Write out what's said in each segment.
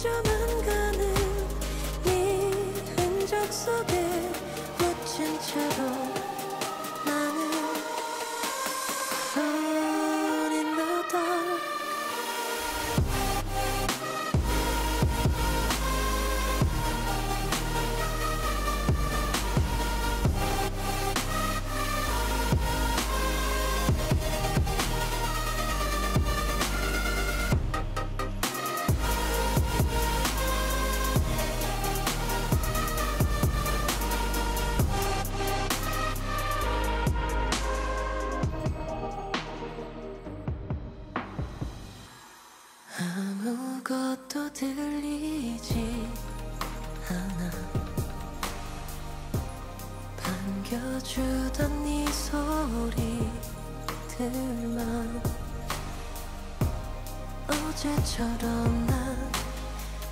흐릿해져만 가는 네 흔적 속에 묻힌 채로 나는 alone in the dark. 아무것도 들리지 않아. 반겨주던 네 소리들만 어제처럼 난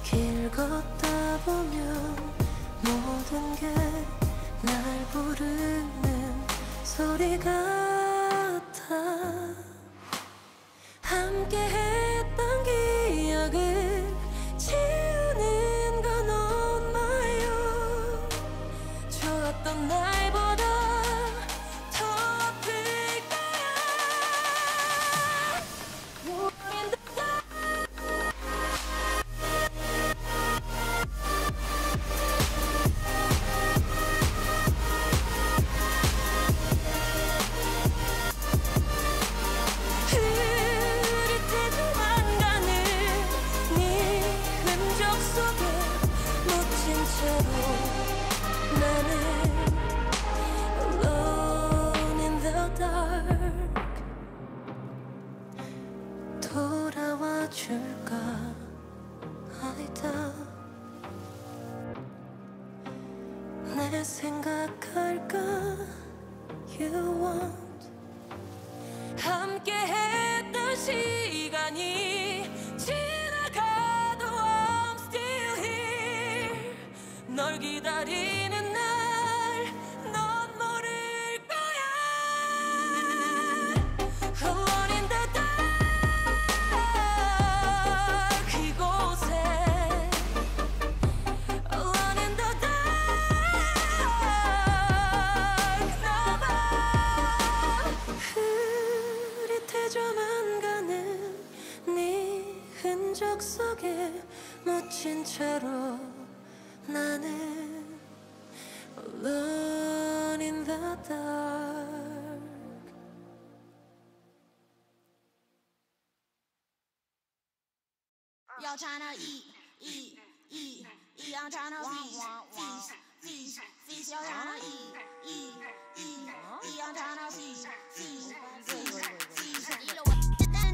길 걷다 보면 모든 게 날 부르는 소리 같아. 함께했던 기억을 지우는 건 on my own. 좋았던 날보다 더 아플 거야. in the dark. 흐릿해져만 가는 네 흔적 속에 묻힌 채로 나는 alone in the dark. 돌아와 줄까 아니다. 내 생각할까 you want. 함께했던 시간이 지나가도 I'm still here. 널 기다리는 날 넌 모를 거야. Alone in the dark. 이곳에 Alone in the dark. 나만 흐릿해져만 가는 네 흔적 속에 묻힌 채로 나는 alone in the dark. Y'all tryna eat. I'm tryna feast. Y'all tryna eat. I'm tryna feast. You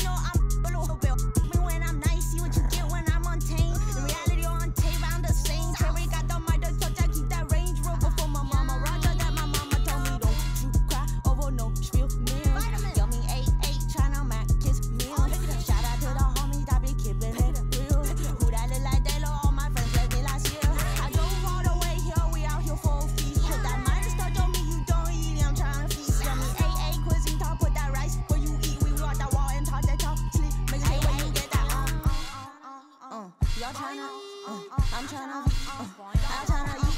know I'm below her belt. Me when I'm nice, see what you get when I'm untamed. In reality on tape, I'm the same. Carry got the mic, the touch, I keep that Range Rover for my mama. Roger that my mama told me don't you cry over no spill milk. Yummy 8-8, tryna mac kiss meal. Shout out to the homies that be keeping it real. Who that look like they low, all my friends left me last year. I drove all the way here, we out here for a feast. Put that minus touch on me, you don't eat it, I'm tryna feast. Yummy 8-8, cuisine top, put that rice where you eat. We walk that wall and talk that talk, sleep. Make it when you get that y'all tryna, I'm tryna, I'm tryna eat.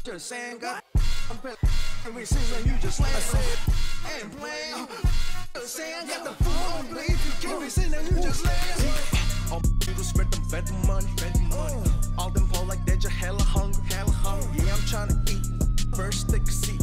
Just saying, God, I'm playing every season you just like I said, ain't playing. Just saying, got the food on bleed. Every season you just lazy. All people spend them better money. All them pull like they just hella hungry. Yeah, I'm tryna eat. First take a seat.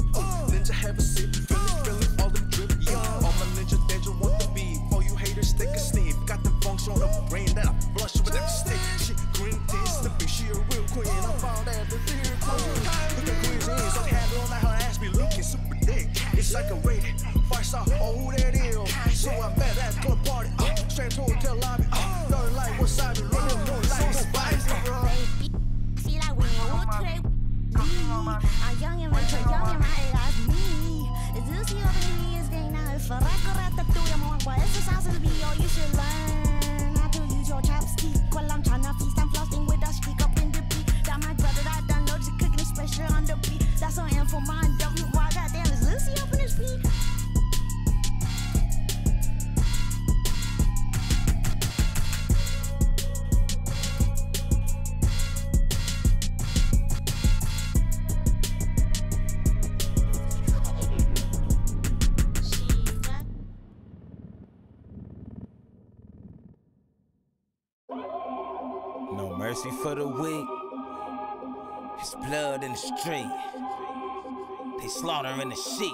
Ninja have a seat. Feeling all them drip. All my ninja they just want the beat. All you haters take a sniff. Got the funks on the brain that I flush with that stick. She green tea, slippy, she a real queen. I found out the dear queen. Look at cuisine, so handle like her ass be looking super thick. It's like a rated. Fight out, oh who that is. So I bet at club party. Straight to hotel lobby. Third light, what side you run? No light, no bites, bro. Feel like we know today. I'm young and rich, young and right as me. mercy for the weak. It's blood in the street. They slaughtering the sheep.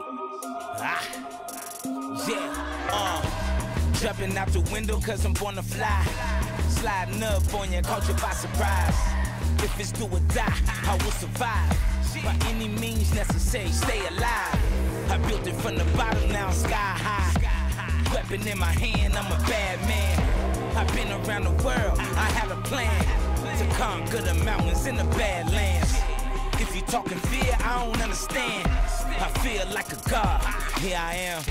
Jumping out the window cause I'm born to fly. Sliding up on you, caught you by surprise. If it's do or die, I will survive. By any means necessary, stay alive. I built it from the bottom, now I'm sky high. Weapon in my hand, I'm a bad man. I've been around the world, I had a plan to conquer the mountains in the Badlands. If you talking fear, I don't understand. I feel like a god, here I am.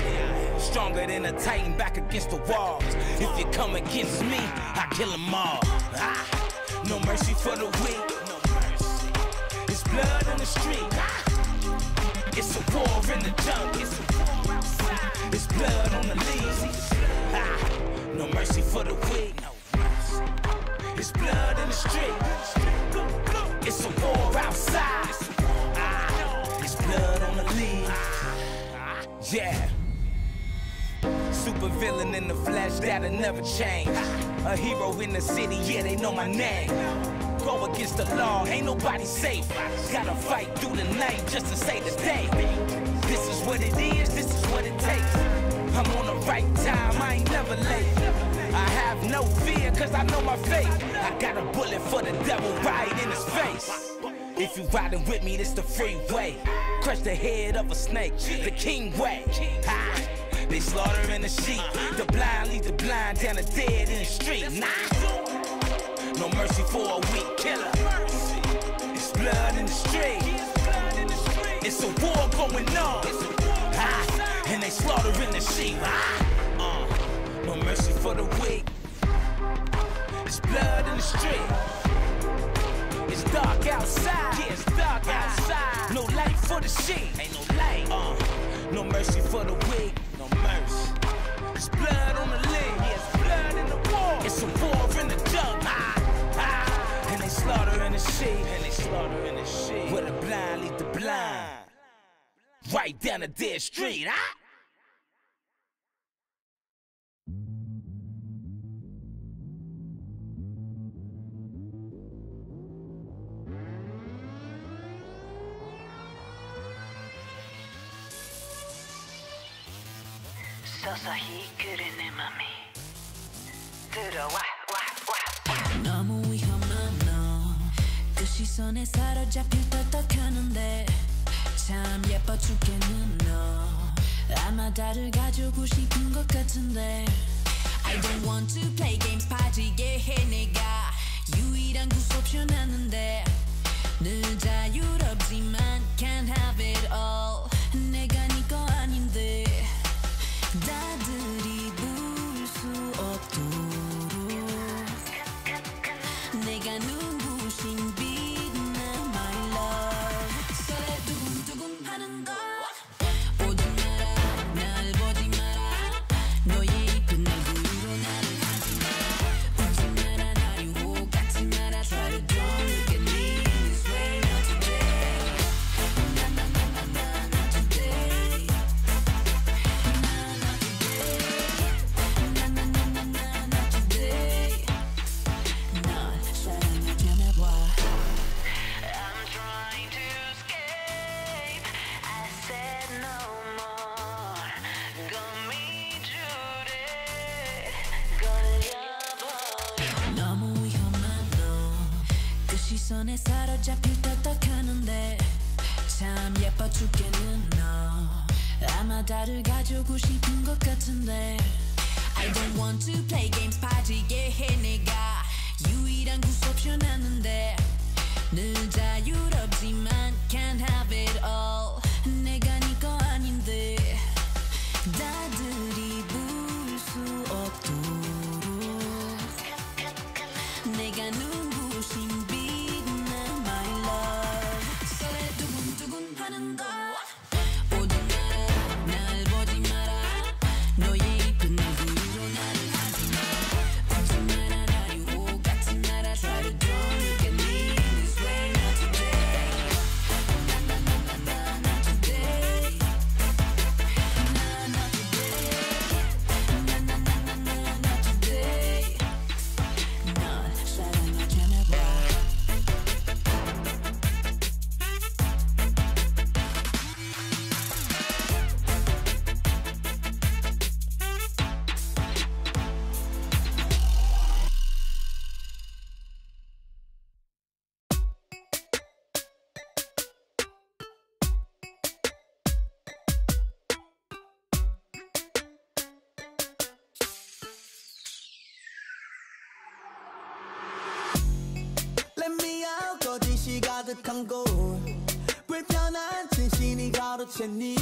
Stronger than a titan back against the walls. If you come against me, I kill them all. No mercy for the weak. It's blood in the street. It's a war in the jungle. It's blood on the leaves. No mercy for the weak. It's blood in the street. It's a war outside. It's blood on the leaves. Yeah. Super villain in the flesh, that'll never change. A hero in the city, yeah, they know my name. Go against the law, ain't nobody safe. Gotta fight through the night just to save the day. This is what it is, this is what it takes. I'm on the right time, I ain't never late. I have no fear, cause I know my fate. I got a bullet for the devil right in his face. If you riding with me, this the freeway. Crush the head of a snake, the king way. They slaughtering the sheep, the blind lead the blind down the dead in the street. No mercy for a weak killer. It's blood in the street. It's a war going on. And they slaughtering the sheep. No mercy for the weak. It's blood in the street. It's dark outside. Yeah, it's dark outside. No light for the sheep. Ain't no light. No mercy for the weak. No mercy. It's blood on the leg. Yeah, it's blood in the war. It's a war in the jungle. And they slaughtering the sheep. And they slaughtering the sheep. Where the blind lead the blind. Right down the dead street. 서서히 그래 내 맘이 들어와 너무 위험한 너 그 시선에 사로잡힐 떡떡하는데 참 예뻐 죽겠는 너 아마 다들 가지고 싶은 것 같은데 I don't want to play games 빠지게 해 내가 유일한 구속션 하는데 늘 자유롭지만 can't have it all 내가 네 거 아닌데 나들이 부를 수 없도록 내가 눈부신 빛나 my love 설레 두근두근 하는 거 오지 마라 날 보지 마라 너의 이쁜 얼굴로 나를 하지 마라 웃지 마라 나 유혹 같지 마라 try to don't look at me this way not today not today I'm trying to escape I said no more 거미줄에 걸려버려 너무 위험한 너 그 시선에 사로잡힐 떡떡하는데 참 예뻐 죽겠는 너 아마 다들 가지고 싶은 것 같은데 I don't want to play games 빠지게 해 내가 유일한 구속션 하는데 늘 자유롭지만 can't have it all 내가 네 거 아닌데 나들이 부를 수 없도록 내가 눈부신 빛나 my love 설레 두근두근 하는 거 오지 마라 날 보지 마라 너의 이쁜 얼굴로 나를 하지 마라 웃지 마라 나 유혹 같지 마라 try to don't look at me this way not today 가득한 곳 불편한 진신이 가로챈 네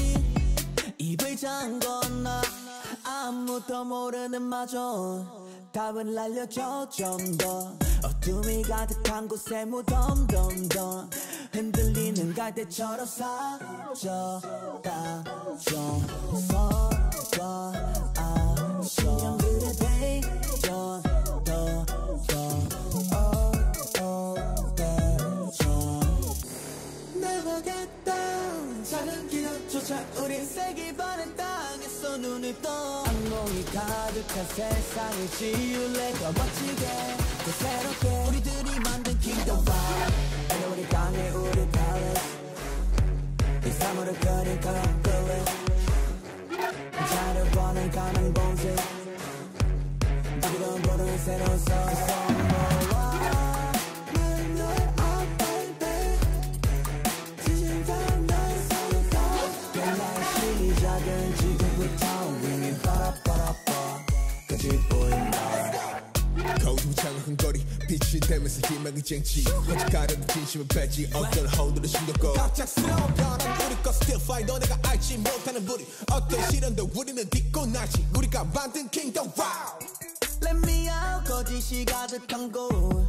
입을 잠궜나 아무도 모르는 마저 답을 알려줘 좀 더 어둠이 가득한 곳에 무덤덤덤 흔들리는 갈대처럼 사져가 좀 서서 신경들의 대전 Never get down 작은 기억조차 우린 세기 반의 땅에서 눈을 떠 악몽이 가득한 세상을 지울래 더 멋지게 더 새롭게 우리들이 만든 kingdom vibe and 우리 강해 우리 palace 이 사물을 그린 color 자를 원한 가난 봉쇄 누구든 모르는 새로운 서서 거두장한 거리 빛이 되면서 희망이 쟁취 오직 가려는 진심은 빼지 어떤 허들을 숨겼고 갑작스러운 변한 우리 거 still fine 너네가 알지 못하는 부리 어떤 시련도 우리는 딛고 나지 우리가 만든 kingdom wow Let me out 거짓이 가득한 곳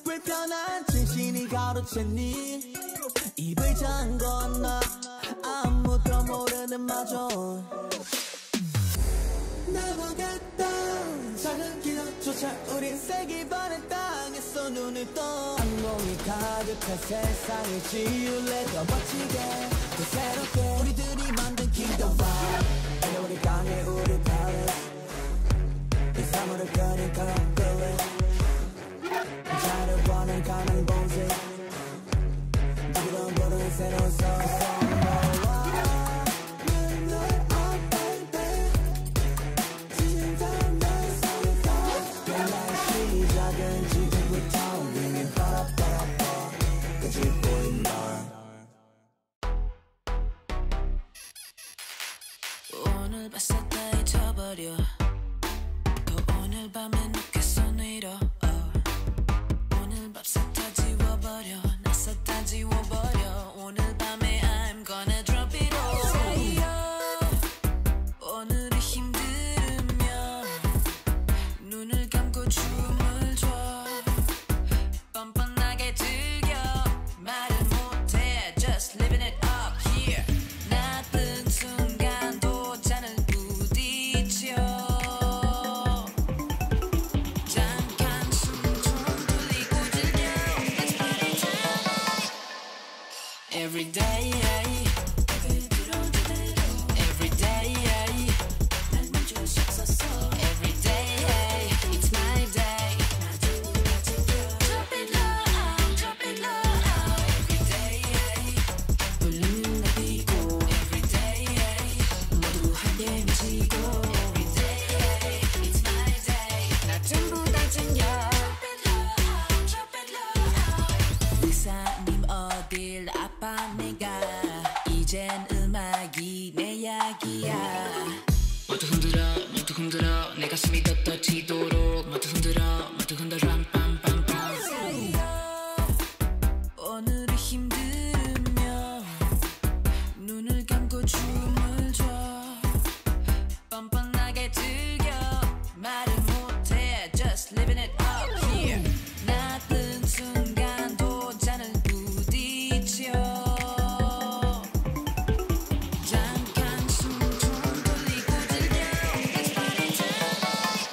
불편한 진신이 가로챈 네 입을 잠궜나 아무도 모르는 마저 Never get down 작은 기억조차 우린 세기 반의 땅에서 눈을 떠 악몽이 가득한 세상을 지울래 더 멋지게 더 새롭게 우리들이 만든 kingdom vibe and 우리 강해 우리 palace 이 사물을 그린 color 자를 원한 가난 봉쇄 누구든 모르는 새로운 서서 오늘 봤었다 잊어버려 또 오늘 밤에 늦게서 내려 오늘 밥솥 다 지워버려 나서 다 지워버려 오늘 밤에 I'm gonna drop it all 오늘이 힘들으면 눈을 감고 춤을 춰 뻔뻔하게 즐겨 말을 못해 just living it up here 나쁜 순간도 잔을 부딪혀 잠깐 숨 좀 돌리고 즐겨 Let's party tonight Every day Every day 날 멈출 수 없었어 Every day It's my day Drop it low Drop it low Every day 볼륨을 높이고 Every day 모두 함께 미치고 Every day It's my day 나 전부 다 챙겨 Drop it low 의사님 어딜 아파 내가 이젠 음악이 내 약이야 모두 흔들어 내 가슴이 더 떠지도록 모두 흔들어 빰빰빰빰 오늘이 힘들면 눈을 감고 춤을 춰 뻔뻔하게 즐겨 말을 못해 just living it up here 나쁜 순간도 잔을 부딪혀 잠깐 숨 좀 돌리고 즐겨 Let's party tonight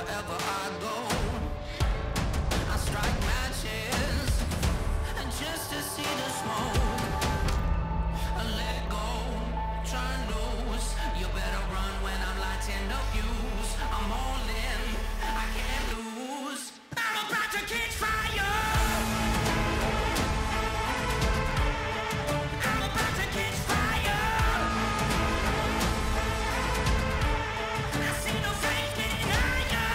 wherever I go. I strike matches just to see the smoke. Let go, turn loose. You better run when I'm lighting up fuse. I'm all in, I can't lose. I'm about to catch fire. I'm about to catch fire. I see no flames getting higher.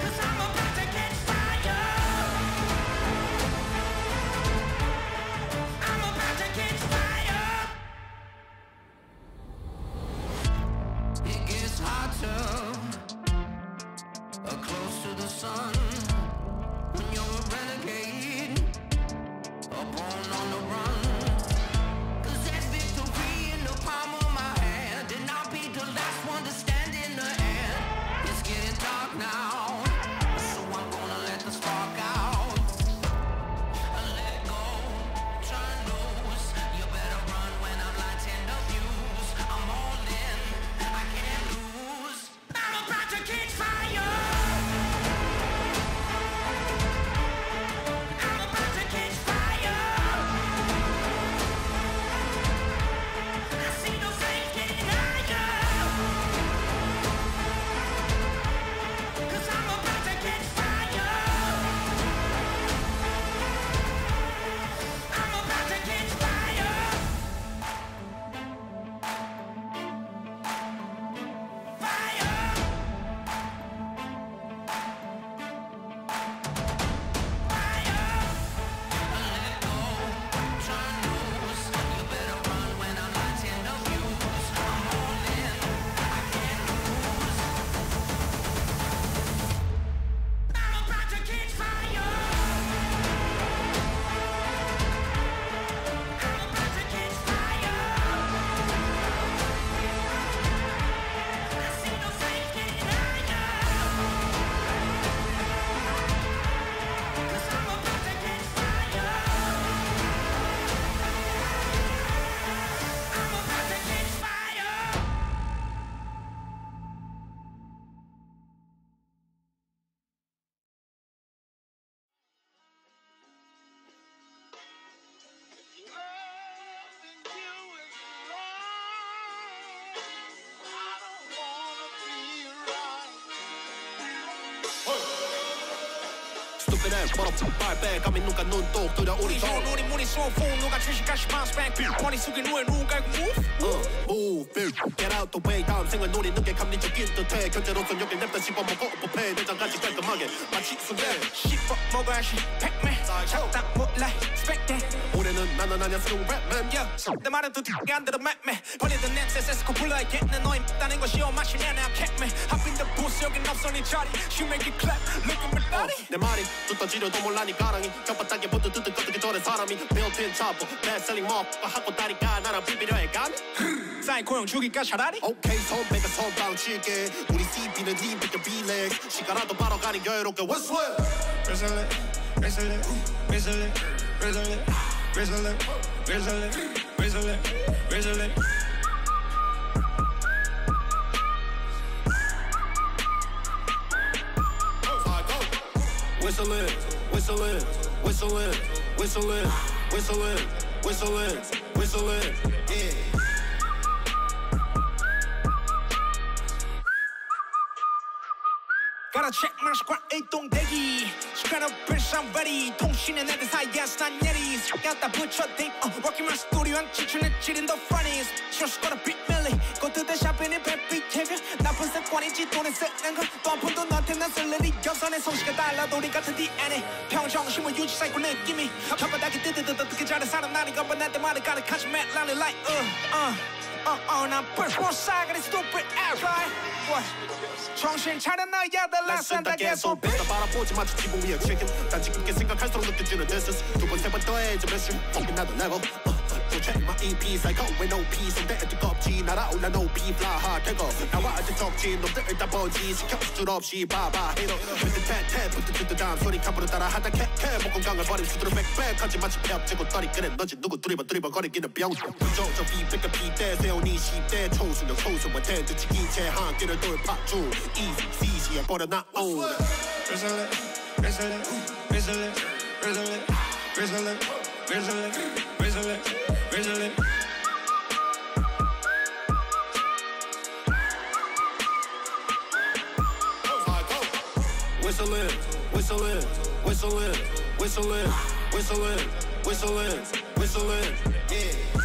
'Cause I'm about to catch fire. I'm about to catch fire. It gets hotter, close to the sun. When you're a renegade, born on the run. 'Cause that's victory in the palm of my hand, and I'll be the last one to stand in the end. It's getting dark now, so I'm gonna let the spark out. Let go, turn loose. You better run when I'm lighting up fuse. I'm all in, I can't lose. I'm about to catch fire. I'm about to catch fire. I see no flames getting higher. 'Cause I'm about to catch fire. I'm about to catch fire. Fire. Let go, turn loose. You better run when I'm lighting up fuse. I'm all in, I can't lose. I'm about to catch fire. I'm about to catch fire. I see no flames getting higher. 'Cause I'm about to catch fire. I'm about to catch fire. Loving you is wrong. I don't wanna be right. Stupid ass motherfucker back 감히 누가 눈독 들여 우리 돈 우리 문이 소풍 누가 주식까지 bounce back 머리 숙인 후에 누가 move move get out the way 다음 생을 노리는 게 감리적인 듯해 견제로선 여길 냅다 씹어먹고 뽀뽀해 내장까지 깔끔하게 마치 순대 씹어 먹어야지 팩맨 작당 몰라 스펙대 올해는 나는 아냐 스루 랩맨 내 말은 또 듣게 안 들어 맵매 버리던 냄새 세스코 불러야겠네 너희 따는 것이요 마시면 나 캣맨 Hop in the booth 여긴 없어 네 자리 She make it clap look at me body 내 말이 듣다 지려도 몰라니 가랑이 겹바닥에 붙어 듣듯 어떻게 저래 사람이 built-in chopper best-selling motherfucker 하고 다리가 나랑 비비려 해 감히 사이코형 죽일까 차라리 오케이 선배가 선빵 칠게 우리 CP는 힘들게 비례 시간라도 바로 가니 여유롭게 What's what? Whistle it whistle it whistle it whistle it whistle it whistle it whistle it whistle it Whistling, whistling, whistling, whistling, whistling, whistling, whistling, yeah. Gotta check my squad 일동대기 시간 up somebody 통신은 애들 사이에서 난 예리 갖다 붙여대 Working my studio 한 지출은 지린 the funniest Just gonna beat Millie Go to the shopping in baby behavior 나쁜 습관이지 돈을 쓰는 거또 한 푼도 너한테 난 쓸 일이 없어 내 솜씨가 달라도 우리 같은 DNA 평정심을 유지 쌓이고 느낌이 혓바닥이 뜨뜻뜨뜻 어떻게 잘해 사람 나니 겁은 나한테 말을 가득하지 mad line like 난 벌써 싸가리 stupid ass right what 정신 차려 너야들 나선다 계속 뱉다 바라보지 마치 지붕 위에 chicken 단지 깊게 생각할수록 느껴지는 distance 두 번 세 번 더해 좀 몇십 fucking another level check my EP like with no peace 손대에 뜨겁지 날아올라 no beef 라하되고 나와 아직 적지 놈들을 다 보지 시켜줄 줄 없이 봐봐 헤이로 with the tat 부터 다음 소리 값으로 따라 하다 캐 목공강을 버린 수두로 빽빽하지 마치 폐업제고 떨이 그래 너지 누구 두리번 거리기는 병 조조 비백과 비대 세운이 10대 초수력 초수와 대지치기 채 한길을 돌파 중 easy easy에 버려 나 own Whistling, whistling, whistling, whistling, whistling, whistling, whistling, yeah.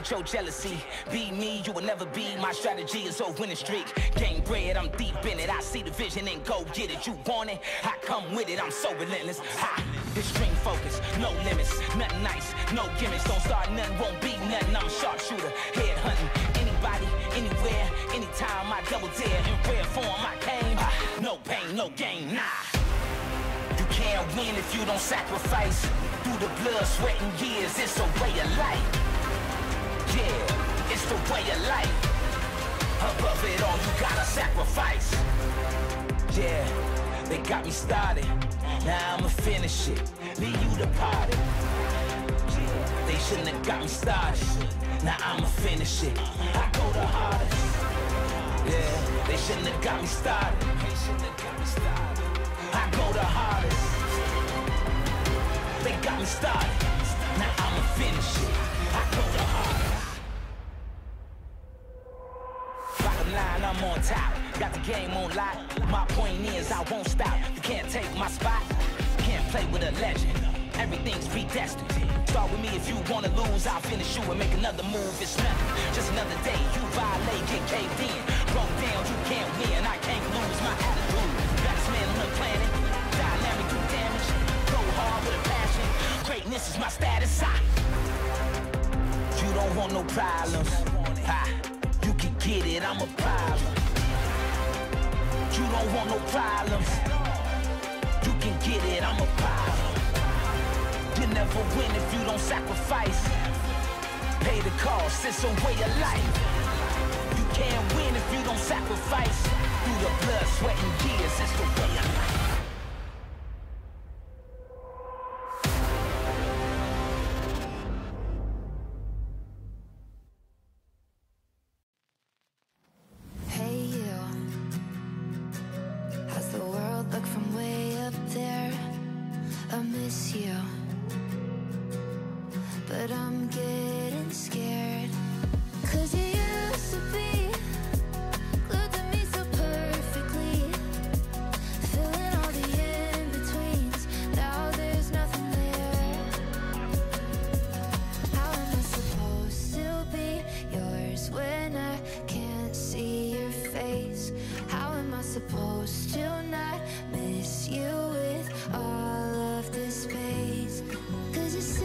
Your jealousy, be me, you will never be. My strategy is a winning streak. Game bread, I'm deep in it. I see the vision and go get it. You want it, I come with it. I'm so relentless. Extreme focus, no limits, nothing nice, no gimmicks. Don't start nothing, won't be nothing. I'm a sharpshooter, head hunting. Anybody, anywhere, anytime. I double dare in rare form. I came, no pain, no gain, nah. You can't win if you don't sacrifice. Through the blood, sweat, and years, it's a way of life. Yeah, it's the way of life. Above it all, you gotta sacrifice. Yeah, they got me started. Now I'ma finish it. Leave you the party. They shouldn't have got me started. Now I'ma finish it. I go the hardest. Yeah, they shouldn't have got me started. I go the hardest. They got me started. Now I'ma finish it. I go the hardest. Line, I'm on top, got the game on lock. My point is I won't stop. You can't take my spot. Can't play with a legend. Everything's predestined. Start with me if you wanna lose. I'll finish you and make another move. It's nothing, just another day. You violate, get caved in. Broke down, you can't win. I can't lose my attitude. Best man on the planet. Dynamic, do damage. Go hard with a passion. Greatness is my status. You don't want no problems. You can get it, I'm a problem. You don't want no problems. You can get it, I'm a problem. You never win if you don't sacrifice. Pay the cost, it's a way of life. You can't win if you don't sacrifice. Through the blood, sweat, and tears, it's the way of life. Cause you say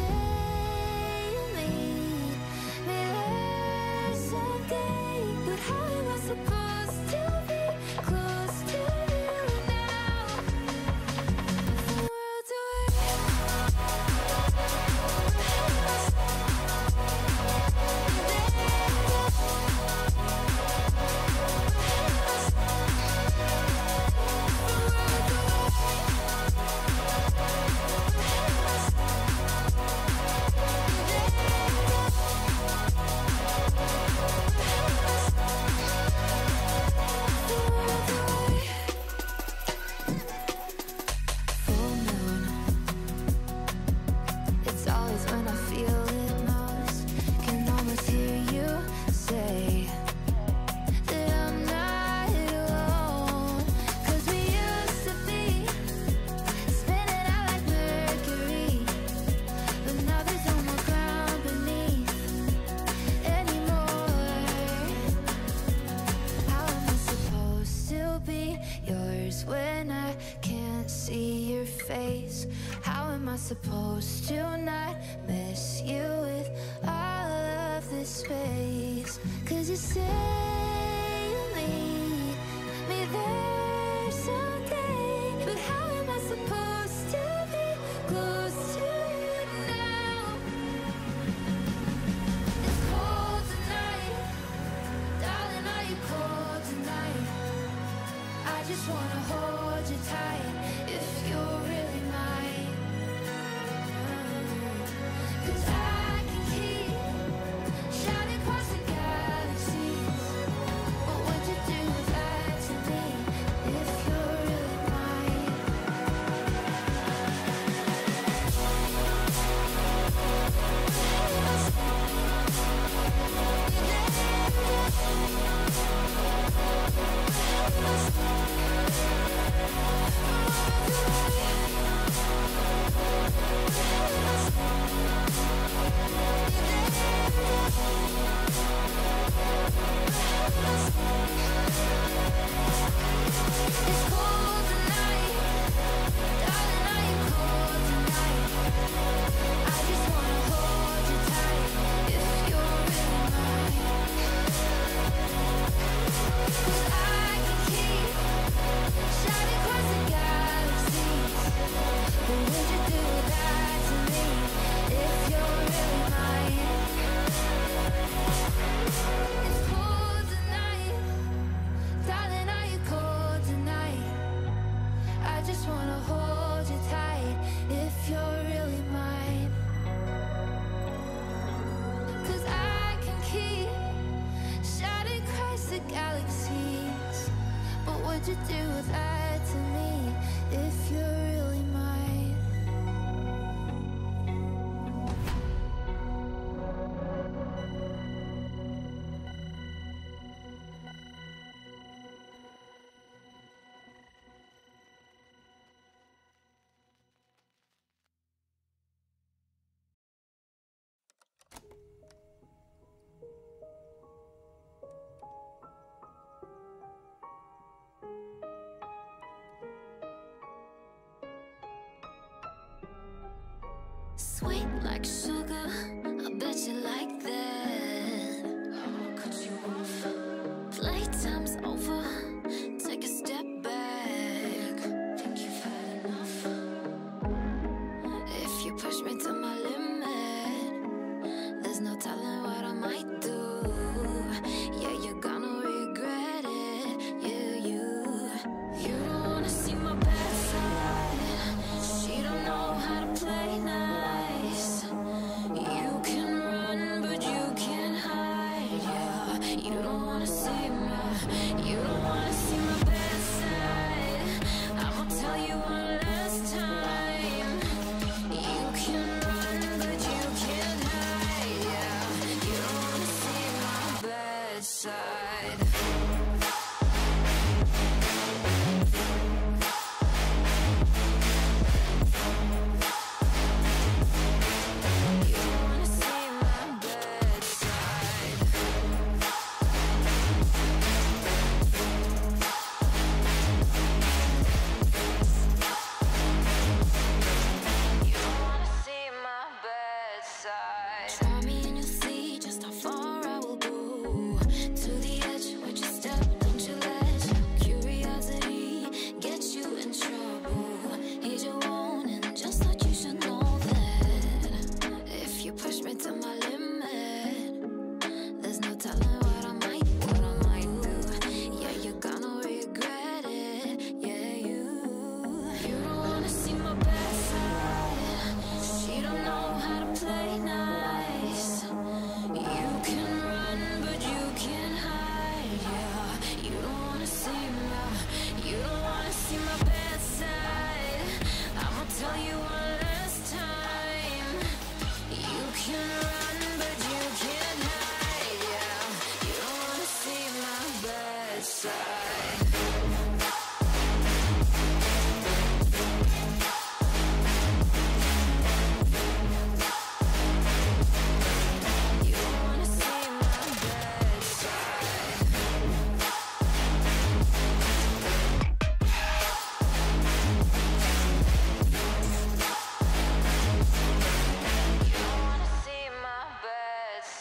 you need me less supposed to not miss you with all of this space? 'Cause you say you'll meet me there someday, but how am I supposed to be close to you now? It's cold tonight, darling, are you cold tonight? I just wanna hold you tight if you're really mine. 'Cause I can keep shouting across the galaxies, but would you do that to me if you're really mine? It's cold tonight, darling, are you cold tonight? I just wanna hold you tight if you're really mine. 'Cause I can keep shouting across the galaxies, but would you do that to me if you're really mine? It's cold tonight, darling, are you cold tonight? I just wanna hold you tight if you're really mine. 'Cause I can keep shouting across the galaxies, but would you do that to me if you're really mine? Sweet like sugar, I bet you like that. I'ma cut you off. Playtime's over, take a step back. Think you've had enough? If you push me to my limit, there's no telling what I might do. Yeah, you're gonna regret it. You don't wanna see my bad side. She don't know how to play nice. You can run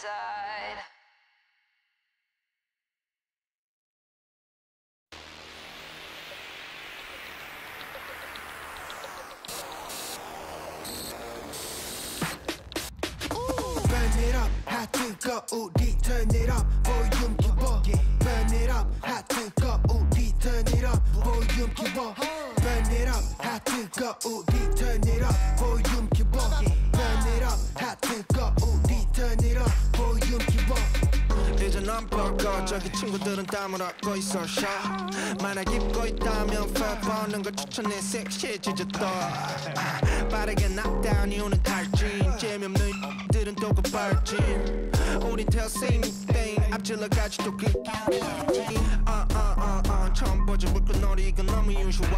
side. Burn it up, hot 뜨거우리 turn it up, 볼륨 키워. Burn it up, hot 뜨거우리 turn it up, 볼륨 키워. Burn it up, hot 뜨거우리 turn it up, 볼륨 키워. Burn it up, hot 뜨거우리 turn it up, 볼륨 키워. 이제 넌 뻗고 저기 친구들은 땀을 얻고 있어 만약 입고 있다면 fat 버는 걸 추천해 섹시해지졌다 빠르게 knockdown 이유는 탈진 재미없는 들은 또 급발진 우린 tell same thing 앞질러가지 또 그 처음 보지 물건놀이 이건 너무 usual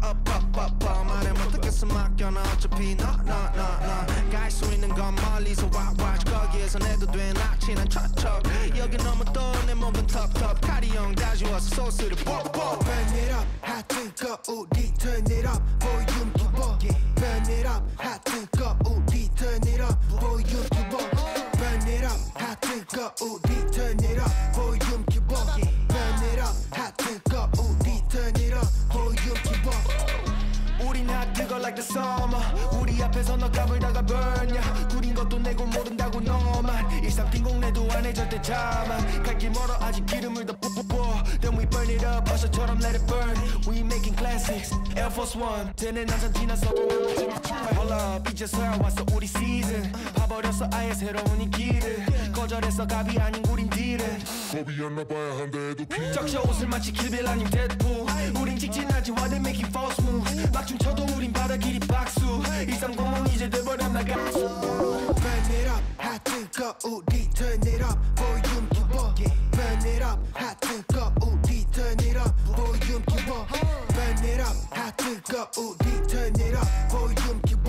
up 말해 못하겠어 맡겨놔 어차피 no 갈 수 있는 건 멀리서 watch 거기에서 내도 돼 낙친한 척척 여기 너무 또 내 몸은 텁텁 카리형 다지워서 소스를 뽀뽀 Burn it up 핫 뜨거우리 turn it up 볼륨 키워 Burn it up 핫 뜨거우리 turn it up 볼륨 키워 Burn it up 핫 뜨거우리 turn it up 볼륨 키워 Burn it up 핫 뜨거우리 turn it up 볼륨 키워 우린 핫 뜨거 like the summer 우리 앞에서 너 까불다가 burn 야 구린 것도 내고 모른다고 너만 일상 빈공내도 안해 절대 자만 갈 길 멀어 아직 기름을 더 뽀뽀뽀 Then we burn it up 버섯처럼 let it burn We making classics Air Force One 쟤는 한참 지났어도 Hold up 이제서야 왔어 우리 season 봐버렸어 아예 새로운 이 길을 거절해서 갑이 아닌 우린 딜은 겁이었나봐야 한데도 피 적셔 옷을 마치 킬빌 아닌 데드풀 우린 직진하지 while they making false moves 막 춤춰도 우린 바다 길이 박수 일상공원 이제 돼버렸나 가수 Burn it up 핫 뜨거우리 turn it up 볼륨 키워 Burn it up 핫 뜨거우리 turn it up 볼륨 키워 Burn it up 핫 뜨거우리 turn it up 볼륨 키워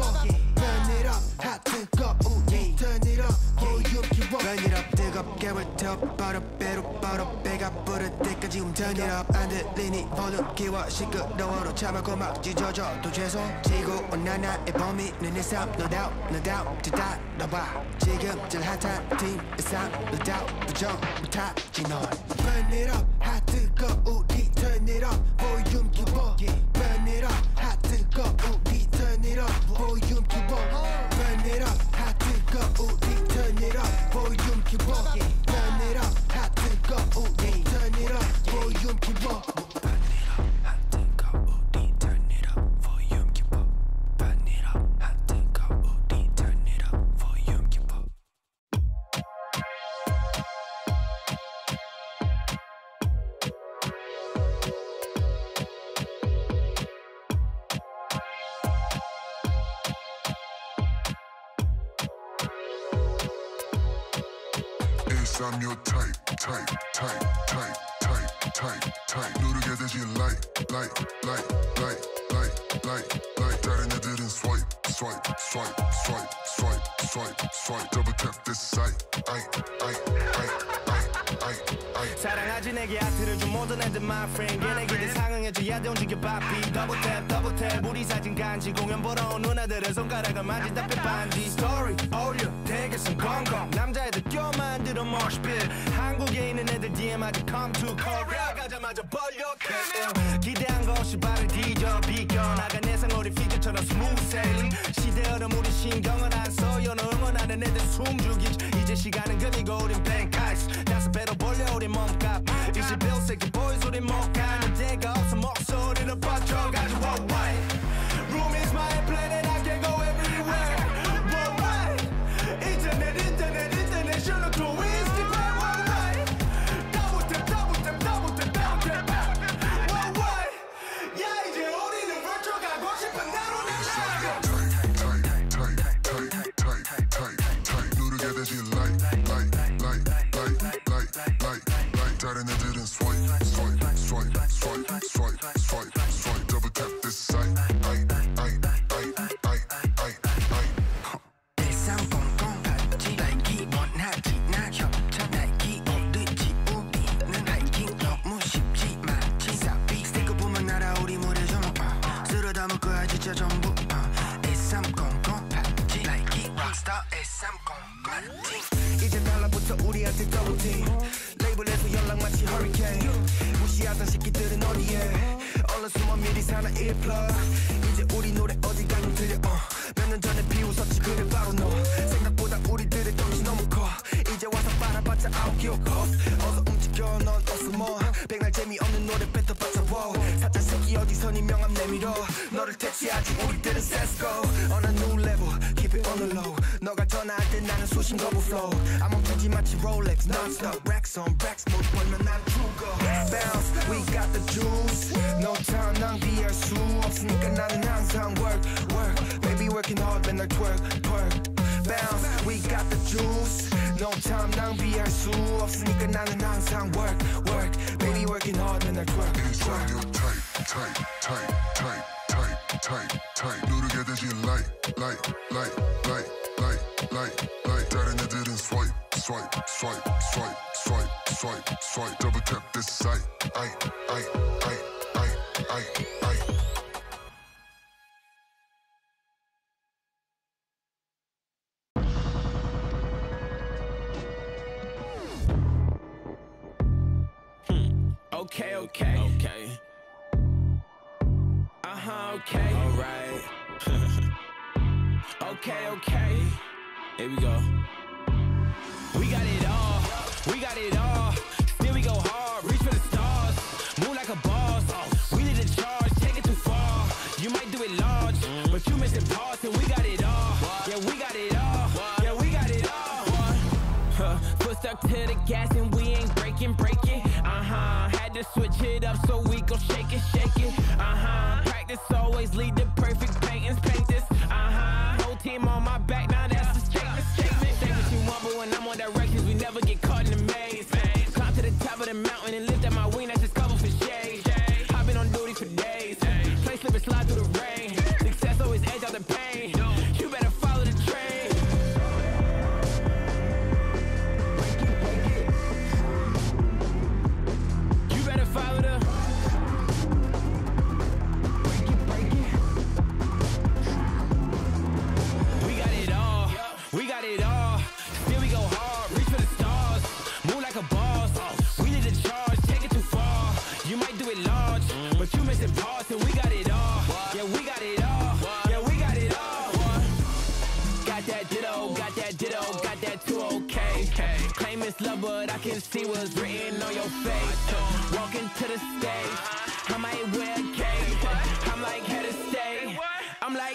Burn it up 핫 뜨거우리 turn it up 볼륨 키워 Burn it up 뜨겁게 불태워 버려 배로 버려 배가 부를 때까지 turn it up 안 들리니 볼륨 키워 시끄러워로 참아고 막 찢어져도 죄송지고 온 나의 범인은 내 삶 no doubt 뒤따라봐 지금쯤 핫한 팀의 삶 no doubt 부정 못하지 넌 Burn it up 핫 뜨거우리 turn it up 볼륨 키워 Burn it up 핫 뜨거우리 turn it up 볼륨 키워 Burn it up 핫 뜨거우리 turn it up 볼륨 키워 Burn it up 핫 뜨거우리 turn it up 볼륨 키워 Burn it up 핫 뜨거우리 turn it up 볼륨 키워 Burn it up 핫 뜨거우리 turn it up 볼륨 키워 Yes, I'm your type 누르게 되지 like 다른 애들은 swipe double tap this site 사랑하지 내게 아트를 준 모든 애들 my friend 얘네기들 상응해줘야 돼 움직여 바삐 double tap 우리 사진 간지 공연 보러 온 누나들의 손가락을 만진다 빼반지 스토리 올려 대결선 건강 남자애들 껴 만들어 mosh pit 한국에 있는 애들 DM 아직 come to Korea 가자마자 벌려 기대한 것이 발을 뒤져 비껴나간 내상어리 피규처럼 smooth sailing 시대 얼음 우리 신경을 안 써 연어 응원하는 애들 숨죽이지 이제 시간은 금이고 우린 bank ice 5배로 벌려 우리 몸값 21세기 boys 우린 못 가는 데가 없어 목소리를 버텨가지고 worldwide Room is my planet I can go everywhere worldwide 인터넷 international to Instagram worldwide double tap worldwide 야 이제 우리는 virtual 가고 싶은 대로 날아가 tight 누르게 되지 like 다른 애들은 swipe double tap this site 일상공공 받지 날기 원하지 나 협찬 날기 오르지 우리는 하이킹 너무 쉽지 마치 사비 스티커 보면 알아 우리 무대 좀 쓸어 담을 거야 진짜 전부 1300 받지 날기 락스타 1300 받지 달라붙어 우리한테 더블팀 레이블에서 연락 마치 허리케인 무시하던 새끼들은 어디에 얼른 숨어 미리 사나 1플러 이제 우리 노래 어디 가면 들려 몇 년 전에 비웃었지 그래 바로 너 생각보다 우리들의 덩치 너무 커 이제 와서 빨아봤자 아무 기억 어서 움직여 넌 어서 뭐 백날 재미없는 노래 뱉어봤자 wow 사자 새끼 어디서 네 명함 내밀어 너를 퇴치하지 우리들은 세스고 on a new level keep it on the low 너가 전화할 때 나는 수신 거부 flow 안 멈추지 마치 Rolex non-stop racks on racks 못 벌면 난 죽어 bounce we got the juice no time 낭비할 수 없으니까 나는 항상 work baby working hard 맨날 twerk bounce we got the juice no time 낭비할 수 없으니까 나는 항상 work baby working hard 맨날 twerk tight 누르게 되지 like 다른 애들은 swipe double tap this site Okay. Okay. Alright. Okay. Here we go. We got it all. Still we go hard, reach for the stars. Move like a boss. We need a charge, take it too far. You might do it large, but you missing parts and we got it all. Yeah, we got it all. Foot stuck to the gas and we ain't breaking. Had to switch it up so we gon' shake it. Practice always lead to perfect paint this. Whole team on my back, now that's a statement. Say what you want, but when I'm on directions, we never get caught in the maze. Climb to the top of the mountain and lift up my wing, that's just cover for shade. I've been on duty for days, play slip and slide through the rain. Success always edge out the pain. You better follow the train. You better follow the. We got it all. Still we go hard, reach for the stars. Move like a boss. We need a charge, take it too far. You might do it large, but you missing parts and we got it all. Yeah, we got it all. Got that ditto, got that too okay. Claim it's love, but I can see what's written on your face. Walking to the stage, I might wear a cape. I'm like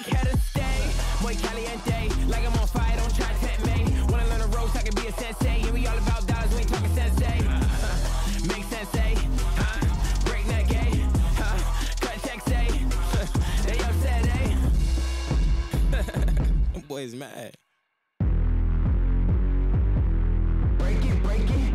head of stay. Boy caliente, like I'm on fire, don't try to tempt me. Wanna learn the ropes, I can be a sensei. And we all about dollars, we ain't talking sensei. Make sensei, break neck, cut check, say. They upset, Them boys mad. Break it. Break it.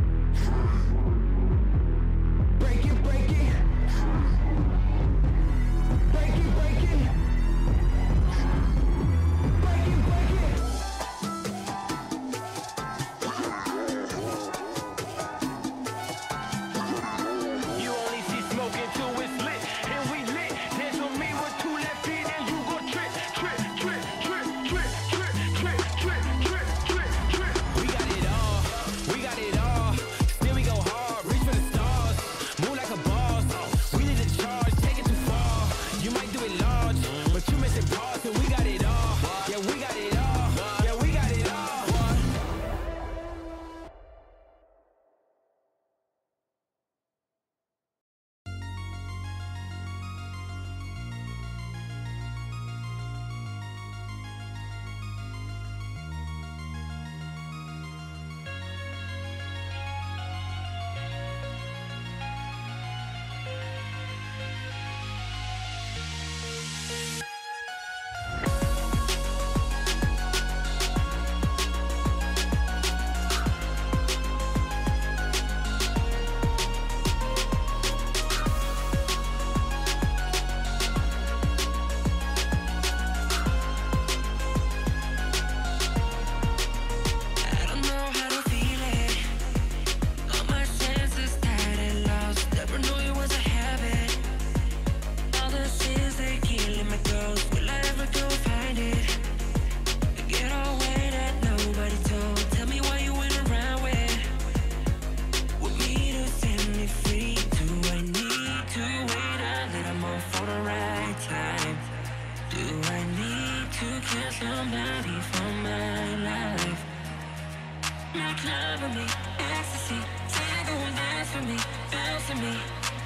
Make love with me, ecstasy. Tango and dance for me, bounce with me.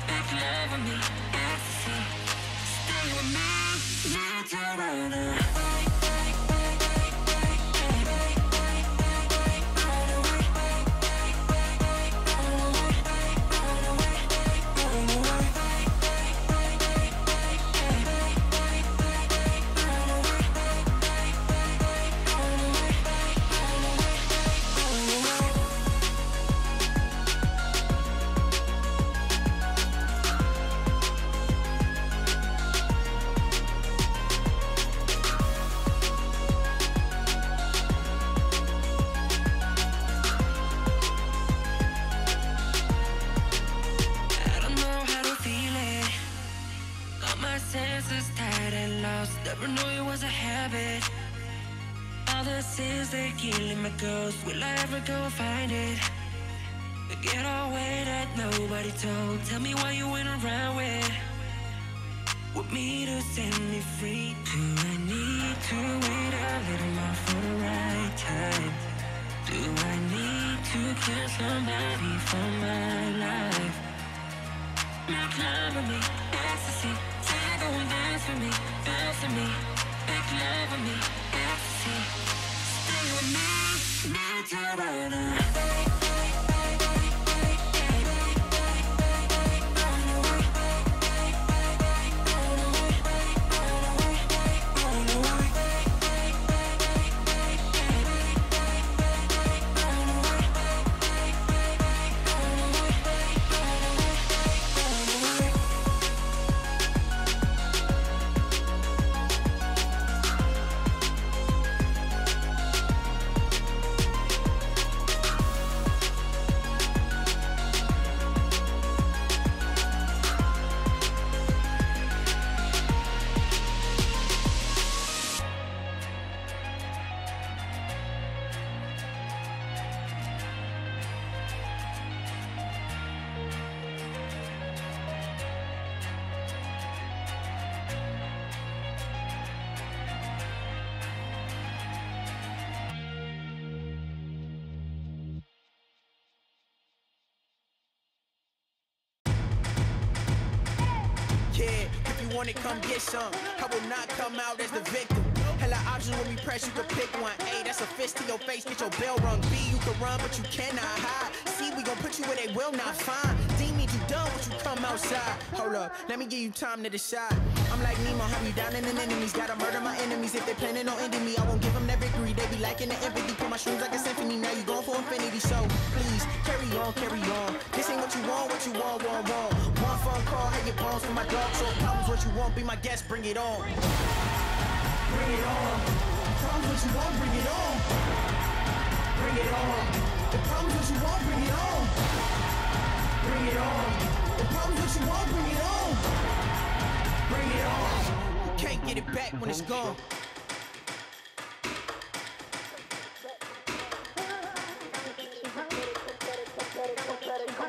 Make love with me, ecstasy. Stay with me, not to run away. Senses tired and lost. Never knew it was a habit. All the sins they're killing my ghost. Will I ever go and find it? Get away that nobody told. Tell me why you went around with me to set me free. Do I need to wait a little more for the right time? Do I need to kill somebody for my life? Make love with me, ecstasy. Tango and dance for me, bounce with me. Make love with me, ecstasy. Stay with me, not to run away. Want it, come get some. I will not come out as the victim. Hella options when we press, you can pick one. A, that's a fist to your face, get your bell rung. B, you can run, but you cannot hide. C, we gon' put you where they will not find. D means you done when you come outside. Hold up, let me give you time to decide. I'm like Nemo, have you down in an enemies? Gotta murder my enemies if they planning on ending me. I won't give them that victory, they be lacking the empathy. Put my shrooms like a symphony, now you going for infinity. So please, carry on, carry on. This ain't what you want, want. One phone call, have your bones for my dog. So problems what you want, be my guest, bring it on. Bring it on. The problems what you want, bring it on. Bring it on. The problems what you want, bring it on. Bring it on. The problems what you want, bring it on. Bring it on. You can't get it back when it's gone.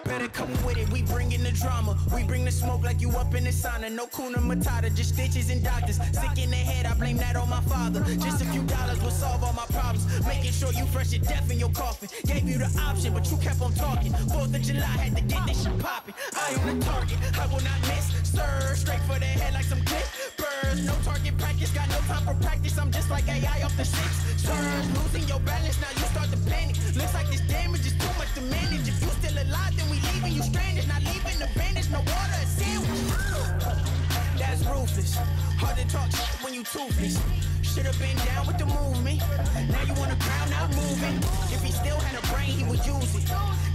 Better come with it, we bring in the drama. We bring the smoke like you up in the sauna. No kuna matata, just stitches and doctors. Sick in the head, I blame that on my father. Just a few dollars will solve all my problems. Making sure you fresh to death in your coffin. Gave you the option, but you kept on talking. 4th of July, had to get this shit popping. I am the target, I will not miss. Stir straight for the head like some clippers. No target practice, got no time for practice. I'm just like AI off the 6. Surge, losing your balance, now you start to panic. Looks like this damage is too much to manage. If you still alive, then we leaving you stranded. Not leaving the bandage, no water, a sandwich. That's ruthless. Hard to talk shit when you toothless. Should've been down with the movement. Now you on the ground, not moving. If he still had a brain, he would use it.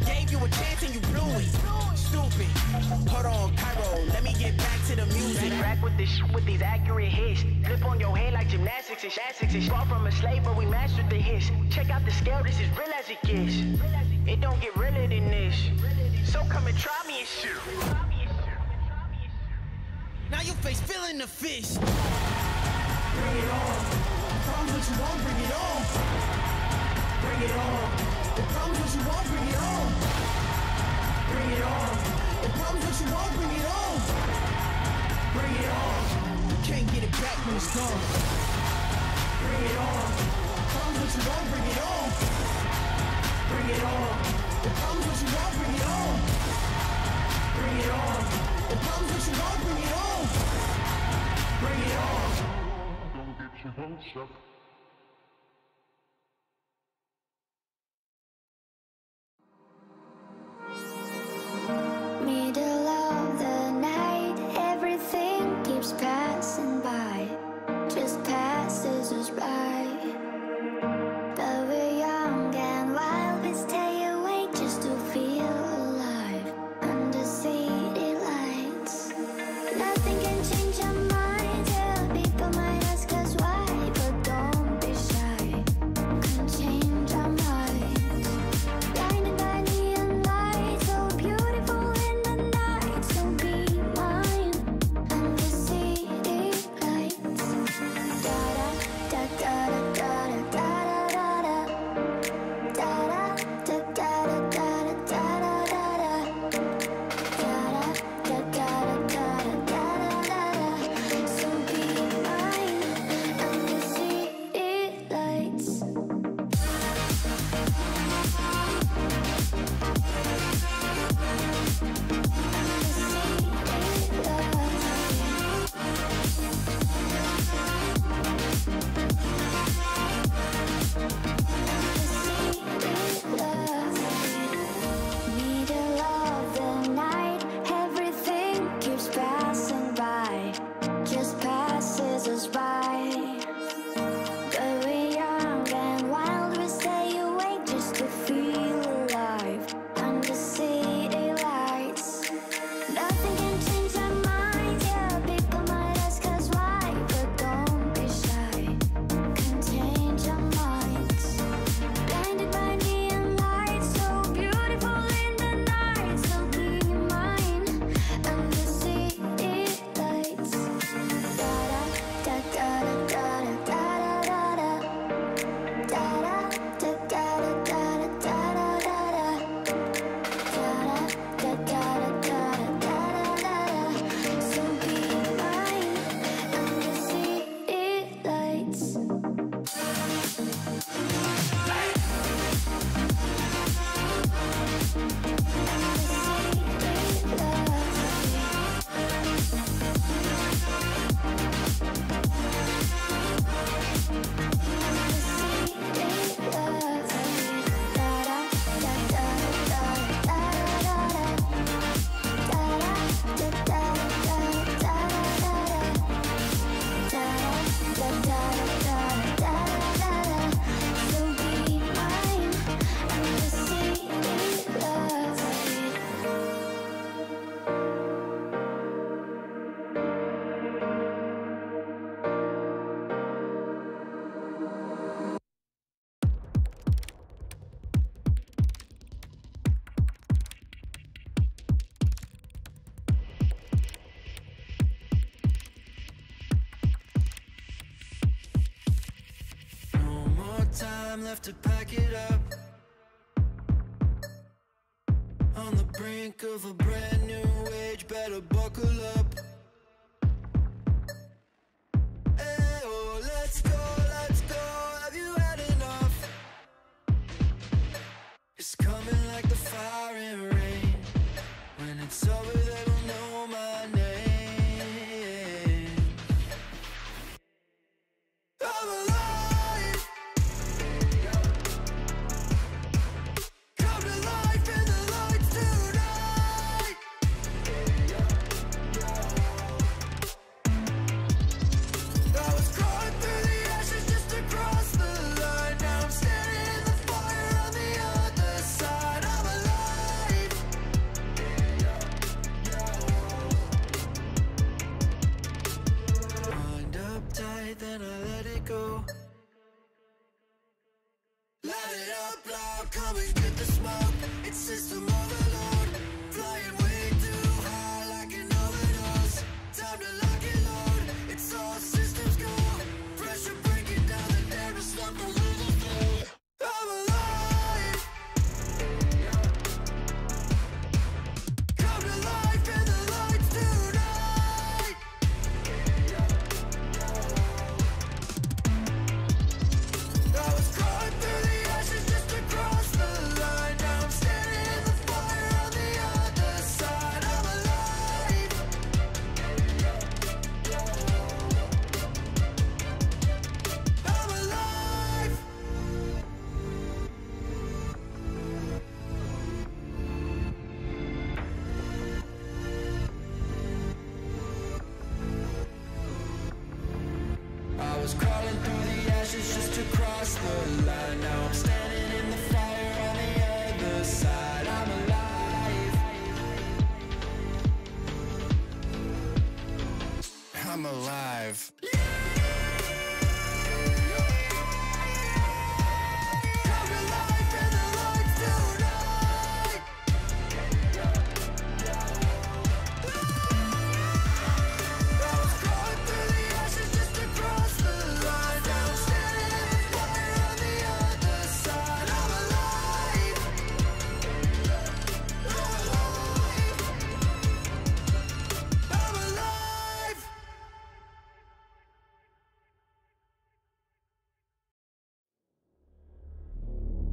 Gave you a chance and you blew it. Stupid. Hold on, Cairo, let me get back to the music. Back with this shit with these accurate hits. Flip on your head like gymnastics and far from a slave, but we mastered the hits. Check out the scale, this is real as it gets. It don't get realer than this. So come and try me and shit. Now your face feeling the fist. Bring it on. The problems what you want, bring it on. Bring it on. The problems what you want, bring it on. Bring it on. The problems what you want, bring it on. Bring it on. You can't get it back when it's gone. Bring it on. The problems what you want, bring it on. Bring it on, bring it on. Bring it on. Don't get your hopes up. Middle of the night, everything keeps passing by, just passes us by. But we're young and wild, we stay awake just to feel alive under city lights. Nothing can change our minds, yeah, people might ask us why, but don't be shy, can change our minds. Blinded by neon lights, so beautiful in the night, so be mine under city lights. Da da da da da da da da da da da da da da da. So be mine under city lights. Middle of the night, everything keeps passing by, just passes us by. But we're young and wild, we stay awake just to feel alive under city lights. Nothing can change our minds, yeah, people might ask us why, but don't be shy, can change our minds. Blinded by neon lights, so beautiful in the night, so be mine under city lights. Da da da da da da da da da da da da so be mine under city lights. No more time left to pack it up. On the brink of a brand new age, better buckle up. Hey, oh, let's go, have you had enough? It's coming like the fire and rain. When it's over, they will know my name. I'm alive. Come to life in the lights tonight. I was crawling through the ashes just to cross the line. Now I'm standing in the fire on the other side. crossed the line. Now I'm standing in the fire on the other side. I'm alive. I'm alive.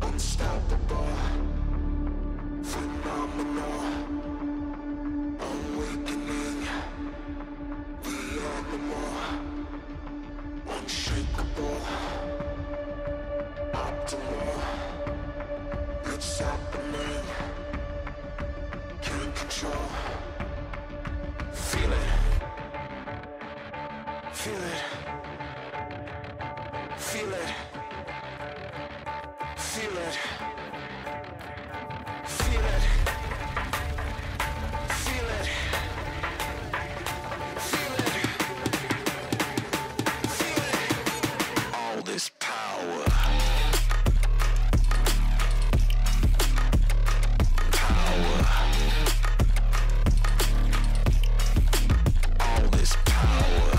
Unstoppable, phenomenal, awakening, the animal, unshakable, optimal, it's happening, can't control, feel it, feel it, feel it. Feel it. Feel it. Feel it. Feel it. Feel it. All this power. Power. All this power.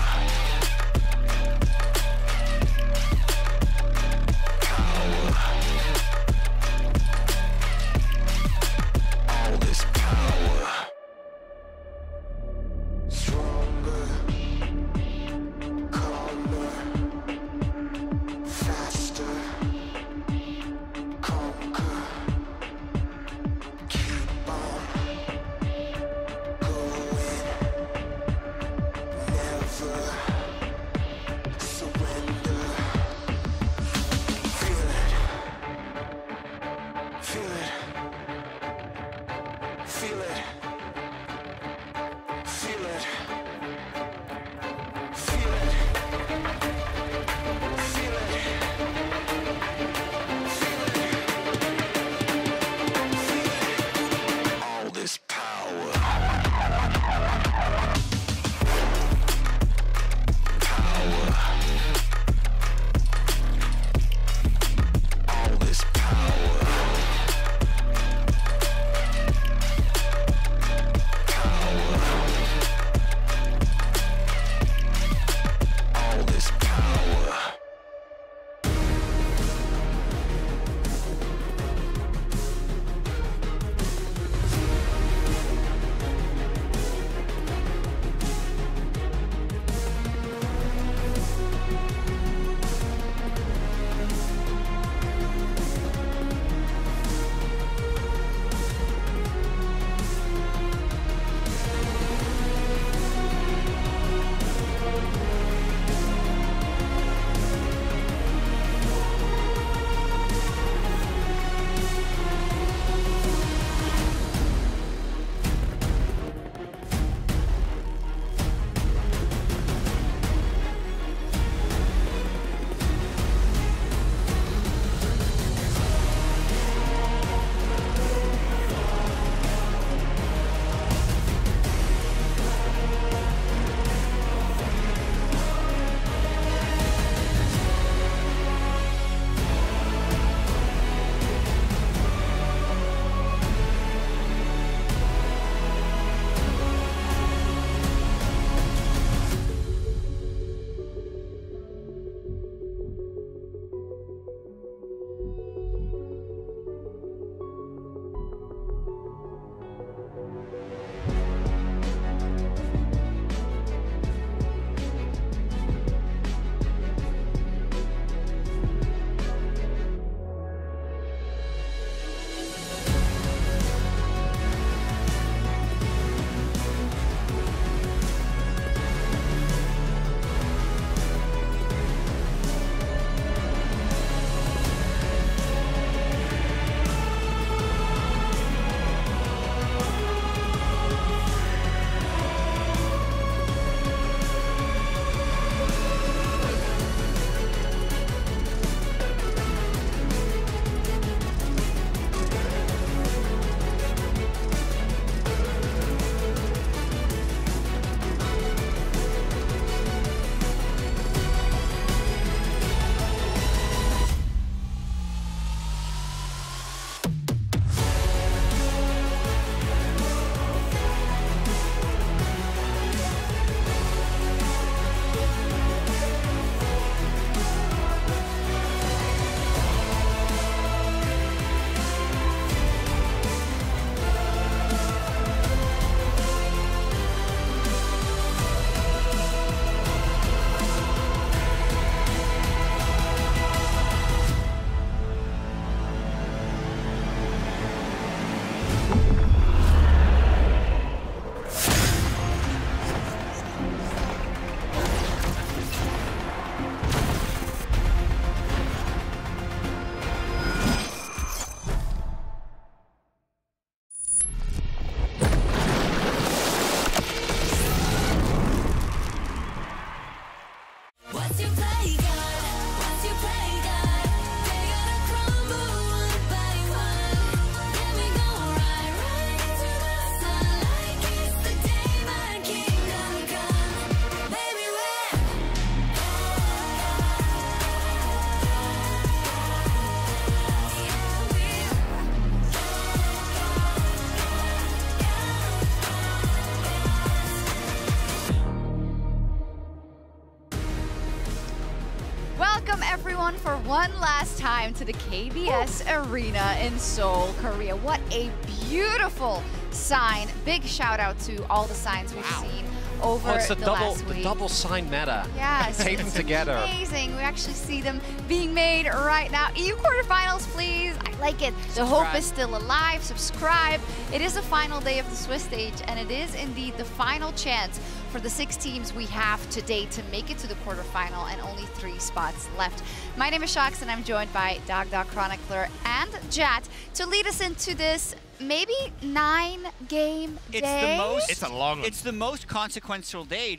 down for one last time to the KBS Arena in Seoul, Korea. What a beautiful sign. Big shout out to all the signs we've seen over it's the last week. The double sign meta. Yes, Taken it's together. Amazing. We actually see them being made right now. EU quarterfinals, please. I like it. The hope is still alive. Subscribe. It is the final day of the Swiss stage, and it is indeed the final chance for the 6 teams we have today to make it to the quarterfinal, and only 3 spots left. My name is Shax, and I'm joined by Dog Chronicler and Jat to lead us into this maybe 9-game day. It's a long one. It's the most consequential day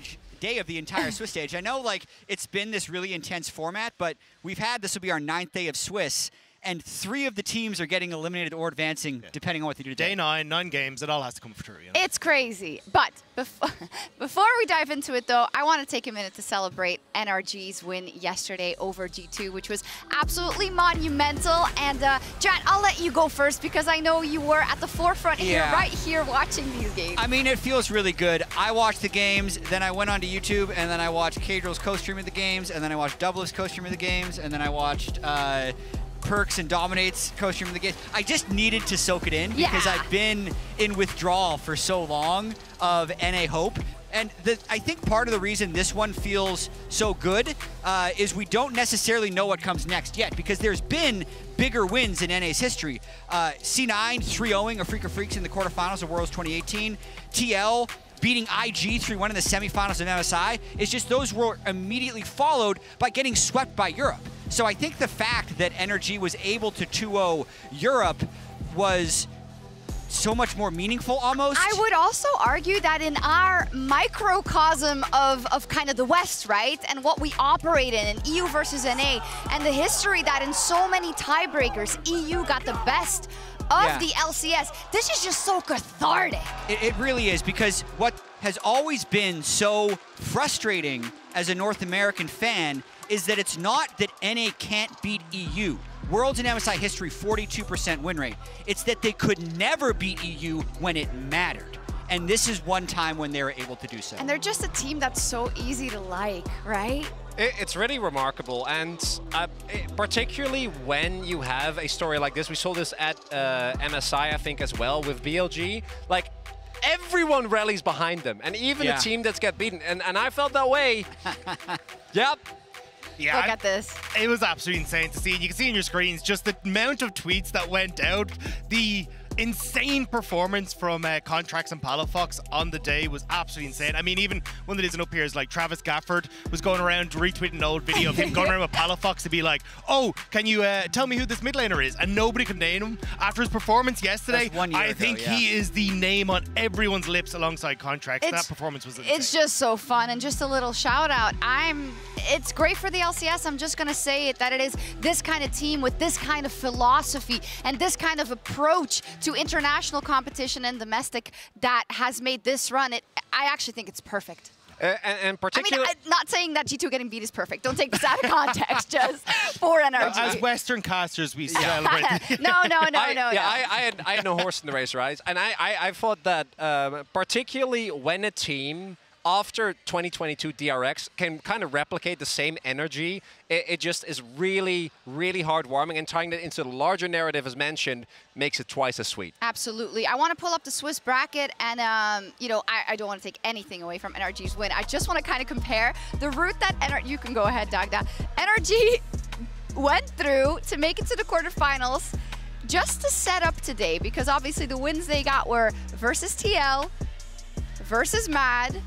of the entire Swiss stage. I know, like, it's been this really intense format, but this will be our 9th day of Swiss, and 3 of the teams are getting eliminated or advancing, depending on what they do today. Day 9 games, it all has to come through. You know? It's crazy. But before we dive into it, though, I want to take a minute to celebrate NRG's win yesterday over G2, which was absolutely monumental. And, Jat, I'll let you go first because I know you were at the forefront here, right here, watching these games. I mean, it feels really good. I watched the games, then I went onto YouTube, and then I watched Kadril's co-stream of the games, and then I watched Double's co-stream of the games, and then I watched Perks and Dominate's co-stream of the game. I just needed to soak it in because I've been in withdrawal for so long of NA Hope. And I think part of the reason this one feels so good is we don't necessarily know what comes next yet, because there's been bigger wins in NA's history. C9 3-0ing a Freak of Freaks in the quarterfinals of Worlds 2018. TL beating IG 3-1 in the semifinals of MSI. It's just those were immediately followed by getting swept by Europe. So I think the fact that NRG was able to 2-0 Europe was so much more meaningful almost. I would also argue that in our microcosm of kind of the West, right, and what we operate in EU versus NA, and the history that in so many tiebreakers, EU got the best of the LCS, this is just so cathartic. It really is, because what has always been so frustrating as a North American fan is that it's not that NA can't beat EU. Worlds in MSI history, 42% win rate. It's that they could never beat EU when it mattered. And this is one time when they were able to do so. And they're just a team that's so easy to like, right? It's really remarkable, and particularly when you have a story like this. We saw this at MSI, I think, as well, with BLG. Like, everyone rallies behind them, and even a team that's get beaten. And I felt that way. Yep. Yeah, look at this. It was absolutely insane to see. You can see on your screens just the amount of tweets that went out. The insane performance from Contracts and Palafox on the day was absolutely insane. I mean, even one that isn't up here is like Travis Gafford was going around retweeting an old video of him going around with Palafox to be like, oh, can you tell me who this mid laner is? And nobody could name him. After his performance yesterday, I think he is the name on everyone's lips alongside Contracts. That performance was insane. It's just so fun. And just a little shout out. It's great for the LCS. I'm just going to say it, that it is this kind of team with this kind of philosophy and this kind of approach to international competition and domestic that has made this run. I actually think it's perfect. And particularly, I mean, I'm not saying that G2 getting beat is perfect. Don't take this out of context, just for NRG. As Western casters, we celebrate. No. I had no horse in the race, right? And I thought that particularly when a team after 2022 DRX can kind of replicate the same energy, it just is really, really heartwarming, and tying that into the larger narrative, as mentioned, makes it twice as sweet. Absolutely. I want to pull up the Swiss bracket, and you know, I don't want to take anything away from NRG's win. I just want to kind of compare the route that you can go ahead, Dagda. NRG went through to make it to the quarterfinals just to set up today, because obviously the wins they got were versus TL, versus MAD,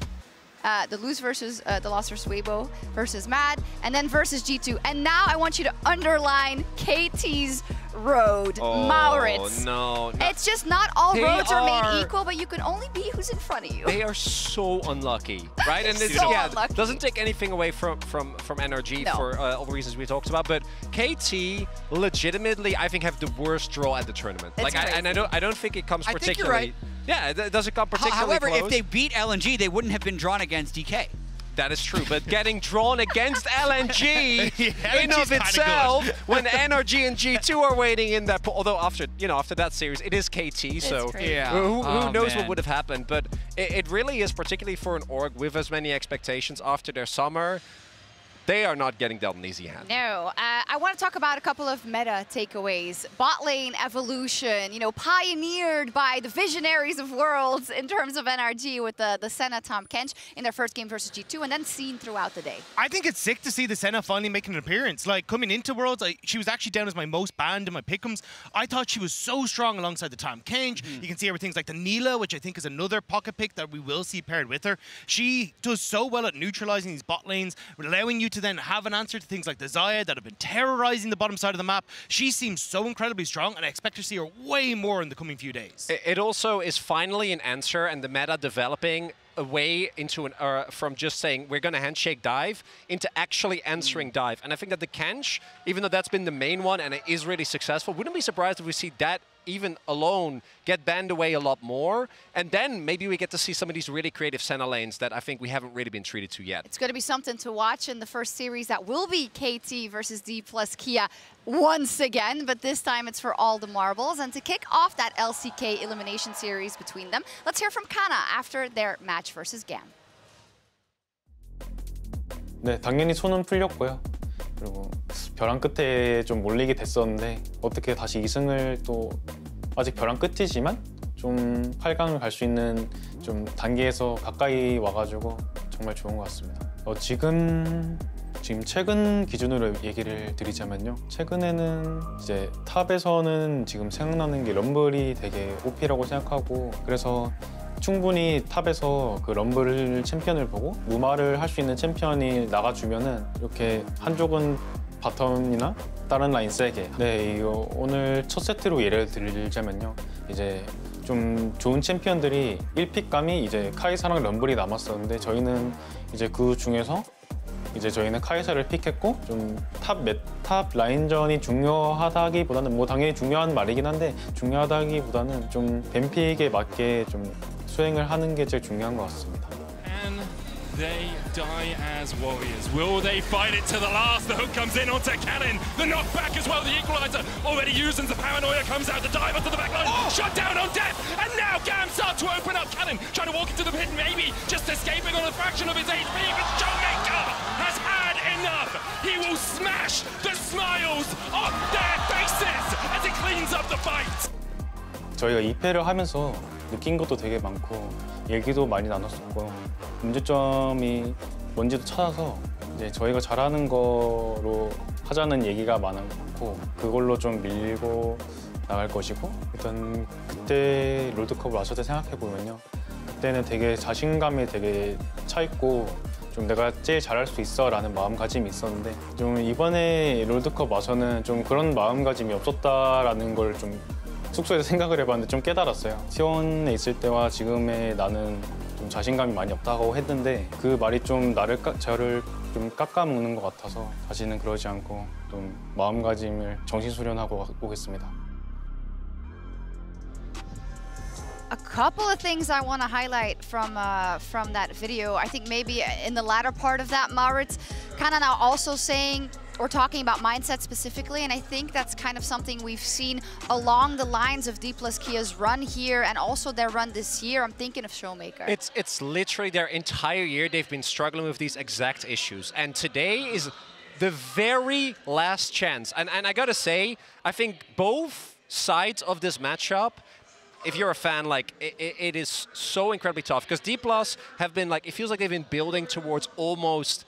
the loss versus Weibo versus MAD, and then versus G2. And now I want you to underline KT's road, Maurits. No. It's just not all roads are made equal, but you can only be who's in front of you. They are so unlucky, right? And it's, unlucky. Doesn't take anything away from NRG for all the reasons we talked about, but KT legitimately, I think, have the worst draw at the tournament. It's crazy. And I don't think it comes particularly. I think you're right. Yeah, it doesn't come particularly However, close. if they beat LNG, they wouldn't have been drawn against DK. That is true, but getting drawn against LNG in LNG's of itself, when NRG and G2 are waiting in that, although after that series, it is KT, so who knows what would have happened? But it really is, particularly for an org with as many expectations after their summer. they are not getting dealt an easy hand. No. I want to talk about a couple of meta takeaways. Bot lane evolution, you know, pioneered by the visionaries of Worlds in terms of NRG with the Senna Tahm Kench in their first game versus G2, and then seen throughout the day. I think it's sick to see the Senna finally making an appearance. Like, coming into Worlds, she was actually down as my most banned in my pick'ems. I thought she was so strong alongside the Tahm Kench. You can see her with things like the Neela, which I think is another pocket pick that we will see paired with her. She does so well at neutralizing these bot lanes, allowing you to then have an answer to things like the Xayah that have been terrorizing the bottom side of the map. She seems so incredibly strong, and I expect to see her way more in the coming few days. It also is finally an answer, and the meta developing away into from just saying we're going to handshake dive into actually answering dive. And I think that the Kench, even though that's been the main one and it is really successful, wouldn't be surprised if we see that even alone get banned away a lot more. And then maybe we get to see some of these really creative Senna lanes that I think we haven't really been treated to yet. It's going to be something to watch in the first series that will be KT versus D plus Kia once again, but this time it's for all the marbles. And to kick off that LCK elimination series between them, let's hear from Kana after their match versus GAM. 네, 당연히 손은 풀렸고요. 그리고 벼랑 끝에 좀 몰리게 됐었는데 어떻게 다시 2승을 또 아직 벼랑 끝이지만 좀 8강을 갈 수 있는 좀 단계에서 가까이 와가지고 정말 좋은 것 같습니다. 지금 최근 기준으로 얘기를 드리자면요. 최근에는 이제 탑에서는 지금 생각나는 게 럼블이 되게 OP라고 생각하고 그래서 충분히 탑에서 그 럼블 챔피언을 보고 무마를 할 수 있는 챔피언이 나가주면은 이렇게 한쪽은 바텀이나 다른 라인 세게 네 이거 오늘 첫 세트로 예를 들자면요 이제 좀 좋은 챔피언들이 1픽감이 이제 카이사랑 럼블이 남았었는데 저희는 이제 그 중에서 이제 저희는 카이사를 픽했고 좀 탑 라인전이 중요하다기보다는 뭐 당연히 중요한 말이긴 한데 중요하다기보다는 좀 뱀픽에 맞게 좀 수행을 하는 게 제일 중요한 것 같습니다. And they die as warriors. Will they fight it to the last? The hook comes in onto Cannon. The knockback as well. The equalizer already used, and the paranoia comes out to dive onto the backline. Shut down on death, and now GAM start to open up. Cannon trying to walk into the pit, maybe just escaping on a fraction of his HP, but Showmaker has had enough. He will smash the smiles off their faces as he cleans up the fight. 저희가 2패를 하면서 느낀 것도 되게 많고 얘기도 많이 나눴었고 문제점이 뭔지도 찾아서 이제 저희가 잘하는 거로 하자는 얘기가 많았고 그걸로 좀 밀고 나갈 것이고 일단 그때 롤드컵을 왔을 때 생각해보면요 그때는 되게 자신감이 되게 차있고 좀 내가 제일 잘할 수 있어 라는 마음가짐이 있었는데 좀 이번에 롤드컵 와서는 좀 그런 마음가짐이 없었다라는 걸 좀 숙소에서 생각을 해봤는데 좀 깨달았어요. T1에 있을 때와 지금의 나는 좀 자신감이 많이 없다고 했는데 그 말이 좀 저를 좀 깎아먹는 것 같아서 다시는 그러지 않고 좀 마음가짐을 정신수련하고 오겠습니다. A couple of things I want to highlight from that video. I think maybe in the latter part of that, Maurits kind of now also saying or talking about mindset specifically, and I think that's kind of something we've seen along the lines of D plus Kia's run here and also their run this year. I'm thinking of Showmaker. It's literally their entire year they've been struggling with these exact issues, and today is the very last chance. And I gotta say, I think both sides of this matchup, if you're a fan, like it is so incredibly tough because D plus have been like, it feels like they've been building towards almost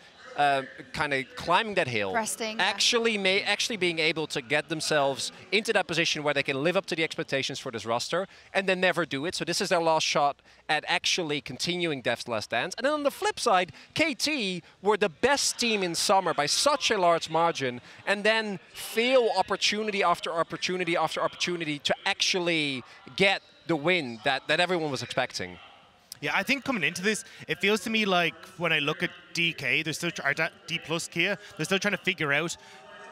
kind of climbing that hill, resting, actually being able to get themselves into that position where they can live up to the expectations for this roster, and then never do it. So this is their last shot at actually continuing Death's Last Dance. And then on the flip side, KT were the best team in summer by such a large margin, and then fail opportunity after opportunity after opportunity to actually get the win that everyone was expecting. Yeah, I think coming into this, it feels to me like when I look at DK, they're still, or D plus Kia, they're still trying to figure out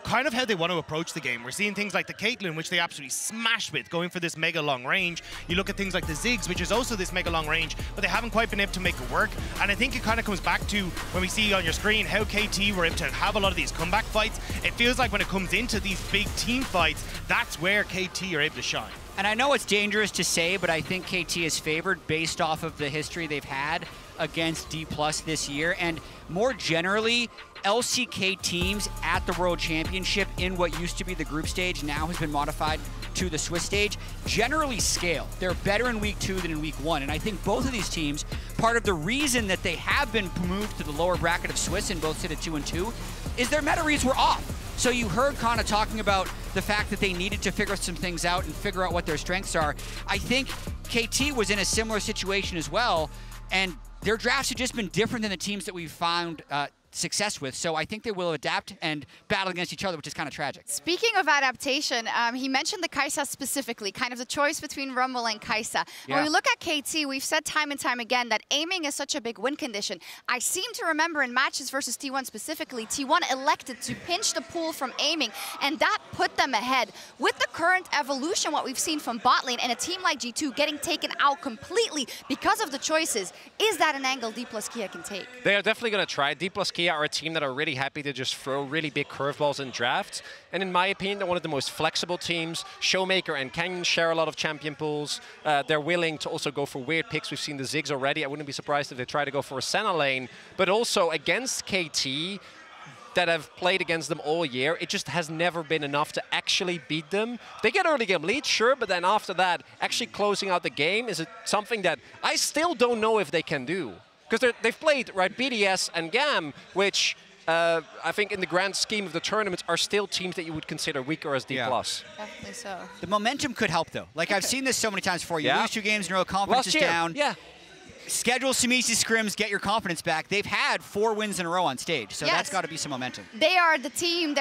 kind of how they want to approach the game. We're seeing things like the Caitlyn, which they absolutely smashed with, going for this mega long range. You look at things like the Ziggs, which is also this mega long range, but they haven't quite been able to make it work. And I think it kind of comes back to when we see on your screen how KT were able to have a lot of these comeback fights. It feels like when it comes into these big team fights, that's where KT are able to shine. And I know it's dangerous to say, but I think KT is favored based off of the history they've had against D+ this year. And more generally, LCK teams at the World Championship in what used to be the group stage now has been modified to the Swiss stage, generally scale. They're better in week 2 than in week 1. And I think both of these teams, part of the reason that they have been moved to the lower bracket of Swiss and both sit at 2-2 is their meta reads were off. So you heard Kana talking about the fact that they needed to figure some things out and figure out what their strengths are. I think KT was in a similar situation as well, and their drafts have just been different than the teams that we've found success with. So I think they will adapt and battle against each other, which is kind of tragic. Speaking of adaptation, he mentioned the Kai'Sa specifically, kind of the choice between Rumble and Kai'Sa. Yeah. When we look at KT, we've said time and time again that aiming is such a big win condition. I seem to remember in matches versus T1 specifically, T1 elected to pinch the pool from aiming, and that put them ahead. With the current evolution, what we've seen from bot lane and a team like G2 getting taken out completely because of the choices, is that an angle D+ Kia can take? They are definitely going to try. D+ Kia are a team that are really happy to just throw really big curveballs in drafts. And in my opinion, they're one of the most flexible teams. Showmaker and Canyon share a lot of champion pools. They're willing to also go for weird picks. We've seen the Ziggs already. I wouldn't be surprised if they try to go for a Senna lane. But also against KT, that have played against them all year, it just has never been enough to actually beat them. They get early game lead, sure, but then after that, actually closing out the game is something that I still don't know if they can do. Because they've played, right, BDS and GAM, which I think in the grand scheme of the tournaments are still teams that you would consider weaker as D+. Yeah. Definitely so. The momentum could help, though. Like, I've seen this so many times before. You lose 2 games in a row, confidence is Last year, down. yeah. Schedule some easy scrims, get your confidence back. They've had 4 wins in a row on stage, so that's got to be some momentum. They are the team.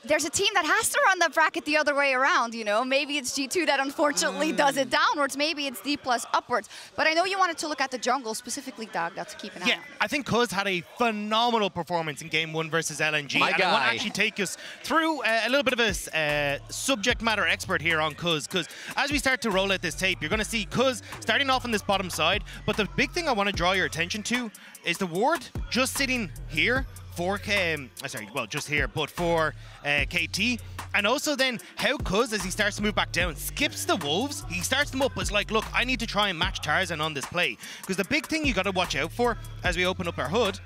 There's a team that has to run the bracket the other way around, you know. Maybe it's G2 that unfortunately does it downwards. Maybe it's D+ upwards. But I know you wanted to look at the jungle specifically, Doug. That's keep an eye on. I think Cuz had a phenomenal performance in Game 1 versus LNG. My and guy. I want to actually take us through a little bit of a subject matter expert here on Cuz. Because as we start to roll out this tape, you're going to see Cuz starting off on this bottom side. But the big thing I want to draw your attention to is the ward just sitting here for just here, but for KT. And also then how Cuz, as he starts to move back down, skips the wolves. He starts them up, but it's like, look, I need to try and match Tarzan on this play. Because the big thing you got to watch out for as we open up our HUD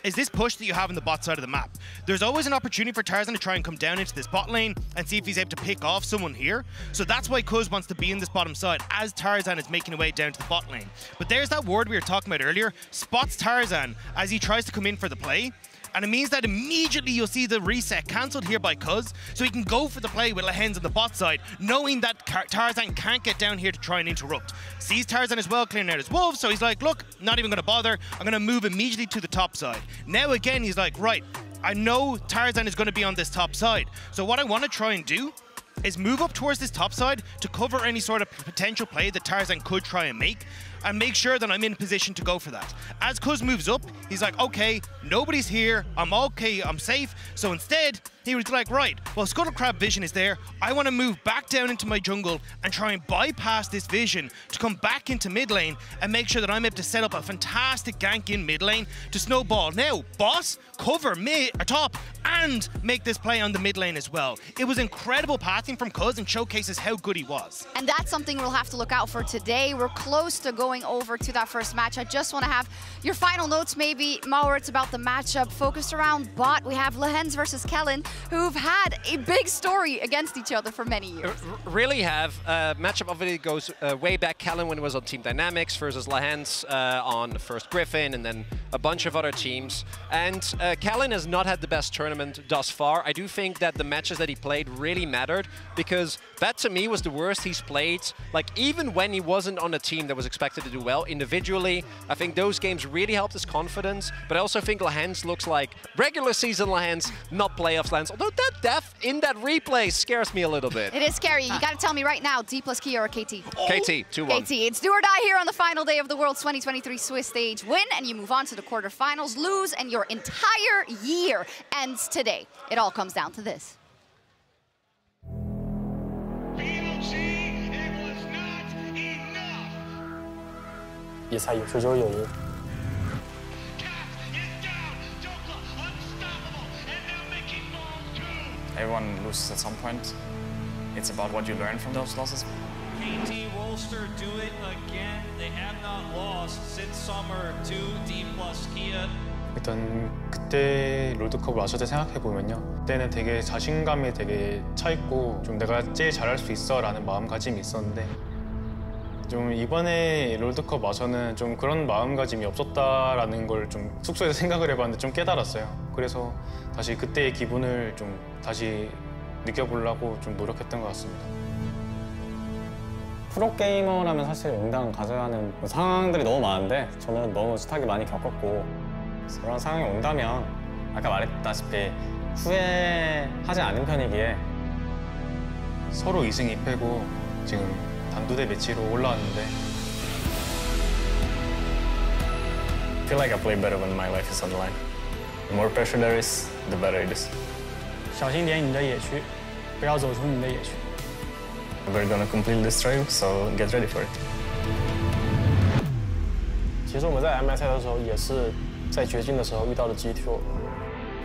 is this push that you have on the bot side of the map. There's always an opportunity for Tarzan to try and come down into this bot lane and see if he's able to pick off someone here. So that's why Cuz wants to be in this bottom side as Tarzan is making a way down to the bot lane. But there's that ward we were talking about earlier, spots Tarzan as he tries to come in for the play. And it means that immediately you'll see the reset cancelled here by Cuz, so he can go for the play with Lehens on the bot side, knowing that Tarzan can't get down here to try and interrupt. Sees Tarzan as well clearing out his wolves, so he's like, look, not even going to bother, I'm going to move immediately to the top side. Now again, he's like, right, I know Tarzan is going to be on this top side, so what I want to try and do is move up towards this top side to cover any sort of potential play that Tarzan could try and make sure that I'm in position to go for that. As Cuz moves up, he's like, okay, nobody's here, I'm okay, I'm safe. So instead, he was like, right, well, Scuttle Crab vision is there. I want to move back down into my jungle and try and bypass this vision to come back into mid lane and make sure that I'm able to set up a fantastic gank in mid lane to snowball. Now, boss, cover mid or top and make this play on the mid lane as well. It was incredible passing from Cuz and showcases how good he was. And that's something we'll have to look out for today. We're close to going over to that first match. I just want to have your final notes, maybe, Maurits, about the matchup focused around bot. We have Lehens versus Kellen, who've had a big story against each other for many years. Really have. Matchup obviously goes way back. Kellen when it was on Team Dynamics versus Lehens on First Griffin, and then a bunch of other teams. And Kellen has not had the best tournament thus far. I do think that the matches that he played really mattered, because that to me was the worst he's played. Like, even when he wasn't on a team that was expected to do well individually, I think those games really helped his confidence. But I also think Lehens looks like regular season Lehens, not playoffs Lehens. Although that def in that replay scares me a little bit. It is scary. You got to tell me right now, D+ Kia or KT? KT, 2-1. KT. It's do or die here on the final day of the World's 2023 Swiss stage. Win and you move on to the quarterfinals. Lose and your entire year ends today. It all comes down to this. BLG, it was not enough. 比赛有时就有赢。 Everyone loses at some point. it's about what you learn from those losses. KT Rolster do it again. They have not lost since summer to D+ Kia. 일단 그때 롤드컵을 마쳤을 때 생각해보면요, 그때는 되게 자신감이 되게 차있고 좀 내가 제일 잘할 수 있어 라는 마음가짐이 있었는데 좀 이번에 롤드컵 와서는 좀 그런 마음가짐이 없었다라는 걸 좀 숙소에서 생각을 해봤는데 좀 깨달았어요. 그래서 다시 그때의 기분을 좀 다시 느껴보려고 좀 노력했던 것 같습니다. 프로게이머라면 사실 응당 가져야 하는 상황들이 너무 많은데 저는 너무 스탁이 많이 겪었고 그런 상황이 온다면 아까 말했다시피 후회하지 않은 편이기에 서로 2승 2패고 지금 단두대 매치로 올라왔는데 I feel like I play better when my life is on the line. The more pressure there is, the better it is. 小心点你的野区，不要走出你的野区。 We're gonna complete this trail, so get ready for it. 其实我们在 MI 赛的时候也是在掘金的时候遇到了 GTO，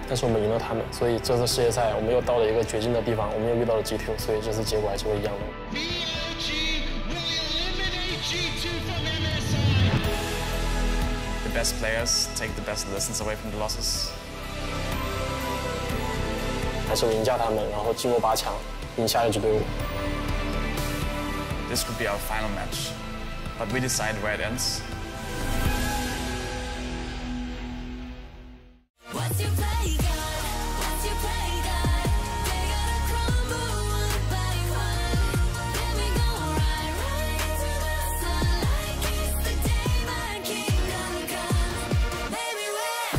但是我们赢了他们，所以这次世界赛我们又到了一个掘金的地方，我们又遇到了 GTO， 所以这次结果还是会一样的。BLG will eliminate G2 from MSI. The best players take the best lessons away from the losses. 还是赢下他们，然后进入8强，赢下一支队伍。 This could be our final match, but we decide where it ends. What's your play, God? What's your play, God? They gotta crumble one by one. Then we gon' ride to the sunlight. Kiss the day my kingdom come. Baby, we're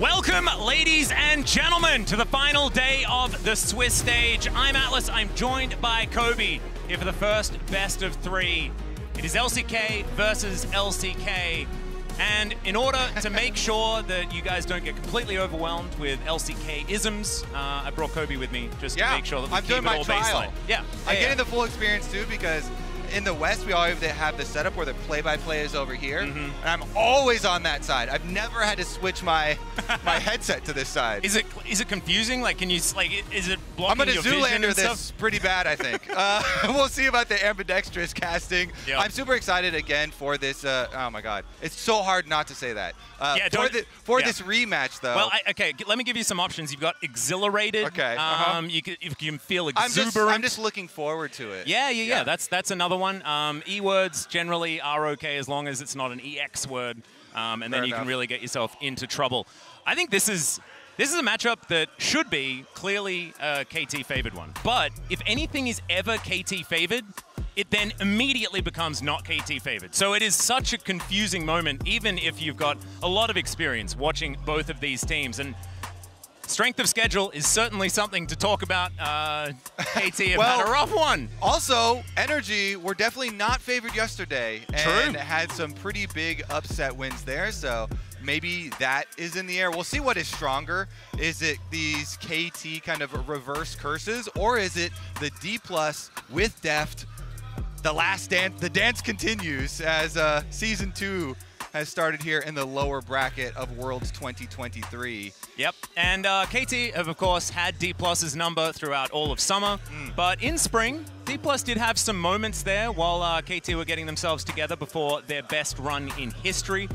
Welcome, ladies and gentlemen, to the final day of the Swiss stage. I'm Atlas. I'm joined by Kobe here for the first best of 3. It is LCK versus LCK. And in order to make sure that you guys don't get completely overwhelmed with LCK-isms, I brought Kobe with me just to make sure that we keep it all baseline. Yeah, I'm getting the full experience too because in the West, we always have the setup where the play-by-play is over here, and I'm always on that side. I've never had to switch my headset to this side. Is it confusing? Like, can you is it blocking I'm your vision gonna Zoolander and this stuff? pretty bad, I think. We'll see about the ambidextrous casting. Yep. I'm super excited again for this. Oh my God, it's so hard not to say that. Yeah, for this rematch though. Well, okay, let me give you some options. You've got exhilarated. Okay. You can feel exuberant. I'm just looking forward to it. Yeah. That's another one. E-words generally are okay as long as it's not an EX word, and then you can really get yourself into trouble. I think this is a matchup that should be clearly a KT favored one. But if anything is ever KT favored, it then immediately becomes not KT favored. So it is such a confusing moment, even if you've got a lot of experience watching both of these teams. And strength of schedule is certainly something to talk about. KT have had a rough one. Also, Energy were definitely not favored yesterday. And True. had some pretty big upset wins there. So maybe that is in the air. We'll see what is stronger. Is it these KT kind of reverse curses, or is it the D+ with Deft? The last dance, the dance continues as Season 2 has started here in the lower bracket of Worlds 2023. Yep, and KT have, of course, had D+'s number throughout all of summer, but in spring, D+ did have some moments there while KT were getting themselves together before their best run in history.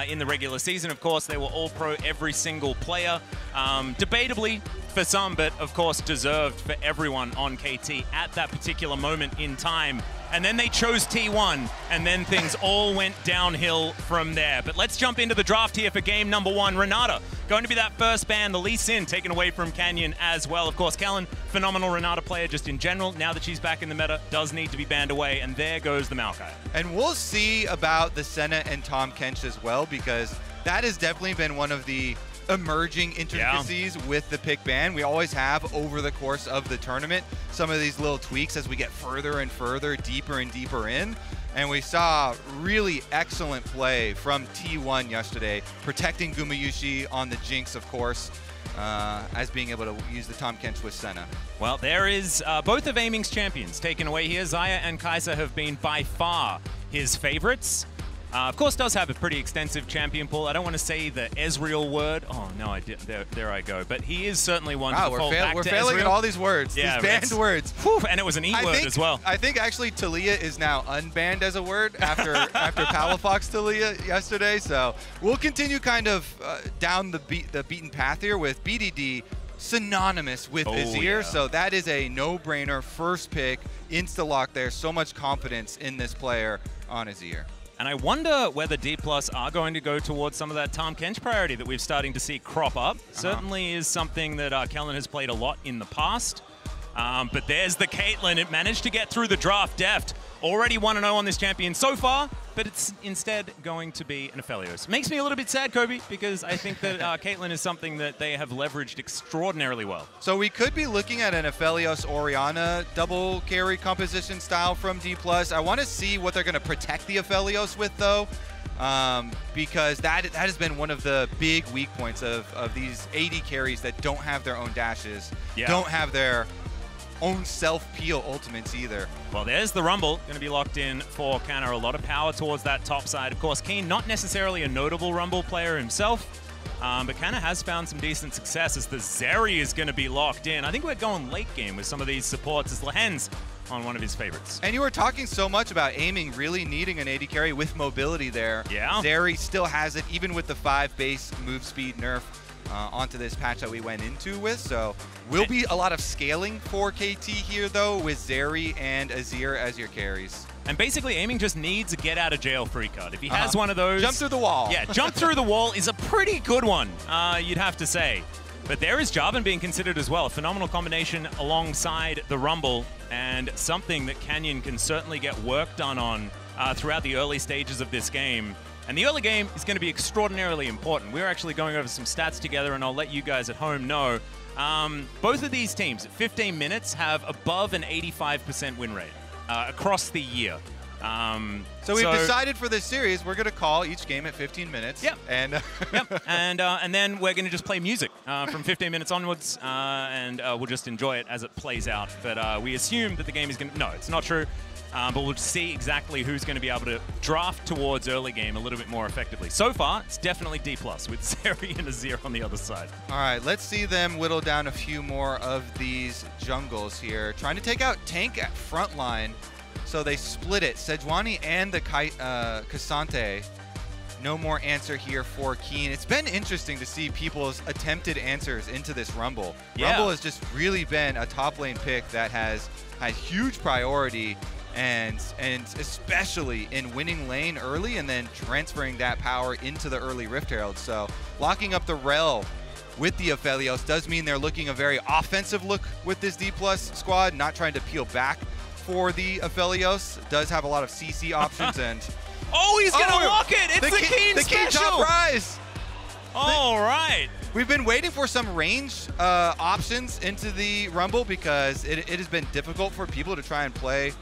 In the regular season, of course, they were all-pro every single player. Debatably for some, but of course deserved for everyone on KT at that particular moment in time. And then they chose T1, and then things all went downhill from there. But let's jump into the draft here for game number 1. Renata, going to be that first ban, the Lee Sin taken away from Canyon as well. Of course, Kellen, phenomenal Renata player just in general. Now that she's back in the meta, does need to be banned away, and there goes the Maokai. And we'll see about the Senna and Tom Kench as well, because that has definitely been one of the emerging intricacies with the pick ban. We always have over the course of the tournament some of these little tweaks as we get further and further, deeper and deeper in. And we saw really excellent play from T1 yesterday, protecting Gumayushi on the Jinx, of course. as being able to use the Tahm Kench with Senna. Well, there is both of Aiming's champions taken away here. Xayah and Kai'Sa have been by far his favorites. Of course, does have a pretty extensive champion pool. I don't want to say the Ezreal word. Oh, no, I did. There I go. But he is certainly one to default back we're to failing Ezreal. at all these words, Yeah, these banned words. Whew, and it was an E word as well. I think actually Talia is now unbanned as a word after after Palafox Talia yesterday. So we'll continue kind of down the beaten path here with BDD synonymous with Azir. Yeah. So that is a no-brainer first pick, insta-lock there. So much confidence in this player on Azir. And I wonder whether D+ are going to go towards some of that Tahm Kench priority that we're starting to see crop up. Certainly is something that Kellen has played a lot in the past. But there's the Caitlyn. It managed to get through the draft deft. Already 1-0 on this champion so far, but it's instead going to be an Aphelios. Makes me a little bit sad, Kobe, because I think that Caitlyn is something that they have leveraged extraordinarily well. So we could be looking at an Aphelios Orianna double carry composition style from D+. I want to see what they're going to protect the Aphelios with, though, because that has been one of the big weak points of these AD carries that don't have their own dashes, don't have their own self-peel ultimates either. Well, there's the Rumble, going to be locked in for Canna. A lot of power towards that top side. Of course, Keen, not necessarily a notable Rumble player himself, but Canna has found some decent success as the Zeri is going to be locked in. I think we're going late game with some of these supports as Lehen's on one of his favorites. And you were talking so much about Aiming really needing an AD carry with mobility there. Yeah. Zeri still has it, even with the 5 base move speed nerf onto this patch that we went into with. So will be a lot of scaling for KT here, though, with Zeri and Azir as your carries. And basically, Aiming just needs a get-out-of-jail-free card. If he has one of those... Jump through the wall. Yeah, jump through the wall is a pretty good one, you'd have to say. But there is Jarvan being considered as well. A phenomenal combination alongside the Rumble, and something that Canyon can certainly get work done on throughout the early stages of this game. And the early game is going to be extraordinarily important. We're actually going over some stats together, and I'll let you guys at home know. Both of these teams at 15 minutes have above an 85% win rate across the year. So we've decided for this series, we're going to call each game at 15 minutes. Yep. And, and then we're going to just play music from 15 minutes onwards, and we'll just enjoy it as it plays out. But we assume that the game is going to... No, it's not true. But we'll see exactly who's going to be able to draft towards early game a little bit more effectively. So far, it's definitely D+, with Zeri and Azir on the other side. All right, let's see them whittle down a few more of these jungles here. Trying to take out Tank at front line. So they split it. Sejuani and the Cassante. No more answer here for Keen. It's been interesting to see people's attempted answers into this Rumble. Yeah. Rumble has just really been a top lane pick that has had huge priority, and especially in winning lane early and then transferring that power into the early Rift Herald. So locking up the Rel with the Aphelios does mean they're looking a very offensive look with this D+ squad, not trying to peel back for the Aphelios. Does have a lot of CC options and... Oh, he's going to lock it! It's the Keen the special! Keen top rise! All right. We've been waiting for some range options into the Rumble because it has been difficult for people to try and play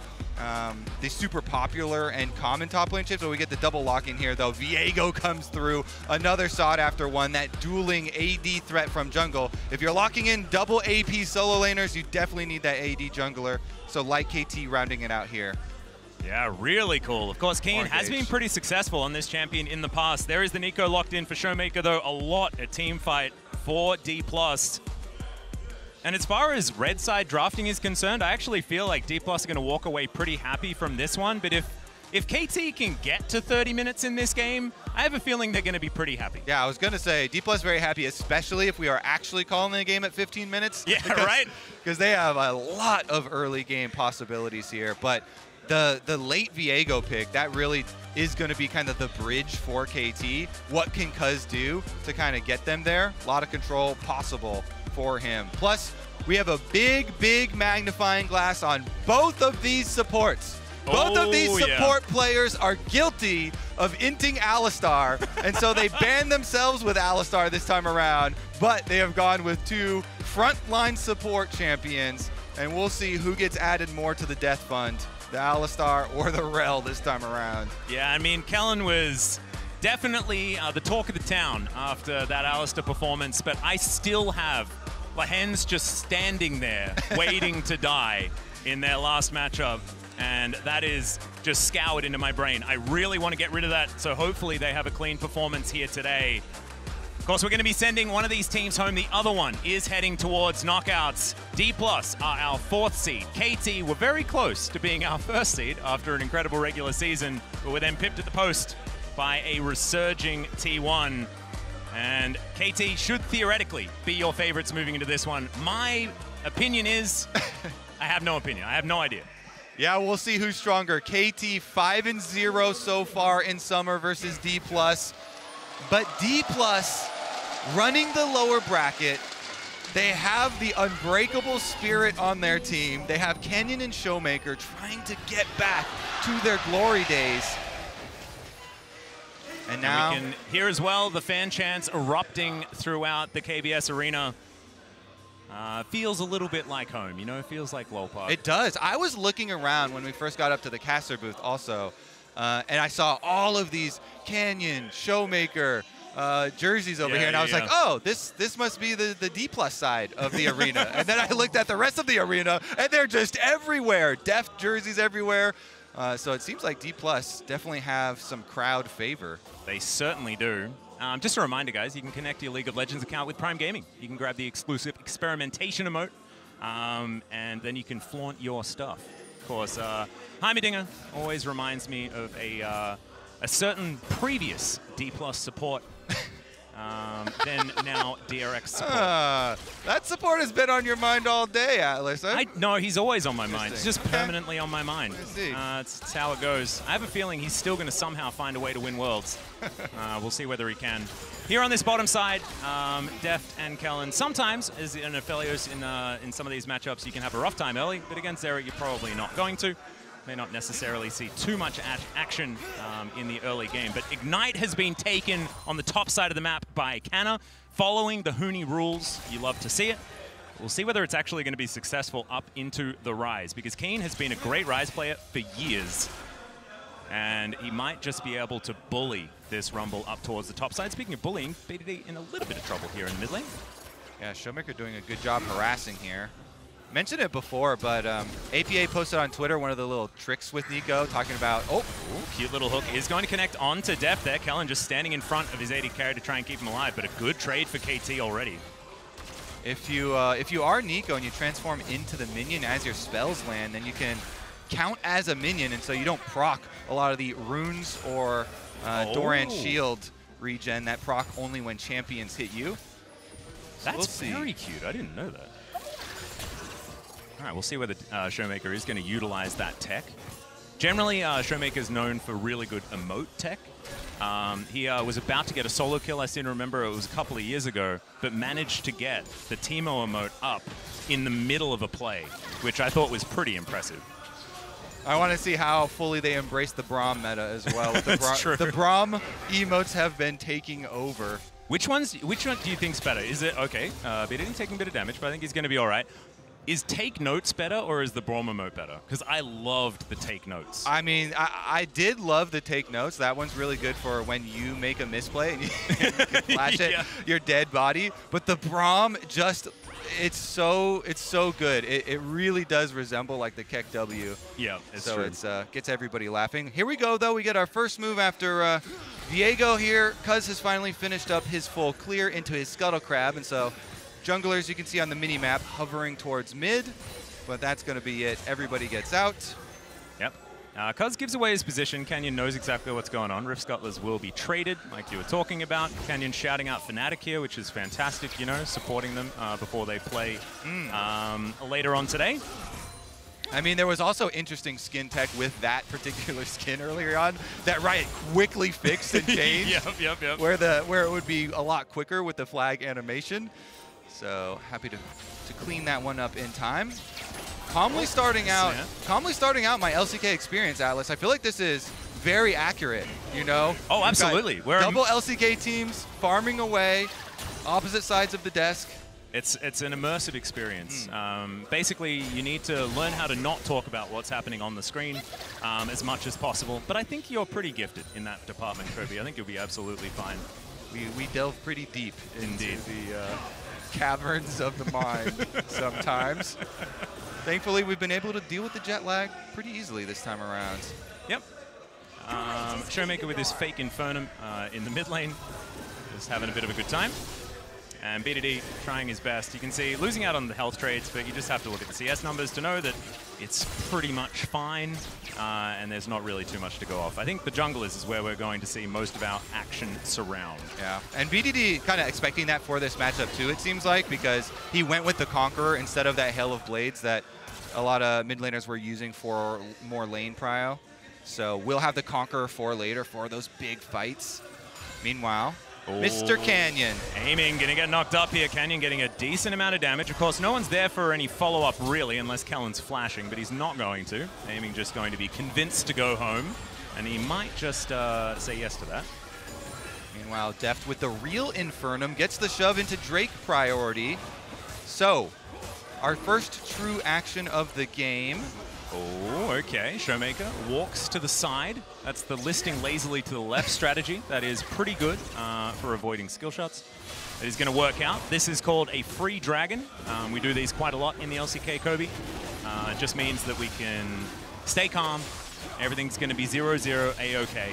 the super popular and common top lane chips. So we get the double lock in here, though. Viego comes through, another sought-after one, that dueling AD threat from jungle. If you're locking in double AP solo laners, you definitely need that AD jungler. So like KT rounding it out here. Yeah, really cool. Of course, Keen has been pretty successful on this champion in the past. There is the Nico locked in for Showmaker, though. A lot at team fight for D+. And as far as red side drafting is concerned, I actually feel like D+ are going to walk away pretty happy from this one. But if KT can get to 30 minutes in this game, I have a feeling they're going to be pretty happy. Yeah, I was going to say, D+ very happy, especially if we are actually calling the game at 15 minutes. Yeah, right? Because they have a lot of early game possibilities here. But the late Viego pick, that really is going to be kind of the bridge for KT. What can Cuz do to kind of get them there? A lot of control possible for him. Plus, we have a big magnifying glass on both of these supports. Both of these support players are guilty of inting Alistar, and so they banned themselves with Alistar this time around, but they have gone with 2 frontline support champions, and we'll see who gets added more to the death fund, the Alistar or the Rel this time around. Yeah, I mean, Kellen was Definitely the talk of the town after that Alistair performance, but I still have Lahen's just standing there waiting to die in their last matchup, and that is just scoured into my brain. I really want to get rid of that, so hopefully they have a clean performance here today. Of course, we're going to be sending one of these teams home. The other one is heading towards knockouts. D+ are our 4th seed. KT were very close to being our 1st seed after an incredible regular season, but were then pipped at the post by a resurging T1. And KT should theoretically be your favorites moving into this one. My opinion is, I have no opinion. I have no idea. Yeah, we'll see who's stronger. KT 5-0 so far in summer versus D+. But D+, running the lower bracket, they have the unbreakable spirit on their team. They have Kenyon and Showmaker trying to get back to their glory days. And now we can hear as well the fan chants erupting throughout the KBS arena. Feels a little bit like home, you know, it feels like LoL Park. It does. I was looking around when we first got up to the caster booth also, and I saw all of these Canyon, Showmaker jerseys over here, and I was like, oh, this must be the D+ side of the arena. And then I looked at the rest of the arena, and they're just everywhere. Deft jerseys everywhere. So it seems like D+ definitely have some crowd favor. They certainly do. Just a reminder, guys, you can connect your League of Legends account with Prime Gaming. You can grab the exclusive experimentation emote, and then you can flaunt your stuff. Of course, Heimerdinger always reminds me of a certain previous D+ support, then now DRX support. That support has been on your mind all day, Atlas. Huh? No, he's always on my mind. It's just permanently on my mind. I see. It's how it goes. I have a feeling he's still going to somehow find a way to win Worlds. We'll see whether he can. Here on this bottom side, Deft and Kellen, sometimes, as an Aphelios in some of these matchups, you can have a rough time early, but against Eric, you're probably not going to. May not necessarily see too much action in the early game, but Ignite has been taken on the top side of the map by Canna, following the Huni rules. You love to see it. We'll see whether it's actually going to be successful up into the Rise, because Keen has been a great Rise player for years, and he might just be able to bully this Rumble up towards the top side. Speaking of bullying, BDD in a little bit of trouble here in the mid lane. Yeah, Showmaker doing a good job harassing here. Mentioned it before, but APA posted on Twitter one of the little tricks with Nico, talking about, cute little hook is going to connect onto Deft there. Kellen just standing in front of his AD carry to try and keep him alive, but a good trade for KT already. If you are Nico and you transform into the minion as your spells land, then you can count as a minion, and so you don't proc a lot of the runes or Doran shield regen that proc only when champions hit you. So That's very cute. I didn't know that. All right, we'll see whether Showmaker is going to utilize that tech. Generally, Showmaker is known for really good emote tech. He was about to get a solo kill, I seem to remember it was a couple of years ago, but managed to get the Teemo emote up in the middle of a play, which I thought was pretty impressive. I want to see how fully they embrace the Braum meta as well. That's true. The Braum emotes have been taking over. Which one do you think's better? Is it, okay, BDD taking a bit of damage, but I think he's going to be all right. Is Take Notes better, or is the Braum emote better? Because I loved the Take Notes. I mean, I did love the Take Notes. That one's really good for when you make a misplay and you can flash it, your dead body. But the Braum just, it's so good. It really does resemble like the Keck W. Yeah, it's so true. It's gets everybody laughing. Here we go, though. We get our first move after Diego here. Cuz has finally finished up his full clear into his Scuttle Crab, and so junglers, you can see on the mini-map, hovering towards mid, but that's going to be it. Everybody gets out. Yep. Cuz gives away his position. Canyon knows exactly what's going on. Rift Scuttlers will be traded, like you were talking about. Canyon shouting out Fnatic here, which is fantastic, you know, supporting them before they play later on today. I mean, there was also interesting skin tech with that particular skin earlier on that Riot quickly fixed and changed. Yep. Where it would be a lot quicker with the flag animation. So happy to clean that one up in time. Calmly starting out my LCK experience, Atlas. I feel like this is very accurate, you know? Oh, absolutely. Double LCK teams farming away, opposite sides of the desk. It's an immersive experience. Basically, you need to learn how to not talk about what's happening on the screen as much as possible. But I think you're pretty gifted in that department, Kobe. I think you'll be absolutely fine. We delve pretty deep into the caverns of the mind sometimes. Thankfully, we've been able to deal with the jet lag pretty easily this time around. Yep. Showmaker with his fake Infernum in the mid lane, just having a bit of a good time. And BDD trying his best. You can see losing out on the health trades, but you just have to look at the CS numbers to know that it's pretty much fine, and there's not really too much to go off. I think the junglers is where we're going to see most of our action surround. Yeah, and BDD kind of expecting that for this matchup too, it seems like, because he went with the Conqueror instead of that Hail of Blades that a lot of mid laners were using for more lane prio. So we'll have the Conqueror for later for those big fights. Meanwhile, Mr. Canyon. Aiming, gonna get knocked up here. Canyon getting a decent amount of damage. Of course, no one's there for any follow-up, really, unless Kellen's flashing, but he's not going to. Aiming just going to be convinced to go home, and he might just say yes to that. Meanwhile, Deft with the real Infernum gets the shove into Drake priority. So, our first true action of the game. Oh, okay. Showmaker walks to the side. That's the listing lazily to the left strategy. That is pretty good for avoiding skill shots. It is going to work out. This is called a free dragon. We do these quite a lot in the LCK, Kobe. It just means that we can stay calm. Everything's going to be 0-0, A-OK.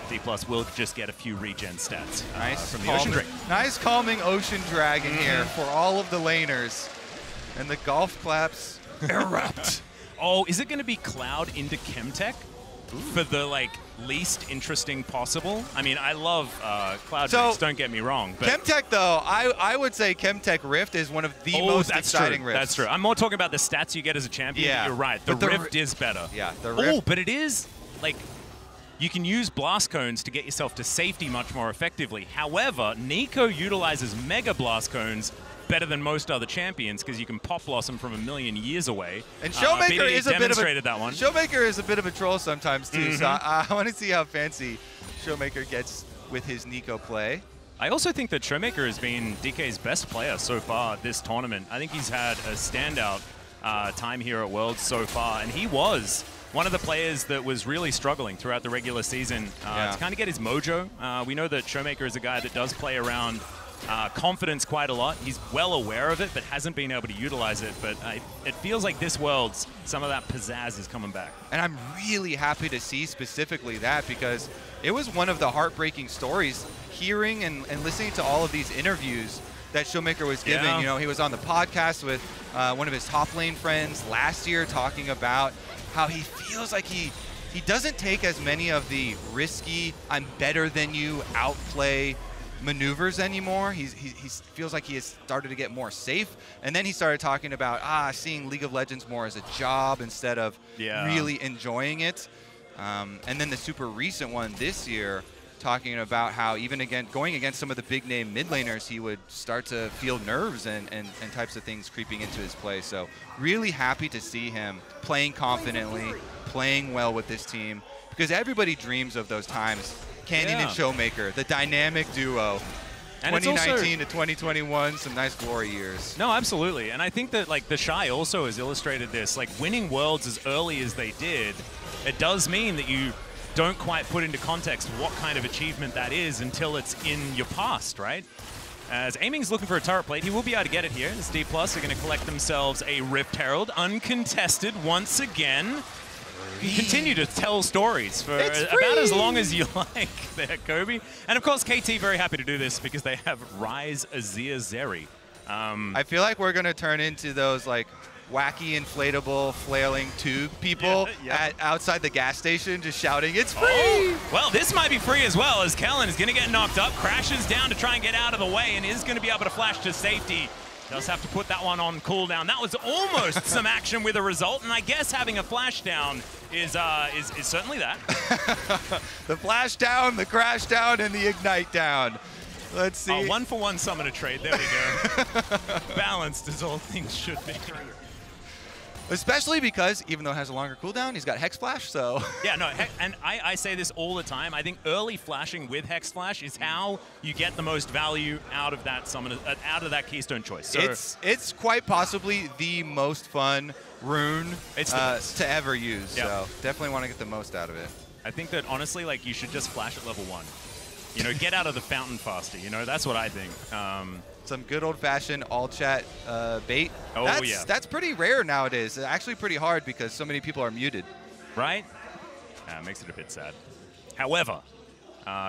D+ will just get a few regen stats Nice from the Ocean Drake. Nice calming Ocean Dragon here for all of the laners. And the golf claps erupt. Oh, is it going to be Cloud into Chemtech for the least interesting possible? I mean, I love Cloud Drakes, don't get me wrong. But Chemtech, though, I would say Chemtech Rift is one of the most exciting rifts. That's true. I'm more talking about the stats you get as a champion. Yeah. You're right. The Rift is better. Yeah, the Rift. Oh, but it is, you can use Blast Cones to get yourself to safety much more effectively. However, Nico utilizes Mega Blast Cones better than most other champions because you can Pop Blossom from a million years away. And Showmaker is a bit of a that one. Showmaker is a bit of a troll sometimes too. So I want to see how fancy Showmaker gets with his Nico play. I also think that Showmaker has been DK's best player so far this tournament. I think he's had a standout time here at Worlds so far, and he was one of the players that was really struggling throughout the regular season to kind of get his mojo. We know that Showmaker is a guy that does play around confidence quite a lot. He's well aware of it, but hasn't been able to utilize it. But it feels like this Worlds, some of that pizzazz is coming back. And I'm really happy to see specifically that, because it was one of the heartbreaking stories hearing and listening to all of these interviews that Showmaker was given. Yeah. You know, he was on the podcast with one of his top lane friends last year talking about how he feels like he doesn't take as many of the risky, I'm better than you, outplay maneuvers anymore. He feels like he has started to get more safe, and then he started talking about seeing League of Legends more as a job instead of really enjoying it. And then the super recent one this year, talking about how even going against some of the big name mid laners, he would start to feel nerves and types of things creeping into his play. So really happy to see him playing confidently, playing well with this team, because everybody dreams of those times. Canyon and Showmaker, the dynamic duo. And 2019 to 2021, some nice glory years. No, absolutely. And I think that the Shy also has illustrated this. Winning Worlds as early as they did, it does mean that you don't quite put into context what kind of achievement that is until it's in your past, right? As Aiming's looking for a turret plate, he will be able to get it here. As D+ are going to collect themselves a Rift Herald, uncontested once again. You continue to tell stories for about as long as you like there, Kobe. And of course, KT very happy to do this because they have Rise Azir Zeri. I feel like we're going to turn into those wacky inflatable flailing tube people outside the gas station just shouting, "It's free!" Oh, well, this might be free as well, as Kellen is going to get knocked up, crashes down to try and get out of the way, and is going to be able to flash to safety. Does have to put that one on cooldown. That was almost some action with a result, and I guess having a flash down is certainly that. The flash down, the crash down, and the ignite down. Let's see. 1-for-1 summoner trade. There we go. Balanced as all things should be. Especially because even though it has a longer cooldown, he's got Hex Flash, so... Yeah, no, and I say this all the time. I think early flashing with Hex Flash is how you get the most value out of that summon, out of that Keystone choice. So it's quite possibly the most fun rune to ever use, Yep. so definitely want to get the most out of it. I think that honestly, like, you should just flash at level 1. You know, get out of the fountain faster. You know, that's what I think. Some good old-fashioned all-chat bait. Oh, yeah. That's pretty rare nowadays. It's actually pretty hard because so many people are muted. Right? Makes it a bit sad. However,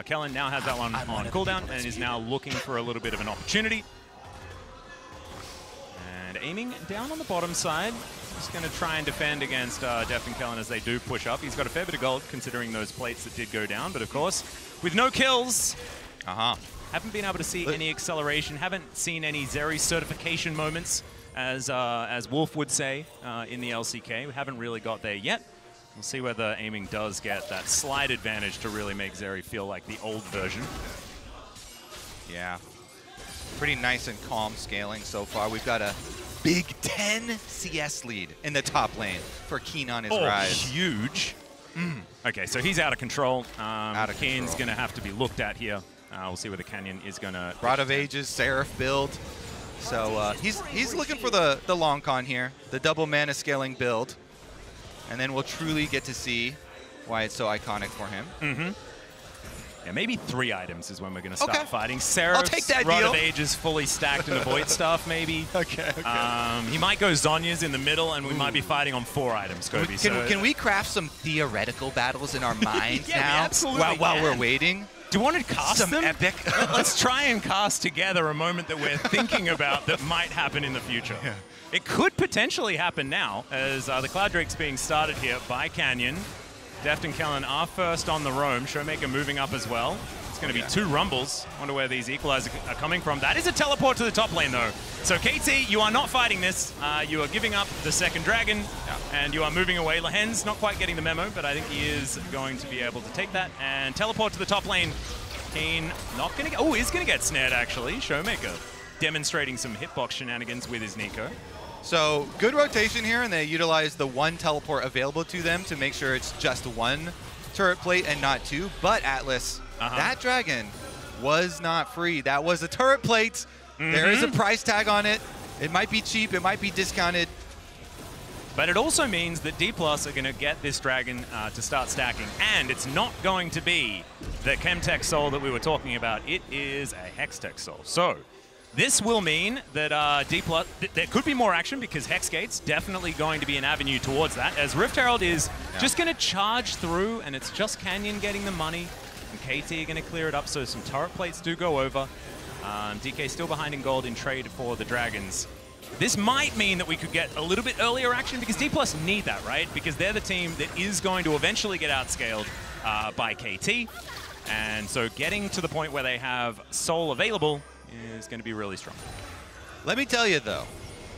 Kellen now has that one on cooldown and is now looking for a little bit of an opportunity. And aiming down on the bottom side. Just going to try and defend against Deft and Kellen as they do push up. He's got a fair bit of gold considering those plates that did go down. But of course, with no kills, haven't been able to see any acceleration, haven't seen any Zeri certification moments, as Wolf would say in the LCK. We haven't really got there yet. We'll see whether aiming does get that slight advantage to really make Zeri feel like the old version. Yeah. Pretty nice and calm scaling so far. We've got a Big 10 CS lead in the top lane for Keen on his rise. Huge. Okay, so he's out of control. Keen's going to have to be looked at here. We'll see where the Canyon is going to... Rod of Ages, Seraph build. So he's looking for the long con here, the double mana scaling build. And then we'll truly get to see why it's so iconic for him. Yeah, maybe 3 items is when we're going to start fighting. Seraph's I'll take that Rod deal. of Ages fully stacked in the Void Staff, maybe. Okay. He might go Zonya's in the middle, and we might be fighting on 4 items, Kobe. Can we craft some theoretical battles in our minds Yeah, we now absolutely while can. we're waiting? Do you want to cast some them? epic? Let's try and cast together a moment that we're thinking about that might happen in the future. Yeah. It could potentially happen now, as the Cloud Drake's being started here by Canyon. Deft and Kellen are first on the roam. Showmaker moving up as well. It's going to be 2 rumbles. Wonder where these equalizers are coming from. That is a teleport to the top lane, though. So, KT, you are not fighting this. You are giving up the second dragon, and you are moving away. Lahen's not quite getting the memo, but I think he is going to be able to take that and teleport to the top lane. Keen not going to get... Oh, he's going to get snared, actually. Showmaker demonstrating some hitbox shenanigans with his Nico. So, good rotation here, and they utilize the 1 teleport available to them to make sure it's just 1 turret plate and not 2. But, Atlas, that dragon was not free. That was a turret plate. There is a price tag on it. It might be cheap. It might be discounted. But it also means that D+ are going to get this dragon to start stacking. And it's not going to be the Chemtech Soul that we were talking about. It is a Hextech Soul. So this will mean that D+, there could be more action because Hexgate's definitely going to be an avenue towards that. As Rift Herald is just going to charge through, and it's just Canyon getting the money. And KT are going to clear it up, so some turret plates do go over. DK still behind in gold in trade for the dragons. This might mean that we could get a little bit earlier action because D+ need that, right? Because they're the team that is going to eventually get outscaled by KT. And so getting to the point where they have Soul available is going to be really strong. Let me tell you, though,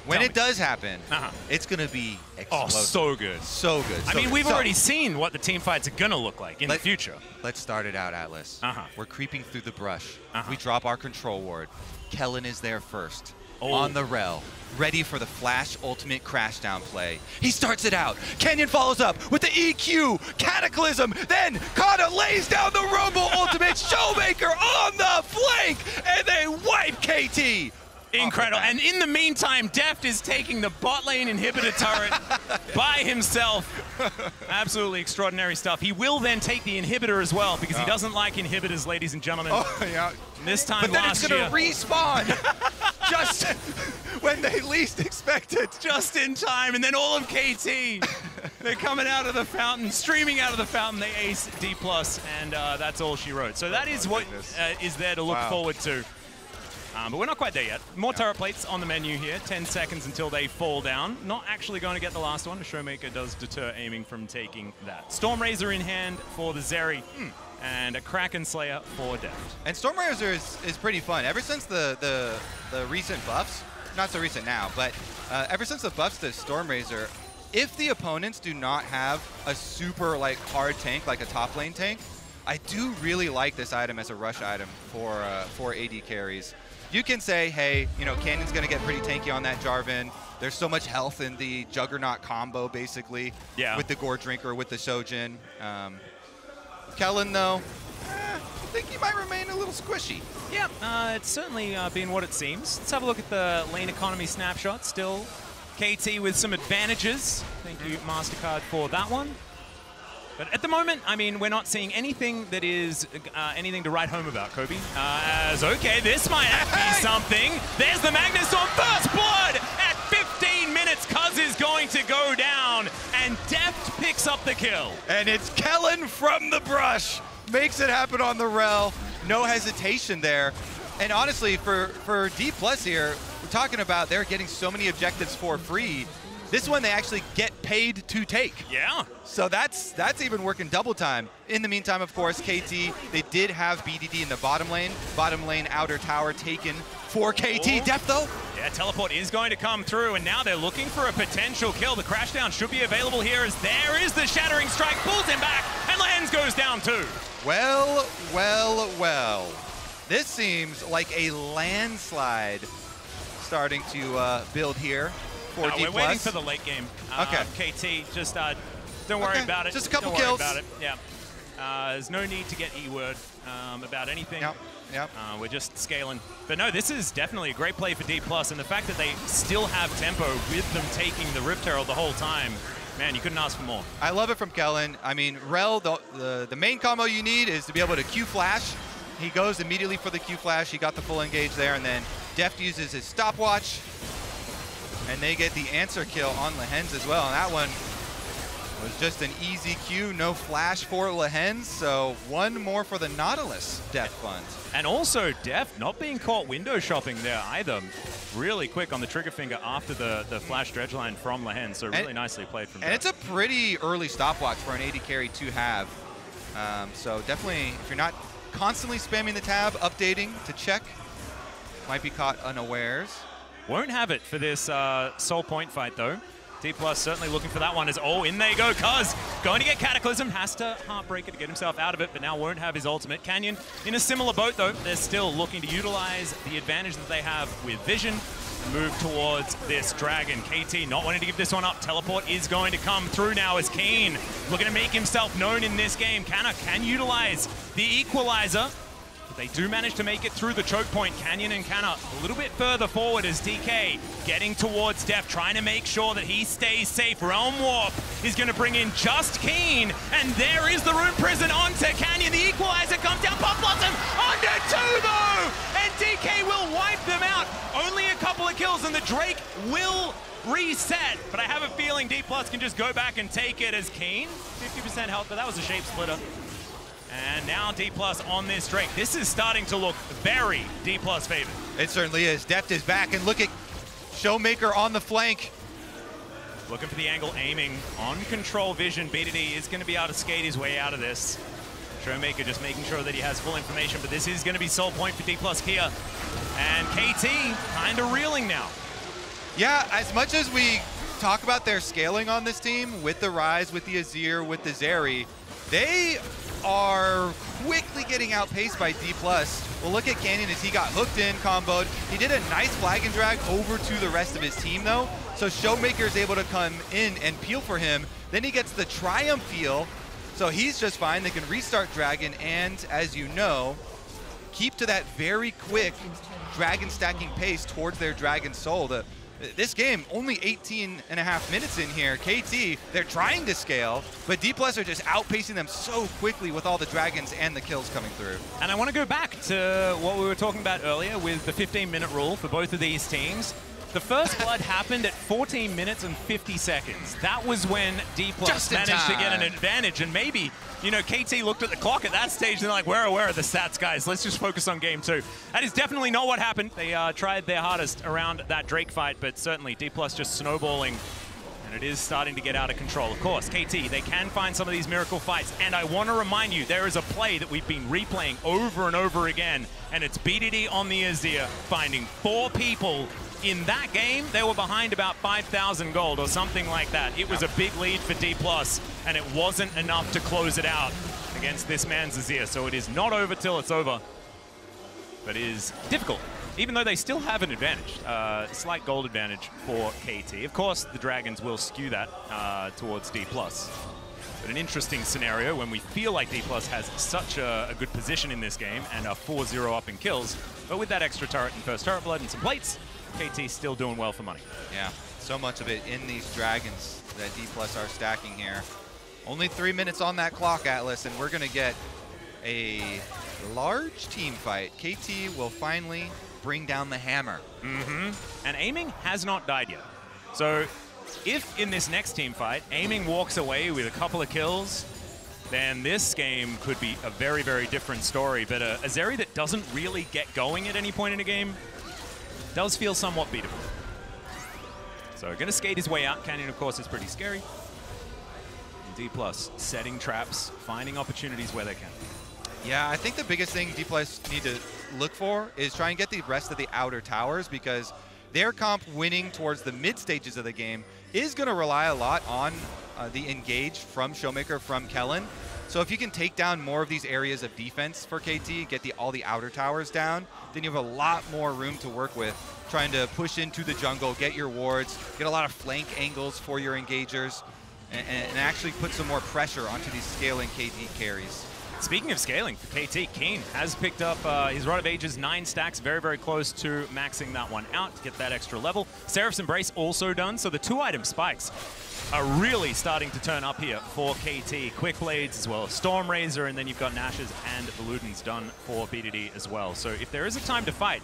when it does happen, it's going to be explosive. Oh, so good. So good. I mean, we've already seen what the team fights are going to look like in the future. Let's start it out, Atlas. We're creeping through the brush. We drop our control ward. Kellen is there first. On the rel, ready for the flash ultimate crashdown play. He starts it out. Canyon follows up with the EQ, Cataclysm, then Kata lays down the Rumble ultimate, Showmaker on the flank, and they wipe KT. Incredible. And in the meantime, Deft is taking the bot lane inhibitor turret by himself. Absolutely extraordinary stuff. He will then take the inhibitor as well because he doesn't like inhibitors, ladies and gentlemen. Oh, yeah. This time but then last it's going to respawn just when they least expect it. Just in time. And then all of KT, they're coming out of the fountain, streaming out of the fountain. They ace D+, and that's all she wrote. So that is what is there to look forward to. But we're not quite there yet. More turret plates on the menu here. 10 seconds until they fall down. Not actually going to get the last one. The Showmaker does deter aiming from taking that. Stormrazor in hand for the Zeri. And a Kraken Slayer for Deft. And Stormrazor is pretty fun. Ever since the recent buffs, not so recent now, but ever since the buffs to Stormrazor, if the opponents do not have a super hard tank, like a top lane tank, I do really like this item as a rush item for AD carries. you can say, hey, you know, Canyon's going to get pretty tanky on that Jarvan. There's so much health in the Juggernaut combo, basically, with the Gore Drinker, with the Shojin. Kellen, though, I think he might remain a little squishy. Yeah, it's certainly been what it seems. Let's have a look at the lane economy snapshot. Still KT with some advantages. Thank you, MasterCard, for that one. But at the moment, I mean, we're not seeing anything that is anything to write home about, Kobe. Okay, this might be something. There's the Magnus on first blood at 15 minutes. Cuz is going to go down, and Deft picks up the kill. And it's Kellen from the brush. Makes it happen on the Rel. No hesitation there. And honestly, for D+ here, we're talking about they're getting so many objectives for free. This one they actually get paid to take. Yeah. So that's even working double time. In the meantime, of course, KT, they did have BDD in the bottom lane. Bottom lane outer tower taken for KT. Deft though. Yeah, teleport is going to come through, and now they're looking for a potential kill. The crashdown should be available here, as there is the Shattering Strike, pulls him back, and Lens goes down too. Well, well, well. This seems like a landslide starting to build here. We're waiting for the late game. Okay. KT, just don't worry about it. Just a couple don't kills. Worry about it. Yeah. There's no need to get E-word about anything. Yep. We're just scaling. But no, this is definitely a great play for D+, and the fact that they still have tempo with them taking the Rift Herald the whole time, man, you couldn't ask for more. I love it from Kellen. I mean, Rel, the main combo you need is to be able to Q flash. He goes immediately for the Q flash. He got the full engage there, and then Deft uses his stopwatch. And they get the answer kill on Lehens as well. And that one was just an easy Q, no flash for Lehens. So one more for the Nautilus Deft Fund. And also Deft not being caught window shopping there either. Really quick on the trigger finger after the flash dredge line from Lehens. So really nicely played from Deft. And it's a pretty early stopwatch for an AD carry to have. So definitely, if you're not constantly spamming the tab, updating to check, might be caught unawares. Won't have it for this Soul Point fight, though. D+ certainly looking for that one as, in they go, Cuz going to get Cataclysm, has to Heartbreaker to get himself out of it, but now won't have his ultimate. Canyon in a similar boat, though. They're still looking to utilize the advantage that they have with Vision, move towards this Dragon. KT not wanting to give this one up. Teleport is going to come through now as Keen looking to make himself known in this game. Canna can utilize the Equalizer. They do manage to make it through the choke point. Canyon and Canna a little bit further forward as DK getting towards Deft, trying to make sure that he stays safe. Realm Warp is going to bring in just Keen, and there is the Rune Prison onto Canyon. The Equalizer comes down, Pop Blossom under 2 though, and DK will wipe them out. Only a couple of kills and the Drake will reset, but I have a feeling D+ can just go back and take it as Keen. 50% health, but that was a shape splitter. And now D+ on this Drake. This is starting to look very D+ favored. It certainly is. Deft is back, and look at Showmaker on the flank. Looking for the angle, aiming on control vision. BDD is going to be able to skate his way out of this. Showmaker just making sure that he has full information, but this is going to be Soul Point for D+ here. And KT kind of reeling now. Yeah, as much as we talk about their scaling on this team, with the Ryze, with the Azir, with the Zeri, they are quickly getting outpaced by D+. Well, look at Canyon as he got hooked in, comboed. He did a nice flag and drag over to the rest of his team, though. So Showmaker is able to come in and peel for him. Then he gets the Triumph heal, so he's just fine. They can restart Dragon, and as you know, keep to that very quick Dragon stacking pace towards their Dragon Soul. This game, only 18.5 minutes in here. KT, they're trying to scale, but D+ are just outpacing them so quickly with all the dragons and the kills coming through. And I want to go back to what we were talking about earlier with the 15-minute rule for both of these teams. The first blood happened at 14 minutes and 50 seconds. That was when D+ managed to get an advantage, and maybe, you know, KT looked at the clock at that stage and they're like, where are the stats, guys? Let's just focus on game 2. That is definitely not what happened. They tried their hardest around that Drake fight, but certainly D+ just snowballing, and it is starting to get out of control. Of course, KT, they can find some of these miracle fights, and I want to remind you, there is a play that we've been replaying over and over again, and it's BDD on the Azir, finding 4 people. In that game, they were behind about 5,000 gold or something like that. It was a big lead for D+, and it wasn't enough to close it out against this man's Azir. So it is not over till it's over, but it is difficult. even though they still have an advantage, slight gold advantage for KT. Of course, the Dragons will skew that towards D+. But an interesting scenario when we feel like D+ has such a good position in this game and a 4-0 up in kills, but with that extra turret and first turret blood and some plates, KT still doing well for money. Yeah, so much of it in these Dragons that D+ are stacking here. Only 3 minutes on that clock, Atlas, and we're going to get a large team fight. KT will finally bring down the hammer. And aiming has not died yet. So if in this next team fight, aiming walks away with a couple of kills, then this game could be a very, very different story. But a Zeri that doesn't really get going at any point in a game does feel somewhat beatable. So going to skate his way out. Canyon, of course, is pretty scary. And D+, setting traps, finding opportunities where they can. Yeah, I think the biggest thing D+ need to look for is try and get the rest of the outer towers, because their comp winning towards the mid stages of the game is going to rely a lot on the engage from Showmaker, from Kellen. So if you can take down more of these areas of defense for KT, get all the outer towers down, then you have a lot more room to work with, trying to push into the jungle, get your wards, get a lot of flank angles for your engagers, and actually put some more pressure onto these scaling KT carries. Speaking of scaling, for KT, Keen has picked up his Rod of Ages 9 stacks, very, very close to maxing that one out to get that extra level. Seraph's Embrace also done, so the 2-item spikes are really starting to turn up here for KT. Quick Blades as well as Storm Razor, and then you've got Nash's and Ludens done for BDD as well. So if there is a time to fight,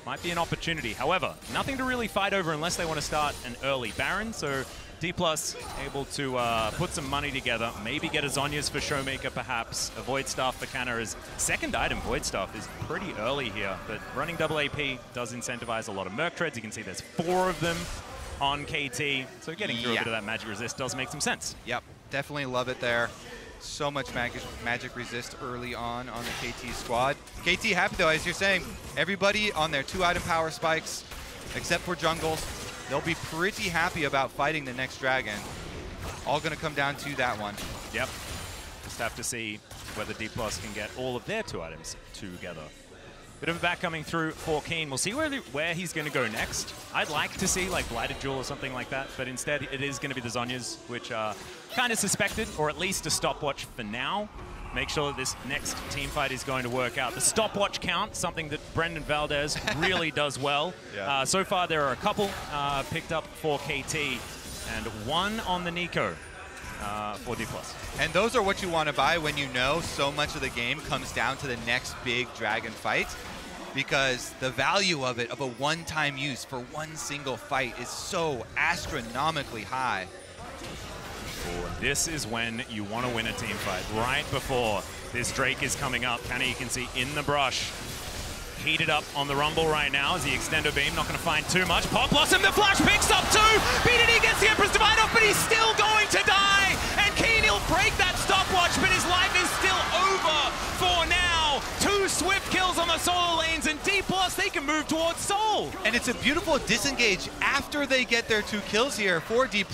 might be an opportunity. However, nothing to really fight over unless they want to start an early Baron. So D+ able to put some money together, maybe get a Zhonya's for Showmaker perhaps, a Void Staff for Canara's second item. Void Staff is pretty early here, but running double AP does incentivize a lot of Merc Treads. You can see there's 4 of them on KT, so getting through a bit of that magic resist does make some sense. Yep, definitely love it there. So much magic resist early on the KT squad. KT happy though, as you're saying, everybody on their 2-item power spikes, except for jungles. They'll be pretty happy about fighting the next dragon. All going to come down to that one. Yep. Just have to see whether D+ can get all of their 2 items together. Bit of a back coming through for Keen. We'll see where he's going to go next. I'd like to see like Blighted Jewel or something like that, but instead it is going to be the Zhonya's, which are kind of suspected, or at least a stopwatch for now. Make sure that this next team fight is going to work out. The stopwatch count, something that Brendan Valdez really does well. Yeah. So far, there are a couple picked up for KT, and 1 on the Nico for D+. And those are what you want to buy when you know so much of the game comes down to the next big dragon fight, because the value of it, of a one-time use for one single fight, is so astronomically high. This is when you want to win a team fight, right before this Drake is coming up. Kenny, you can see in the brush, heated up on the Rumble right now as the Extendo Beam, not going to find too much. Pop Blossom, the flash picks up 2! BDD gets the Empress Divine off, but he's still going to die! And Keen, he'll break that stopwatch, but his life is still over for now. 2 swift kills on the solo lanes, and D+, they can move towards Soul. And it's a beautiful disengage after they get their 2 kills here for D+.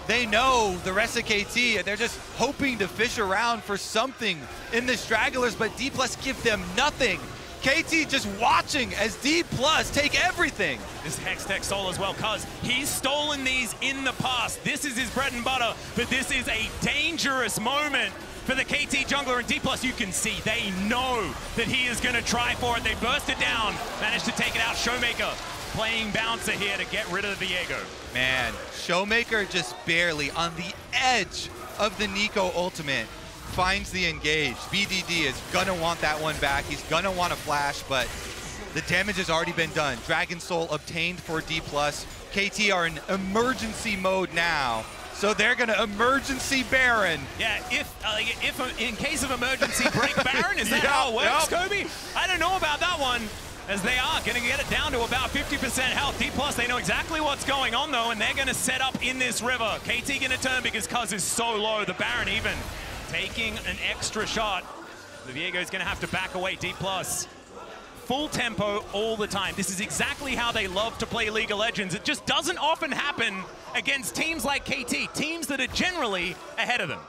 They know the rest of KT, and they're just hoping to fish around for something in the stragglers, but D+ give them nothing. KT just watching as D+ take everything. This Hextech Soul as well, cuz he's stolen these in the past. This is his bread and butter, but this is a dangerous moment for the KT jungler, and D+, you can see they know that he is going to try for it. They burst it down, managed to take it out. Showmaker playing bouncer here to get rid of the Viego. Man, Showmaker just barely on the edge of the Nico ultimate finds the engage. BDD is gonna want that one back. He's gonna want a flash, but the damage has already been done. Dragon Soul obtained for D+. KT are in emergency mode now, so they're gonna emergency Baron. Yeah, if in case of emergency break Baron, is that how it works, Kobe? I don't know about that one, as they are going to get it down to about 50% health. D+, they know exactly what's going on though, and they're going to set up in this river. KT going to turn because Cuz is so low. The Baron even taking an extra shot. The Viego's going to have to back away. D+, full tempo all the time. This is exactly how they love to play League of Legends. It just doesn't often happen against teams like KT, teams that are generally ahead of them.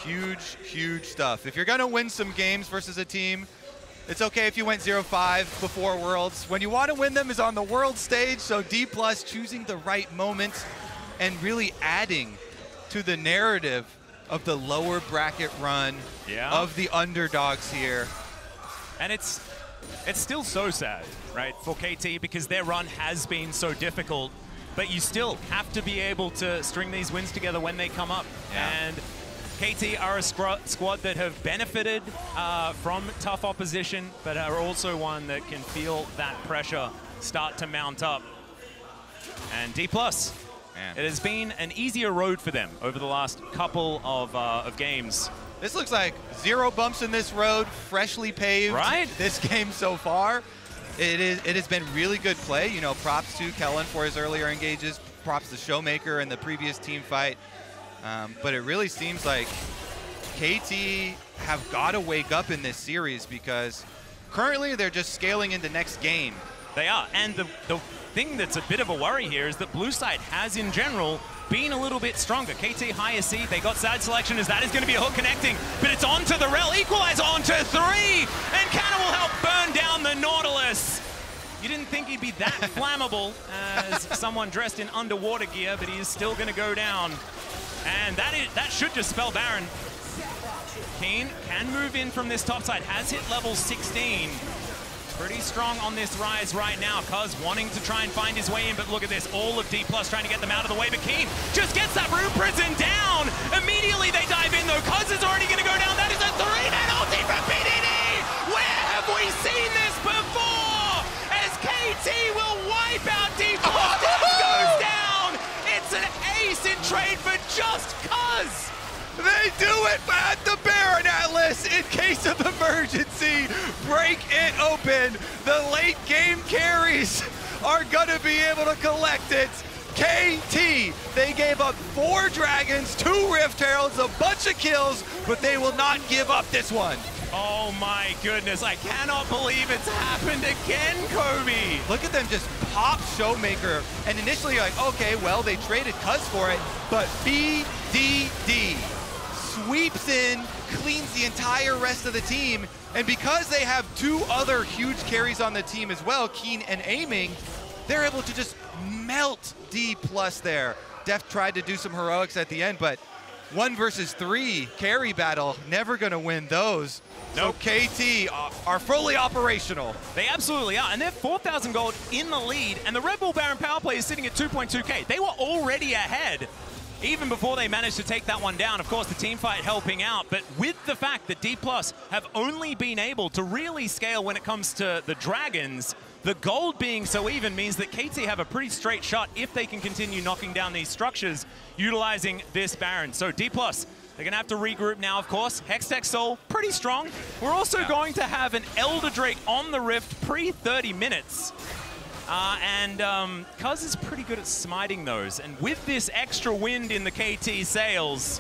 Huge, huge stuff. If you're going to win some games versus a team It's okay if you went 0-5 before Worlds. When you want to win them is on the World stage, so D+ choosing the right moment and really adding to the narrative of the lower bracket run of the underdogs here. And it's still so sad, right, for KT, because their run has been so difficult, but you still have to be able to string these wins together when they come up. And KT are a squad that have benefited from tough opposition, but are also one that can feel that pressure start to mount up. And D+, it has been an easier road for them over the last couple of games. This looks like 0 bumps in this road, freshly paved this game so far. It has been really good play. You know, props to Kellen for his earlier engages, props to Showmaker in the previous team fight. But it really seems like KT have got to wake up in this series, because currently they're just scaling into next game. They are, and the thing that's a bit of a worry here is that Blue Side has, in general, been a little bit stronger. KT higher seed, they got sad selection as that is going to be a hook connecting, but it's onto the Rel, equalizer onto 3, and Cannon will help burn down the Nautilus. You didn't think he'd be that flammable as someone dressed in underwater gear, but he is still going to go down. And that should just spell Baron. Keen can move in from this top side, has hit level 16. Pretty strong on this rise right now. Cuz wanting to try and find his way in, but look at this. All of D+ trying to get them out of the way, but Keen just gets that Rune Prison down. Immediately they dive in though. Cuz is already going to go down. That is a 3-net ulti from BDD. Where have we seen this before? As KT will wipe out D+. Goes down. It's an ace in trade for just Cuz. They do it at the Baron Atlas in case of emergency. Break it open. The late game carries are gonna be able to collect it. KT, they gave up 4 dragons, 2 Rift Heralds, a bunch of kills, but they will not give up this one. Oh my goodness, I cannot believe it's happened again, Kobe. Look at them just pop Showmaker, and initially you're like, okay, well, they traded Cuz for it, but BDD sweeps in, cleans the entire rest of the team, and because they have 2 other huge carries on the team as well, Keen and Aiming, they're able to just melt D+ there. Def tried to do some heroics at the end, but 1 versus 3 carry battle, never gonna win those. Nope. So KT are fully operational. They absolutely are, and they're 4,000 gold in the lead, and the Red Bull Baron power play is sitting at 2.2k. They were already ahead even before they managed to take that one down. Of course, the team fight helping out, but with the fact that D+ have only been able to really scale when it comes to the Dragons, the gold being so even means that KT have a pretty straight shot if they can continue knocking down these structures utilizing this Baron. So D+, they're going to have to regroup now, of course. Hextech Soul, pretty strong. We're also going to have an Elder Drake on the Rift pre-30 minutes. Cuz is pretty good at smiting those. And with this extra wind in the KT sails,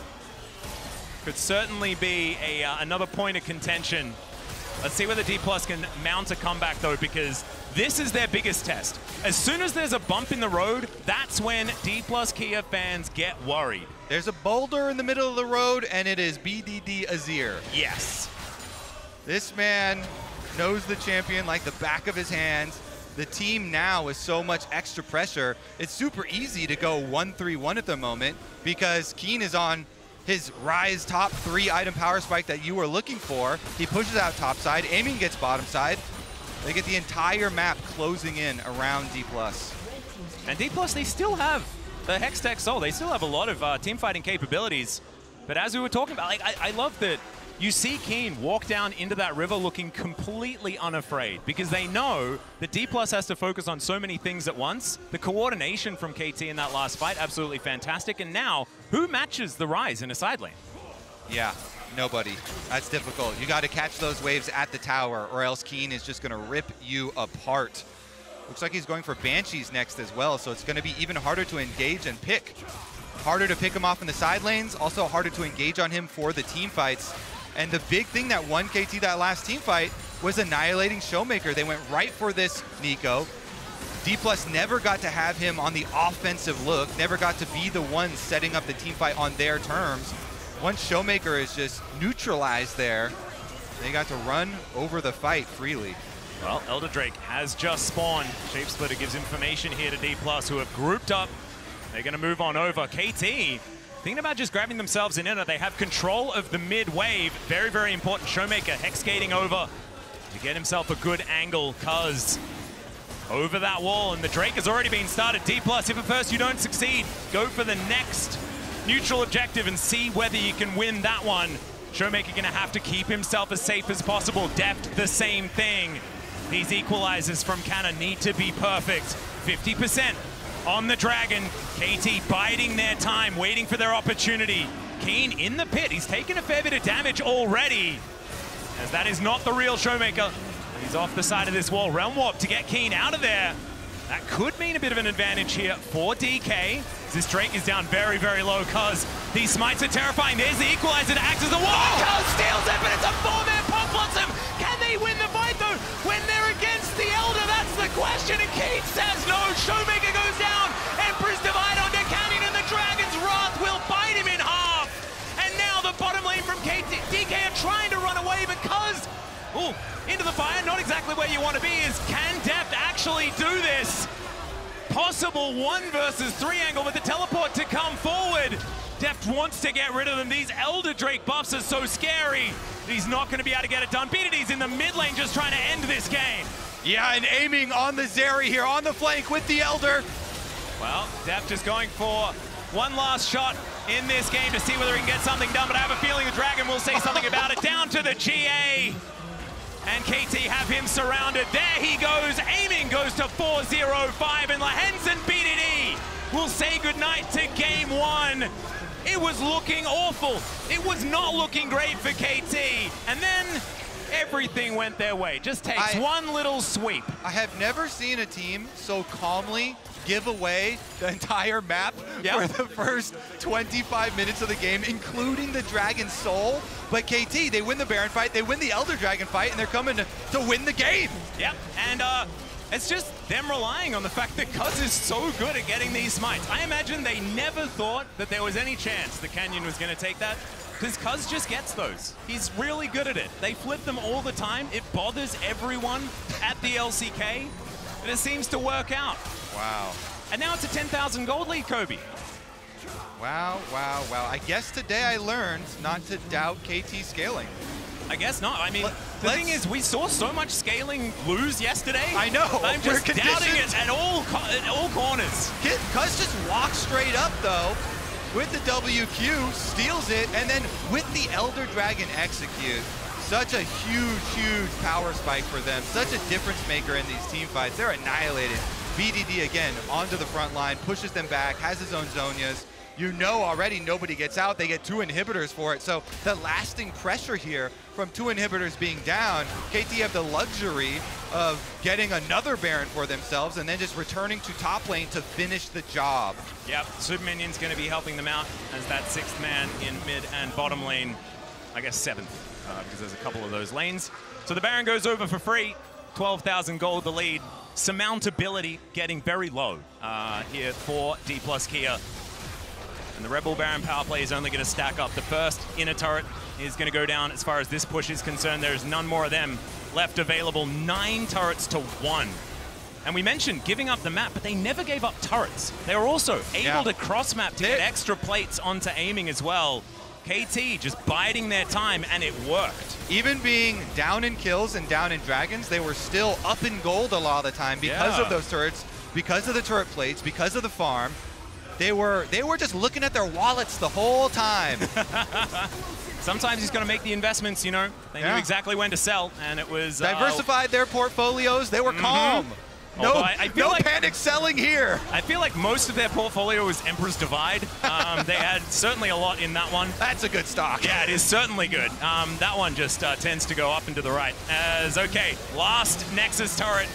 could certainly be another point of contention. Let's see whether D+ can mount a comeback though, because this is their biggest test. As soon as there's a bump in the road, that's when D+ Kia fans get worried. There's a boulder in the middle of the road, and it is BDD Azir. Yes. This man knows the champion like the back of his hand. The team now is so much extra pressure. It's super easy to go 1-3-1 at the moment because Keen is on his Rise top 3 item power spike that you were looking for. He pushes out top side, Aiming gets bottom side. They get the entire map closing in around D+. And D+, they still have the Hextech Soul. They still have a lot of team fighting capabilities. But as we were talking about, like, I love that you see Keen walk down into that river looking completely unafraid because they know that D+ has to focus on so many things at once. The coordination from KT in that last fight, absolutely fantastic. And now, who matches the Rise in a side lane? Yeah, nobody. That's difficult. You got to catch those waves at the tower or else Keen is just going to rip you apart. Looks like he's going for Banshees next as well, so it's going to be even harder to engage and pick. Harder to pick him off in the side lanes, also harder to engage on him for the team fights. And the big thing that won KT that last team fight was annihilating Showmaker. They went right for this Nico. D+ never got to have him on the offensive look, never got to be the one setting up the team fight on their terms. Once Showmaker is just neutralized there, They got to run over the fight freely. Well, Elder Drake has just spawned. Shapesplitter gives information here to D+, who have grouped up. They're going to move on over. KT, thinking about just grabbing themselves an inner. They have control of the mid wave. Very, very important. Showmaker hex-gating over to get himself a good angle. Cuz over that wall, and the Drake has already been started. D+, if at first you don't succeed, go for the next neutral objective and see whether you can win that one. Showmaker going to have to keep himself as safe as possible. Deft, the same thing. These equalizers from Cannon need to be perfect. 50% on the Dragon. KT biding their time, waiting for their opportunity. Keen in the pit. He's taken a fair bit of damage already, as that is not the real Showmaker. He's off the side of this wall. Realm Warp to get Keen out of there. That could mean a bit of an advantage here for DK. This Drake is down very, very low, cuz these smites are terrifying. There's the equalizer to act as the wall. Cuz steals it, but it's a 4-man pop blossom. Can they win the fight though when they're against the Elder? That's the question, and Keith says no. Showmaker goes down. Emperor's Divide onto Canyon, and the Dragon's Wrath will bite him in half. And now the bottom lane from DK are trying to run away, because into the fire, not exactly where you want to be. Can Deft actually do this? Possible 1 versus 3 angle with the teleport to come forward. Deft wants to get rid of them. These Elder Drake buffs are so scary. He's not going to be able to get it done. BDD's in the mid lane just trying to end this game. Yeah, and aiming on the Zeri here on the flank with the Elder. Well, Deft is going for one last shot in this game to see whether he can get something done, but I have a feeling the Dragon will say something about it. Down to the GA. And KT have him surrounded. There he goes. Aiming goes to 4-0-5, and Lahens and BDD will say goodnight to game 1. It was looking awful. It was not looking great for KT. And then everything went their way. Just takes one little sweep. I have never seen a team so calmly give away the entire map for the first 25 minutes of the game, including the Dragon's Soul. But KT, they win the Baron fight, they win the Elder Dragon fight, and they're coming to win the game. Yep, and it's just them relying on the fact that Cuz is so good at getting these smites. I imagine they never thought that there was any chance the Canyon was going to take that, because Cuz just gets those. He's really good at it. They flip them all the time. It bothers everyone at the LCK, but it seems to work out. Wow. And now it's a 10,000 gold lead, Kobe. Wow, wow, wow. I guess today I learned not to doubt KT scaling. I guess not. I mean, the thing is, we saw so much scaling lose yesterday. I know. I'm just doubting it at all corners. Cuz just walks straight up, though, with the WQ, steals it, and then with the Elder Dragon execute. Such a huge, huge power spike for them. Such a difference maker in these team fights. They're annihilated. BDD, again, onto the front line, pushes them back, has his own Zonias. You know already nobody gets out. They get 2 inhibitors for it. So the lasting pressure here from 2 inhibitors being down, KT have the luxury of getting another Baron for themselves and then just returning to top lane to finish the job. Yep, Super Minion's going to be helping them out as that 6th man in mid and bottom lane. I guess 7th, because there's a couple of those lanes. So the Baron goes over for free. 12,000 gold the lead. Surmountability getting very low here for D+ Kia. And the Rebel Baron power play is only going to stack up. The first inner turret is going to go down as far as this push is concerned. There's none more of them left available. 9 turrets to 1. And we mentioned giving up the map, but they never gave up turrets. They were also able to cross-map to get extra plates onto aiming as well. KT just biding their time, and it worked. Even being down in kills and down in Dragons, they were still up in gold a lot of the time because of those turrets, because of the turret plates, because of the farm. They were just looking at their wallets the whole time. Sometimes he's going to make the investments, you know. They knew exactly when to sell, and it was... Diversified their portfolios. They were calm. No panic selling here. I feel like most of their portfolio was Emperor's Divide. They had certainly a lot in that one. That's a good stock. Yeah, it is certainly good. That one just tends to go up and to the right. Okay, last Nexus turret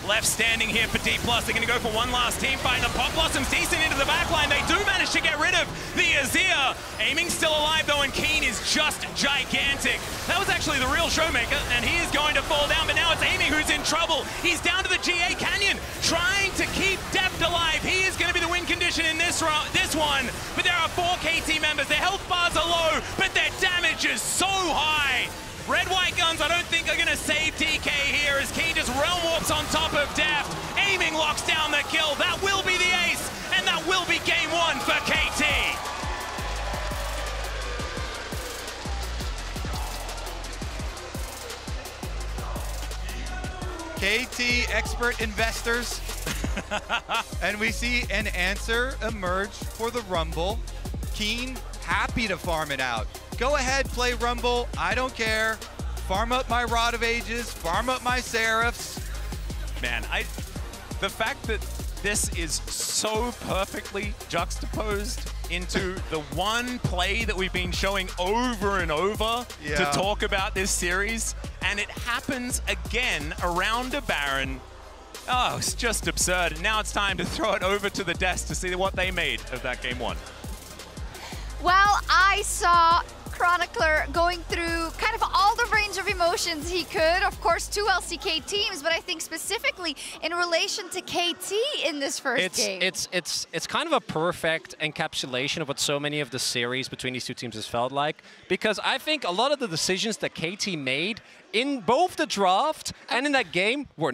left standing here for D+. They're going to go for one last team fight. The Pop Blossom's decent into the backline. They do manage to get rid of the Azir. Aiming still alive, though, and Keen is just gigantic. That was actually the real Showmaker, and he is going to fall down, but now it's Aiming who's in trouble. He's down to the GA Canyon, trying to keep Deft alive. He is going to be the win condition in this one, but there are 4 KT members. Their health bars are low, but their damage is so high. Red White Guns, I don't think are gonna save TK here as Keen just realm warps on top of Deft. Aiming locks down the kill. That will be the ace, and that will be game 1 for KT. KT expert investors. And we see an answer emerge for the Rumble. Keen, happy to farm it out. Go ahead, play Rumble. I don't care. Farm up my Rod of Ages. Farm up my Seraphs. Man, the fact that this is so perfectly juxtaposed into the one play that we've been showing over and over to talk about this series, and it happens again around a Baron. Oh, it's just absurd. And now it's time to throw it over to the desk to see what they made of that game 1. Well, I saw Chronicler going through kind of all the range of emotions he could. Of course, 2 LCK teams, but I think specifically in relation to KT in this first game. It's kind of a perfect encapsulation of what so many of the series between these two teams has felt like, because I think a lot of the decisions that KT made in both the draft and in that game were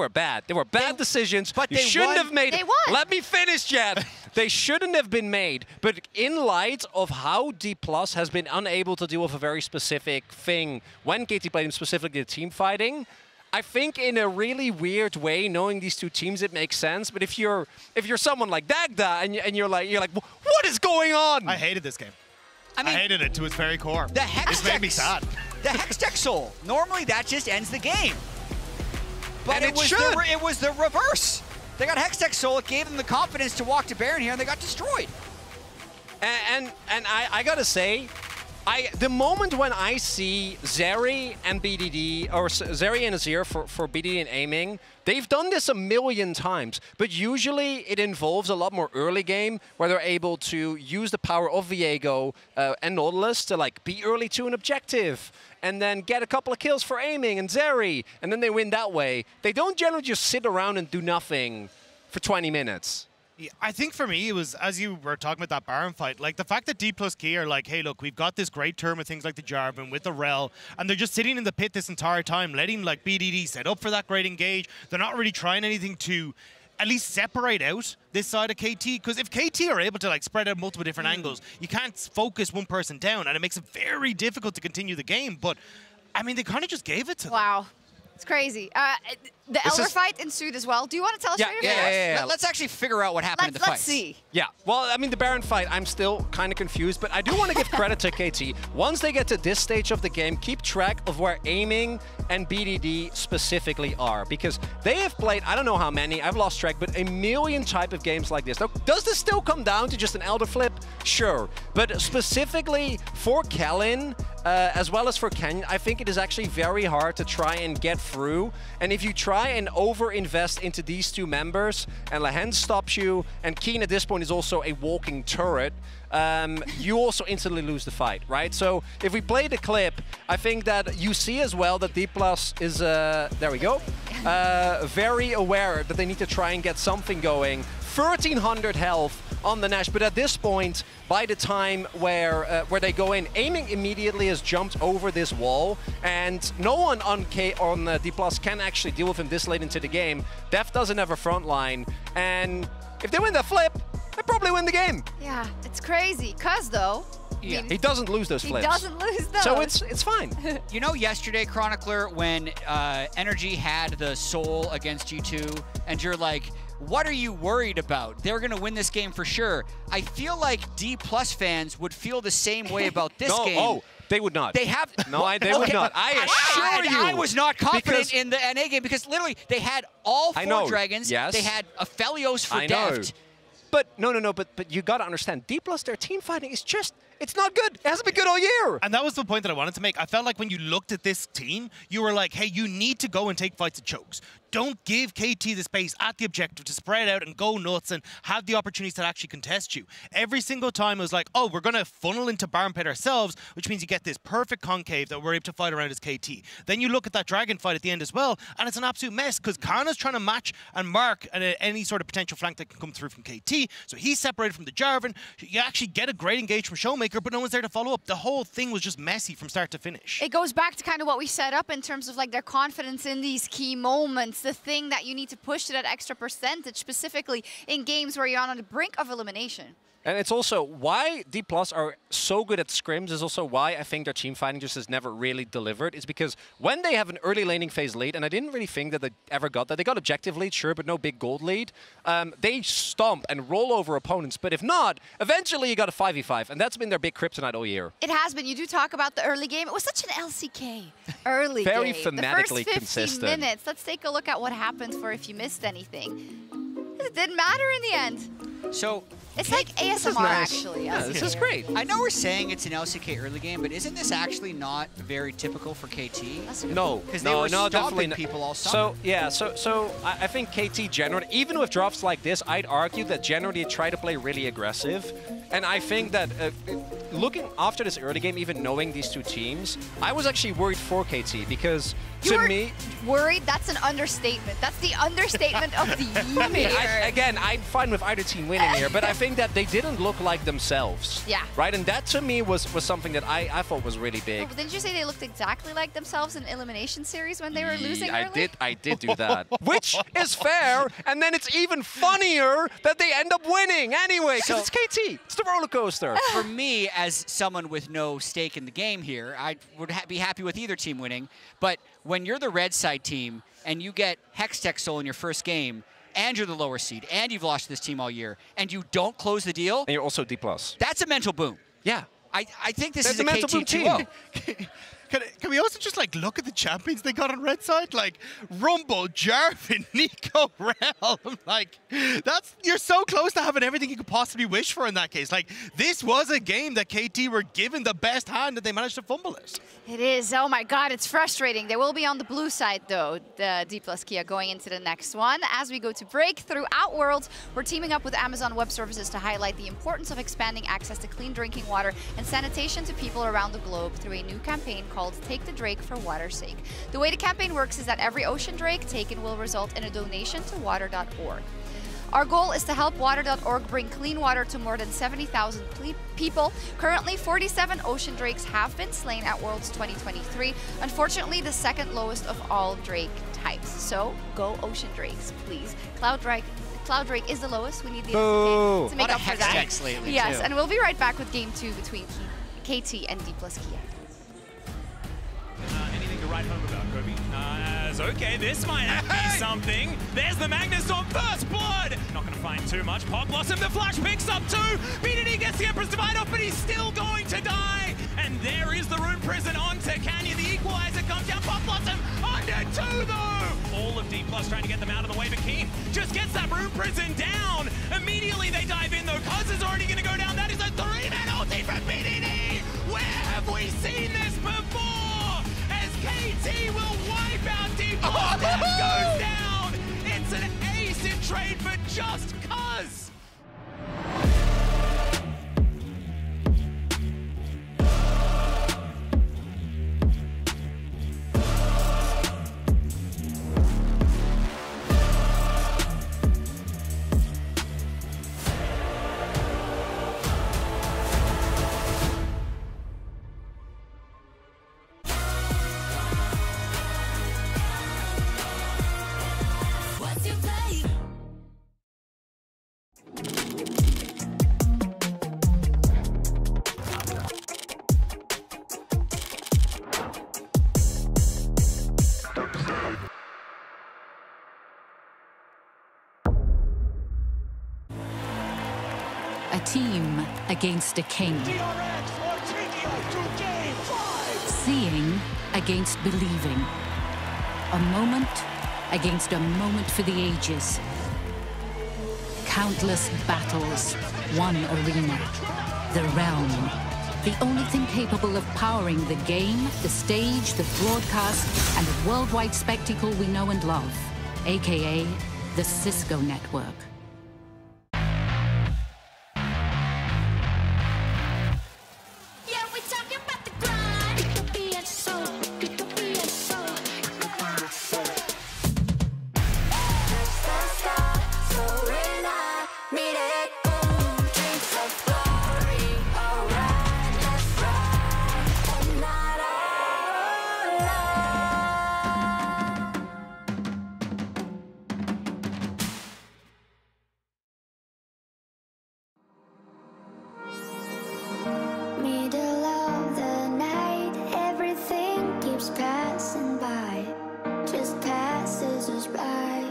bad. They were bad decisions. But you shouldn't have made. They won. Let me finish, Jed. They shouldn't have been made. But in light of how D+ has been unable to deal with a very specific thing when KT played him, specifically the team fighting, I think in a really weird way, knowing these two teams, it makes sense. But if you're someone like Dagda and you're like, what is going on? I hated this game. I mean, I hated it to its very core. The Hex This made me sad. The Hextech Soul. Normally that just ends the game. But And it was the reverse. They got Hextech Soul. It gave them the confidence to walk to Baron here, and they got destroyed. And I gotta say, the moment when I see Zeri and BDD, or Zeri and Azir for BDD and aiming, they've done this a million times, but usually it involves a lot more early game where they're able to use the power of Viego and Nautilus to like be early to an objective and then get a couple of kills for aiming and Zeri, and then they win that way. They don't generally just sit around and do nothing for 20 minutes. Yeah, I think for me, it was, as you were talking about that Baron fight, like the fact that D+K are like, hey, look, we've got this great term with things like the Jarvan, with the Rel, and they're just sitting in the pit this entire time, letting like BDD set up for that great engage. They're not really trying anything to at least separate out this side of KT, because if KT are able to like spread out multiple different angles, you can't focus one person down, and it makes it very difficult to continue the game. But, I mean, they kind of just gave it to them. Wow. It's crazy. The Elder fight ensued as well. Do you want to tell us what your yeah. Let's actually figure out what happened in the fight. Let's see. Yeah, well, I mean, the Baron fight, I'm still kind of confused, but I do want to give credit to KT. Once they get to this stage of the game, keep track of where aiming and BDD specifically are, because they have played, I don't know how many, I've lost track, but a million type of games like this. Now, does this still come down to just an Elder flip? Sure, but specifically for Kellen, as well as for Canyon, I think it is actually very hard to try and get through. And if you try and over-invest into these two members, and Lehen stops you, and Keen at this point is also a walking turret, you also instantly lose the fight, right? So if we play the clip, I think that you see as well that D+ is, there we go, very aware that they need to try and get something going. 1,300 health on the Nash, but at this point, by the time where they go in, aiming immediately has jumped over this wall, and no one on D+ can actually deal with him this late into the game. Def doesn't have a front line, and if they win the flip, they probably win the game. Yeah, it's crazy, because though, yeah, he doesn't lose those flips. He doesn't lose those. So it's fine. You know, yesterday, Chronicler, when Energy had the Soul against G2, and you're like, what are you worried about? They're going to win this game for sure. I feel like D+ fans would feel the same way about this game. Oh, they would not. They have... No, they would not. I assure you. I was not confident in the NA game because literally they had all 4 dragons. Yes. They had Aphelios for Deft. But no, but you got to understand, D+ their team fighting is just, it's not good. It hasn't been good all year. And that was the point that I wanted to make. I felt like when you looked at this team, you were like, hey, you need to go and take fights at chokes. don't give KT the space at the objective to spread out and go nuts and have the opportunities to actually contest you. Every single time it was like, oh, we're going to funnel into Baron Pit ourselves, which means you get this perfect concave that we're able to fight around as KT. Then you look at that dragon fight at the end as well, and it's an absolute mess because Kana's trying to match and mark any sort of potential flank that can come through from KT. So he's separated from the Jarvan. You actually get a great engage from Showmaker, but no one's there to follow up. The whole thing was just messy from start to finish. It goes back to kind of what we set up in terms of like their confidence in these key moments, the thing that you need to push to that extra percentage, specifically in games where you're on the brink of elimination. And it's also why D+ are so good at scrims is also why I think their team fighting just has never really delivered. Is because when they have an early laning phase lead, and I didn't really think that they ever got that. They got objective lead, sure, but no big gold lead. They stomp and roll over opponents. But if not, eventually you got a 5v5. And that's been their big kryptonite all year. It has been. You do talk about the early game. It was such an LCK early Very game. thematically the first 50 consistent. minutes. Let's take a look at what happened for if you missed anything. It didn't matter in the end. So it's like ASMR, actually. Yeah, this is great. I know we're saying it's an LCK early game, but isn't this actually not very typical for KT? No, because they were stopping people all summer. So yeah, so I think KT generally, even with drops like this, I'd argue that generally they try to play really aggressive, and I think that looking after this early game, even knowing these two teams, I was actually worried for KT because to me, worried? That's an understatement. That's the understatement of the year. I mean, again, I'm fine with either team winning here, but I think that they didn't look like themselves. Yeah. Right, and that to me was something that I thought was really big. Well, didn't you say they looked exactly like themselves in Elimination Series when they were losing early? I did do that, which is fair, and then it's even funnier that they end up winning anyway, because it's KT. It's the roller coaster. For me, as someone with no stake in the game here, I would be happy with either team winning, but when you're the red side team and you get Hextech Soul in your first game, and you're the lower seed, and you've lost this team all year, and you don't close the deal, and you're also D+. That's a mental boom. Yeah. I think this That's is a mental boom KT team. Can we also just like look at the champions they got on red side? Like Rumble, Jarvan, Nico, Realm. Like you're so close to having everything you could possibly wish for in that case. Like this was a game that KT were given the best hand that they managed to fumble it. It is. Oh my God, it's frustrating. They will be on the blue side though, the D+ Kia going into the next one. As we go to break throughout Worlds, we're teaming up with Amazon Web Services to highlight the importance of expanding access to clean drinking water and sanitation to people around the globe through a new campaign called Take the Drake for Water's Sake. The way the campaign works is that every ocean drake taken will result in a donation to water.org. Our goal is to help water.org bring clean water to more than 70,000 people. Currently, 47 ocean drakes have been slain at Worlds 2023. Unfortunately, the second lowest of all drake types. So go ocean drakes, please. Cloud Drake is the lowest. We need the SDK to make up for that. Lately yes, too. and we'll be right back with Game 2 between KT and D+ Kia. Anything to write home about, Kobe? Okay, this might be something. There's the Magnus on first blood. Not going to find too much. Pop Blossom, the flash picks up two. BDD gets the Emperor's Divide off, but he's still going to die. And there is the Rune Prison onto Canyon. The equalizer comes down. Pop Blossom under two, though. All of D+ trying to get them out of the way, but Keem just gets that Rune Prison down. Immediately they dive in, though. Cuz is already going to go down. That is a 3-man ulti from BDD. Where have we seen this before? KT will wipe out D+. That goes down. It's an ace in trade for just Cuz. A team against a king. Seeing against believing. A moment against a moment for the ages. Countless battles, one arena. The realm. The only thing capable of powering the game, the stage, the broadcast, and the worldwide spectacle we know and love. aka the Cisco Network. Middle of the night, everything keeps passing by, just passes us by.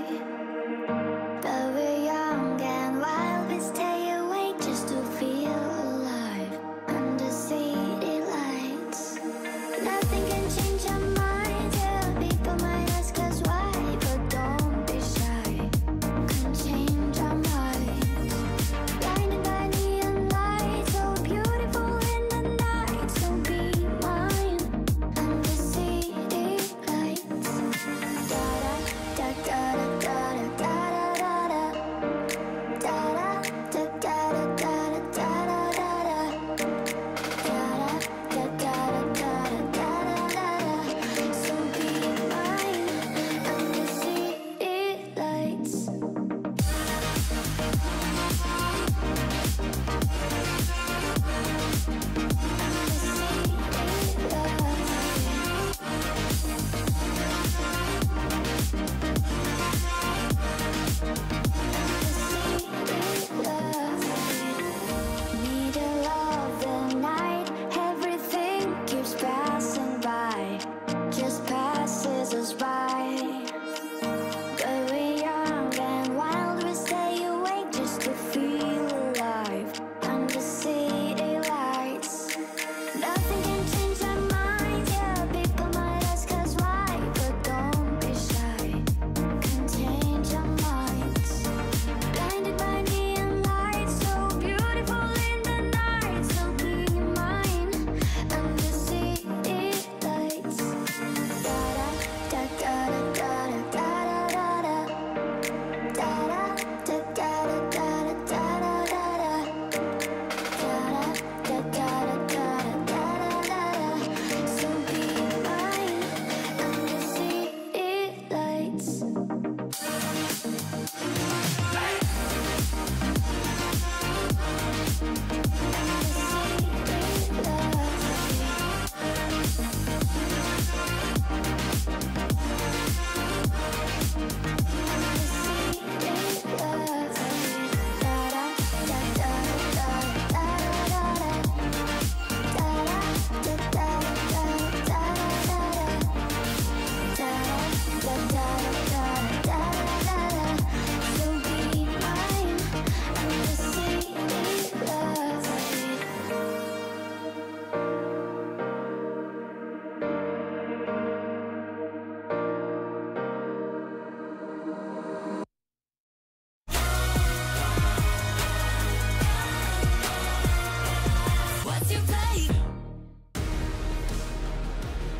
But we're young and wild, we stay awake just to feel alive under city lights. Nothing can change our minds, yeah, people might ask us why, but don't be shy, can change our minds. Blinded by neon lights, so beautiful in the night, so be mine under city lights. Da da da da da da da da da da da da da da da da da. So be mine under city lights. Middle of the night, everything keeps passing by, just passes us by. But we're young and wild, we stay awake just to feel alive under city lights. Nothing can change our minds, yeah, people might ask us why, but don't be shy, can change our minds. Blinded by neon lights, so beautiful in the night, so be mine under city lights. Da da da da da da da da da da da da da da da da da. So be mine under city lights.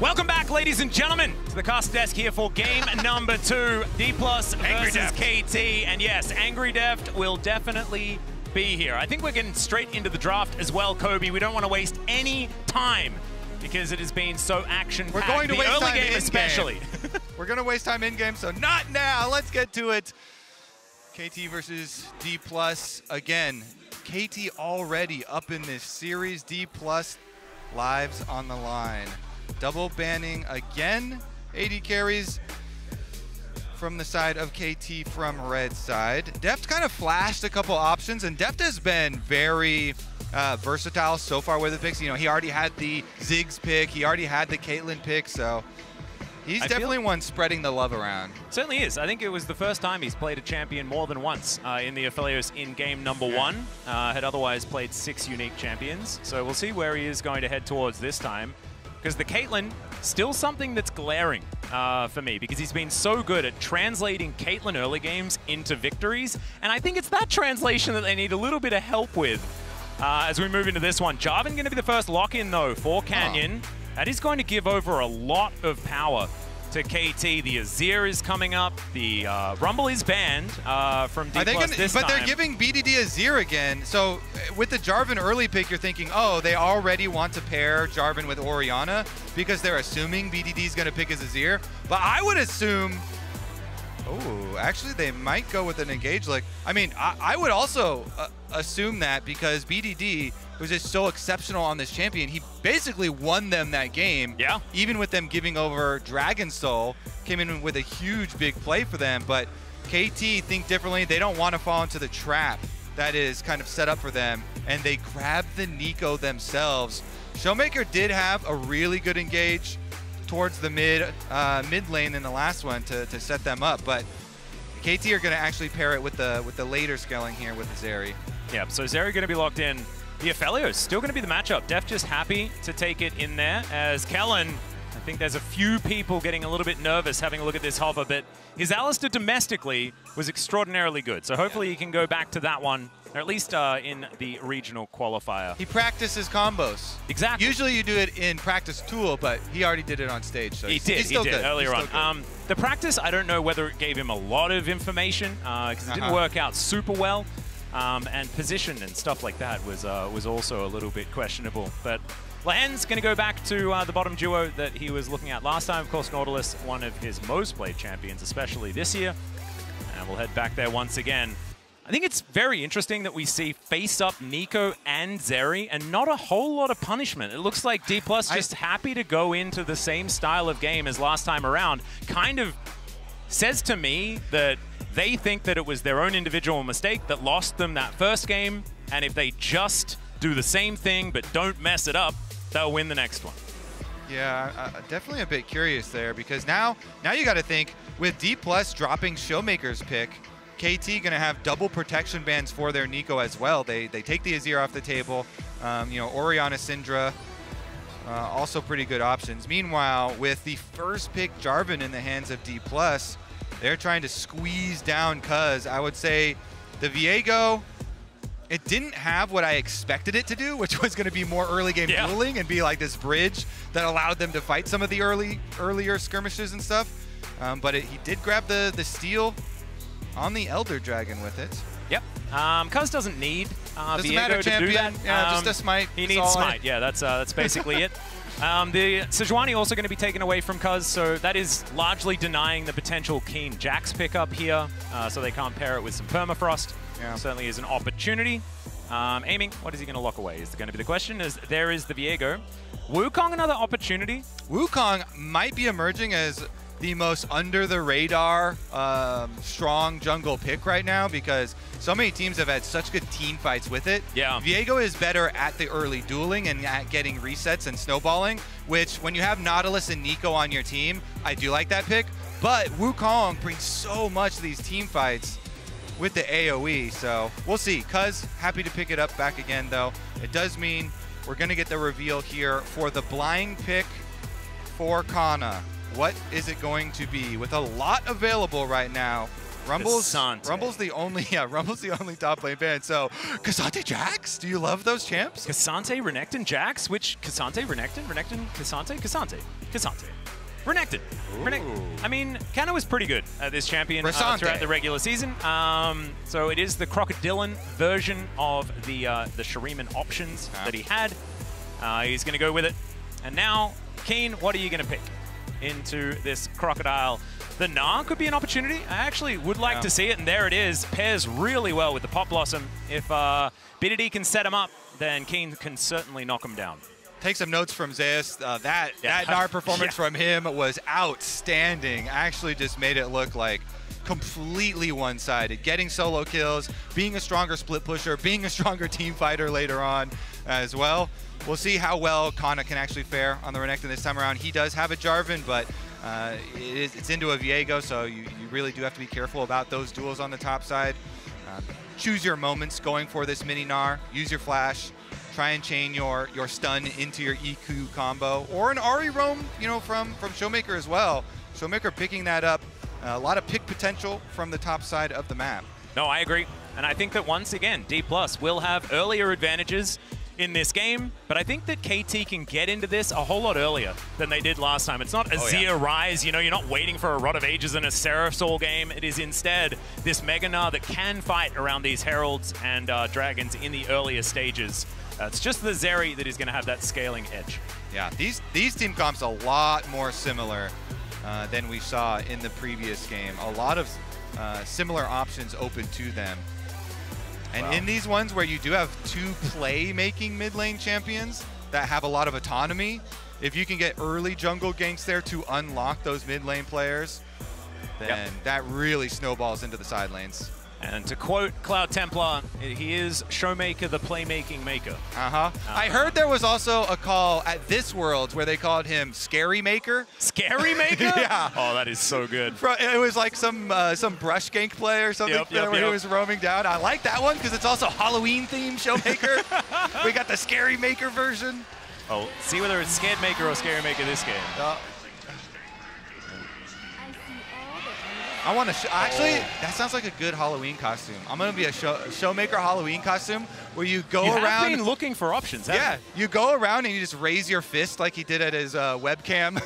Welcome back, ladies and gentlemen, to the cast desk here for game number 2, D+ versus KT. And yes, Angry Deft will definitely be here. I think we're getting straight into the draft as well, Kobe. We don't want to waste any time because it has been so action-packed. We're going to the waste early time game in especially. Game. We're going to waste time in game, so not now. Let's get to it. KT versus D+. Again, KT already up in this series. D+ lives on the line. Double banning again. AD carries from the side of KT from red side. Deft kind of flashed a couple options, and Deft has been very versatile so far with the picks. You know, he already had the Ziggs pick, he already had the Caitlyn pick, so he's definitely one spreading the love around. Certainly is. I think it was the first time he's played a champion more than once in the Affiliates in game number 1. Had otherwise played 6 unique champions. So we'll see where he is going to head towards this time. Because the Caitlyn, still something that's glaring for me, because he's been so good at translating Caitlyn early games into victories. And I think it's that translation that they need a little bit of help with as we move into this one. Jarvan going to be the first lock-in, though, for Canyon. That is going to give over a lot of power to KT. The Azir is coming up. The Rumble is banned from D+ this time. But they're giving BDD Azir again. So with the Jarvan early pick, you're thinking, oh, they already want to pair Jarvan with Orianna because they're assuming BDD is going to pick his Azir. But I would assume, oh, actually they might go with an engage. Like, I mean, I would also assume that because BDD was just so exceptional on this champion. He basically won them that game. Yeah. Even with them giving over Dragon Soul, came in with a huge big play for them. But KT think differently. They don't want to fall into the trap that is kind of set up for them. And they grab the Nico themselves. Showmaker did have a really good engage towards the mid lane in the last one to set them up. But KT are going to actually pair it with the later scaling here with the Zeri. Yeah, so Zeri going to be locked in. The Aphelios still going to be the matchup. Def just happy to take it in there as Kellen, I think there's a few people getting a little bit nervous having a look at this hover, but his Alistar domestically was extraordinarily good. So hopefully he can go back to that one, or at least in the regional qualifier. He practices combos. Exactly. Usually you do it in practice tool, but he already did it on stage. So he did earlier on. The practice, I don't know whether it gave him a lot of information because it didn't work out super well. And position and stuff like that was also a little bit questionable. But Lahen's going to go back to the bottom duo that he was looking at last time. Of course, Nautilus, one of his most played champions, especially this year. And we'll head back there once again. I think it's very interesting that we see face-up Nico and Zeri and not a whole lot of punishment. It looks like D+ just happy to go into the same style of game as last time around. Kind of says to me that they think that it was their own individual mistake that lost them that first game, and if they just do the same thing but don't mess it up, they'll win the next one. Yeah, definitely a bit curious there because now you got to think with D+ dropping Showmaker's pick, KT gonna have double protection bans for their Nico as well. They take the Azir off the table. You know, Orianna, Syndra, also pretty good options. Meanwhile, with the first pick Jarvan in the hands of D+, they're trying to squeeze down Cuz. I would say the Viego, it didn't have what I expected it to do, which was going to be more early game dueling and be like this bridge that allowed them to fight some of the earlier skirmishes and stuff. But he did grab the steal on the Elder Dragon with it. Yep. Cuz doesn't need doesn't matter, Viego to champion. do that. Yeah, just a smite. He needs smite. Yeah, that's basically it. The Sejuani also going to be taken away from Cuz, so that is largely denying the potential Keen Jax pickup here, so they can't pair it with some Permafrost. Yeah. Certainly is an opportunity. Aiming, what is he going to lock away is going to be the question. There is the Viego. Wukong, another opportunity. Wukong might be emerging as the most under-the-radar strong jungle pick right now because so many teams have had such good team fights with it. Yeah. Viego is better at the early dueling and at getting resets and snowballing, which when you have Nautilus and Nico on your team, I do like that pick. But Wukong brings so much to these team fights with the AoE, so we'll see. Cuz happy to pick it up back again, though. It does mean we're going to get the reveal here for the blind pick for Kana. What is it going to be? With a lot available right now, Rumble's the only top lane ban. So K'Sante Jax, do you love those champs? K'Sante, Renekton, Jax, which K'Sante, Renekton, K'Sante, Renekton. I mean, Kana was pretty good at this champion throughout the regular season. So it is the Crocodilian version of the Shuriman options that he had. He's going to go with it. And now, Keen, what are you going to pick into this Crocodile? The Gnar could be an opportunity. I actually would like to see it, and there it is. Pairs really well with the Pop Blossom. If BDD can set him up, then Keen can certainly knock him down. Take some notes from Zeus. That Gnar performance from him was outstanding. Actually just made it look like completely one-sided. Getting solo kills, being a stronger split pusher, being a stronger team fighter later on as well. We'll see how well Kana can actually fare on the Renekton this time around. He does have a Jarvan, but it's into a Viego, so you really do have to be careful about those duels on the top side. Choose your moments going for this mini Gnar. Use your flash. Try and chain your stun into your EQ combo. Or an Ahri roam, you know, from Showmaker as well. Showmaker picking that up. A lot of pick potential from the top side of the map. No, I agree. And I think that once again, D+ will have earlier advantages in this game, but I think that KT can get into this a whole lot earlier than they did last time. It's not Azir Rise, you know, you're not waiting for a Rod of Ages and a Seraph Soul game. It is instead this Mega Gnar that can fight around these Heralds and Dragons in the earlier stages. It's just the Zeri that is going to have that scaling edge. Yeah, these team comps a lot more similar than we saw in the previous game. A lot of similar options open to them. And in these ones where you do have two play-making mid-lane champions that have a lot of autonomy, if you can get early jungle ganks there to unlock those mid-lane players, then that really snowballs into the side lanes. And to quote Cloud Templar, he is Showmaker, the playmaking maker. I heard there was also a call at this Worlds where they called him Scary Maker. Scary Maker? Yeah. Oh, that is so good. It was like some brush gank play or something where he was roaming down. I like that one because it's also Halloween themed Showmaker. We got the Scary Maker version. Oh, see whether it's Scared Maker or Scary Maker this game. I want to actually, that sounds like a good Halloween costume. I'm going to be a Showmaker Halloween costume where you go around. You have been looking for options, haven't you? You go around and you just raise your fist like he did at his webcam,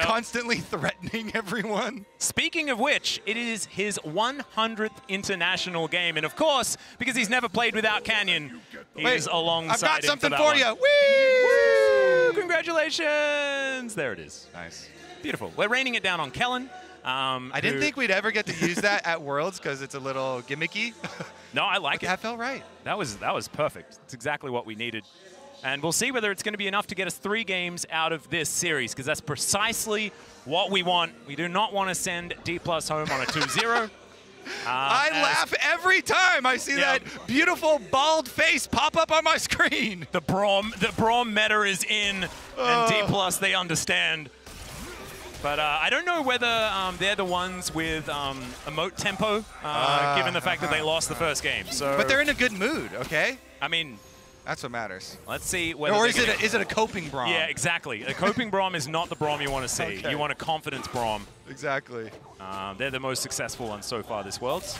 constantly threatening everyone. Speaking of which, it is his 100th international game. And of course, because he's never played without Canyon, he's alongside I've got something for for you. Woo! Congratulations. There it is. Nice. Beautiful. We're raining it down on Kellen. I didn't think we'd ever get to use that at Worlds because it's a little gimmicky. No, I like it. That felt right. That was perfect. It's exactly what we needed. And we'll see whether it's going to be enough to get us 3 games out of this series, because that's precisely what we want. We do not want to send D+ home on a 2-0. I laugh every time I see that beautiful bald face pop up on my screen. The Braum meta is in, and D+, they understand. But I don't know whether they're the ones with emote tempo, given the fact that they lost the first game. So, but they're in a good mood, okay? I mean, that's what matters. Let's see whether. Or is it a coping Braum? Yeah, exactly. A coping Braum is not the Braum you want to see. Okay. You want a confidence Braum. Exactly. They're the most successful ones so far this Worlds.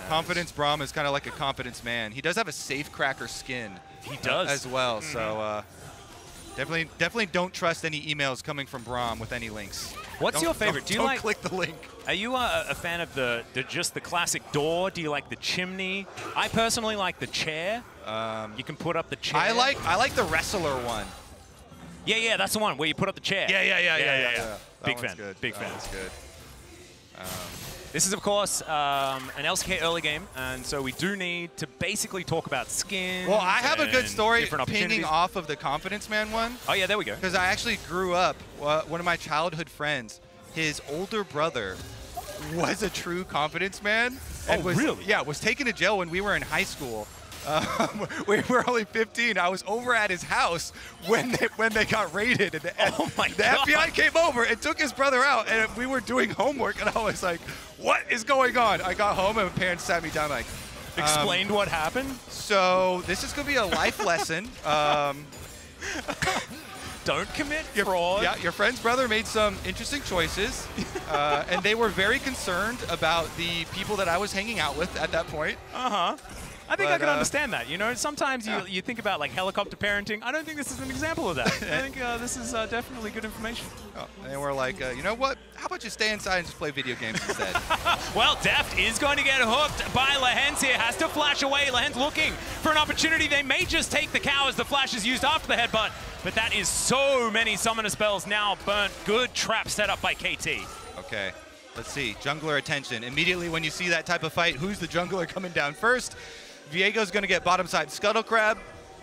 Confidence Braum is kind of like a confidence man. He does have a safecracker skin. He does as well. So. Definitely don't trust any emails coming from Braum with any links. What's your favorite? Do you don't click the link. Are you a fan of just the classic door? Do you like the chimney? I personally like the chair. You can put up the chair. I like the wrestler one. Yeah, that's the one where you put up the chair. Yeah. Big fan. Good. Big fan. That's good. This is, of course, an LCK early game, and so we do need to basically talk about skins. Well, I have a good story pinging pinging off of the Confidence Man one. Oh, yeah, there we go. Because I actually grew up, one of my childhood friends, his older brother was a true Confidence Man. And really? Yeah, was taken to jail when we were in high school. We were only 15. I was over at his house when they got raided. And the FBI came over and took his brother out, and we were doing homework, and I was like, what is going on? I got home, and my parents sat me down like, explained what happened? So this is going to be a life lesson. Don't commit fraud. Yeah, your friend's brother made some interesting choices, and they were very concerned about the people that I was hanging out with at that point. I think I can understand that. You know, sometimes you think about like helicopter parenting. I don't think this is an example of that. I think this is definitely good information. Oh, and we're like, you know what? How about you stay inside and just play video games instead? Well, Deft is going to get hooked by Lehens here. Has to flash away. Lehens looking for an opportunity. They may just take the cow as the flash is used after the headbutt. But that is so many summoner spells now burnt. Good trap set up by KT. Okay. Let's see. Jungler attention. Immediately when you see that type of fight, who's the jungler coming down first? Viego's going to get bottom side Scuttle Crab.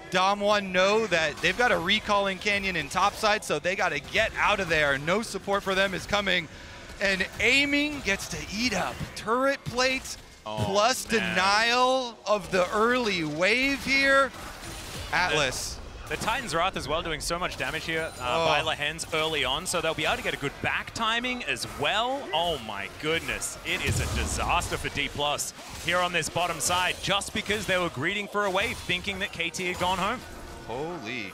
Dom1 know that they've got a recalling Canyon in top side, so they got to get out of there. No support for them is coming. And aiming gets to eat up turret plates plus denial of the early wave here. Atlas. The Titan's Wrath as well doing so much damage here by Lehens early on, so they'll be able to get a good back timing as well. Oh my goodness, it is a disaster for D+ here on this bottom side, just because they were greeting for a wave, thinking that KT had gone home. Holy.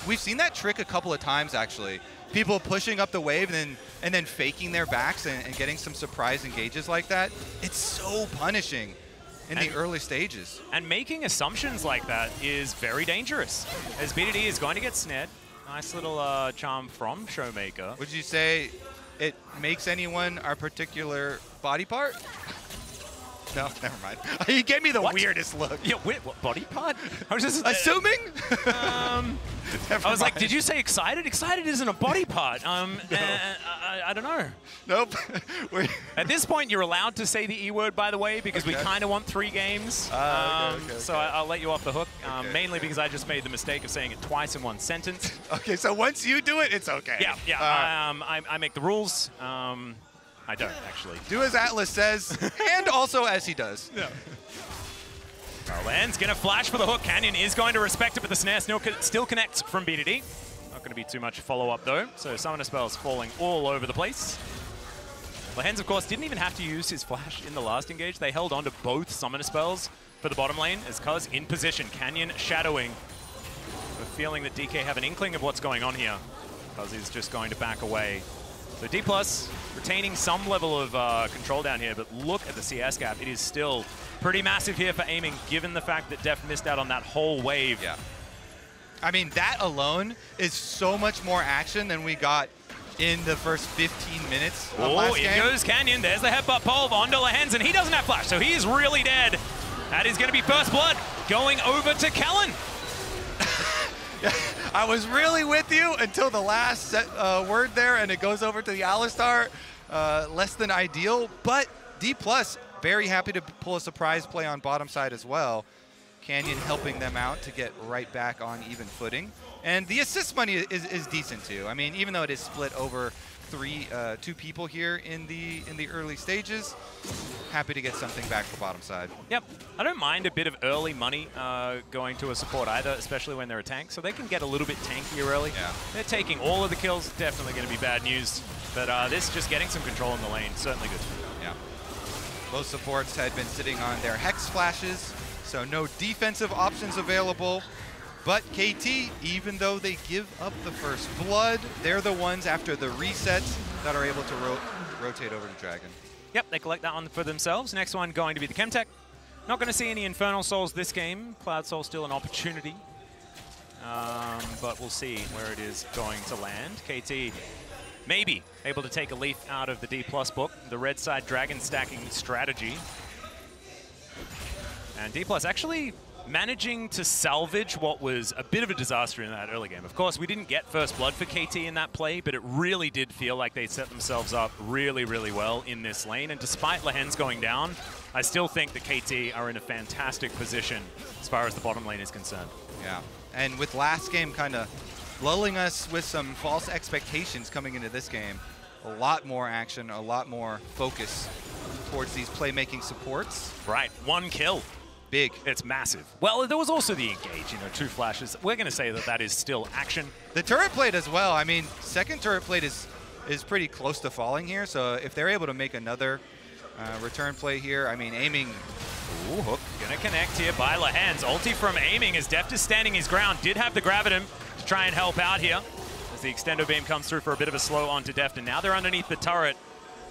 We've seen that trick a couple of times actually. People pushing up the wave and then faking their backs and getting some surprise engages like that. It's so punishing. in the early stages. And making assumptions like that is very dangerous, as BDD is going to get snared. Nice little charm from Showmaker. Would you say it makes anyone our particular body part? No, never mind. He gave me the weirdest look. Yeah, what body part? I was just assuming. I was like, did you say excited? Excited isn't a body part. I don't know. Nope. At this point, you're allowed to say the E word, by the way, because we kind of want 3 games. So I'll let you off the hook, mainly because I just made the mistake of saying it twice in one sentence. Okay, so once you do it, it's okay. Yeah. I make the rules. I don't, actually. Do as Atlas says, and also as he does. Yeah. Len's going to flash for the hook. Canyon is going to respect it, but the snare still connects from BDD. Not going to be too much follow-up, though. So Summoner spells falling all over the place. Lehens, of course, didn't even have to use his flash in the last engage. They held on to both Summoner spells for the bottom lane, as Cuz in position. Canyon shadowing. A feeling that DK have an inkling of what's going on here. Cuz is just going to back away. So D+ retaining some level of control down here, but look at the CS gap. It is still pretty massive here for aiming, given the fact that Deft missed out on that whole wave. Yeah. I mean, that alone is so much more action than we got in the first 15 minutes of last game. Here goes Canyon. There's the headbutt pole onto Lehens, and he doesn't have flash, so he is really dead. That is going to be first blood going over to Kellen. I was really with you until the last word there, and it goes over to the Alistar. Less than ideal, but D+, very happy to pull a surprise play on bottom side as well. Canyon helping them out to get right back on even footing. And the assist money is decent too. I mean, even though it is split over 2 people here in the early stages, happy to get something back for bottom side. Yep, I don't mind a bit of early money going to a support either, especially when they're a tank, so they can get a little bit tankier early. Yeah. They're taking all of the kills, definitely going to be bad news, but this just getting some control in the lane, certainly good. Yeah. Both supports had been sitting on their Hex flashes, so no defensive options available. But KT, even though they give up the first blood, they're the ones after the resets that are able to rotate over to Dragon. Yep, they collect that one for themselves. Next one going to be the Chemtech. Not going to see any Infernal Souls this game. Cloud Soul still an opportunity. But we'll see where it is going to land. KT maybe able to take a leaf out of the D+ book, the red side Dragon stacking strategy. And D+ actually managing to salvage what was a bit of a disaster in that early game. Of course, we didn't get first blood for KT in that play, but it really did feel like they set themselves up really, really well in this lane. And despite Lehens going down, I still think the KT are in a fantastic position as far as the bottom lane is concerned. Yeah, and with last game kind of lulling us with some false expectations coming into this game, a lot more action, a lot more focus towards these playmaking supports. Right, 1 kill. Big. It's massive. Well, there was also the engage, 2 flashes. We're going to say that that is still action. The turret plate as well. I mean, second turret plate is pretty close to falling here, so if they're able to make another return play here, I mean, aiming. Ooh, hook. Going to connect here by Lehens. Ulti from aiming as Deft is standing his ground. Did have the Gravitum to try and help out here as the extendo beam comes through for a bit of a slow onto Deft, and now they're underneath the turret.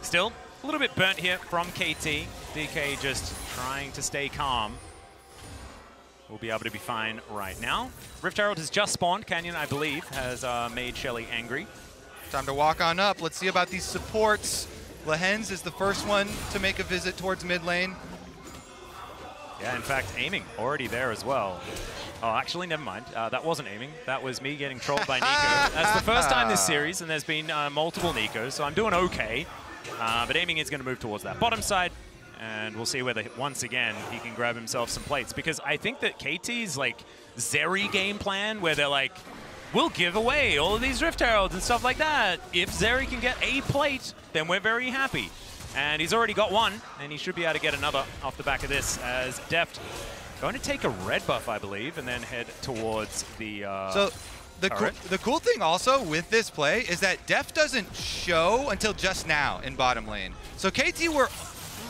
Still a little bit burnt here from KT. DK just trying to stay calm. We'll be able to be fine right now. Rift Herald has just spawned. Canyon, I believe, has made Shelly angry. Time to walk on up. Let's see about these supports. Lehens is the first one to make a visit towards mid lane. Yeah, in fact, aiming already there as well. Oh, actually, never mind. That wasn't aiming. That was me getting trolled by Nico. That's the first time this series, and there's been multiple Nikos, so I'm doing okay. But aiming is going to move towards that bottom side. And we'll see whether, once again, he can grab himself some plates. Because I think that KT's, like, Zeri game plan, where they're like, we'll give away all of these Rift Heralds and stuff like that. If Zeri can get a plate, then we're very happy. And he's already got 1, and he should be able to get another off the back of this, as Deft going to take a red buff, I believe, and then head towards the So the cool thing also with this play is that Deft doesn't show until just now in bottom lane. So KT were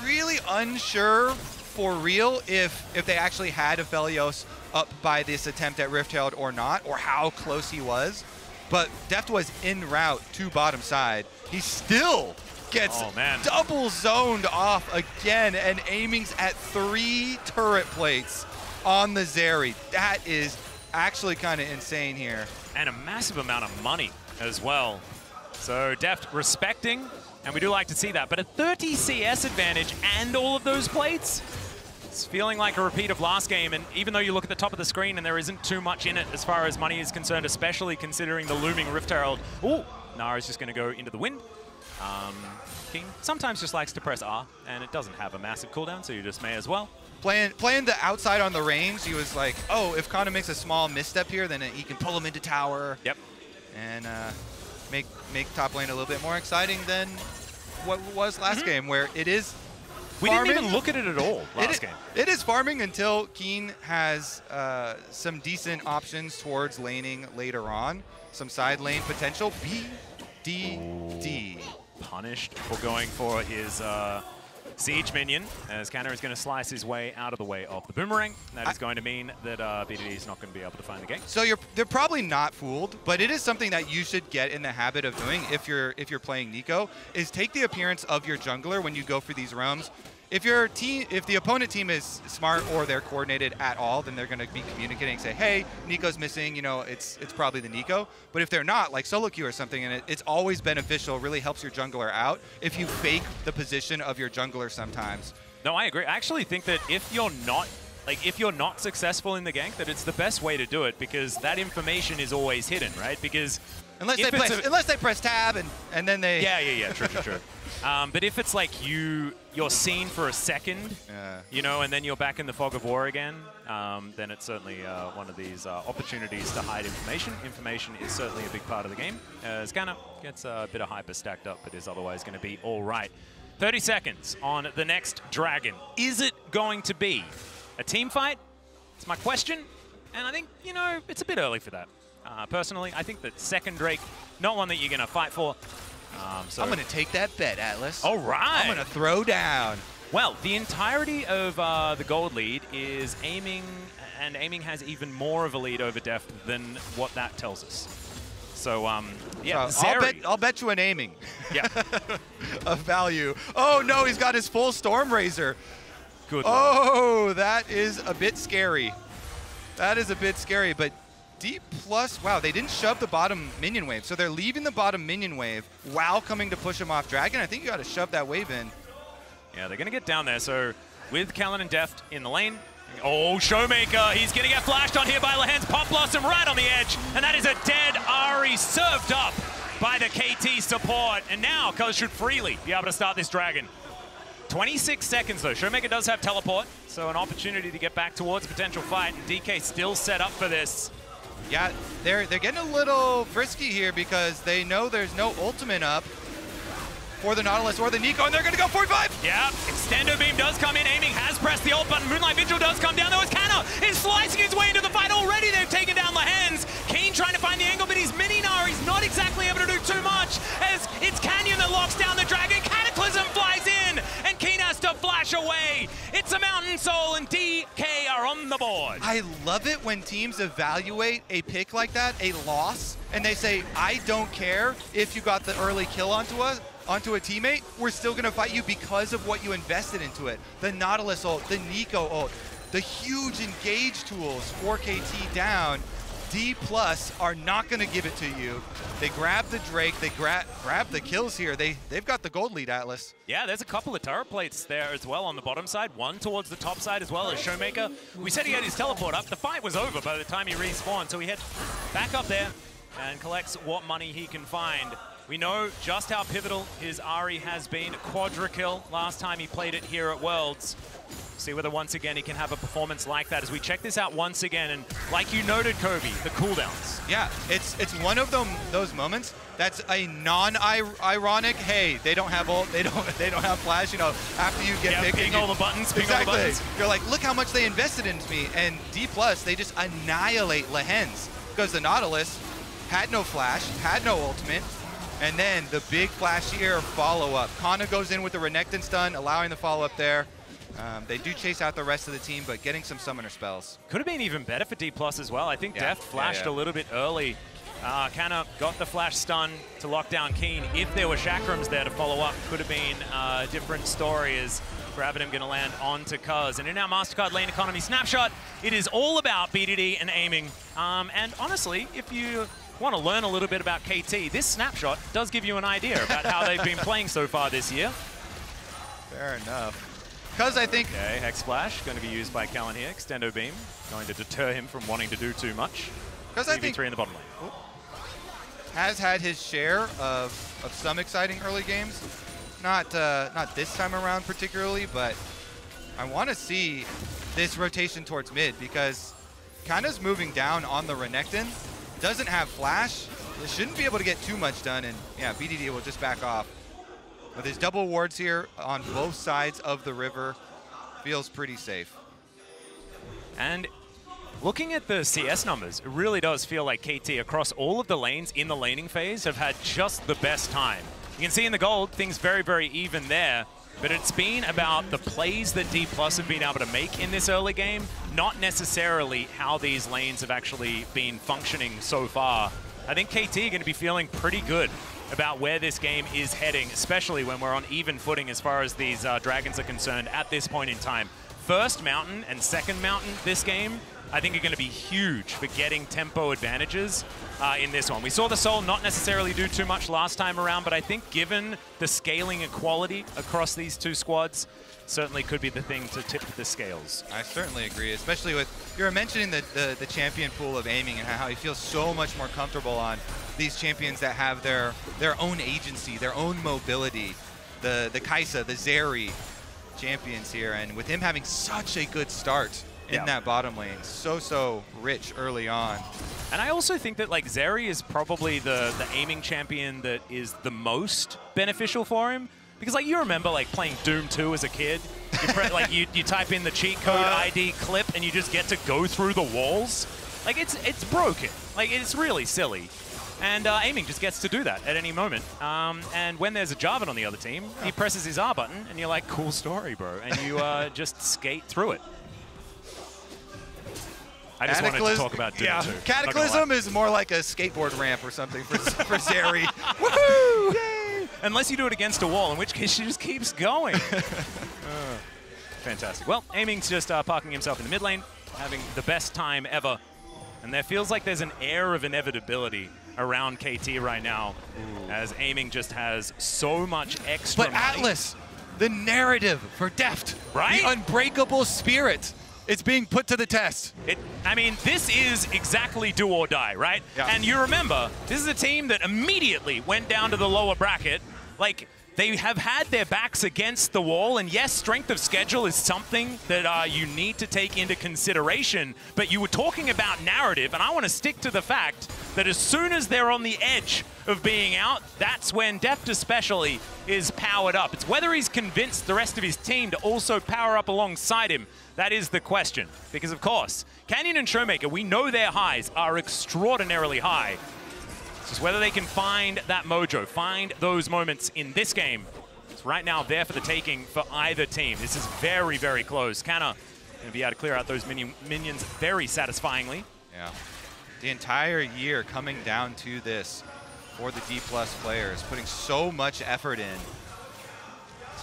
really unsure for real if they actually had Aphelios up by this attempt at Rift Herald or not, or how close he was. But Deft was en route to bottom side. He still gets double zoned off again, and aiming's at 3 turret plates on the Zeri. That is actually kind of insane here. And a massive amount of money as well. So Deft respecting, and we do like to see that. But a 30 CS advantage and all of those plates, it's feeling like a repeat of last game. And even though you look at the top of the screen and there isn't too much in it as far as money is concerned, especially considering the looming Rift Herald. Ooh, Nara's just going to go into the wind. King sometimes just likes to press R, and it doesn't have a massive cooldown, so you just may as well. Playing the outside on the range, he was like, oh, if Kana makes a small misstep here, then he can pull him into tower. Yep. And make top lane a little bit more exciting than what was last game, where it is We farming. didn't even look at it at all last game. It is farming until Keen has some decent options towards laning later on. Some side lane potential. BDD. Punished for going for his siege minion, as Kanna is going to slice his way out of the way of the boomerang. That is going to mean that BDD is not going to be able to find the gate. So they're probably not fooled, but it is something that you should get in the habit of doing if you're playing Nico, is take the appearance of your jungler when you go for these roams. If the opponent team is smart or they're coordinated at all, then they're going to be communicating and say, hey, Nico's missing, you know, it's probably the Nico. But if they're not, like solo queue or something, and it's always beneficial, really helps your jungler out if you fake the position of your jungler sometimes. No, I agree. I actually think that if you're not successful in the gank, that it's the best way to do it, because that information is always hidden, right? Because unless they press tab and then they true. But if it's like you're seen for a second, you know, and then you're back in the fog of war again, then it's certainly one of these opportunities to hide information. Information is certainly a big part of the game. Scanner gets a bit of hyper stacked up, but is otherwise going to be all right. 30 seconds on the next Dragon. Is it going to be a team fight? It's my question, and I think, you know, it's a bit early for that. Personally, I think that second Drake, not one that you're going to fight for. So I'm going to take that bet, Atlas. All right. I'm going to throw down. Well, the entirety of the gold lead is aiming, and aiming has even more of a lead over Deft than what that tells us. So, yeah, so I'll bet you an aiming. Yeah. Of value. Oh, no, he's got his full Storm Razor. Good Lord. That is a bit scary. That is a bit scary, but D+, wow, they didn't shove the bottom minion wave. So they're leaving the bottom minion wave while coming to push him off Dragon. I think you got to shove that wave in. Yeah, they're going to get down there. So with Callan and Deft in the lane. Oh, Showmaker, he's going to get flashed on here by Lahen's Pop Blossom right on the edge. And that is a dead Ahri served up by the KT support. And now Colors should freely be able to start this Dragon. 26 seconds though. Showmaker does have teleport, so an opportunity to get back towards a potential fight. And DK still set up for this. Yeah, they're getting a little frisky here because they know there's no ultimate up for the Nautilus or the Nico, and they're going to go 45. Yeah, Extendo Beam does come in. Aiming has pressed the ult button. Moonlight Vigil does come down. Though as Kanna is slicing his way into the fight already. They've taken down Lahen's. Keen trying to find the angle, but he's mini Nari's not exactly able to do too much, as it's Canyon that locks down the Dragon. Cataclysm flies in, and Keen has to flash away. It's a Mountain Soul, and DK are on the board. I love it when teams evaluate a pick like that, a loss, and they say, I don't care if you got the early kill onto a teammate, we're still going to fight you because of what you invested into it. The Nautilus ult, the Nico ult, the huge engage tools, 4KT down. D+ are not going to give it to you. They grab the Drake, they grab the kills here. They've got the gold lead, Atlas. Yeah, there's a couple of turret plates there as well on the bottom side. One towards the top side as well as Showmaker. We said he had his teleport up. The fight was over by the time he respawned, so he heads back up there and collects what money he can find. We know just how pivotal his Ahri has been. Quadra kill last time he played it here at Worlds. See whether once again he can have a performance like that as we check this out once again. And like you noted, Kobe, the cooldowns. Yeah, it's one of those moments that's a non-ironic. Hey, they don't have ult, they don't have flash. You know, after you get picked, ping all the buttons. Ping exactly. all the buttons. You're like, look how much they invested into me. And D+, they just annihilate Lahen's because the Nautilus had no flash, had no ultimate. And then the big flashier follow-up. Kana goes in with the Renekton stun, allowing the follow-up there. They do chase out the rest of the team, but getting some summoner spells. Could have been even better for D+ as well. I think Deft flashed a little bit early. Kanna got the flash stun to lock down Keen. If there were chakrams there to follow up, could have been a different story, as Gravitum going to land onto Cuz. And in our MasterCard lane economy snapshot, it is all about BDD and aiming. And honestly, if you want to learn a little bit about KT, this snapshot does give you an idea about how they've been playing so far this year. Fair enough. Cuz I think... Okay, Hex Splash going to be used by Callan here. Extendo Beam going to deter him from wanting to do too much. Cuz I think... 3 in the bottom lane. Has had his share of some exciting early games. Not this time around particularly, but I want to see this rotation towards mid because Kanna's moving down on the Renekton. Doesn't have flash. It shouldn't be able to get too much done, and yeah, BDD will just back off. With his double wards here on both sides of the river, feels pretty safe. And looking at the CS numbers, it really does feel like KT across all of the lanes in the laning phase have had just the best time. You can see in the gold, things very, very even there, but it's been about the plays that D+ have been able to make in this early game, not necessarily how these lanes have actually been functioning so far. I think KT are going to be feeling pretty good about where this game is heading, especially when we're on even footing as far as these dragons are concerned at this point in time. First mountain and second mountain this game, I think are going to be huge for getting tempo advantages in this one. We saw the Soul not necessarily do too much last time around, but I think given the scaling equality across these two squads, certainly could be the thing to tip the scales. I certainly agree, especially with, you're mentioning the champion pool of aiming and how he feels so much more comfortable on these champions that have their own agency, their own mobility. The Kai'Sa, the Zeri champions here, and with him having such a good start in that bottom lane, so rich early on. And I also think that like Zeri is probably the aiming champion that is the most beneficial for him. Because like you remember like playing Doom 2 as a kid, you type in the cheat code ID clip and you just get to go through the walls. Like it's broken. Like it's really silly. And aiming just gets to do that at any moment. And when there's a Jarvan on the other team, he presses his R button and you're like, cool story, bro. And you just skate through it. I just wanted to talk about Doom 2. Cataclysm is more like a skateboard ramp or something for Zeri. Woohoo! Yay! Unless you do it against a wall, in which case she just keeps going. Fantastic. Well, aiming's just parking himself in the mid lane, having the best time ever. And there feels like there's an air of inevitability around KT right now, as aiming just has so much extra But Atlas, the narrative for Deft, right? The unbreakable spirit. It's being put to the test. I mean, this is exactly do or die, right? Yeah. And you remember, this is a team that immediately went down to the lower bracket. Like, they have had their backs against the wall, and yes, strength of schedule is something that you need to take into consideration, but you were talking about narrative, and I want to stick to the fact that as soon as they're on the edge of being out, that's when Deft especially is powered up. It's whether he's convinced the rest of his team to also power up alongside him. That is the question, because of course, Canyon and Showmaker, we know their highs are extraordinarily high. It's just whether they can find that mojo, find those moments in this game. It's right now there for the taking for either team. This is very, very close. Kanna going to be able to clear out those minions very satisfyingly. Yeah. The entire year coming down to this for the D+ players, putting so much effort in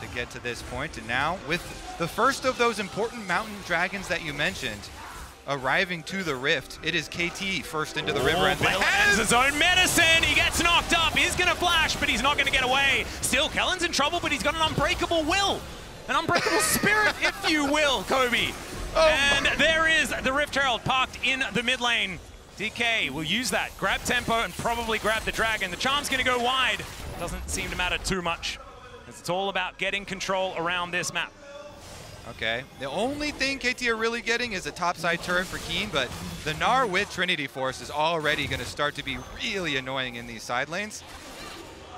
to get to this point. And now with the first of those important mountain dragons that you mentioned arriving to the rift, it is KT first into the river. And has his own medicine. He gets knocked up. He's going to flash, but he's not going to get away. Still, Kellen's in trouble, but he's got an unbreakable will. An unbreakable spirit, if you will, Kobe. And there is the Rift Herald parked in the mid lane. DK will use that, grab tempo, and probably grab the dragon. The charm's going to go wide. Doesn't seem to matter too much. It's all about getting control around this map. Okay, the only thing KT are really getting is a topside turret for Keen, but the Gnar with Trinity Force is already going to start to be really annoying in these side lanes.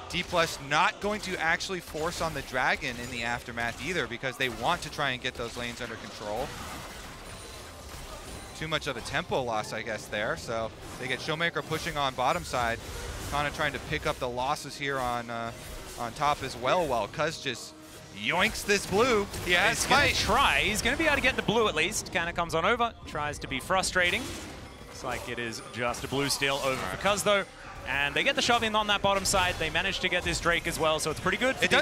D+ not going to actually force on the dragon in the aftermath either, because they want to try and get those lanes under control. Too much of a tempo loss, I guess, there. So they get Showmaker pushing on bottom side, kind of trying to pick up the losses here on top as well, while Cuz just yoinks this blue. He has fight. He's going to be able to get the blue at least. Kind of comes on over, tries to be frustrating. Looks like it is just a blue steal over for Cuz though. And they get the shove in on that bottom side. They managed to get this Drake as well, so it's pretty good for D+.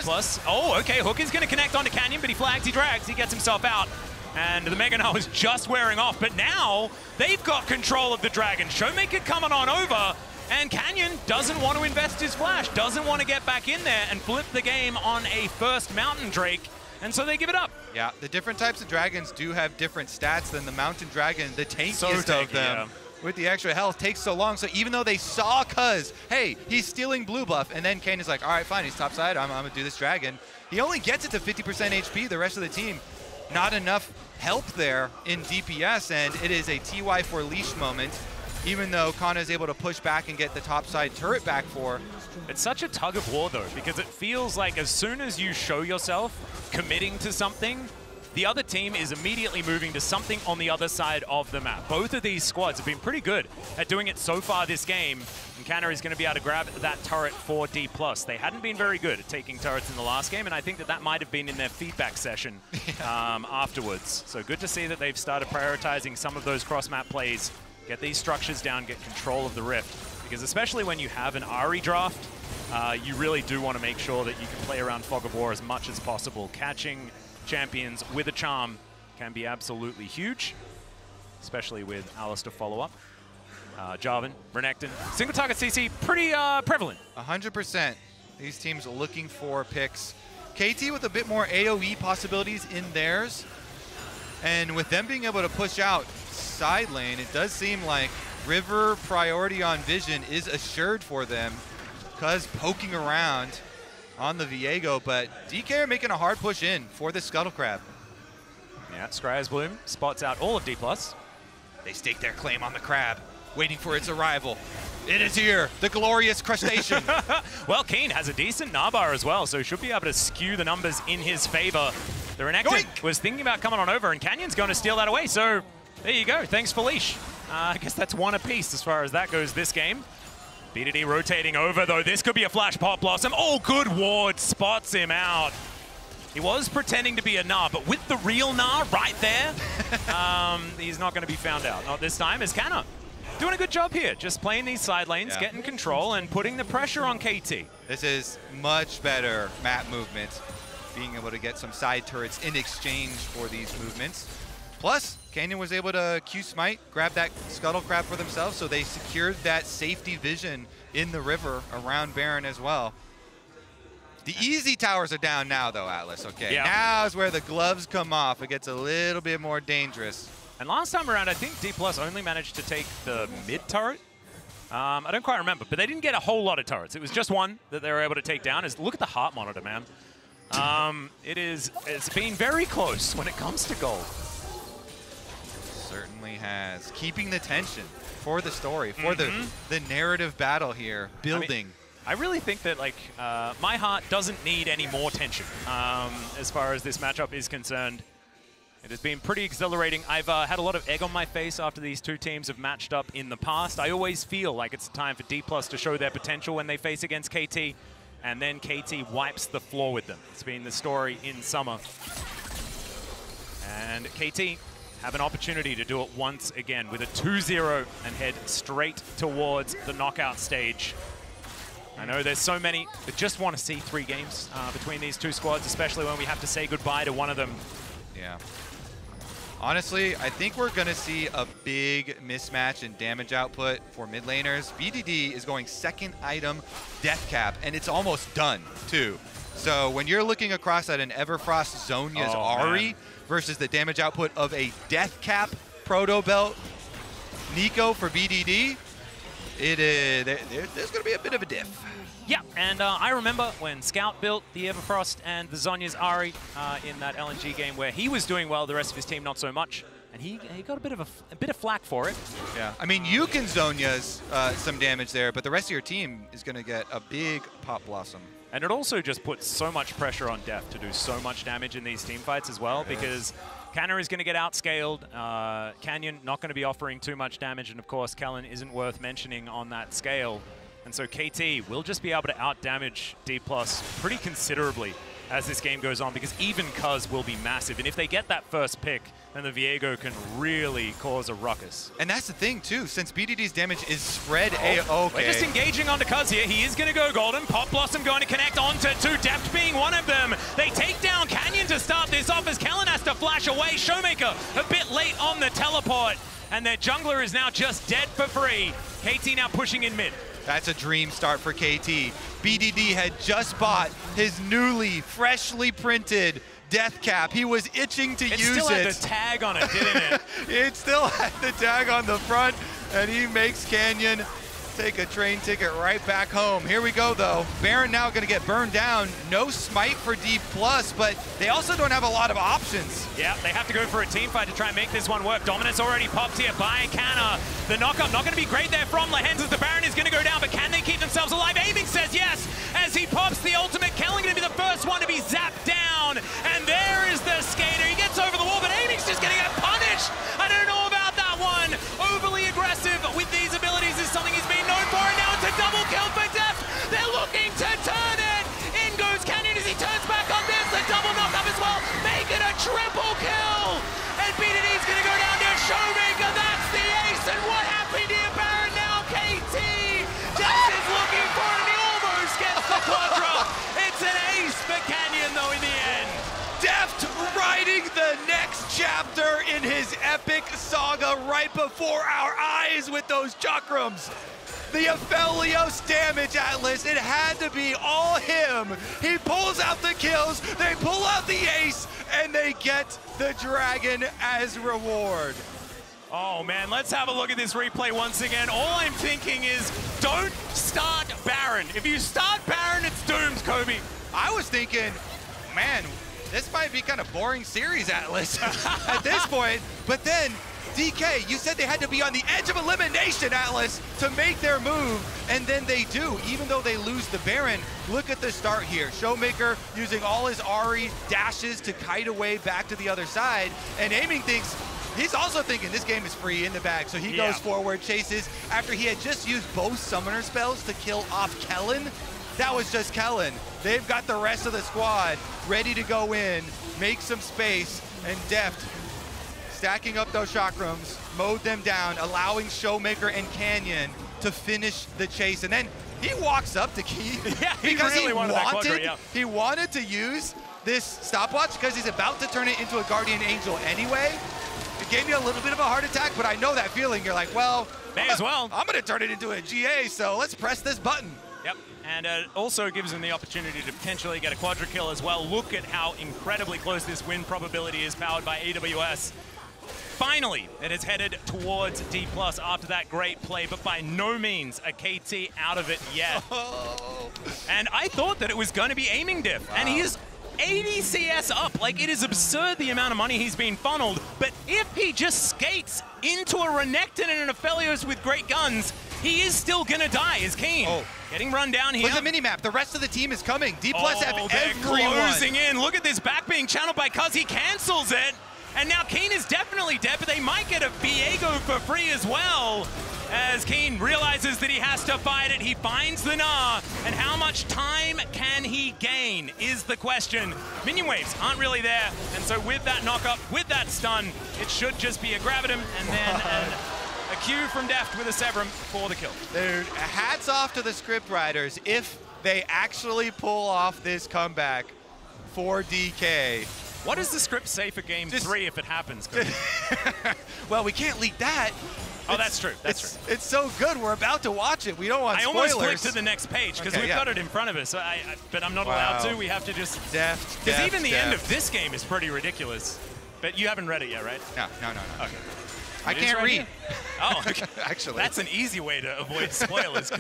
Oh, okay, Hook is going to connect onto Canyon, but he flags, he drags, he gets himself out. And the Mega Null is just wearing off, but now they've got control of the Dragon. Showmaker coming on over, and Canyon doesn't want to invest his flash, doesn't want to get back in there and flip the game on a first Mountain Drake, and so they give it up. Yeah, the different types of dragons do have different stats than the Mountain Dragon, the tankiest of them. Yeah. With the extra health takes so long, so even though they saw Cuz, hey, he's stealing blue buff, and then Kane is like, all right, fine, he's topside, I'm gonna do this dragon. He only gets it to 50% HP, the rest of the team, not enough help there in DPS, and it is a TY for leash moment, even though Kana is able to push back and get the topside turret back for. It's such a tug of war though, because it feels like as soon as you show yourself committing to something, the other team is immediately moving to something on the other side of the map. Both of these squads have been pretty good at doing it so far this game, and Canna is going to be able to grab that turret for D+. They hadn't been very good at taking turrets in the last game, and I think that that might have been in their feedback session afterwards. So good to see that they've started prioritizing some of those cross-map plays, get these structures down, get control of the Rift, because especially when you have an Ahri draft, you really do want to make sure that you can play around Fog of War as much as possible. Catching champions with a charm can be absolutely huge, especially with Alice to follow up. Jarvan, Renekton, single target CC, pretty prevalent. 100%. These teams looking for picks. KT with a bit more AoE possibilities in theirs, and with them being able to push out side lane, it does seem like River priority on Vision is assured for them, because poking around on the Viego, but DK are making a hard push in for the Scuttle Crab. Yeah, Scryer's Bloom spots out all of D+. They stake their claim on the crab, waiting for its arrival. It is here, the glorious crustacean. Well, Keen has a decent Nabar as well, so should be able to skew the numbers in his favor. The Renekton was thinking about coming on over, and Canyon's going to steal that away, so there you go. Thanks for leash. I guess that's one apiece as far as that goes this game. BDD rotating over, though. This could be a flash pop blossom. Oh, good ward. Spots him out. He was pretending to be a Gnar, but with the real Gnar right there, he's not going to be found out. Not this time, as Canna doing a good job here. Just playing these side lanes, getting control, and putting the pressure on KT. This is much better map movement, being able to get some side turrets in exchange for these movements. Plus, Canyon was able to Q-Smite, grab that Scuttle Crab for themselves, so they secured that safety vision in the river around Baron as well. The easy towers are down now, though, Atlas, okay? Yeah. Now is where the gloves come off. It gets a little bit more dangerous. And last time around, I think D+ only managed to take the mid turret. I don't quite remember, but they didn't get a whole lot of turrets. It was just one that they were able to take down. Look at the heart monitor, man. It's been very close when it comes to gold. Certainly has. Keeping the tension for the story, for the narrative battle here, building. I really think that, like, my heart doesn't need any more tension as far as this matchup is concerned. It has been pretty exhilarating. I've had a lot of egg on my face after these two teams have matched up in the past. I always feel like it's time for D+ to show their potential when they face against KT, and then KT wipes the floor with them. It's been the story in summer. And KT have an opportunity to do it once again with a 2-0 and head straight towards the knockout stage. I know there's so many that just want to see 3 games between these two squads, especially when we have to say goodbye to one of them. Yeah. Honestly, I think we're going to see a big mismatch in damage output for mid laners. BDD is going second item death cap, and it's almost done, too. So when you're looking across at an Everfrost Zhonya's Ahri versus the damage output of a death cap proto belt Nico for BDD, there's going to be a bit of a diff. Yeah, and I remember when Scout built the Everfrost and the Zhonya's Ahri in that LNG game where he was doing well, the rest of his team not so much, and he got a bit of flack for it. Yeah, I mean, you can Zhonya's some damage there, but the rest of your team is going to get a big pop blossom. And it also just puts so much pressure on Def to do so much damage in these team fights as well, because Canna is going to get outscaled. Canyon not going to be offering too much damage, and of course, Kellen isn't worth mentioning on that scale. And so KT will just be able to out-damage D+ pretty considerably as this game goes on, because even Cuz will be massive. And if they get that first pick, then the Viego can really cause a ruckus. And that's the thing, too, since BDD's damage is spread We're okay. just engaging onto Cuz here. He is going to go golden. Pop Blossom going to connect onto two, Deft being one of them. They take down Canyon to start this off as Kellen has to flash away. Showmaker a bit late on the teleport. And their jungler is now just dead for free. KT now pushing in mid. That's a dream start for KT. BDD had just bought his newly, freshly printed death cap. He was itching to use it. It still had the tag on it, didn't it? It still had the tag on the front, and he makes Canyon take a train ticket right back home. Here we go, though. Baron now going to get burned down. No smite for D+, but they also don't have a lot of options. Yeah, they have to go for a team fight to try and make this one work. Dominance already popped here by Canna. The knockup not going to be great there from Lehens as the Baron is going to go down, but can they keep themselves alive? Aiming says yes as he pops the ultimate. Kellen going to be the first one to be zapped down. And there is the skater. He gets over the wall, but Aiming's just going to get punished. I don't know about that one. Overly aggressive with these abilities is something he's been known for, and now it's a double kill for Deft. They're looking to turn it. In goes Canyon as he turns back on this. The double knockup as well. Make it a triple kill. And BDD's going to go down to Showmaker. That's the ace. And what happened here, Baron? Now KT. Deft is looking for it, and he almost gets the quadra. It's an ace for Canyon, though, in the end. Deft writing the next chapter in his epic saga right before our eyes with those chakrams. The Aphelios damage, Atlas, it had to be all him. He pulls out the kills, they pull out the ace, and they get the dragon as reward. Oh man, let's have a look at this replay once again. All I'm thinking is, don't start Baron. If you start Baron, it's doomed, Kobe. I was thinking, man, this might be kind of boring series, Atlas, at this point. But then, DK, you said they had to be on the edge of elimination, Atlas, to make their move, and then they do, even though they lose the Baron. Look at the start here. Showmaker using all his Ahri dashes to kite away back to the other side, and Aiming thinks, he's also thinking this game is free in the bag, so he goes forward, chases, after he had just used both summoner spells to kill off Kellen. That was just Kellen. They've got the rest of the squad ready to go in, make some space, and Deft stacking up those chakrams, mowed them down, allowing Showmaker and Canyon to finish the chase. And then he walks up to Key because really he wanted to use this stopwatch because he's about to turn it into a Guardian Angel anyway. It gave me a little bit of a heart attack, but I know that feeling. You're like, well, may as well. I'm going to turn it into a GA, so let's press this button. Yep, and it also gives him the opportunity to potentially get a quadra kill as well. Look at how incredibly close this win probability is, powered by AWS. Finally, it is headed towards D+ after that great play, but by no means a KT out of it yet. And I thought that it was going to be Aiming diff, and he is 80 CS up. Like, it is absurd the amount of money he's been funneled, but if he just skates into a Renekton and an Aphelios with great guns, he is still gonna die, is Keen. Getting run down here. Look at the minimap, the rest of the team is coming. D+ have they're everyone. closing in. Look at this back being channeled by Cuz, he cancels it. And now Keen is definitely dead, but they might get a Viego for free as well. As Keen realizes that he has to fight it, he finds the Gnar. And how much time can he gain is the question. Minion waves aren't really there. And so with that knockup, with that stun, it should just be a Gravitum and then a Q from Deft with a Severum for the kill. Dude, hats off to the script writers if they actually pull off this comeback for DK. What does the script say for game 3 if it happens? Well, we can't leak that. Oh, that's true. That's true. It's so good. We're about to watch it. We don't want spoilers. I almost clicked to the next page because we've got it in front of us. But I'm not allowed to. We have to just... Because even the end of this game is pretty ridiculous. But you haven't read it yet, right? No. Okay. I can't read. Oh, okay. Actually. That's an easy way to avoid spoilers,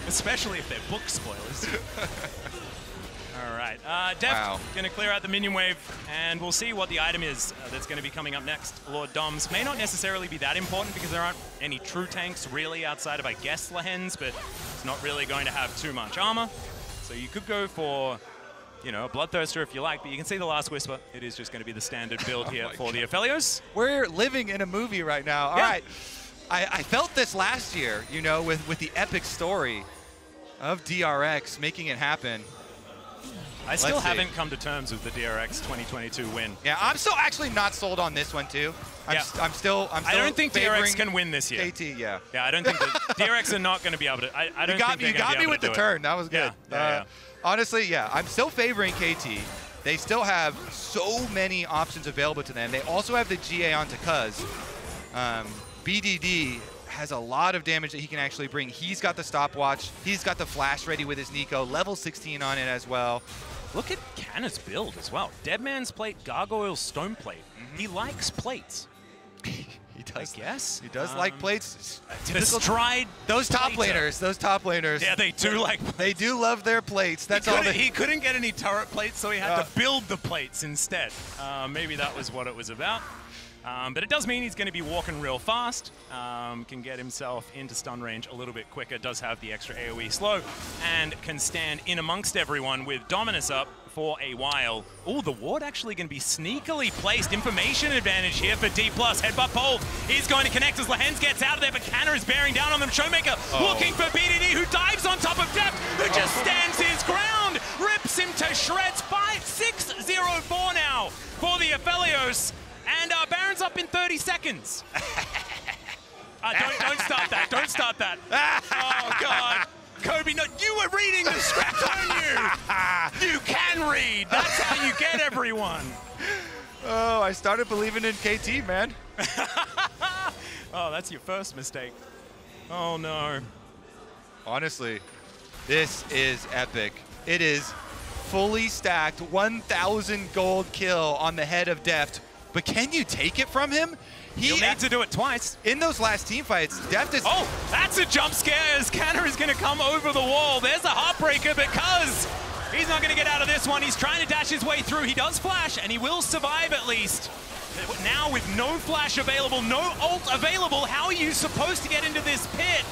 especially if they're book spoilers. All right, Deft going to clear out the minion wave, and we'll see what the item is that's going to be coming up next. Lord Doms may not necessarily be that important because there aren't any true tanks really outside of, I guess, Lehens, but it's not really going to have too much armor. So you could go for, you know, a Bloodthirster if you like, but you can see the Last Whisper. It is just going to be the standard build here for the Aphelios. We're living in a movie right now. All right, I felt this last year, you know, with the epic story of DRX making it happen. I still haven't come to terms with the DRX 2022 win. Yeah, I'm still actually not sold on this one too. I'm still I don't think DRX can win this year. KT, yeah. Yeah, I don't think DRX are not going to be able to. I don't think you got me with the turn. That was good. Yeah. Honestly, yeah, I'm still favoring KT. They still have so many options available to them. They also have the GA onto Cuz. BDD has a lot of damage that he can actually bring. He's got the stopwatch. He's got the flash ready with his Nico. Level 16 on it as well. Look at Canna's build as well. Deadman's plate, Gargoyle's stone plate. He likes plates. He does. I guess. He does like plates. The stride. Those top laners. Yeah, they do like plates. They do love their plates. That's all. He couldn't get any turret plates, so he had to build the plates instead. Maybe that was what it was about. But it does mean he's going to be walking real fast, can get himself into stun range a little bit quicker, does have the extra AoE slow, and can stand in amongst everyone with Dominus up for a while. Oh, the ward actually going to be sneakily placed. Information advantage here for D+. Headbutt pole. He's going to connect as Lehens gets out of there, but Canna is bearing down on them. Showmaker looking for BDD, who dives on top of Deft, who just stands his ground, rips him to shreds. 5-6-0-4 now for the Aphelios. And Baron's up in 30 seconds. Don't start that. Don't start that. Oh, God. Kobe, no, you were reading the script, weren't you? You can read. That's how you get everyone. Oh, I started believing in KT, man. Oh, that's your first mistake. Oh, no. Honestly, this is epic. It is fully stacked 1,000 gold kill on the head of Deft. But can you take it from him? He'll need to do it twice. In those last team fights, Deft is... Oh, that's a jump scare as Canna is going to come over the wall. There's a heartbreaker because he's not going to get out of this one. He's trying to dash his way through. He does flash, and he will survive at least. Now with no flash available, no ult available, how are you supposed to get into this pit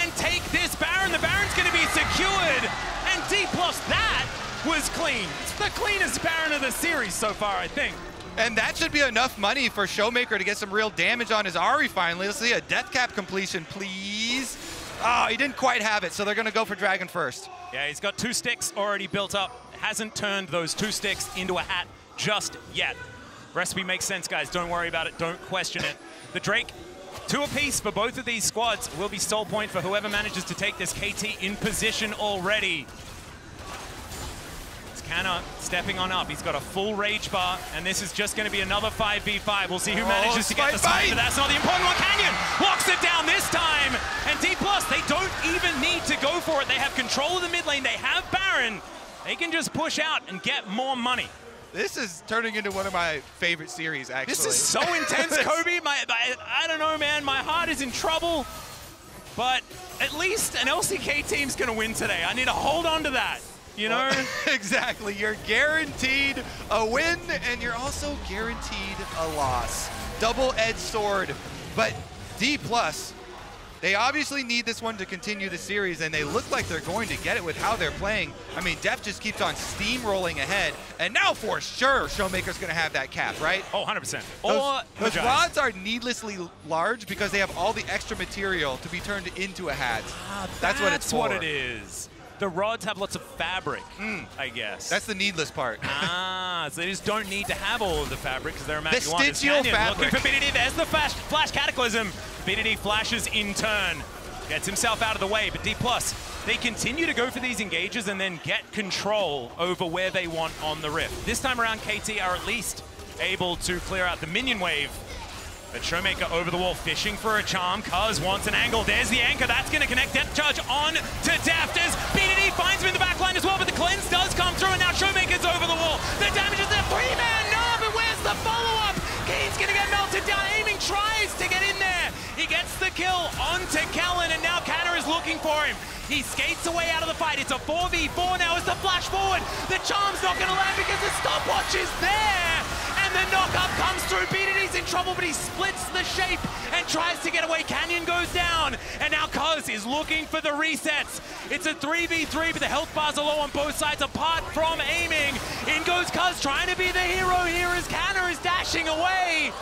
and take this Baron? The Baron's going to be secured, and D+, that was clean. It's the cleanest Baron of the series so far, I think. And that should be enough money for Showmaker to get some real damage on his Ahri finally. Let's see a death cap completion, please. Oh, he didn't quite have it, so they're going to go for Dragon first. Yeah, he's got 2 sticks already built up. Hasn't turned those 2 sticks into a hat just yet. Recipe makes sense, guys. Don't worry about it. Don't question it. The Drake, 2 apiece for both of these squads, will be soul point for whoever manages to take this KT in position already. Canna stepping on up. He's got a full rage bar, and this is just going to be another 5v5. We'll see who manages to get the smite, but that's not the important one. Canyon walks it down this time, and D+, they don't even need to go for it. They have control of the mid lane. They have Baron. They can just push out and get more money. This is turning into one of my favorite series, actually. This is so intense, Kobe. I don't know, man. My heart is in trouble, but at least an LCK team's going to win today. I need to hold on to that. You know? Exactly. You're guaranteed a win, and you're also guaranteed a loss. Double-edged sword. But D+, they obviously need this one to continue the series, and they look like they're going to get it with how they're playing. I mean, Deft just keeps on steamrolling ahead, and now for sure Showmaker's going to have that cap, right? Oh, 100%. Those rods are needlessly large because they have all the extra material to be turned into a hat. That's what it's for. That's what it is. The rods have lots of fabric, I guess. That's the needless part. So they just don't need to have all of the fabric because they're Vestigial fabric. Looking for BDD. There's the flash Cataclysm. BDD flashes in turn. Gets himself out of the way, but D+, they continue to go for these engages and then get control over where they want on the Rift. This time around, KT are at least able to clear out the minion wave. But Showmaker over the wall, fishing for a charm. Cuz wants an angle. There's the anchor. That's going to connect Depth Charge on to Deft as BDD finds him in the back line as well. But the cleanse does come through, and now Showmaker's over the wall. The damage is there. 3-man. No, but where's the follow-up? Keen's going to get melted down. Aiming tries to get in there. He gets the kill onto Kellen, and now Canna is looking for him. He skates away out of the fight. It's a 4v4 now as the flash forward. The charm's not going to land because the stopwatch is there. And the knock-up comes through. BDD's in trouble, but he splits the shape and tries to get away. Canyon goes down, and now Cuz is looking for the resets. It's a 3v3, but the health bars are low on both sides apart from aiming. In goes Cuz, trying to be the hero here as Canna is dashing away.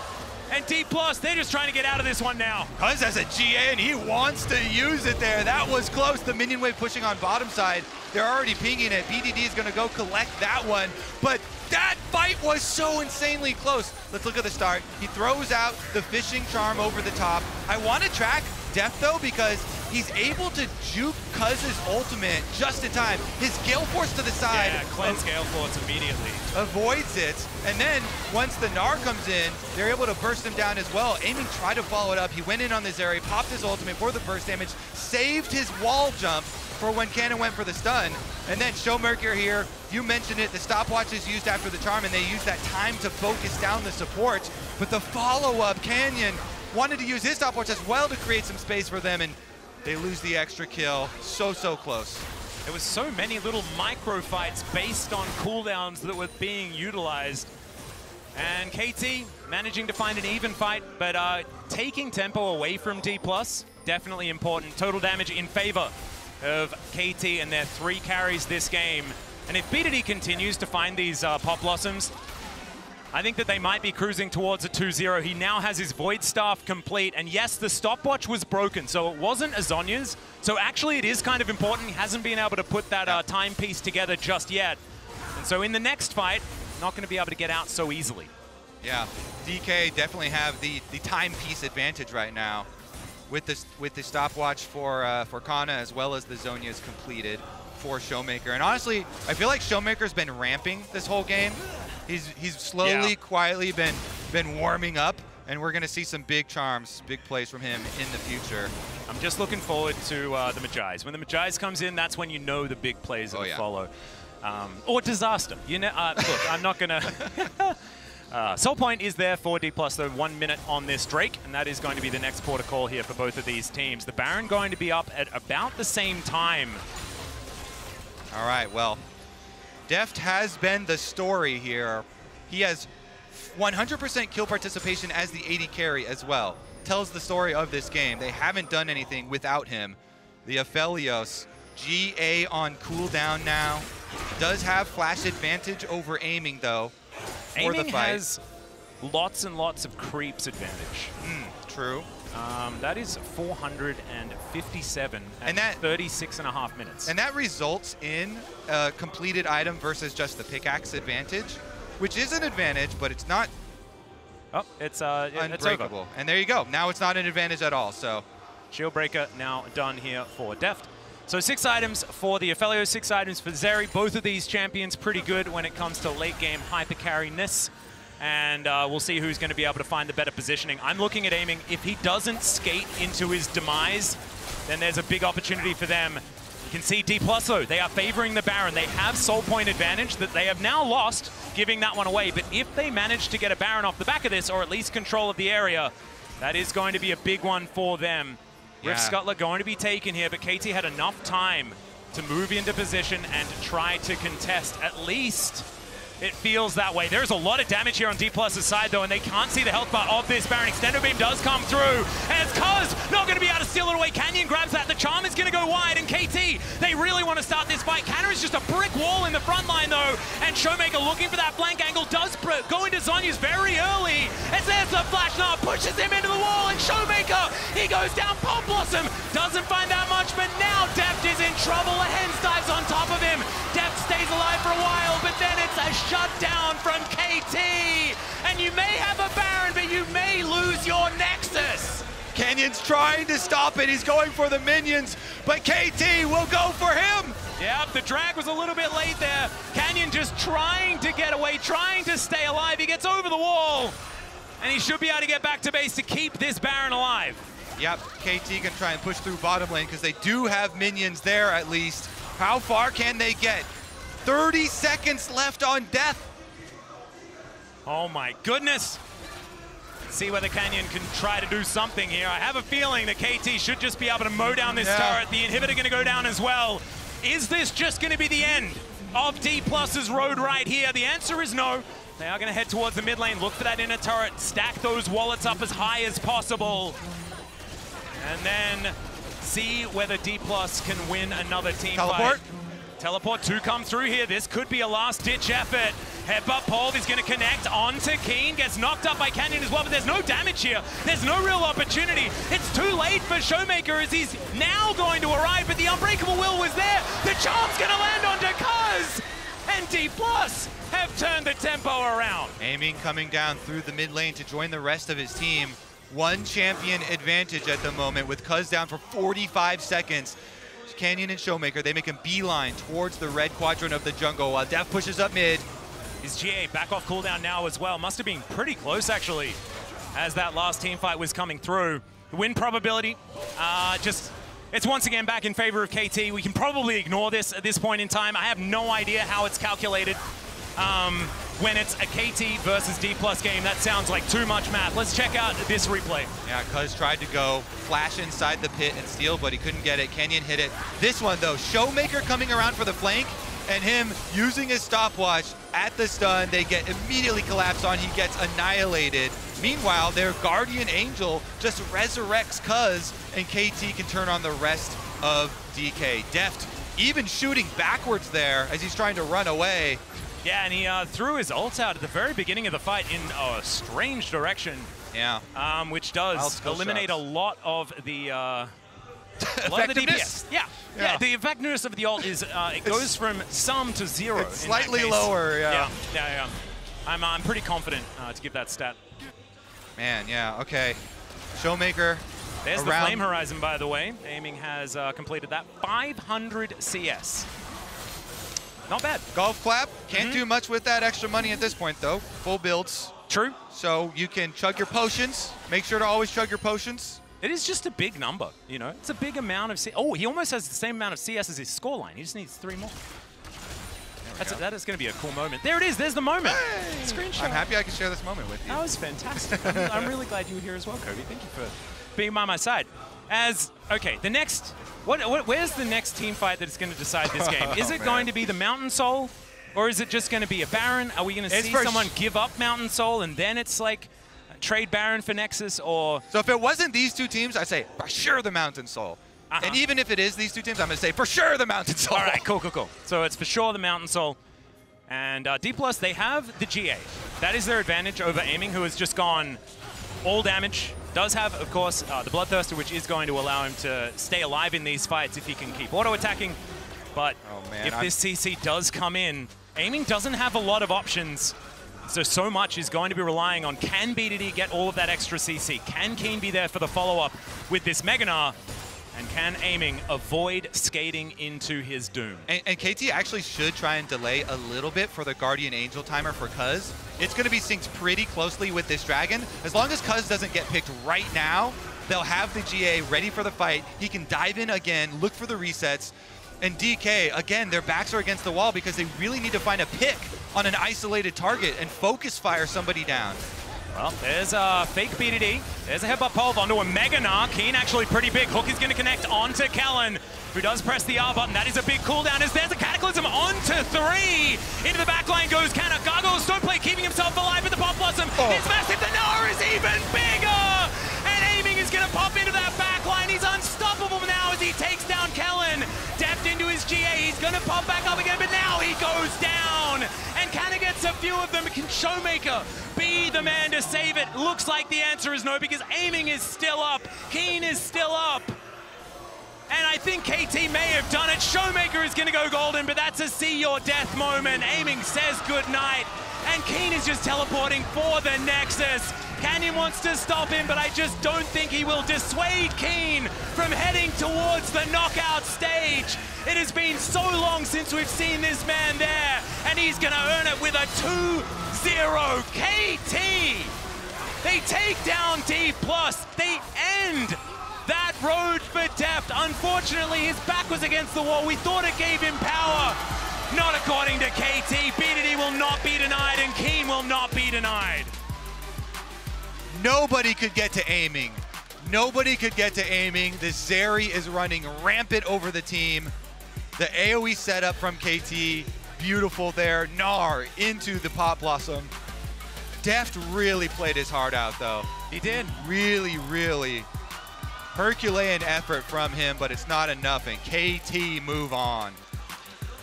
And D+, they're just trying to get out of this one now. Cuz has a GA and he wants to use it there. That was close. The minion wave pushing on bottom side. They're already pinging it. BDD is going to go collect that one. But that fight was so insanely close. Let's look at the start. He throws out the fishing charm over the top. I want to track Deft though because he's able to juke Cuz's ultimate just in time. His Gale Force to the side. Yeah, cleanse Gale Force immediately. Avoids it. And then once the Gnar comes in, they're able to burst him down as well. Aiming tried to follow it up. He went in on the Zeri, popped his ultimate for the burst damage, saved his wall jump for when Cannon went for the stun. And then Showmaker here, you mentioned it, the stopwatch is used after the charm and they use that time to focus down the support. But the follow-up, Canyon wanted to use his stopwatch as well to create some space for them and they lose the extra kill. So close. There was so many little micro fights based on cooldowns that were being utilized. And KT managing to find an even fight, but taking tempo away from D+, definitely important. Total damage in favor of KT and their 3 carries this game. And if BDD continues to find these Pop Blossoms, I think that they might be cruising towards a 2-0. He now has his Void Staff complete. And yes, the stopwatch was broken, so it wasn't Azonya's. So actually it is kind of important. He hasn't been able to put that timepiece together just yet. And so in the next fight, not going to be able to get out so easily. Yeah, DK definitely have the timepiece advantage right now with the stopwatch for Kana as well as the Zonia's completed for Showmaker. And honestly, I feel like Showmaker's been ramping this whole game. He's slowly, quietly been warming up, and we're gonna see some big charms, big plays from him in the future. I'm just looking forward to the Magi's. When the Magi's comes in, that's when you know the big plays will follow. Or disaster. You know, look, I'm not gonna. Soul Point is there for D+, though, 1 minute on this Drake, and that is going to be the next port of call here for both of these teams. The Baron going to be up at about the same time. All right, well, Deft has been the story here. He has 100% kill participation as the AD carry as well. Tells the story of this game. They haven't done anything without him. The Aphelios, GA on cooldown now. Does have flash advantage over aiming though. Aiming has lots and lots of creeps advantage. True. That is 457 and that 36.5 minutes. And that results in a completed item versus just the pickaxe advantage, which is an advantage, but it's not it's unbreakable. over. And there you go. Now it's not an advantage at all. So Shield Breaker now done here for Deft. So 6 items for the Aphelios, 6 items for Zeri. Both of these champions pretty good when it comes to late game hyper carry-ness. And we'll see who's going to be able to find the better positioning. I'm looking at aiming. If he doesn't skate into his demise, then there's a big opportunity for them. You can see D+ though, they are favoring the Baron. They have Soul Point advantage that they have now lost, giving that one away. But if they manage to get a Baron off the back of this, or at least control of the area, that is going to be a big one for them. Rift Scuttler going to be taken here, but KT had enough time to move into position and try to contest. At least it feels that way. There's a lot of damage here on D+'s side, though, and they can't see the health bar of this Baron. Extendo Beam does come through, and it's Cuz not going to be able to steal it away. Canyon grabs that. The Charm is going to go wide, and KT, they really want to start this fight. Canner is just a brick wall in the front line, though, and Showmaker looking for that flank angle does go into Zonya's very early, as there's the flash now, pushes him into the wall, and Showmaker, he goes down. Pop Blossom doesn't find that much, but now Deft is in trouble. A Hens dives on top of him. Deft stays alive for a while, but then it's a shutdown from KT. And you may have a Baron, but you may lose your Nexus. Canyon's trying to stop it. He's going for the minions, but KT will go for him. Yeah, the drag was a little bit late there. Canyon just trying to get away, trying to stay alive. He gets over the wall, and he should be able to get back to base to keep this Baron alive. Yep, KT can try and push through bottom lane because they do have minions there at least. How far can they get? 30 seconds left on Death. Oh my goodness. See whether Canyon can try to do something here. I have a feeling that KT should just be able to mow down this turret. The inhibitor going to go down as well. Is this just going to be the end of D+'s road right here? The answer is no. They are going to head towards the mid lane, look for that inner turret, stack those wallets up as high as possible. And then see whether D+ can win another team Teleport. fight. Teleport to come through here. This could be a last-ditch effort. Headbutt pole is going to connect onto Keen. Gets knocked up by Canyon as well, but there's no damage here. There's no real opportunity. It's too late for Showmaker as he's now going to arrive, but the Unbreakable Will was there. The charm's going to land onto Cuz. And D+ have turned the tempo around. Aiming coming down through the mid lane to join the rest of his team. One champion advantage at the moment with Cuz down for 45 seconds. Canyon and Showmaker, they make a beeline towards the red quadrant of the jungle while Def pushes up mid. His GA back off cooldown now as well. Must have been pretty close actually as that last team fight was coming through. The win probability, it's once again back in favor of KT. We can probably ignore this at this point in time. I have no idea how it's calculated. When it's a KT versus D+ game, that sounds like too much math. Let's check out this replay. Yeah, Cuz tried to go flash inside the pit and steal, but he couldn't get it. Canyon hit it. This one though, Showmaker coming around for the flank and him using his stopwatch at the stun. They get immediately collapsed on. He gets annihilated. Meanwhile, their Guardian Angel just resurrects Cuz and KT can turn on the rest of DK. Deft even shooting backwards there as he's trying to run away. Yeah, and he threw his ult out at the very beginning of the fight in a strange direction. Yeah. Which does eliminate a lot of the DPS. Yeah, the effectiveness of the ult is it goes from some to zero. It's slightly lower, yeah. I'm pretty confident to give that stat. Man, yeah, okay. Showmaker. There's the Flame Horizon, by the way. Aiming has completed that. 500 CS. Not bad. Golf clap. Can't do much with that extra money at this point, though. Full builds. True. So you can chug your potions. Make sure to always chug your potions. It is just a big number, you know? It's a big amount of CS. Oh, he almost has the same amount of CS as his scoreline. He just needs 3 more. That is going to be a cool moment. There it is. There's the moment. Hey! Screenshot. I'm happy I can share this moment with you. That was fantastic. I'm really glad you were here as well, Kobe. Thank you for being by my side. Okay, the next... where's the next team fight that is going to decide this game? Is it going to be the Mountain Soul, or is it just going to be a Baron? Are we going to see someone give up Mountain Soul and then it's like trade Baron for Nexus, or? So if it wasn't these two teams, I'd say for sure the Mountain Soul. And even if it is these two teams, I'm going to say for sure the Mountain Soul. All right, cool. So it's for sure the Mountain Soul. And D+, they have the GA. That is their advantage over Aiming, who has just gone all damage. Does have, of course, the Bloodthirster, which is going to allow him to stay alive in these fights if he can keep auto-attacking. But if this CC does come in, Aiming doesn't have a lot of options. So much is going to be relying on, can BDD get all of that extra CC? Can Keen be there for the follow-up with this Meganar? And can Aiming avoid skating into his doom? And KT actually should try and delay a little bit for the Guardian Angel timer for Cuz. It's going to be synced pretty closely with this Dragon. As long as Cuz doesn't get picked right now, they'll have the GA ready for the fight. He can dive in again, look for the resets. And DK, again, their backs are against the wall because they really need to find a pick on an isolated target and focus fire somebody down. Well, there's a fake BDD. There's a headbutt pole onto a Meganar. Keen actually pretty big. Hook is going to connect onto Kellen, who does press the R button. That is a big cooldown as there's a Cataclysm onto 3. Into the backline goes Canna. Gargoyle Stoneplate keeping himself alive with the Pop Blossom. It's massive. The Noah is even bigger. And Aiming is going to pop into that backline. He's unstoppable now as he takes down Kellen. Deft into his GA. He's going to pop back up again, but now he goes down. And Canna gets a few of them. Can Showmaker be the man to save it? Looks like the answer is no, because Aiming is still up. Keen is still up. And I think KT may have done it. Showmaker is going to go golden, but that's a see your death moment. Aiming says goodnight, and Keen is just teleporting for the Nexus. Canyon wants to stop him, but I just don't think he will dissuade Keen from heading towards the knockout stage. It has been so long since we've seen this man there, and he's going to earn it with a 2-0 KT. They take down D+. They end that road for Deft. Unfortunately, his back was against the wall. We thought it gave him power. Not according to KT. BDD will not be denied, and Keen will not be denied. Nobody could get to Aiming. Nobody could get to Aiming. The Zeri is running rampant over the team. The AoE setup from KT, beautiful there. Gnar into the Pop Blossom. Deft really played his heart out, though. He did. Really, really Herculean effort from him, but it's not enough, and KT move on.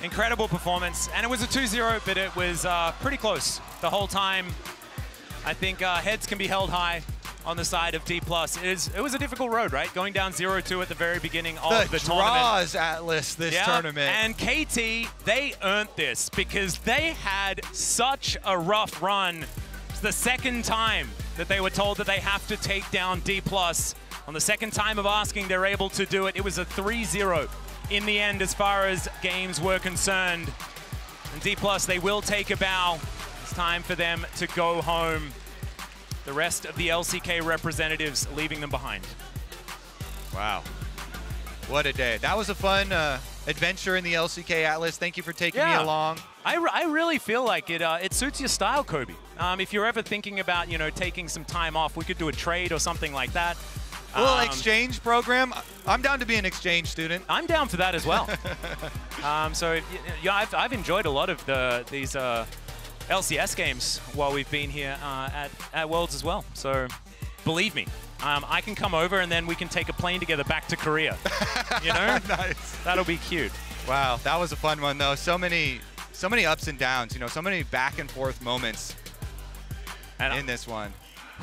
Incredible performance. And it was a 2-0, but it was pretty close the whole time. I think heads can be held high on the side of D+. It was a difficult road, right? Going down 0-2 at the very beginning of the tournament. Draws Atlas this tournament. And KT, they earned this because they had such a rough run. It's the second time that they were told that they have to take down D+. On the second time of asking, they're able to do it. It was a 3-0 in the end as far as games were concerned. And D+, they will take a bow. It's time for them to go home. The rest of the LCK representatives leaving them behind. Wow. What a day. That was a fun adventure in the LCK Atlas. Thank you for taking me along. I really feel like it suits your style, Kobe. If you're ever thinking about, you know, taking some time off, we could do a trade or something like that. A little exchange program. I'm down to be an exchange student. I'm down for that as well. So yeah, I've enjoyed a lot of these LCS games while we've been here at Worlds as well. So believe me, I can come over and then we can take a plane together back to Korea. You know? Nice. That'll be cute. Wow, that was a fun one though. So many ups and downs, you know, so many back and forth moments in this one.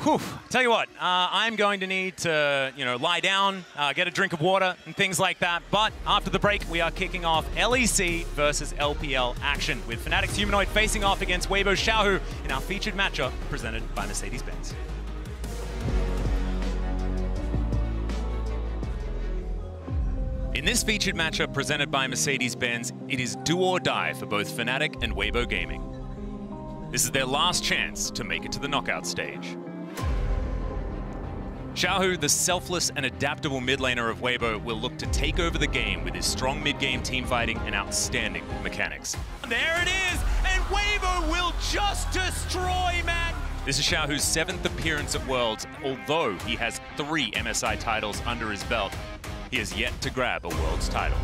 Whew. Tell you what, I'm going to need to, you know, lie down, get a drink of water and things like that. But after the break, we are kicking off LEC versus LPL action with Fnatic's Humanoid facing off against Weibo Xiaohu in our featured matchup presented by Mercedes-Benz. In this featured matchup presented by Mercedes-Benz, it is do or die for both Fnatic and Weibo Gaming. This is their last chance to make it to the knockout stage. Xiaohu, the selfless and adaptable mid laner of Weibo, will look to take over the game with his strong mid-game teamfighting and outstanding mechanics. There it is, and Weibo will just destroy Matt. This is Xiaohu's 7th appearance at Worlds. Although he has 3 MSI titles under his belt, he has yet to grab a Worlds title.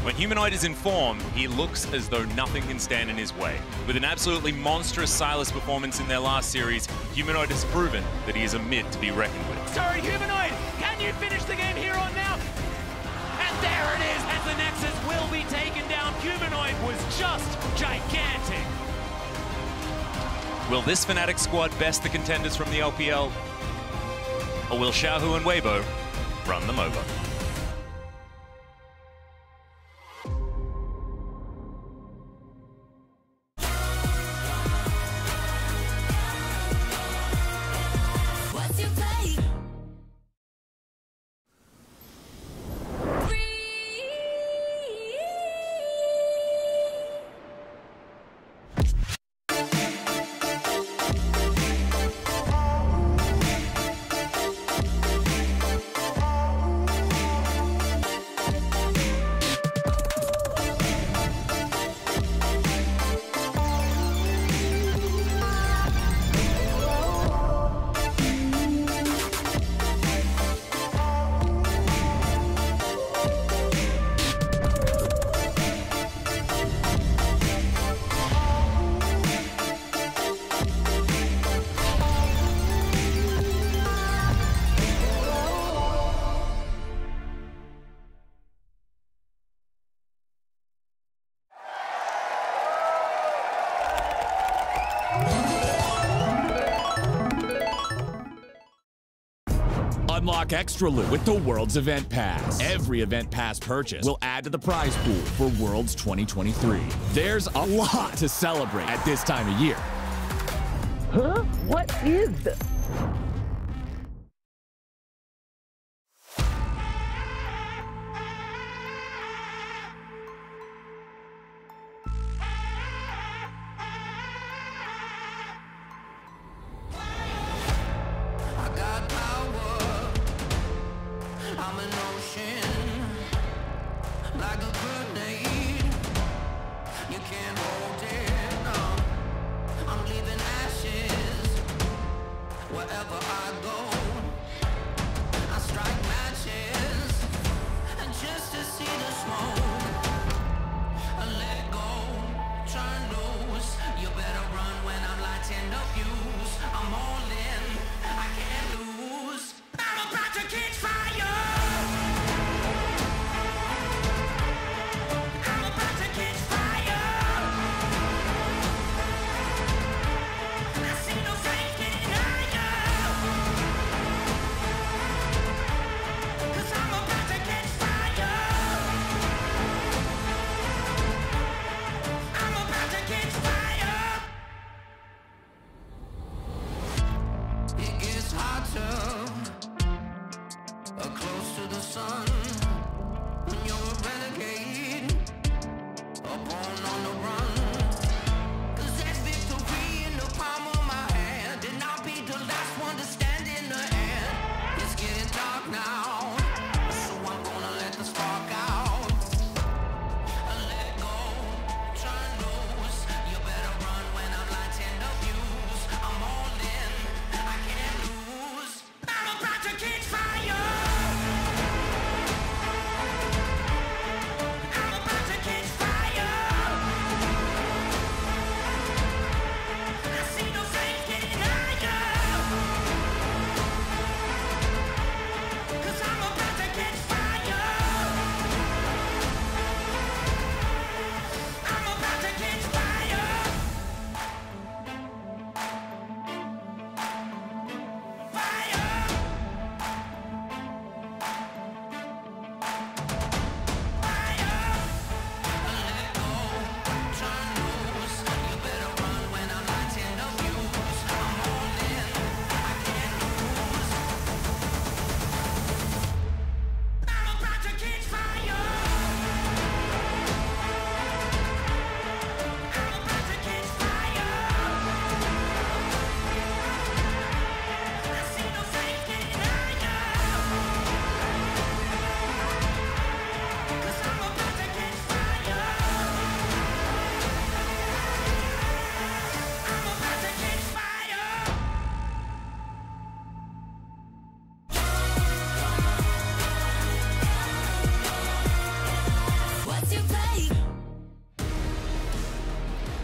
When Humanoid is in form, he looks as though nothing can stand in his way. With an absolutely monstrous Sylas performance in their last series, Humanoid has proven that he is a mid to be reckoned with. Sorry, Humanoid, can you finish the game here on now? And there it is, as the Nexus will be taken down. Humanoid was just gigantic. Will this Fnatic squad best the contenders from the LPL? Or will Xiaohu and Weibo run them over? Unlock extra loot with the Worlds Event Pass. Every Event Pass purchase will add to the prize pool for Worlds 2023. There's a lot to celebrate at this time of year. Huh? What is this?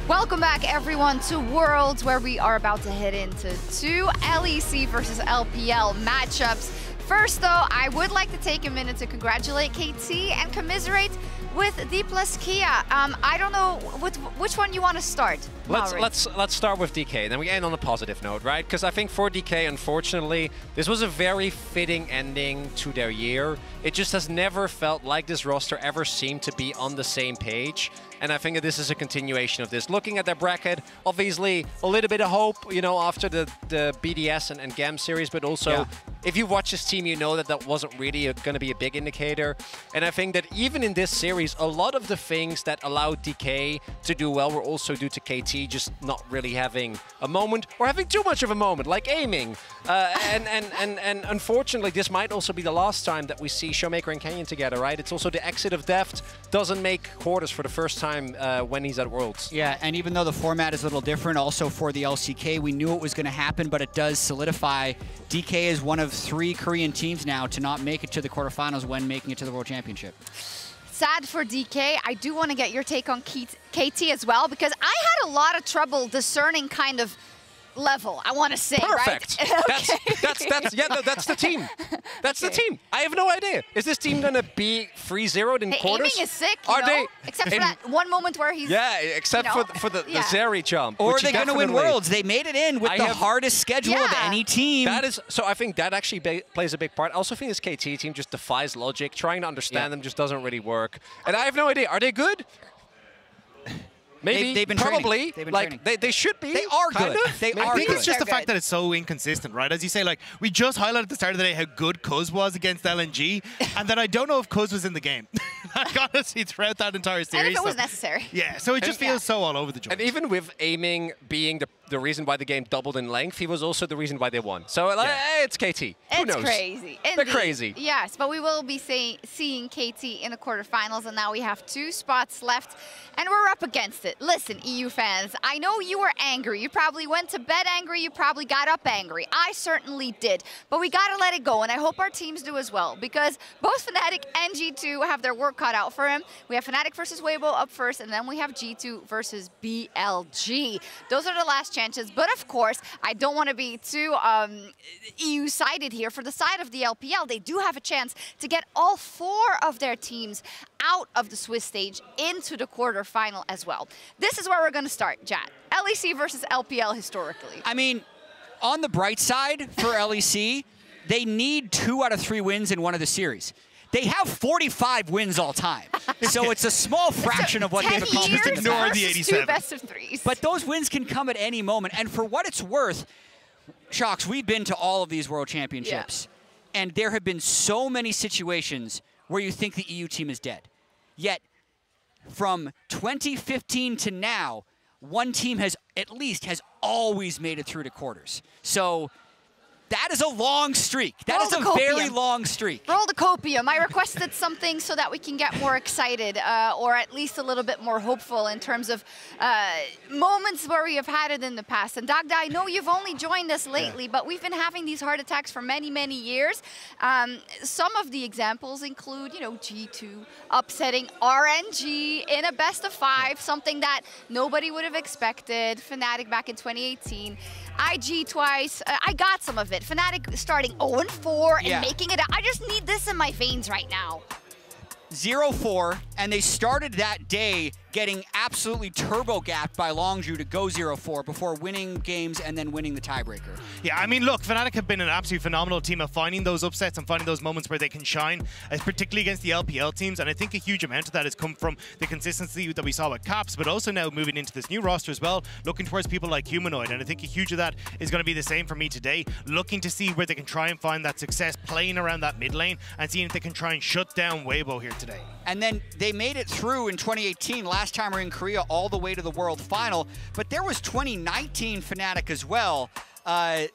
Welcome back, everyone, to Worlds, where we are about to head into 2 LEC versus LPL matchups. First, though, I would like to take a minute to congratulate KT and commiserate with D plus Kia. I don't know which one you want to start. Let's start with DK, and then we end on a positive note, right? Because I think for DK, unfortunately, this was a very fitting ending to their year. It just has never felt like this roster ever seemed to be on the same page. And I think that this is a continuation of this. Looking at their bracket, obviously a little bit of hope, you know, after the BDS and GAM series, but also if you watch this team, you know that that wasn't really going to be a big indicator. And I think that even in this series, a lot of the things that allowed DK to do well were also due to KT just not really having a moment or having too much of a moment, like aiming. And unfortunately, this might also be the last time that we see Showmaker and Canyon together, right? It's also the exit of Deft doesn't make quarters for the first time when he's at Worlds. Yeah, and even though the format is a little different, also for the LCK, we knew it was going to happen, but it does solidify DK is one of 3 Korean teams now to not make it to the quarterfinals when making it to the World Championship. Sad for DK. I do want to get your take on KT as well, because I had a lot of trouble discerning kind of level, I want to say. Perfect. Right? That's the team. That's the team. I have no idea. Is this team gonna be 3-0'd in quarters? Aiming is sick, you know? Except for that one moment where he's except for the Zeri jump. Or they're gonna win Worlds. They made it in with the hardest schedule of any team. That is so. I think that actually plays a big part. I also think this KT team just defies logic. Trying to understand them just doesn't really work. And I have no idea. Are they good? Maybe, they've been probably, training. like they should be. They are good. They are I think good. it's just the fact that it's so inconsistent, right? As you say, like we just highlighted at the start of the day how good Cuz was against LNG, and then I don't know if Cuz was in the game. Like honestly, throughout that entire series. And if it was necessary. Yeah, so it just feels so all over the joint. And even with aiming being the reason why the game doubled in length, he was also the reason why they won. So like, hey, it's KT. Who knows? It's crazy. They're crazy. Yes, but we will be seeing KT in the quarterfinals, and now we have 2 spots left, and we're up against it. Listen, EU fans, I know you were angry. You probably went to bed angry. You probably got up angry. I certainly did. But we got to let it go, and I hope our teams do as well, because both Fnatic and G2 have their work cut out for him. We have Fnatic versus Weibo up first, and then we have G2 versus BLG. Those are the last chances, but of course, I don't want to be too EU-sided here. For the side of the LPL, they do have a chance to get all 4 of their teams out of the Swiss stage into the quarterfinal as well. This is where we're going to start, Jad. LEC versus LPL historically. I mean, on the bright side for LEC, they need 2 out of 3 wins in one of the series. They have 45 wins all time, so it's a small fraction of what they've accomplished. Just ignore the 87. 2 best of 3s. But those wins can come at any moment, and for what it's worth, Shocks, we've been to all of these World Championships, and there have been so many situations where you think the EU team is dead. Yet, from 2015 to now, one team has always made it through to quarters. So that is a long streak. That is a very long streak. Roll the copium. I requested something so that we can get more excited, or at least a little bit more hopeful in terms of moments where we have had it in the past. And Dagda, I know you've only joined us lately, but we've been having these heart attacks for many, many years. Some of the examples include, you know, G2 upsetting RNG in a best of 5, something that nobody would have expected. Fnatic back in 2018. IG twice. I got some of it. Fnatic starting 0-4 and making it. I just need this in my veins right now. 0-4, and they started that day getting absolutely turbo-gapped by Longzhu to go 0-4 before winning games and then winning the tiebreaker. Yeah, I mean, look, Fnatic have been an absolutely phenomenal team of finding those upsets and finding those moments where they can shine, particularly against the LPL teams, and I think a huge amount of that has come from the consistency that we saw with Caps, but also now moving into this new roster as well, looking towards people like Humanoid, and I think a huge of that is going to be the same for me today, looking to see where they can try and find that success playing around that mid lane and seeing if they can try and shut down Weibo here today. And then they made it through in 2018, last time we were in Korea, all the way to the World Final. But there was 2019 Fnatic as well. I'm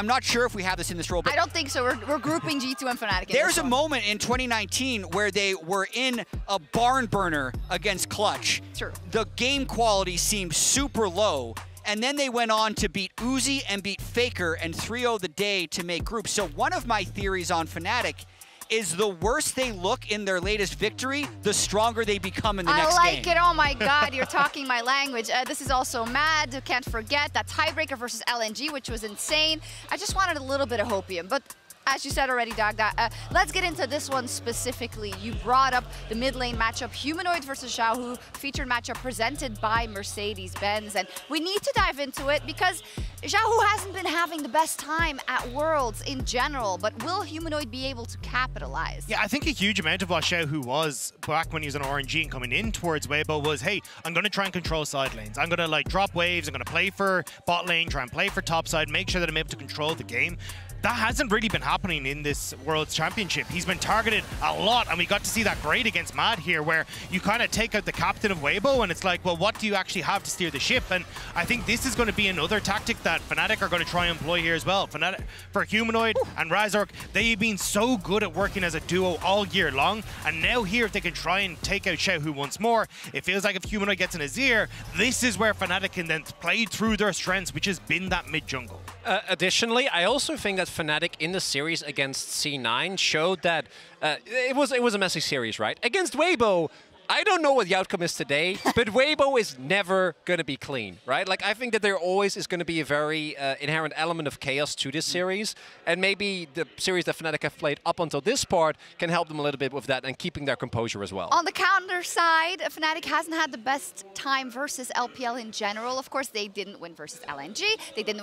not sure if we have this in this role. But I don't think so. We're grouping G2 and Fnatic. There's a moment in 2019 where they were in a barn burner against Clutch. True. The game quality seemed super low. And then they went on to beat Uzi and beat Faker and 3-0 the day to make groups. So one of my theories on Fnatic is the worse they look in their latest victory, the stronger they become in the next game. I like it. Oh my God, you're talking my language. This is also mad. Can't forget that tiebreaker versus LNG, which was insane. I just wanted a little bit of hopium, but as you said already, Dagda, let's get into this one specifically. You brought up the mid lane matchup, Humanoid versus Xiaohu, featured matchup presented by Mercedes-Benz. And we need to dive into it because Xiaohu hasn't been having the best time at Worlds in general, but will Humanoid be able to capitalize? Yeah, I think a huge amount of what Xiaohu was back when he was on RNG and coming in towards Weibo was, hey, I'm going to try and control side lanes. I'm going to like drop waves, I'm going to play for bot lane, try and play for top side, make sure that I'm able to control the game. That hasn't really been happening in this World's Championship. He's been targeted a lot, and we got to see that great against Mad here, where you kind of take out the captain of Weibo, and it's like, well, what do you actually have to steer the ship? And I think this is going to be another tactic that Fnatic are going to try and employ here as well. Fnatic, for Humanoid and Razork, they've been so good at working as a duo all year long, and now here, if they can try and take out Xiaohu once more, it feels like if Humanoid gets in his ear, this is where Fnatic can then play through their strengths, which has been that mid-jungle. Additionally, I also think that Fnatic in the series against C9 showed that it was a messy series, right? Against Weibo, I don't know what the outcome is today, but Weibo is never going to be clean, right? Like, I think that there always is going to be a very inherent element of chaos to this series, and maybe the series that Fnatic have played up until this part can help them a little bit with that and keeping their composure as well. On the counter side, Fnatic hasn't had the best time versus LPL in general. Of course, they didn't win versus LNG. They didn't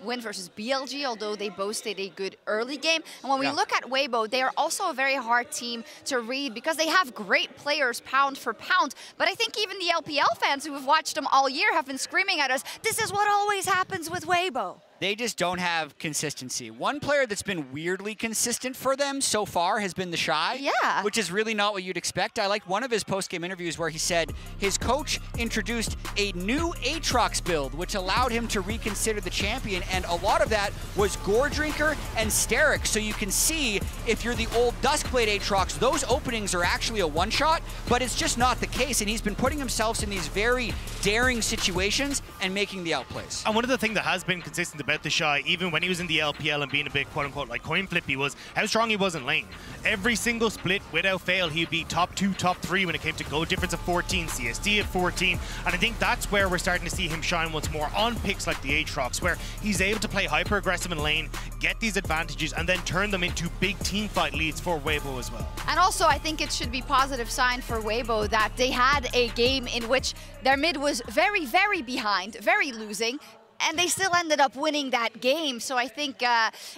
win versus BLG, although they boasted a good early game. And when we look at Weibo, they are also a very hard team to read because they have great players pound for pound. But I think even the LPL fans who have watched them all year have been screaming at us, this is what always happens with Weibo. They just don't have consistency. One player that's been weirdly consistent for them so far has been the Shy, which is really not what you'd expect. I liked one of his post-game interviews where he said his coach introduced a new Aatrox build, which allowed him to reconsider the champion, and a lot of that was Gore Drinker and Sterix. So you can see, if you're the old Duskblade Aatrox, those openings are actually a one-shot, but it's just not the case, and he's been putting himself in these very daring situations and making the outplays. And one of the things that has been consistent about the Shy, even when he was in the LPL and being a big quote-unquote like coin flippy, was how strong he was in lane. Every single split, without fail, he'd be top 2, top 3 when it came to goal difference of 14, CSD of 14, and I think that's where we're starting to see him shine once more on picks like the Aatrox, where he's able to play hyper-aggressive in lane, get these advantages, and then turn them into big team fight leads for Weibo as well. And also, I think it should be positive sign for Weibo that they had a game in which their mid was very, very behind, very losing, and they still ended up winning that game. So I think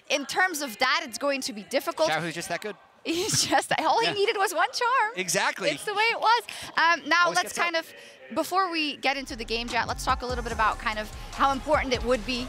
in terms of that, it's going to be difficult. Xiaohu's just that good. He's just, all he needed was one charm. Exactly. It's the way it was. Now let's kind of, before we get into the game chat, let's talk a little bit about kind of how important it would be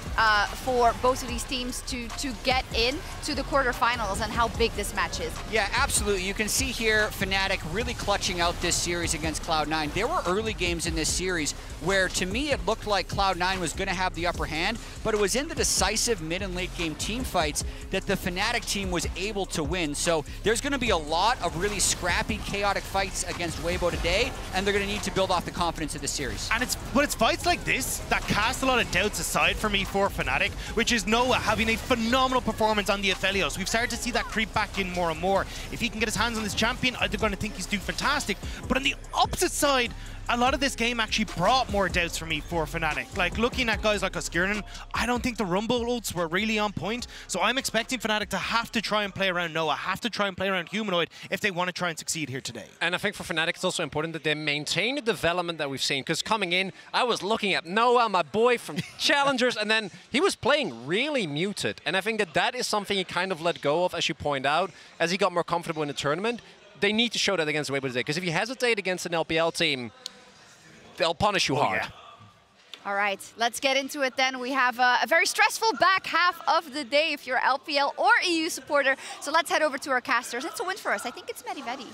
for both of these teams to get in to the quarterfinals and how big this match is. Yeah, absolutely. You can see here Fnatic really clutching out this series against Cloud9. There were early games in this series where, to me, it looked like Cloud9 was going to have the upper hand, but it was in the decisive mid and late game team fights that the Fnatic team was able to win. So there's going to be a lot of really scrappy, chaotic fights against Weibo today, and they're going to need to build off the confidence of the series. And it's fights like this that cast a lot of doubts aside for me for Fnatic, which is Noah having a phenomenal performance on the Aphelios. We've started to see that creep back in more and more. If he can get his hands on this champion, they're going to think he's doing fantastic. But on the opposite side, a lot of this game actually brought more doubts for me for Fnatic. Like, looking at guys like Oskirnan, I don't think the Rumble ults were really on point. So I'm expecting Fnatic to have to try and play around Noah, have to try and play around Humanoid if they want to try and succeed here today. And I think for Fnatic, it's also important that they maintain the development that we've seen. Because coming in, I was looking at Noah, my boy from Challengers, and then he was playing really muted. And I think that that is something he kind of let go of, as you point out, as he got more comfortable in the tournament. They need to show that against Weibo today. Because if you hesitate against an LPL team, they'll punish you hard. Yeah. All right, let's get into it then. We have a very stressful back half of the day if you're LPL or EU supporter. So let's head over to our casters. It's a win for us. I think it's Medivedi.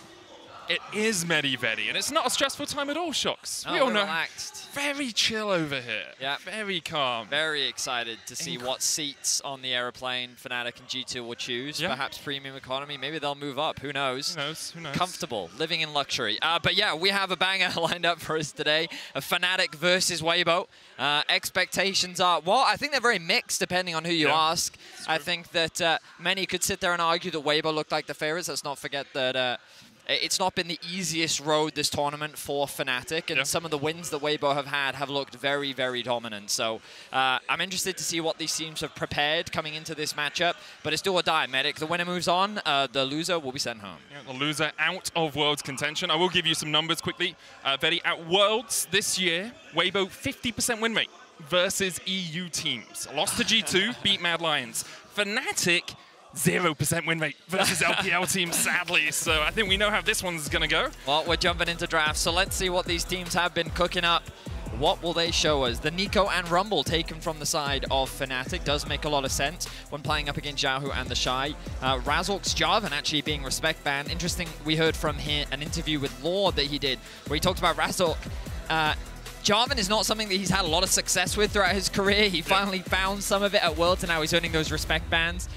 It is Medivedi, and it's not a stressful time at all, Shocks. No, we all know. Relaxed. Very chill over here. Yeah. Very calm. Very excited to see what seats on the aeroplane Fnatic and G2 will choose. Yeah. Perhaps premium economy. Maybe they'll move up. Who knows? Who knows? Who knows? Comfortable, living in luxury. But yeah, we have a banger lined up for us today. A Fnatic versus Weibo. Expectations are, well, I think they're very mixed depending on who you ask. I think that many could sit there and argue that Weibo looked like the favorites. Let's not forget that it's not been the easiest road this tournament for Fnatic, and some of the wins that Weibo have had have looked very, very dominant. So I'm interested to see what these teams have prepared coming into this matchup, but it's do or die, Medic. The winner moves on, the loser will be sent home. Yeah, the loser out of Worlds contention. I will give you some numbers quickly. Very at Worlds this year, Weibo 50% win rate versus EU teams. Lost to G2, beat Mad Lions. Fnatic 0% win rate versus LPL teams, sadly. So I think we know how this one's going to go. Well, we're jumping into drafts, so let's see what these teams have been cooking up. What will they show us? The Nico and Rumble taken from the side of Fnatic does make a lot of sense when playing up against Xiaohu and the Shy. Razork's Jarvan actually being respect banned. Interesting, we heard from him an interview with Lord that he did where he talked about Razork. Jarvan is not something that he's had a lot of success with throughout his career. He finally found some of it at Worlds, and now he's earning those respect bans.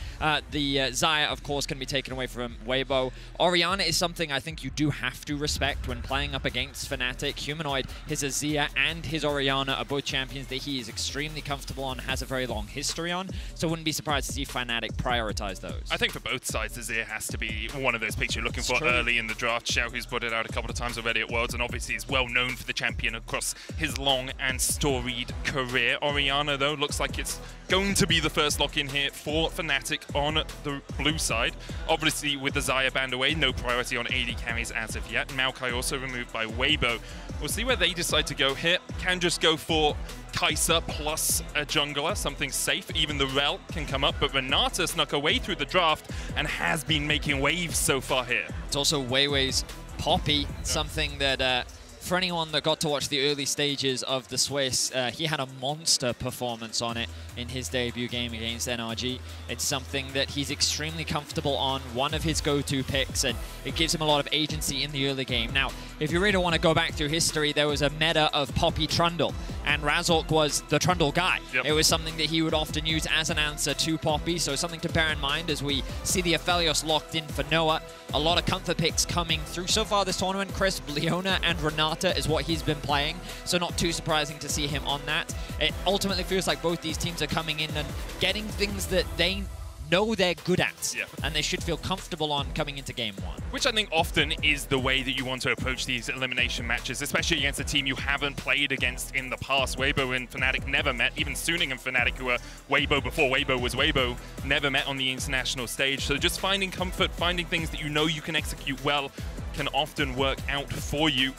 The Xayah, of course, can be taken away from Weibo. Orianna is something I think you do have to respect when playing up against Fnatic. Humanoid, his Azir and his Orianna are both champions that he is extremely comfortable on, has a very long history on, so wouldn't be surprised to see Fnatic prioritize those. I think for both sides, Azir has to be one of those picks you're looking for early in the draft. Xiaohu's put it out a couple of times already at Worlds, and obviously is well known for the champion across his long and storied career. Orianna, though, looks like it's going to be the first lock-in here for Fnatic on the blue side. Obviously, with the Xayah banned away, no priority on AD carries as of yet. Maokai also removed by Weibo. We'll see where they decide to go here. Can just go for Kai'Sa plus a jungler, something safe. Even the Rel can come up, but Renata snuck away through the draft and has been making waves so far here. It's also Weiwei's Poppy, something that for anyone that got to watch the early stages of the Swiss, he had a monster performance on it in his debut game against NRG. It's something that he's extremely comfortable on, one of his go-to picks, and it gives him a lot of agency in the early game. Now, if you really want to go back through history, there was a meta of Poppy Trundle, and Razork was the Trundle guy. It was something that he would often use as an answer to Poppy, so something to bear in mind as we see the Aphelios locked in for Noah. A lot of comfort picks coming through so far this tournament. Chris, Leona and Renata is what he's been playing, so not too surprising to see him on that. It ultimately feels like both these teams are coming in and getting things that they know they're good at, and they should feel comfortable on coming into game one. Which I think often is the way that you want to approach these elimination matches, especially against a team you haven't played against in the past. Weibo and Fnatic never met. Even Suning and Fnatic, who were Weibo before Weibo was Weibo, never met on the international stage. So just finding comfort, finding things that you know you can execute well, can often work out for you.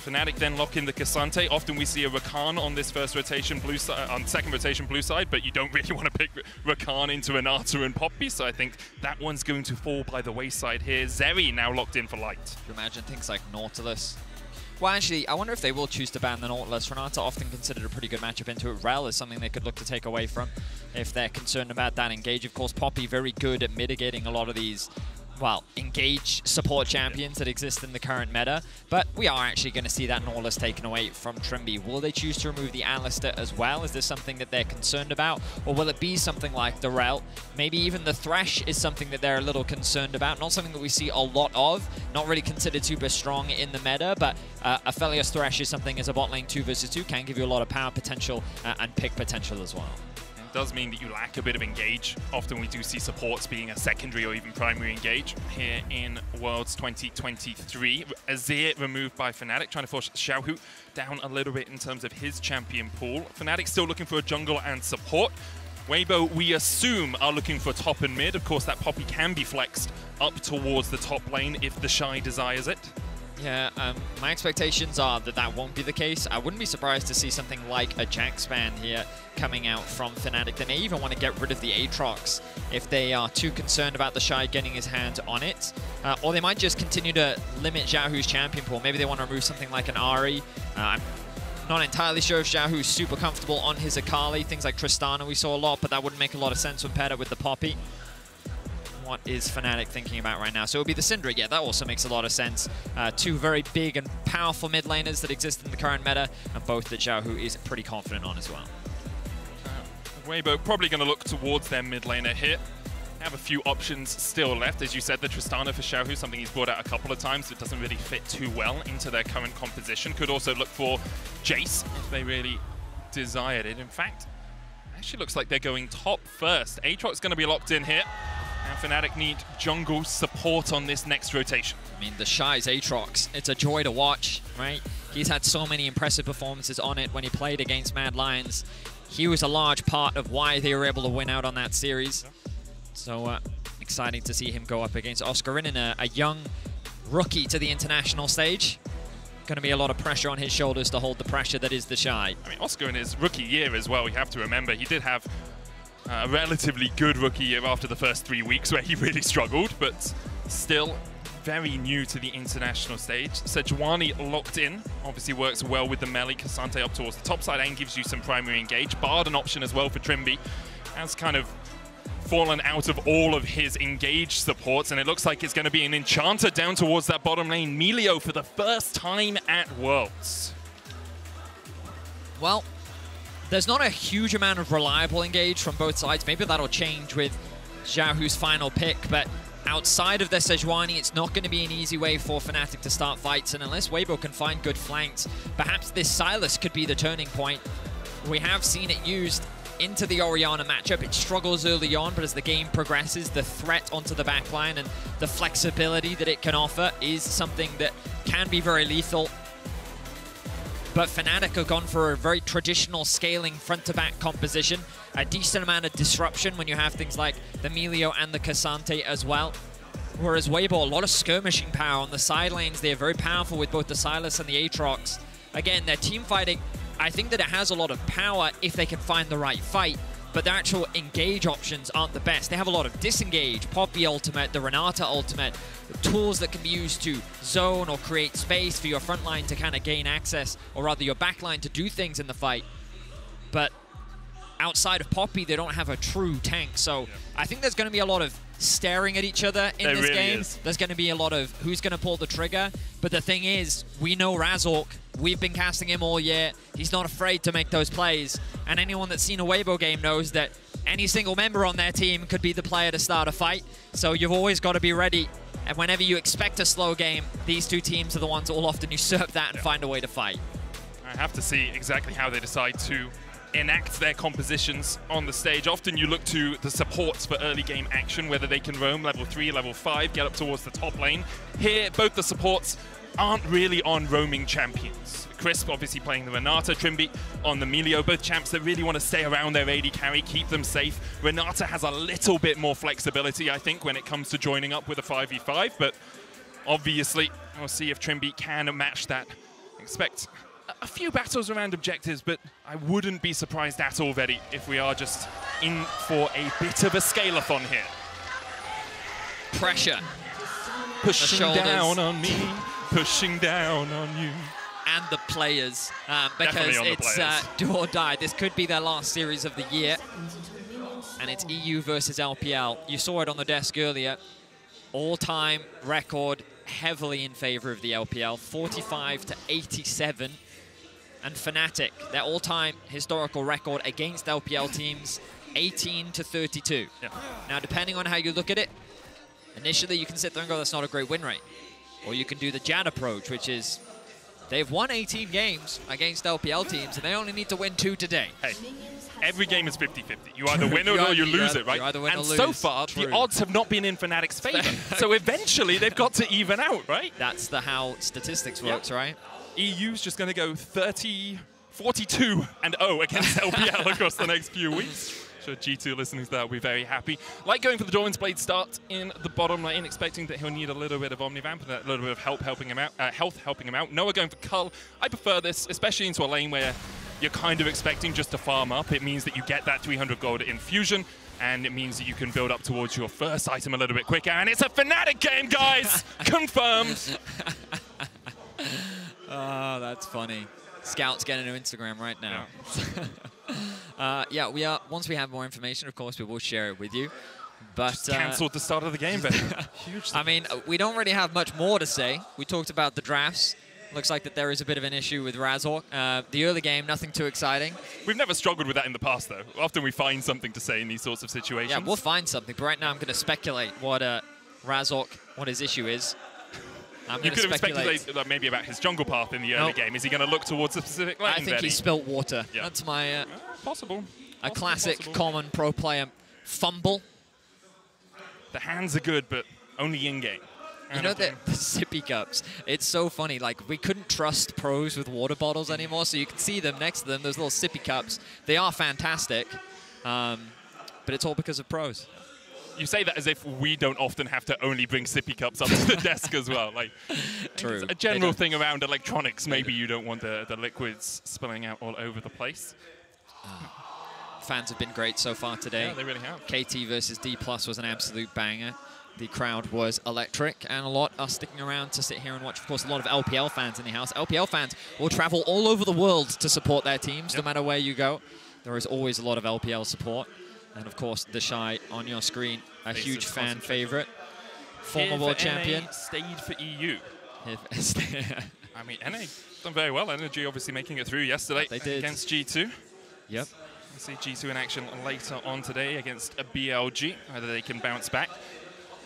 Fnatic then lock in the Cassante. Often we see a Rakan on this first rotation blue side, on second rotation blue side, but you don't really want to pick Rakan into Renata and Poppy, so I think that one's going to fall by the wayside here. Zeri now locked in for Light. You imagine things like Nautilus. Well, actually, I wonder if they will choose to ban the Nautilus. Renata often considered a pretty good matchup into it. Rel is something they could look to take away from if they're concerned about that engage. Of course, Poppy very good at mitigating a lot of these, well, engage support champions that exist in the current meta, but we are actually going to see that Nautilus taken away from Trimby. Will they choose to remove the Alistair as well? Is this something that they're concerned about? Or will it be something like the Rel? Maybe even the Thresh is something that they're a little concerned about. Not something that we see a lot of, not really considered super strong in the meta, but Aphelios Thresh is something as a bot lane 2 versus 2 can give you a lot of power potential and pick potential as well. Does mean that you lack a bit of engage. Often we do see supports being a secondary or even primary engage here in Worlds 2023. Azir removed by Fnatic, trying to force Xiaohu down a little bit in terms of his champion pool. Fnatic still looking for a jungle and support. Weibo, we assume, are looking for top and mid. Of course, that Poppy can be flexed up towards the top lane if the Shy desires it. Yeah, my expectations are that that won't be the case. I wouldn't be surprised to see something like a Jax ban here coming out from Fnatic. They may even want to get rid of the Aatrox if they are too concerned about the Shy getting his hands on it. Or they might just continue to limit Xiaohu's champion pool. Maybe they want to remove something like an Ahri. I'm not entirely sure if Xiaohu's super comfortable on his Akali. Things like Tristana we saw a lot, but that wouldn't make a lot of sense when paired up with the Poppy. what is Fnatic thinking about right now? So it would be the Syndra. Yeah, that also makes a lot of sense. Two very big and powerful mid laners that exist in the current meta, and both that Xiaohu is pretty confident on as well. Weibo probably going to look towards their mid laner here. Have a few options still left. As you said, the Tristana for Xiaohu, something he's brought out a couple of times, but doesn't really fit too well into their current composition. Could also look for Jace if they really desired it. In fact, actually looks like they're going top first. Aatrox's going to be locked in here. And Fnatic need jungle support on this next rotation. I mean, the Shy's Aatrox, it's a joy to watch, right? He's had so many impressive performances on it when he played against Mad Lions. He was a large part of why they were able to win out on that series. So exciting to see him go up against Oscarinin, a young rookie to the international stage. Going to be a lot of pressure on his shoulders to hold the pressure that is the Shy. I mean, Oscar in his rookie year as well, you have to remember, he did have a relatively good rookie year after the first 3 weeks where he really struggled, but still very new to the international stage. Sejuani locked in, obviously works well with the melee. Cassante up towards the top side and gives you some primary engage. Bard an option as well for Trimby. Has kind of fallen out of all of his engage supports, and it looks like it's going to be an Enchanter down towards that bottom lane. Melio for the first time at Worlds. Well, there's not a huge amount of reliable engage from both sides. Maybe that'll change with Xiaohu's final pick, but outside of the Sejuani, it's not going to be an easy way for Fnatic to start fights, and unless Weibo can find good flanks, perhaps this Sylas could be the turning point. We have seen it used into the Orianna matchup. It struggles early on, but as the game progresses, the threat onto the backline and the flexibility that it can offer is something that can be very lethal. But Fnatic have gone for a very traditional scaling front-to-back composition, a decent amount of disruption when you have things like the Melio and the Cassante as well. Whereas Weibo, a lot of skirmishing power on the side lanes. They are very powerful with both the Sylas and the Aatrox. Again, their team fighting, I think that it has a lot of power if they can find the right fight, but their actual engage options aren't the best. They have a lot of disengage, Poppy ultimate, the Renata ultimate, tools that can be used to zone or create space for your front line to kind of gain access, or rather your back line to do things in the fight. But outside of Poppy, they don't have a true tank, so I think there's going to be a lot of staring at each other in this game. There's going to be a lot of who's going to pull the trigger, but the thing is, we know Razork. We've been casting him all year. He's not afraid to make those plays, and anyone that's seen a Weibo game knows that any single member on their team could be the player to start a fight, so you've always got to be ready, and whenever you expect a slow game, these two teams are the ones that will often usurp that and find a way to fight. I have to see exactly how they decide to enact their compositions on the stage. Often you look to the supports for early game action, whether they can roam level 3, level 5, get up towards the top lane. Here, both the supports aren't really on roaming champions. Crisp obviously playing the Renata, Trimby on the Melio, both champs that really want to stay around their AD carry, keep them safe. Renata has a little bit more flexibility, I think, when it comes to joining up with a 5v5, but obviously we'll see if Trimby can match that. Expect a few battles around objectives, but I wouldn't be surprised at all, Vetti, if we are just in for a bit of a scale-a-thon here. Pressure. Pushing down on me, pushing down on you. And the players, because it's do or die. This could be their last series of the year, and it's EU versus LPL. You saw it on the desk earlier. All-time record heavily in favor of the LPL, 45-87. And Fnatic, their all-time historical record against LPL teams, 18-32. Yeah. Now, depending on how you look at it, initially you can sit there and go, that's not a great win rate. Or you can do the Jad approach, which is they've won 18 games against LPL teams, and they only need to win 2 today. Hey, every game is 50-50. You either win it or you lose it, right? You either win and or lose. So far, the odds have not been in Fnatic's favor. So eventually, they've got to even out, right? That's how statistics works, right? EU's just going to go 42-0 against LPL across the next few weeks. Sure, G2 listening to that will be very happy. Like going for the Doran's Blade start in the bottom lane, expecting that he'll need a little bit of Omnivamp and a little bit of health helping him out. Noah going for Cull. I prefer this, especially into a lane where you're kind of expecting just to farm up. It means that you get that 300 gold infusion, and it means that you can build up towards your first item a little bit quicker. And it's a Fnatic game, guys! Confirmed! Oh, that's funny. Scout's getting to Instagram right now. Yeah, we are. Once we have more information, of course, we will share it with you. But just cancelled the start of the game, but huge. I mean, we don't really have much more to say. We talked about the drafts. Looks like that there is a bit of an issue with Razork. The early game, nothing too exciting. We've never struggled with that in the past, though. Often we find something to say in these sorts of situations. Yeah, we'll find something. But right now, I'm going to speculate what Razork, what his issue is. You could have speculated maybe about his jungle path in the early game. Is he going to look towards a specific lane? I think he spilt water. Yeah. That's my possible. A classic common pro player fumble. The hands are good, but only in game. You know the sippy cups, it's so funny, like we couldn't trust pros with water bottles anymore, so you can see them next to them, those little sippy cups. They are fantastic, but it's all because of pros. You say that as if we don't often have to only bring sippy cups up to the desk as well. Like, True. It's a general thing around electronics. Maybe you don't want the liquids spilling out all over the place. Fans have been great so far today. Yeah, they really have. KT versus D+ was an absolute banger. The crowd was electric, and a lot are sticking around to sit here and watch. Of course, a lot of LPL fans in the house. LPL fans will travel all over the world to support their teams, no matter where you go. There is always a lot of LPL support. And of course, the Shy on your screen, a huge fan favorite. Former world champion. Stayed for EU. I mean, NA done very well. Energy obviously making it through yesterday against G2. Yep. We'll see G2 in action later on today against a BLG, whether they can bounce back.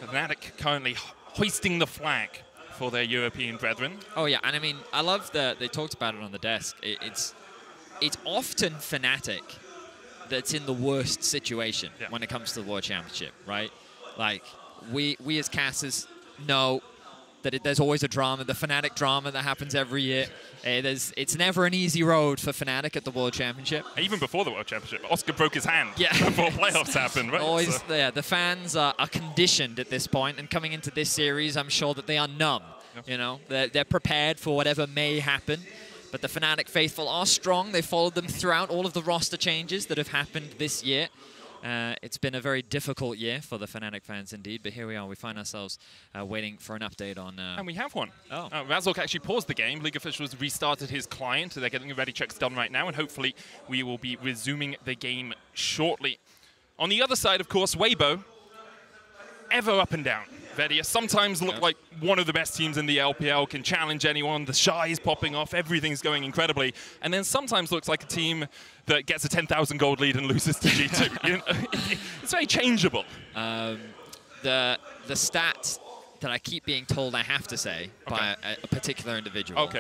Fnatic currently hoisting the flag for their European brethren. Oh yeah, and I mean, I love that they talked about it on the desk. It's often Fnatic that's in the worst situation when it comes to the World Championship, right? Like, we as casters know that there's always a drama, the Fnatic drama that happens every year. It's never an easy road for Fnatic at the World Championship. Even before the World Championship, Oscar broke his hand before playoffs happened, right? Always, yeah, the fans are conditioned at this point, and coming into this series, I'm sure that they are numb. You know, they're prepared for whatever may happen. But the Fnatic faithful are strong. They followed them throughout all of the roster changes that have happened this year. It's been a very difficult year for the Fnatic fans indeed, but here we are. We find ourselves waiting for an update on... and we have one. Oh. Razork actually paused the game. League officials restarted his client. They're getting the ready checks done right now, and hopefully we will be resuming the game shortly. On the other side, of course, Weibo, ever up and down. Vedia sometimes look like one of the best teams in the LPL, can challenge anyone. The Shy is popping off. Everything's going incredibly. And then sometimes looks like a team that gets a 10,000 gold lead and loses to G2. You know, it's very changeable. The stat that I keep being told I have to say by a particular individual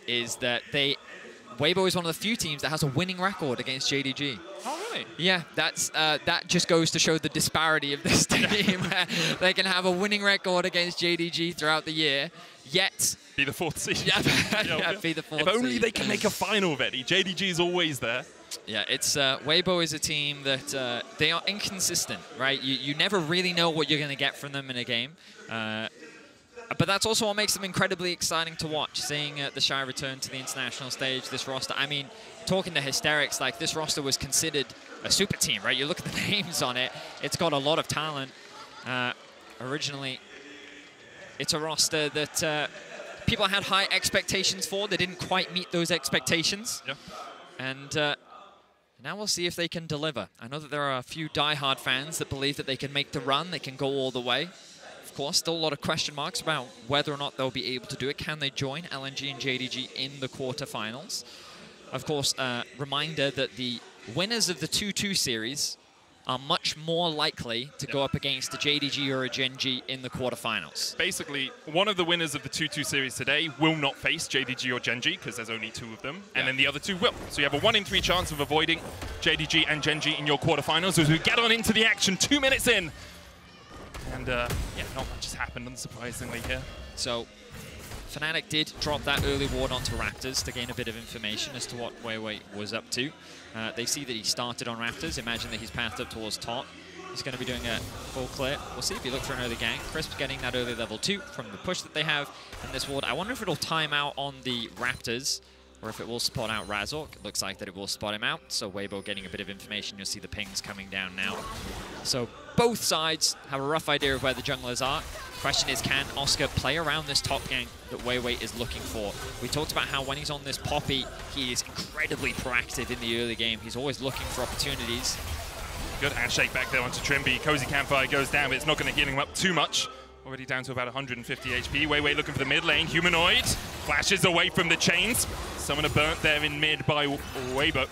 is that Weibo is one of the few teams that has a winning record against JDG. Oh, really? Yeah, that just goes to show the disparity of this team. They can have a winning record against JDG throughout the year, yet... Be the fourth seed. Be the fourth seed. If only they can make a final, Vetti. JDG is always there. Yeah, it's Weibo is a team that they are inconsistent, right? You never really know what you're going to get from them in a game. But that's also what makes them incredibly exciting to watch, seeing the Shy return to the international stage, this roster. I mean, talking to Hysterics, like, this roster was considered a super team, right? You look at the names on it, it's got a lot of talent. Originally, it's a roster that people had high expectations for. They didn't quite meet those expectations. Yeah. And now we'll see if they can deliver. I know that there are a few diehard fans that believe that they can make the run, they can go all the way. Of course, still a lot of question marks about whether or not they'll be able to do it. Can they join LNG and JDG in the quarterfinals? Of course, reminder that the winners of the 2-2 series are much more likely to go up against a JDG or a Gen G in the quarterfinals. Basically, one of the winners of the 2-2 series today will not face JDG or Gen G because there's only two of them, and then the other two will. So you have a 1 in 3 chance of avoiding JDG and Gen G in your quarterfinals as we get on into the action 2 minutes in. And yeah, not much has happened, unsurprisingly, here. So Fnatic did drop that early ward onto Raptors to gain a bit of information as to what Weiwei was up to. They see that he started on Raptors. Imagine that he's pathed up towards top. He's going to be doing a full clear. We'll see if he looks for an early gank. Crisp getting that early level 2 from the push that they have in this ward. I wonder if it'll time out on the Raptors or if it will spot out Razork. It looks like that it will spot him out. So Weibo getting a bit of information. You'll see the pings coming down now. So both sides have a rough idea of where the junglers are. Question is, can Oscar play around this top gank that Weiwei is looking for? We talked about how when he's on this Poppy, he is incredibly proactive in the early game. He's always looking for opportunities. Good handshake back there onto Trimby. Cozy Campfire goes down, but it's not going to heal him up too much. Already down to about 150 HP. Wei looking for the mid lane. Humanoid flashes away from the chains. Summoner burnt there in mid by Weibo.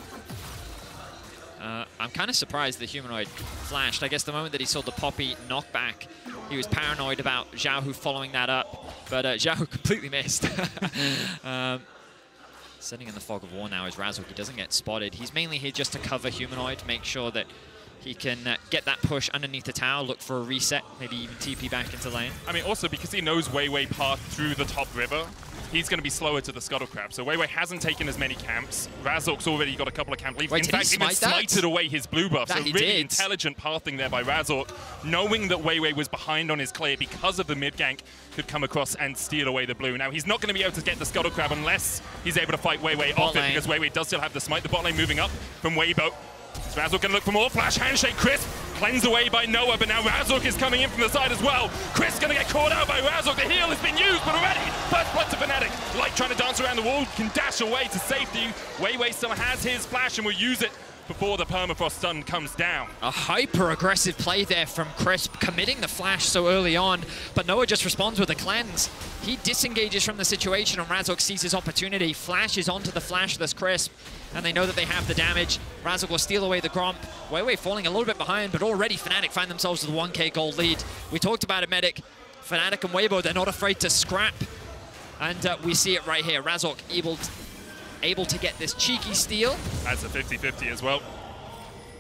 I'm kind of surprised the Humanoid flashed. I guess the moment that he saw the Poppy knockback, he was paranoid about Xiaohu following that up, but Xiaohu completely missed. Sitting in the fog of war now is Razork. He doesn't get spotted. He's mainly here just to cover Humanoid, make sure that he can get that push underneath the tower, look for a reset, maybe even TP back into lane. I mean, also because he knows Wei path through the top river, he's going to be slower to the Scuttle Crab. So Wei hasn't taken as many camps. Razork's already got a couple of camp leaves. Wait, in fact, even smited away his blue buff. So really intelligent pathing there by Razork, knowing that Wei was behind on his clear because of the mid gank, could come across and steal away the blue. Now, he's not going to be able to get the Scuttle Crab unless he's able to fight Wei off it, because Wei does still have the smite. The bot lane moving up from Weibo. Razork going to look for more. Flash handshake, Crisp cleansed away by Noah, but now Razork is coming in from the side as well. Crisp going to get caught out by Razork. The heal has been used, but already first blood to Fnatic. Light trying to dance around the wall, can dash away to safety. Wei still has his flash and will use it before the permafrost stun comes down. A hyper-aggressive play there from Crisp, committing the flash so early on, but Noah just responds with a cleanse. He disengages from the situation and Razork sees his opportunity, flashes onto the flashless Crisp, and they know that they have the damage. Razork will steal away the Gromp. Wei falling a little bit behind, but already Fnatic find themselves with a 1k gold lead. We talked about it, Medic. Fnatic and Weibo, they're not afraid to scrap. And we see it right here. Razork able to get this cheeky steal. That's a 50-50 as well.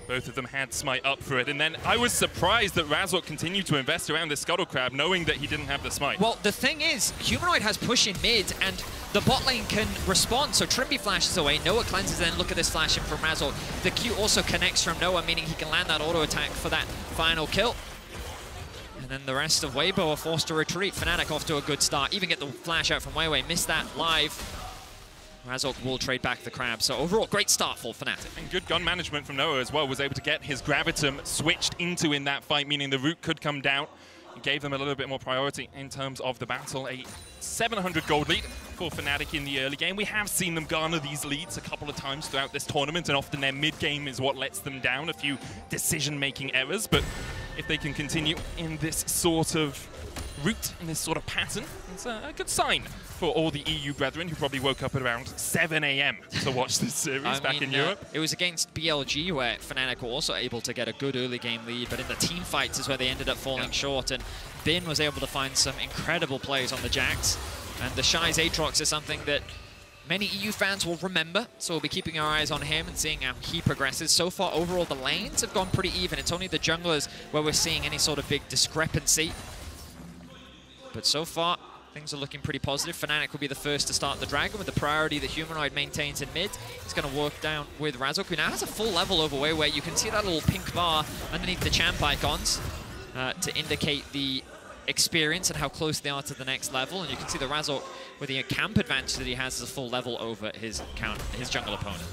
Both of them had smite up for it. And then I was surprised that Razork continued to invest around this Scuttle Crab, knowing that he didn't have the smite. Well, the thing is, Humanoid has push in mid, and the bot lane can respond. So Trimby flashes away, Noah cleanses, and look at this flash in from Razork. The Q also connects from Noah, meaning he can land that auto attack for that final kill. And then the rest of Weibo are forced to retreat. Fnatic off to a good start. Even get the flash out from Wei. Missed that live. Razork will trade back the crab. So overall, great start for Fnatic. And good gun management from Noah as well. Was able to get his Gravitum switched into in that fight, meaning the root could come down. It gave them a little bit more priority in terms of the battle. A 700 gold lead for Fnatic in the early game. We have seen them garner these leads a couple of times throughout this tournament, and often their mid-game is what lets them down. A few decision-making errors, but if they can continue in this sort of route, in this sort of pattern, it's a good sign for all the EU brethren who probably woke up at around 7 AM to watch this series back in Europe. It was against BLG where Fnatic were also able to get a good early game lead, but in the team fights is where they ended up falling short, and Bin was able to find some incredible plays on the Jax. And the Shy's Aatrox is something that many EU fans will remember, so we'll be keeping our eyes on him and seeing how he progresses. So far, overall, the lanes have gone pretty even. It's only the junglers where we're seeing any sort of big discrepancy. But so far, things are looking pretty positive. Fnatic will be the first to start the Dragon with the priority that Humanoid maintains in mid. He's going to work down with Razork, who now has a full level over where you can see that little pink bar underneath the champ icons to indicate the experience and how close they are to the next level. And you can see the Razork with the camp advantage that he has as a full level over his jungle opponent.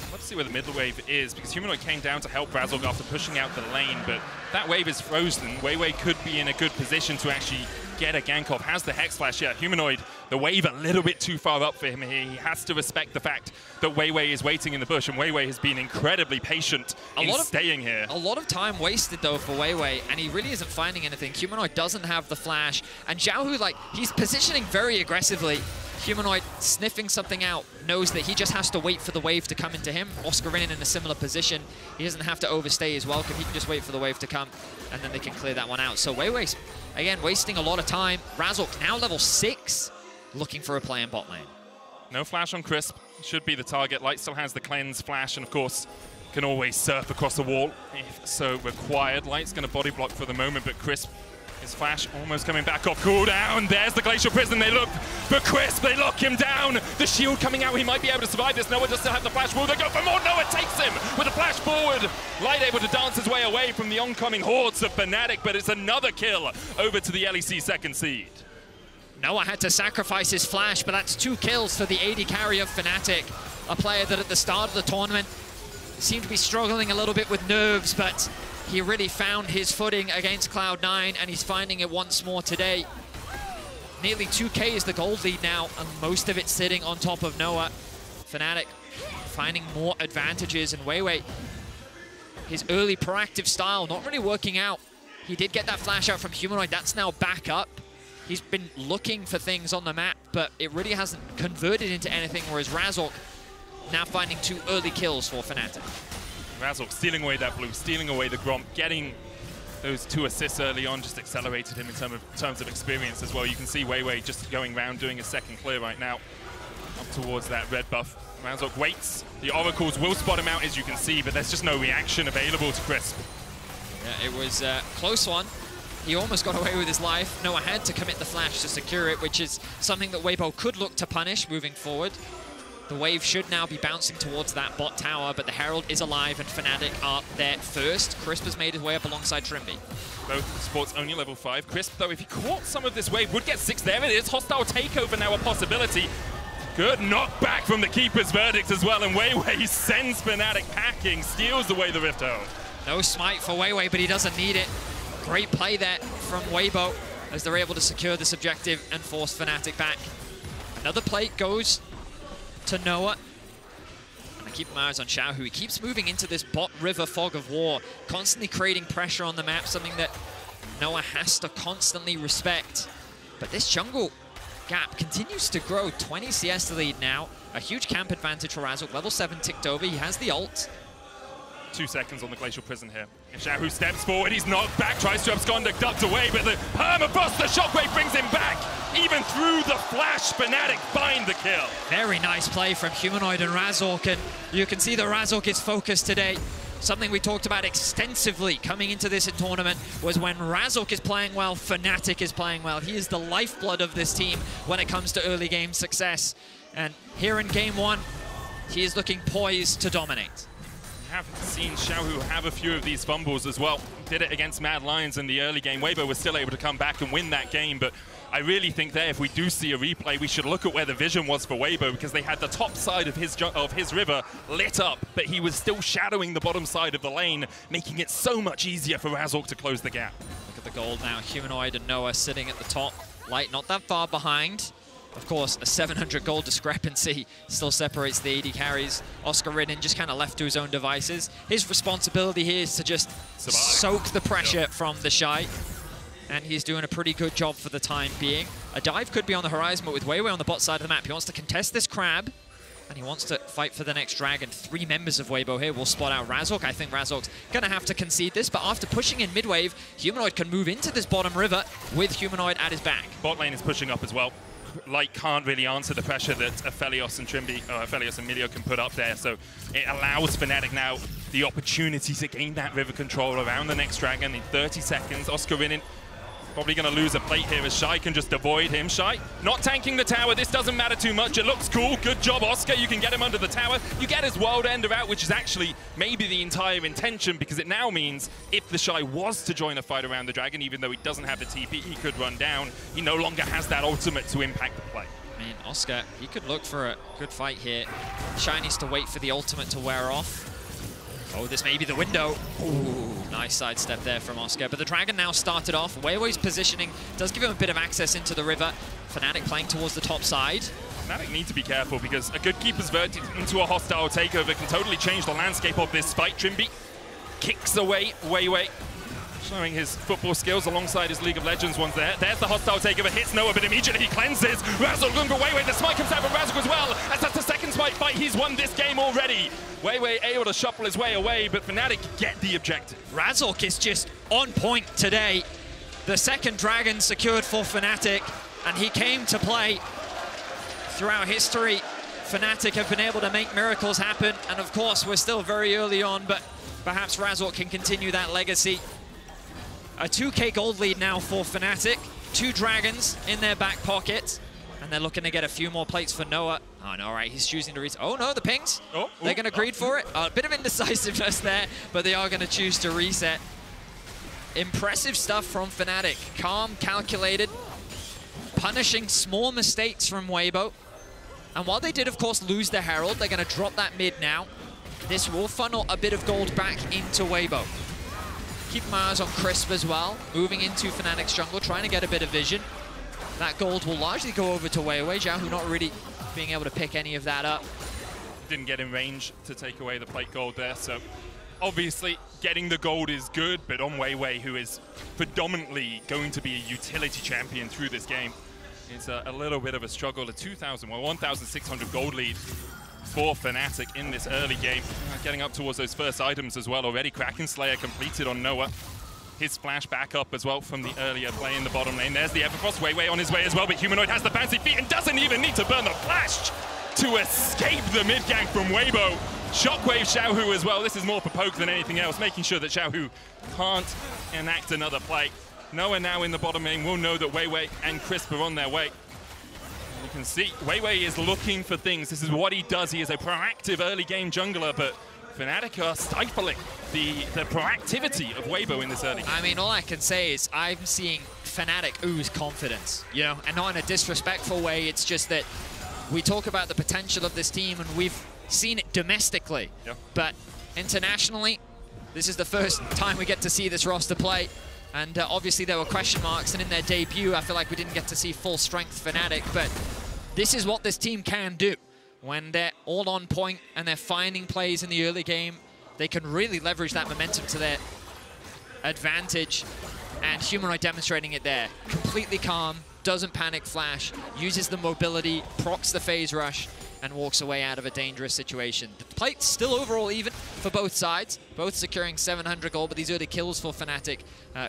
Let's see where the middle wave is, because Humanoid came down to help Razork after pushing out the lane, but that wave is frozen. Wei could be in a good position to actually get a gank off. Has the Hex Flash, yeah. Humanoid, the wave a little bit too far up for him here. He has to respect the fact that Wei is waiting in the bush, and Wei has been incredibly patient in staying here. A lot of time wasted, though, for Wei, and he really isn't finding anything. Humanoid doesn't have the flash, and Xiaohu, like, he's positioning very aggressively. Humanoid sniffing something out, knows that he just has to wait for the wave to come into him. Oscarinin in a similar position. He doesn't have to overstay his welcome. He can just wait for the wave to come, and then they can clear that one out. So Weiwei's, again, wasting a lot of time. Razork now level 6, looking for a play in bot lane. No flash on Crisp. Should be the target. Light still has the cleanse flash, and of course, can always surf across the wall if so required. Light's going to body block for the moment, but Crisp, his flash almost coming back off cooldown. There's the Glacial Prison. They look for Crisp. They lock him down. The shield coming out. He might be able to survive this. Noah does still have the flash. Will they go for more? Noah takes him with a flash forward. Light able to dance his way away from the oncoming hordes of Fnatic, but it's another kill over to the LEC second seed. Noah had to sacrifice his flash, but that's 2 kills for the AD carry of Fnatic. A player that at the start of the tournament seemed to be struggling a little bit with nerves, but he really found his footing against Cloud9, and he's finding it once more today. Nearly 2K is the gold lead now, and most of it sitting on top of Noah. Fnatic finding more advantages, and Wei his early proactive style not really working out. He did get that flash out from Humanoid. That's now back up. He's been looking for things on the map, but it really hasn't converted into anything, whereas Razork now finding 2 early kills for Fnatic. Razork stealing away that blue, stealing away the Gromp, getting those 2 assists early on just accelerated him in terms of experience as well. You can see Weiwei just going around doing a second clear right now up towards that red buff. Razork waits. The Oracles will spot him out, as you can see, but there's just no reaction available to Crisp. Yeah, it was a close one. He almost got away with his life. Noah had to commit the flash to secure it, which is something that Weibo could look to punish moving forward. The wave should now be bouncing towards that bot tower, but the Herald is alive and Fnatic are there first. Crisp has made his way up alongside Trimby. Both sports only level 5. Crisp, though, if he caught some of this wave, would get 6. There it is. Hostile takeover now a possibility. Good knockback from the Keeper's verdict as well, and Weiwei sends Fnatic packing, steals away the Rift Home. No smite for Weiwei, but he doesn't need it. Great play there from Weibo as they're able to secure this objective and force Fnatic back. Another plate goes to Noah. And I keep my eyes on Xiao, who he keeps moving into this bot river fog of war, constantly creating pressure on the map, something that Noah has to constantly respect. But this jungle gap continues to grow. 20 CS to lead now. A huge camp advantage for Razork. Level 7 ticked over. He has the ult. 2 seconds on the Glacial Prison here. And Xiao steps forward, he's knocked back, tries to abscond, ducked away, but the permafrost, the shockwave brings him back. Even through the flash, Fnatic find the kill. Very nice play from Humanoid and Razork, and you can see that Razork is focused today. Something we talked about extensively coming into this tournament was when Razork is playing well, Fnatic is playing well. He is the lifeblood of this team when it comes to early game success. And here in game 1, he is looking poised to dominate. We have seen Xiaohu have a few of these fumbles as well. Did it against Mad Lions in the early game. Weibo was still able to come back and win that game, but I really think there, if we do see a replay, we should look at where the vision was for Weibo, because they had the top side of his river lit up, but he was still shadowing the bottom side of the lane, making it so much easier for Razork to close the gap. Look at the gold now. Humanoid and Noah sitting at the top. Light not that far behind. Of course, a 700 gold discrepancy still separates the AD carries. Oscar Ridden just kind of left to his own devices. His responsibility here is to just soak the pressure from the Shy. And he's doing a pretty good job for the time being. A dive could be on the horizon, but with Weiwei on the bot side of the map, he wants to contest this crab. And he wants to fight for the next dragon. 3 members of Weibo here will spot out Razork. I think Razork's going to have to concede this, but after pushing in mid-wave, Humanoid can move into this bottom river with Humanoid at his back. Bot lane is pushing up as well. Light can't really answer the pressure that Aphelios and Trimby, Aphelios and Milio can put up there, so it allows Fnatic now the opportunity to gain that river control around the next dragon in 30 seconds. Oscar Ridden probably going to lose a plate here as Shy can just avoid him. Shy not tanking the tower. This doesn't matter too much. It looks cool. Good job, Oscar. You can get him under the tower. You get his World Ender out, which is actually maybe the entire intention, because it now means if the Shy was to join a fight around the dragon, even though he doesn't have the TP, he could run down. He no longer has that ultimate to impact the play. I mean, Oscar, he could look for a good fight here. Shy needs to wait for the ultimate to wear off. Oh, this may be the window. Ooh, nice sidestep there from Oscar. But the dragon now started off. Weiwei's positioning does give him a bit of access into the river. Fnatic playing towards the top side. Fnatic need to be careful, because a good keeper's verdict into a hostile takeover can totally change the landscape of this fight. Trimby kicks away Weiwei, showing his football skills alongside his League of Legends ones there. There's the hostile takeover, hits Noah, but immediately he cleanses. Razork looking for Weiwei. The smite comes out from Razork as well. As that's the second smite fight, he's won this game already. Weiwei able to shuffle his way away, but Fnatic get the objective. Razork is just on point today. The second dragon secured for Fnatic, and he came to play. Throughout history, Fnatic have been able to make miracles happen, and of course, we're still very early on, but perhaps Razork can continue that legacy. A 2k gold lead now for Fnatic. 2 dragons in their back pocket. And they're looking to get a few more plates for Noah. Oh, no, all right, he's choosing to reset. Oh, no, the pings. They're going to greed for it. A bit of indecisiveness there, but they are going to choose to reset. Impressive stuff from Fnatic. Calm, calculated, punishing small mistakes from Weibo. And while they did, of course, lose the Herald, they're going to drop that mid now. This will funnel a bit of gold back into Weibo. Keep my eyes on Crisp as well, moving into Fnatic's jungle, trying to get a bit of vision. That gold will largely go over to Weiwei. Xiaohu not really being able to pick any of that up. Didn't get in range to take away the plate gold there, so obviously getting the gold is good, but on Weiwei, who is predominantly going to be a utility champion through this game, it's a little bit of a struggle. A 1,600 gold lead for Fnatic in this early game. Getting up towards those first items as well already. Kraken Slayer completed on Noah. His flash back up as well from the earlier play in the bottom lane. There's the Everfrost, Weiwei on his way as well, but Humanoid has the fancy feet and doesn't even need to burn the flash to escape the mid gank from Weibo. Shockwave Xiaohu as well. This is more for poke than anything else, making sure that Xiaohu can't enact another play. Noah now in the bottom lane will know that Weiwei and Crisp are on their way. You can see Weiwei is looking for things. This is what he does. He is a proactive early game jungler, but Fnatic are stifling the proactivity of Weibo in this early game. I mean, all I can say is I'm seeing Fnatic ooze confidence, you know, and not in a disrespectful way. It's just that we talk about the potential of this team, and we've seen it domestically, but internationally, this is the first time we get to see this roster play. And obviously there were question marks, and in their debut, I feel like we didn't get to see full strength Fnatic, but this is what this team can do. When they're all on point and they're finding plays in the early game, they can really leverage that momentum to their advantage. And Humanoid demonstrating it there. Completely calm, doesn't panic flash, uses the mobility, procs the phase rush, and walks away out of a dangerous situation. The plate's still overall even for both sides, both securing 700 gold, but these early kills for Fnatic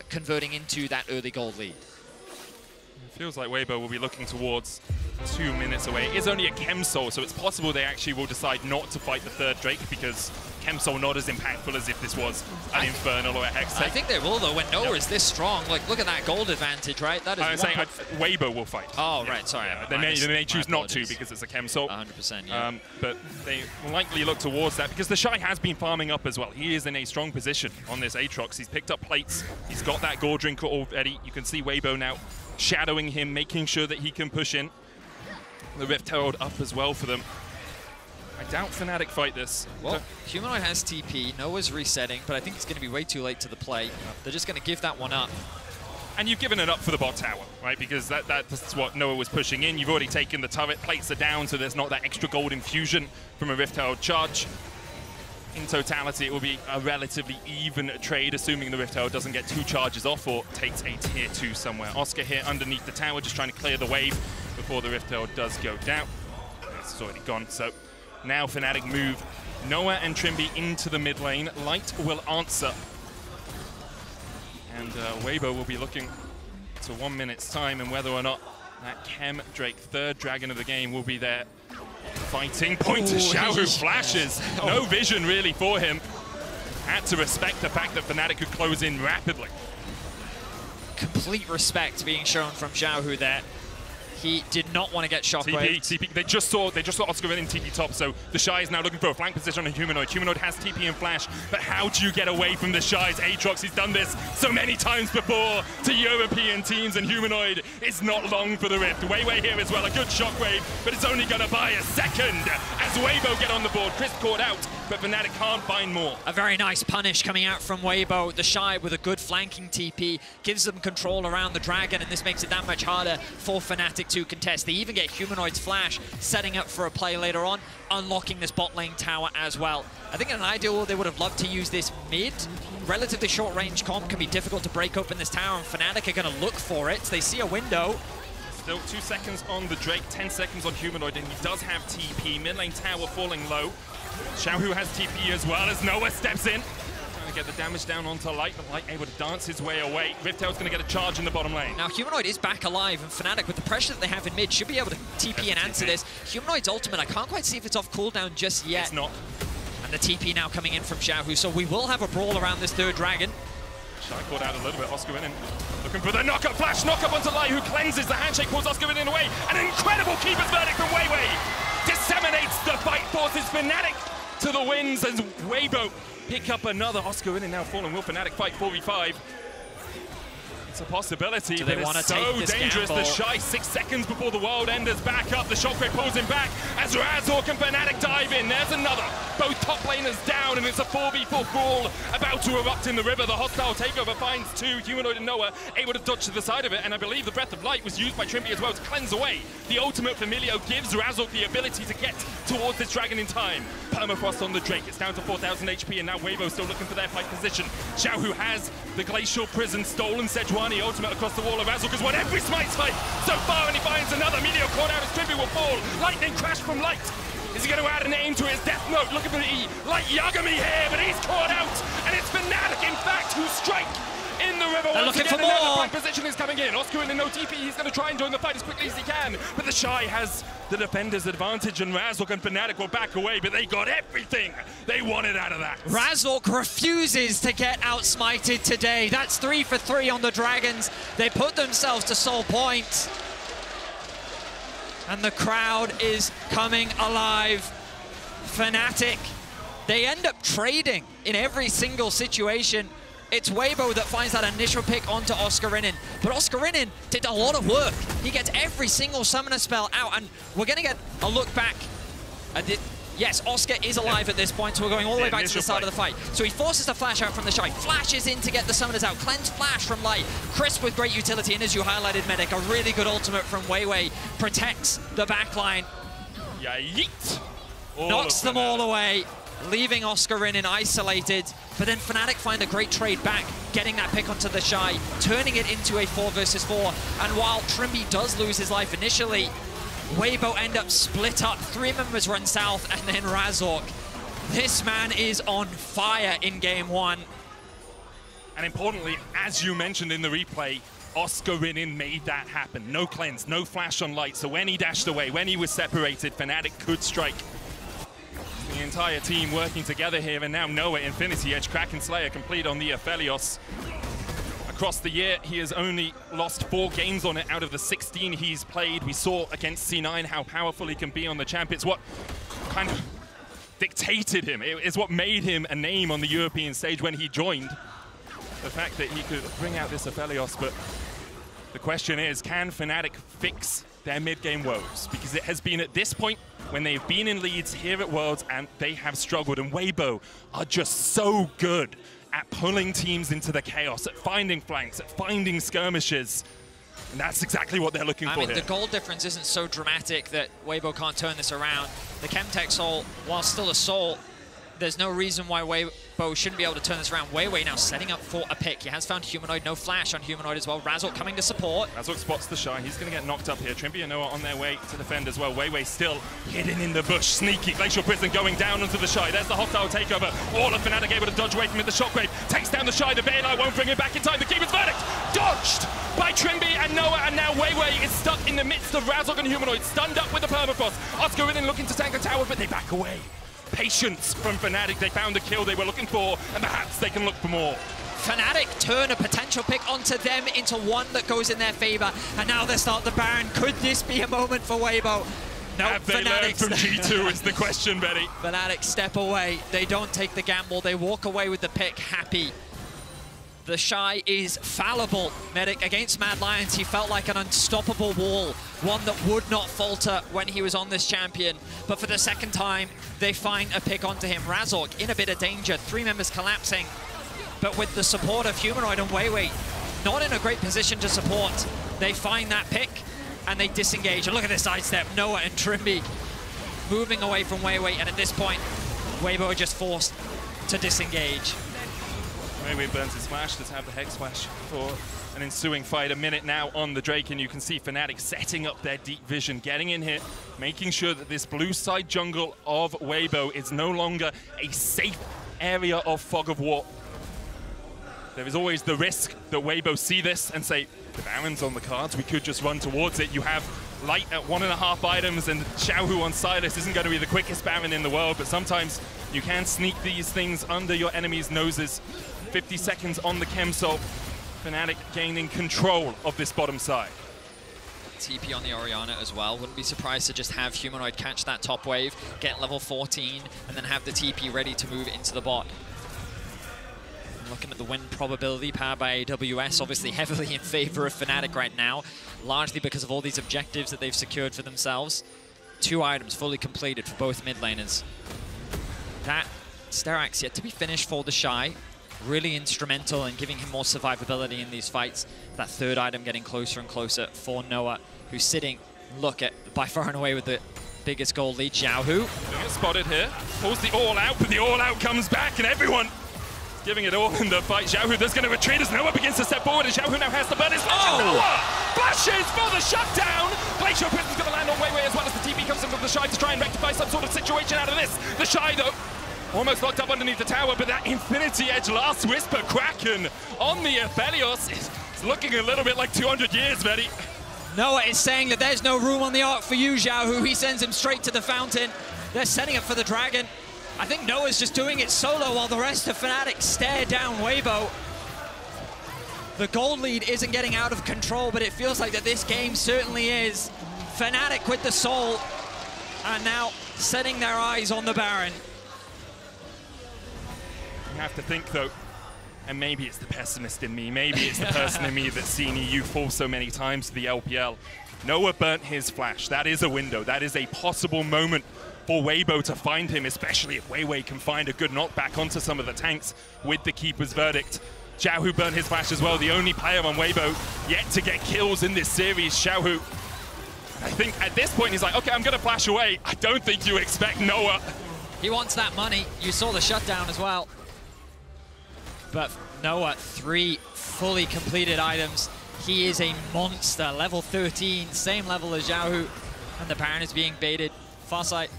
converting into that early gold lead. It feels like Weibo will be looking towards 2 minutes away. It is only a Chem Soul, so it's possible they actually will decide not to fight the third Drake, because Chem Soul not as impactful as if this was an Infernal or a Hex. I think they will, though, when Noah is this strong. Like, look at that gold advantage, right? That is I'm saying Weibo will fight. Oh, right, sorry. Yeah, they may choose not to because it's a Chem Soul. 100%, yeah. But they likely look towards that because the Shy has been farming up as well. He is in a strong position on this Aatrox. He's picked up plates. He's got that gold drink already. You can see Weibo now shadowing him, making sure that he can push in. The Rift Herald up as well for them. I doubt Fnatic fight this. Well, Humanoid has TP, Noah's resetting, but I think it's going to be way too late to the play. They're just going to give that one up. And you've given it up for the bot tower, right? Because that's what Noah was pushing in. You've already taken the turret, plates are down, so there's not that extra gold infusion from a Rift Herald charge. In totality, it will be a relatively even trade, assuming the Rift Herald doesn't get 2 charges off or takes a tier 2 somewhere. Oscar here underneath the tower, just trying to clear the wave before the Rift Herald does go down. This is already gone, so now Fnatic move Noah and Trimby into the mid lane. Light will answer. And Weibo will be looking to 1 minute's time, and whether or not that Chem Drake, third dragon of the game, will be there. Fighting point to Xiao, who flashes. No vision really for him. Had to respect the fact that Fnatic could close in rapidly. Complete respect being shown from Xiaohu there. He did not want to get shockwave. TP. They just saw Oscar in TP top, so the Shy is now looking for a flank position on Humanoid. Humanoid has TP and flash, but how do you get away from the Shy's Aatrox? He's done this so many times before to European teams, and Humanoid is not long for the Rift. Weiwei here as well, a good shockwave, but it's only going to buy a second as Weibo get on the board. Chris caught out, but Fnatic can't find more. A very nice punish coming out from Weibo. The Shy with a good flanking TP gives them control around the dragon, and this makes it that much harder for Fnatic to contest. They even get Humanoid's flash, setting up for a play later on, unlocking this bot lane tower as well. I think in an ideal world, they would have loved to use this mid. Relatively short range comp can be difficult to break open this tower, and Fnatic are going to look for it. They see a window. Still 2 seconds on the Drake, 10 seconds on Humanoid, and he does have TP. Mid lane tower falling low. Xiaohu has TP as well as Noah steps in. Trying to get the damage down onto Light, but Light able to dance his way away. Rift Herald's going to get a charge in the bottom lane. Now Humanoid is back alive, and Fnatic, with the pressure that they have in mid, should be able to TP and answer this. Humanoid's ultimate, I can't quite see if it's off cooldown just yet. It's not. And the TP now coming in from Xiaohu, so we will have a brawl around this third dragon. Shy caught out a little bit, Oscar in, looking for the knock-up flash, knock-up onto Light, who cleanses the handshake, pulls Oscar in away. An incredible keeper's verdict from Weiwei. Disseminates the fight, forces Fnatic to the wins as Weibo pick up another. Oscar in and now falling. Will Fnatic fight 4v5? It's a possibility, Do but they wanna it's so take this dangerous. gamble? The Shy 6 seconds before the world enders back up. The Shockwave pulls him back as Razork and Fnatic dive in. There's another. Both top laners down, and it's a 4v4 brawl about to erupt in the river. The hostile takeover finds two. Humanoid and Noah able to dodge to the side of it, and I believe the Breath of Light was used by Trimby as well to cleanse away. The ultimate Familio gives Razork the ability to get towards this dragon in time. Permafrost on the Drake. It's down to 4,000 HP, and now Weibo still looking for their fight position. Xiao, who has the Glacial Prison stolen. Sejuani ultimate across the wall of Razork has won every Smite fight so far, and he finds another. Meteor caught out as Trimby will fall. Lightning crash from Light. Is he going to add an aim to his death note? Looking for the E. Light Yagami here, but he's caught out, and it's Fnatic, in fact, who strike in the river once looking again. for more. Another fight position is coming in. Oscar in the no TP. He's going to try and join the fight as quickly as he can, but the Shy has the defender's advantage, and Razork and Fnatic will back away, but they got everything they wanted out of that. Razork refuses to get outsmited today. That's 3 for 3 on the Dragons. They put themselves to sole point. And the crowd is coming alive. Fnatic, they end up trading in every single situation. It's Weibo that finds that initial pick onto Oscarinin, but Oscarinin did a lot of work. He gets every single summoner spell out, and we're going to get a look back. Yes, Oscar is alive at this point, so we're going all the way back to the start of the fight. So he forces the flash out from the Shy, flashes in to get the summoners out, cleanse flash from Light, Crisp with great utility, and as you highlighted, Medic, a really good ultimate from Weiwei, protects the backline. Yeah, yeet! Knocks them all away, leaving Oscarinin isolated, but then Fnatic find a great trade back, getting that pick onto the Shy, turning it into a 4 versus 4, and while Trimby does lose his life initially, Weibo end up split up, 3 members run south, and then Razork. This man is on fire in game 1. And importantly, as you mentioned in the replay, Oscarinin made that happen. No cleanse, no flash on Light, so when he dashed away, when he was separated, Fnatic could strike. The entire team working together here, and now Noah, Infinity Edge, Kraken Slayer complete on the Aphelios. Across the year, he has only lost 4 games on it out of the 16 he's played. We saw against C9 how powerful he can be on the champ. It's what kind of dictated him. It's what made him a name on the European stage when he joined. The fact that he could bring out this Aphelios, but the question is, can Fnatic fix their mid-game woes? Because it has been at this point when they've been in leads here at Worlds and they have struggled, and Weibo are just so good at pulling teams into the chaos, at finding flanks, at finding skirmishes. And that's exactly what they're looking for here. The goal difference isn't so dramatic that Weibo can't turn this around. The Chemtech Soul, while still a Soul, there's no reason why Weibo shouldn't be able to turn this around. Weiwei now setting up for a pick. He has found Humanoid, no flash on Humanoid as well. Razork coming to support. Razork spots the Shy. He's going to get knocked up here. Trimby and Noah on their way to defend as well. Weiwei still hidden in the bush. Sneaky. Glacial Prison going down onto the Shy. There's the hostile takeover. All of Fnatic able to dodge away from it. The Shockwave takes down the Shy. The Baylai won't bring him back in time. The Keeper's Verdict dodged by Trimby and Noah, and now Weiwei is stuck in the midst of Razork and Humanoid, stunned up with the Permafrost. Oscarinin looking to tank a tower, but they back away. Patience from Fnatic. They found the kill they were looking for, and perhaps they can look for more. Fnatic turn a potential pick onto them into one that goes in their favor, and now they start the Baron. Could this be a moment for Weibo? No, Have they learned from G2 is the question, Betty. Fnatic step away. They don't take the gamble. They walk away with the pick happy. The Shy is fallible. Medic against Mad Lions, he felt like an unstoppable wall, one that would not falter when he was on this champion. But for the second time, they find a pick onto him. Razork in a bit of danger, 3 members collapsing. But with the support of Humanoid and Weiwei, not in a great position to support, they find that pick and they disengage. And look at this sidestep, Noah and Trimby moving away from Weiwei, and at this point, Weibo are just forced to disengage. Weiwei burns his flash. Let's have the Hex Flash for an ensuing fight. A minute now on the Drake, and you can see Fnatic setting up their deep vision, getting in here, making sure that this blue side jungle of Weibo is no longer a safe area of fog of war. There is always the risk that Weibo see this and say, the Baron's on the cards, we could just run towards it. You have Light at 1.5 items, and Xiaohu on Silas isn't going to be the quickest Baron in the world, but sometimes you can sneak these things under your enemy's noses. 50 seconds on the Chem Soul. Fnatic gaining control of this bottom side. TP on the Orianna as well. Wouldn't be surprised to just have Humanoid catch that top wave, get level 14, and then have the TP ready to move into the bot. looking at the win probability powered by AWS, obviously heavily in favor of Fnatic right now, largely because of all these objectives that they've secured for themselves. 2 items fully completed for both mid laners. That Sterak's yet to be finished for the Shy. Really instrumental in giving him more survivability in these fights. That 3rd item getting closer and closer for Noah, who's sitting, look at, by far and away with the biggest goal lead, Xiaohu. Spotted here, pulls the all out, but the all out comes back and everyone giving it all in the fight. Xiaohu that's going to retreat as Noah begins to step forward, and Xiaohu now has to burn his flash. Noah flashes for the shutdown. Glacier Prison's going to land on Weiwei as well as the TP comes in from the Shy to try and rectify some sort of situation out of this. The Shy though, almost locked up underneath the tower, but that Infinity Edge last whisper Kraken on the Aphelios is looking a little bit like 200 years, Betty. Noah is saying that there's no room on the arc for you, Xiaohu. He sends him straight to the fountain. They're setting up for the Dragon. I think Noah's just doing it solo while the rest of Fnatic stare down Weibo. The gold lead isn't getting out of control, but it feels like that this game certainly is. Fnatic with the soul, and now setting their eyes on the Baron. You have to think though, and maybe it's the pessimist in me, maybe it's the person in me that's seen EU fall so many times to the LPL. Noah burnt his flash. That is a window. That is a possible moment for Weibo to find him, especially if Weiwei can find a good knockback onto some of the tanks with the Keeper's Verdict. Xiaohu burnt his flash as well, the only player on Weibo yet to get kills in this series. Xiaohu, I think at this point he's like, okay, I'm gonna flash away. I don't think you expect Noah. He wants that money. You saw the shutdown as well. But Noah, 3 fully completed items. He is a monster, level 13, same level as Xiaohu. And the Baron is being baited. Farsight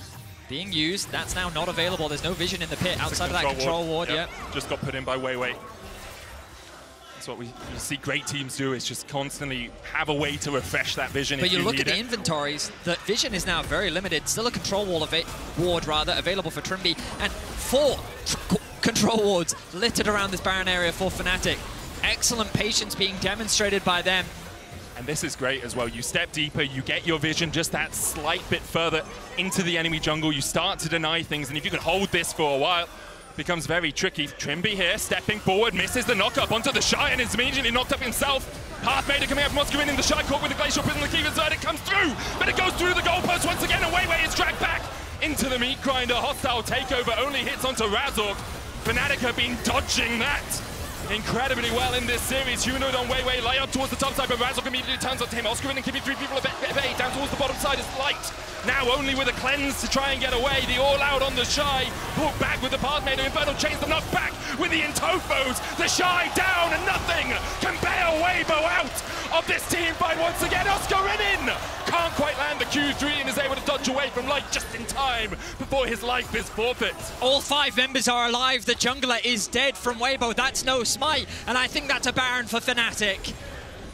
being used. That's now not available. There's no vision in the pit outside of that control ward. Yep. Just got put in by Weiwei. That's what we see great teams do, is just constantly have a way to refresh that vision. But if you look at the it. inventories, the vision is now very limited. Still a control wall ward available for Trimby, and 4 control wards littered around this Baron area for Fnatic. Excellent patience being demonstrated by them. And this is great as well. You step deeper, you get your vision just that slight bit further into the enemy jungle. You start to deny things, and if you can hold this for a while, it becomes very tricky. Trimby here, stepping forward, misses the knock-up onto the Shy, and is immediately knocked up himself. Pathmaker coming out from Oscar in the Shy caught with the Glacial Prison, the Keeper's Verdict comes through, but it goes through the goalpost once again, and Weiwei is dragged back into the meat grinder. Hostile takeover only hits onto Razork. Fnatic have been dodging that incredibly well in this series. Humanoid on Weiwei, lay up towards the top side, but Razork immediately turns on him. Oscar and keeping 3 people at bay. Down towards the bottom side is Light. Now only with a cleanse to try and get away. The all-out on the Shy. Pulled back with the Pathmaker. Infernal chains the knock back with the Intofos. The Shy down, and nothing can bail Weibo out of this team fight once again. Oscar in! Can't quite land the Q3 and is able to dodge away from Light just in time before his life is forfeit. All 5 members are alive. The jungler is dead from Weibo. That's no smite, and I think that's a Baron for Fnatic.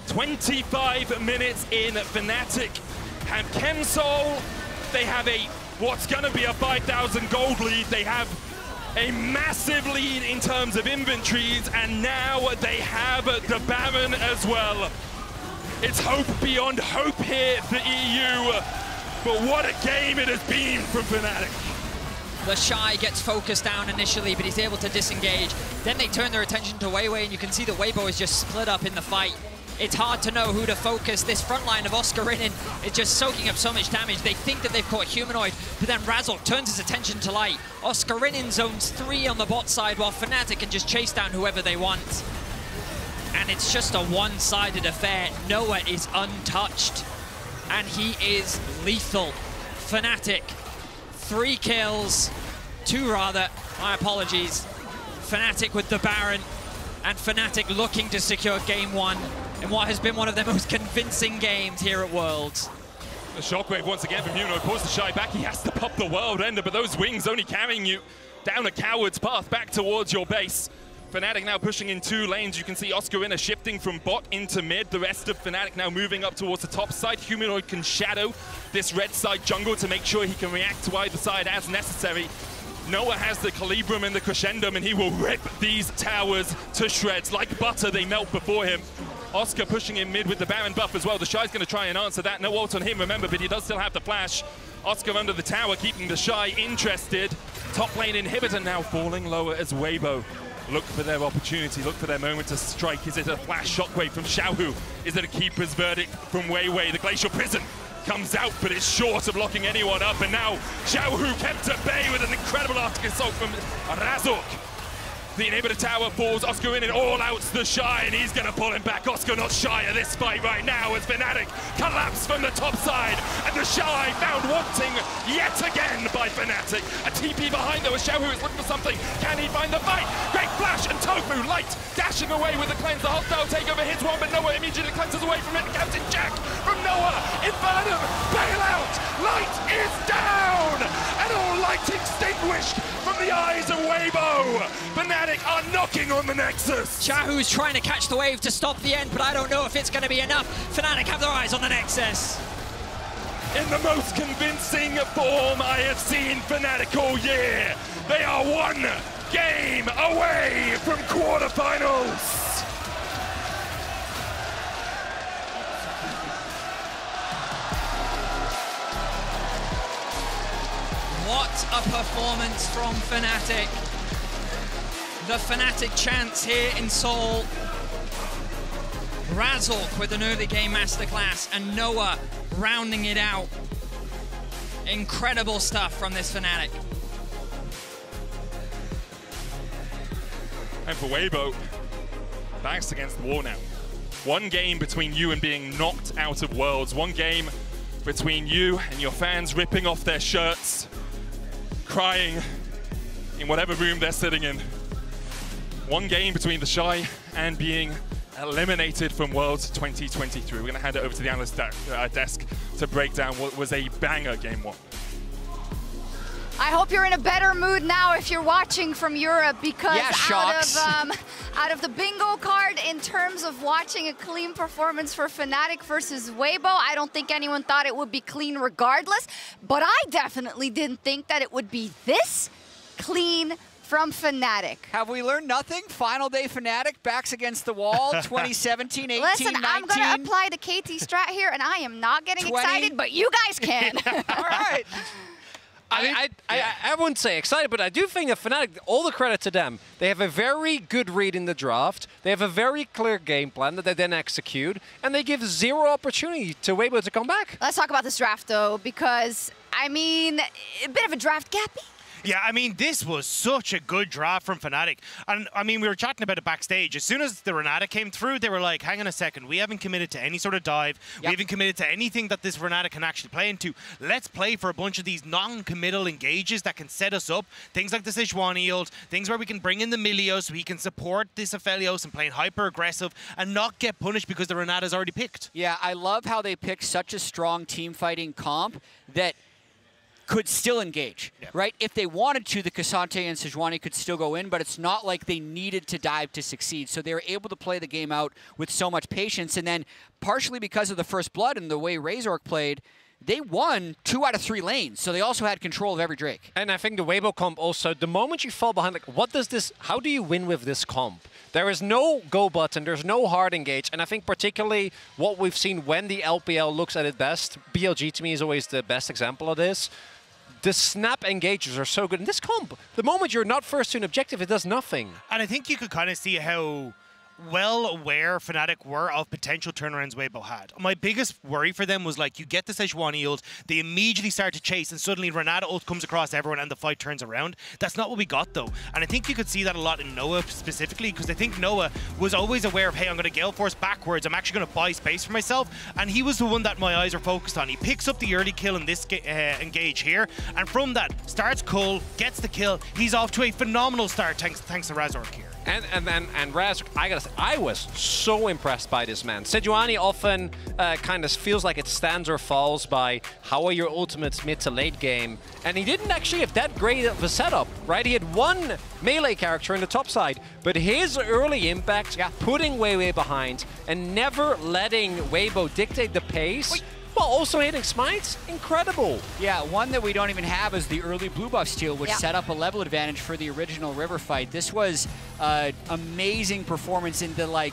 25 minutes in, Fnatic have Chemsol. They have what's gonna be a 5,000 gold lead. They have a massive lead in terms of inventories, and now they have the Baron as well. It's hope beyond hope here for EU, but what a game it has been from Fnatic. The Shy gets focused down initially, but he's able to disengage. Then they turn their attention to Weiwei, and you can see that Weibo is just split up in the fight. It's hard to know who to focus. This front line of Oscarinin is just soaking up so much damage. They think that they've caught Humanoid, but then Razork turns his attention to Light. Oscarinin zones 3 on the bot side, while Fnatic can just chase down whoever they want. And it's just a one-sided affair. Noah is untouched, and he is lethal. Fnatic, 3 kills, 2 rather, my apologies. Fnatic with the Baron, and Fnatic looking to secure game 1 in what has been one of their most convincing games here at Worlds. The shockwave once again from Muno pulls the Shy back. He has to pop the World Ender, but those wings only carrying you down a coward's path back towards your base. Fnatic now pushing in 2 lanes. You can see Oscarina shifting from bot into mid. The rest of Fnatic now moving up towards the top side. Humanoid can shadow this red side jungle to make sure he can react to either side as necessary. Noah has the Calibrum and the Crescendum, and he will rip these towers to shreds. Like butter, they melt before him. Oscar pushing in mid with the Baron buff as well. The Shy's going to try and answer that. No ult on him, remember, but he does still have the flash. Oscar under the tower, keeping the Shy interested. Top lane inhibitor now falling lower as Weibo look for their opportunity, look for their moment to strike. Is it a flash shockwave from Xiaohu? Is it a keeper's verdict from Wei Wei? The Glacial Prison comes out, but it's short of locking anyone up. And now Xiaohu kept at bay with an incredible Arctic Assault from Razork. The inhibitor tower falls, Oscar in and all outs the Shy, and he's gonna pull him back. Oscar not shy of this fight right now as Fnatic collapse from the top side, and the Shy found wanting yet again by Fnatic. A TP behind though as Xiaohu is looking for something. Can he find the fight? Great flash and Tofu, Light dashing away with the cleanse. The hostile takeover hits one, but Noah immediately cleanses away from it. Captain Jack from Noah, Infernum, bail out! Light is down! And all light extinguished from the eyes of Weibo. Fnatic are knocking on the Nexus. Xiaohu's trying to catch the wave to stop the end, but I don't know if it's going to be enough. Fnatic have their eyes on the Nexus. In the most convincing form I have seen Fnatic all year. They are one game away from quarterfinals. What a performance from Fnatic. The Fnatic chance here in Seoul. Razork with an early game masterclass and Noah rounding it out. Incredible stuff from this Fnatic. And for Weibo, backs against the wall now. One game between you and being knocked out of Worlds. One game between you and your fans ripping off their shirts, crying in whatever room they're sitting in. One game between the Shy and being eliminated from Worlds 2023. We're going to hand it over to the analyst desk to break down what was a banger game one. I hope you're in a better mood now if you're watching from Europe, because out of the bingo card in terms of watching a clean performance for Fnatic versus Weibo, I don't think anyone thought it would be clean regardless, but I definitely didn't think that it would be this clean from Fnatic. Have we learned nothing? Final day Fnatic, backs against the wall, 2017, 18, Listen, 19. I'm going to apply the KT strat here, and I am not getting 20. excited, but you guys can. All right. I wouldn't say excited, but I do think that Fnatic, all the credit to them, they have a very good read in the draft, they have a very clear game plan that they then execute, and they give zero opportunity to Weibo to come back. Let's talk about this draft, though, because, I mean, a bit of a draft gappy. Yeah, I mean, this was such a good draft from Fnatic. And, I mean, we were chatting about it backstage. As soon as the Renata came through, they were like, hang on a second, we haven't committed to any sort of dive. We haven't committed to anything that this Renata can actually play into. Let's play for a bunch of these non-committal engages that can set us up. Things like the Sejuani, things where we can bring in the Milio so we can support this Aphelios and playing hyper-aggressive and not get punished because the Renata's already picked. Yeah, I love how they picked such a strong team-fighting comp that could still engage, right? If they wanted to, the Cassante and Sejuani could still go in, but it's not like they needed to dive to succeed. So they were able to play the game out with so much patience. And then partially because of the first blood and the way Razork played, they won 2 out of 3 lanes. So they also had control of every Drake. And I think the Weibo comp also, the moment you fall behind, like, what does this, how do you win with this comp? There is no go button, there's no hard engage, and I think particularly what we've seen when the LPL looks at its best, BLG to me is always the best example of this. The snap engages are so good. In this comp, the moment you're not first to an objective, it does nothing. And I think you could kind of see how well aware Fnatic were of potential turnarounds Weibo had. My biggest worry for them was, like, you get the Sejuani ult, they immediately start to chase, and suddenly Renata ult comes across everyone and the fight turns around. That's not what we got, though. And I think you could see that a lot in Noah specifically, because I think Noah was always aware of, hey, I'm going to Gale Force backwards, I'm actually going to buy space for myself, and he was the one that my eyes are focused on. He picks up the early kill in this engage here, and from that, starts Cole, gets the kill, he's off to a phenomenal start thanks to Razork here. And Razork, I gotta say, I was so impressed by this man. Sejuani often kind of feels like it stands or falls by how are your ultimates mid to late game, and he didn't actually have that great of a setup, right? He had one melee character in the top side, but his early impact, putting Wei Wei behind and never letting Weibo dictate the pace, while also hitting smites, incredible. Yeah, one that we don't even have is the early blue buff steal, which set up a level advantage for the original River fight. This was an amazing performance in the, like,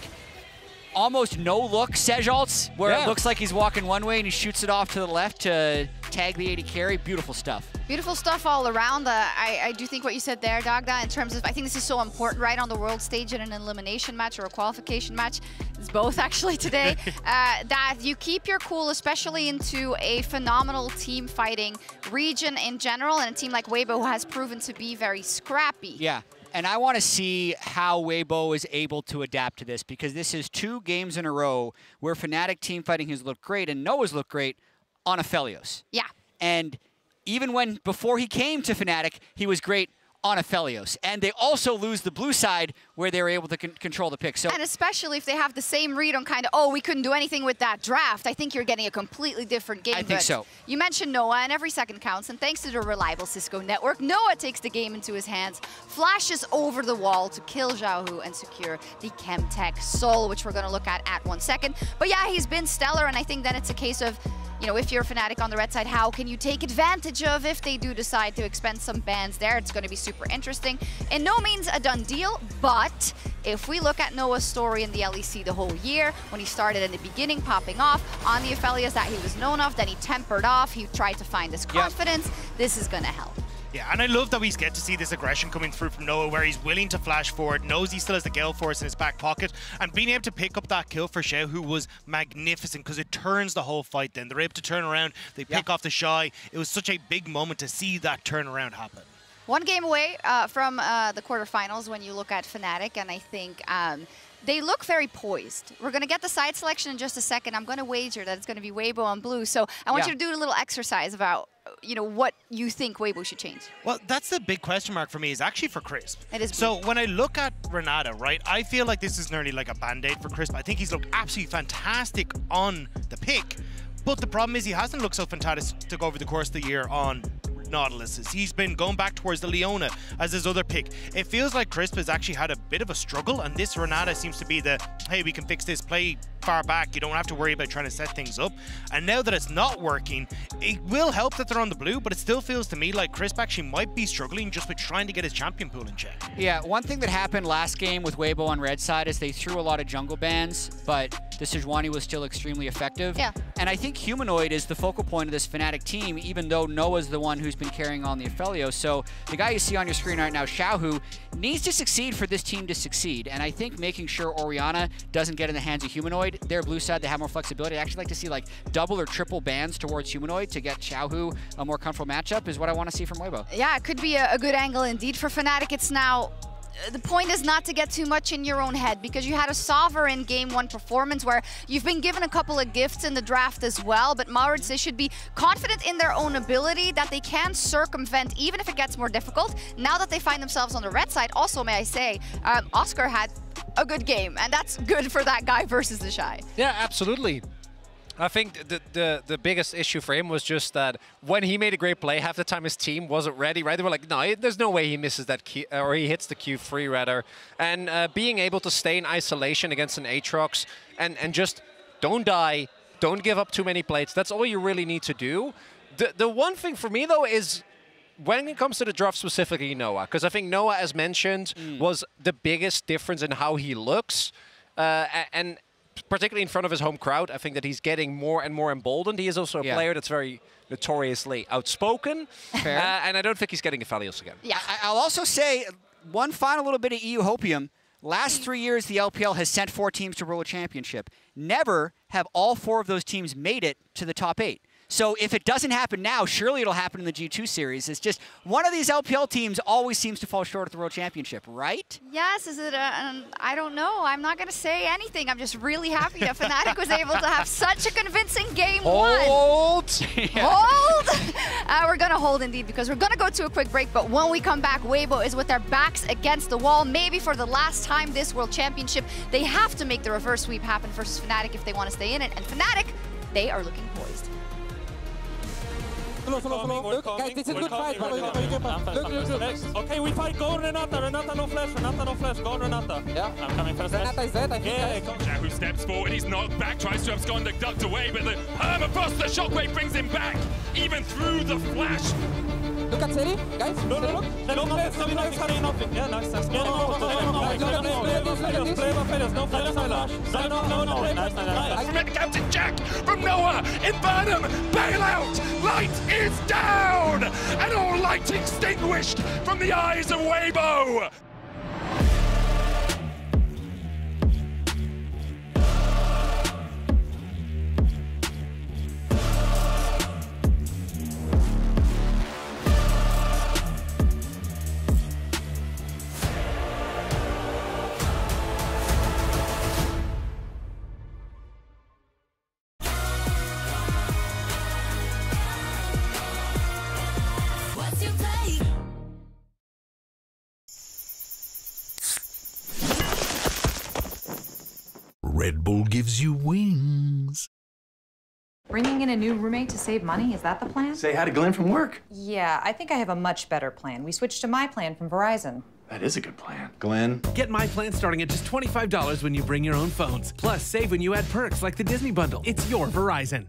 almost no-look Sej ults, where it looks like he's walking one way and he shoots it off to the left to tag the AD carry. Beautiful stuff. Beautiful stuff all around. I do think what you said there, Dagda, in terms of, I think this is so important, right, on the world stage in an elimination match or a qualification match. It's both actually today. That you keep your cool, especially into a phenomenal team fighting region in general, and a team like Weibo who has proven to be very scrappy. Yeah. And I want to see how Weibo is able to adapt to this, because this is 2 games in a row where Fnatic team fighting has looked great and Noah's looked great on Aphelios. Yeah. And even when, before he came to Fnatic, he was great on Aphelios. And they also lose the blue side where they were able to control the pick. So, and especially if they have the same read on kind of, oh, we couldn't do anything with that draft, I think you're getting a completely different game. I think so. You mentioned Noah, and every second counts, and thanks to the reliable Cisco network, Noah takes the game into his hands, flashes over the wall to kill Xiaohu and secure the Chemtech Soul, which we're going to look at 1 second. But yeah, he's been stellar, and I think then it's a case of, you know, if you're a Fnatic on the red side, how can you take advantage of if they do decide to expend some bans there? It's going to be super interesting. In no means a done deal, but if we look at Noah's story in the LEC the whole year, when he started in the beginning, popping off on the Aphelios that he was known of, then he tempered off, he tried to find his confidence, this is going to help. Yeah, and I love that we get to see this aggression coming through from Noah, where he's willing to flash forward, knows he still has the Gale Force in his back pocket, and being able to pick up that kill for Xiao, who was magnificent, because it turns the whole fight then. They're able to turn around, they pick off the Shy. It was such a big moment to see that turnaround happen. 1 game away from the quarterfinals when you look at Fnatic, and I think they look very poised. We're going to get the side selection in just a second. I'm going to wager that it's going to be Weibo on blue, so I want you to do a little exercise about, you know, what you think Weibo should change. Well, that's the big question mark for me, is actually for Crisp. It is. So when I look at Renata, right, I feel like this is nearly like a band-aid for Crisp. I think he's looked absolutely fantastic on the pick, but the problem is he hasn't looked so fantastic over the course of the year on Nautiluses. He's been going back towards the Leona as his other pick. It feels like Crisp has actually had a bit of a struggle, and this Renata seems to be the, hey, we can fix this, play far back, you don't have to worry about trying to set things up. And now that it's not working, it will help that they're on the blue, but it still feels to me like Crisp actually might be struggling just with trying to get his champion pool in check. Yeah, one thing that happened last game with Weibo on red side is they threw a lot of jungle bans, but the Sejuani was still extremely effective. Yeah. And I think Humanoid is the focal point of this Fnatic team, even though Noah's the one who's been carrying on the Aphelios. So the guy you see on your screen right now, Xiaohu, needs to succeed for this team to succeed. And I think making sure Orianna doesn't get in the hands of Humanoid, their blue side, they have more flexibility. I'd actually like to see like double or triple bans towards Humanoid to get Xiaohu a more comfortable matchup is what I want to see from Weibo. Yeah, it could be a good angle indeed for Fnatic. It's now, the point is not to get too much in your own head, because you had a sovereign game 1 performance where you've been given a couple of gifts in the draft as well, but Maurits, they should be confident in their own ability that they can circumvent even if it gets more difficult. Now that they find themselves on the red side, also may I say, Oscar had a good game, and that's good for that guy versus the Shy. Yeah, absolutely. I think the biggest issue for him was just that when he made a great play, half the time his team wasn't ready, right? They were like, no, there's no way he misses that Q, or he hits the Q3 rather. And being able to stay in isolation against an Aatrox and just don't die, don't give up too many plates, that's all you really need to do. The one thing for me, though, is when it comes to the draft specifically Noah, because I think Noah, as mentioned, was the biggest difference in how he looks. And particularly in front of his home crowd, I think that he's getting more and more emboldened. He is also a player that's very notoriously outspoken, and I don't think he's getting Aphelios again. Yeah, I'll also say one final little bit of EU hopium. Last 3 years, the LPL has sent 4 teams to World Championship. Never have all 4 of those teams made it to the top 8. So if it doesn't happen now, surely it'll happen in the G2 series. It's just one of these LPL teams always seems to fall short at the World Championship, right? Yes, is it I don't know. I'm not going to say anything. I'm just really happy that Fnatic was able to have such a convincing game 1. Hold! Hold! We're going to hold indeed, because we're going to go to a quick break, but when we come back, Weibo is with their backs against the wall, maybe for the last time this World Championship. They have to make the reverse sweep happen versus Fnatic if they want to stay in it, and Fnatic, they are looking poised. Look, guys, this is a good fight. Look. Okay, we fight. Go Renata. Renata no flash. Renata no flash. Go Renata. Yeah. I'm coming first. Renata is dead, I think. Yeah, who steps forward. He's knocked back. Tries to abscond, ducked away, but the permafrost, the shockwave brings him back, even through the flash. Look at Seri, guys. No flash. No flash. Nothing. Yeah, nice. No flash. Captain Jack from Noah in Burnham. Bailout. Light is down. And all light extinguished from the eyes of Weibo. Red Bull gives you wings. Bringing in a new roommate to save money, is that the plan? Say hi to Glenn from work. Yeah, I think I have a much better plan. We switched to my plan from Verizon. That is a good plan. Glenn. Get my plan starting at just $25 when you bring your own phones. Plus, save when you add perks like the Disney Bundle. It's your Verizon.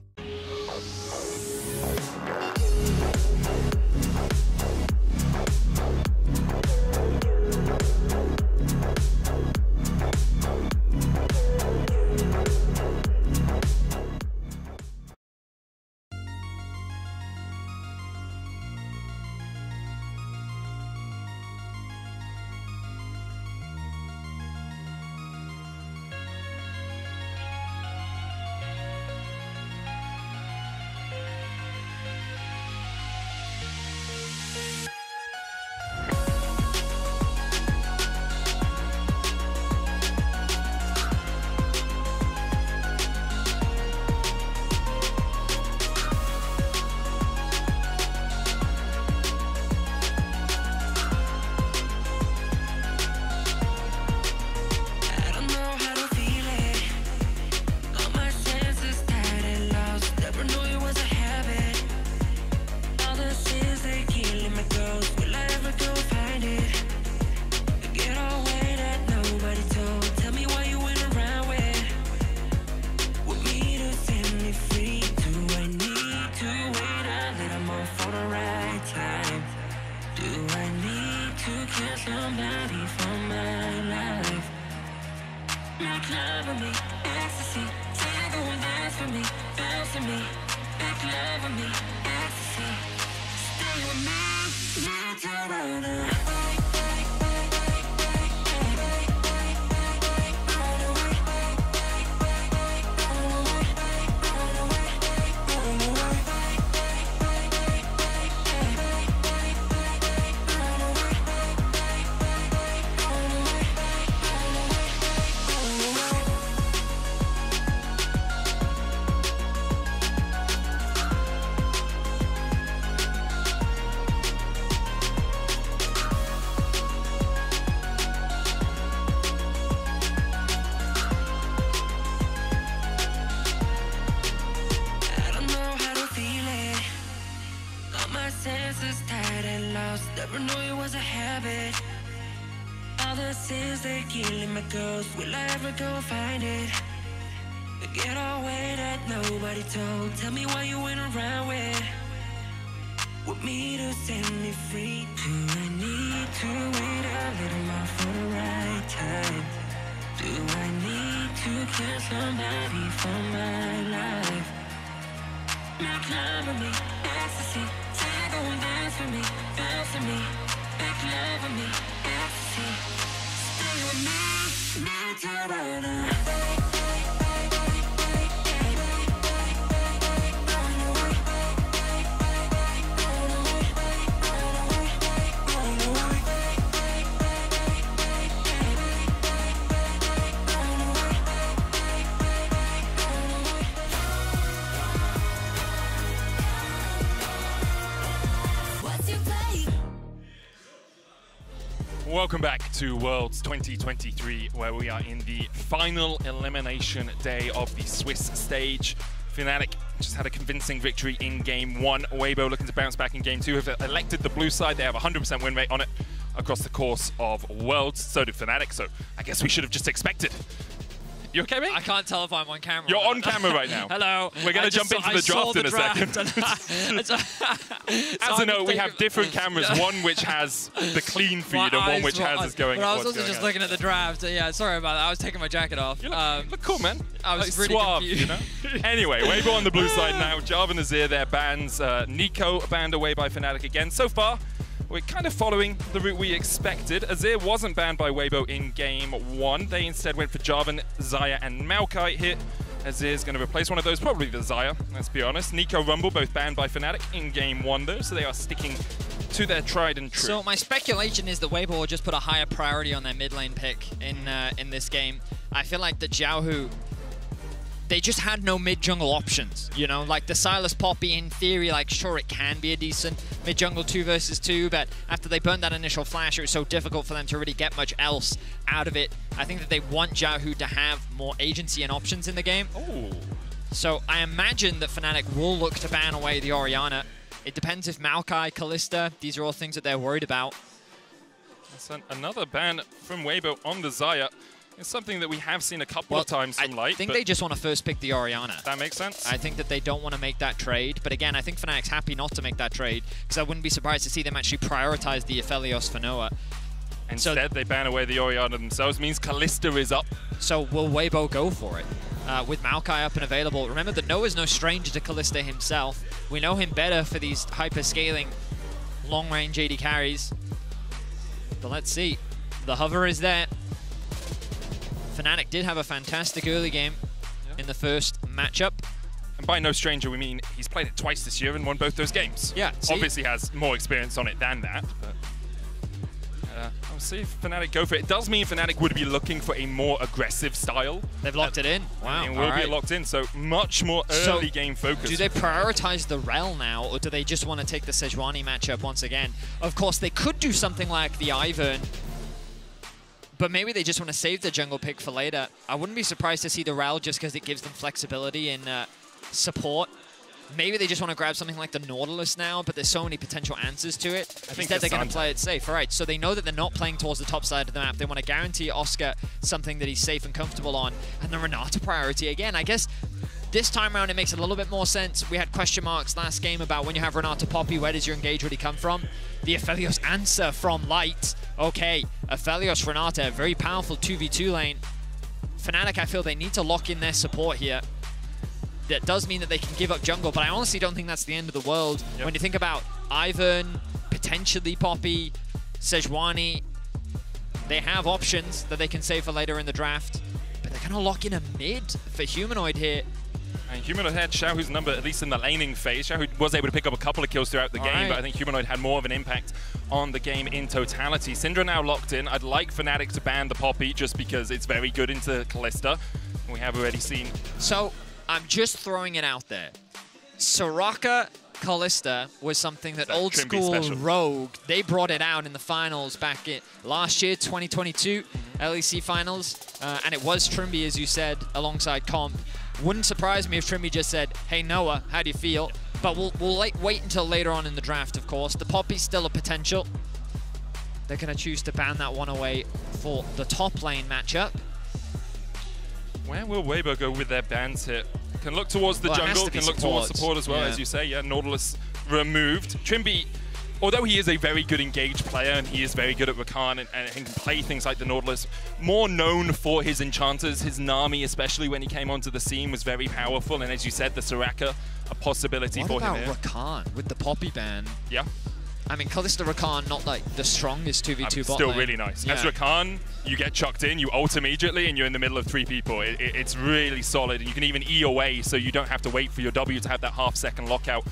Tell me why you went around with me to set me free. Do I need to wait a little more for the right time? Do I need to kill somebody for my life? Now climb with me, ecstasy. Say go and dance for me, make love with me, ecstasy. Stay with me, need to run away. Welcome back to Worlds 2023, where we are in the final elimination day of the Swiss stage. Fnatic just had a convincing victory in Game 1. Weibo looking to bounce back in Game 2 have elected the blue side. They have a 100% win rate on it across the course of Worlds. So did Fnatic, so I guess we should have just expected You okay, mate? I can't tell if I'm on camera. You're on camera right now. Hello. We're going to jump into the draft in a second. As a note, we have different cameras, one which has the clean feed and one which has us going. But I was also just looking at the draft. Yeah, sorry about that. I was taking my jacket off. You look cool, man. I was like really suave, confused. you know? Anyway, Weibo on the blue side now. Jarvan Azir, their bans. Nico banned away by Fnatic again. So far, we're kind of following the route we expected. Azir wasn't banned by Weibo in game 1. They instead went for Jarvan, Xayah, and Maokai here. Azir's going to replace one of those, probably the Xayah, let's be honest. Nico, Rumble, both banned by Fnatic in game 1 though, so they are sticking to their tried and true. So my speculation is that Weibo will just put a higher priority on their mid lane pick in this game. I feel like the Xiaohu, they just had no mid-jungle options, you know? Like the Silas Poppy, in theory, like sure it can be a decent mid-jungle 2 versus 2, but after they burned that initial flash, it was so difficult for them to really get much else out of it. I think that they want Xiaohu to have more agency and options in the game. Ooh. So I imagine that Fnatic will look to ban away the Orianna. It depends if Maokai, Kalista, these are all things that they're worried about. That's another ban from Weibo on the Xayah. It's something that we have seen a couple of times from Light. I think they just want to first pick the Orianna. That makes sense. I think that they don't want to make that trade. But again, I think Fnatic's happy not to make that trade because I wouldn't be surprised to see them actually prioritize the Aphelios for Noah. Instead, they ban away the Orianna themselves. Means Kalista is up. So will Weibo go for it? With Maokai up and available. Remember that Noah's no stranger to Kalista himself. We know him better for these hyper-scaling long-range AD carries. But let's see. The hover is there. Fnatic did have a fantastic early game in the first matchup. And by no stranger, we mean he's played it twice this year and won both those games. Yeah. Obviously has more experience on it than that. But I'll see if Fnatic go for it. It does mean Fnatic would be looking for a more aggressive style. They've locked it in. Wow. It will be locked in, so much more early game focus. Do they prioritize the Rel now, or do they just want to take the Sejuani matchup once again? Of course, they could do something like the Ivern, but maybe they just want to save the jungle pick for later. I wouldn't be surprised to see the Rel just because it gives them flexibility in support. Maybe they just want to grab something like the Nautilus now, but there's so many potential answers to it. Instead, they're going to play it safe. All right, so they know that they're not playing towards the top side of the map. They want to guarantee Oscar something that he's safe and comfortable on. And the Renata priority again. I guess this time around, it makes a little bit more sense. We had question marks last game about when you have Renata Poppy, where does your engage really come from? The Aphelios answer from Light. Okay, Aphelios Renata, very powerful 2v2 lane. Fnatic, I feel they need to lock in their support here. That does mean that they can give up jungle, but I honestly don't think that's the end of the world. Yep. When you think about Ivern, potentially Poppy, Sejuani, they have options that they can save for later in the draft, but they're going to lock in a mid for Humanoid here. And Humanoid had Xiaohu's number, at least in the laning phase. Xiaohu was able to pick up a couple of kills throughout the game, but I think Humanoid had more of an impact on the game in totality. Syndra now locked in. I'd like Fnatic to ban the Poppy just because it's very good into Kalista. We have already seen. So I'm just throwing it out there. Soraka Kalista was something that old school Rogue, they brought it out in the finals back in last year, 2022 LEC finals, and it was Trimby, as you said, alongside Comp. Wouldn't surprise me if Trimby just said, hey Noah, how do you feel? But we'll wait until later on in the draft, of course. The Poppy's still a potential. They're going to choose to ban that one away for the top lane matchup. Where will Weibo go with their bans here? Can look towards the jungle, can look towards support as well, as you say. Yeah, Nautilus removed. Trimby, although he is a very good engaged player and he is very good at Rakan and can play things like the Nautilus, more known for his enchanters, his Nami, especially when he came onto the scene, was very powerful. And as you said, the Soraka, a possibility for him here. What about Rakan with the Poppy ban? Yeah. I mean, Kalista Rakan, not like the strongest 2v2 bot still lane. really nice. Yeah. As Rakan, you get chucked in, you ult immediately, and you're in the middle of 3 people. It's really solid, and you can even E away, so you don't have to wait for your W to have that half-second lockout.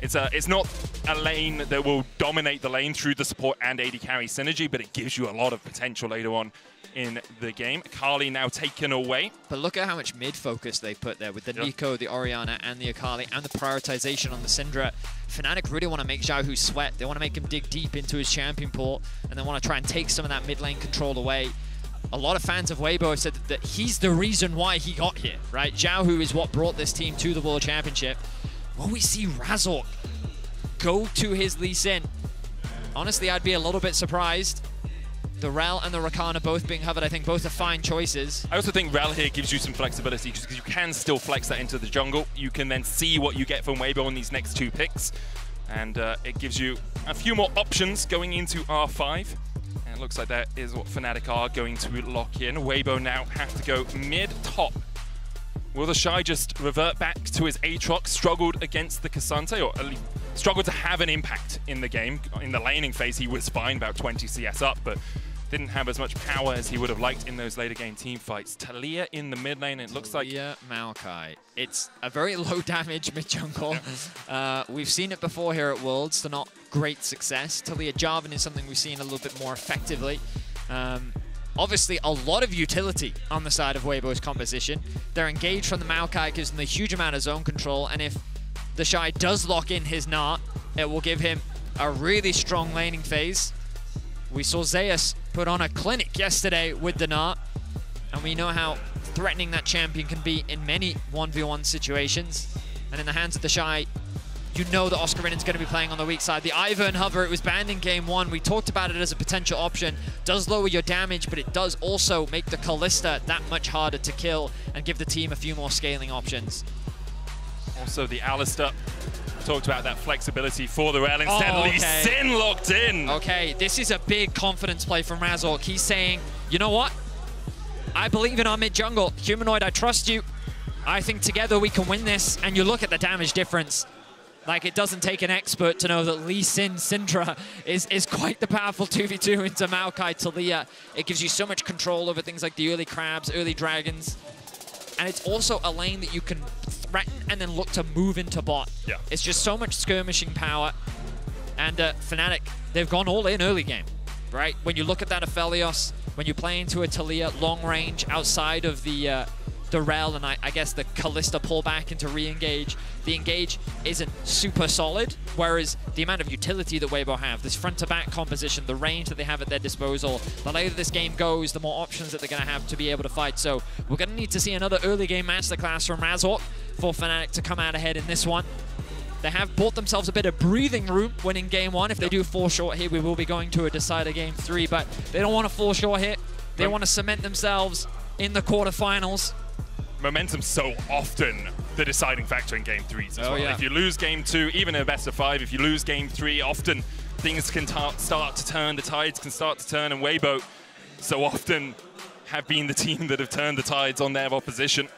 It's not a lane that will dominate the lane through the support and AD carry synergy, but it gives you a lot of potential later on in the game. Akali now taken away. But look at how much mid-focus they put there with the Nico, the Orianna, and the Akali, and the prioritization on the Syndra. Fnatic really want to make Xiaohu sweat. They want to make him dig deep into his champion pool, and they want to try and take some of that mid-lane control away. A lot of fans of Weibo have said that he's the reason why he got here, right? Xiaohu is what brought this team to the World Championship. Will we see Razork go to his Lee Sin? Honestly, I'd be a little bit surprised. The Rel and the Rakan are both being covered. I think both are fine choices. I also think Rel here gives you some flexibility because you can still flex that into the jungle. You can then see what you get from Weibo on these next 2 picks. And it gives you a few more options going into R5. And it looks like that is what Fnatic are going to lock in. Weibo now have to go mid-top. Will the Shy just revert back to his Aatrox? Struggled against the Cassante, or at least struggled to have an impact in the game. In the laning phase, he was fine, about 20 CS up, but didn't have as much power as he would have liked in those later game team fights. Talia in the mid lane, it looks like... Maokai. It's a very low damage mid jungle. We've seen it before here at Worlds, so not great success. Talia Jarvan is something we've seen a little bit more effectively. Obviously, a lot of utility on the side of Weibo's composition. They're engaged from the Maokai, gives them a huge amount of zone control, and if the Shy does lock in his Nart, it will give him a really strong laning phase. We saw Zeus put on a clinic yesterday with the Nart, and we know how threatening that champion can be in many 1v1 situations. And in the hands of the Shy, you know that Oscar Rinnan's going to be playing on the weak side. The Ivern Hover, it was banned in game 1. We talked about it as a potential option. Does lower your damage, but it does also make the Kalista that much harder to kill and give the team a few more scaling options. Also, the Alistar talked about that flexibility for the Rel. Instead, Lee Sin locked in. Okay, this is a big confidence play from Razork. He's saying, you know what? I believe in our mid jungle. Humanoid, I trust you. I think together we can win this. And you look at the damage difference. Like, it doesn't take an expert to know that Lee Sin Syndra is quite the powerful 2v2 into Maokai Talia. It gives you so much control over things like the early crabs, early dragons. And it's also a lane that you can threaten and then look to move into bot. Yeah. It's just so much skirmishing power. And Fnatic, they've gone all in early game, right? When you look at that Aphelios, when you play into a Talia long range outside of the Rel and I guess the Kalista pullback into re-engage, the engage isn't super solid, whereas the amount of utility that Weibo have, this front-to-back composition, the range that they have at their disposal, the later this game goes, the more options that they're going to have to be able to fight. So we're going to need to see another early game masterclass from Razork for Fnatic to come out ahead in this one. They have bought themselves a bit of breathing room winning game 1. If they do fall short here, we will be going to a decider game 3, but they don't want to fall short here. They want to cement themselves in the quarterfinals. Momentum's so often the deciding factor in game 3s as well. Yeah. If you lose game 2, even in a best of 5, if you lose game 3, often things can start to turn, the tides can start to turn, and Weibo so often have been the team that have turned the tides on their opposition,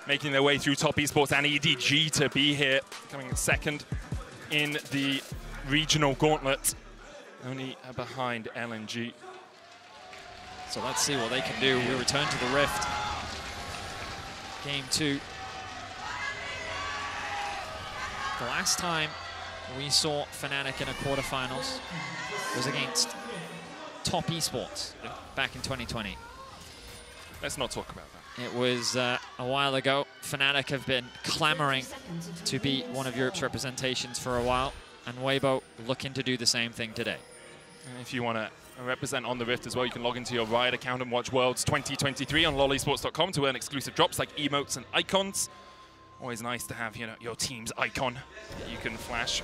making their way through top esports and EDG to be here, coming second in the regional gauntlet, only behind LNG. So let's see what they can do. We return to the Rift. Game 2. The last time we saw Fnatic in a quarterfinals was against top esports back in 2020. Let's not talk about that. It was a while ago. Fnatic have been clamoring to be one of Europe's representations for a while, and Weibo looking to do the same thing today. And if you want to represent on the Rift as well, you can log into your Riot account and watch Worlds 2023 on LoLEsports.com to earn exclusive drops like emotes and icons. Always nice to have, you know, your team's icon that you can flash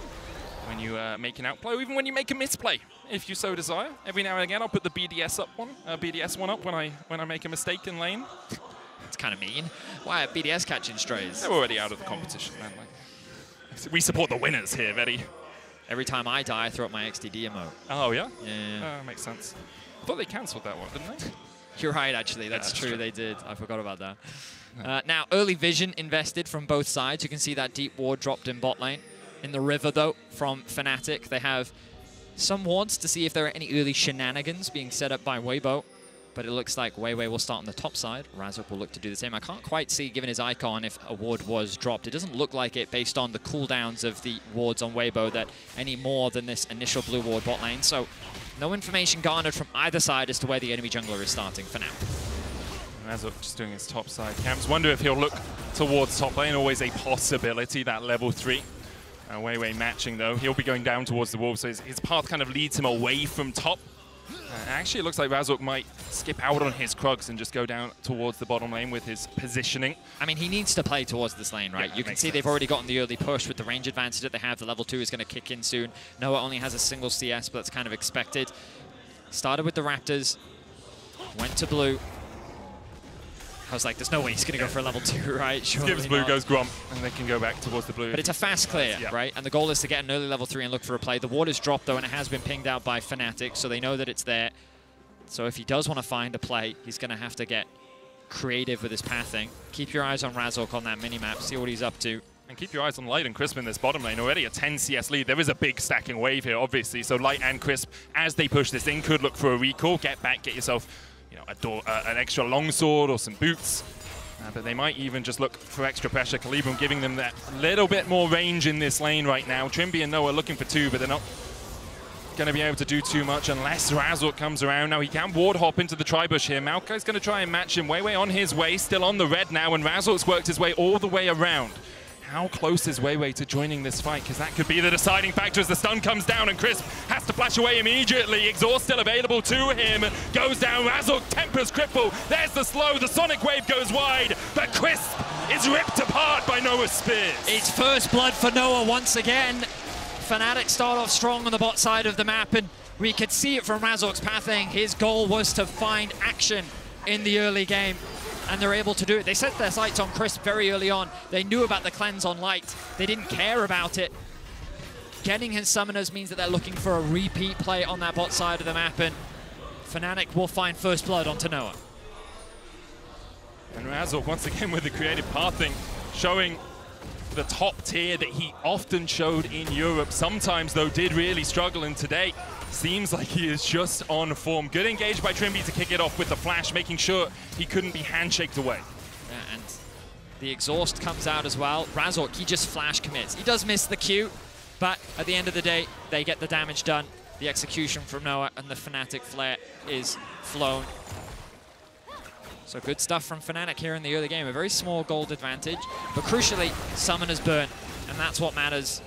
when you make an outplay, or even when you make a misplay, if you so desire. Every now and again, I'll put the BDS one up when I make a mistake in lane. It's kind of mean. Why are BDS catching strays? They're already out of the competition, man. Like, we support the winners here, Veddy. Every time I die, I throw up my XDD emote. Oh, yeah? Yeah. Makes sense. I thought they cancelled that one, didn't they? You're right, actually. That's true. They did. I forgot about that. Now, early vision invested from both sides. You can see that deep ward dropped in bot lane. In the river, though, from Fnatic, they have some wards to see if there are any early shenanigans being set up by Weibo. But it looks like Weiwei will start on the top side. Razork will look to do the same. I can't quite see, given his icon, if a ward was dropped. It doesn't look like it based on the cooldowns of the wards on Weibo that any more than this initial blue ward bot lane. So no information garnered from either side as to where the enemy jungler is starting for now. Razork just doing his top side camps. Wonder if he'll look towards top lane. Always a possibility, that level 3. Weiwei matching, though. He'll be going down towards the wall, so his path kind of leads him away from top. Actually, it looks like Razork might skip out on his Krugs and just go down towards the bottom lane with his positioning. I mean, he needs to play towards this lane, right? Yeah, you can see they've already gotten the early push with the range advantage that they have. The level 2 is going to kick in soon. Noah only has a single CS, but that's kind of expected. Started with the Raptors, went to blue. I was like, there's no way he's going to go for a level 2, right? Surely Gives blue, not. goes Gromp, and they can go back towards the blue. But it's a fast clear, right? And the goal is to get an early level 3 and look for a play. The ward is dropped, though, and it has been pinged out by Fnatic, so they know that it's there. So if he does want to find a play, he's going to have to get creative with his pathing. Keep your eyes on Razork on that minimap, see what he's up to. And keep your eyes on Light and Crisp in this bottom lane. Already a 10 CS lead. There is a big stacking wave here, obviously. So Light and Crisp, as they push this in, could look for a recall. Get back, get yourself, you know, an extra longsword or some boots. But they might even just look for extra pressure. Calibrum giving them that little bit more range in this lane right now. Trimby and Noah looking for 2, but they're not going to be able to do too much unless Razork comes around. Now he can ward hop into the tri-bush here. Maokai's going to try and match him. Weiwei on his way, still on the red now, and Razork's worked his way all the way around. How close is Weiwei to joining this fight? Because that could be the deciding factor as the stun comes down and Crisp has to flash away immediately. Exhaust still available to him. Goes down, Razork, Tempest cripple. There's the slow, the Sonic Wave goes wide, but Crisp is ripped apart by Noah's spears. It's first blood for Noah once again. Fnatic start off strong on the bot side of the map, and we could see it from Razork's pathing. His goal was to find action in the early game, and they're able to do it. They set their sights on Crisp very early on. They knew about the cleanse on Light. They didn't care about it. Getting his summoners means that they're looking for a repeat play on that bot side of the map, and Fnatic will find first blood onto Noah. And Razork once again with the creative pathing, showing the top tier that he often showed in Europe. Sometimes, though, did really struggle, and today seems like he is just on form. Good engage by Trimby to kick it off with the flash, making sure he couldn't be handshaked away. Yeah, and the exhaust comes out as well. Razork, he just flash commits. He does miss the Q, but at the end of the day, they get the damage done. The execution from Noah, and the Fnatic flare is flown. So good stuff from Fnatic here in the early game. A very small gold advantage, but crucially, summoners burn, and that's what matters,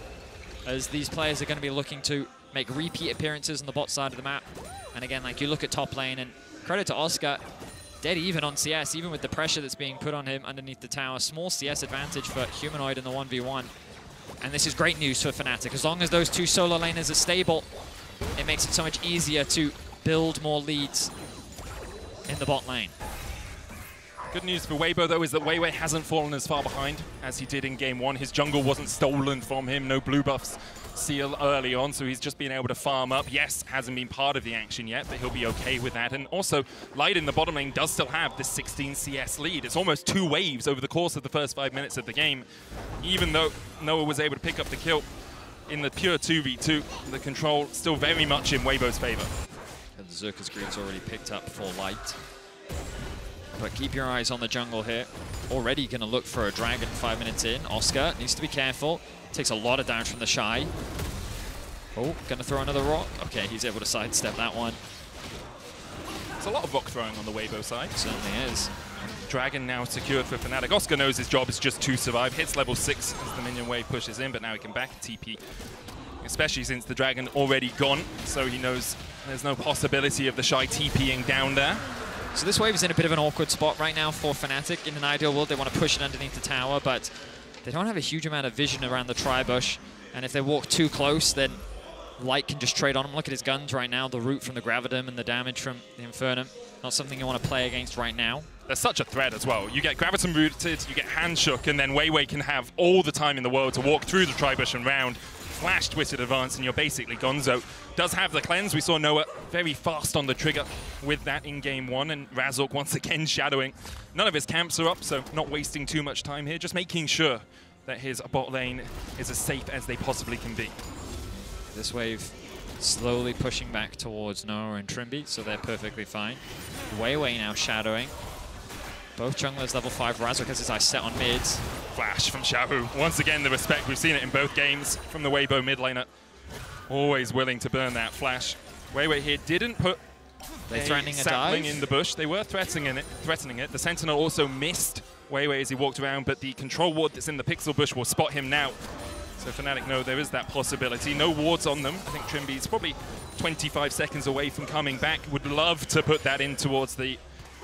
as these players are going to be looking to make repeat appearances on the bot side of the map. And again, like, you look at top lane, and credit to Oscar, dead even on CS, even with the pressure that's being put on him underneath the tower. Small CS advantage for Humanoid in the 1v1. And this is great news for Fnatic. As long as those 2 solo laners are stable, it makes it so much easier to build more leads in the bot lane. Good news for Weibo, though, is that Weiwei hasn't fallen as far behind as he did in Game 1. His jungle wasn't stolen from him, no blue buffs seal early on, so he's just been able to farm up. Yes, hasn't been part of the action yet, but he'll be okay with that. And also, Light in the bottom lane does still have this 16 CS lead. It's almost 2 waves over the course of the first 5 minutes of the game. Even though Noah was able to pick up the kill in the pure 2v2, the control still very much in Weibo's favor. And the Zerka's Green's already picked up for Light. But keep your eyes on the jungle here. Already going to look for a dragon 5 minutes in. Oscar needs to be careful. Takes a lot of damage from the Shy. Oh, going to throw another rock. Okay, he's able to sidestep that one. There's a lot of rock throwing on the Weibo side. Certainly is. Dragon now secured for Fnatic. Oscar knows his job is just to survive. Hits level 6 as the minion wave pushes in, but now he can back TP. Especially since the Dragon already gone, so he knows there's no possibility of the Shy TPing down there. So this wave is in a bit of an awkward spot right now for Fnatic. In an ideal world, they want to push it underneath the tower, but they don't have a huge amount of vision around the tri-bush. And if they walk too close, then Light can just trade on them. Look at his guns right now, the root from the Gravitum and the damage from the Infernum. Not something you want to play against right now. There's such a threat as well. You get Gravitum rooted, you get Hand Shook, and then Weiwei can have all the time in the world to walk through the tri-bush and round. Flash Twisted Advance, and you're basically gonzo. Does have the cleanse. We saw Noah very fast on the trigger with that in Game 1, and Razork once again shadowing. None of his camps are up, so not wasting too much time here, just making sure that his bot lane is as safe as they possibly can be. This wave slowly pushing back towards Noah and Trimby, so they're perfectly fine. Weiwei now shadowing. Both junglers level 5. Razork has his eyes set on mids. Flash from Xiaohu. Once again, the respect. We've seen it in both games from the Weibo mid laner. Always willing to burn that flash. Weiwei here didn't put threatening a sapling dive in the bush. They were threatening it. The Sentinel also missed Weiwei as he walked around, but the control ward that's in the pixel bush will spot him now. So Fnatic know there is that possibility. No wards on them. I think Trimby's probably 25 seconds away from coming back. Would love to put that in towards the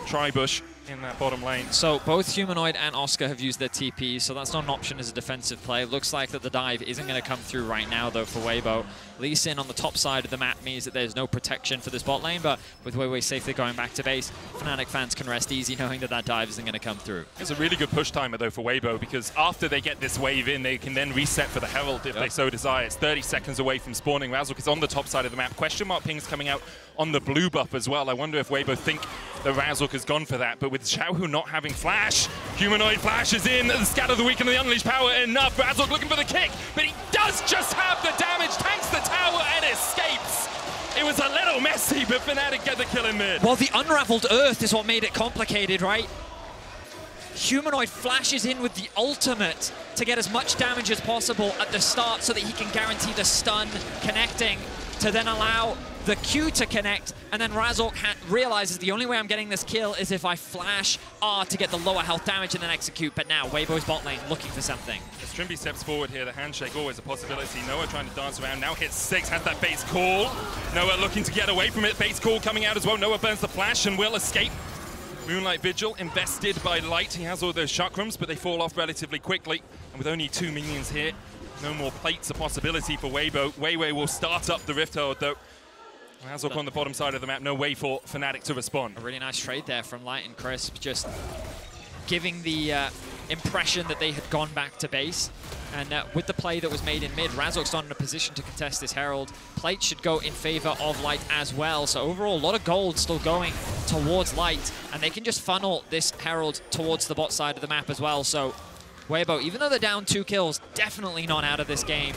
tri-bush. in that bottom lane. So both Humanoid and Oscar have used their TPs, so that's not an option as a defensive play. Looks like that the dive isn't going to come through right now, though, for Weibo. Lee Sin on the top side of the map means that there's no protection for this bot lane, but with Weiwei safely going back to base, Fnatic fans can rest easy knowing that that dive isn't going to come through. It's a really good push timer, though, for Weibo, because after they get this wave in, they can then reset for the Herald if they so desire. It's 30 seconds away from spawning. Razork is on the top side of the map. Question mark pings coming out on the blue buff as well. I wonder if Weibo think that Razork has gone for that, but with Xiaohu not having flash, Humanoid flashes in, the Scatter the Weaken and the Unleashed Power enough. Razork looking for the kick, but he does just have the damage, tanks the tower and escapes. It was a little messy, but Fnatic get the kill in mid. Well, the Unraveled Earth is what made it complicated, right? Humanoid flashes in with the ultimate to get as much damage as possible at the start so that he can guarantee the stun connecting to then allow the Q to connect, and then Razork realizes the only way I'm getting this kill is if I flash R to get the lower health damage and then execute, but now Weibo's bot lane looking for something. As Trimby steps forward here, the handshake always a possibility. Noah trying to dance around, now hits 6, has that base call. Noah looking to get away from it, base call coming out as well. Noah burns the flash and will escape. Moonlight Vigil invested by Light. He has all those chakrams, but they fall off relatively quickly. And with only 2 minions here, no more plates a possibility for Weibo. Weiwei will start up the Rift Herald though. Razork on the bottom side of the map, no way for Fnatic to respond. A really nice trade there from Light and Crisp, just giving the impression that they had gone back to base. And with the play that was made in mid, Razork's not in a position to contest this Herald. Plate should go in favor of Light as well. So overall, a lot of gold still going towards Light. And they can just funnel this Herald towards the bot side of the map as well. So Weibo, even though they're down 2 kills, definitely not out of this game.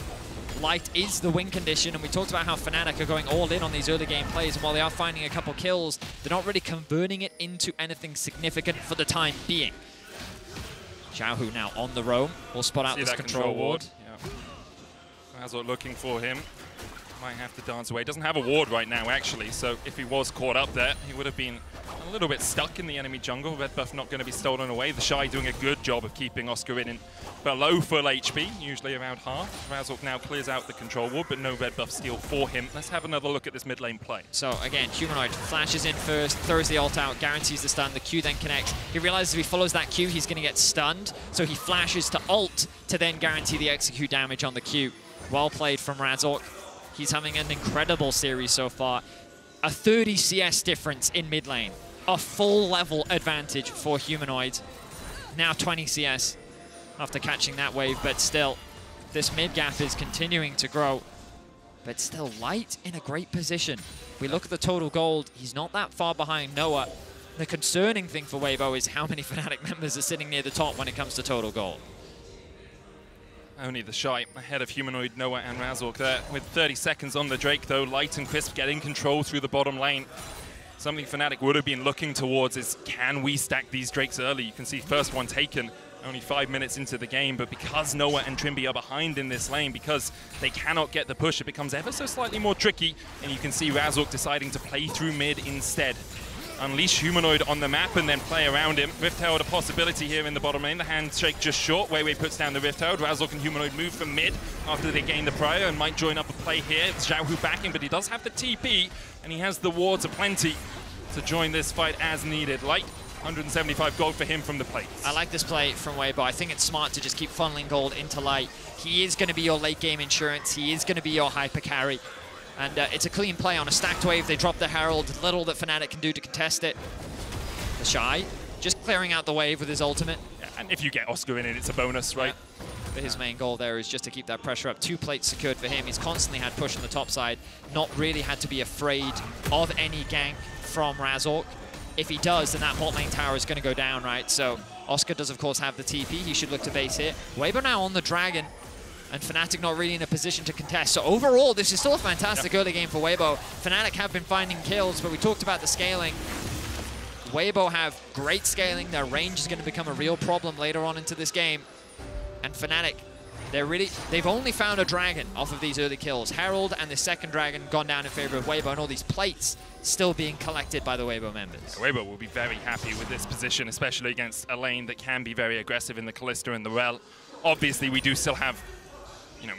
Light is the win condition, and we talked about how Fnatic are going all in on these early game plays, and while they are finding a couple kills, they're not really converting it into anything significant for the time being. Xiaohu now on the roam. We'll spot out this control ward. Yeah. Razork looking for him. Might have to dance away. Doesn't have a ward right now, actually, so if he was caught up there, he would have been a little bit stuck in the enemy jungle. Red buff not going to be stolen away. The Shy doing a good job of keeping Oscar in below full HP, usually around half. Razork now clears out the control ward, but no red buff steal for him. Let's have another look at this mid lane play. So again, Humanoid flashes in first, throws the ult out, guarantees the stun. The Q then connects. He realizes if he follows that Q, he's going to get stunned. So he flashes to ult to then guarantee the execute damage on the Q. Well played from Razork. He's having an incredible series so far. A 30 CS difference in mid lane. A full level advantage for Humanoid. Now 20 CS after catching that wave, but still, this mid gap is continuing to grow. But still, Light in a great position. We look at the total gold, he's not that far behind Noah. The concerning thing for Weibo is how many Fnatic members are sitting near the top when it comes to total gold. Only the Shy ahead of Humanoid, Noah and Razork there. With 30 seconds on the Drake though, Light and Crisp getting control through the bottom lane. Something Fnatic would have been looking towards is, can we stack these Drakes early? You can see first one taken only 5 minutes into the game, but because Noah and Trimby are behind in this lane, because they cannot get the push, it becomes ever so slightly more tricky, and you can see Razork deciding to play through mid instead. Unleash Humanoid on the map and then play around him. Rift Herald a possibility here in the bottom lane. The handshake just short. Weiwei puts down the Rift Herald. Razork and Humanoid move from mid after they gain the prior and might join up a play here. It's Xiaohu backing, but he does have the TP and he has the wards aplenty to join this fight as needed. Light, 175 gold for him from the plate. I like this play from Weibo. I think it's smart to just keep funneling gold into Light. He is going to be your late game insurance. He is going to be your hyper carry. And it's a clean play on a stacked wave. They drop the Herald. Little that Fnatic can do to contest it. The Shy just clearing out the wave with his ultimate. Yeah, and if you get Oscar in it, it's a bonus, right? Yeah. But his main goal there is just to keep that pressure up. 2 plates secured for him. He's constantly had push on the top side. Not really had to be afraid of any gank from Razork. If he does, then that bot lane tower is going to go down, right? So Oscar does, of course, have the TP. He should look to base here. Weibo now on the Dragon. And Fnatic not really in a position to contest. So overall, this is still a fantastic early game for Weibo. Fnatic have been finding kills, but we talked about the scaling. Weibo have great scaling. Their range is going to become a real problem later on into this game. And Fnatic, they've only found a dragon off of these early kills. Herald and the second dragon gone down in favor of Weibo, and all these plates still being collected by the Weibo members. Weibo will be very happy with this position, especially against a lane that can be very aggressive in the Kalista and the Rel. Obviously, we do still have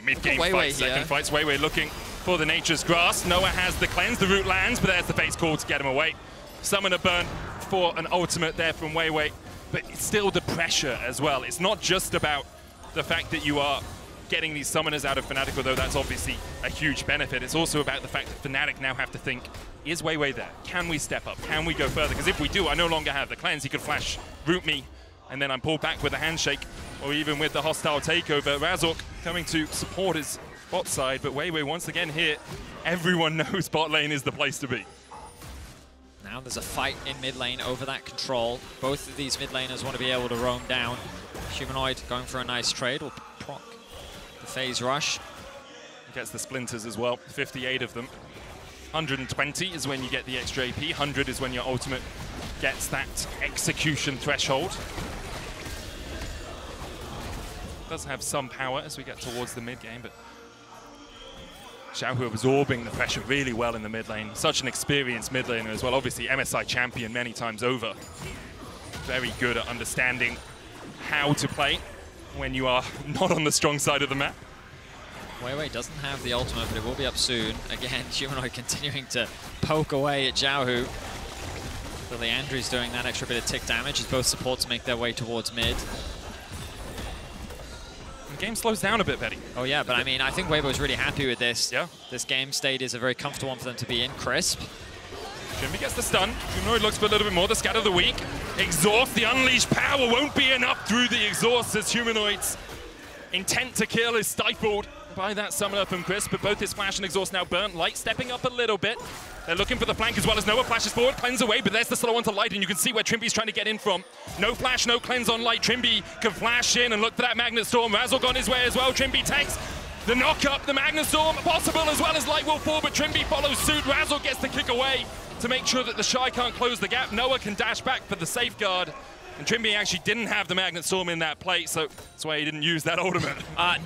mid-game fights, second fights. Weiwei looking for the Nature's Grasp. Noah has the cleanse, the root lands, but there's the face call to get him away. Summoner burn for an ultimate there from Weiwei, but it's still the pressure as well. It's not just about the fact that you are getting these summoners out of Fnatic, although that's obviously a huge benefit. It's also about the fact that Fnatic now have to think, is Weiwei there? Can we step up? Can we go further? Because if we do, I no longer have the cleanse. He could flash root me, and then I'm pulled back with a handshake, or even with the hostile takeover. Razork coming to support his bot side, but Weiwei once again here. Everyone knows bot lane is the place to be. Now there's a fight in mid lane over that control. Both of these mid laners want to be able to roam down. Humanoid going for a nice trade will proc the phase rush. Gets the splinters as well, 58 of them. 120 is when you get the extra AP, 100 is when your ultimate gets that execution threshold. Does have some power as we get towards the mid game, but Xiaohu absorbing the pressure really well in the mid lane. Such an experienced mid laner as well. Obviously MSI champion many times over. Very good at understanding how to play when you are not on the strong side of the map. Weiwei doesn't have the ultimate, but it will be up soon. Again, Humanoid continuing to poke away at Xiaohu. So Leandri's doing that extra bit of tick damage as both supports make their way towards mid. The game slows down a bit, Betty. Oh yeah, but I mean, I think Weibo's really happy with this. Yeah. This game state is a very comfortable one for them to be in. Crisp. Jimmy gets the stun. Humanoid looks for a little bit more. The scatter of the weak. Exhaust, the unleashed power won't be enough through the exhaust as Humanoid's intent to kill is stifled by that summoner from Crisp, but both his flash and exhaust now burnt. Light stepping up a little bit. They're looking for the flank as well as Noah flashes forward, cleanse away, but there's the slow onto Light, and you can see where Trimby's trying to get in from. No flash, no cleanse on Light. Trimby can flash in and look for that Magnet Storm. Razork on his way as well. Trimby takes the knock up, the Magnet Storm possible as well as Light will fall, but Trimby follows suit. Razork gets the kick away to make sure that the Shy can't close the gap. Noah can dash back for the safeguard. And Trimby actually didn't have the Magnet Storm in that plate, so that's why he didn't use that ultimate.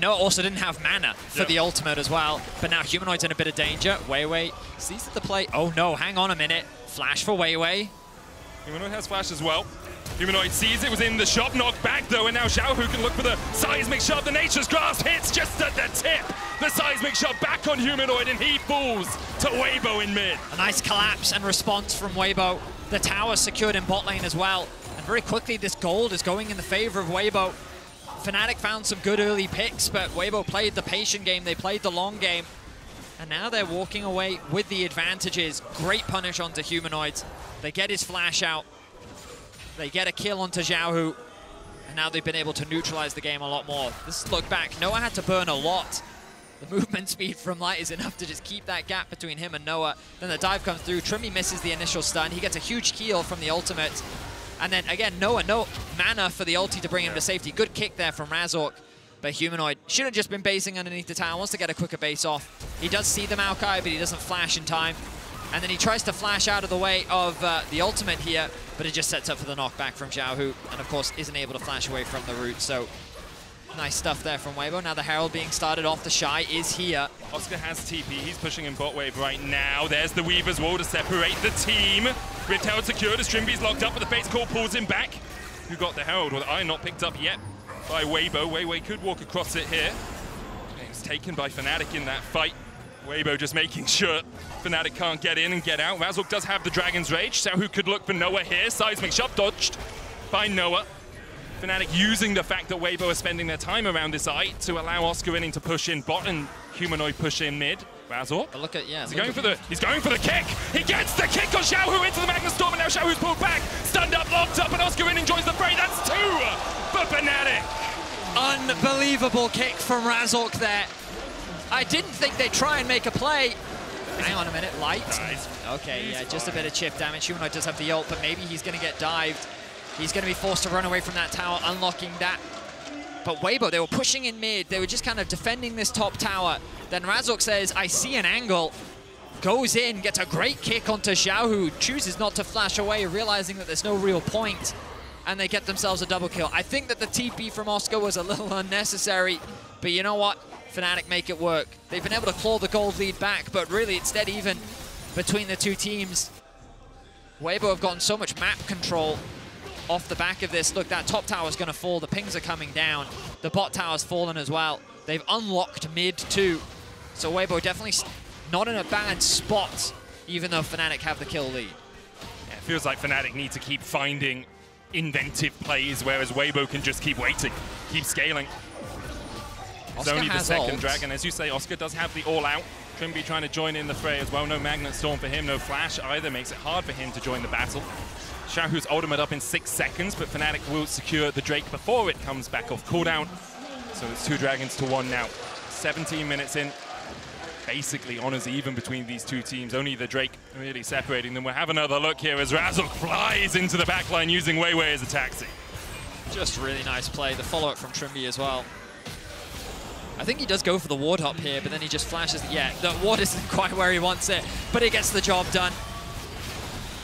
No, also didn't have mana for the ultimate as well. But now Humanoid's in a bit of danger. Weiwei sees the play. Oh no, hang on a minute. Flash for Weiwei. Humanoid has flash as well. Humanoid sees it, was in the shot, knocked back though, and now Xiaohu can look for the seismic shot. The Nature's Grasp hits just at the tip. The seismic shot back on Humanoid, and he falls to Weibo in mid. A nice collapse and response from Weibo. The tower secured in bot lane as well. And very quickly, this gold is going in the favor of Weibo. Fnatic found some good early picks, but Weibo played the patient game. They played the long game. And now they're walking away with the advantages. Great punish onto Humanoids. They get his flash out. They get a kill onto Xiaohu. And now they've been able to neutralize the game a lot more. This look back, Noah had to burn a lot. The movement speed from Light is enough to just keep that gap between him and Noah. Then the dive comes through. Trimmy misses the initial stun. He gets a huge heal from the ultimate. And then again, Noah, no mana for the ulti to bring him to safety. Good kick there from Razork. But Humanoid should have just been basing underneath the tower. Wants to get a quicker base off. He does see the Maokai, but he doesn't flash in time. And then he tries to flash out of the way of the ultimate here, but it just sets up for the knockback from Xiaohu. And of course, isn't able to flash away from the root. So nice stuff there from Weibo. Now the Herald being started off. The Shy is here. Oscar has TP. He's pushing in bot wave right now. There's the Weaver's Wall to separate the team. Rift Herald secured as Trimby's locked up, but the Fate's Call pulls him back. Who got the Herald? Well, the Iron not picked up yet by Weibo. Weiwei could walk across it here. Game's taken by Fnatic in that fight. Weibo just making sure Fnatic can't get in and get out. Razork does have the Dragon's Rage, so who could look for Noah here? Seismic shot dodged by Noah. Fnatic using the fact that Weibo are spending their time around this eye to allow Oscar Inning to push in bot and Humanoid push in mid. Razork. But look at, yeah. He's going for the kick. He gets the kick on Xiaohu into the Magnet Storm, and now Xiaohu's pulled back. Stunned up, locked up, and Oscar Inning joins the fray. That's 2 for Fnatic. Unbelievable kick from Razork there. I didn't think they'd try and make a play. Hang on a minute, Light. Okay, yeah, just a bit of chip damage. Humanoid does have the ult, but maybe he's going to get dived. He's going to be forced to run away from that tower, unlocking that. But Weibo, they were pushing in mid. They were just kind of defending this top tower. Then Razork says, I see an angle. Goes in, gets a great kick onto Xiaohu, chooses not to flash away, realizing that there's no real point. And they get themselves a double kill. I think that the TP from Oscar was a little unnecessary. But you know what? Fnatic make it work. They've been able to claw the gold lead back, but really it's dead even between the two teams. Weibo have gotten so much map control off the back of this. Look, that top tower's going to fall. The pings are coming down. The bot tower's fallen as well. They've unlocked mid too. So Weibo definitely not in a bad spot, even though Fnatic have the kill lead. Yeah, feels like Fnatic need to keep finding inventive plays, whereas Weibo can just keep waiting, keep scaling. It's only the second dragon. As you say, Oscar does have the all-out. Trimby trying to join in the fray as well. No Magnet Storm for him, no Flash either. Makes it hard for him to join the battle. Xiaohu's ultimate up in 6 seconds, but Fnatic will secure the Drake before it comes back off cooldown. So it's 2 dragons to 1 now. 17 minutes in. Basically honors even between these two teams. Only the Drake really separating them. We'll have another look here as Razork flies into the backline using Weiwei as a taxi. Just really nice play. The follow-up from Trimby as well. I think he does go for the ward hop here, but then he just flashes. Yeah, the ward isn't quite where he wants it, but he gets the job done.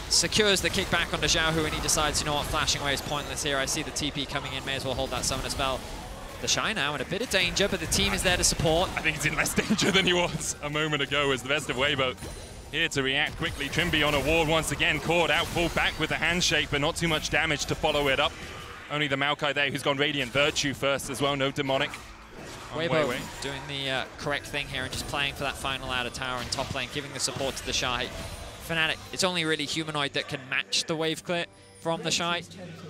Secures the kickback onto Xiaohu, and he decides, you know what, flashing away is pointless here. I see the TP coming in, may as well hold that summoner spell. The Shy now in a bit of danger, but the team is there to support. I think he's in less danger than he was a moment ago as the best of Weibo here to react quickly. Trimby on a ward once again, caught out, pulled back with the handshake, but not too much damage to follow it up. Only the Maokai there who's gone Radiant Virtue first as well, no Demonic. Weibo doing the correct thing here and just playing for that final outer tower in top lane, giving the support to the Shy. Fnatic, it's only really Humanoid that can match the wave clear from the Shy,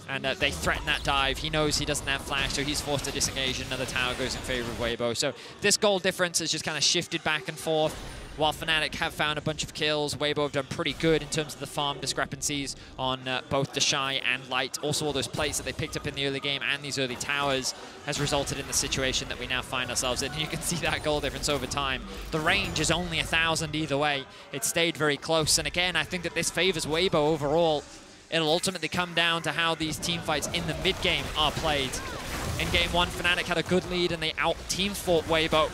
and they threaten that dive. He knows he doesn't have Flash, so he's forced to disengage, and another tower goes in favor of Weibo. So this goal difference has just kind of shifted back and forth. While Fnatic have found a bunch of kills, Weibo have done pretty good in terms of the farm discrepancies on both the Shy and Light. Also, all those plates that they picked up in the early game and these early towers has resulted in the situation that we now find ourselves in. You can see that goal difference over time. The range is only 1,000 either way. It stayed very close, and again, I think that this favors Weibo overall. It'll ultimately come down to how these team fights in the mid-game are played. In game 1, Fnatic had a good lead, and they out-team fought Weibo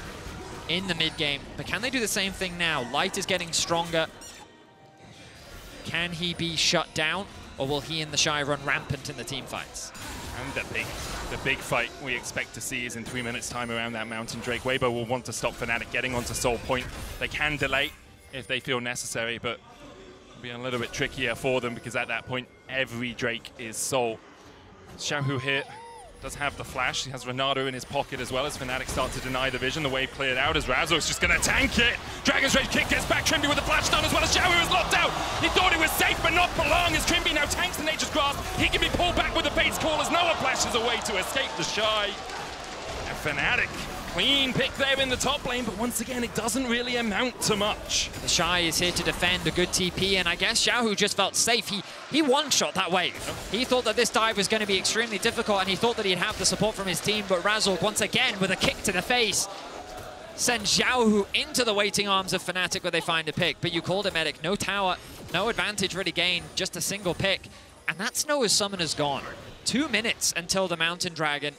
in the mid-game. But can they do the same thing now? Light is getting stronger. Can he be shut down, or will he and the Shy run rampant in the team fights? And the big fight we expect to see is in 3 minutes' time around that Mountain Drake. Weibo will want to stop Fnatic getting onto Soul Point. They can delay if they feel necessary, but it'll be a little bit trickier for them because at that point, every Drake is Soul. Xiaohu here does have the flash. He has Renato in his pocket as well as Fnatic start to deny the vision. The wave cleared out as Razork's just going to tank it. Dragon's Rage kick gets back. Trimby with the flash stun as well as Xiaohu is locked out. He thought it was safe, but not for long as Trimby now tanks the Nature's Grasp. He can be pulled back with the Fate's Call as Noah flashes away to escape the Shy. And Fnatic, clean pick there in the top lane, but once again, it doesn't really amount to much. The Shy is here to defend a good TP, and I guess Xiaohu just felt safe. He one-shot that wave. He thought that this dive was going to be extremely difficult, and he thought that he'd have the support from his team, but Razork, once again, with a kick to the face, sends Xiaohu into the waiting arms of Fnatic where they find a pick. But you called it, Medic. No tower, no advantage really gained, just a single pick. And that's Noah's summoner's gone. 2 minutes until the Mountain Dragon,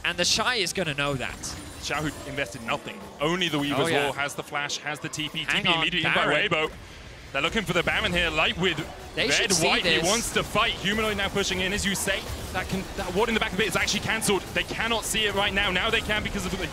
and the Shy is going to know that. Xiaohu invested nothing. Only the Weaver's Wall has the flash, has the TP. TP immediately by Weibo. They're looking for the Baron here. Light with red, white. He wants to fight. Humanoid now pushing in, as you say. That ward in the back of it is actually cancelled. They cannot see it right now. Now they can because of the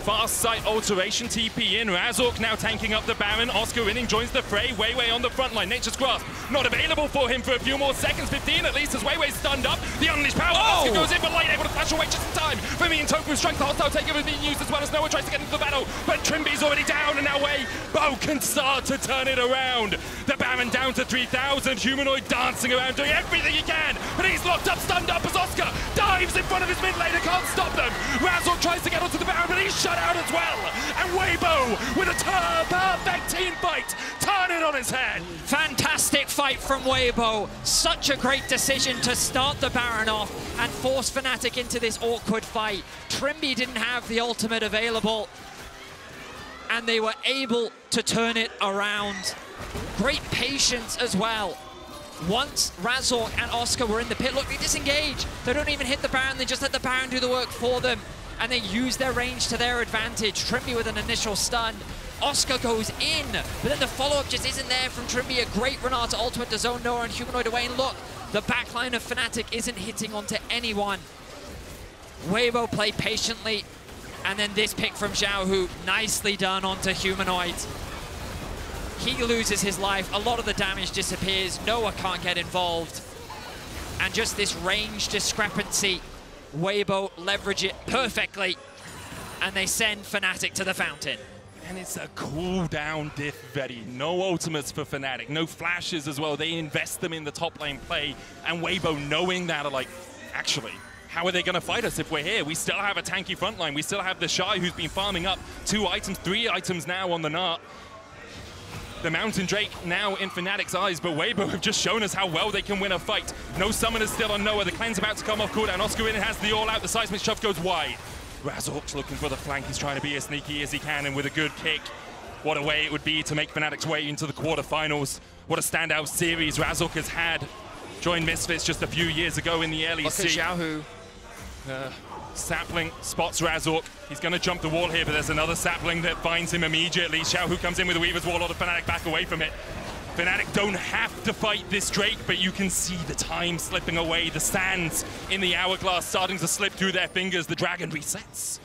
fast sight alteration. TP in. Razork now tanking up the Baron. Oscar inning joins the fray. Weiwei on the front line. Nature's Grasp not available for him for a few more seconds. 15 at least as Weiwei's stunned up. The unleashed power. Oscar goes in, but Light able to flash away just in time. For me and Tofu strikes the hostile takeover being used as well as Noah tries to get into the battle. But Trimby's already down, and now Weibo can start to turn it around. The Baron down to 3,000. Humanoid dancing around, doing everything he can. But he's locked up, stunned up as Oscar dives in front of his mid laner, can't stop them. Razork tries to get onto the Baron, but he's shut out as well. And Weibo with a perfect team fight. Turn it on his head. Fantastic fight from Weibo. Such a great decision to start the Baron off and force Fnatic into this awkward fight. Trimby didn't have the ultimate available, and they were able to turn it around. Great patience as well. Once Razork and Oscar were in the pit, look, they disengage. They don't even hit the Baron, they just let the Baron do the work for them. And they use their range to their advantage. Trimby with an initial stun. Oscar goes in, but then the follow-up just isn't there from Trimby. A great Renata ultimate to zone Noah and Humanoid away. And look, the backline of Fnatic isn't hitting onto anyone. Weibo play patiently, and then this pick from Xiaohu, nicely done onto Humanoid. He loses his life, a lot of the damage disappears, Noah can't get involved. And just this range discrepancy, Weibo leverage it perfectly, and they send Fnatic to the fountain. And it's a cooldown diff, Vetty. No ultimates for Fnatic, no flashes as well. They invest them in the top lane play. And Weibo knowing that are like, actually, how are they going to fight us if we're here? We still have a tanky front line. We still have the Shy who's been farming up 2 items, 3 items now on the Nart. The Mountain Drake now in Fnatic's eyes, but Weibo have just shown us how well they can win a fight. No summoners still on Noah. The cleanse about to come off cooldown. Oscar in has the all out. The seismic shove goes wide. Razork's looking for the flank. He's trying to be as sneaky as he can, and with a good kick. What a way it would be to make Fnatic's way into the quarterfinals. What a standout series Razork has had. Joined Misfits just a few years ago in the LEC. Look at Xiaohu. Sapling spots Razork. He's going to jump the wall here, but there's another Sapling that finds him immediately. Xiaohu comes in with a Weaver's Warlord, and Fnatic back away from it. Fnatic don't have to fight this Drake, but you can see the time slipping away. The sands in the hourglass starting to slip through their fingers. The dragon resets.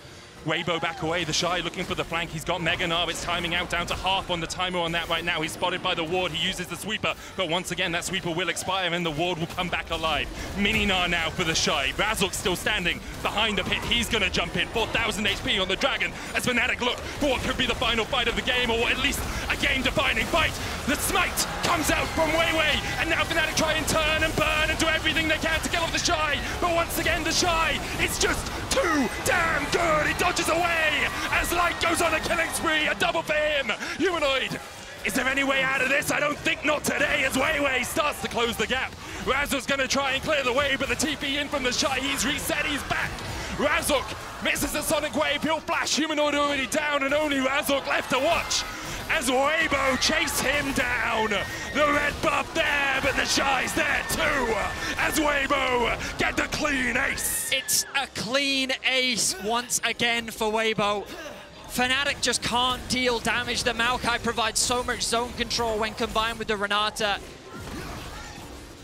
Weibo back away, the Shy looking for the flank. He's got Mega Narv, it's timing out down to half on the timer on that right now. He's spotted by the ward, he uses the sweeper, but once again that sweeper will expire and the ward will come back alive. Mini Gnar now for the Shy. Razork's still standing behind the pit, he's gonna jump in. 4,000 HP on the dragon as Fnatic look for what could be the final fight of the game, or at least a game-defining fight. The smite comes out from Weiwei, and now Fnatic try and turn and burn and do everything they can to kill off the Shy, but once again the Shy, it's just too damn good. He dodges away as Light goes on a killing spree. A double for him. Humanoid. Is there any way out of this? I don't think not today as Weiwei starts to close the gap. Razork's going to try and clear the way, but the TP in from the Shy. He's reset. He's back. Razork misses the Sonic Wave. He'll flash. Humanoid already down, and only Razork left to watch as Weibo chase him down. The red buff there, but the Shy's there too, as Weibo get the clean ace. It's a clean ace once again for Weibo. Fnatic just can't deal damage. The Maokai provides so much zone control when combined with the Renata.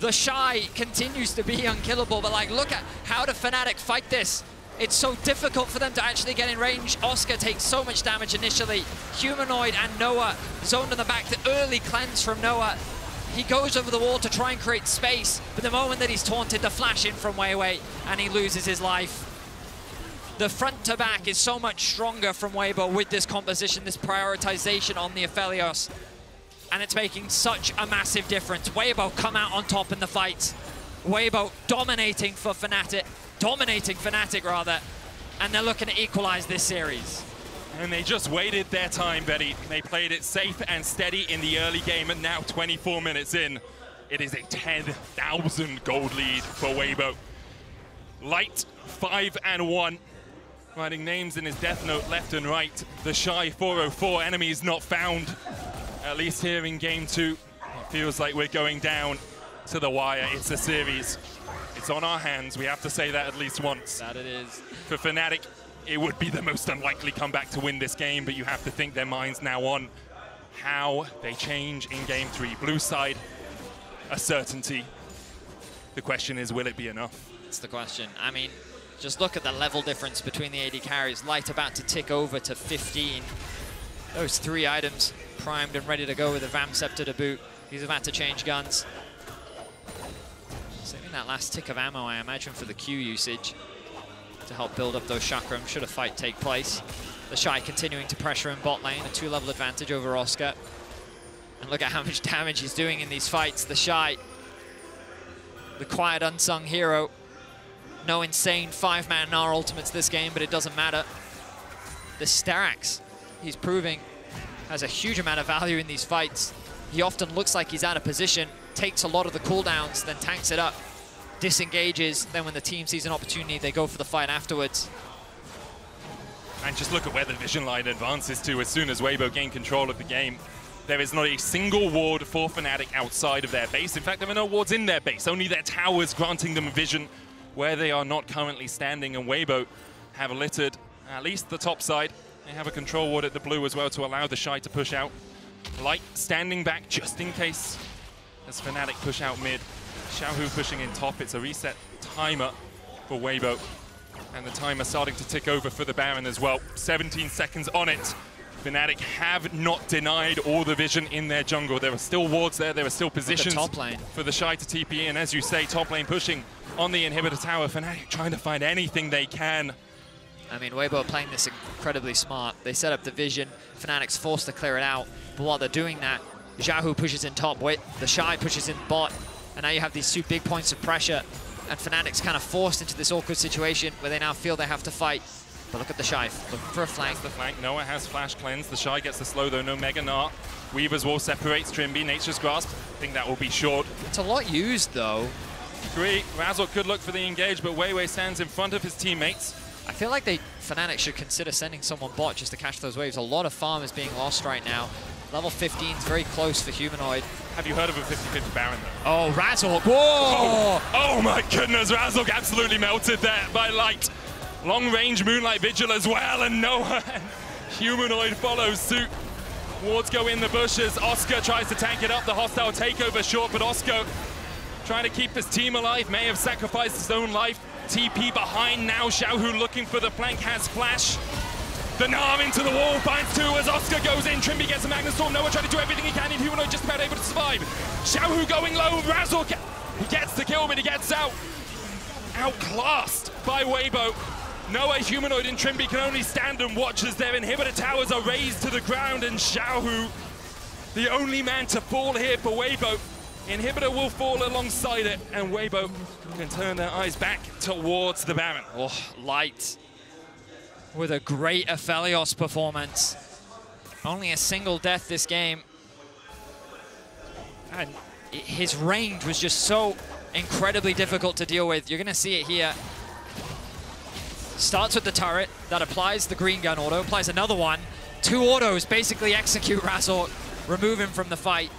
The Shy continues to be unkillable, but like, look at how the Fnatic fight this. It's so difficult for them to actually get in range. Oscar takes so much damage initially. Humanoid and Noah zoned in the back. The early cleanse from Noah. He goes over the wall to try and create space, but the moment that he's taunted, the flash in from Weiwei, and he loses his life. The front to back is so much stronger from Weibo with this composition, this prioritization on the Aphelios. And it's making such a massive difference. Weibo come out on top in the fight. Weibo dominating for Fnatic. Dominating Fnatic rather, and they're looking to equalize this series. And they just waited their time, Betty. They played it safe and steady in the early game, and now 24 minutes in, it is a 10,000 gold lead for Weibo. Light 5-1, writing names in his death note left and right. The Shy 404, enemies not found, at least here in game 2. It feels like we're going down to the wire. It's a series. It's on our hands. We have to say that at least once. That it is. For Fnatic, it would be the most unlikely comeback to win this game, but you have to think their minds now on how they change in game 3. Blue side, a certainty. The question is, will it be enough? That's the question. I mean, just look at the level difference between the AD carries. Light about to tick over to 15. Those 3 items primed and ready to go with the Vam Scepter to boot. He's about to change guns. Saving that last tick of ammo, I imagine, for the Q usage to help build up those chakrams should a fight take place. The Shy continuing to pressure in bot lane, a 2-level advantage over Oscar. And look at how much damage he's doing in these fights. The Shy, the quiet unsung hero. No insane 5-man Gnar ultimates this game, but it doesn't matter. The Sterax, he's proving, has a huge amount of value in these fights. He often looks like he's out of position, takes a lot of the cooldowns, then tanks it up, disengages, then when the team sees an opportunity, they go for the fight afterwards. And just look at where the vision line advances to as soon as Weibo gain control of the game. There is not a single ward for Fnatic outside of their base. In fact, there are no wards in their base, only their towers granting them vision where they are not currently standing, and Weibo have littered at least the top side. They have a control ward at the blue as well to allow the Shy to push out. Light standing back just in case as Fnatic push out mid. Xiaohu pushing in top. It's a reset timer for Weibo. And the timer starting to tick over for the Baron as well. 17 seconds on it. Fnatic have not denied all the vision in their jungle. There are still wards there. There are still positions top lane for the Shy to TP in. As you say, top lane pushing on the inhibitor tower. Fnatic trying to find anything they can. I mean, Weibo playing this incredibly smart. They set up the vision. Fnatic's forced to clear it out. But while they're doing that, Xiaohu pushes in top, the Shy pushes in bot, and now you have these 2 big points of pressure, and Fnatic's kind of forced into this awkward situation where they now feel they have to fight. But look at the Shy, looking for a flank. That's the flank. Noah has flash cleanse. The Shy gets the slow though, no Mega Gnar. Weaver's Wall separates Trimby. Nature's Grasp. I think that will be short. It's a lot used though. Agree. Razzle could look for the engage, but Wei Wei stands in front of his teammates. I feel like Fnatic should consider sending someone bot just to catch those waves. A lot of farm is being lost right now. Level 15 is very close for Humanoid. Have you heard of a 50-50 Baron though? Oh, Razzle. Whoa! Oh my goodness, Razzle absolutely melted there by Light. Long-range Moonlight Vigil as well, and Noah and Humanoid follows suit. Wards go in the bushes. Oscar tries to tank it up. The hostile takeover short, but Oscar trying to keep his team alive. May have sacrificed his own life. TP behind now. Xiaohu looking for the flank, has flash. The Gnar into the wall, finds 2 as Oscar goes in. Trimby gets a Magnus Storm. Noah trying to do everything he can, and Humanoid just about able to survive. Xiaohu going low. Razzle, he gets the kill, but he gets outclassed by Weibo. Noah, Humanoid, and Trimby can only stand and watch as their inhibitor towers are razed to the ground, and Xiaohu, the only man to fall here for Weibo. Inhibitor will fall alongside it, and Weibo can turn their eyes back towards the Baron. Oh, Light with a great Aphelios performance. Only a single death this game. And his range was just so incredibly difficult to deal with. You're going to see it here. Starts with the turret, that applies the green gun auto, applies another one. 2 autos basically execute Razork, remove him from the fight.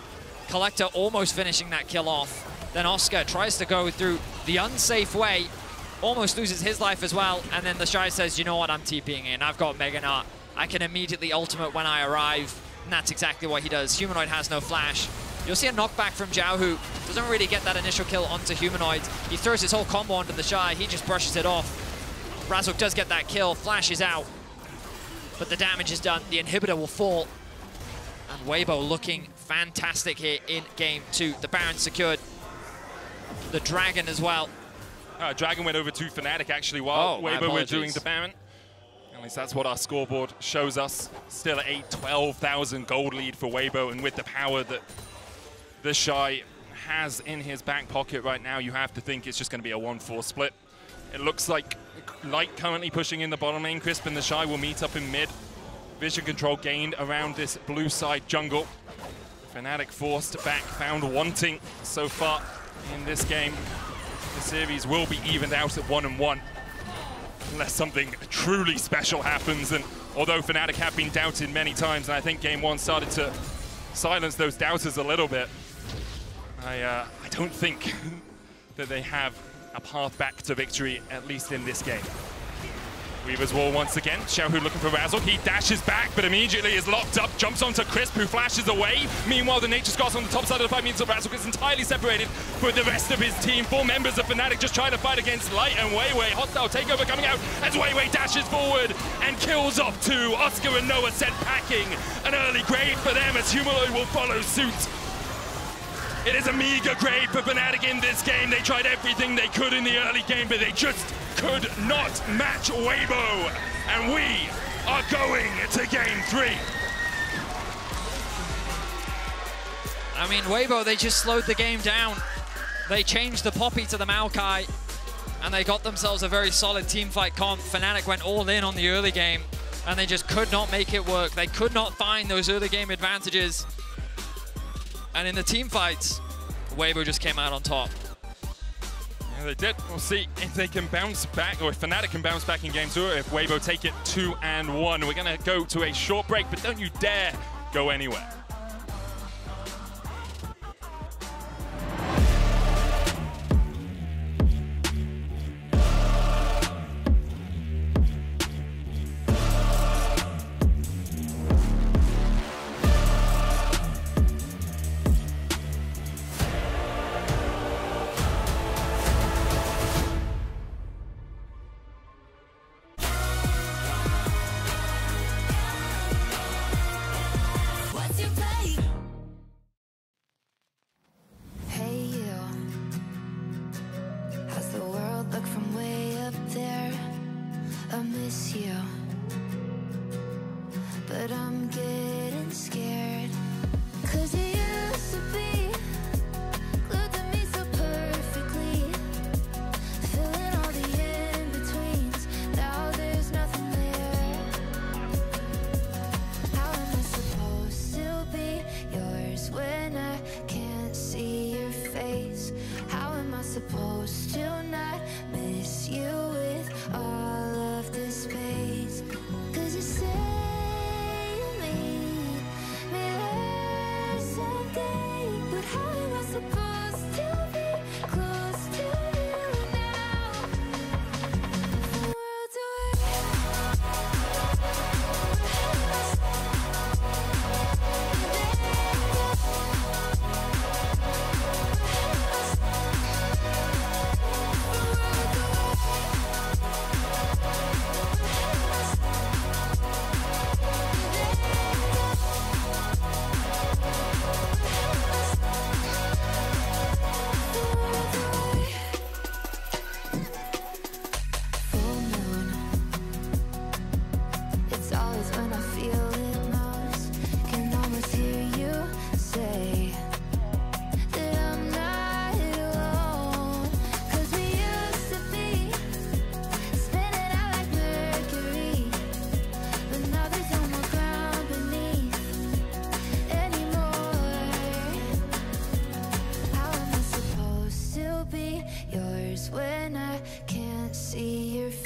Collector almost finishing that kill off. Then Oscar tries to go through the unsafe way, almost loses his life as well, and then the Shy says, you know what, I'm TPing in, I've got Mega Gnar. I can immediately ultimate when I arrive, and that's exactly what he does. Humanoid has no flash. You'll see a knockback from Xiaohu. Doesn't really get that initial kill onto Humanoid. He throws his whole combo onto the Shy, he just brushes it off. Razork does get that kill, Flash is out, but the damage is done. The inhibitor will fall, and Weibo looking fantastic here in game 2. The Baron secured, the Dragon as well. Dragon went over to Fnatic actually while Weibo were doing the Baron. At least that's what our scoreboard shows us. Still a 12,000 gold lead for Weibo, and with the power that the Shy has in his back pocket right now, you have to think it's just going to be a 1-4 split. It looks like Light currently pushing in the bottom lane. Crisp and the Shy will meet up in mid. Vision control gained around this blue side jungle. Fnatic forced back, found wanting so far in this game. The series will be evened out at 1-1 unless something truly special happens. And although Fnatic have been doubted many times, and I think game 1 started to silence those doubters a little bit, I don't think that they have a path back to victory, at least in this game. Weaver's Wall once again. Xiaohu looking for Razzle. He dashes back, but immediately is locked up. Jumps onto Crisp, who flashes away. Meanwhile, the Nature's Grasp on the top side of the fight means that Razzle is entirely separated with the rest of his team. 4 members of Fnatic just trying to fight against Light and Wei Wei. Hostile takeover coming out as Wei Wei dashes forward and kills off 2. Oscar and Noah sent packing. An early grade for them as Humanoid will follow suit. It is a meager grade for Fnatic in this game. They tried everything they could in the early game, but they just could not match Weibo. And we are going to game 3. I mean, Weibo, they just slowed the game down. They changed the Poppy to the Maokai, and they got themselves a very solid teamfight comp. Fnatic went all in on the early game, and they just could not make it work. They could not find those early game advantages. And in the team fights, Weibo just came out on top. Yeah, they did. We'll see if they can bounce back, or if Fnatic can bounce back in game 2, or if Weibo take it 2-1. We're going to go to a short break, but don't you dare go anywhere. What's your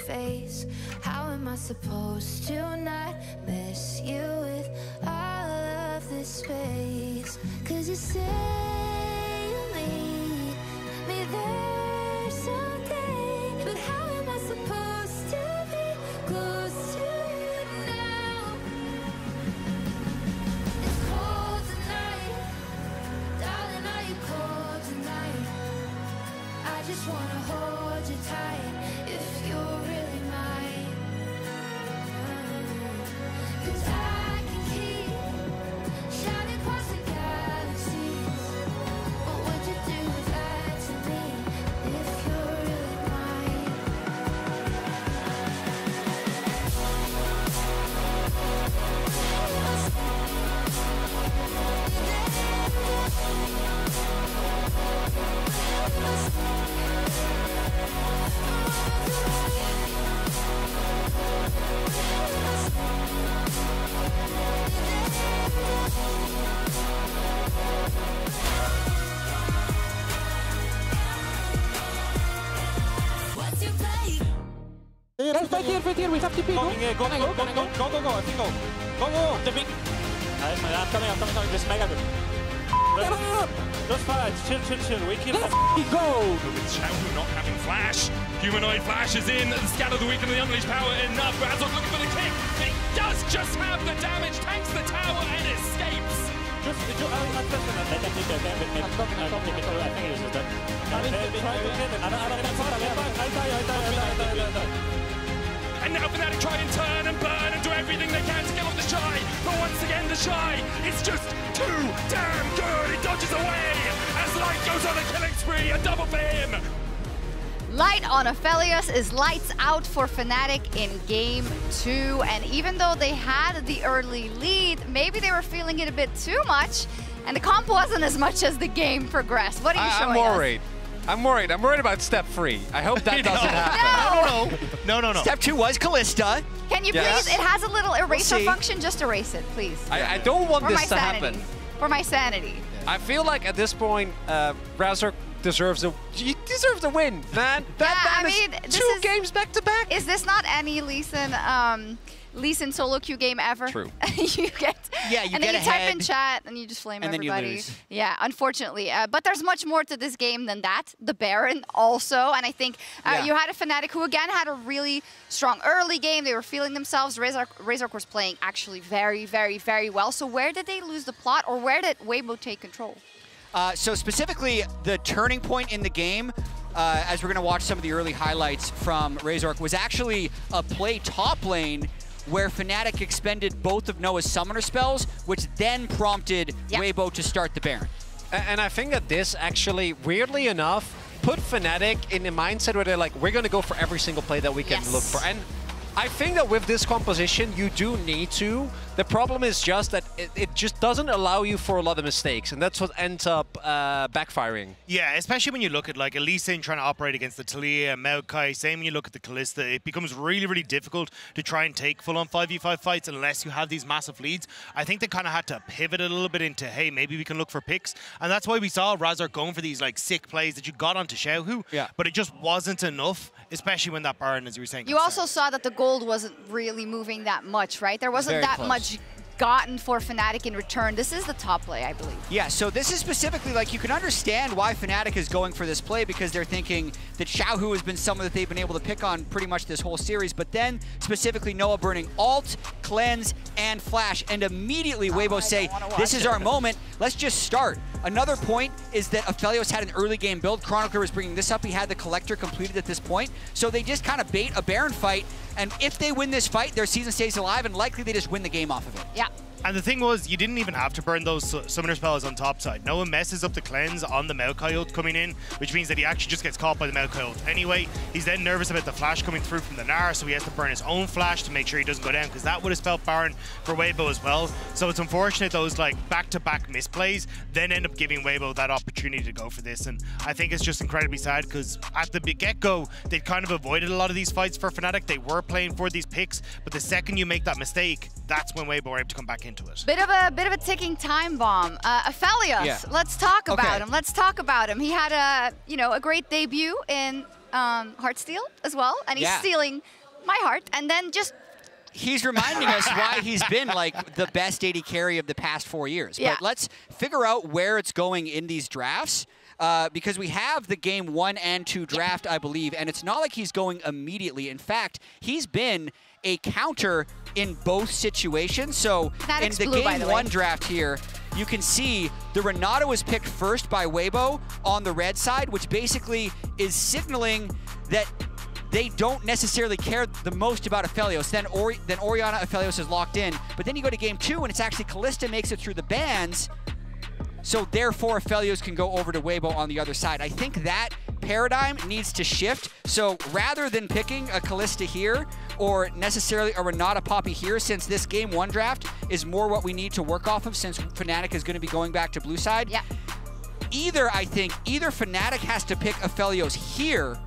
face. How am I supposed to not miss you with all of this space? 'Cause you say you'll meet me there someday, but how am I supposed to be close to you now? It's cold tonight, darling, are you cold tonight? I just wanna hold you tight if you're really mine. 'Cause I can keep shining across the galaxies. What would you do with that to me if you're really mine? What's your play? Right here, we have to pick. Go, I think go. Go, the big. I'm coming, this mega good. Just fight, chill, we kill. Let's go! With Xiaohu not having flash, Humanoid flashes in, the scan of the weak and the unleashed power enough. Razork looking for the kick, he does just have the damage, tanks the tower and escapes. And now Fnatic try and turn and burn and do everything they can to kill off the Shy. But once again, the Shy is just too damn good. He dodges away as Light goes on a killing spree. A double for him. Light on Aphelios is lights out for Fnatic in Game 2. And even though they had the early lead, maybe they were feeling it a bit too much. And the comp wasn't as much as the game progressed. What are you showing us? I'm worried. I'm worried about step 3. I hope that doesn't happen. No. Step 2 was Callista. Can you please? It has a little eraser function. Just erase it, please. I don't want this to happen. For my sanity. I feel like at this point, Razork deserves a win, man. I mean, two games back to back. Is this not any Lee Sin solo queue game ever? True. you get and then you type in chat and you just flame and everybody. Then you lose. Yeah, unfortunately. But there's much more to this game than that. The Baron also, and I think you had a Fnatic who again had a really strong early game. They were feeling themselves. Razork was playing actually very, very, very well. So where did they lose the plot, or where did Weibo take control? So specifically, the turning point in the game, as we're going to watch some of the early highlights from Razork, was actually a play top lane where Fnatic expended both of Noah's summoner spells, which then prompted Weibo to start the Baron. And I think that this actually, weirdly enough, put Fnatic in a mindset where they're like, we're going to go for every single play that we can look for. And I think that with this composition, you do need to. The problem is just that it just doesn't allow you for a lot of mistakes, and that's what ends up backfiring. Yeah, especially when you look at like a Lee Sin trying to operate against the Taliyah, Maokai, same when you look at the Callista, it becomes really, really difficult to try and take full-on 5v5 fights unless you have these massive leads. I think they kind of had to pivot a little bit into, hey, maybe we can look for picks, and that's why we saw Razork going for these like sick plays that you got onto Xiaohu, but it just wasn't enough, especially when that Baron, as you were saying. You also saw that the gold wasn't really moving that much, right? There wasn't that much gotten for Fnatic in return. This is the top play, I believe. Yeah, so this is specifically, like, you can understand why Fnatic is going for this play, because they're thinking that Xiaohu has been someone that they've been able to pick on pretty much this whole series, but then specifically Noah burning ult, cleanse, and flash, and immediately Weibo say, this is our moment, let's just start. Another point is that Aphelios had an early game build. Chronicler was bringing this up. He had the Collector completed at this point, so they just kind of bait a Baron fight, and if they win this fight, their season stays alive, and likely they just win the game off of it. Yeah. And the thing was, you didn't even have to burn those summoner spells on top side. Noah messes up the cleanse on the Maokai ult coming in, which means that he actually just gets caught by the Maokai ult anyway. He's then nervous about the flash coming through from the Gnar, so he has to burn his own flash to make sure he doesn't go down, because that would have spelled Baron for Weibo as well. So it's unfortunate those like back-to-back misplays then end up giving Weibo that opportunity to go for this. And I think it's just incredibly sad, because at the get-go, they'd kind of avoided a lot of these fights for Fnatic. They were playing for these picks, but the second you make that mistake, that's when Weibo were able to come back into it. Bit of a ticking time bomb. Aphelios, let's talk about him. Let's talk about him. He had a great debut in Heartsteel as well, and he's stealing my heart, and then just... He's reminding us why he's been like the best AD carry of the past 4 years. But let's figure out where it's going in these drafts. Because we have the game 1 and 2 draft, I believe, and it's not like he's going immediately. In fact, he's been a counter in both situations. So in the game 1 draft here, you can see the Renato was picked first by Weibo on the red side, which basically is signaling that they don't necessarily care the most about Aphelios. Then Orianna Aphelios is locked in. But then you go to game 2, and it's actually Kalista makes it through the bans. So therefore, Aphelios can go over to Weibo on the other side. I think that paradigm needs to shift. So rather than picking a Kalista here or necessarily a Renata Poppy here, since this game 1 draft is more what we need to work off of since Fnatic is going to be going back to blue side. Yeah. Either Fnatic has to pick Aphelios here,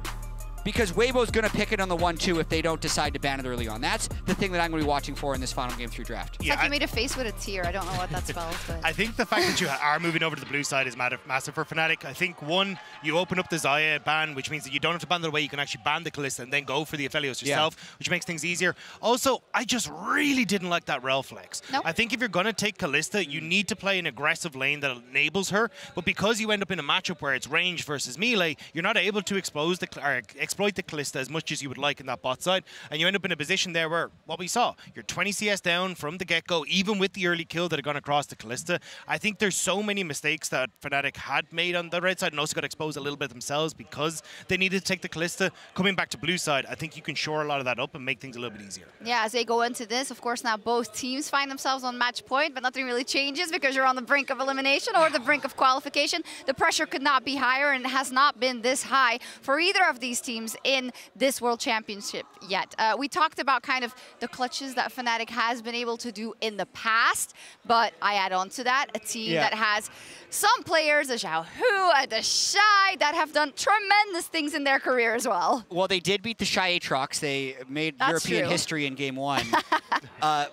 because Weibo's going to pick it on the 1-2 if they don't decide to ban it early on. That's the thing that I'm going to be watching for in this final game 3 draft. It's like you made a face with a tear. I don't know what that spells. But. I think the fact that you are moving over to the blue side is massive for Fnatic. I think, one, you open up the Xayah ban, which means that you don't have to ban it away. You can actually ban the Kalista and then go for the Aphelios yourself, which makes things easier. Also, I just really didn't like that Rel flex. Nope. I think if you're going to take Kalista, you need to play an aggressive lane that enables her. But because you end up in a matchup where it's range versus melee, you're not able to exploit the Kalista as much as you would like in that bot side, and you end up in a position there where, what we saw, you're 20 CS down from the get-go, even with the early kill that had gone across the Kalista. I think there's so many mistakes that Fnatic had made on the red side and also got exposed a little bit themselves because they needed to take the Kalista. Coming back to blue side, I think you can shore a lot of that up and make things a little bit easier. Yeah, as they go into this, of course, now both teams find themselves on match point, but nothing really changes because you're on the brink of elimination or the brink of qualification. The pressure could not be higher, and it has not been this high for either of these teams in this World Championship yet. We talked about kind of the clutches that Fnatic has been able to do in the past, but I add on to that a team that has some players, the Xiaohu and the Shy, that have done tremendous things in their career as well. Well, they did beat the Shy Aatrox. They made European history in game 1.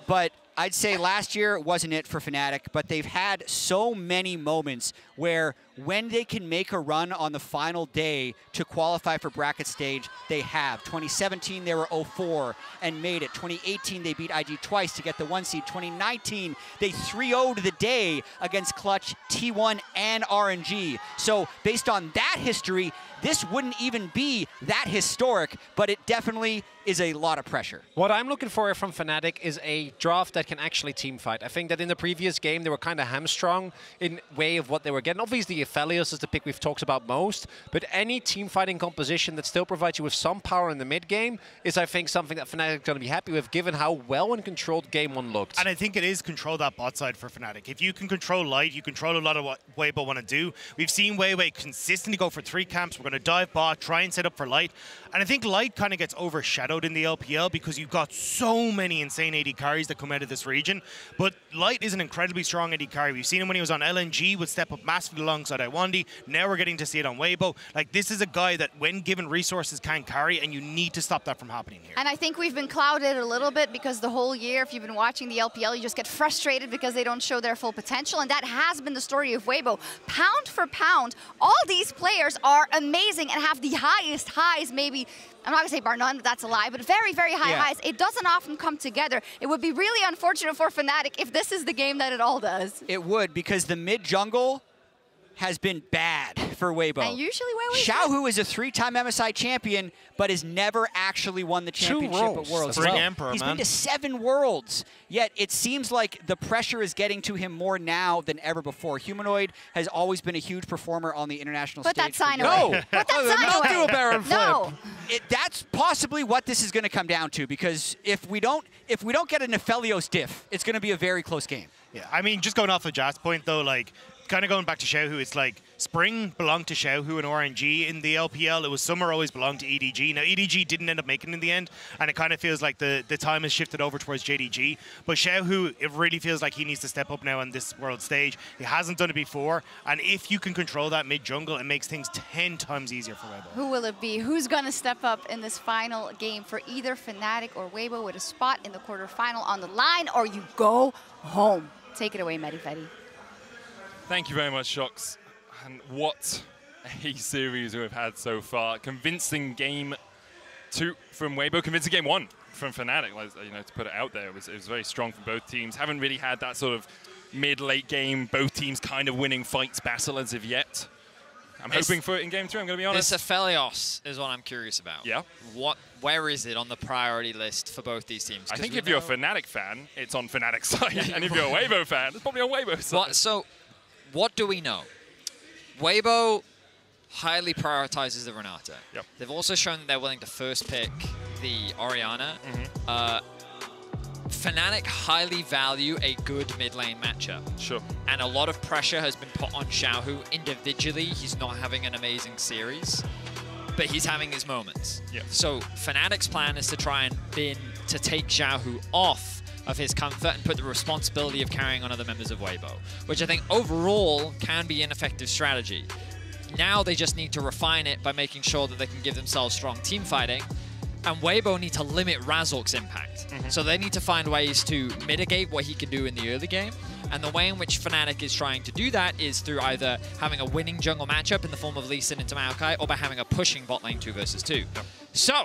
But I'd say last year wasn't it for Fnatic, but they've had so many moments where when they can make a run on the final day to qualify for bracket stage, they have. 2017, they were 0-4 and made it. 2018, they beat IG twice to get the 1 seed. 2019, they 3-0'd the day against Clutch, T1, and RNG. So based on that history, this wouldn't even be that historic, but it definitely is a lot of pressure. What I'm looking for from Fnatic is a draft that can actually team fight. I think that in the previous game, they were kind of hamstrung in way of what they were getting. Obviously, Aphelios is the pick we've talked about most, but any team fighting composition that still provides you with some power in the mid game is, I think, something that Fnatic are going to be happy with, given how well and controlled game 1 looked. And I think it is control that bot side for Fnatic. If you can control Light, you control a lot of what Weibo want to do. We've seen Weibo consistently go for 3 camps. We're going to dive bot, try and set up for Light. And I think Light kind of gets overshadowed in the LPL because you've got so many insane AD carries that come out of this region. But Light is an incredibly strong AD carry. We've seen him when he was on LNG, would step up massively alongside Iwandi. Now we're getting to see it on Weibo. Like, this is a guy that, when given resources, can carry, and you need to stop that from happening here. And I think we've been clouded a little bit because the whole year, if you've been watching the LPL, you just get frustrated because they don't show their full potential, and that has been the story of Weibo. Pound for pound, all these players are amazing and have the highest highs, maybe, I'm not going to say bar none, but that's a lie, but very, very high highs. It doesn't often come together. It would be really unfortunate for Fnatic if this is the game that it all does. It would, because the mid-jungle has been bad for Weibo. And usually Weibo Xiaohu is a 3-time MSI champion, but has never actually won the championship at Worlds. He's been to 7 Worlds, yet it seems like the pressure is getting to him more now than ever before. Humanoid has always been a huge performer on the international stage. Put that sign away. Put that sign away. Don't do a Baron flip. No. That's possibly what this is going to come down to, because if we don't get an Aphelios diff, it's going to be a very close game. Yeah, I mean, just going off of Jazz's point, though, like, kind of going back to Xiaohu, it's like Spring belonged to Xiaohu and RNG in the LPL. It was Summer always belonged to EDG. Now, EDG didn't end up making it in the end, and it kind of feels like the time has shifted over towards JDG. But Xiaohu, it really feels like he needs to step up now on this world stage. He hasn't done it before, and if you can control that mid-jungle, it makes things 10 times easier for Weibo. Who will it be? Who's going to step up in this final game for either Fnatic or Weibo with a spot in the quarterfinal on the line, or you go home? Take it away, Medifetti. Thank you very much, Shox. And what a series we've had so far. Convincing game 2 from Weibo, convincing game 1 from Fnatic. You know, to put it out there, it was very strong from both teams. Haven't really had that sort of mid-late game, both teams kind of winning fights battle as of yet. I'm hoping for it in game 3, I'm going to be honest. This Aphelios is what I'm curious about. Yeah. Where is it on the priority list for both these teams? I think if you're a Fnatic fan, it's on Fnatic's side. And if you're a Weibo fan, it's probably on Weibo's side. So, what do we know? Weibo highly prioritizes the Renata. Yep. They've also shown that they're willing to first pick the Orianna. Fnatic highly value a good mid lane matchup. Sure. And a lot of pressure has been put on Xiaohu. Individually, he's not having an amazing series, but he's having his moments. Yeah. So Fnatic's plan is to try and take Xiaohu off of his comfort and put the responsibility of carrying on other members of Weibo, which I think overall can be an effective strategy. Now they just need to refine it by making sure that they can give themselves strong team fighting. And Weibo need to limit Razork's impact. So they need to find ways to mitigate what he can do in the early game. And the way in which Fnatic is trying to do that is through either having a winning jungle matchup in the form of Lee Sin into Maokai, or by having a pushing bot lane 2 versus 2. Yep. So,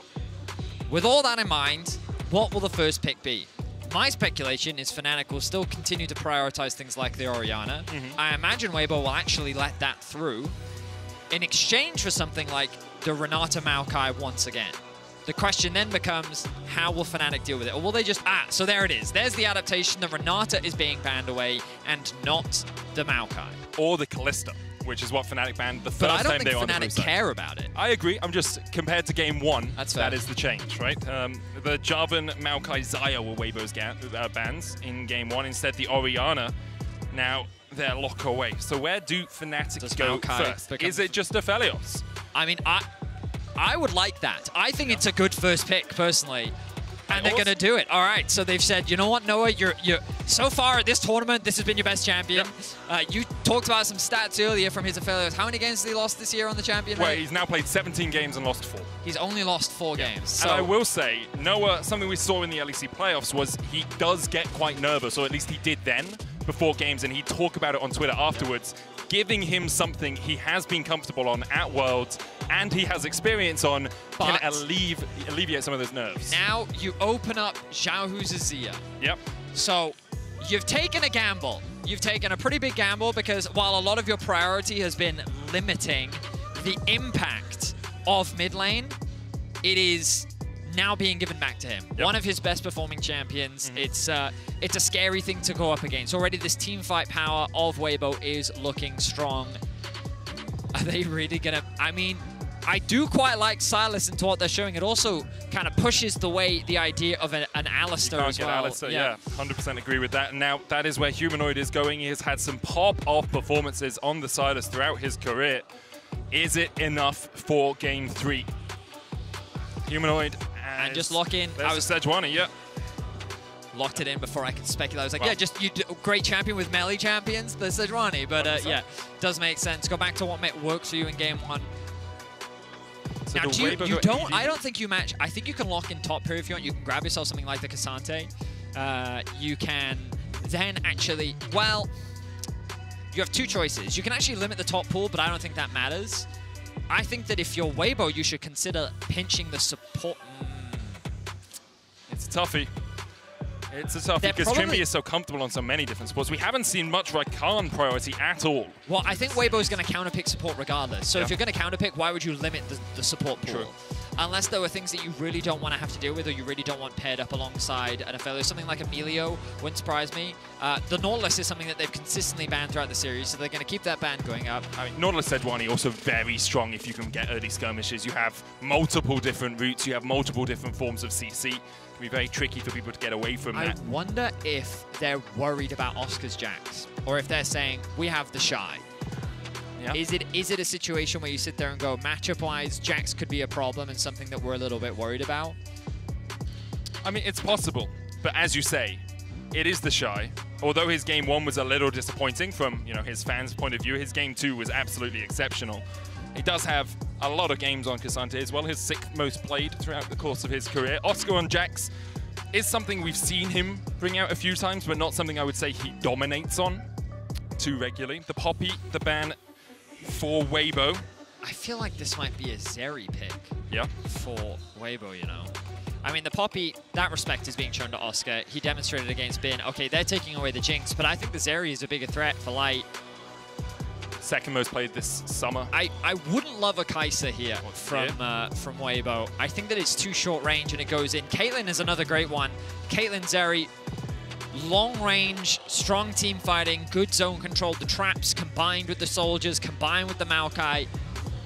with all that in mind, what will the first pick be? My speculation is Fnatic will still continue to prioritize things like the Orianna. I imagine Weibo will actually let that through in exchange for something like the Renata Maokai once again. The question then becomes, how will Fnatic deal with it? Or will they just, so there it is. There's the adaptation. The Renata is being banned away and not the Maokai. Or the Kalista, which is what Fnatic banned the first time they were on the But I don't think Fnatic care about it. I agree. I'm just, compared to game 1, that is the change, right? The Jarvan, Maokai, Xayah were Weibo's bans in game 1. Instead, the Orianna, now they're lock away. So where do Fnatic go first? Is it just Aphelios? I mean, I would like that. I think it's a good first pick, personally. And they're going to do it. All right, so they've said, you know what, Noah, you're so far at this tournament, this has been your best champion. You talked about some stats earlier from his Aphelios. How many games has he lost this year on the champion? Well, he's now played 17 games and lost 4. He's only lost 4 games. So. And I will say, Noah, something we saw in the LEC playoffs was he does get quite nervous, or at least he did then, before games, and he'd talk about it on Twitter afterwards, giving him something he has been comfortable on at Worlds and he has experience on can alleviate some of those nerves. Now you open up Xiaohu's Xayah. Yep. So you've taken a gamble. You've taken a pretty big gamble because while a lot of your priority has been limiting the impact of mid lane, it is now being given back to him. Yep. One of his best performing champions. It's a scary thing to go up against. Already this team fight power of Weibo is looking strong. Are they really gonna, I mean, I do quite like Silas into what they're showing. It also kind of pushes the idea of an Alistar as well. Alistar, yeah, 100% agree with that. And now that is where Humanoid is going. He has had some pop-off performances on the Silas throughout his career. Is it enough for game 3? Humanoid and just lock in. I was Sejuani, yeah. Locked it in before I could speculate. I was like, yeah, just great champion with melee champions, the Sejuani. But yeah, does make sense. Go back to what works for you in game 1. So now, I don't think you match. I think you can lock in top here if you want. You can grab yourself something like the Cassante. You can then actually, well, you have 2 choices. You can actually limit the top pool, but I don't think that matters. I think that if you're Weibo, you should consider pinching the support. It's a toughie. It's a toughie because Trimby is so comfortable on so many different supports. We haven't seen much Rakan priority at all. Well, I think Weibo is going to counterpick support regardless. So if you're going to counterpick, why would you limit the support pool? True. Unless there were things that you really don't want to have to deal with or you really don't want paired up alongside an Aphelios. Something like Emilio wouldn't surprise me. The Nautilus is something that they've consistently banned throughout the series, so they're going to keep that ban going up. I mean, Nautilus Sejuani also very strong if you can get early skirmishes. You have multiple different routes. You have multiple different forms of CC. It can be very tricky for people to get away from that. I wonder if they're worried about Oscar's Jax, or if they're saying, we have the Shy. Yeah. Is it a situation where you sit there and go, matchup-wise, Jax could be a problem and something that we're a little bit worried about? I mean, it's possible, but as you say, it is the Shy. Although his game 1 was a little disappointing from his fans' point of view, his game 2 was absolutely exceptional. He does have a lot of games on Cassante as well, his 6th most played throughout the course of his career. Oscar on Jax is something we've seen him bring out a few times, but not something I would say he dominates on too regularly. The Poppy, the ban for Weibo. I feel like this might be a Zeri pick for Weibo, you know. I mean, the Poppy, that respect is being shown to Oscar. He demonstrated against Bin. Okay, they're taking away the Jinx, but I think the Zeri is a bigger threat for Light. Second most played this summer. I wouldn't love a Kai'Sa here from Weibo. I think that it's too short range and it goes in. Caitlyn is another great one. Caitlyn, Zeri, long range, strong team fighting, good zone control. The traps combined with the soldiers, combined with the Maokai.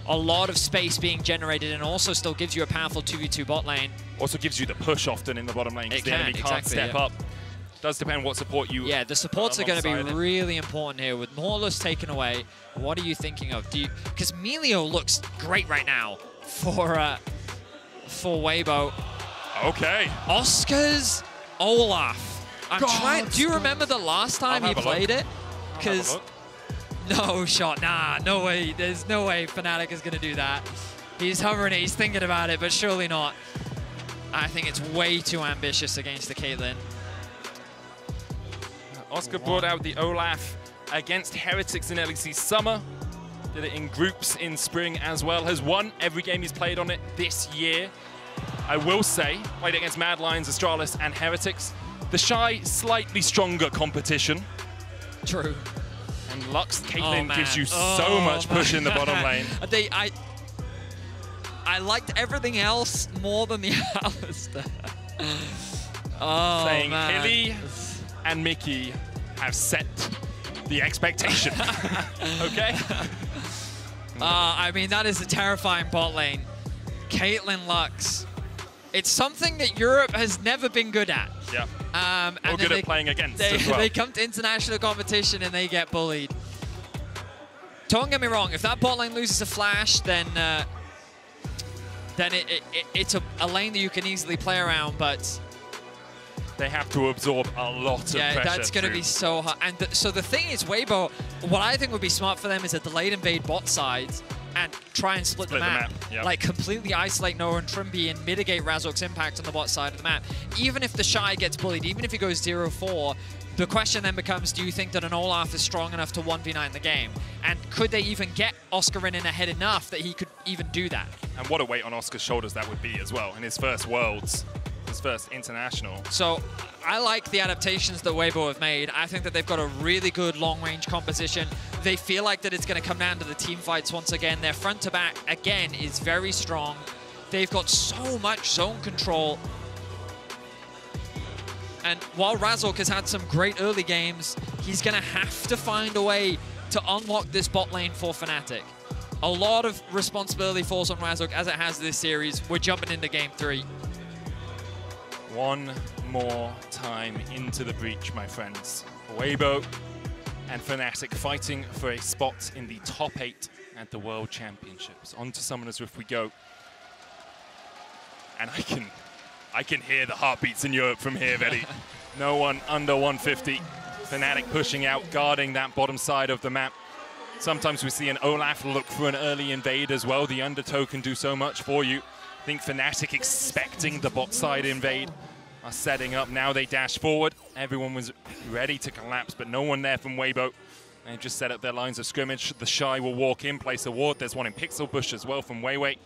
A lot of space being generated and also still gives you a powerful 2v2 bot lane. Also gives you the push often in the bottom lane because the enemy can't step up. Does depend what support you... Yeah, the supports are going to be really important here. With Morlus taken away, what are you thinking of? Because Melio looks great right now for Weibo. Okay. Oscar's Olaf. I'm trying. Do you remember the last time he played it? Because no shot. Nah, no way. There's no way Fnatic is going to do that. He's hovering it. He's thinking about it, but surely not. I think it's way too ambitious against the Caitlyn. Oscar brought out the Olaf against Heretics in LEC Summer. Did it in groups in spring as well. Has won every game he's played on it this year. I will say, played against Mad Lions, Astralis, and Heretics. The Shy, slightly stronger competition. True. And Lux, Caitlyn gives you so much push in the bottom lane. I liked everything else more than the Alistair. Saying Hilly and Mickey have set the expectation. Okay? I mean, that is a terrifying bot lane. Caitlyn Lux. It's something that Europe has never been good at. Yeah. Or good at playing against as well. They come to international competition and they get bullied. Don't get me wrong, if that bot lane loses a flash, then it's a lane that you can easily play around, but they have to absorb a lot of pressure. Yeah, that's going to be so hard. And so the thing is, Weibo, what I think would be smart for them is a delayed invade bot sides and try and split the map. Yep. Like completely isolate Noah and Trimby and mitigate Razork's impact on the bot side of the map. Even if the Shy gets bullied, even if he goes 0-4, the question then becomes, do you think that an Olaf is strong enough to 1v9 the game? And could they even get Oscar in ahead enough that he could even do that? And what a weight on Oscar's shoulders that would be as well in his first Worlds. His first international. So I like the adaptations that Weibo have made. I think that they've got a really good long-range composition. They feel like that it's going to come down to the team fights once again. Their front-to-back, again, is very strong. They've got so much zone control. And while Razork has had some great early games, he's going to have to find a way to unlock this bot lane for Fnatic. A lot of responsibility falls on Razork, as it has this series. We're jumping into Game 3. One more time into the breach, my friends. Weibo and Fnatic fighting for a spot in the top 8 at the World Championships. On to Summoners Rift we go. And I can hear the heartbeats in Europe from here, Vetti. No one under 150. Fnatic pushing out, guarding that bottom side of the map. Sometimes we see an Olaf look for an early invade as well. The Undertow can do so much for you. I think Fnatic expecting the bot side invade are setting up. Now they dash forward. Everyone was ready to collapse, but no one there from Weibo. They've just set up their lines of scrimmage. The Shy will walk in, place a ward. There's one in Pixel Bush as well from Weiwei.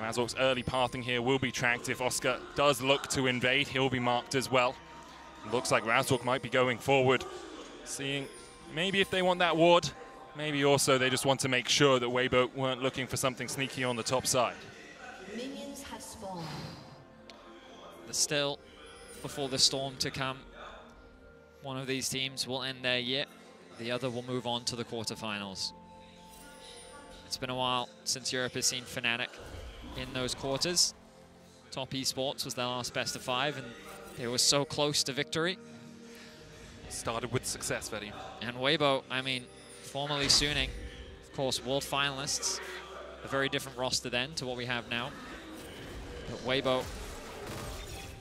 Razork's early pathing here will be tracked. If Oscar does look to invade, he'll be marked as well. Looks like Razork might be going forward. Seeing maybe if they want that ward, maybe also they just want to make sure that Weibo weren't looking for something sneaky on the top side. Minions have spawned. But still, before the storm to come, one of these teams will end their year. The other will move on to the quarterfinals. It's been a while since Europe has seen Fnatic in those quarters. Top Esports was their last best of 5, and they were so close to victory. Started with success, Vetti. And Weibo, I mean, formerly Suning, of course, world finalists. A very different roster then to what we have now. But Weibo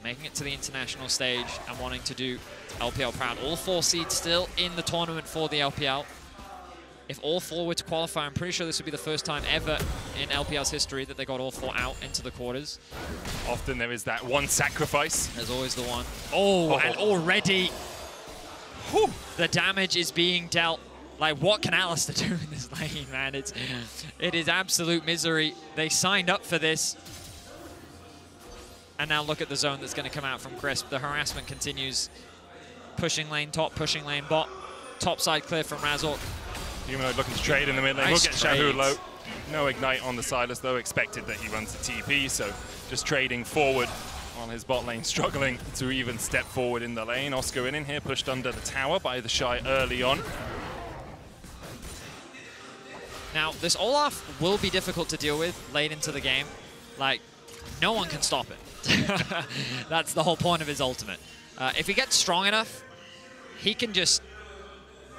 making it to the international stage and wanting to do LPL proud. All 4 seeds still in the tournament for the LPL. If all 4 were to qualify, I'm pretty sure this would be the first time ever in LPL's history that they got all 4 out into the quarters. Often there is that one sacrifice. There's always the one. Oh, and already the damage is being dealt Like, what can Alistair do in this lane, man? It is absolute misery. They signed up for this. And now look at the zone that's going to come out from Crisp. The harassment continues. Pushing lane top, pushing lane bot. Top side clear from Razork. Humanoid looking to trade in the mid lane. Nice We'll get Shahu trade. low. No ignite on the Silas, though. Expected that he runs the TP, so just trading forward on his bot lane, struggling to even step forward in the lane. Oscar in here, pushed under the tower by the Shy early on. Now, this Olaf will be difficult to deal with late into the game. Like, no one can stop it. That's the whole point of his ultimate. If he gets strong enough, he can just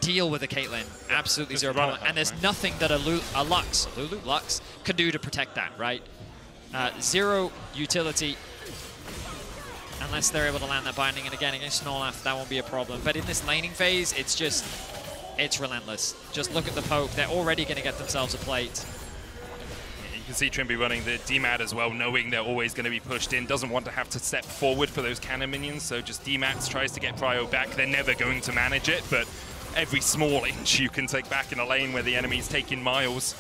deal with a Caitlyn. Absolutely zero problem. And there's nothing that a Lux can do to protect that, right? Zero utility. Unless they're able to land that binding. And again, against an Olaf, that won't be a problem. But in this laning phase, it's relentless. Just look at the poke. They're already going to get themselves a plate. You can see Trimby running the DMAT as well, knowing they're always going to be pushed in. Doesn't want to have to step forward for those cannon minions, so just DMATs, tries to get Prio back. They're never going to manage it, but every small inch you can take back in a lane where the enemy's taking miles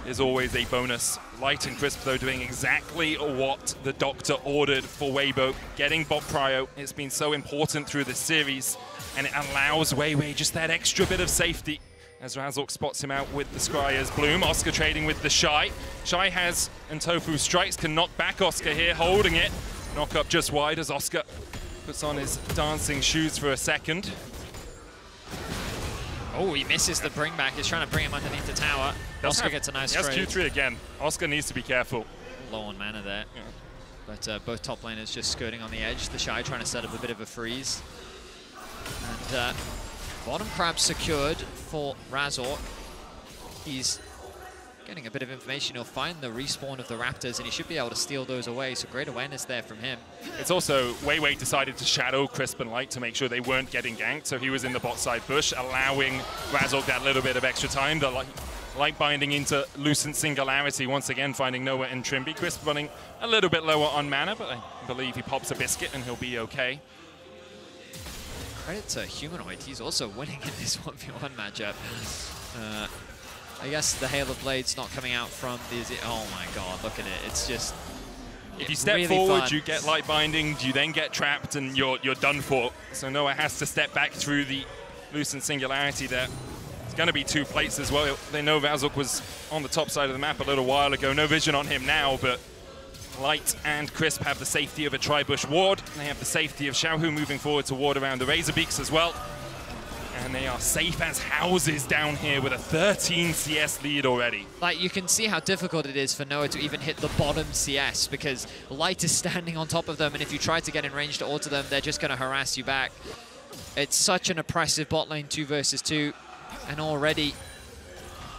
is always a bonus. Light and Crisp, though, doing exactly what the Doctor ordered for Weibo. Getting bot Prio, it's been so important through this series, and it allows Weiwei just that extra bit of safety as Razork spots him out with the Scryer's Bloom. Oscar trading with the Shy. Shy has, and Tofu strikes, can knock back Oscar here, holding it. Knock up just wide as Oscar puts on his dancing shoes for a second. Oh, he misses the bring back. He's trying to bring him underneath the tower. Oscar gets a nice trade. That's Q3 again. Oscar needs to be careful. Low on mana there. Yeah. But both top laners just skirting on the edge. The Shy trying to set up a bit of a freeze. And bottom crab secured for Razork. He's getting a bit of information. He'll find the respawn of the Raptors, and he should be able to steal those away. So great awareness there from him. It's also, Weiwei decided to shadow Crisp and Light to make sure they weren't getting ganked. So he was in the bot side bush, allowing Razork that little bit of extra time. The Light binding into Lucent Singularity, once again finding Noah and Trimby. Crisp running a little bit lower on mana, but I believe he pops a biscuit and he'll be okay. Credit to Humanoid. He's also winning in this 1v1 matchup. I guess the Hail of Blades not coming out from the... Oh my god, look at it. It's just... If you step really forward, fun. you get light binding, you then get trapped, and you're done for. So Noah has to step back through the Lucent Singularity there. It's going to be 2 plates as well. They know Razork was on the top side of the map a little while ago. No vision on him now, but Light and Crisp have the safety of a Tri-Bush ward. They have the safety of Xiaohu moving forward to ward around the Razorbeaks as well. And they are safe as houses down here with a 13 CS lead already. Like, you can see how difficult it is for Noah to even hit the bottom CS because Light is standing on top of them, and if you try to get in range to auto them, they're just going to harass you back. It's such an oppressive bot lane 2 versus 2, and already,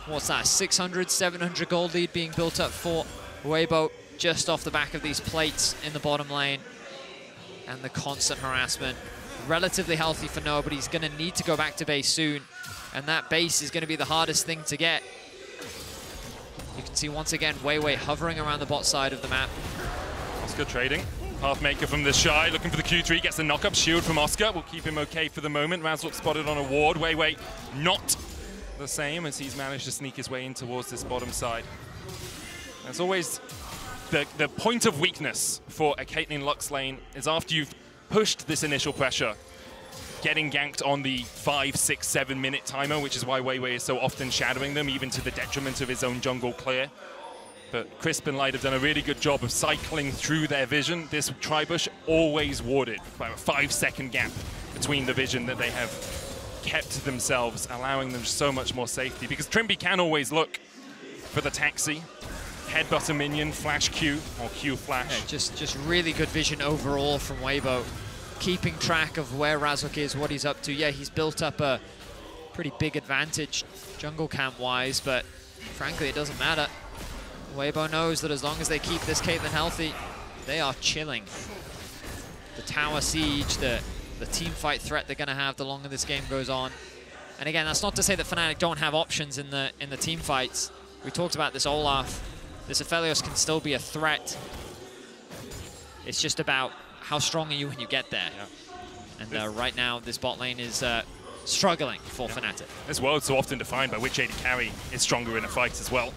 what's that, 600, 700 gold lead being built up for Weibo just off the back of these plates in the bottom lane, and the constant harassment. Relatively healthy for Noah, but he's going to need to go back to base soon, and that base is going to be the hardest thing to get. You can see once again Weiwei hovering around the bot side of the map. Oscar trading. Pathmaker from the Shy, looking for the Q3, gets the knock-up shield from Oscar. Will keep him okay for the moment. Razork spotted on a ward. Weiwei not the same as he's managed to sneak his way in towards this bottom side. As always, the point of weakness for a Caitlyn Lux lane is after you've pushed this initial pressure, getting ganked on the 5, 6, 7 minute timer, which is why Weiwei is so often shadowing them, even to the detriment of his own jungle clear. But Crisp and Light have done a really good job of cycling through their vision. This Tri-Bush always warded by a 5-second gap between the vision that they have kept to themselves, allowing them so much more safety. Because Trimby can always look for the taxi, headbutt a minion, flash Q, or Q flash. Yeah, just really good vision overall from Weibo. Keeping track of where Razork is, what he's up to. Yeah, he's built up a pretty big advantage jungle camp-wise, but frankly, it doesn't matter. Weibo knows that as long as they keep this Caitlyn healthy, they are chilling. The tower siege, the team fight threat they're going to have the longer this game goes on. And again, that's not to say that Fnatic don't have options in the team fights. We talked about this Olaf. This Aphelios can still be a threat. It's just about how strong are you when you get there. Yeah. And right now, this bot lane is struggling for Fnatic. This world's so often defined by which AD carry is stronger in a fight as well.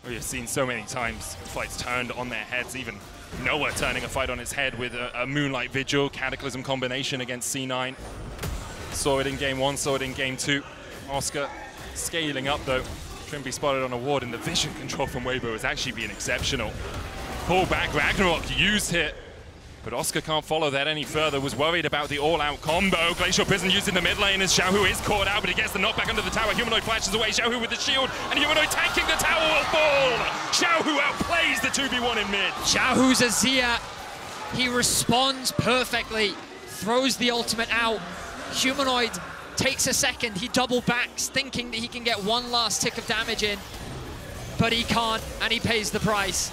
We've seen so many times fights turned on their heads, even Noah turning a fight on his head with a Moonlight Vigil Cataclysm combination against C9. Saw it in game 1, saw it in game 2. Oscar scaling up though. Trimby spotted on a ward, and the vision control from Weibo has actually been exceptional. Pull back, Ragnarok used it, but Oscar can't follow that any further. Was worried about the all-out combo. Glacial Prison used in the mid lane as Xiaohu is caught out, but he gets the knockback under the tower. Humanoid flashes away, Xiaohu with the shield, and Humanoid tanking the tower will fall. Xiaohu outplays the 2v1 in mid. Xiaohu's Azir, he responds perfectly, throws the ultimate out. Humanoid takes a second, he double backs, thinking that he can get one last tick of damage in, but he can't, and he pays the price.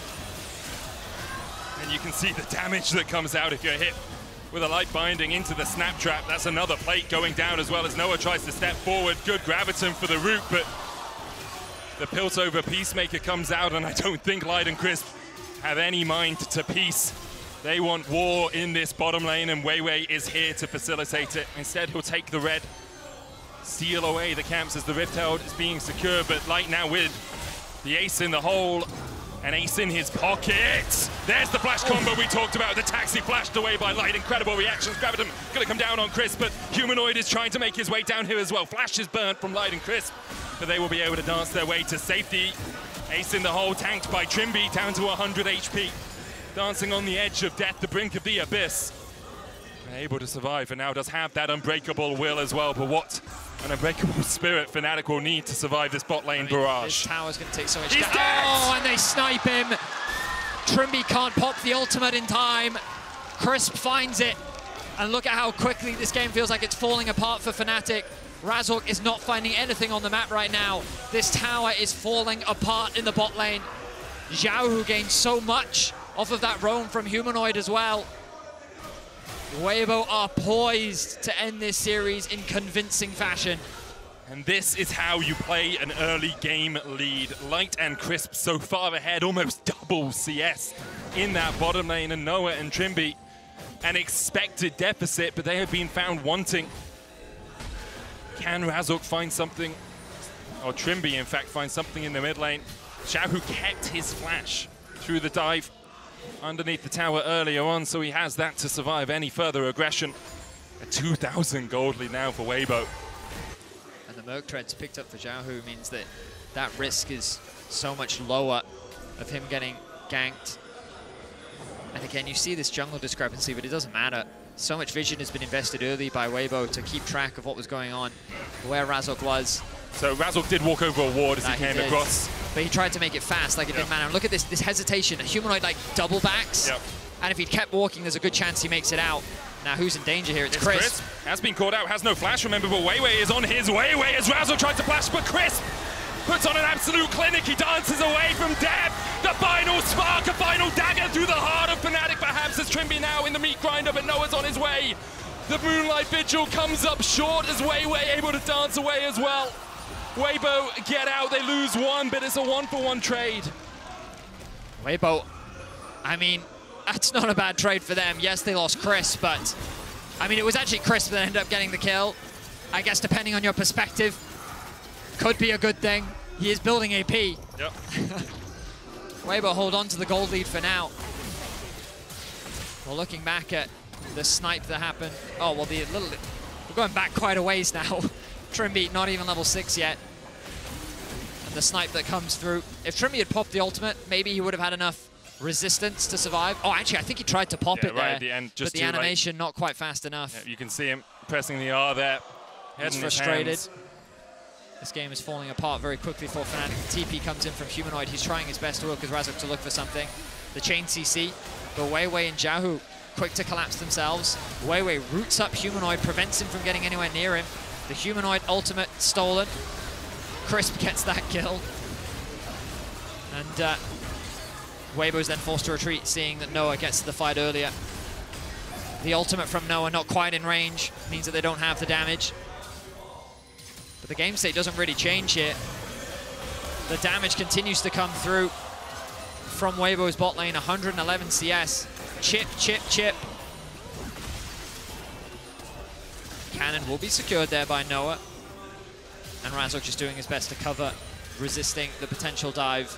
And you can see the damage that comes out if you're hit with a light binding into the snap trap. That's another plate going down as well as Noah tries to step forward. Good graviton for the root, but the Piltover Peacemaker comes out, and I don't think Light and Crisp have any mind to peace. They want war in this bottom lane, and Weiwei is here to facilitate it. Instead, he'll take the red, steal away the camps as the Rift Herald is being secure, but Light now with the ace in the hole, an ace in his pocket. There's the flash combo we talked about. The taxi flashed away by Light. Incredible reactions. Graviton gonna come down on Crisp, but Humanoid is trying to make his way down here as well. Flash is burnt from Light and Crisp, but they will be able to dance their way to safety. Ace in the hole, tanked by Trimby, down to 100 HP. Dancing on the edge of death, the brink of the abyss. Able to survive, and now does have that unbreakable will as well, but what an unbreakable spirit Fnatic will need to survive this bot lane barrage. This tower's going to take so much damage. Oh, and they snipe him. Trimby can't pop the ultimate in time. Crisp finds it, and look at how quickly this game feels like it's falling apart for Fnatic. Razork is not finding anything on the map right now. This tower is falling apart in the bot lane. Xiao, who gained so much off of that roam from Humanoid as well. Weibo are poised to end this series in convincing fashion. And this is how you play an early game lead. Light and Crisp so far ahead, almost double CS in that bottom lane, and Noah and Trimby an expected deficit, but they have been found wanting. Can Razork find something, or Trimby in fact find something in the mid lane? Xiaohu kept his flash through the dive underneath the tower earlier on, so he has that to survive any further aggression. A 2,000 gold lead now for Weibo. And the Merc Treads picked up for Xiaohu means that that risk is so much lower of him getting ganked. And again, you see this jungle discrepancy, but it doesn't matter. So much vision has been invested early by Weibo to keep track of what was going on, where Razork was. So Razork did walk over a ward as he came across. But he tried to make it fast, like it didn't matter. And look at this hesitation. A Humanoid like double backs. And if he'd kept walking, there's a good chance he makes it out. Now who's in danger here? It's Crisp. Has been caught out, has no flash, remember, but Weiwei is on his Weiwei as Razork tries to flash, but Crisp puts on an absolute clinic. He dances away from death. The final spark, a final dagger through the heart of Fnatic, perhaps, as Trimby now in the meat grinder, but Noah's on his way. The Moonlight Vigil comes up short as Weiwei able to dance away as well. Weibo get out, they lose one, but it's a 1-for-1 trade. Weibo, I mean, that's not a bad trade for them. Yes, they lost Crisp, but I mean, it was actually Crisp that ended up getting the kill. I guess depending on your perspective, could be a good thing. He is building AP. Yep. Weibo hold on to the gold lead for now. Well, looking back at the snipe that happened. Oh, well, we're going back quite a ways now. Trimby not even level 6 yet. And the snipe that comes through. If Trimby had popped the ultimate, maybe he would have had enough resistance to survive. Oh, actually, I think he tried to pop it right there. at the end, but the animation not quite fast enough. Yeah, you can see him pressing the R there. He's frustrated. This game is falling apart very quickly for Fnatic. The TP comes in from Humanoid. He's trying his best to work with Razork to look for something. The chain CC, but Weiwei and Xiaohu quick to collapse themselves. Weiwei roots up Humanoid, prevents him from getting anywhere near him. The Humanoid ultimate stolen. Crisp gets that kill. And Weibo's then forced to retreat, seeing that Noah gets to the fight earlier. The ultimate from Noah not quite in range, means that they don't have the damage. But the game state doesn't really change here. The damage continues to come through from Weibo's bot lane, 111 CS. Chip, chip, chip. Cannon will be secured there by Noah. And Razok just doing his best to cover, resisting the potential dive.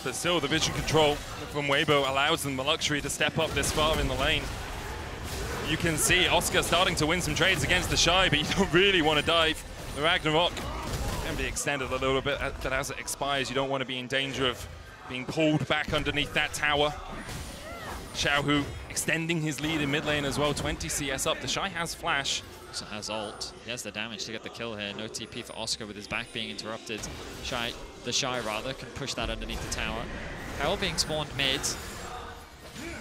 But still, the vision control from Weibo allows them the luxury to step up this far in the lane. You can see Oscar starting to win some trades against the Shy, but you don't really want to dive. The Ragnarok can be extended a little bit, but as it expires, you don't want to be in danger of being pulled back underneath that tower. Xiaohu extending his lead in mid lane as well, 20 CS up. The Shy has flash. Also has ult. He has the damage to get the kill here. No TP for Oscar with his back being interrupted. The Shy rather can push that underneath the tower. Hell being spawned mid.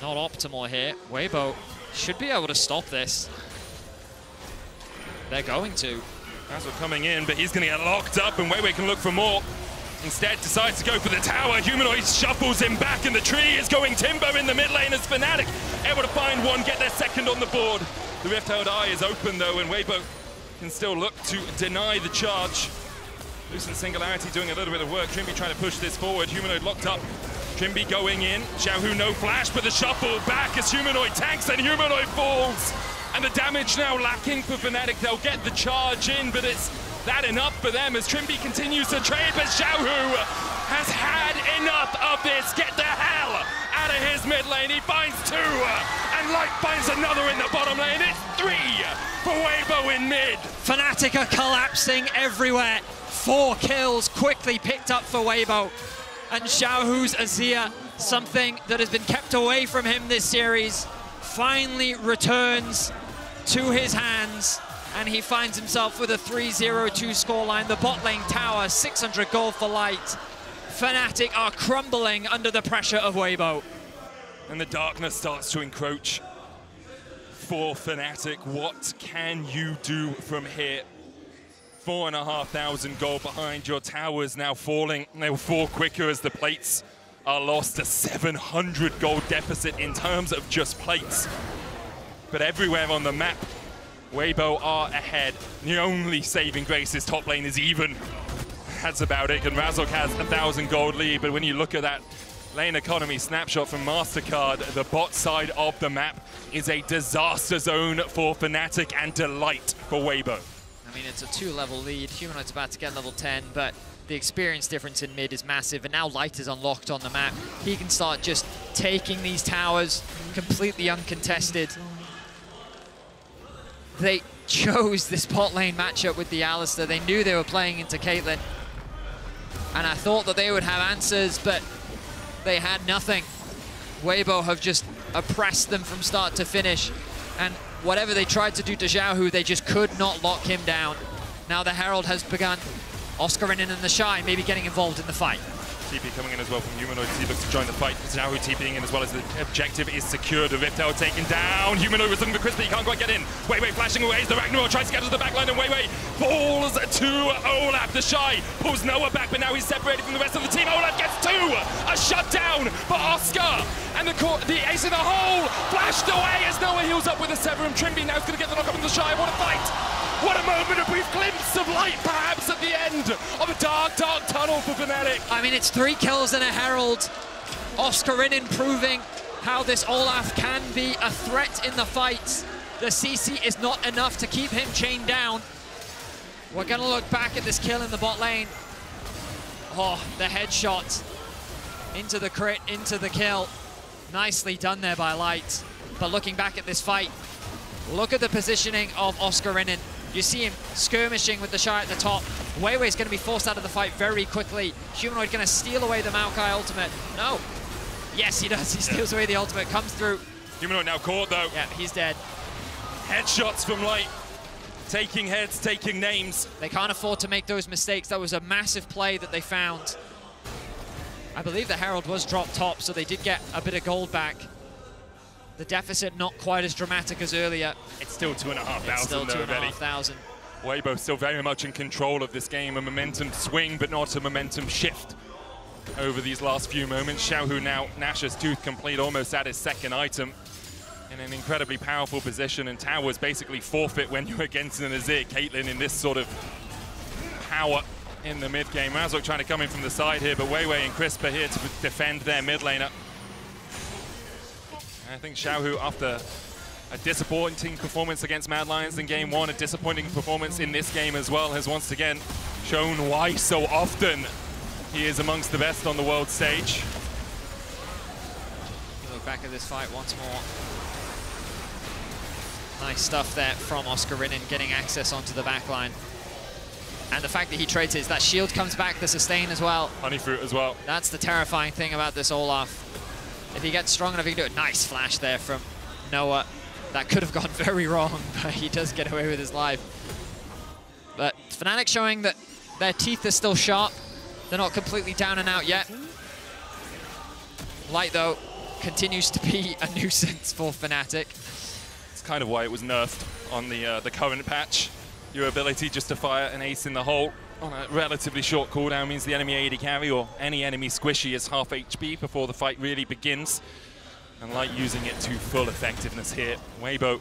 Not optimal here. Weibo should be able to stop this. They're going to. Razor coming in, but he's going to get locked up, and Weiwei can look for more. Instead, decides to go for the tower. Humanoid shuffles him back, and the tree is going Timber in the mid lane as Fnatic able to find one, get their second on the board. The Rift-Held Eye is open, though, and Weibo can still look to deny the charge. Lucent Singularity doing a little bit of work. Trimby trying to push this forward. Humanoid locked up. Trimby going in. Xiaohu no flash, but the shuffle back as Humanoid tanks and Humanoid falls. And the damage now lacking for Fnatic. They'll get the charge in, but it's that enough for them as Trimby continues to trade, but Xiaohu has had enough of this. Get the hell out of his mid lane. He finds two, and Light finds another in the bottom lane. It's 3 for Weibo in mid. Fnatic are collapsing everywhere. 4 kills quickly picked up for Weibo. And Xiaohu's Azir, something that has been kept away from him this series, finally returns to his hands, and he finds himself with a 3-0-2 scoreline. The bot lane tower, 600 gold for Light. Fnatic are crumbling under the pressure of Weibo. And the darkness starts to encroach for Fnatic. What can you do from here? 4,500 gold behind. Your towers now falling. They will fall quicker as the plates are lost. A 700 gold deficit in terms of just plates. But everywhere on the map, Weibo are ahead. The only saving grace is top lane is even. That's about it. And Razok has 1,000 gold lead. But when you look at that lane economy snapshot from MasterCard, the bot side of the map is a disaster zone for Fnatic and delight for Weibo. I mean, it's a 2-level lead. Humanoid's about to get level 10, but the experience difference in mid is massive, and now Light is unlocked on the map. He can start just taking these towers completely uncontested. They chose this bot lane matchup with the Alistar. They knew they were playing into Caitlyn, and I thought that they would have answers, but they had nothing. Weibo have just oppressed them from start to finish, and whatever they tried to do to Xiaohu, they just could not lock him down. Now the Herald has begun. Oscarinen and the Shy maybe getting involved in the fight. TP coming in as well from Humanoid. He looks to join the fight. Xiaohu TPing in as well as the objective is secured. The Rift-Held taken down. Humanoid was looking for Crispy. He can't quite get in. Weiwei flashing away as the Ragnarok tries to get to the back line, and Weiwei falls to Olaf. The Shy pulls Noah back, but now he's separated from the rest of the team. Olaf gets 2. A shutdown for Oscar. And the ace in the hole flashed away as Noah heals up with a Severum. Trimby now is going to get the knock up in the Shy. What a fight! What a moment, a brief glimpse of light perhaps at the end of a dark, dark tunnel for Fnatic. I mean, it's 3 kills and a Herald. Oscarinen proving how this Olaf can be a threat in the fights. The CC is not enough to keep him chained down. We're going to look back at this kill in the bot lane. Oh, the headshot into the crit, into the kill. Nicely done there by Light. But looking back at this fight, look at the positioning of Oscarinen. You see him skirmishing with the Shy at the top. Weiwei's going to be forced out of the fight very quickly. Humanoid going to steal away the Maokai ultimate. No. Yes, he does. He steals away the ultimate, comes through. Humanoid now caught, though. Yeah, he's dead. Headshots from Light. Taking heads, taking names. They can't afford to make those mistakes. That was a massive play that they found. I believe the Herald was dropped top, so they did get a bit of gold back. The deficit not quite as dramatic as earlier. It's still 2,500. It's still 2,500. Weibo still very much in control of this game. A momentum swing, but not a momentum shift over these last few moments. Xiaohu now Nash's Tooth complete, almost at his second item. In an incredibly powerful position, and towers basically forfeit when you're against an Azir Caitlyn in this sort of power in the mid game. Razok trying to come in from the side here, but Weiwei and Crisp are here to defend their mid laner. I think Xiaohu, after A disappointing performance against Mad Lions in game 1, a disappointing performance in this game as well, has once again shown why so often he is amongst the best on the world stage. Look back at this fight once more. Nice stuff there from Oscar Rinnin, getting access onto the back line. And the fact that he trades his, that shield comes back, the sustain as well. Honey fruit as well. That's the terrifying thing about this Olaf. If he gets strong enough, he can do a nice flash there from Noah. That could have gone very wrong, but he does get away with his life. But Fnatic showing that their teeth are still sharp. They're not completely down and out yet. Light, though, continues to be a nuisance for Fnatic. It's kind of why it was nerfed on the current patch. Your ability just to fire an ace in the hole on a relatively short cooldown means the enemy AD carry or any enemy squishy is half HP before the fight really begins. And Light using it to full effectiveness here. Weibo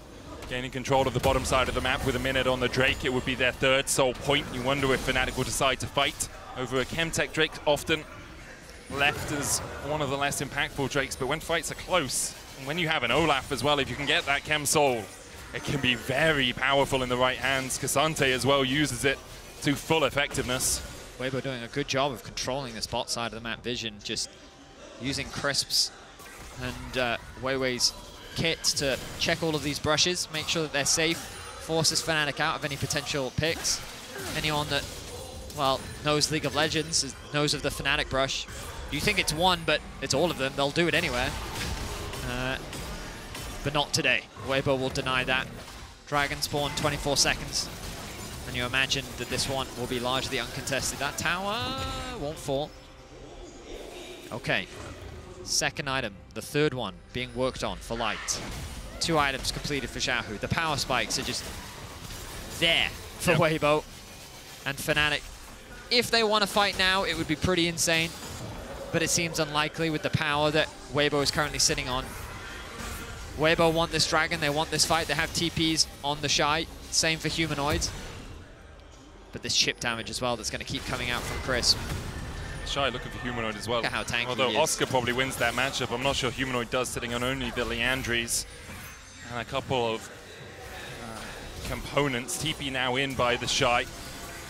gaining control of the bottom side of the map with a minute on the Drake. It would be their third sole point. You wonder if Fnatic will decide to fight over a Chemtech Drake, often left as one of the less impactful Drakes. But when fights are close, and when you have an Olaf as well, if you can get that Chem Soul, it can be very powerful in the right hands. Cassante as well uses it to full effectiveness. Weibo doing a good job of controlling this bot side of the map vision, just using crisps and Weiwei's kit to check all of these brushes, make sure that they're safe, forces Fnatic out of any potential picks. Anyone that, well, knows League of Legends, knows of the Fnatic brush. You think it's one, but it's all of them. They'll do it anywhere. But not today. Weibo will deny that. Dragon spawn 24 seconds. And you imagine that this one will be largely uncontested. That tower won't fall. Okay. Second item, the third one being worked on for Light. 2 items completed for Xiaohu. The power spikes are just there for Weibo and Fnatic. If they want to fight now, it would be pretty insane. But it seems unlikely with the power that Weibo is currently sitting on. Weibo want this dragon, they want this fight. They have TPs on the Shy. Same for Humanoids. But this chip damage as well that's going to keep coming out from Chris. Shy looking for Humanoid as well. Look at how tanky Although he is. Oscar probably wins that matchup, I'm not sure Humanoid does, sitting on only the Leandries and a couple of components. TP now in by the Shy.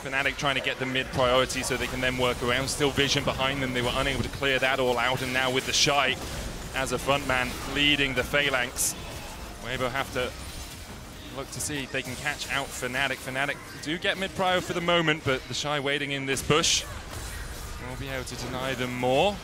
Fnatic trying to get the mid priority so they can then work around. Still vision behind them. They were unable to clear that all out, and now with the Shy as a frontman leading the Phalanx, Weibo have to look to see if they can catch out Fnatic. Fnatic do get mid prio for the moment, but the Shy waiting in this bush will be able to deny them more.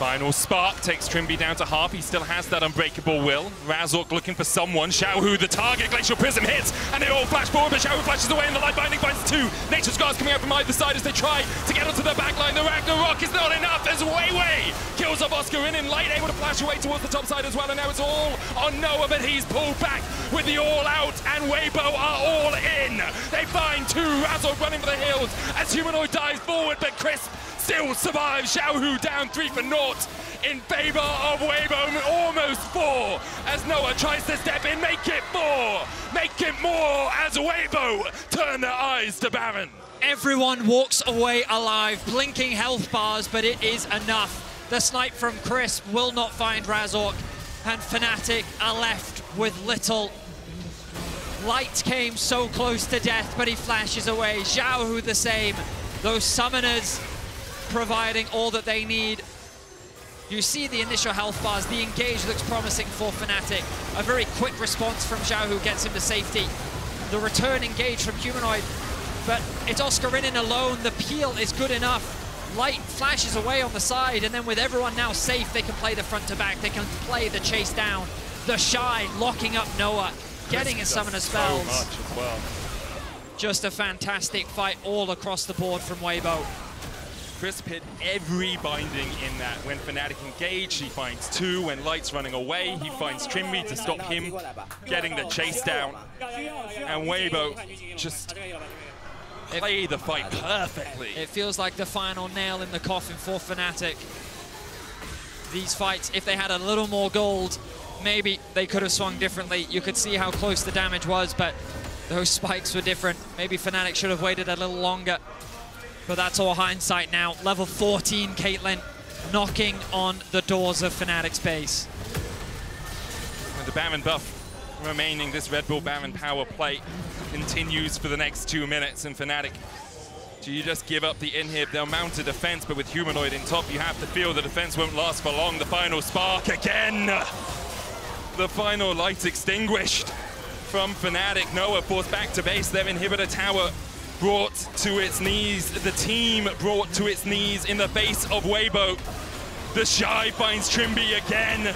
Final spark takes Trimby down to half. He still has that unbreakable will. Razork looking for someone. Xiaohu, the target. Glacial Prism hits, and they all flash forward, but Xiaohu flashes away, and the Light Binding finds 2. Nature Scars coming out from either side as they try to get onto the backline. The Ragnarok is not enough as Weiwei kills off Oscar Rinnin. Light able to flash away towards the top side as well, and now it's all on Noah, but he's pulled back with the all out, and Weibo are all in. They find 2. Razork running for the hills as Humanoid dives forward, but Crisp still survives. Xiaohu down 3 for naught in favor of Weibo, almost 4 as Noah tries to step in, make it 4, make it more as Weibo turn their eyes to Baron. Everyone walks away alive, blinking health bars, but it is enough. The snipe from Crisp will not find Razork, and Fnatic are left with little. Light came so close to death, but he flashes away. Xiaohu the same. Those summoners providing all that they need. You see the initial health bars. The engage looks promising for Fnatic. A very quick response from Xiaohu gets him to safety. The return engage from Humanoid, but it's Oscar Rinnin alone. The peel is good enough. Light flashes away on the side, and then with everyone now safe, they can play the front to back. They can play the chase down. The Shy locking up Noah, getting his summoner spells. So much as well. Just a fantastic fight all across the board from Weibo. Crisp hit every binding in that. When Fnatic engage, he finds 2. When Light's running away, he finds Trimby to stop him getting the chase down. And Weibo just play the fight perfectly. It feels like the final nail in the coffin for Fnatic. These fights, if they had a little more gold, maybe they could have swung differently. You could see how close the damage was, but those spikes were different. Maybe Fnatic should have waited a little longer. But that's all hindsight now. Level 14, Caitlyn, knocking on the doors of Fnatic's base. With the Baron buff remaining. This Red Bull Baron power play continues for the next 2 minutes, and Fnatic, do you just give up the inhib? They'll mount a defense, but with Humanoid in top, you have to feel the defense won't last for long. The final spark again. The final light extinguished from Fnatic. Noah forced back to base. Their inhibitor tower brought to its knees. The team brought to its knees in the face of Weibo. The Shy finds Trimby again.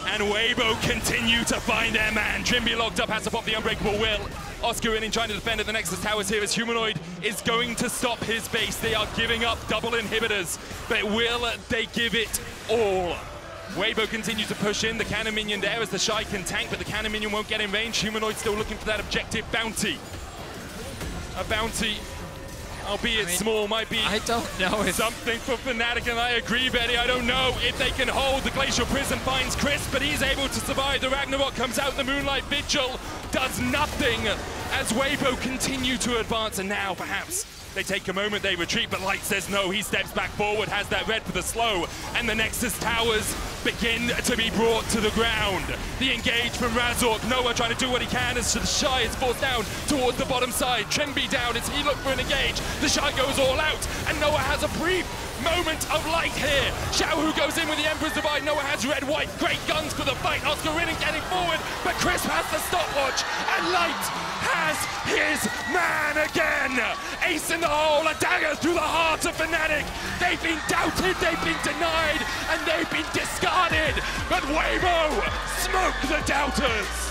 And Weibo continue to find their man. Trimby locked up, has to pop the unbreakable will. Oscar in trying to defend at the Nexus towers here as Humanoid is going to stop his base. They are giving up double inhibitors, but will they give it all? Weibo continues to push in, the cannon minion there as the Shy can tank, but the cannon minion won't get in range. Humanoid still looking for that objective bounty. A bounty, albeit small, might be something for Fnatic, and I agree, Betty. I don't know if they can hold. The Glacial Prison finds Chris, but he's able to survive. The Ragnarok comes out, the Moonlight Vigil does nothing as Weibo continue to advance, and now perhaps they take a moment, they retreat, but Light says no. He steps back forward, has that red for the slow, and the Nexus towers begin to be brought to the ground. The engage from Razork. Noah trying to do what he can as the Shy is forced down towards the bottom side. Trimby down as he looks for an engage. The Shy goes all out, and Noah has a brief moment of light here. Xiaohu goes in with the Emperor's Divide. Noah has red, white, great guns for the fight. Oscar in and getting forward, but Chris has the stopwatch, and Light has his man again. Ace in the hole, a dagger through the heart of Fnatic. They've been doubted, they've been denied, and they've been discarded. But Weibo smoke the doubters.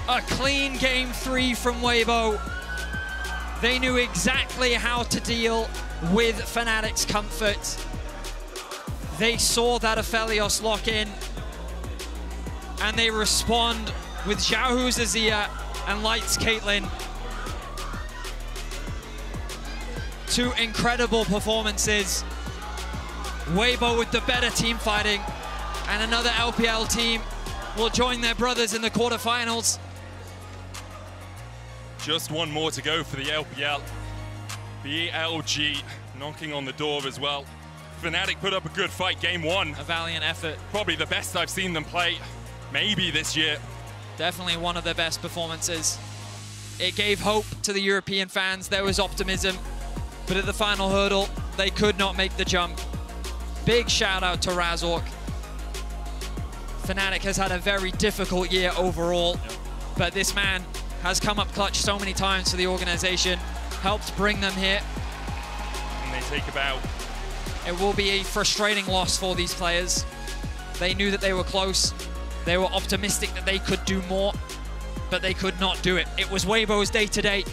A clean game 3 from Weibo. They knew exactly how to deal with Fnatic's comfort. They saw that Aphelios lock in, and they respond with Xiaohu's Azir and Light's Caitlyn. 2 incredible performances. Weibo with the better team fighting, and another LPL team will join their brothers in the quarterfinals. Just one more to go for the LPL. BLG knocking on the door as well. Fnatic put up a good fight game 1. A valiant effort. Probably the best I've seen them play, maybe this year. Definitely one of their best performances. It gave hope to the European fans. There was optimism, but at the final hurdle, they could not make the jump. Big shout out to Razork. Fnatic has had a very difficult year overall, but this man has come up clutch so many times for the organization, helped bring them here. And they take a bow. It will be a frustrating loss for these players. They knew that they were close. They were optimistic that they could do more, but they could not do it. It was Weibo's day today.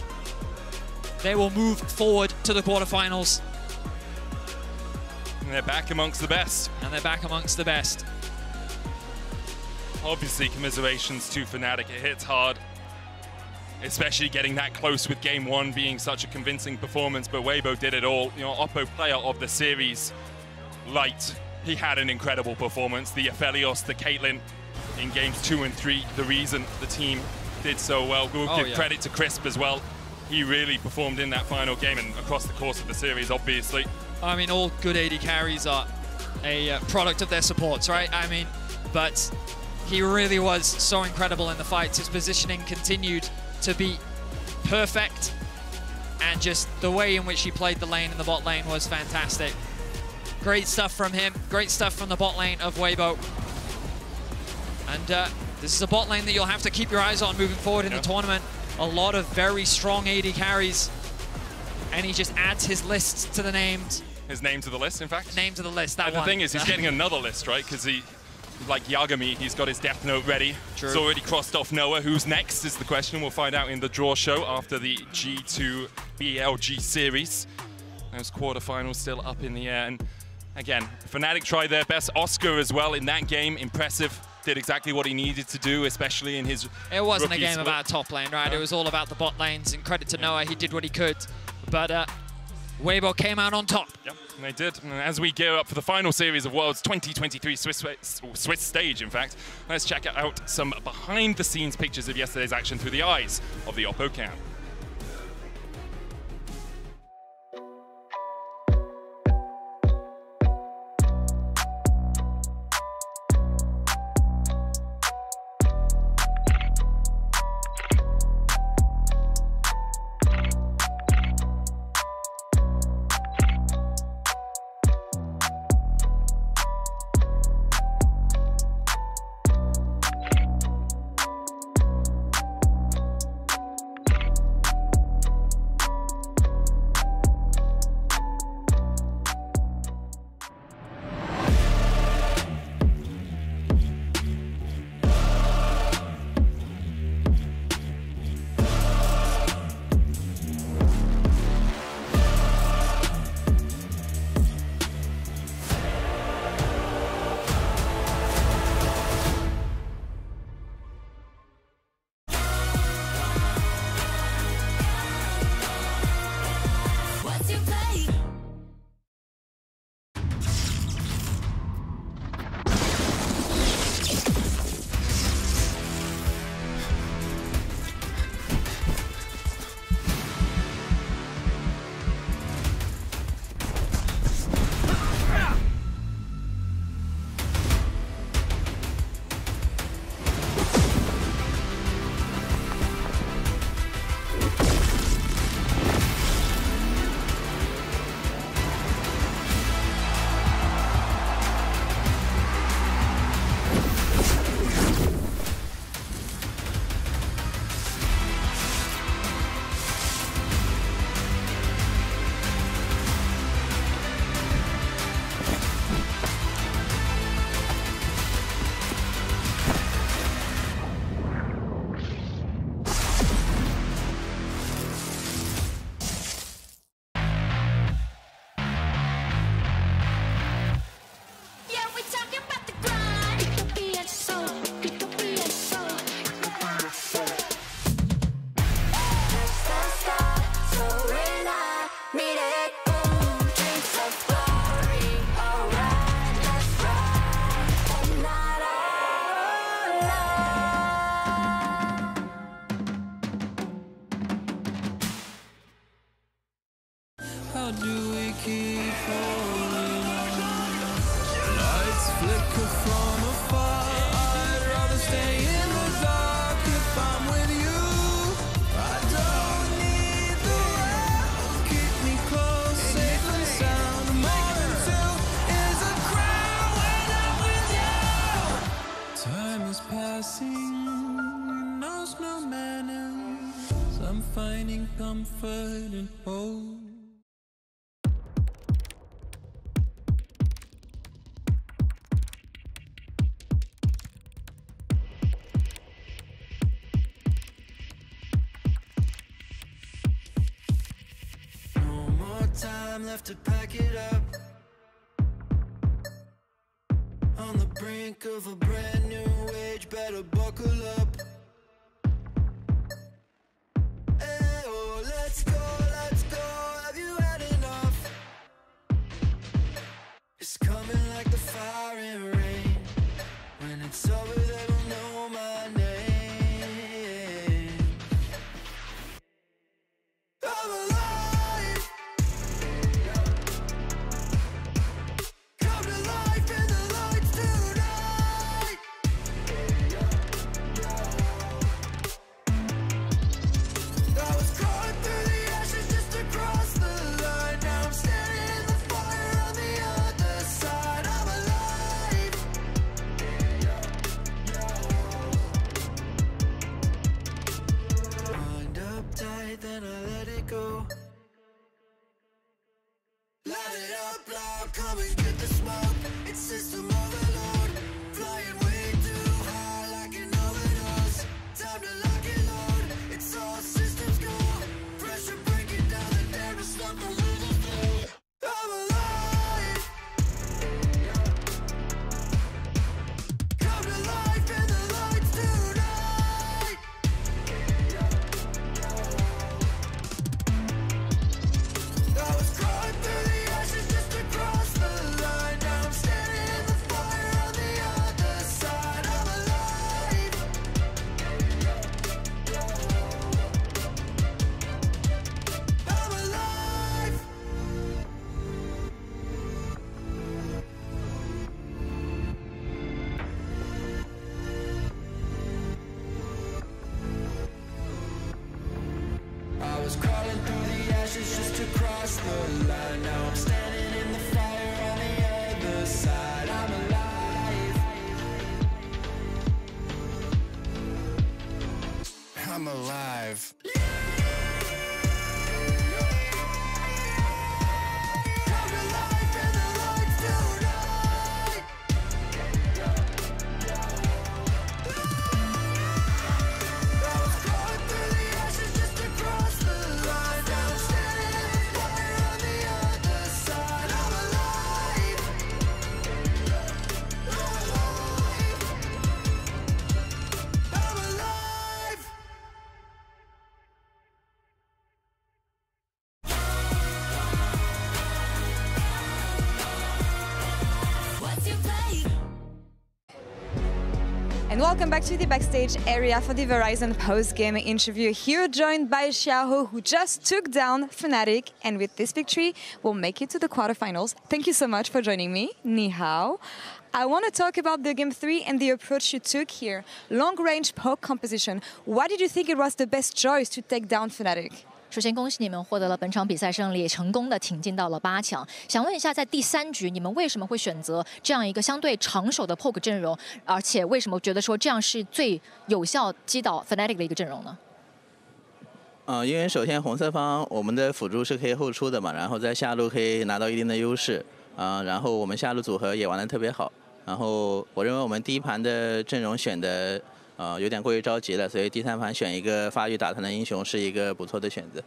They will move forward to the quarterfinals. And they're back amongst the best. And they're back amongst the best. Obviously, commiserations to Fnatic. It hits hard, especially getting that close with game 1 being such a convincing performance, but Weibo did it all. You know, Oppo player of the series, Light, he had an incredible performance. The Aphelios, the Caitlyn in games 2 and 3, the reason the team did so well. We'll give credit to Crisp as well. He really performed in that final game and across the course of the series, obviously. I mean, all good AD carries are a product of their supports, right? I mean, but he really was so incredible in the fights. His positioning continued to be perfect, and just the way in which he played the lane in the bot lane was fantastic. Great stuff from him, great stuff from the bot lane of Weibo. And this is a bot lane that you'll have to keep your eyes on moving forward in the tournament. A lot of very strong AD carries, and he just adds his list to the names. His name to the list, in fact? Name to the list, that and one. The thing is, he's getting another list, right? Because he, like Yagami, he's got his Death Note ready. True. He's already crossed off Noah. Who's next is the question. We'll find out in the draw show after the G2 BLG series. Those quarterfinals still up in the air. And again, Fnatic tried their best. Oscar as well in that game, impressive. Did exactly what he needed to do, especially in his It wasn't a game split. about top lane, right? It was all about the bot lanes, and credit to Noah, he did what he could. But Weibo came out on top. Yep, they did. And as we gear up for the final series of Worlds 2023 Swiss stage, in fact, let's check out some behind-the-scenes pictures of yesterday's action through the eyes of the Oppo cam. How do we keep holding on? Lights flicker from afar. I'd rather stay in the dark if I'm with you. I don't need the world. Keep me close, safe and sound. More than two is a crowd when I'm with you. Time is passing, it knows no manners. I'm finding comfort and hope. Time left to pack it up. On the brink of a brand new age, better buckle up. Hey, oh, let's go, have you had enough? It's coming like the fire and rain. When it's over, they will know my name. I'm alive. Then I let it go. Light it up loud, come and get the smoke. It's system overload, flying way too high like an overdose. Time to lock and load, it's all systems go. Pressure breaking down and there is nothing we can do. I'm alive. Come to life in the lights tonight. I was crawling through the ashes just to cross the line. Now I'm standing in the fire on the other side. I'm alive. I'm alive. I was crawling through the ashes just to cross the line. Now I'm standing in the fire on the other side. I'm alive. I'm alive. Come to life in the lights tonight. I was crawling through the ashes just to cross the line. Now I'm standing in the fire on the other side. I'm alive. I'm alive. What's your play? And welcome back to the backstage area for the Verizon post-game interview. Here joined by Xiaohu, who just took down Fnatic, and with this victory will make it to the quarterfinals. Thank you so much for joining me. Ni hao. I want to talk about the game 3 and the approach you took here. Long-range poke composition. Why did you think it was the best choice to take down Fnatic? 首先，恭喜你们获得了本场比赛胜利，也成功的挺进到了8强。想问一下，在第3局，你们为什么会选择这样一个相对长手的 poke 阵容？而且为什么觉得说这样是最有效击倒 Fnatic 的一个阵容呢？因为首先红色方我们的辅助是可以后出的嘛，然后在下路可以拿到一定的优势，然后我们下路组合也玩得特别好。然后我认为我们第一盘的阵容选的。有点过于着急了，所以第3盘选一个发育打团的英雄是一个不错的选择。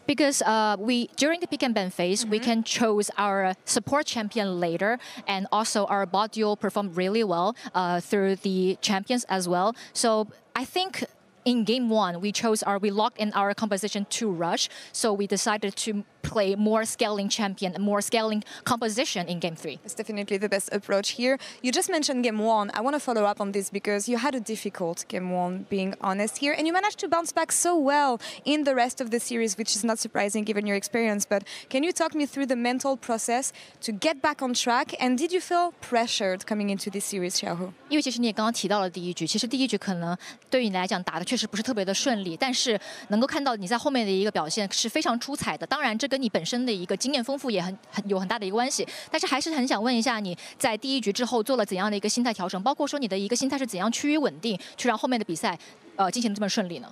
Because we during the pick and ban phase, we can choose our support champion later, and also our bot duo performed really well through the champions as well. So I think in game 1, we locked in our composition to rush, so we decided to play more scaling champion and more scaling composition in Game 3. It's definitely the best approach here. You just mentioned Game 1. I want to follow up on this because you had a difficult Game 1, being honest here, and you managed to bounce back so well in the rest of the series, which is not surprising given your experience. But can you talk me through the mental process to get back on track? And did you feel pressured coming into this series, Xiaohu? 因为其实你也刚刚提到了第一局，其实第一局可能对于你来讲打的确实不是特别的顺利，但是能够看到你在后面的一个表现是非常出彩的。当然，这跟你本身的一个经验丰富也有很大的一个关系。但是还是很想问一下，你在第一局之后做了怎样的一个心态调整？包括说你的一个心态是怎样趋于稳定，去让后面的比赛进行的这么顺利呢？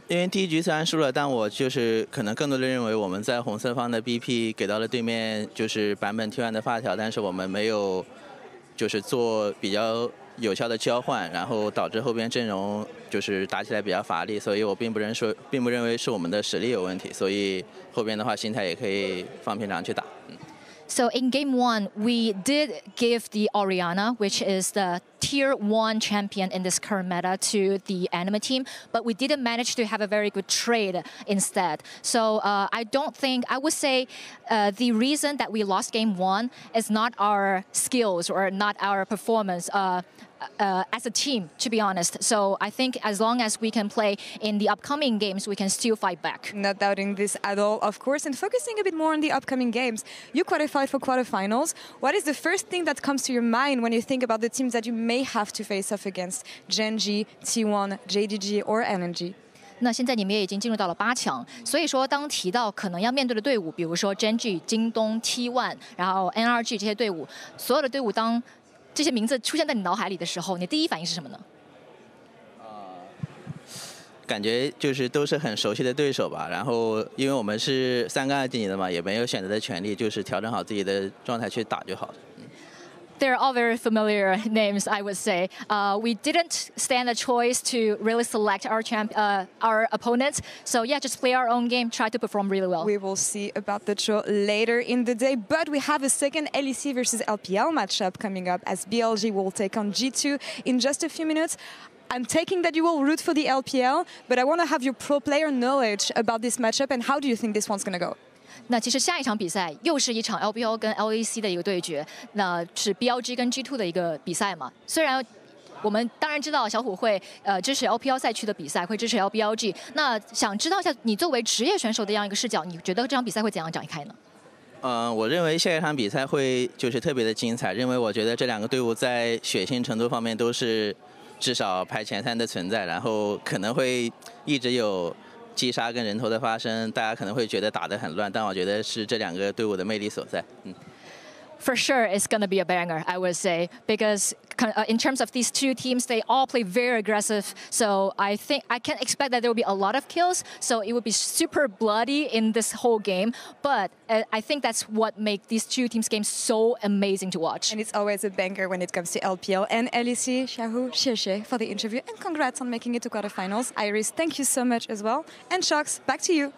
因为第一局虽然输了，但我就是可能更多的认为我们在红色方的 BP 给到了对面就是版本T1的发条，但是我们没有就是做比较有效的交换，然后导致后边阵容就是打起来比较乏力，所以我并不认为是我们的实力有问题，所以后边的话心态也可以放平常去打。So in Game 1, we did give the Orianna, which is the Tier 1 champion in this current meta, to the Anima team, but we didn't manage to have a very good trade instead. So I would say the reason that we lost Game 1 is not our skills or not our performance as a team, to be honest. So I think as long as we can play in the upcoming games, we can still fight back. Not doubting this at all, of course. And focusing a bit more on the upcoming games, you qualified for quarterfinals. What is the first thing that comes to your mind when you think about the teams that you may have to face off against? Gen.G, T1, JDG, or LNG? 那现在你们也已经进入到了8强，所以说当提到可能要面对的队伍，比如说 Gen.G、京东、T1， 然后 NRG 这些队伍，所有的队伍当这些名字出现在你脑海里的时候，你第一反应是什么呢？感觉就是都是很熟悉的对手吧，然后因为我们是3个2级的嘛，也没有选择的权利，就是调整好自己的状态去打就好了。They're all very familiar names, I would say. We didn't stand a choice to really select our opponents. So yeah, just play our own game, try to perform really well. We will see about the draw later in the day, but we have a second LEC versus LPL matchup coming up as BLG will take on G2 in just a few minutes. I'm taking that you will root for the LPL, but I want to have your pro player knowledge about this matchup and how do you think this one's going to go? 那其实下一场比赛又是一场 LPL 跟 LEC 的一个对决，那是 BLG 跟 G2 的一个比赛嘛。虽然我们当然知道小虎会支持 LPL 赛区的比赛，会支持 LBLG。那想知道一下，你作为职业选手的这样一个视角，你觉得这场比赛会怎样展开呢？我认为下一场比赛会就是特别的精彩，因为我觉得这2个队伍在血腥程度方面都是至少排前3的存在，然后可能会一直有击杀跟人头的发生，大家可能会觉得打得很乱，但我觉得是这2个队伍的魅力所在。For sure, it's going to be a banger, I would say, because in terms of these two teams, they all play very aggressive. So I think I can expect that there will be a lot of kills. So it will be super bloody in this whole game. But I think that's what makes these two teams' games so amazing to watch. And it's always a banger when it comes to LPL and LEC. Xiaohu, Xie for the interview, and congrats on making it to quarterfinals. Iris, thank you so much as well. And Shox, back to you.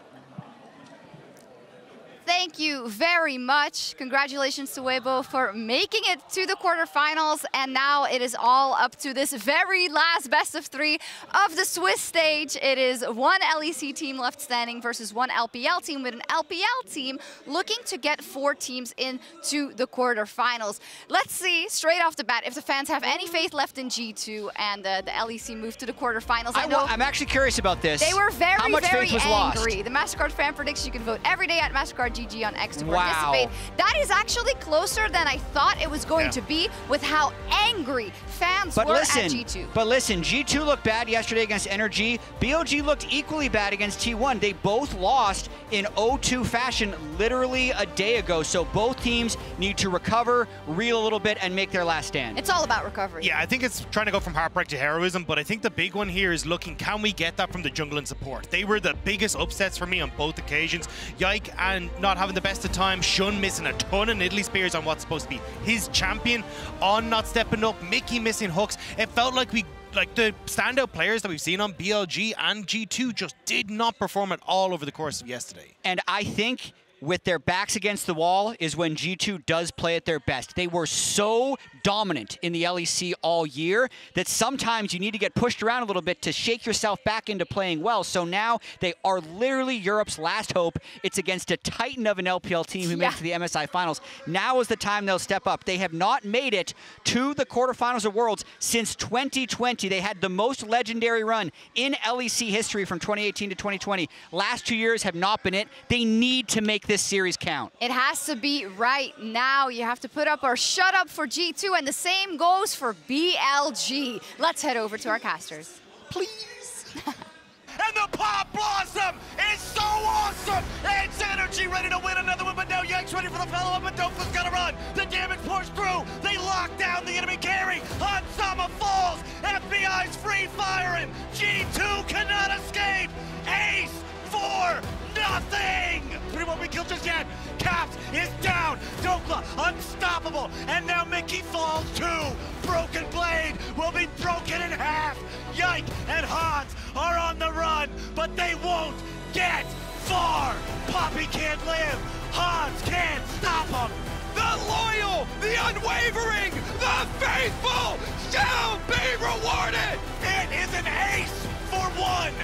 Thank you very much. Congratulations to Weibo for making it to the quarterfinals. And now it is all up to this very last best of 3 of the Swiss stage. It is one LEC team left standing versus one LPL team, with an LPL team looking to get 4 teams into the quarterfinals. Let's see straight off the bat if the fans have any faith left in G2 and the LEC move to the quarterfinals. I'm actually curious about this. They were very, How much very faith was angry. lost? The MasterCard fan prediction, you can vote every day at MasterCard GG on X to participate. That is actually closer than I thought it was going to be with how angry fans were at G2. But listen, G2 looked bad yesterday against NRG. BLG looked equally bad against T1. They both lost in 0-2 fashion literally a day ago. So both teams need to recover, reel a little bit, and make their last stand. It's all about recovery. Yeah, I think it's trying to go from heartbreak to heroism, but I think the big one here is looking, can we get that from the jungle and support? They were the biggest upsets for me on both occasions. Yike and not having the best of time, Shun missing a ton of Nidalee Spears on what's supposed to be his champion, On not stepping up, Mickey missing hooks. It felt like the standout players that we've seen on BLG and G2 just did not perform at all over the course of yesterday. And I think with their backs against the wall is when G2 does play at their best. They were so dominant in the LEC all year that sometimes you need to get pushed around a little bit to shake yourself back into playing well. So now they are literally Europe's last hope. It's against a titan of an LPL team who made it to the MSI Finals. Now is the time they'll step up. They have not made it to the quarterfinals of Worlds since 2020. They had the most legendary run in LEC history from 2018 to 2020. Last 2 years have not been it. They need to make this series count. It has to be right now. You have to put up or shut up for G2, and the same goes for BLG. Let's head over to our casters. Please. And the Pop Blossom is so awesome! It's Energy ready to win another one, but now Yikes ready for the follow-up, and Dopa's gonna run. The damage pours through. They lock down the enemy carry. Hansama falls. FBI's free firing. G2 cannot escape. Ace for nothing! 3 won't be killed just yet. Caps is down. Dokla unstoppable. And now Mickey falls too. Broken Blade will be broken in half. Yike and Hans are on the run, but they won't get far. Poppy can't live. Hans can't stop him. The loyal, the unwavering, the faithful shall be rewarded. It is an ace for one.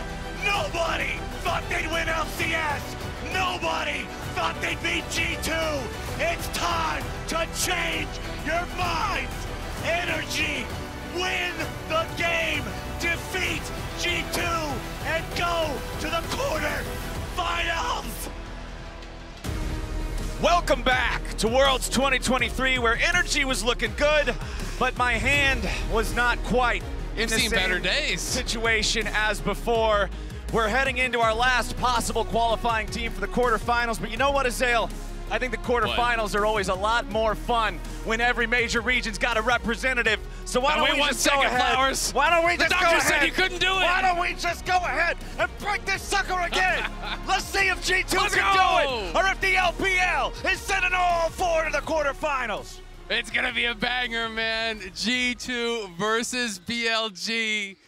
Nobody thought they'd win LCS. Nobody thought they'd beat G2. It's time to change your minds. Energy, win the game, defeat G2, and go to the quarterfinals. Welcome back to Worlds 2023, where Energy was looking good, but my hand was not quite in the same better days situation as before. We're heading into our last possible qualifying team for the quarterfinals, but you know what, Azael? I think the quarterfinals are always a lot more fun when every major region's got a representative. So why don't we just go ahead? Flowers. Why don't we The just go doctor ahead? said you couldn't do it. Why don't we just go ahead and break this sucker again? Let's see if G2 Let's can go. do it, or if the LPL is sending all four to the quarterfinals. It's gonna be a banger, man. G2 versus BLG.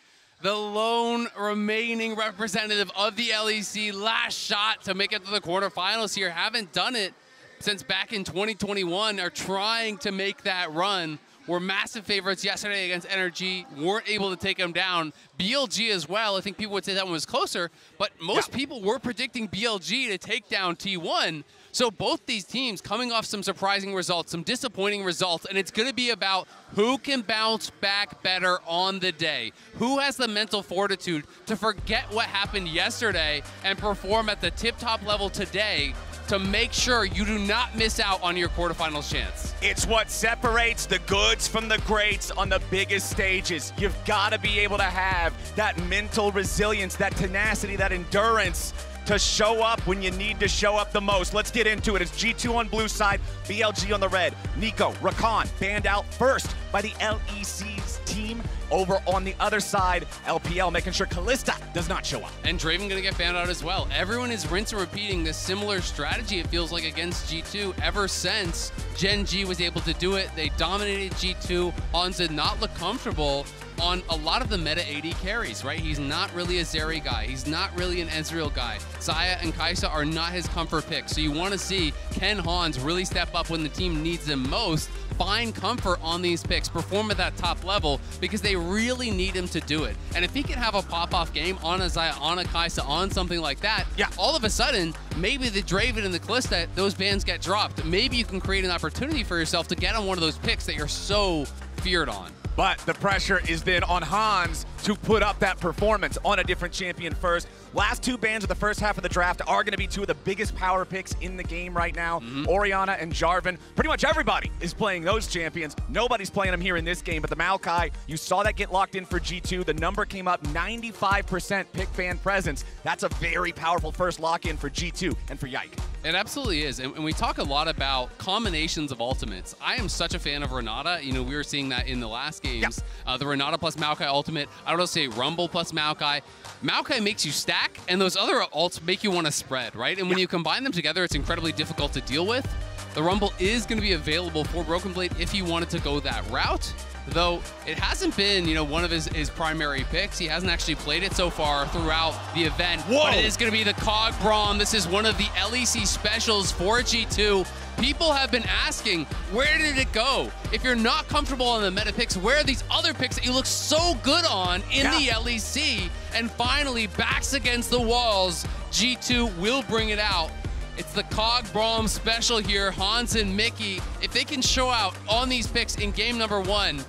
The lone remaining representative of the LEC, last shot to make it to the quarterfinals here. Haven't done it since back in 2021, are trying to make that run. Were massive favorites yesterday against Energy, weren't able to take them down. BLG as well, I think people would say that one was closer, but most people were predicting BLG to take down T1. So both these teams coming off some surprising results, some disappointing results, and it's going to be about who can bounce back better on the day. Who has the mental fortitude to forget what happened yesterday and perform at the tip-top level today to make sure you do not miss out on your quarterfinals chance. It's what separates the goods from the greats on the biggest stages. You've got to be able to have that mental resilience, that tenacity, that endurance to show up when you need to show up the most. Let's get into it. It's G2 on blue side, BLG on the red. Nico, Rakan banned out first by the LEC's team. Over on the other side, LPL making sure Kalista does not show up. And Draven gonna get banned out as well. Everyone is rinse and repeating this similar strategy, it feels like, against G2 ever since Gen G was able to do it. They dominated G2. Hans did not look comfortable on a lot of the meta AD carries, right? He's not really a Zeri guy. He's not really an Ezreal guy. Xayah and Kai'Sa are not his comfort picks. So you want to see, can Hans really step up when the team needs him most, find comfort on these picks, perform at that top level, because they really need him to do it. And if he can have a pop-off game on a Xayah, on a Kai'Sa, on something like that, all of a sudden, maybe the Draven and the Kalista, those bans get dropped. Maybe you can create an opportunity for yourself to get on one of those picks that you're so feared on. But the pressure is then on Hans to put up that performance on a different champion first. Last two bans of the first half of the draft are going to be two of the biggest power picks in the game right now. Orianna and Jarvan. Pretty much everybody is playing those champions. Nobody's playing them here in this game, but the Maokai, you saw that get locked in for G2. The number came up 95% pick ban presence. That's a very powerful first lock-in for G2 and for Yike. It absolutely is, and we talk a lot about combinations of ultimates. I am such a fan of Renata. You know, we were seeing that in the last games. The Renata plus Maokai ultimate. I would also say Rumble plus Maokai. Maokai makes you stack, and those other ults make you want to spread, right? And when you combine them together, it's incredibly difficult to deal with. The Rumble is going to be available for Broken Blade if you wanted to go that route. though it hasn't been, one of his primary picks. He hasn't actually played it so far throughout the event. Whoa. But it is going to be the Cog Braum. This is one of the LEC specials for G2. People have been asking, where did it go? If you're not comfortable on the meta picks, where are these other picks that you look so good on in the LEC? And finally, backs against the walls, G2 will bring it out. It's the Cog Braum special here. Hans and Mickey, if they can show out on these picks in game number 1,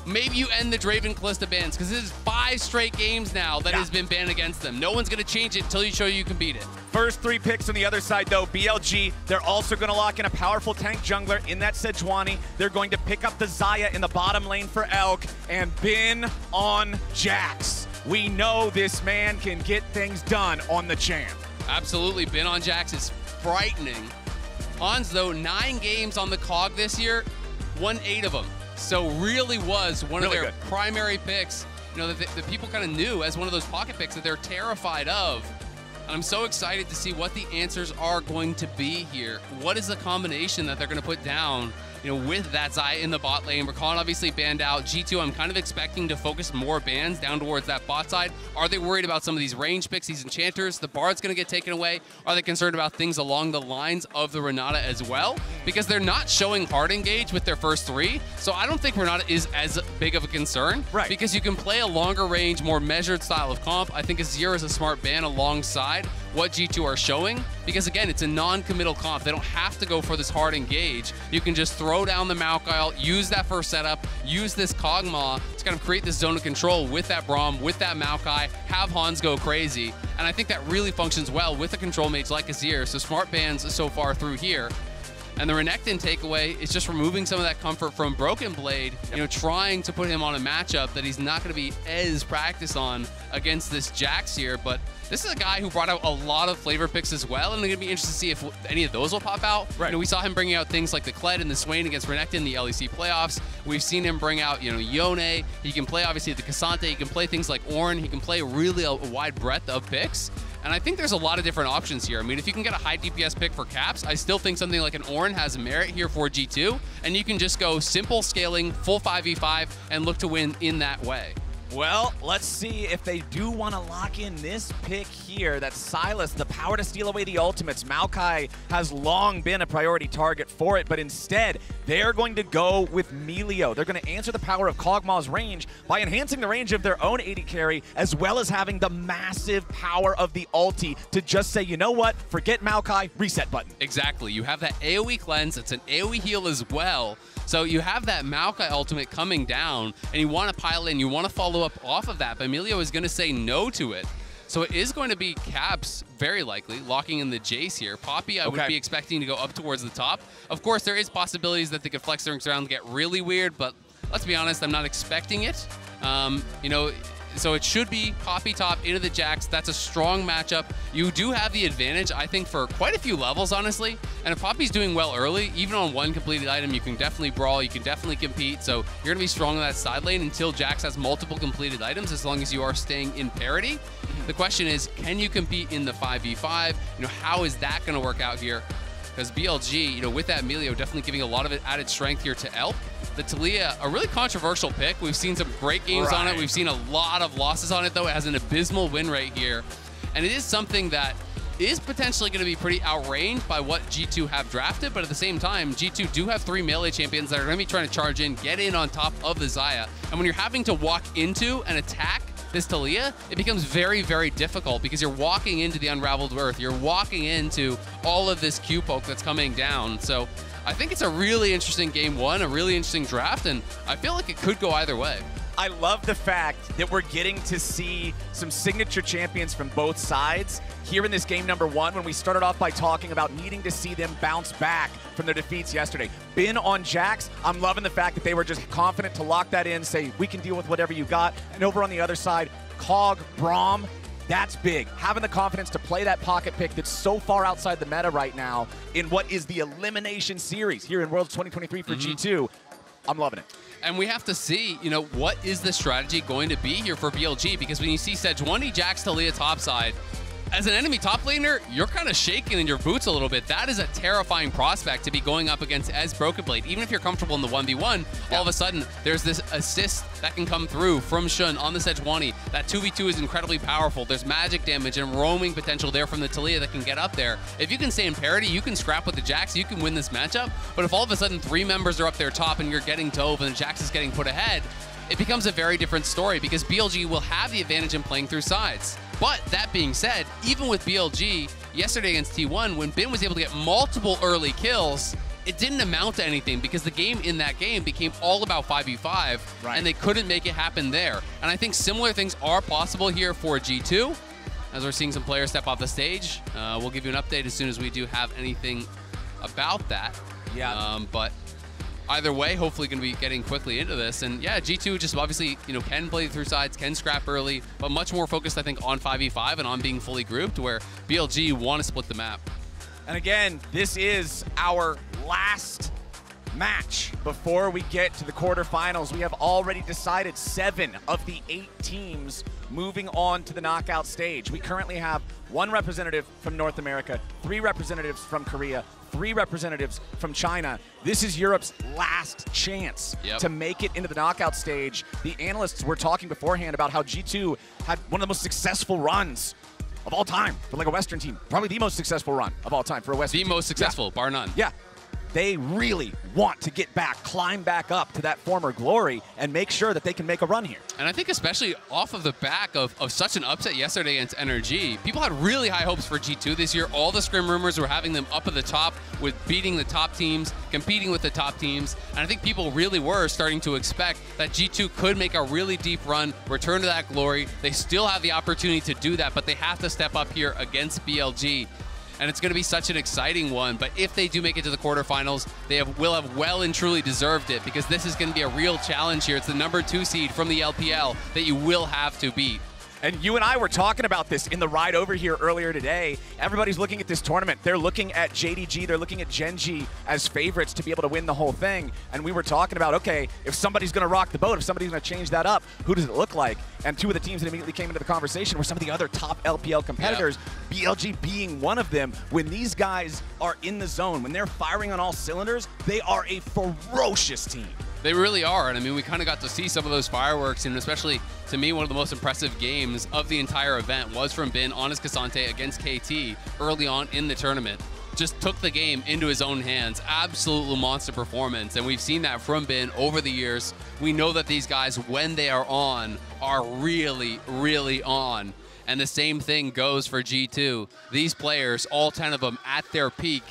maybe you end the Draven Callista bans, because this is 5 straight games now that has been banned against them. No one's going to change it until you show you can beat it. First 3 picks on the other side, though, BLG, they're also going to lock in a powerful tank jungler in that Sejuani. They're going to pick up the Xayah in the bottom lane for Elk, and Bin on Jax. We know this man can get things done on the champ. Absolutely, Bin on Jax is frightening. Hans, though, 9 games on the Cog this year, won 8 of them. So really was one of their primary picks, that people kind of knew as one of those pocket picks that they're terrified of. And I'm so excited to see what the answers are going to be here. What is the combination that they're going to put down, with that Xayah in the bot lane? Rakan obviously banned out. G2, I'm kind of expecting to focus more bans down towards that bot side. Are they worried about some of these range picks, these enchanters? The Bard's going to get taken away. Are they concerned about things along the lines of the Renata as well? Because they're not showing hard engage with their first 3. So I don't think Renata is as big of a concern. Right. Because you can play a longer range, more measured style of comp. I think Azir is a smart ban alongside what G2 are showing, because again, it's a non-committal comp. They don't have to go for this hard engage. You can just throw down the Maokai, use that first setup, use this Kog'Maw to kind of create this zone of control with that Braum, with that Maokai, have Hans go crazy. And I think that really functions well with a control mage like Azir. So smart bans so far through here. And the Renekton takeaway is just removing some of that comfort from Broken Blade, trying to put him on a matchup that he's not going to be as practiced on against this Jax here. But this is a guy who brought out a lot of flavor picks as well, and I'm going to be interested to see if any of those will pop out. Right. We saw him bringing out things like the Kled and the Swain against Renekton in the LEC playoffs. We've seen him bring out, Yone. He can play, obviously, the Cassante. He can play things like Ornn. He can play really a wide breadth of picks. And I think there's a lot of different options here. I mean, if you can get a high DPS pick for caps, I still think something like an Ornn has merit here for G2. And you can just go simple scaling, full 5v5, and look to win in that way. Well, let's see if they do want to lock in this pick here. That's Silas, the power to steal away the ultimates. Maokai has long been a priority target for it, but instead, they're going to go with Melio. They're going to answer the power of Kog'Maw's range by enhancing the range of their own AD carry, as well as having the massive power of the ulti to just say, you know what, forget Maokai, reset button. Exactly. You have that AoE cleanse. It's an AoE heal as well. So you have that Maokai ultimate coming down, and you want to pile in, you want to follow up off of that, but Emilio is going to say no to it. So it is going to be Caps, very likely, locking in the Jace here. Poppy, I would be expecting to go up towards the top. Of course, there is possibilities that they could flex things around and get really weird, but let's be honest, I'm not expecting it. So it should be Poppy top into the Jax. That's a strong matchup. You do have the advantage, I think, for quite a few levels, honestly. And if Poppy's doing well early, even on 1 completed item, you can definitely brawl, you can definitely compete. So you're going to be strong on that side lane until Jax has multiple completed items, as long as you are staying in parity. The question is, can you compete in the 5v5? How is that going to work out here? Because BLG, with that Melio, definitely giving a lot of added strength here to Elk. The Talia, a really controversial pick. We've seen some great games on it. We've seen a lot of losses on it, though. It has an abysmal win rate here. And it is something that is potentially going to be pretty outranged by what G2 have drafted, but at the same time, G2 do have 3 melee champions that are going to be trying to charge in, get in on top of the Xayah. And when you're having to walk into and attack this Talia, it becomes very, very difficult because you're walking into the Unraveled Earth. You're walking into all of this Q poke that's coming down. So I think it's a really interesting game 1, a really interesting draft, and I feel like it could go either way. I love the fact that we're getting to see some signature champions from both sides here in this game number 1, when we started off by talking about needing to see them bounce back from their defeats yesterday. Bin on Jax, I'm loving the fact that they were just confident to lock that in, say, we can deal with whatever you got. And over on the other side, Cog, Braum, that's big. Having the confidence to play that pocket pick that's so far outside the meta right now in what is the elimination series here in Worlds 2023 for G2, I'm loving it. And we have to see, what is the strategy going to be here for BLG? Because when you see Sejuani, Jax, Talia topside, as an enemy top laner, you're kind of shaking in your boots a little bit. That is a terrifying prospect to be going up against as Broken Blade. Even if you're comfortable in the 1v1, all of a sudden, there's this assist that can come through from Shun on the Sejuani. That 2v2 is incredibly powerful. There's magic damage and roaming potential there from the Taliyah that can get up there. If you can stay in parity, you can scrap with the Jax, you can win this matchup. But if all of a sudden 3 members are up there top and you're getting dove and the Jax is getting put ahead, it becomes a very different story because BLG will have the advantage in playing through sides. But that being said, even with BLG, yesterday against T1, when Bin was able to get multiple early kills, it didn't amount to anything because the game in that game became all about 5v5, and they couldn't make it happen there. And I think similar things are possible here for G2, as we're seeing some players step off the stage. We'll give you an update as soon as we do have anything about that. Yeah. But either way, hopefully going to be getting quickly into this. And yeah, G2 just obviously, can play through sides, can scrap early, but much more focused, I think, on 5v5 and on being fully grouped, where BLG want to split the map. And again, this is our last match before we get to the quarterfinals. We have already decided 7 of the 8 teams moving on to the knockout stage. We currently have 1 representative from North America, 3 representatives from Korea, 3 representatives from China. This is Europe's last chance to make it into the knockout stage. The analysts were talking beforehand about how G2 had one of the most successful runs of all time for like a Western team. Probably the most successful run of all time for a Western team. The most successful, bar none. Yeah. They really want to get back, climb back up to that former glory and make sure that they can make a run here. And I think especially off of the back of such an upset yesterday against NRG, people had really high hopes for G2 this year. All the scrim rumors were having them up at the top with beating the top teams, competing with the top teams. And I think people really were starting to expect that G2 could make a really deep run, return to that glory. They still have the opportunity to do that, but they have to step up here against BLG. And it's going to be such an exciting one. But if they do make it to the quarterfinals, they will have well and truly deserved it, because this is going to be a real challenge here. It's the #2 seed from the LPL that you will have to beat. And you and I were talking about this in the ride over here earlier today. Everybody's looking at this tournament. They're looking at JDG, they're looking at Gen.G as favorites to be able to win the whole thing. And we were talking about, okay, if somebody's going to rock the boat, if somebody's going to change that up, who does it look like? And 2 of the teams that immediately came into the conversation were some of the other top LPL competitors, BLG being one of them. When these guys are in the zone, when they're firing on all cylinders, they are a ferocious team. They really are, and I mean, we kind of got to see some of those fireworks, and especially, to me, one of the most impressive games of the entire event was from Bin on his Cassante against KT early on in the tournament. Just took the game into his own hands. Absolute monster performance, and we've seen that from Bin over the years. We know that these guys, when they are on, are really, really on. And the same thing goes for G2. These players, all 10 of them at their peak,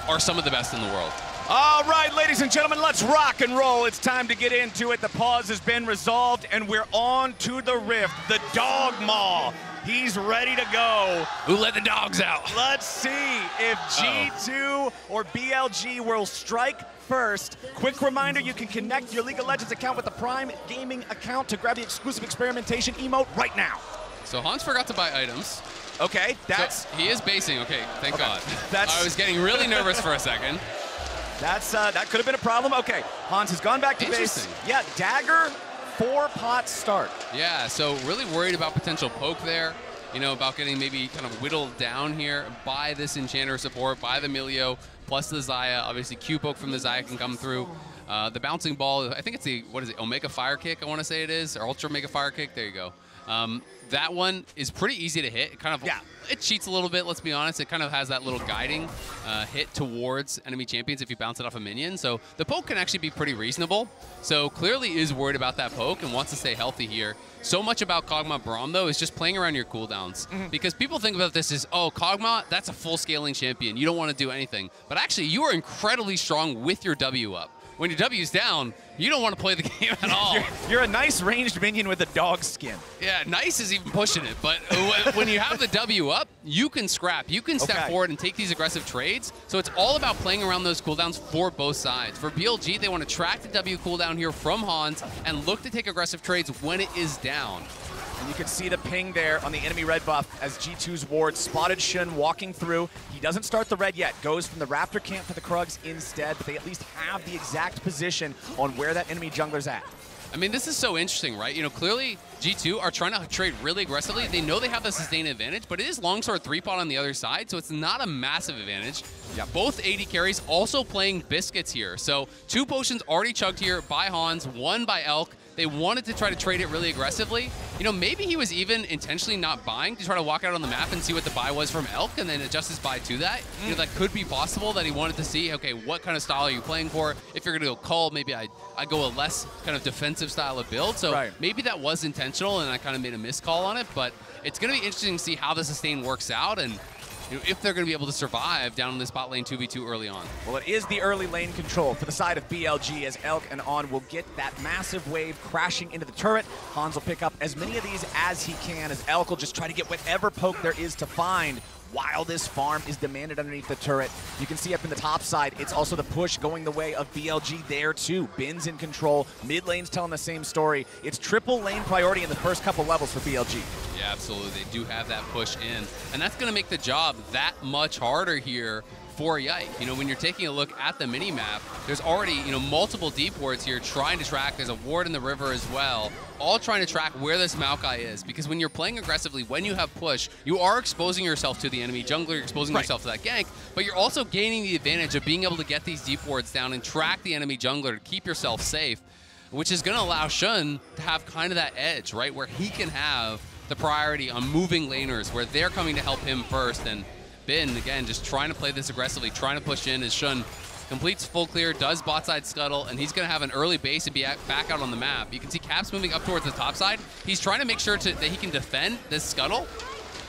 are some of the best in the world. All right, ladies and gentlemen, let's rock and roll. It's time to get into it. The pause has been resolved, and we're on to the rift. The dog maul. He's ready to go. Who let the dogs out? Let's see if G2 or BLG will strike first. Quick reminder, you can connect your League of Legends account with the Prime Gaming account to grab the exclusive experimentation emote right now. So Hans forgot to buy items. Okay, that's... So he is basing, okay, thank God. I was getting really nervous for a second. That could have been a problem. Okay, Hans has gone back to base. Yeah, dagger, 4-pot start. Yeah, so really worried about potential poke there. You know, about getting maybe kind of whittled down here by this Enchanter support, by the Milio, plus the Xayah. Obviously, Q poke from the Xayah can come through. The bouncing ball, I think it's the, what is it, Omega Fire Kick, I want to say it is, or Ultra Omega Fire Kick. There you go. That one is pretty easy to hit. It kind of, it cheats a little bit, let's be honest. It kind of has that little guiding hit towards enemy champions if you bounce it off a minion. So the poke can actually be pretty reasonable. So clearly is worried about that poke and wants to stay healthy here. So much about Kog'Maw Braum, though, is just playing around your cooldowns. Because people think about this as, oh, Kog'Maw, that's a full scaling champion. You don't want to do anything. But actually, you are incredibly strong with your W up. When your W's down, you don't want to play the game at all. You're a nice ranged minion with a dog skin. Yeah, nice is even pushing it. But when you have the W up, you can scrap. You can step forward and take these aggressive trades. So it's all about playing around those cooldowns for both sides. For BLG, they want to track the W cooldown here from Hans and look to take aggressive trades when it is down. And you can see the ping there on the enemy red buff as G2's ward spotted Shun walking through. He doesn't start the red yet, goes from the Raptor camp to the Krugs instead, but they at least have the exact position on where that enemy jungler's at. I mean, this is so interesting, right? You know, clearly G2 are trying to trade really aggressively. They know they have the sustained advantage, but it is longsword 3-pot on the other side, so it's not a massive advantage. Yeah, both AD carries also playing biscuits here. So 2 potions already chugged here by Hans, 1 by Elk. They wanted to try to trade it really aggressively. You know, maybe he was even intentionally not buying to try to walk out on the map and see what the buy was from Elk and then adjust his buy to that. You know, that could be possible, that he wanted to see, okay, what kind of style are you playing for? If you're going to go Cull, maybe I go a less kind of defensive style of build. So maybe that was intentional and I kind of made a miscall on it, but it's going to be interesting to see how the sustain works out and you know, if they're going to be able to survive down in this bot lane 2v2 early on. Well, it is the early lane control for the side of BLG as Elk and On will get that massive wave crashing into the turret. Hans will pick up as many of these as he can as Elk will just try to get whatever poke there is to find while this farm is demanded underneath the turret. You can see up in the top side, it's also the push going the way of BLG there too. Bin's in control, mid lane's telling the same story. It's triple lane priority in the first couple levels for BLG. Yeah, absolutely. They do have that push in, and that's going to make the job that much harder here for Yike. You know, when you're taking a look at the mini-map, there's already, you know, multiple deep wards here trying to track. There's a ward in the river as well, all trying to track where this Maokai is, because when you're playing aggressively, when you have push, you are exposing yourself to the enemy jungler, you're exposing yourself to that gank, but you're also gaining the advantage of being able to get these deep wards down and track the enemy jungler to keep yourself safe, which is going to allow Shun to have kind of that edge, right, where he can have the priority on moving laners, where they're coming to help him first. And Bin, again, just trying to play this aggressively, trying to push in as Shun completes full clear, does bot side scuttle, and he's going to have an early base and be back out on the map. You can see Caps moving up towards the top side. He's trying to make sure that he can defend this scuttle.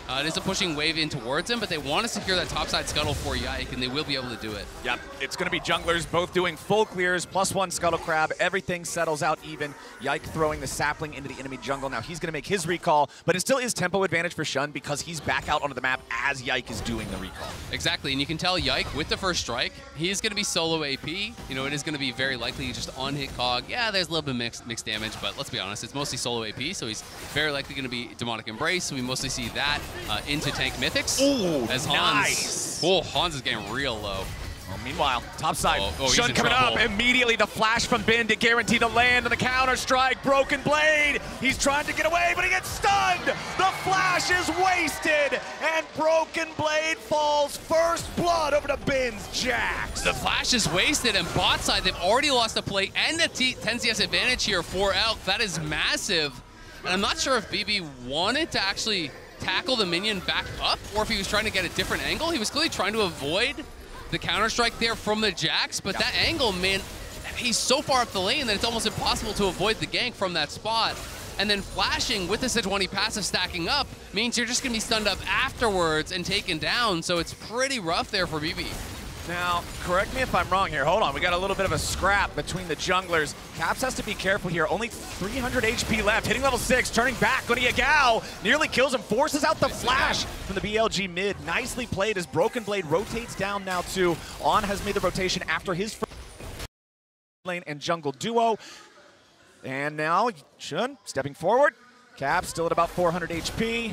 It is a pushing wave in towards him, but they want to secure that topside scuttle for Yike, and they will be able to do it. Yep, it's going to be junglers both doing full clears, +1 scuttle crab. Everything settles out even. Yike throwing the sapling into the enemy jungle. Now he's going to make his recall, but it still is tempo advantage for Shun because he's back out onto the map as Yike is doing the recall. Exactly, and you can tell Yike with the first strike, he is going to be solo AP. You know, it is going to be very likely just on hit cog. Yeah, there's a little bit of mixed damage, but let's be honest, it's mostly solo AP, so he's very likely going to be Demonic Embrace, so we mostly see that into tank mythics. Ooh, as Hans, nice. Oh, Hans is getting real low. Well, meanwhile, top side, Shun coming trouble. up. Immediately the flash from Bin to guarantee the land and the counter strike. Broken Blade, he's trying to get away, but he gets stunned. The flash is wasted, and Broken Blade falls first blood over to Bin's Jax. The flash is wasted, and bot side, they've already lost a play and a 10 CS advantage here for Elk. That is massive, and I'm not sure if BB wanted to actually tackle the minion back up, or if he was trying to get a different angle. He was clearly trying to avoid the counter-strike there from the Jax, but that angle, man, he's so far up the lane that it's almost impossible to avoid the gank from that spot. And then flashing with the Sejuani passive stacking up means you're just going to be stunned up afterwards and taken down, so it's pretty rough there for BB. Now, correct me if I'm wrong here. Hold on, we got a little bit of a scrap between the junglers. Caps has to be careful here. Only 300 HP left. Hitting level 6, turning back. Going to Yagao. Nearly kills him. Forces out the flash from the BLG mid. Nicely played as Broken Blade rotates down now too. On has made the rotation after his first lane and jungle duo. And now Shun stepping forward. Caps still at about 400 HP.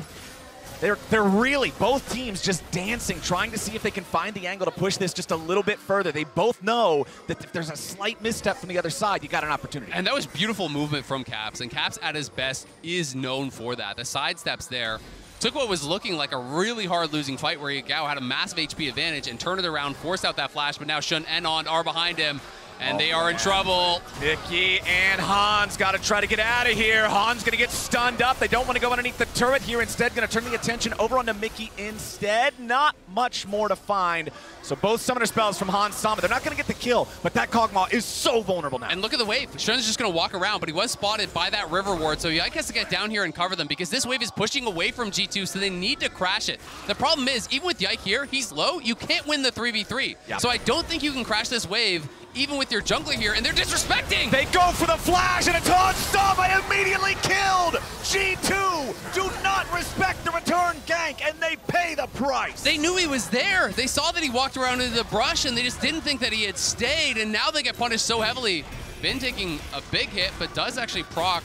They're really, both teams just dancing, trying to see if they can find the angle to push this just a little bit further. They both know that if there's a slight misstep from the other side, you got an opportunity. And that was beautiful movement from Caps, and Caps at his best is known for that. The sidesteps there took what was looking like a really hard losing fight where Yagao had a massive HP advantage and turned it around, forced out that flash, but now Shun and On are behind him. And they are in trouble. Mickey and Hans got to try to get out of here. Hans going to get stunned up. They don't want to go underneath the turret here. Instead, going to turn the attention over onto Mickey instead. Not much more to find. So both summoner spells from Hans Sama. They're not going to get the kill, but that Kog'Maw is so vulnerable now. And look at the wave. Shun's just going to walk around, but he was spotted by that river ward, so Yike has to get down here and cover them because this wave is pushing away from G2, so they need to crash it. The problem is, even with Yike here, he's low. You can't win the 3v3. Yep. So I don't think you can crash this wave even with your jungler here, and they're disrespecting. They go for the flash, and it's Hans Sama immediately killed. G2 do not respect the return gank, and they pay the price. They knew he was there. They saw that he walked around into the brush, and they just didn't think that he had stayed, and now they get punished so heavily. Bin taking a big hit, but does actually proc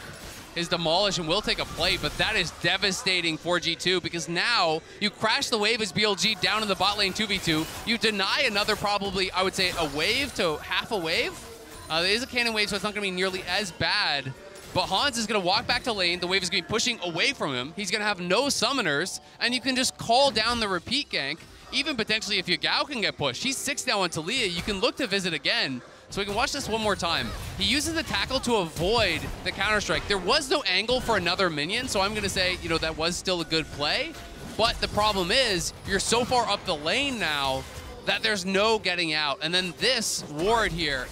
his demolish and will take a play, but that is devastating for G2 because now you crash the wave as BLG down in the bot lane 2v2. You deny another probably, I would say, a wave to half a wave. There is a cannon wave, so it's not going to be nearly as bad. But Hans is going to walk back to lane. The wave is going to be pushing away from him. He's going to have no summoners, and you can just call down the repeat gank. Even potentially if Yagao can get pushed. He's 6 now on Talia. You can look to visit again. So we can watch this one more time. He uses the tackle to avoid the counter-strike. There was no angle for another minion, so I'm going to say, you know, that was still a good play. But the problem is, you're so far up the lane now that there's no getting out. And then this ward here,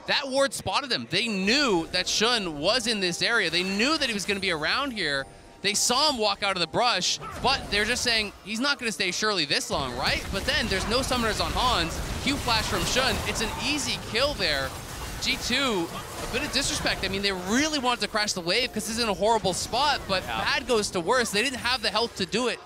that ward spotted him. They knew that Shun was in this area. They knew that he was going to be around here. They saw him walk out of the brush, but they're just saying, he's not going to stay surely this long, right? But then there's no summoners on Hans. Q flash from Shun. It's an easy kill there. G2, a bit of disrespect. I mean, they really wanted to crash the wave because this is in a horrible spot, but bad goes to worse. They didn't have the health to do it,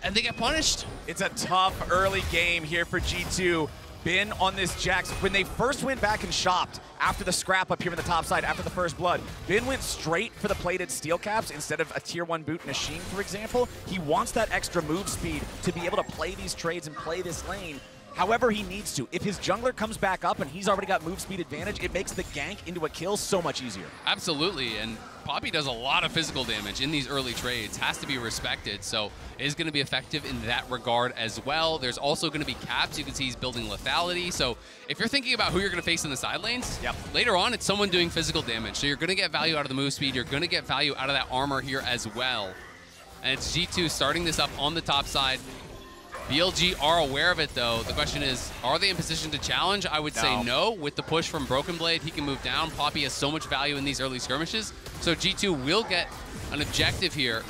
and they get punished. It's a tough early game here for G2. Been on this Jax. When they first went back and shopped after the scrap up here in the top side, after the first blood, Ben went straight for the plated steel caps instead of a tier 1 boot and a sheen, for example. He wants that extra move speed to be able to play these trades and play this lane however he needs to. If his jungler comes back up and he's already got move speed advantage, it makes the gank into a kill so much easier. Absolutely, and Poppy does a lot of physical damage in these early trades, has to be respected, so is going to be effective in that regard as well. There's also going to be caps. You can see he's building lethality, so if you're thinking about who you're going to face in the side lanes, later on it's someone doing physical damage, so you're going to get value out of the move speed, you're going to get value out of that armor here as well. And it's G2 starting this up on the top side. BLG are aware of it, though. The question is, are they in position to challenge? I would say no. With the push from Broken Blade, he can move down. Poppy has so much value in these early skirmishes. So G2 will get an objective here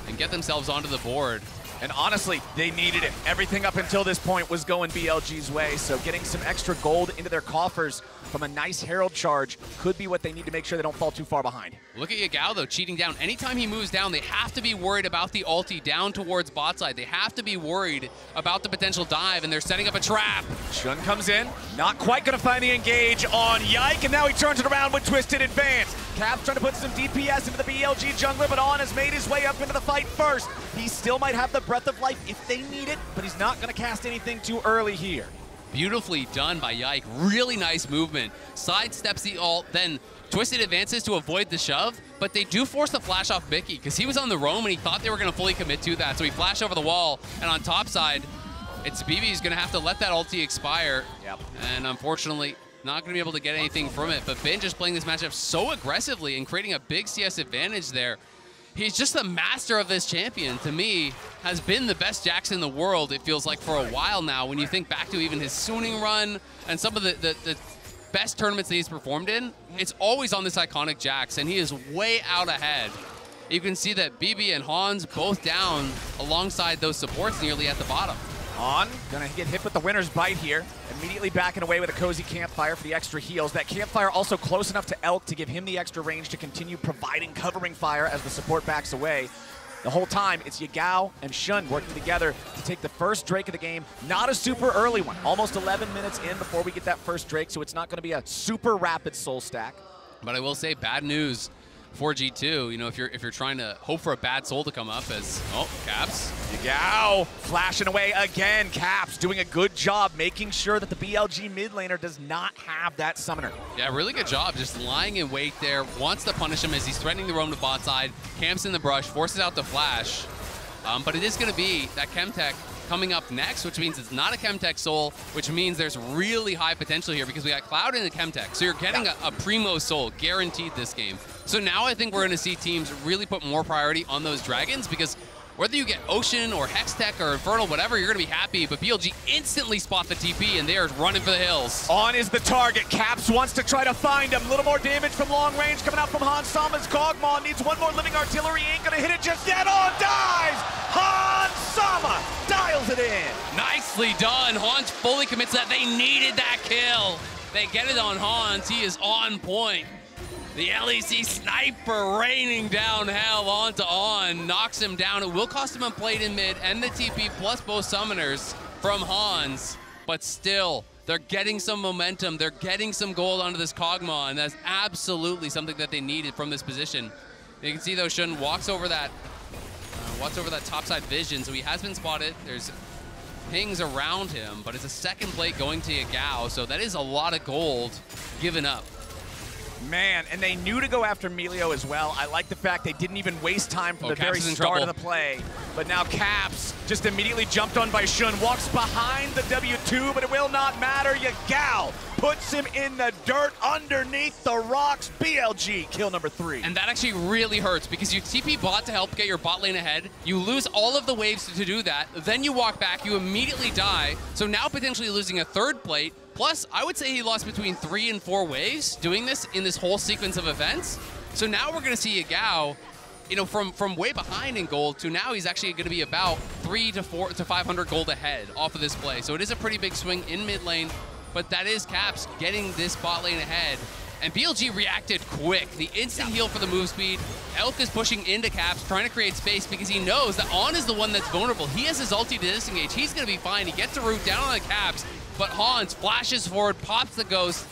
and get themselves onto the board. And honestly, they needed it. Everything up until this point was going BLG's way, so getting some extra gold into their coffers from a nice Herald charge could be what they need to make sure they don't fall too far behind. Look at Yagao, though, cheating down. Anytime he moves down, they have to be worried about the ulti down towards bot side. They have to be worried about the potential dive, and they're setting up a trap. Shun comes in, not quite going to find the engage on Yike, and now he turns it around with Twisted Advance. Caps trying to put some DPS into the BLG jungler, but On has made his way up into the fight first. He still might have the Breath of Life if they need it, but he's not going to cast anything too early here. Beautifully done by Yike. Really nice movement. Sidesteps the ult, then Twisted advances to avoid the shove, but they do force the flash off Mickey because he was on the roam and he thought they were going to fully commit to that. So he flashed over the wall, and on top side, it's BB's going to have to let that ulti expire. And unfortunately, not going to be able to get anything from it. But Ben just playing this matchup so aggressively and creating a big CS advantage there. He's just the master of this champion. To me, has been the best Jax in the world, it feels like, for a while now. When you think back to even his Suning run and some of the best tournaments that he's performed in, it's always on this iconic Jax, and he is way out ahead. You can see that BB and Hans both down alongside those supports nearly at the bottom. On, gonna get hit with the winner's bite here. Immediately backing away with a cozy campfire for the extra heals. That campfire also close enough to Elk to give him the extra range to continue providing covering fire as the support backs away. The whole time, it's Yagao and Shun working together to take the first Drake of the game. Not a super early one. Almost 11 minutes in before we get that first Drake, so it's not gonna be a super rapid soul stack. But I will say, bad news for G2, you know, if you're trying to hope for a bad soul to come up as, oh, Caps. Yagao flashing away again. Caps doing a good job making sure that the BLG mid laner does not have that summoner. Yeah, really good job. Just lying in wait there. Wants to punish him as he's threatening the roam to bot side. Camps in the brush, forces out the flash. But it is going to be that Chemtech coming up next, which means it's not a Chemtech soul, which means there's really high potential here because we got Cloud and a Chemtech. So you're getting a primo soul guaranteed this game. So now I think we're going to see teams really put more priority on those dragons, because whether you get Ocean or Hextech or Infernal, whatever, you're going to be happy. But BLG instantly spot the TP, and they are running for the hills. On is the target. Caps wants to try to find him. A little more damage from long range coming out from Hans Sama's Kog'Maw. Needs one more living artillery. Ain't going to hit it just yet. On dives! Hans Sama dials it in. Nicely done. Hans fully commits that. They needed that kill. They get it on Hans. He is on point. The LEC sniper raining down hell onto On, knocks him down. It will cost him a plate in mid and the TP plus both summoners from Hans, but still, they're getting some momentum. They're getting some gold onto this Kog'Maw, and that's absolutely something that they needed from this position. You can see, though, Shun walks over that topside vision, so he has been spotted. There's pings around him, but it's a second plate going to Yagao, so that is a lot of gold given up. Man, and they knew to go after Emilio as well. I like the fact they didn't even waste time from the very start of the play. But now Caps just immediately jumped on by Shun, walks behind the W2, but it will not matter. Yagao puts him in the dirt underneath the rocks. BLG, kill number 3. And that actually really hurts because you TP bot to help get your bot lane ahead. You lose all of the waves to do that. Then you walk back, you immediately die. So now potentially losing a third plate. Plus, I would say he lost between 3 and 4 waves doing this in this whole sequence of events. So now we're going to see Yagao, you know, from way behind in gold to now he's actually going to be about 300 to 500 gold ahead off of this play. So it is a pretty big swing in mid lane, but that is Caps getting this bot lane ahead. And BLG reacted quick. The instant heal for the move speed. Elk is pushing into Caps, trying to create space because he knows that On is the one that's vulnerable. He has his ulti to disengage. He's going to be fine. He gets a root down on the Caps. But Hans flashes forward, pops the ghost,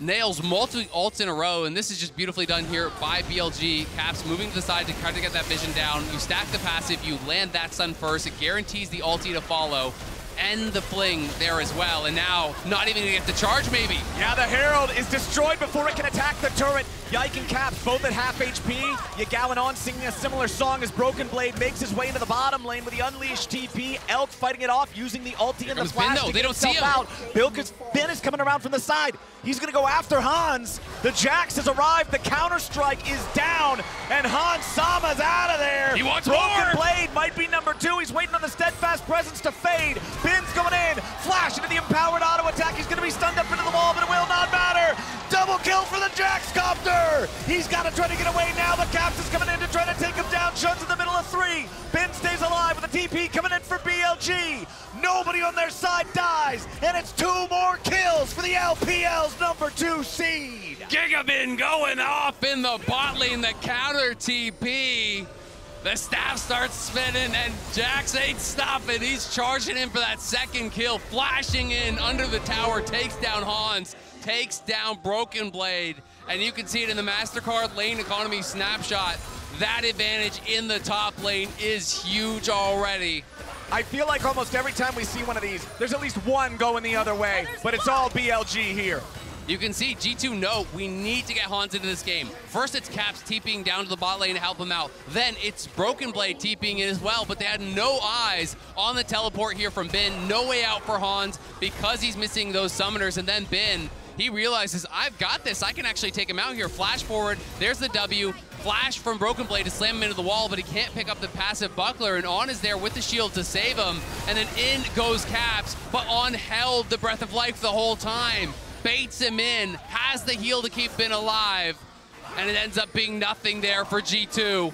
nails multiple ults in a row, and this is just beautifully done here by BLG. Caps moving to the side to try to get that vision down. You stack the passive, you land that stun first. It guarantees the ulti to follow. End the fling there as well, and now not even gonna get the charge maybe. Yeah, the Herald is destroyed before it can attack the turret. Yike and Caps both at half HP. Yagao and On singing a similar song as Broken Blade makes his way into the bottom lane with the Unleashed TP. Elk fighting it off using the ulti and the flash to they don't see him. out. Ben is coming around from the side. He's gonna go after Hans. The Jax has arrived, the counter-strike is down, and Hans Sama's out of there. He wants Broken more. Blade might be number 2. He's waiting on the Steadfast Presence to fade. Ben's going in. Flash into the empowered auto attack. He's gonna be stunned up into the wall, but it will not matter. Double kill for the Jax Copter. He's got to try to get away now. The Caps is coming in to try to take him down. Shun's in the middle of 3. Ben stays alive with a TP coming in for BLG. Nobody on their side dies, and it's 2 more kills for the LPL's number 2 seed. Gigabin going off in the bot lane, the counter TP. The staff starts spinning, and Jax ain't stopping. He's charging in for that second kill, flashing in under the tower, takes down Hans, takes down Broken Blade, and you can see it in the MasterCard lane economy snapshot. That advantage in the top lane is huge already. I feel like almost every time we see one of these, there's at least one going the other way, but it's all BLG here. You can see G2 know we need to get Hans into this game. First it's Caps TPing down to the bot lane to help him out. Then it's Broken Blade TPing in as well, but they had no eyes on the teleport here from Ben. No way out for Hans because he's missing those summoners, and then Ben, he realizes, I've got this. I can actually take him out here. Flash forward. There's the W. Flash from Broken Blade to slam him into the wall, but he can't pick up the passive buckler, and On is there with the shield to save him. And then in goes Caps, but On held the Breath of Life the whole time. Baits him in, has the heal to keep Ben alive, and it ends up being nothing there for G2.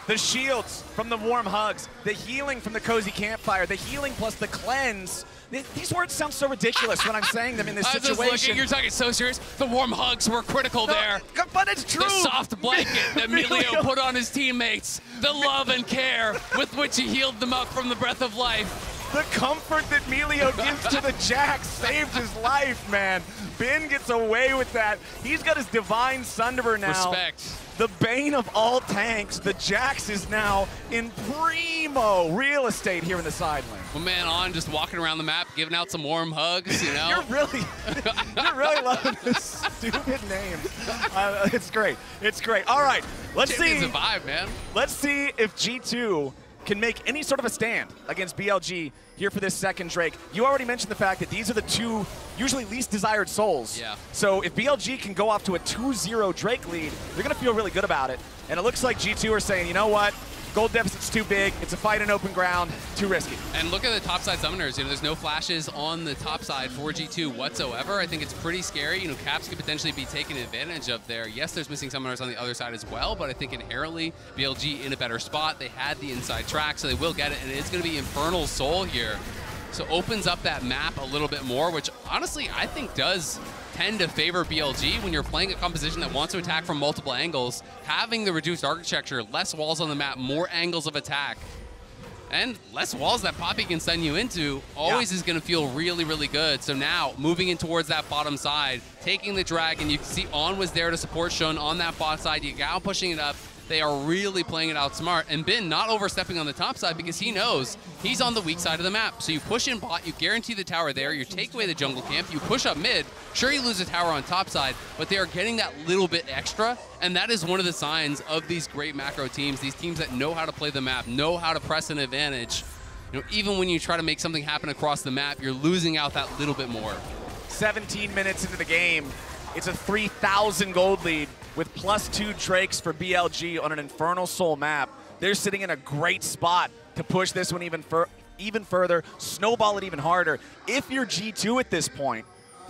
The shields from the warm hugs, the healing from the cozy campfire, the healing plus the cleanse. These words sound so ridiculous when I'm saying them in this situation. You're talking so serious. The warm hugs were critical there. But it's true. The soft blanket that Emilio put on his teammates. The love and care with which he healed them up from the Breath of Life. The comfort that Emilio gives to the Jax saved his life, man. Ben gets away with that. He's got his Divine Sunderer now. Respect. The bane of all tanks. The Jax is now in primo real estate here in the side lane. Well, man, On just walking around the map, giving out some warm hugs, you know? You're really loving this stupid name. It's great. It's great. All right, let's see. It's a vibe, man. Let's see if G2 can make any sort of a stand against BLG here for this second Drake. You already mentioned the fact that these are the 2 usually least desired souls. Yeah. So if BLG can go off to a 2-0 Drake lead, they're going to feel really good about it. And it looks like G2 are saying, you know what? Gold deficit's too big. It's a fight in open ground. Too risky. And look at the topside summoners. You know, there's no flashes on the top side for G2 whatsoever. I think it's pretty scary. You know, Caps could potentially be taken advantage of there. Yes, there's missing summoners on the other side as well, but I think inherently BLG in a better spot. They had the inside track, so they will get it, and it's going to be Infernal Soul here. So opens up that map a little bit more, which honestly I think does tend to favor BLG when you're playing a composition that wants to attack from multiple angles. Having the reduced architecture, less walls on the map, more angles of attack, and less walls that Poppy can send you into always is going to feel really, really good. So now moving in towards that bottom side, taking the dragon. You can see On was there to support Shun on that bot side. Yagao pushing it up. They are really playing it out smart. And Bin not overstepping on the top side because he knows he's on the weak side of the map. So you push in bot, you guarantee the tower there, you take away the jungle camp, you push up mid. Sure, you lose a tower on top side, but they are getting that little bit extra. And that is one of the signs of these great macro teams, these teams that know how to play the map, know how to press an advantage. You know, even when you try to make something happen across the map, you're losing out that little bit more. 17 minutes into the game, it's a 3,000 gold lead with +2 Drakes for BLG on an Infernal Soul map. They're sitting in a great spot to push this one even further, snowball it even harder. If you're G2 at this point,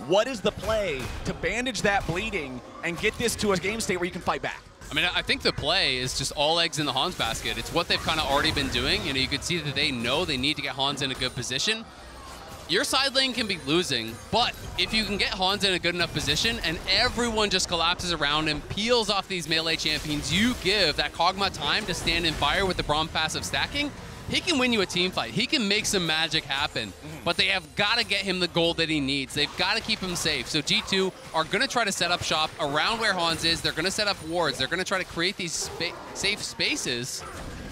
what is the play to bandage that bleeding and get this to a game state where you can fight back? I mean, I think the play is just all eggs in the Hans basket. It's what they've kind of already been doing. You know, you can see that they know they need to get Hans in a good position. Your side lane can be losing, but if you can get Hans in a good enough position and everyone just collapses around him, peels off these melee champions, you give that Kog'Maw time to stand in fire with the Braum passive stacking, he can win you a team fight. He can make some magic happen, but they have got to get him the gold that he needs. They've got to keep him safe. So G2 are going to try to set up shop around where Hans is. They're going to set up wards. They're going to try to create these safe spaces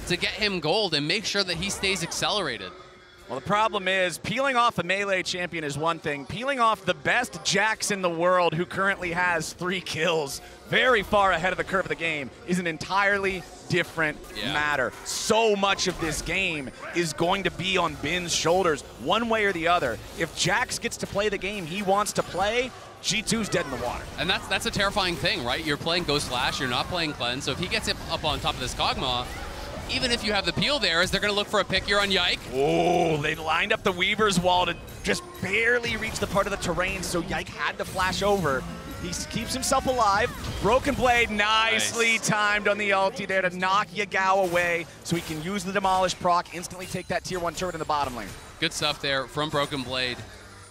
to get him gold and make sure that he stays accelerated. Well, the problem is peeling off a melee champion is one thing. Peeling off the best Jax in the world, who currently has 3 kills, very far ahead of the curve of the game, is an entirely different matter. So much of this game is going to be on Bin's shoulders, one way or the other. If Jax gets to play the game he wants to play, G2's dead in the water. And that's a terrifying thing, right? You're playing Ghost Flash, you're not playing Cleanse, so if he gets up on top of this Kog'Maw, even if you have the peel there, is they're going to look for a pick here on Yike. Oh, they lined up the Weaver's Wall to just barely reach the part of the terrain, so Yike had to flash over. He keeps himself alive. Broken Blade nicely timed on the ulti there to knock Yagao away so he can use the Demolish proc, instantly take that tier 1 turret in the bottom lane. Good stuff there from Broken Blade.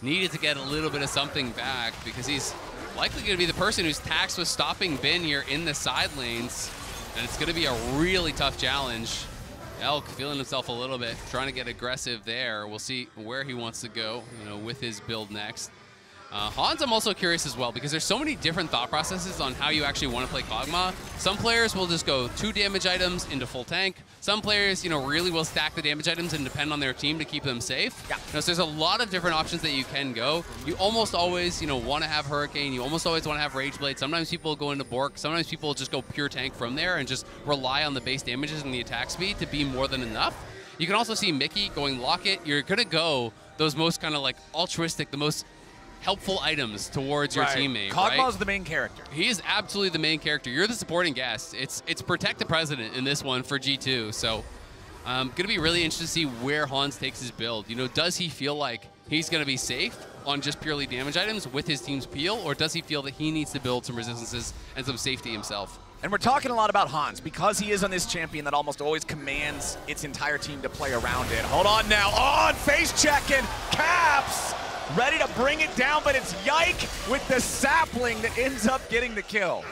Needed to get a little bit of something back because he's likely going to be the person who's taxed with stopping Bin here in the side lanes. And it's going to be a really tough challenge. Elk feeling himself a little bit, trying to get aggressive there. We'll see where he wants to go, you know, with his build next. Hans, I'm also curious as well because there's so many different thought processes on how you actually want to play Kog'Maw. Some players will just go 2 damage items into full tank. Some players, you know, really will stack the damage items and depend on their team to keep them safe. Yeah. You know, so there's a lot of different options that you can go. You almost always, you know, want to have Hurricane. You almost always want to have Rage Blade. Sometimes people go into Bork. Sometimes people just go pure tank from there and just rely on the base damages and the attack speed to be more than enough. You can also see Mickey going Locket. You're going to go those most kind of like altruistic, the most helpful items towards your teammate. Kog'Maw's the main character. He is absolutely the main character. You're the supporting guest. It's protect the president in this one for G2. So going to be really interested to see where Hans takes his build. You know, does he feel like he's going to be safe on just purely damage items with his team's peel, or does he feel that he needs to build some resistances and some safety himself? And we're talking a lot about Hans because he is on this champion that almost always commands its entire team to play around it. Hold on now, on face checking, Caps ready to bring it down, but it's Yike with the sapling that ends up getting the kill.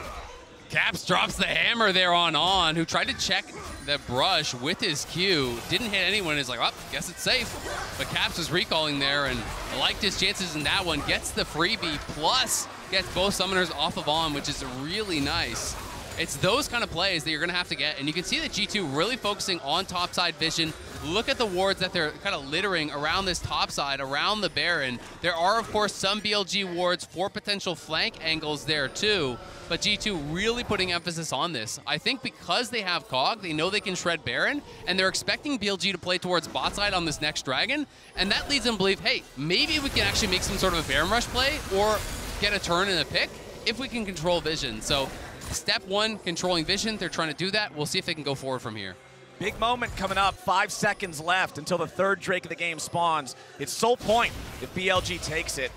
Caps drops the hammer there on, who tried to check the brush with his Q. Didn't hit anyone. He's like, well, guess it's safe. But Caps was recalling there and liked his chances in that one. Gets the freebie, plus gets both summoners off of On, which is really nice. It's those kind of plays that you're going to have to get. And you can see that G2 really focusing on topside vision. Look at the wards that they're kind of littering around this topside, around the Baron. There are, of course, some BLG wards for potential flank angles there too. But G2 really putting emphasis on this. I think because they have Kog, they know they can shred Baron, and they're expecting BLG to play towards bot side on this next Dragon. And that leads them to believe, hey, maybe we can actually make some sort of a Baron rush play or get a turn and a pick if we can control vision. So step 1, controlling vision. They're trying to do that. We'll see if they can go forward from here. Big moment coming up, 5 seconds left until the 3rd Drake of the game spawns. It's Soul Point if BLG takes it.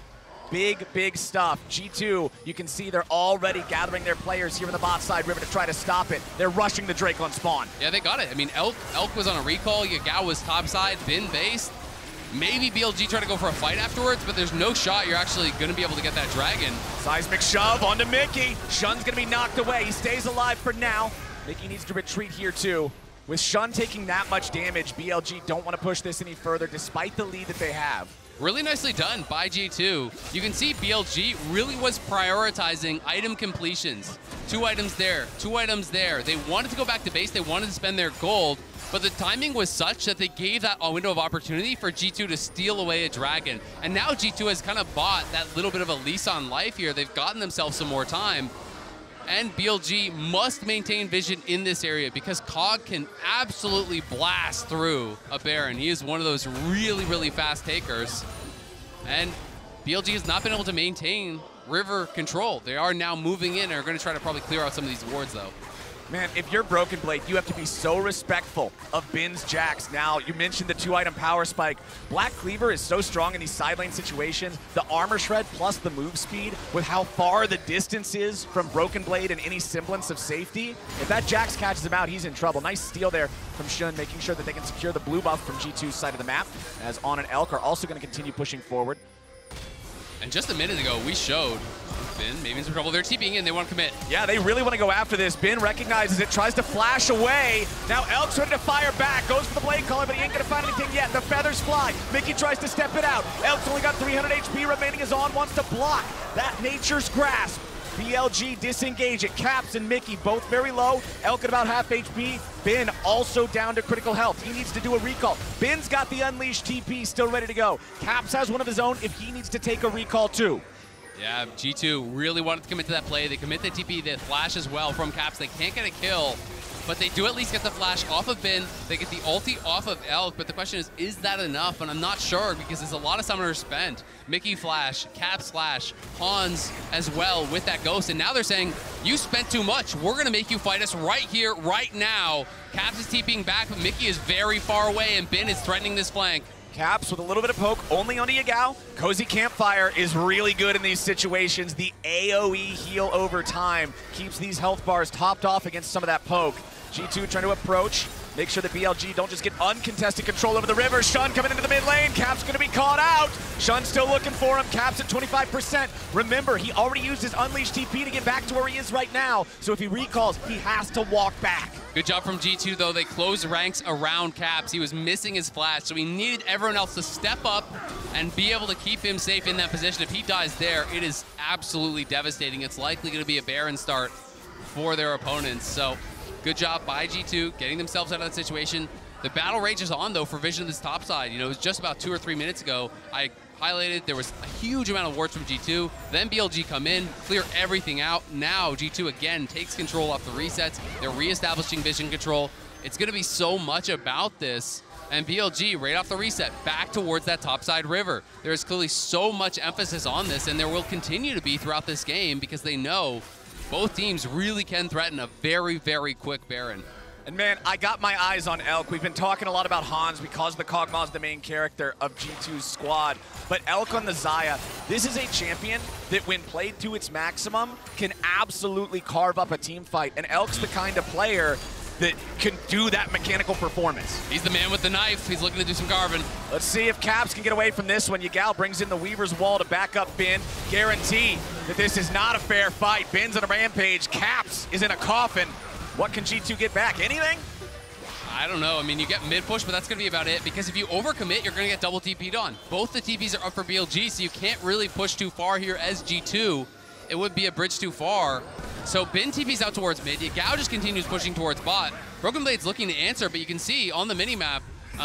Big, big stuff. G2, you can see they're already gathering their players here in the bot side river to try to stop it. They're rushing the Drake on spawn. Yeah, they got it. I mean, Elk was on a recall. Yagao was topside, Bin based. Maybe BLG try to go for a fight afterwards, but there's no shot you're actually going to be able to get that Dragon. Seismic shove onto Mickey. Shun's going to be knocked away. He stays alive for now. Mickey needs to retreat here too. With Shun taking that much damage, BLG don't want to push this any further despite the lead that they have. Really nicely done by G2. You can see BLG really was prioritizing item completions. 2 items there, 2 items there. They wanted to go back to base, they wanted to spend their gold, but the timing was such that they gave that a window of opportunity for G2 to steal away a dragon. And now G2 has kind of bought that little bit of a lease on life here. They've gotten themselves some more time. And BLG must maintain vision in this area because Cog can absolutely blast through a Baron. He is one of those really, really fast takers. And BLG has not been able to maintain river control. They are now moving in and are going to try to probably clear out some of these wards, though. Man, if you're Broken Blade, you have to be so respectful of Bin's Jax. Now, you mentioned the 2-item power spike. Black Cleaver is so strong in these side lane situations. The armor shred plus the move speed with how far the distance is from Broken Blade and any semblance of safety. If that Jax catches him out, he's in trouble. Nice steal there from Shun, making sure that they can secure the blue buff from G2's side of the map, as On and Elk are also going to continue pushing forward. And just a minute ago, we showed Bin maybe in some trouble. They're TPing in, they want to commit. Yeah, they really want to go after this. Bin recognizes it, tries to flash away. Now Elk's ready to fire back, goes for the blade caller, but he ain't going to find anything yet. The feathers fly. Mickey tries to step it out. Elk's only got 300 HP remaining as On wants to block that Nature's Grasp. BLG disengage it. Caps and Mickey both very low. Elk at about half HP. Bin also down to critical health. He needs to do a recall. Bin's got the Unleashed TP still ready to go. Caps has one of his own if he needs to take a recall too. Yeah, G2 really wanted to commit to that play. They commit the TP, the flash as well from Caps. They can't get a kill, but they do at least get the flash off of Bin. They get the ulti off of Elk, but the question is that enough? And I'm not sure because there's a lot of summoners spent. Mickey flash, Caps flash, Hans as well with that ghost. And now they're saying, you spent too much. We're going to make you fight us right here, right now. Caps is TPing back, but Mickey is very far away, and Bin is threatening this flank. Caps with a little bit of poke, only on Yagao. Cozy Campfire is really good in these situations. The AoE heal over time keeps these health bars topped off against some of that poke. G2 trying to approach, make sure that BLG don't just get uncontested control over the river. Shun coming into the mid lane. Cap's going to be caught out. Shun still looking for him. Cap's at 25%. Remember, he already used his Unleashed TP to get back to where he is right now. So if he recalls, he has to walk back. Good job from G2, though. They closed ranks around Caps. He was missing his flash, so he needed everyone else to step up and be able to keep him safe in that position. If he dies there, it is absolutely devastating. It's likely going to be a Baron start for their opponents. So good job by G2 getting themselves out of that situation. The battle rages on, though, for Vision of this top side. You know, it was just about 2 or 3 minutes ago. I highlighted there was a huge amount of wards from G2. Then BLG come in, clear everything out. Now G2 again takes control off the resets. They're reestablishing vision control. It's going to be so much about this. And BLG, right off the reset, back towards that topside river. There is clearly so much emphasis on this, and there will continue to be throughout this game because they know both teams really can threaten a very, very quick Baron. And man, I got my eyes on Elk. We've been talking a lot about Hans because the Kog'Maw is the main character of G2's squad. But Elk on the Xayah, this is a champion that when played to its maximum can absolutely carve up a team fight. And Elk's the kind of player that can do that mechanical performance. He's the man with the knife. He's looking to do some carving. Let's see if Caps can get away from this one. Yagao brings in the Weaver's Wall to back up Bin. Guarantee that this is not a fair fight. Bin's on a rampage. Caps is in a coffin. What can G2 get back? Anything? I don't know. I mean, you get mid-push, but that's going to be about it, because if you overcommit, you're going to get double TP'd on. Both the TPs are up for BLG, so you can't really push too far here as G2. It would be a bridge too far. So Bin TP's out towards mid. Yagao just continues pushing towards bot. Broken Blade's looking to answer, but you can see on the minimap,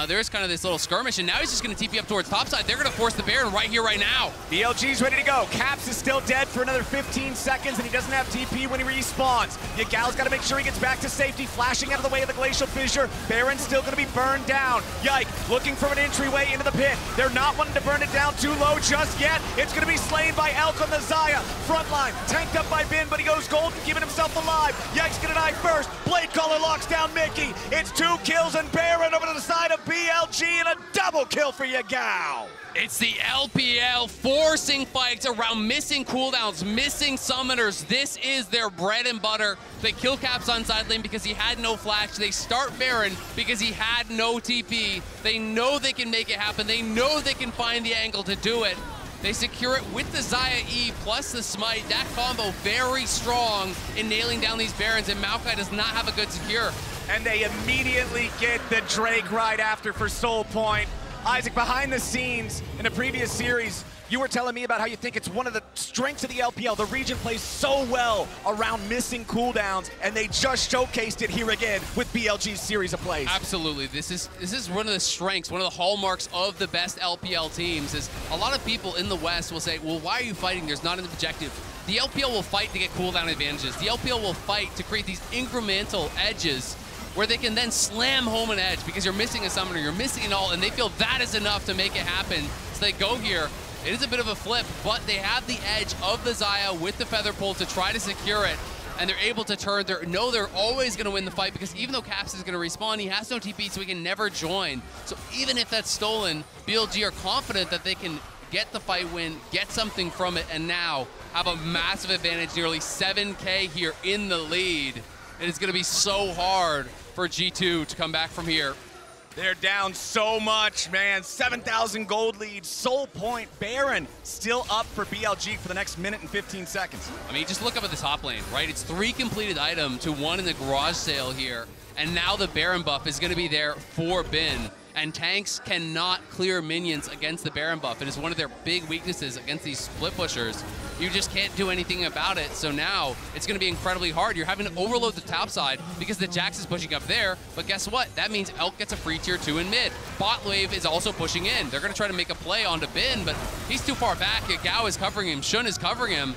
there's kind of this little skirmish, and now he's just going to TP up towards topside. They're going to force the Baron right here, right now. BLG's ready to go. Caps is still dead for another 15 seconds, and he doesn't have TP when he respawns. Yagao's got to make sure he gets back to safety, flashing out of the way of the Glacial Fissure. Baron's still going to be burned down. Yike, looking for an entryway into the pit. They're not wanting to burn it down too low just yet. It's going to be slain by Elk on the Xayah. Frontline, tanked up by Bin, but he goes golden, keeping himself alive. Yike's going to die first. Blade Caller locks down Mickey. It's 2 kills, and Baron over to the side of BLG, and a double kill for Yagao. It's the LPL forcing fights around missing cooldowns, missing summoners. This is their bread and butter. They kill Caps on side lane because he had no flash. They start Baron because he had no TP. They know they can make it happen. They know they can find the angle to do it. They secure it with the Xayah E plus the Smite. That combo very strong in nailing down these Barons, and Maokai does not have a good secure. And they immediately get the Drake right after for Soul Point. Isaac, behind the scenes in a previous series, you were telling me about how you think it's one of the strengths of the LPL. The region plays so well around missing cooldowns, and they just showcased it here again with BLG's series of plays. Absolutely. This is one of the strengths, one of the hallmarks of the best LPL teams is a lot of people in the West will say, well, why are you fighting? There's not an objective. The LPL will fight to get cooldown advantages. The LPL will fight to create these incremental edges where they can then slam home an edge because you're missing a summoner, you're missing an ult, and they feel that is enough to make it happen. So they go here. It is a bit of a flip, but they have the edge of the Xayah with the Feather Pull to try to secure it, and they're able to turn. They're always going to win the fight because even though Caps is going to respawn, he has no TP, so he can never join. So even if that's stolen, BLG are confident that they can get the fight win, get something from it, and now have a massive advantage, nearly 7K here in the lead. It is going to be so hard for G2 to come back from here. They're down so much, man. 7,000 gold lead, Soul Point, Baron still up for BLG for the next minute and 15 seconds. I mean, just look up at the top lane, right? It's 3 completed item to 1 in the garage sale here. And now the Baron buff is going to be there for Bin. And tanks cannot clear minions against the Baron buff. It is one of their big weaknesses against these split pushers. You just can't do anything about it. So now it's going to be incredibly hard. You're having to overload the top side because the Jax is pushing up there. But guess what? That means Elk gets a free tier 2 in mid. Bot wave is also pushing in. They're going to try to make a play onto Bin, but he's too far back. Gao is covering him. Shun is covering him.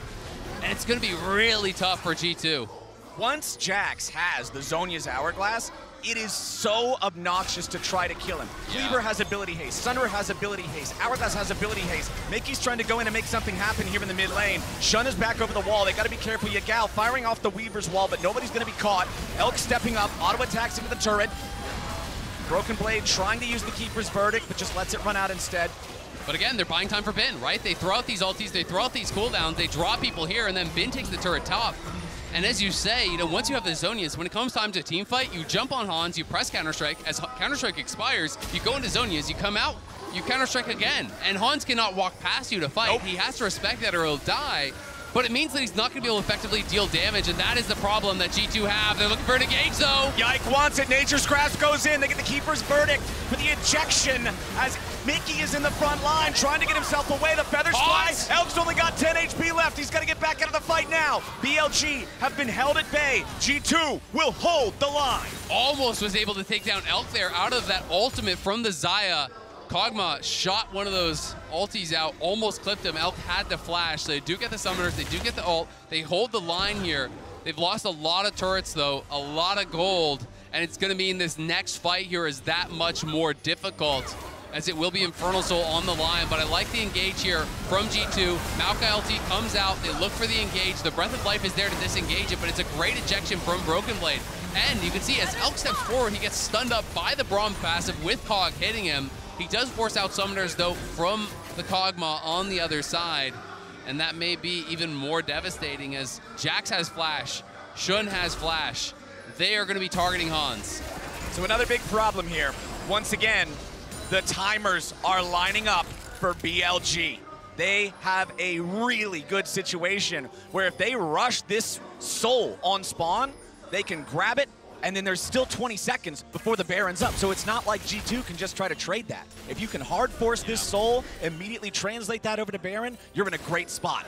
And it's going to be really tough for G2. Once Jax has the Zhonya's Hourglass, it is so obnoxious to try to kill him. Cleaver has ability haste, Sunder has ability haste, Hourglass has ability haste. Mickey's trying to go in and make something happen here in the mid lane. Shun is back over the wall, they gotta be careful. Yagao firing off the Weaver's wall, but nobody's gonna be caught. Elk stepping up, auto attacks into the turret. Broken Blade trying to use the Keeper's Verdict, but just lets it run out instead. But again, they're buying time for Bin, right? They throw out these ultis, they throw out these cooldowns, they draw people here, and then Bin takes the turret top. And as you say, once you have the Zhonyas, when it comes time to team fight, you jump on Hans, you press Counter-Strike. As Counter-Strike expires, you go into Zhonyas, you come out, you Counter-Strike again. And Hans cannot walk past you to fight. Nope. He has to respect that or he'll die. But it means that he's not going to be able to effectively deal damage, and that is the problem that G2 have. They're looking for an engage, though. Yike wants it. Nature's Grasp goes in. They get the Keeper's Verdict for the ejection as Mickey is in the front line trying to get himself away. The feathers fly. Elk's only got 10 HP left. He's got to get back out of the fight now. BLG have been held at bay. G2 will hold the line. Almost was able to take down Elk there out of that ultimate from the Xayah. Kog'Maw shot one of those ultis out, almost clipped him. Elk had the flash, so they do get the summoners, they do get the ult. They hold the line here. They've lost a lot of turrets though, a lot of gold, and it's gonna mean this next fight here is that much more difficult, as it will be Infernal Soul on the line. But I like the engage here from G2. Maokai LT comes out, they look for the engage. The Breath of Life is there to disengage it, but it's a great ejection from Broken Blade. And you can see as Elk steps forward, he gets stunned up by the Braum passive with Kog hitting him. He does force out summoners, though, from the Kog'Maw on the other side, and that may be even more devastating as Jax has Flash, Shun has Flash. They are going to be targeting Hans. So another big problem here. Once again, the timers are lining up for BLG. They have a really good situation where if they rush this Soul on spawn, they can grab it, and then there's still 20 seconds before the Baron's up. So it's not like G2 can just try to trade that. If you can hard force this Soul, immediately translate that over to Baron, you're in a great spot.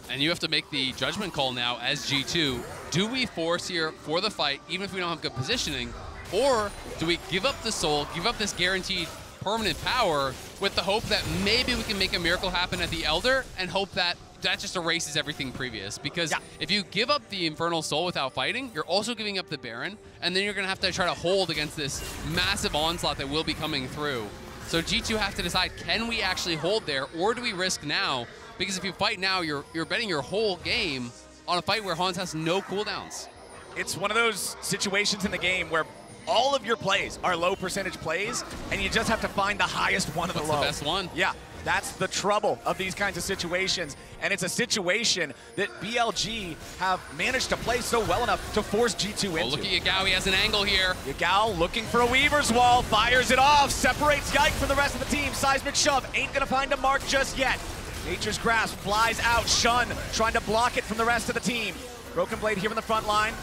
And you have to make the judgment call now as G2. Do we force here for the fight, even if we don't have good positioning? Or do we give up the Soul, give up this guaranteed permanent power with the hope that maybe we can make a miracle happen at the Elder and hope that that just erases everything previous? Because if you give up the Infernal Soul without fighting, you're also giving up the Baron, and then you're going to have to try to hold against this massive onslaught that will be coming through. So G2 have to decide, can we actually hold there, or do we risk now? Because if you fight now, you're betting your whole game on a fight where Hans has no cooldowns. It's one of those situations in the game where all of your plays are low percentage plays, and you just have to find the highest one of the low. What's the best one? Yeah. That's the trouble of these kinds of situations. And it's a situation that BLG have managed to play so well enough to force G2 into. Oh, look at Yagao, he has an angle here. Yagao looking for a Weaver's Wall, fires it off, separates Yike from the rest of the team. Seismic shove, ain't gonna find a mark just yet. Nature's Grasp flies out, Shun trying to block it from the rest of the team. Broken Blade here in the front line.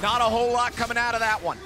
Not a whole lot coming out of that one.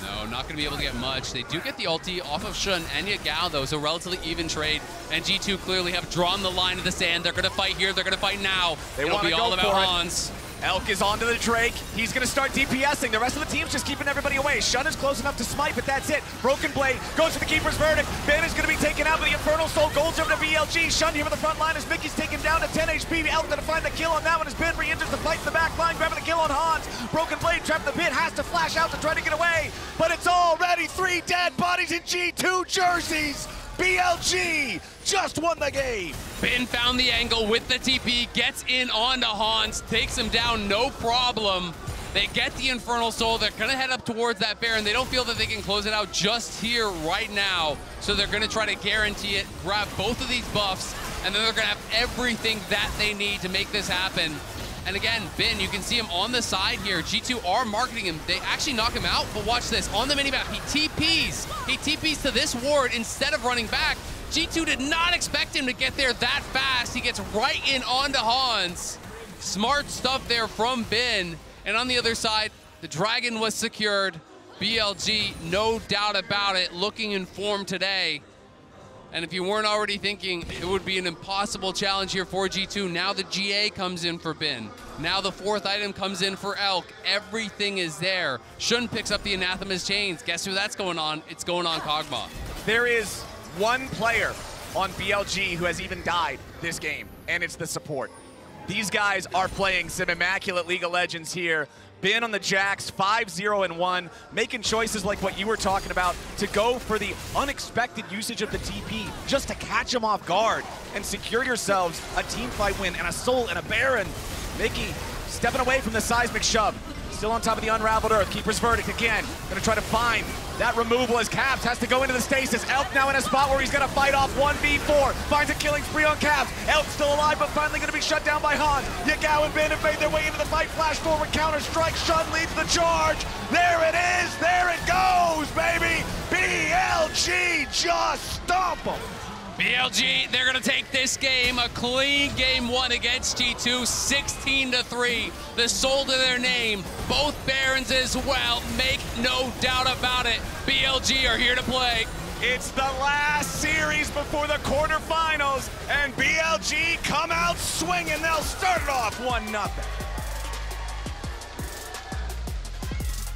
No, not going to be able to get much. They do get the ulti off of Shun and Yagao, though, so relatively even trade. And G2 clearly have drawn the line in the sand. They're going to fight here. They're going to fight now. It'll be all about Hans. Elk is onto the Drake. He's going to start DPSing. The rest of the team's just keeping everybody away. Shun is close enough to smite, but that's it. Broken Blade goes for the Keeper's Verdict. Ben is going to be taken out with the Infernal Soul. Gold's over to BLG. Shun here with the front line as Mickey's taken down to 10 HP. Elk going to find the kill on that one as Ben re-enters the fight in the back line, grabbing the kill on Hans. Broken Blade trapped in the pit, has to flash out to try to get away, but it's already 3 dead bodies in G2 jerseys. BLG just won the game. Ben found the angle with the TP, gets in onto Hans, takes him down, no problem. They get the Infernal Soul. They're going to head up towards that Baron. They don't feel that they can close it out just here right now, so they're going to try to guarantee it, grab both of these buffs, and then they're going to have everything that they need to make this happen. And again, Ben, you can see him on the side here. G2 are marketing him. They actually knock him out, but watch this. On the minimap, he TPs. He TPs to this ward instead of running back. G2 did not expect him to get there that fast. He gets right in onto Hans. Smart stuff there from Ben. And on the other side, the Dragon was secured. BLG, no doubt about it, looking in form today. And if you weren't already thinking it would be an impossible challenge here for G2, now the GA comes in for Ben. Now the 4th item comes in for Elk. Everything is there. Shun picks up the Anathema's chains. Guess who that's going on? It's going on Kog'Maw. There is one player on BLG who has even died this game, and it's the support. These guys are playing some immaculate League of Legends here. Ben on the Jax, 5-0-1, making choices like what you were talking about to go for the unexpected usage of the TP just to catch them off guard and secure yourselves a team fight win and a Soul and a Baron. Mickey stepping away from the seismic shove. Still on top of the Unraveled Earth. Keeper's Verdict again. Gonna try to find that removal as Caps has to go into the stasis. Elk now in a spot where he's gonna fight off 1v4. Finds a killing spree on Caps. Elk still alive, but finally gonna be shut down by Hans. Yagao and Ben have made their way into the fight. Flash forward, counter strike. Shun leads the charge. There it is. There it goes, baby. BLG just stomp them. BLG, they're going to take this game, a clean game 1 against G2, 16-3. The Soul to their name, both Barons as well, make no doubt about it. BLG are here to play. It's the last series before the quarterfinals, and BLG come out swinging. They'll start it off 1-0.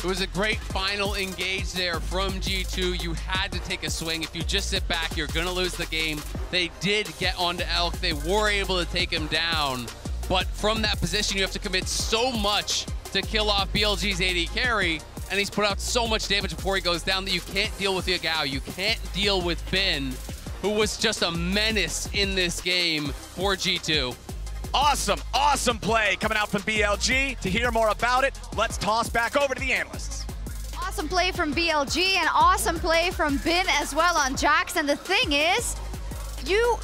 It was a great final engage there from G2. You had to take a swing. If you just sit back, you're going to lose the game. They did get onto Elk. They were able to take him down. But from that position, you have to commit so much to kill off BLG's AD carry. And he's put out so much damage before he goes down that you can't deal with Yagao. You can't deal with Ben, who was just a menace in this game for G2. Awesome, awesome play coming out from BLG. To hear more about it, let's toss back over to the analysts. Awesome play from BLG and awesome play from Ben as well on Jax. And the thing is, you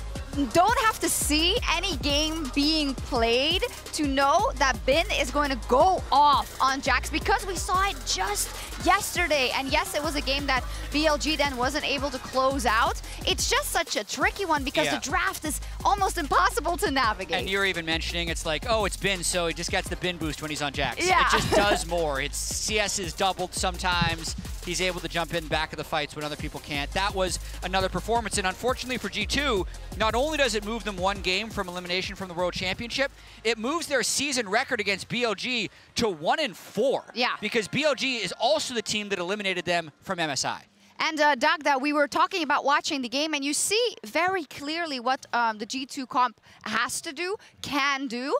don't have to see any game being played to know that Ben is going to go off on Jax, because we saw it just yesterday. And yes, it was a game that BLG then wasn't able to close out. It's just such a tricky one because the draft is almost impossible to navigate. And you're even mentioning it's like, oh, it's Ben, so he just gets the Ben boost when he's on Jax. Yeah. It just does more. Its CS is doubled sometimes. He's able to jump in back of the fights when other people can't. That was another performance, and unfortunately for G2, not only does it move them 1 game from elimination from the World Championship, it moves their season record against BLG to 1-4. Yeah. Because BLG is also the team that eliminated them from MSI. And Doug, that we were talking about watching the game, and you see very clearly what the G2 comp has to do, can do.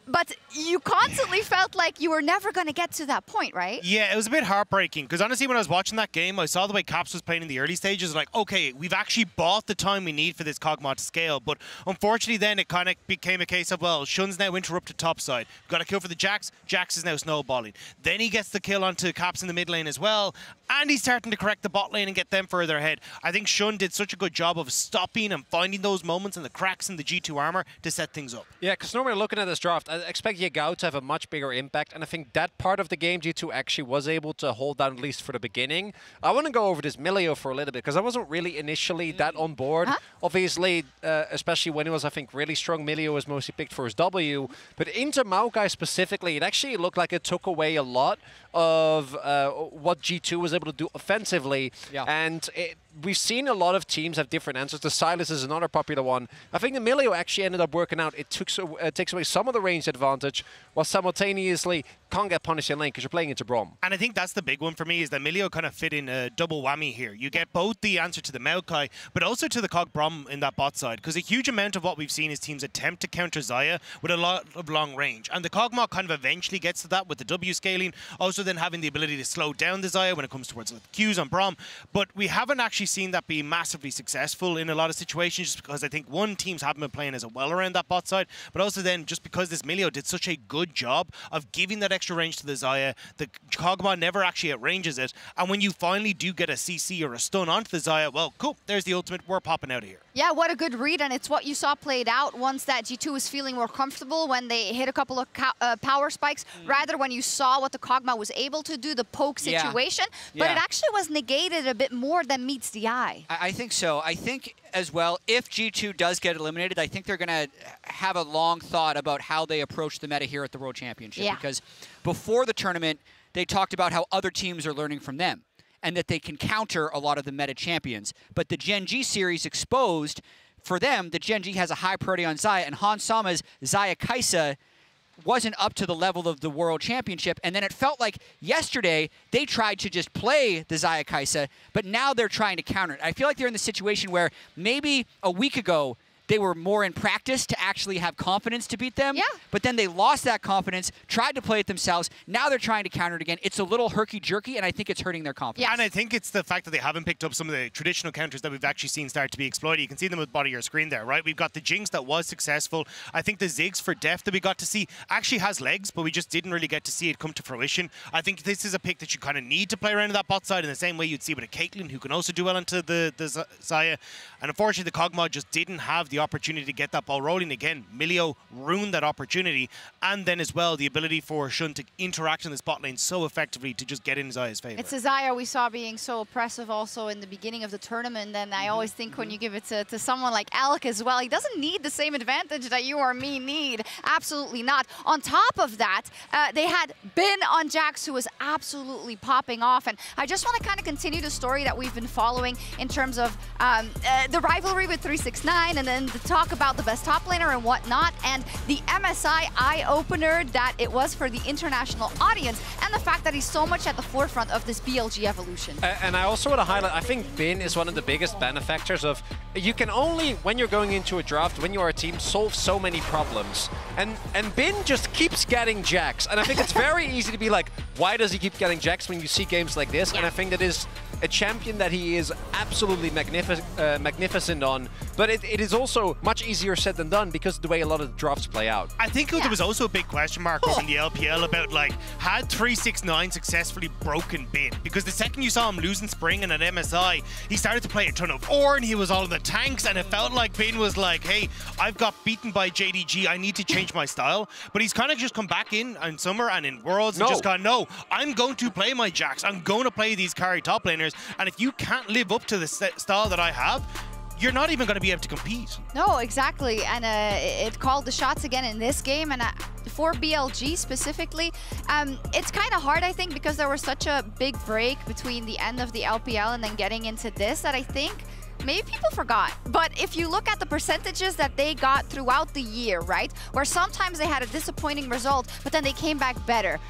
But you constantly felt like you were never going to get to that point, right? Yeah, it was a bit heartbreaking, because honestly, when I was watching that game, I saw the way Caps was playing in the early stages. Like, okay, we've actually bought the time we need for this Kog'Maw to scale. But unfortunately, then it kind of became a case of, well, Shun's now interrupted top side. We've got a kill for the Jax. Jax is now snowballing. Then he gets the kill onto Caps in the mid lane as well. And he's starting to correct the bot lane and get them further ahead. I think Shun did such a good job of stopping and finding those moments and the cracks in the G2 armor to set things up. Yeah, because normally looking at this draft, I expect Yagao to have a much bigger impact, and I think that part of the game, G2 actually was able to hold down, at least for the beginning. I want to go over this Milio for a little bit, because I wasn't really initially that on board. Obviously, especially when he was, I think, really strong, Milio was mostly picked for his W. But into Maokai specifically, it actually looked like it took away a lot of what G2 was able to do offensively. And we've seen a lot of teams have different answers. The Silas is another popular one. I think the Milio actually ended up working out. It takes away some of the range advantage, while simultaneously can't get punished in lane because you're playing into Braum. And I think that's the big one for me, is that Milio kind of fit in a double whammy here. You get both the answer to the Maokai, but also to the Cog Braum in that bot side, because a huge amount of what we've seen is teams attempt to counter Xayah with a lot of long range. And the Kog'Maw kind of eventually gets to that with the W scaling, also then having the ability to slow down the Xayah when it comes towards the Qs on Braum. But we haven't actually seen that be massively successful in a lot of situations, just because I think, one, teams haven't been playing as well around that bot side, but also then just because this Milio did such a good job of giving that extra range to the Xayah, the Kog'Maw never actually outranges it, and when you finally do get a CC or a stun onto the Xayah, well, cool, there's the ultimate, we're popping out of here. Yeah, what a good read, and it's what you saw played out once that G2 was feeling more comfortable when they hit a couple of power spikes, rather when you saw what the Kog'Maw was able to do, the poke situation, but it actually was negated a bit more than meets the eye. I think so. I think as well, if G2 does get eliminated, I think they're going to have a long thought about how they approach the meta here at the World Championship. Because before the tournament, they talked about how other teams are learning from them and that they can counter a lot of the meta champions. But the Gen G series exposed, for them, the Gen G has a high priority on Xayah, and Hans Sama's Xayah Kaisa wasn't up to the level of the World Championship. And then it felt like yesterday they tried to just play the Xayah Kaisa, but now they're trying to counter it. I feel like they're in the situation where maybe a week ago they were more in practice to actually have confidence to beat them. But then they lost that confidence, tried to play it themselves. Now they're trying to counter it again. It's a little herky-jerky, and I think it's hurting their confidence. And I think it's the fact that they haven't picked up some of the traditional counters that we've actually seen start to be exploited. You can see them at the bottom of your screen there, right? We've got the Jinx that was successful. I think the Ziggs for Def that we got to see actually has legs, but we just didn't really get to see it come to fruition. I think this is a pick that you kind of need to play around in that bot side in the same way you'd see with a Caitlyn, who can also do well into the Xayah. And unfortunately, the Kog'Maw just didn't have the opportunity to get that ball rolling again. Milio ruined that opportunity, and then as well the ability for Shun to interact in the spot lane so effectively to just get in Xayah's favor. It's a Xayah we saw being so oppressive also in the beginning of the tournament, and I always think when you give it to someone like Alec as well, he doesn't need the same advantage that you or me need. Absolutely not. On top of that, they had Bin on Jax, who was absolutely popping off, and I just want to kind of continue the story that we've been following in terms of the rivalry with 369, and then the talk about the best top laner and whatnot, and the MSI eye-opener that it was for the international audience, and the fact that he's so much at the forefront of this BLG evolution. And I also want to highlight, I think Bin is one of the biggest benefactors of, you can only, when you're going into a draft, when you're a team, solve so many problems. And Bin just keeps getting Jax. And I think it's very easy to be like, why does he keep getting Jax when you see games like this? And I think that is a champion that he is absolutely magnificent on, but it is also much easier said than done because of the way a lot of the drafts play out. I think there was also a big question mark over in the LPL about, like, had 369 successfully broken Bin? Because the second you saw him losing Spring and at MSI, he started to play a ton of Ornn, he was all in the tanks, and it felt like Bin was like, hey, I've got beaten by JDG, I need to change my style. But he's kind of just come back in Summer and in Worlds and just gone, no, I'm going to play my Jax, I'm going to play these carry top laners, and if you can't live up to the style that I have, you're not even going to be able to compete. No, exactly, and it called the shots again in this game, and for BLG specifically, it's kind of hard, I think, because there was such a big break between the end of the LPL and then getting into this that I think maybe people forgot. But if you look at the percentages that they got throughout the year, right, where sometimes they had a disappointing result, but then they came back better.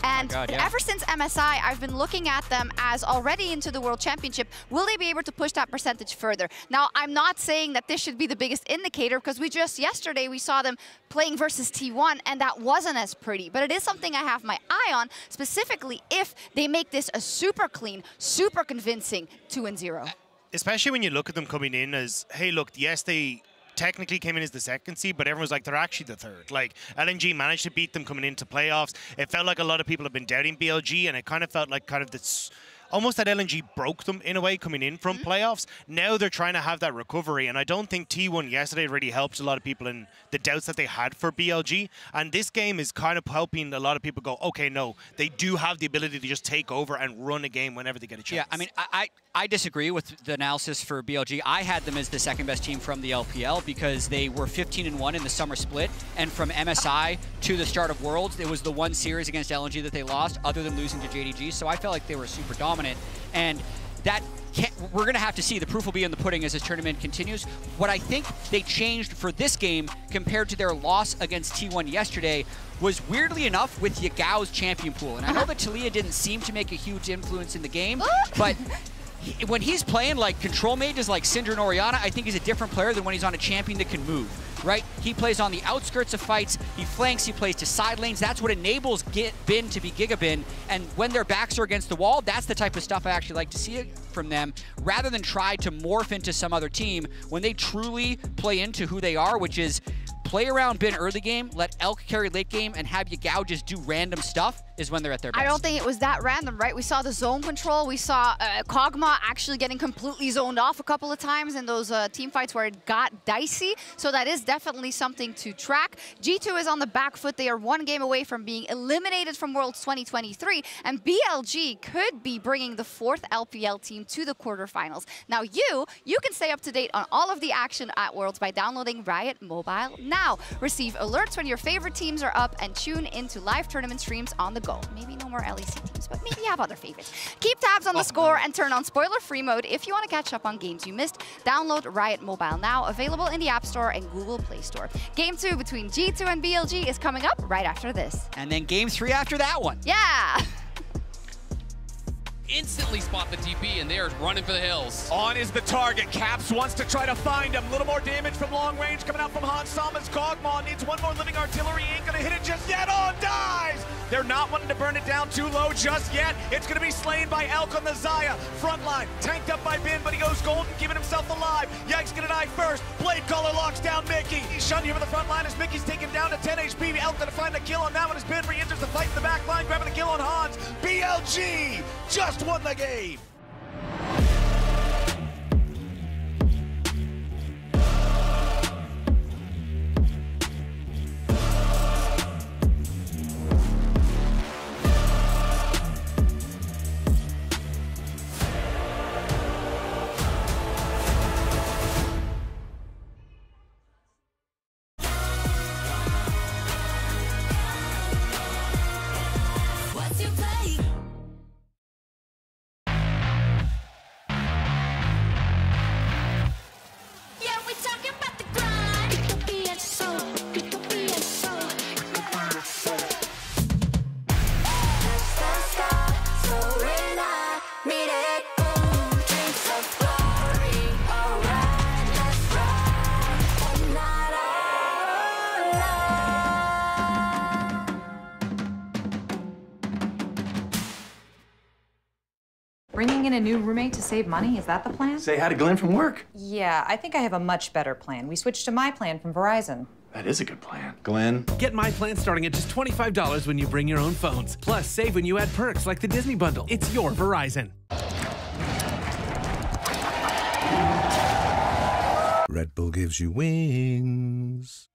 And ever since MSI, I've been looking at them as already into the World Championship. Will they be able to push that percentage further? Now, I'm not saying that this should be the biggest indicator, because yesterday we saw them playing versus T1, and that wasn't as pretty. But it is something I have my eye on, specifically if they make this a super clean, super convincing 2-0. Especially when you look at them coming in as, hey, look, yes, they technically came in as the second seed, but everyone's like, they're actually the third. Like, LNG managed to beat them coming into playoffs. It felt like a lot of people have been doubting BLG, and it kind of felt like this almost that LNG broke them in a way coming in from playoffs. Now they're trying to have that recovery, and I don't think T1 yesterday really helped a lot of people in the doubts that they had for BLG. And this game is kind of helping a lot of people go, okay, no, they do have the ability to just take over and run a game whenever they get a chance. Yeah, I mean, I disagree with the analysis for BLG. I had them as the second best team from the LPL because they were 15-1 in the summer split, and from MSI to the start of Worlds, it was the one series against LNG that they lost, other than losing to JDG. So I felt like they were super dominant, and that we're going to have to see. The proof will be in the pudding as this tournament continues. What I think they changed for this game compared to their loss against T1 yesterday was, weirdly enough, with Yagao's champion pool. And I know that Talia didn't seem to make a huge influence in the game, but when he's playing like control mages like Syndra and Orianna, I think he's a different player than when he's on a champion that can move, right? He plays on the outskirts of fights, he flanks, he plays to side lanes. That's what enables Bin to be Gigabin. And when their backs are against the wall, that's the type of stuff I actually like to see from them, rather than try to morph into some other team when they truly play into who they are, which is play around Bin early game, let Elk carry late game, and have Yagao just do random stuff is when they're at their best. I don't think it was that random, right? We saw the zone control. We saw Kog'Maw actually getting completely zoned off a couple of times in those team fights where it got dicey. So that is definitely something to track. G2 is on the back foot. They are one game away from being eliminated from Worlds 2023. And BLG could be bringing the 4th LPL team to the quarterfinals. Now you can stay up to date on all of the action at Worlds by downloading Riot Mobile now. Receive alerts when your favorite teams are up and tune into live tournament streams on the go. Maybe no more LEC teams, but maybe you have other favorites. Keep tabs on the score and turn on spoiler-free mode if you want to catch up on games you missed. Download Riot Mobile now, available in the App Store and Google Play Store. Game 2 between G2 and BLG is coming up right after this. And then Game 3 after that one. Yeah! Instantly spot the TP, and they're running for the hills. On is the target. Caps wants to try to find him. A little more damage from long range coming out from Hans Sama's. Kog'Maw needs one more living artillery. Ain't gonna hit it just yet. Oh, dies! They're not wanting to burn it down too low just yet. It's gonna be slain by Elk on the Xayah. Frontline, tanked up by Bin, but he goes golden, keeping himself alive. Yike's gonna die first. Blade Caller locks down Mickey. He's shunned here for the front line as Mickey's taken down to 10 HP. Elk gonna find a kill on that one as Bin re-enters the fight in the back line, grabbing a kill on Hans. BLG just won the game. Bringing in a new roommate to save money, is that the plan? Say hi to Glenn from work. Yeah, I think I have a much better plan. We switched to my plan from Verizon. That is a good plan. Glenn. Get my plan starting at just $25 when you bring your own phones. Plus, save when you add perks like the Disney Bundle. It's your Verizon. Red Bull gives you wings.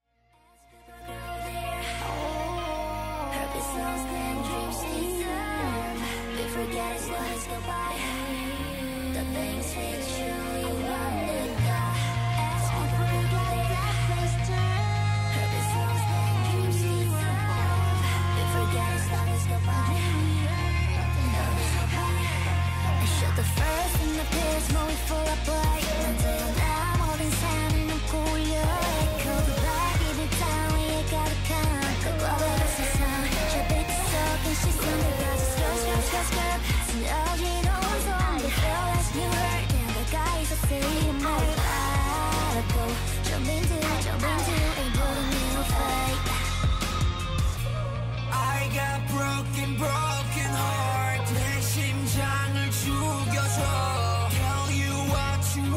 broken heart 내 심장을 죽여줘 Tell you what you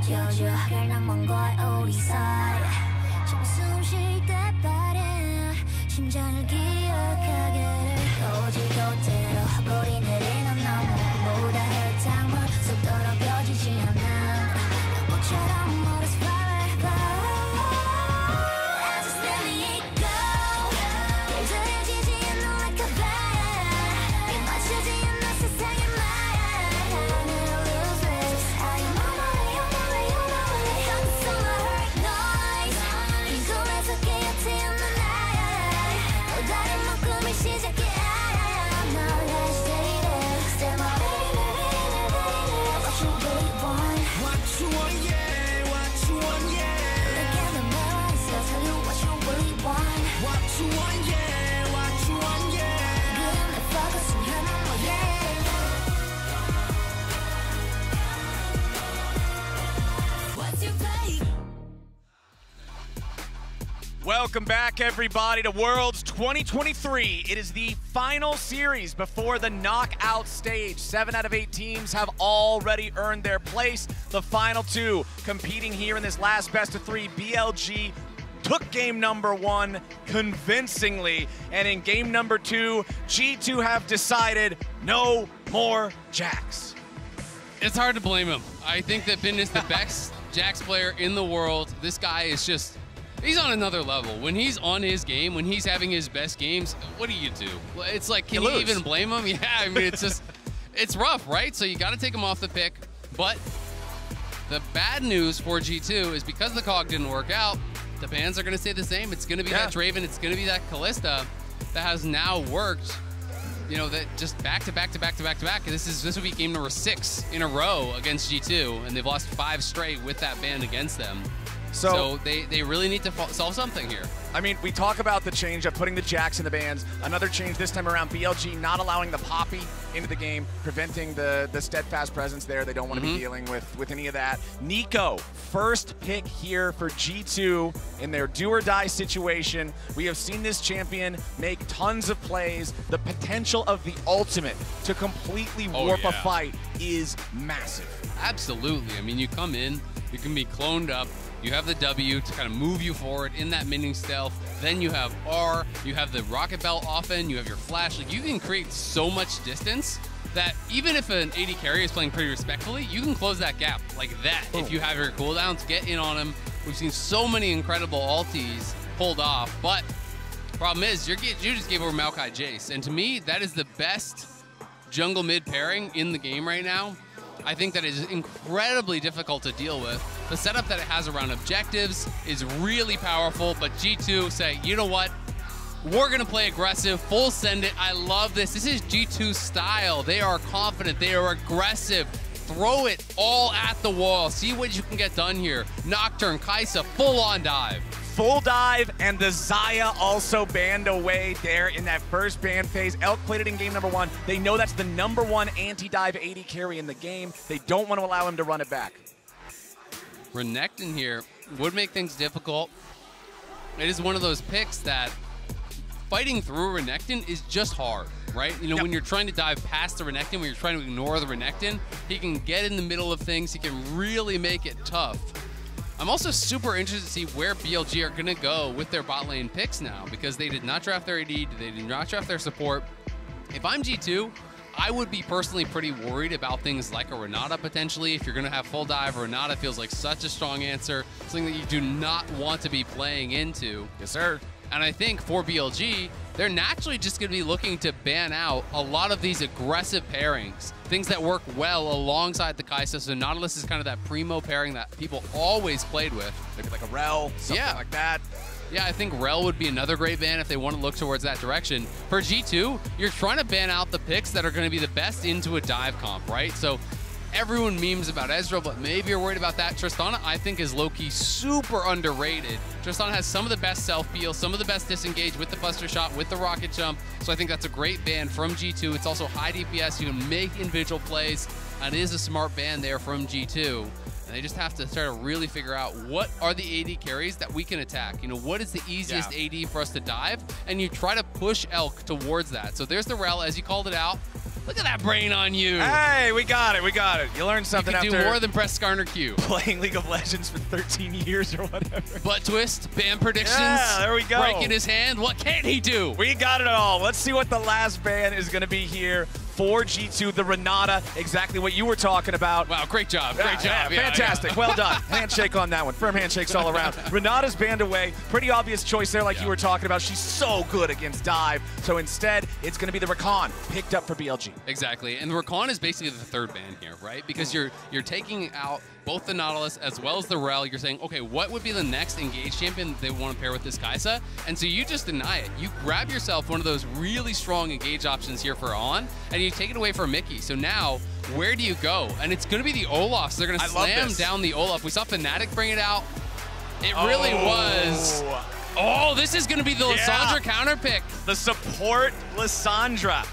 느껴져 그냥 먼 거야 우리 사이 좀 숨 쉴 때 빠른 심장을 기억하게 오지도 대로 불이 내리는 나무보다 흙탕물 속 더럽혀지지 않는 꽃처럼 멀어 forever I just let it go 들려지지 않는 like a band 입 맞추지 않는 세상의 말 하늘을 lose it I am on my way, on my way, on my way 항상 hurt noise 이 꿈에서 깨어지 않는 날 또 다른 묶음을 시작해 Now let's stay there Stay my baby, what you really want What you want, yeah, what you want, yeah Look in the mirror and say, tell you what you really want What you want, yeah, what you want, yeah 그럼 내 focus on your number, yeah What's your play? Welcome back, everybody, to Worlds 2023. It is the final series before the knockout stage. 7 out of 8 teams have already earned their place. The final 2 competing here in this last best of 3. BLG took game number 1 convincingly, and in game number 2, G2 have decided no more Jax. It's hard to blame him. I think that Bin is the best Jax player in the world. This guy is just, he's on another level. When he's on his game, when he's having his best games, what do you do? It's like, can you even blame him? Yeah, I mean, it's just, it's rough, right? So you got to take him off the pick. But the bad news for G2 is because the COG didn't work out, the bans are going to stay the same. It's going to be that Draven, it's going to be that Kalista that has now worked, you know, that just back to back to back to back to back. This will be game number 6 in a row against G2, and they've lost 5 straight with that ban against them. So they really need to solve something here. I mean, we talk about the change of putting the Jax in the bans. Another change this time around, BLG not allowing the Poppy into the game, preventing the steadfast presence there. They don't want to be dealing with any of that. Nico, first pick here for G2 in their do-or-die situation. We have seen this champion make tons of plays. The potential of the ultimate to completely warp a fight is massive. Absolutely. I mean, you come in, you can be cloned up, you have the W to kind of move you forward in that minion stealth. Then you have R, you have the rocket belt often, you have your flash. Like, you can create so much distance that even if an AD carry is playing pretty respectfully, you can close that gap like that. If you have your cooldowns, get in on him. We've seen so many incredible ultis pulled off, but problem is you just gave over Maokai Jace. And to me, that is the best jungle mid pairing in the game right now. I think that is incredibly difficult to deal with. The setup that it has around objectives is really powerful, but G2 say, you know what? We're going to play aggressive, full send it. I love this. This is G2's style. They are confident. They are aggressive. Throw it all at the wall. See what you can get done here. Nocturne, Kai'Sa, full-on dive. Full dive, and the Xayah also banned away there in that first ban phase. Elk played it in game number 1. They know that's the #1 anti-dive AD carry in the game. They don't want to allow him to run it back. Renekton here would make things difficult. It is one of those picks that fighting through Renekton is just hard, right? You know, when you're trying to dive past the Renekton, when you're trying to ignore the Renekton, he can get in the middle of things. He can really make it tough. I'm also super interested to see where BLG are going to go with their bot lane picks now, because they did not draft their AD, they did not draft their support. If I'm G2, I would be personally pretty worried about things like a Renata potentially. If you're going to have full dive, Renata feels like such a strong answer, something that you do not want to be playing into. Yes, sir. And I think for BLG, they're naturally just going to be looking to ban out a lot of these aggressive pairings, things that work well alongside the Kai'Sa. So Nautilus is kind of that primo pairing that people always played with. Maybe like a Rel, something like that. Yeah, I think Rel would be another great ban if they want to look towards that direction. For G2, you're trying to ban out the picks that are going to be the best into a dive comp, right? So everyone memes about Ezreal, but maybe you're worried about that. Tristana, I think, is low-key super underrated. Tristana has some of the best self-peel, some of the best disengage with the Buster Shot, with the Rocket Jump. So I think that's a great ban from G2. It's also high DPS. You can make individual plays, and it is a smart ban there from G2. And they just have to start to really figure out what are the AD carries that we can attack. You know, what is the easiest AD for us to dive? And you try to push Elk towards that. So there's the Rel, as you called it out. Look at that brain on you. Hey, we got it. We got it. You learned something you can after do more than press Skarner Q. Playing League of Legends for 13 years or whatever. Butt twist, ban predictions. Yeah, there we go. Breaking his hand. What can he do? We got it all. Let's see what the last ban is going to be here for G2. The Renata, exactly what you were talking about. Wow, great job. Great job. Yeah, fantastic. Well done. Handshake on that one. Firm handshakes all around. Renata's banned away. Pretty obvious choice there, like you were talking about. She's so good against dive. So instead, it's going to be the Rakan picked up for BLG. Exactly. And the Rakan is basically the third ban here, right? Because you're taking out both the Nautilus as well as the Rel. You're saying, okay, what would be the next engage champion they want to pair with this Kai'Sa? And so you just deny it. You grab yourself one of those really strong engage options here for On, and you take it away from Mickey. So now, where do you go? And it's going to be the Olaf. So they're going to slam down the Olaf. We saw Fnatic bring it out. It really was. Oh, this is going to be the Lissandra counter pick. The support Lissandra.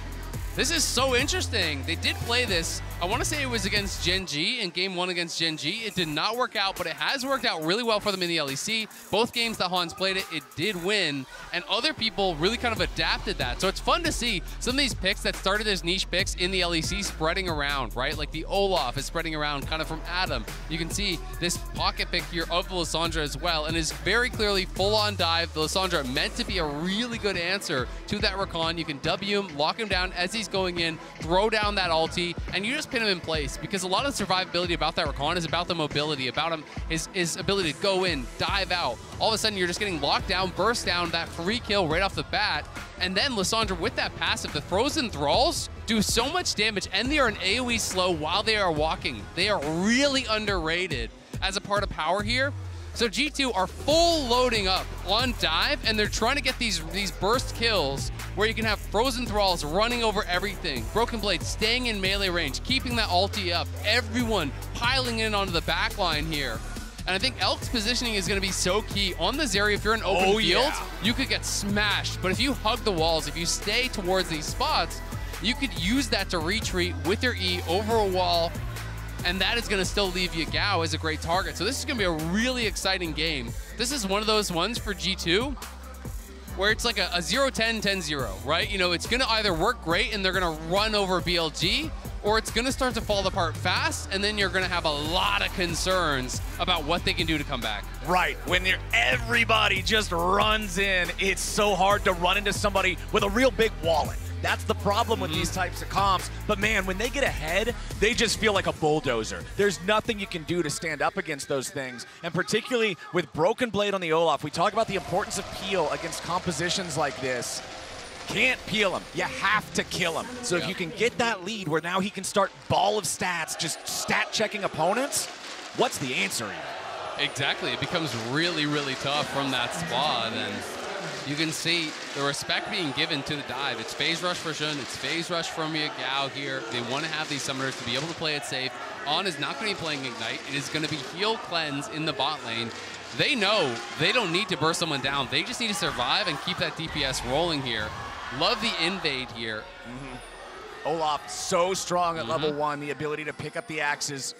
This is so interesting. They did play this. I want to say it was against Gen G in game 1 against Gen G. It did not work out, but it has worked out really well for them in the LEC. Both games that Hans played it, it did win, and other people really kind of adapted that. So it's fun to see some of these picks that started as niche picks in the LEC spreading around, right? Like the Olaf is spreading around kind of from Adam. You can see this pocket pick here of the Lissandra as well, and is very clearly full-on dive. The Lissandra meant to be a really good answer to that Rakan. You can W him, lock him down as he's going in, throw down that ulti, and you just pin him in place, because a lot of the survivability about that Rakan is about the mobility, about him, his ability to go in, dive out. All of a sudden, you're just getting locked down, burst down, that free kill right off the bat. And then Lissandra with that passive, the Frozen Thralls do so much damage, and they are an AoE slow while they are walking. They are really underrated as a part of power here. So G2 are full loading up on dive, and they're trying to get these burst kills where you can have Frozen Thralls running over everything. Broken Blade staying in melee range, keeping that ulti up. Everyone piling in onto the back line here. And I think Elk's positioning is going to be so key. On the Zeri, if you're in open field, you could get smashed. But if you hug the walls, if you stay towards these spots, you could use that to retreat with your E over a wall, and that is going to still leave Yagao as a great target. So this is going to be a really exciting game. This is one of those ones for G2 where it's like a 0-10, 10-0, right? You know, it's going to either work great and they're going to run over BLG, or it's going to start to fall apart fast, and then you're going to have a lot of concerns about what they can do to come back. Right. When everybody just runs in, it's so hard to run into somebody with a real big wallet. That's the problem with these types of comps. But man, when they get ahead, they just feel like a bulldozer. There's nothing you can do to stand up against those things. And particularly with Broken Blade on the Olaf, we talk about the importance of peel against compositions like this. Can't peel him. You have to kill him. So if you can get that lead where now he can start ball of stats, just stat checking opponents, what's the answer here? Exactly. It becomes really, really tough from that spot. And you can see the respect being given to the dive. It's phase rush for Shun, it's phase rush from Yagao here. They want to have these summoners to be able to play it safe. On is not going to be playing Ignite. It is going to be heal cleanse in the bot lane. They know they don't need to burst someone down. They just need to survive and keep that DPS rolling here. Love the invade here. Olaf so strong at level 1, the ability to pick up the axes,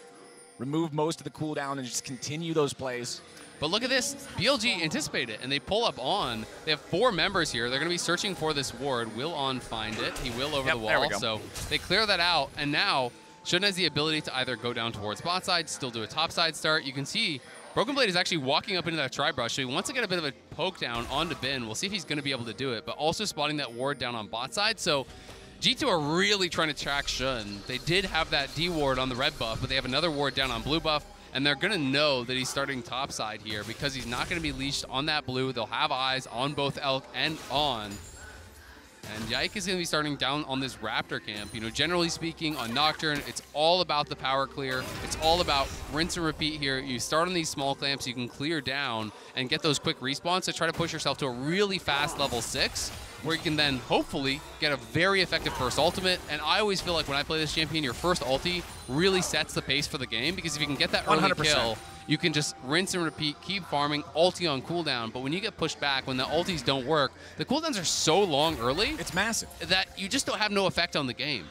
remove most of the cooldown, and just continue those plays. But look at this, BLG anticipate it, and they pull up On. They have 4 members here. They're going to be searching for this ward. Will On find it? He will over the wall. There we go. So they clear that out, and now Shun has the ability to either go down towards bot side, still do a top side start. You can see Broken Blade is actually walking up into that tri-brush, so he wants to get a bit of a poke down onto Bin. We'll see if he's going to be able to do it, but also spotting that ward down on bot side. So G2 are really trying to track Shun. They did have that D ward on the red buff, but they have another ward down on blue buff. And they're going to know that he's starting topside here because he's not going to be leashed on that blue. They'll have eyes on both Elk and On. And Yike is going to be starting down on this Raptor camp. You know, generally speaking, on Nocturne, it's all about the power clear. It's all about rinse and repeat here. You start on these small clamps, you can clear down and get those quick respawns to try to push yourself to a really fast level 6, where you can then hopefully get a very effective first ultimate. And I always feel like when I play this champion, your first ulti really sets the pace for the game, because if you can get that early 100%. kill, you can just rinse and repeat, keep farming, ulti on cooldown. But when you get pushed back, when the ultis don't work, the cooldowns are so long early. It's massive. That you just don't have no effect on the game.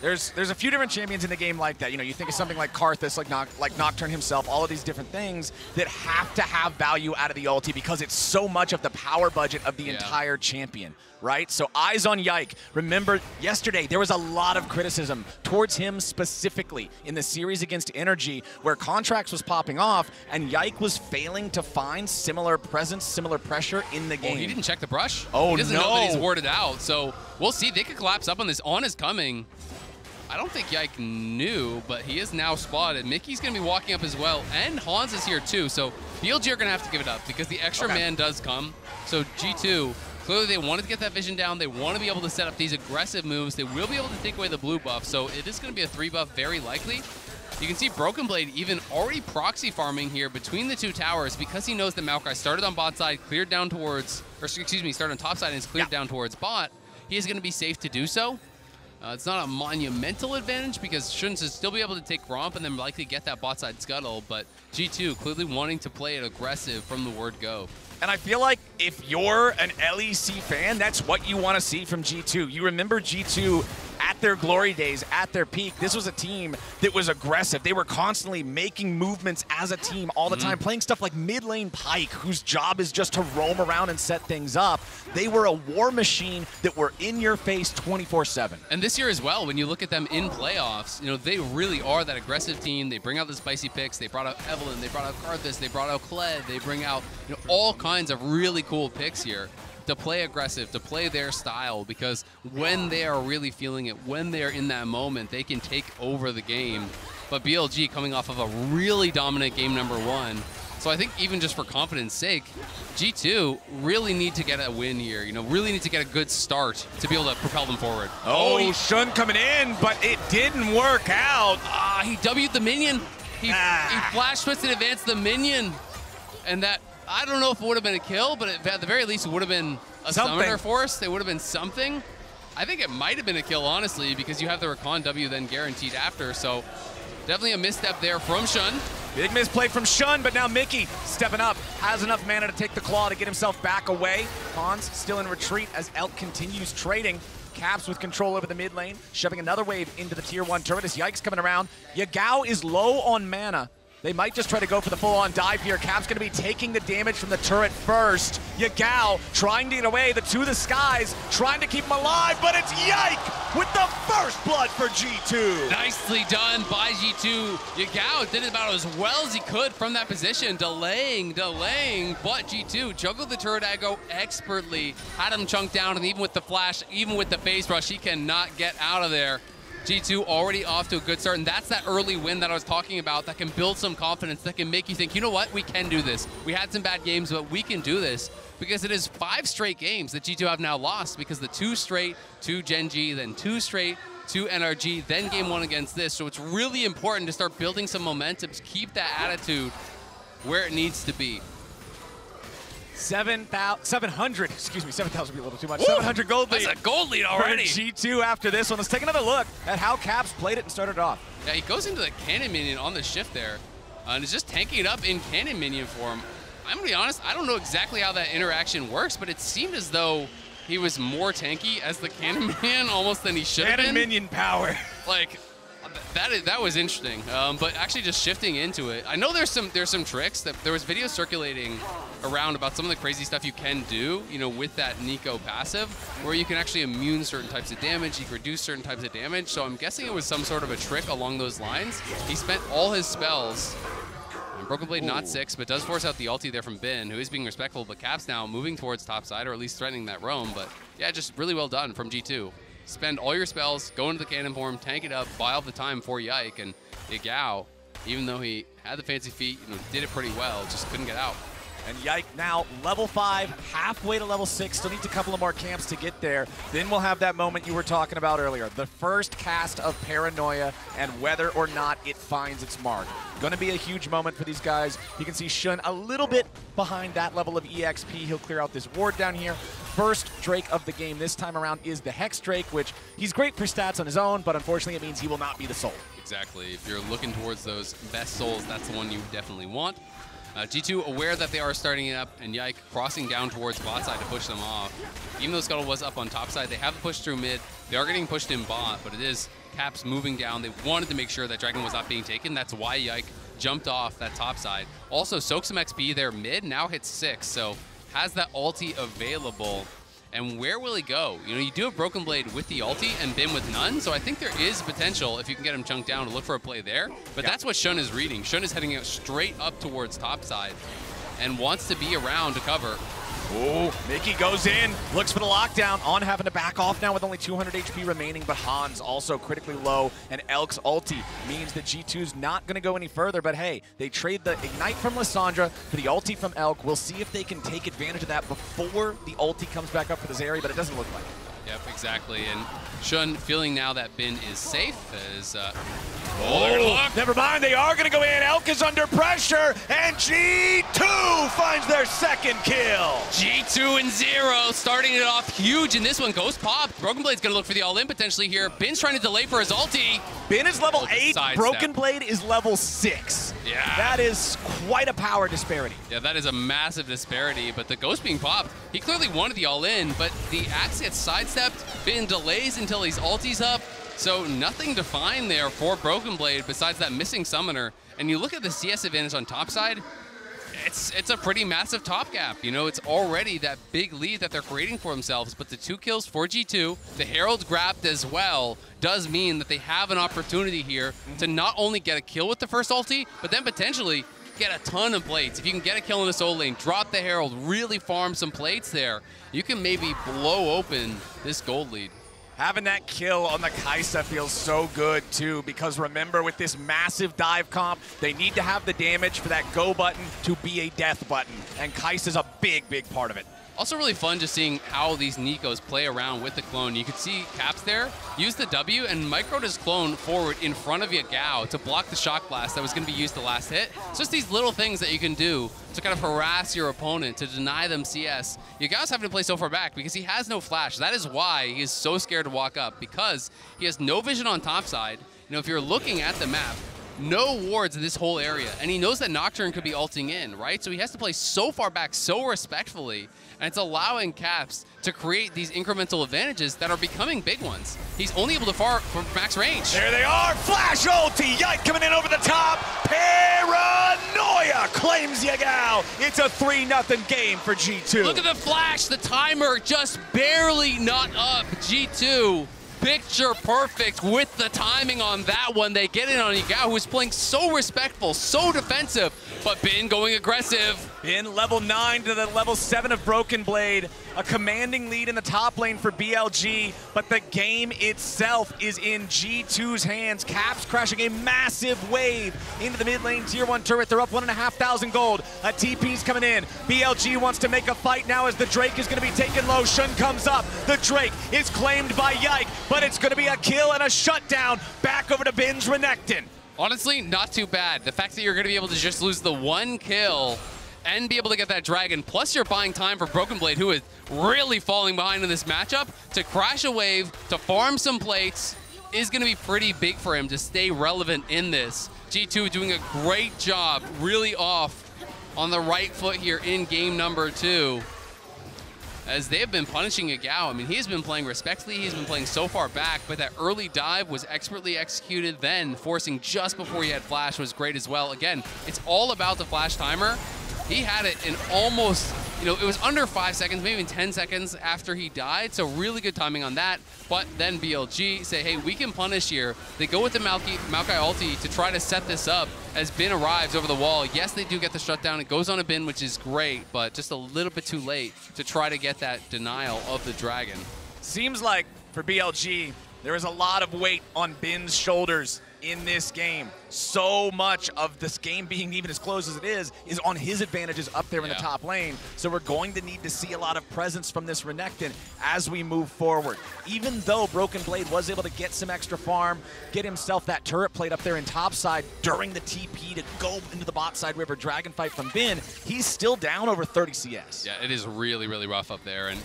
there's a few different champions in the game like that. You know, you think of something like Karthus, like Nocturne himself, all of these different things that have to have value out of the ulti because it's so much of the power budget of the entire champion, right? So eyes on Yike. Remember, yesterday there was a lot of criticism towards him specifically in the series against Energy where Contracts was popping off and Yike was failing to find similar presence, similar pressure in the game. Well, he didn't check the brush. Oh, he doesn't no. know that he's warded out, so we'll see. They could collapse up on this. On is coming. I don't think Yike knew, but he is now spotted. Mickey's going to be walking up as well, and Hans is here too, so BLG are going to have to give it up because the extra man does come. So G2, clearly they wanted to get that vision down. They want to be able to set up these aggressive moves. They will be able to take away the blue buff, so it is going to be a 3 buff very likely. You can see Broken Blade even already proxy farming here between the two towers because he knows that Maokai started on bot side, cleared down towards, or excuse me, started on top side and is cleared down towards bot. He is going to be safe to do so. It's not a monumental advantage because Shouldn't still be able to take Gromp and then likely get that bot side scuttle, but G2 clearly wanting to play it aggressive from the word go. And I feel like if you're an LEC fan, that's what you want to see from G2. You remember G2 at their glory days, at their peak. This was a team that was aggressive. They were constantly making movements as a team all the time, playing stuff like mid lane Pyke, whose job is just to roam around and set things up. They were a war machine that were in your face 24/7. And this year as well, when you look at them in playoffs, you know, they really are that aggressive team. They bring out the spicy picks. They brought out Evelynn. They brought out Karthus. They brought out Kled. They bring out, you know, all kinds of really cool picks here to play aggressive, to play their style, because when they are really feeling it, when they're in that moment, they can take over the game. But BLG coming off of a really dominant game #1. So I think even just for confidence sake, G2 really need to get a win here, you know, really need to get a good start to be able to propel them forward. Oh, Shun coming in, but it didn't work out. He W'd the minion. He flash twisted advanced the minion. And that, I don't know if it would have been a kill, but at the very least it would have been a summoner force. It would have been something. I think it might have been a kill, honestly, because you have the Recon W then guaranteed after. So definitely a misstep there from Shun. Big misplay from Shun, but now Mickey stepping up, has enough mana to take the claw to get himself back away. Hans still in retreat as Elk continues trading. Caps with control over the mid lane, shoving another wave into the tier 1 turret as Yike's coming around. Yagao is low on mana. They might just try to go for the full-on dive here. Cap's going to be taking the damage from the turret first. Yagao trying to get away, to the skies, trying to keep him alive, but it's Yike with the first blood for G2. Nicely done by G2. Yagao did it about as well as he could from that position, delaying, but G2 juggled the turret aggro expertly, had him chunked down, and even with the flash, even with the face rush, he cannot get out of there. G2 already off to a good start, and that's that early win that I was talking about that can build some confidence, that can make you think, you know what, we can do this. We had some bad games, but we can do this, because it is 5 straight games that G2 have now lost, because the 2 straight to Gen.G, then 2 straight to NRG, then game 1 against this. So it's really important to start building some momentum, to keep that attitude where it needs to be. 700, excuse me, 7,000 would be a little too much. Woo! 700 gold lead. That's a gold lead already. For G2 after this one. Let's take another look at how Caps played it and started off. Yeah, he goes into the cannon minion on the shift there, and is just tanking it up in cannon minion form. I'm gonna be honest, I don't know exactly how that interaction works, but it seemed as though he was more tanky as the cannon minion almost than he should have been. Cannon minion power. Like, that was interesting, but actually just shifting into it. I know there's some tricks. That there was videos circulating around about some of the crazy stuff you can do, you know, with that Nico passive, where you can actually immune certain types of damage, you can reduce certain types of damage. So I'm guessing it was some sort of a trick along those lines. He spent all his spells. Broken Blade not 6, but does force out the ulti there from Bin, who is being respectful, but Caps now moving towards top side, or at least threatening that roam. But yeah, just really well done from G2. Spend all your spells, go into the cannon form, tank it up, buy all the time for Yike, and Yagao, even though he had the fancy feet, you know, did it pretty well, just couldn't get out. And Yike now level 5, halfway to level 6, still needs a couple of more camps to get there. Then we'll have that moment you were talking about earlier, the first cast of Paranoia and whether or not it finds its mark. Going to be a huge moment for these guys. You can see Shun a little bit behind that level of EXP. He'll clear out this ward down here. First Drake of the game this time around is the Hex Drake, which he's great for stats on his own, but unfortunately it means he will not be the soul. Exactly. If you're looking towards those best souls, that's the one you definitely want. G2 aware that they are starting it up, and Yike crossing down towards bot side to push them off. Even though Scuttle was up on top side, they have the push through mid. They are getting pushed in bot, but it is Caps moving down. They wanted to make sure that Dragon was not being taken. That's why Yike jumped off that top side. Also, soaked some XP there mid, now hits 6, so has that ulti available. And where will he go? You know, you do have Broken Blade with the ulti and Bin with none, so I think there is potential, if you can get him chunked down, to look for a play there. But that's what Shun is reading. Shun is heading out straight up towards topside and wants to be around to cover. Oh, Mickey goes in, looks for the lockdown. On having to back off now with only 200 HP remaining, but Hans also critically low, and Elk's ulti means that G2's not going to go any further, but hey, they trade the Ignite from Lissandra for the ulti from Elk. We'll see if they can take advantage of that before the ulti comes back up for the Zeri, but it doesn't look like it. Yep, exactly, and Shun feeling now that Bin is safe as... never mind, they are going to go in. Elk is under pressure, and G2 finds their second kill. G2 and 0, starting it off huge in this one. Ghost pop. Broken Blade's going to look for the all-in potentially here. Bin's trying to delay for his ulti. Bin is level 8, Broken Blade is level 6. Yeah. That is quite a power disparity. Yeah, that is a massive disparity, but the Ghost being popped, he clearly wanted the all-in, but the axe gets sidestepped. Bin delays until he's ulti's up, so nothing to find there for Broken Blade besides that missing summoner. And you look at the CS advantage on top side, it's a pretty massive top gap. You know, it's already that big lead that they're creating for themselves, but the 2 kills for G2, the Herald grabbed as well, does mean that they have an opportunity here to not only get a kill with the first ulti, but then potentially get a ton of plates. If you can get a kill in the solo lane, drop the Herald, really farm some plates there, you can maybe blow open this gold lead. Having that kill on the Kai'Sa feels so good too, because remember, with this massive dive comp, they need to have the damage for that go button to be a death button, and Kai'Sa's a big, big part of it. Also really fun just seeing how these Nikos play around with the clone. You could see Caps there use the W and microed his clone forward in front of Yagao to block the shock blast that was going to be used the last hit. It's just these little things that you can do to kind of harass your opponent, to deny them CS. Yagao's having to play so far back because he has no flash. That is why he is so scared to walk up, because he has no vision on top side. You know, if you're looking at the map, no wards in this whole area, and he knows that Nocturne could be ulting in, right? So he has to play so far back so respectfully, and it's allowing Caps to create these incremental advantages that are becoming big ones. He's only able to far from max range. There they are, flash ulti, Yike coming in over the top, Paranoia claims Yagao. It's a 3-0 game for G2. Look at the flash, the timer just barely not up. G2 picture perfect with the timing on that one. They get in on Yagao, who is playing so respectful, so defensive, but Bin going aggressive. Bin level 9 to the level 7 of Broken Blade. A commanding lead in the top lane for BLG, but the game itself is in G2's hands. Caps crashing a massive wave into the mid lane tier 1 turret. They're up 1,500 gold. A TP's coming in. BLG wants to make a fight now as the Drake is going to be taken low. Shun comes up. The Drake is claimed by Yike, but it's going to be a kill and a shutdown. Back over to Bin's Renekton. Honestly, not too bad. The fact that you're going to be able to just lose the 1 kill and be able to get that dragon, plus you're buying time for Broken Blade, who is really falling behind in this matchup, to crash a wave, to farm some plates, is going to be pretty big for him to stay relevant in this. G2 doing a great job, really off on the right foot here in game number 2. As they have been punishing Yagao. I mean, he's been playing respectfully, he's been playing so far back, but that early dive was expertly executed, then forcing just before he had flash was great as well. Again, it's all about the flash timer. He had it in almost, you know, it was under 5 seconds, maybe even 10 seconds after he died, so really good timing on that. But then BLG say, hey, we can punish here. They go with the Maokai ulti to try to set this up as Bin arrives over the wall. Yes, they do get the shutdown. It goes on a Bin, which is great, but just a little bit too late to try to get that denial of the dragon. Seems like for BLG, there is a lot of weight on Bin's shoulders in this game. So much of this game being even as close as it is on his advantages up there in the top lane. So we're going to need to see a lot of presence from this Renekton as we move forward. Even though Broken Blade was able to get some extra farm, get himself that turret plate up there in top side during the TP to go into the bot side river dragon fight from Bin, he's still down over 30 CS. Yeah, it is really, really rough up there. And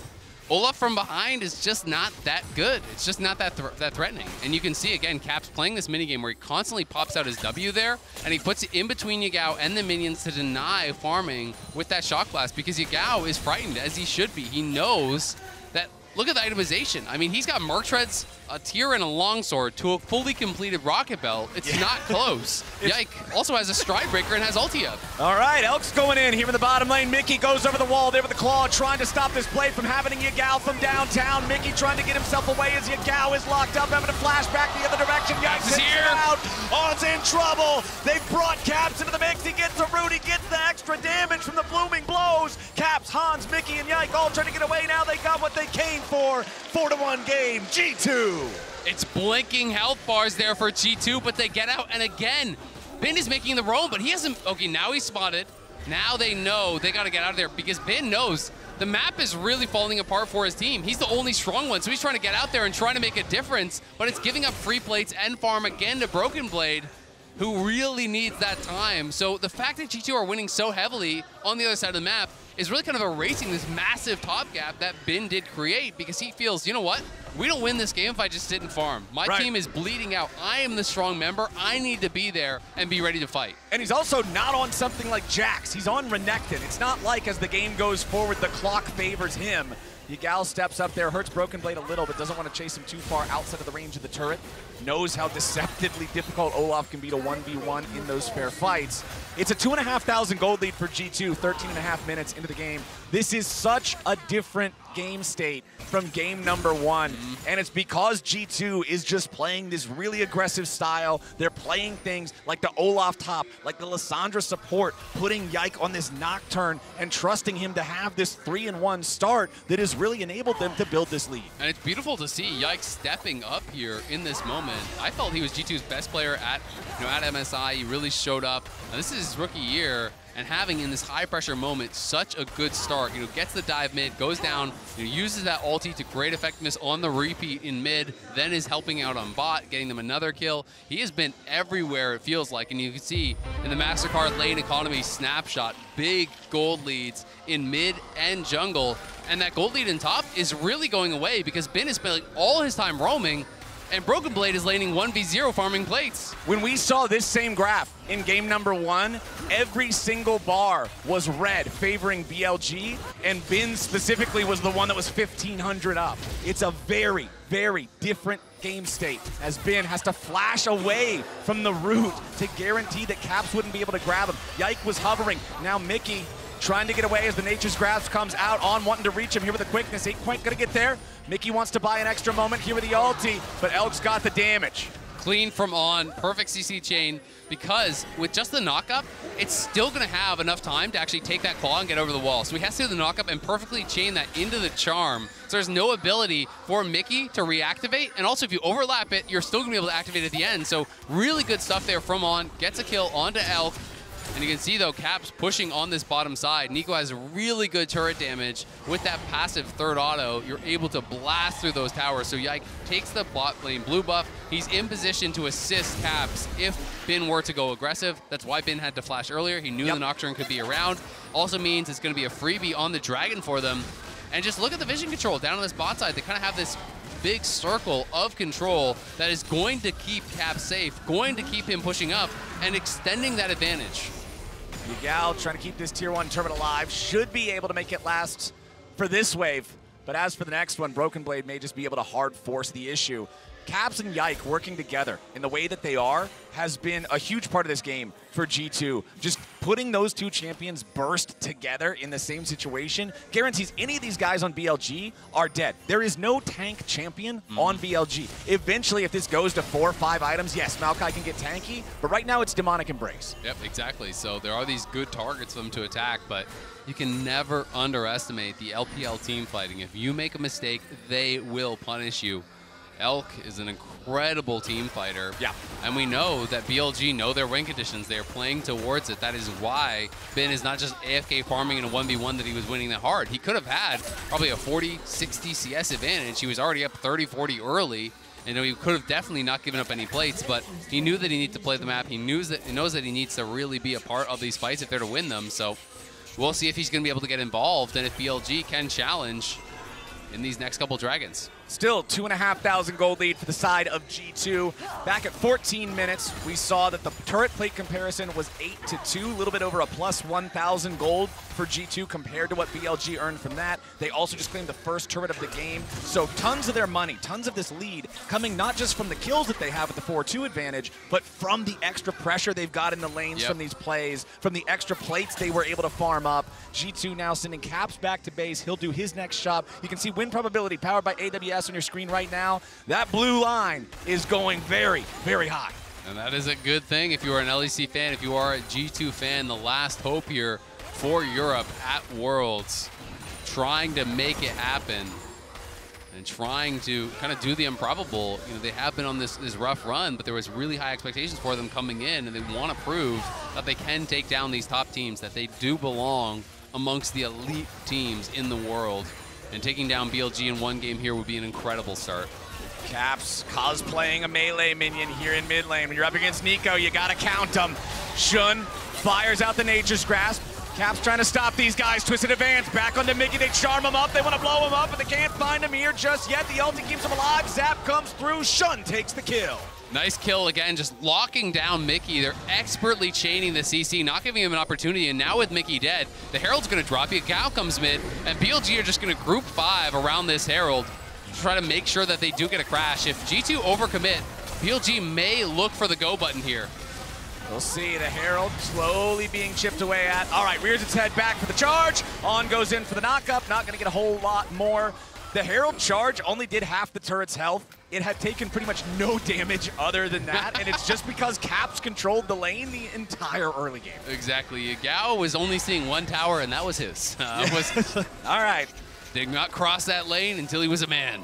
Olaf from behind is just not that good. It's just not that threatening. And you can see, again, Caps playing this minigame where he constantly pops out his W there, and he puts it in between Yagao and the minions to deny farming with that shock blast, because Yagao is frightened, as he should be. He knows that look at the itemization. I mean, he's got Merc Treads, a tier, and a longsword to a fully completed rocket belt. It's not close. Yike also has a stride breaker and has ulti up. All right, Elk's going in here in the bottom lane. Mickey goes over the wall there with the claw, trying to stop this play from happening. Yagao from downtown. Mickey trying to get himself away as Yagao is locked up, having to flash back the other direction. Yikes is here. Out. On's in trouble. They've brought Caps into the mix. He gets a root. He gets the extra damage from the blooming blows. Caps, Hans, Mickey, and Yike all trying to get away. Now they got what they came for. 4-1 game, G2. It's blinking health bars there for G2, but they get out, and again, Bin is making the roam, but he hasn't, okay, now he's spotted. Now they know they gotta get out of there because Bin knows the map is really falling apart for his team. He's the only strong one, so he's trying to get out there and trying to make a difference, but it's giving up free plates and farm again to Broken Blade, who really needs that time. So the fact that G2 are winning so heavily on the other side of the map is really kind of erasing this massive top gap that Bin did create, because he feels, you know what? We don't win this game if I just sit and farm. My team is bleeding out. I am the strong member. I need to be there and be ready to fight. And he's also not on something like Jax. He's on Renekton. It's not like as the game goes forward, the clock favors him. Yagao steps up there, hurts Broken Blade a little, but doesn't want to chase him too far outside of the range of the turret. Knows how deceptively difficult Olaf can be to 1v1 in those fair fights. It's a 2,500 gold lead for G2, 13.5 minutes into the game. This is such a different game state from game number one. And it's because G2 is just playing this really aggressive style. They're playing things like the Olaf top, like the Lissandra support, putting Yike on this Nocturne and trusting him to have this 3-1 start that has really enabled them to build this lead. And it's beautiful to see Yike stepping up here in this moment. I felt he was G2's best player at, at MSI. He really showed up. And this is his rookie year, and having in this high pressure moment such a good start. Gets the dive mid, goes down, uses that ulti to great effectiveness on the repeat in mid, then is helping out on bot, getting them another kill. He has been everywhere, it feels like, and you can see in the MasterCard lane economy snapshot, big gold leads in mid and jungle, and that gold lead in top is really going away because Bin is spending all his time roaming, and Broken Blade is laning 1v0 farming plates. When we saw this same graph in game number one, every single bar was red, favoring BLG, and Bin specifically was the one that was 1,500 up. It's a very, very different game state as Bin has to flash away from the root to guarantee that Caps wouldn't be able to grab him. Yike was hovering. Now Mickey trying to get away as the Nature's Grasp comes out on, wanting to reach him here with the quickness. Ain't quite gonna get there. Mickey wants to buy an extra moment here with the ulti, but Elk's got the damage. Clean from on, perfect CC chain, because with just the knockup, it's still gonna have enough time to actually take that claw and get over the wall. So he has to do the knockup and perfectly chain that into the charm. So there's no ability for Mickey to reactivate, and also if you overlap it, you're still gonna be able to activate at the end. So really good stuff there from on, gets a kill onto Elk. And you can see, though, Caps pushing on this bottom side. Nico has really good turret damage. With that passive third auto, you're able to blast through those towers. So Yike takes the bot lane blue buff. He's in position to assist Caps if Bin were to go aggressive. That's why Bin had to flash earlier. He knew the Nocturne could be around. Also means it's going to be a freebie on the Dragon for them. And just look at the vision control down on this bot side. They kind of have this big circle of control that is going to keep Cap safe, going to keep him pushing up and extending that advantage. Yagao trying to keep this tier 1 turret alive, should be able to make it last for this wave, but as for the next one, Broken Blade may just be able to hard force the issue. Caps and Yike working together in the way that they are has been a huge part of this game for G2. Just putting those two champions burst together in the same situation guarantees any of these guys on BLG are dead. There is no tank champion on BLG. Eventually, if this goes to 4 or 5 items, yes, Maokai can get tanky, but right now it's Demonic Embrace. Yep, exactly. So there are these good targets for them to attack, but you can never underestimate the LPL team fighting. If you make a mistake, they will punish you. Elk is an incredible team fighter. Yeah. And we know that BLG know their win conditions. They're playing towards it. That is why Bin is not just AFK farming in a 1v1 that he was winning that hard. He could have had probably a 40, 60 CS advantage. He was already up 30, 40 early. And he could have definitely not given up any plates, but he knew that he needed to play the map. He knows that he needs to really be a part of these fights if they're to win them. So we'll see if he's going to be able to get involved and if BLG can challenge in these next couple Dragons. Still 2,500 gold lead for the side of G2. Back at 14 minutes, we saw that the turret plate comparison was 8-2, a little bit over a plus 1,000 gold for G2 compared to what BLG earned from that. They also just claimed the first turret of the game. So tons of their money, tons of this lead coming not just from the kills that they have with the 4-2 advantage, but from the extra pressure they've got in the lanes from these plays, from the extra plates they were able to farm up. G2 now sending Caps back to base. He'll do his next shot. You can see win probability powered by AWS on your screen right now. That blue line is going very, very high. And that is a good thing if you are an LEC fan, if you are a G2 fan, the last hope here for Europe at Worlds, trying to make it happen and trying to kind of do the improbable. You know, they have been on this rough run, but there was really high expectations for them coming in, and they want to prove that they can take down these top teams, that they do belong amongst the elite teams in the world. And taking down BLG in one game here would be an incredible start. Caps cosplaying a melee minion here in mid lane. When you're up against Nico, you gotta count them. Shun fires out the Nature's Grasp. Caps trying to stop these guys. Twisted advance, back onto Mickey. They charm him up. They want to blow him up, but they can't find him here just yet. The ulti keeps him alive. Zap comes through. Shun takes the kill. Nice kill again, just locking down Mickey. They're expertly chaining the CC, not giving him an opportunity, and now with Mickey dead, the Herald's gonna drop you, Gao comes mid, and BLG are just gonna group 5 around this Herald to try to make sure that they do get a crash. If G2 overcommit, BLG may look for the go button here. We'll see the Herald slowly being chipped away at. All right, rears its head back for the charge. On goes in for the knockup, not gonna get a whole lot more. The Herald charge only did half the turret's health. It had taken pretty much no damage other than that, and it's just because Caps controlled the lane the entire early game. Exactly. Gao was only seeing one tower, and that was his. All right. Did not cross that lane until he was a man.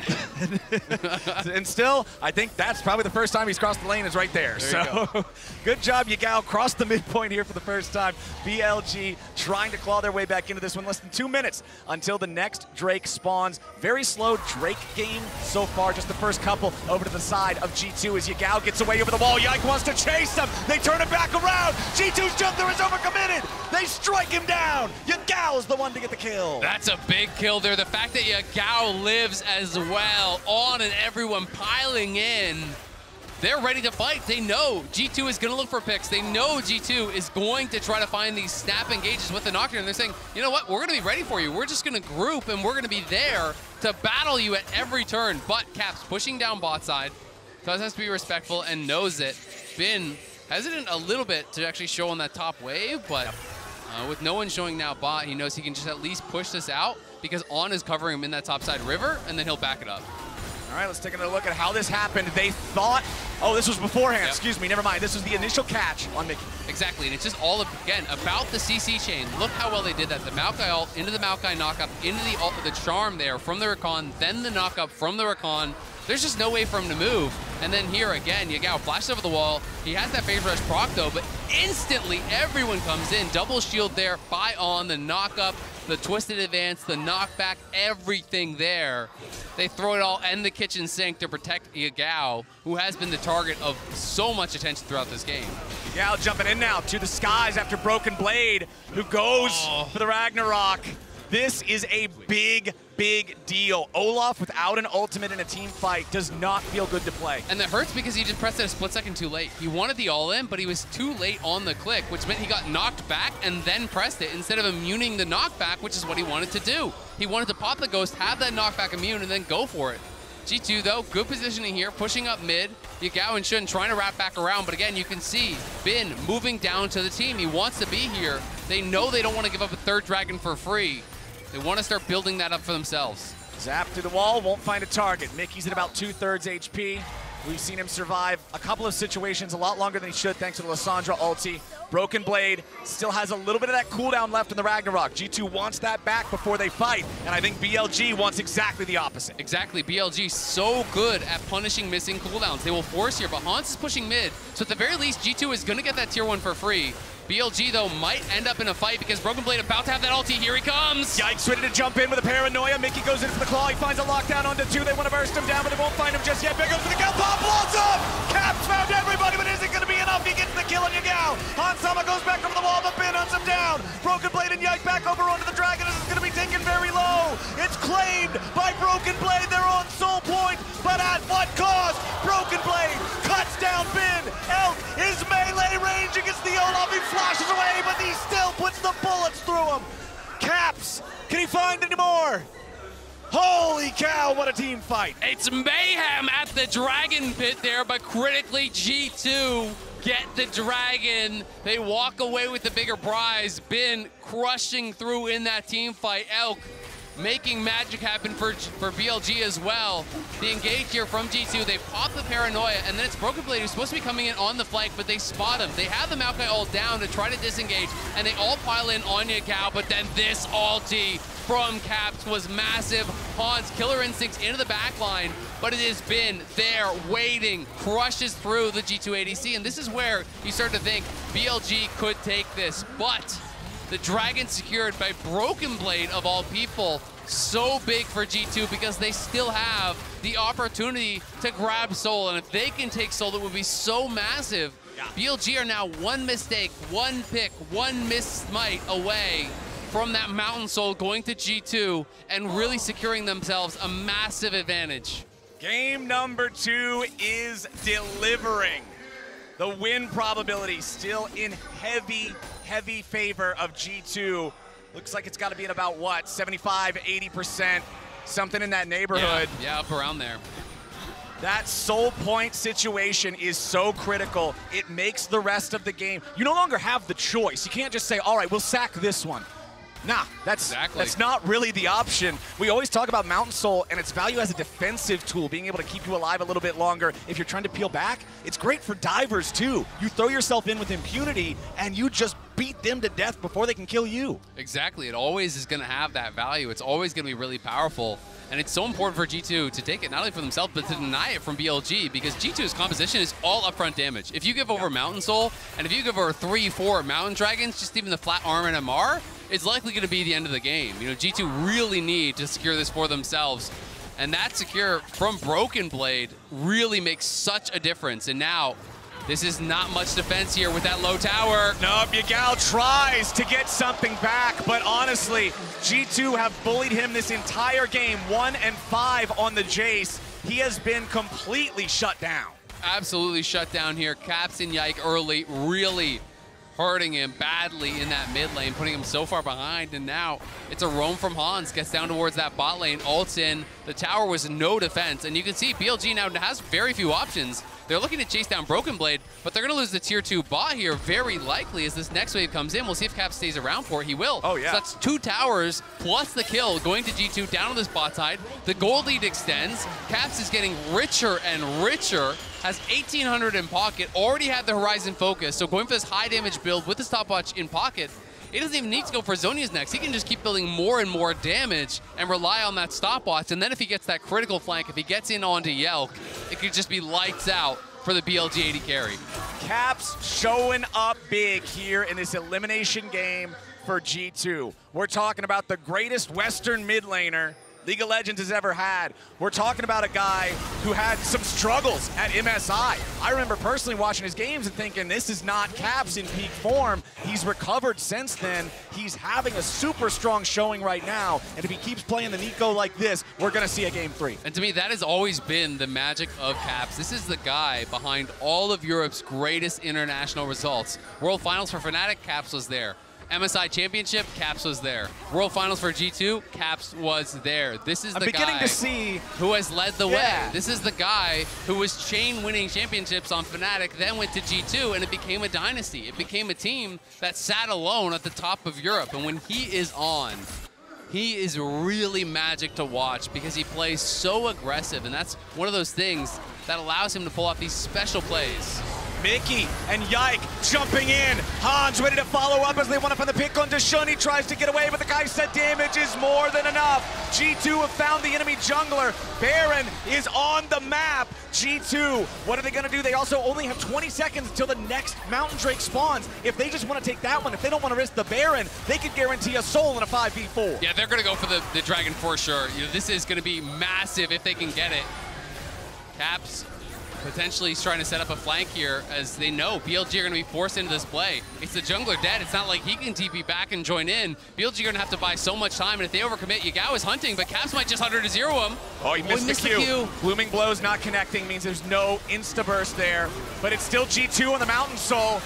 And still, I think that's probably the first time he's crossed the lane is right there. So good job, Yagao. Crossed the midpoint here for the first time. BLG trying to claw their way back into this one. Less than 2 minutes until the next Drake spawns. Very slow Drake game so far. Just the first couple over to the side of G2 as Yagao gets away over the wall. Yike wants to chase them. They turn it back around. G2's jumper is overcommitted. They strike him down. Yagao's the one to get the kill. That's a big kill there. The fact that Yagao lives as well, on and everyone piling in. They're ready to fight. They know G2 is going to look for picks. They know G2 is going to try to find these snap engages with the Nocturne. They're saying, you know what, we're going to be ready for you. We're just going to group and we're going to be there to battle you at every turn. But Caps pushing down bot side. Cuz has to be respectful and knows it. Been hesitant a little bit to actually show on that top wave, but with no one showing now bot, he knows he can just at least push this out because On is covering him in that top side river, and then he'll back it up. All right, let's take another look at how this happened. They thought, oh, this was beforehand. Excuse me, never mind. This was the initial catch on Mickey. Exactly, and it's just all, again, about the CC chain. Look how well they did that. The Maokai ult into the Maokai knockup, into the ult, the charm there from the Rakan, then the knockup from the Rakan. There's just no way for him to move. And then here again, Yagao flashes over the wall. He has that phase rush proc though, but instantly everyone comes in. Double shield there by On, the knockup, the twisted advance, the knockback, everything there. They throw it all in the kitchen sink to protect Yagao, who has been the target of so much attention throughout this game. Yagao jumping in now to the skies after Broken Blade, who goes for the Ragnarok. This is a big, big deal. Olaf without an ultimate in a team fight does not feel good to play. And that hurts because he just pressed it a split second too late. He wanted the all-in, but he was too late on the click, which meant he got knocked back and then pressed it instead of immuning the knockback, which is what he wanted to do. He wanted to pop the ghost, have that knockback immune, and then go for it. G2 though, good positioning here, pushing up mid. Yagao and Shun trying to wrap back around, but again, you can see Bin moving down to the team. He wants to be here. They know they don't want to give up a third dragon for free. They want to start building that up for themselves. Zap through the wall, won't find a target. Mickey's at about 2/3 HP. We've seen him survive a couple of situations a lot longer than he should thanks to the Lissandra ulti. Broken Blade still has a little bit of that cooldown left in the Ragnarok. G2 wants that back before they fight, and I think BLG wants exactly the opposite. Exactly, BLG so good at punishing missing cooldowns. They will force here, but Hans is pushing mid, so at the very least, G2 is going to get that tier 1 for free. BLG, though, might end up in a fight because Broken Blade about to have that ulti. Here he comes. Yikes, ready to jump in with a paranoia. Mickey goes in for the claw. He finds a lockdown onto 2. They want to burst him down, but they won't find him just yet. There goes for the kill. Pop Blossom! Caps found everybody, but is it going to be enough? He gets the kill on Yagao. Hansama goes back over the wall, but Bin hunts him down. Broken Blade and Yike back over onto the dragon. This is going to be taken very low. It's claimed by Broken Blade. They're on soul point, but at what cost? Broken Blade cuts down Bin. Elk is melee range against the Olaf. He flashes away, but he still puts the bullets through him. Caps, can he find any more? Holy cow, what a team fight. It's mayhem at the Dragon Pit there, but critically G2 get the Dragon. They walk away with the bigger prize. Bin crushing through in that team fight. Elk making magic happen for BLG as well. The engage here from G2, they pop the Paranoia, and then it's Broken Blade who's supposed to be coming in on the flank, but they spot him. They have the Maokai ult down to try to disengage, and they all pile in on Yakao, but then this ulti from Caps was massive. Hans, Killer Instincts into the back line, but it has been there waiting, crushes through the G2 ADC, and this is where you start to think BLG could take this, but the Dragon secured by Broken Blade of all people, so big for G2 because they still have the opportunity to grab Soul, and if they can take Soul, it would be so massive. Yeah. BLG are now one mistake, one pick, one missed smite away from that Mountain Soul going to G2 and really securing themselves a massive advantage. Game number 2 is delivering. The win probability still in heavy favor of G2. Looks like it's got to be at about, what, 75, 80%, something in that neighborhood. Yeah, up around there. That soul point situation is so critical. It makes the rest of the game. You no longer have the choice. You can't just say, all right, we'll sack this one. Nah, that's not really the option. We always talk about Mountain Soul and its value as a defensive tool, being able to keep you alive a little bit longer if you're trying to peel back. It's great for divers too. You throw yourself in with impunity and you just beat them to death before they can kill you. Exactly, it always is gonna have that value. It's always gonna be really powerful. And it's so important for G2 to take it, not only for themselves, but to deny it from BLG, because G2's composition is all upfront damage. If you give over Mountain Soul, and if you give over 3-4 Mountain Dragons, just even the flat arm and MR, it's likely going to be the end of the game. You know, G2 really need to secure this for themselves. And that secure from Broken Blade really makes such a difference. And now, this is not much defense here with that low tower. Nope, Yagao tries to get something back, but honestly, G2 have bullied him this entire game, 1 and 5 on the Jace. He has been completely shut down. Absolutely shut down here. Caps and Yike early, really hurting him badly in that mid lane, putting him so far behind, and now it's a roam from Hans, gets down towards that bot lane, ults in. The tower was no defense, and you can see BLG now has very few options. They're looking to chase down Broken Blade, but they're going to lose the tier 2 bot here very likely as this next wave comes in. We'll see if Cap stays around for it. He will. Oh, yeah. So that's 2 towers plus the kill going to G2 down on this bot side. The gold lead extends. Caps is getting richer and richer. Has 1,800 in pocket, already had the Horizon focus, so going for this high damage build with the stopwatch in pocket, he doesn't even need to go for Zhonya's next. He can just keep building more and more damage and rely on that stopwatch, and then if he gets that critical flank, if he gets in onto Yelk, it could just be lights out for the BLG AD carry. Caps showing up big here in this elimination game for G2. We're talking about the greatest Western mid laner League of Legends has ever had. We're talking about a guy who had some struggles at MSI. I remember personally watching his games and thinking, this is not Caps in peak form. He's recovered since then. He's having a super strong showing right now, and if he keeps playing the Nico like this, we're gonna see a game 3. And to me, that has always been the magic of Caps. This is the guy behind all of Europe's greatest international results. World Finals for Fnatic, Caps was there. MSI Championship, Caps was there. World Finals for G2, Caps was there. This is the guy to see who has led the way. This is the guy who was chain winning championships on Fnatic, then went to G2, and it became a dynasty. It became a team that sat alone at the top of Europe. And when he is on, he is really magic to watch because he plays so aggressive, and that's one of those things that allows him to pull off these special plays. Mickey and Yike jumping in. Hans ready to follow up as they want to find the pick onto Shun. He tries to get away, but the guy said damage is more than enough. G2 have found the enemy jungler. Baron is on the map. G2, what are they going to do? They also only have 20 seconds until the next Mountain Drake spawns. If they just want to take that one, if they don't want to risk the Baron, they could guarantee a soul in a 5v4. Yeah, they're going to go for the Dragon for sure. You know, this is going to be massive if they can get it. Caps potentially he's trying to set up a flank here as they know BLG are going to be forced into this play. It's the jungler dead. It's not like he can TP back and join in. BLG are going to have to buy so much time, and if they overcommit, Yagao is hunting, but Caps might just 100 to 0 him. Oh, he missed the Q. Blooming Blows not connecting means there's no insta-burst there, but it's still G2 on the Mountain Soul.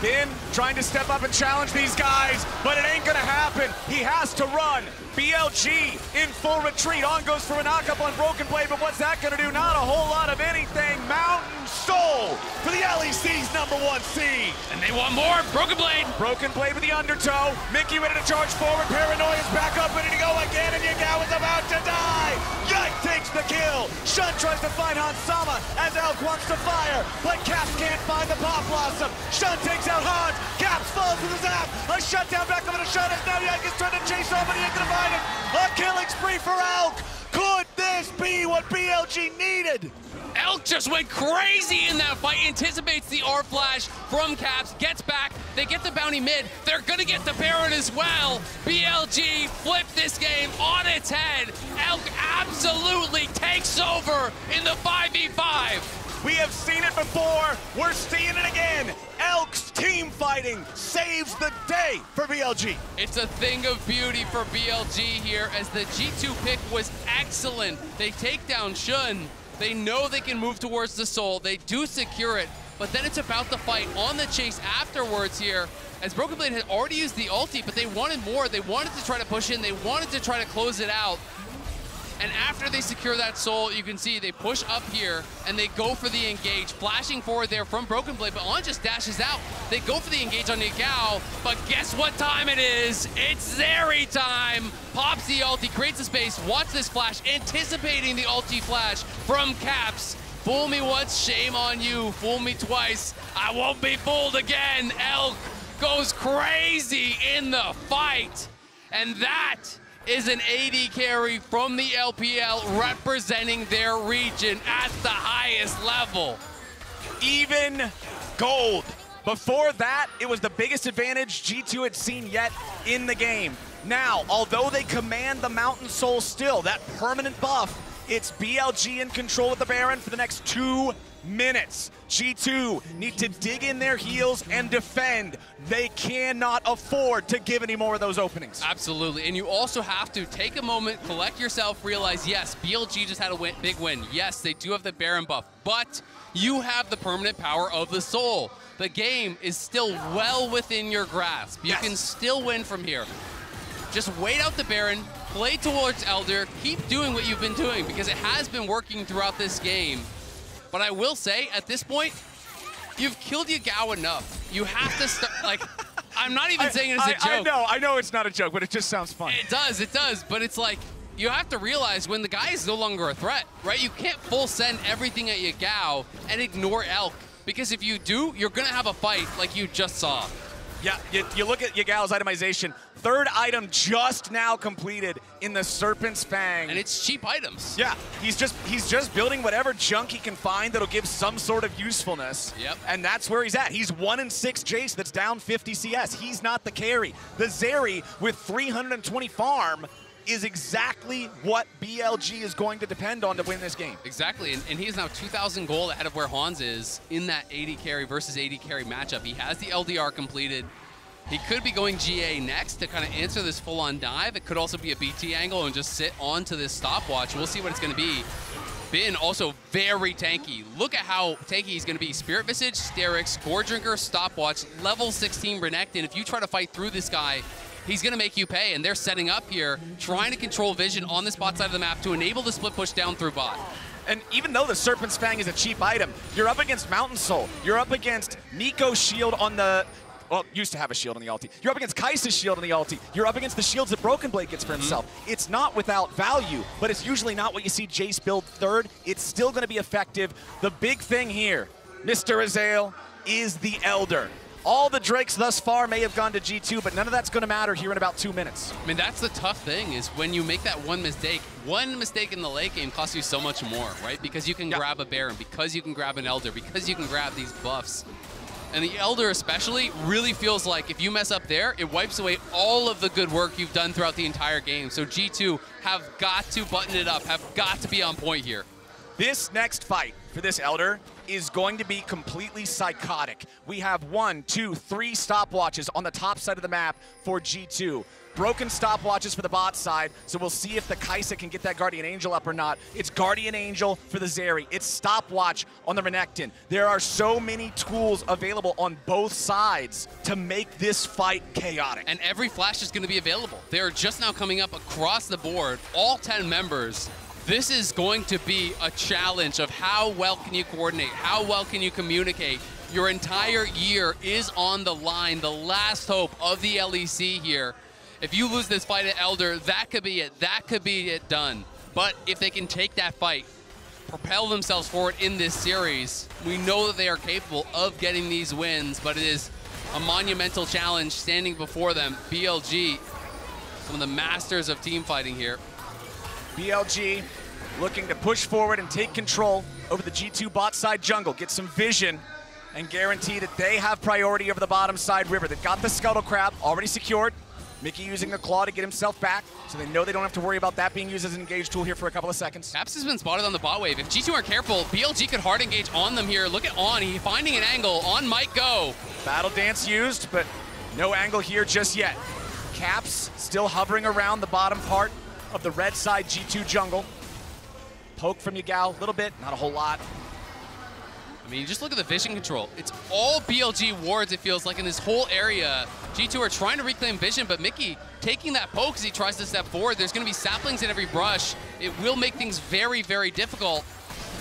Bin trying to step up and challenge these guys, but it ain't gonna happen. He has to run. BLG in full retreat. On goes for a knockup on Broken Blade, but what's that gonna do? Not a whole lot of anything. Mountain Soul for the LEC's #1 seed. And they want more. Broken Blade. Broken Blade with the undertow. Mickey ready to charge forward. Paranoia's back up, ready to go again, and Yagao is about to die. Yike takes the kill. Shun tries to find Hansama as Elk wants to fire, but Caps can't find the Pop Blossom. Shun takes out Hans. Caps falls to the zap. A shutdown back over to Shun as now Yike is trying to chase off, but he ain't gonna find it. A killing spree for Elk. Could this be what BLG needed? Elk just went crazy in that fight, anticipates the R flash from Caps, gets back, they get the bounty mid, they're gonna get the Baron as well. BLG flipped this game on its head. Elk absolutely takes over in the 5v5. We have seen it before, we're seeing it again. Elk's team fighting saves the day for BLG. It's a thing of beauty for BLG here as the G2 pick was excellent. They take down Shun. They know they can move towards the Soul. They do secure it, but then it's about the fight on the chase afterwards here, as Broken Blade had already used the ulti, but they wanted more. They wanted to try to push in. They wanted to try to close it out. And after they secure that Soul, you can see they push up here and they go for the engage. Flashing forward there from Broken Blade, but On just dashes out. They go for the engage on Yagao, but guess what time it is? It's Zeri time. Pops the ulti, creates the space, watch this flash, anticipating the ulti flash from Caps. Fool me once, shame on you. Fool me twice, I won't be fooled again. Elk goes crazy in the fight. And that is an AD carry from the LPL representing their region at the highest level. Even gold. Before that, it was the biggest advantage G2 had seen yet in the game. Now, although they command the Mountain Soul still, that permanent buff, it's BLG in control of the Baron for the next 2 minutes. G2 need to dig in their heels and defend. They cannot afford to give any more of those openings. Absolutely, and you also have to take a moment, collect yourself, realize, yes, BLG just had a big win. Yes, they do have the Baron buff, but you have the permanent power of the Soul. The game is still well within your grasp. You can still win from here. Just wait out the Baron, play towards Elder, keep doing what you've been doing because it has been working throughout this game. But I will say, at this point, you've killed Yagao enough. You have to start, like, I'm not even saying it as a joke. I know it's not a joke, but it just sounds fun. It does, but it's like, you have to realize when the guy is no longer a threat, right? You can't full send everything at Yagao and ignore Elk, because if you do, you're gonna have a fight like you just saw. Yeah, you look at Yagao's itemization. 3rd item just now completed in the Serpent's Fang. And it's cheap items. Yeah, he's just building whatever junk he can find that'll give some sort of usefulness. Yep. And that's where he's at. He's 1-6 Jace that's down 50 CS. He's not the carry. The Zeri with 320 farm is exactly what BLG is going to depend on to win this game. Exactly, and he's now 2,000 gold ahead of where Hans is in that AD carry versus AD carry matchup. He has the LDR completed. He could be going GA next to kind of answer this full-on dive. It could also be a BT angle and just sit onto this stopwatch. We'll see what it's going to be. Bin also very tanky. Look at how tanky he's going to be. Spirit Visage, Sterix, Gore Drinker, Stopwatch, level 16 Renekton. If you try to fight through this guy, he's going to make you pay, and they're setting up here, trying to control vision on this bot side of the map to enable the split push down through bot. And even though the Serpent's Fang is a cheap item, you're up against Mountain Soul. You're up against Nico's shield on the... Well, used to have a shield on the ulti. You're up against Kai'Sa's shield on the ulti. You're up against the shields that Broken Blade gets for himself. It's not without value, but it's usually not what you see Jace build 3rd. It's still going to be effective. The big thing here, Mr. Azael, is the Elder. All the Drakes thus far may have gone to G2, but none of that's going to matter here in about 2 minutes. I mean, that's the tough thing, is when you make that one mistake in the late game costs you so much more, right? Because you can grab a Baron, because you can grab an Elder, because you can grab these buffs. And the Elder especially really feels like if you mess up there, it wipes away all of the good work you've done throughout the entire game. So G2 have got to button it up, have got to be on point here. This next fight, for this Elder is going to be completely psychotic. We have 1, 2, 3 stopwatches on the top side of the map for G2. Broken stopwatches for the bot side, so we'll see if the Kaisa can get that Guardian Angel up or not. It's Guardian Angel for the Zeri. It's stopwatch on the Renekton. There are so many tools available on both sides to make this fight chaotic. And every flash is going to be available. They're just now coming up across the board, all 10 members. This is going to be a challenge of how well can you coordinate, how well can you communicate. Your entire year is on the line, the last hope of the LEC here. If you lose this fight at Elder, that could be it. That could be it done. But if they can take that fight, propel themselves forward in this series, we know that they are capable of getting these wins, but it is a monumental challenge standing before them. BLG, some of the masters of team fighting here. BLG looking to push forward and take control over the G2 bot side jungle, get some vision, and guarantee that they have priority over the bottom side river. They've got the Scuttle Crab already secured. Mickey using the claw to get himself back, so they know they don't have to worry about that being used as an engage tool here for a couple of seconds. Caps has been spotted on the bot wave. If G2 aren't careful, BLG could hard engage on them here. Look at On, he finding an angle. On might go. Battle Dance used, but no angle here just yet. Caps still hovering around the bottom part of the red side G2 jungle. Poke from Yagao, a little bit, not a whole lot. I mean, just look at the vision control. It's all BLG wards, it feels like, in this whole area. G2 are trying to reclaim vision, but Mickey taking that poke as he tries to step forward. There's going to be saplings in every brush. It will make things very, very difficult.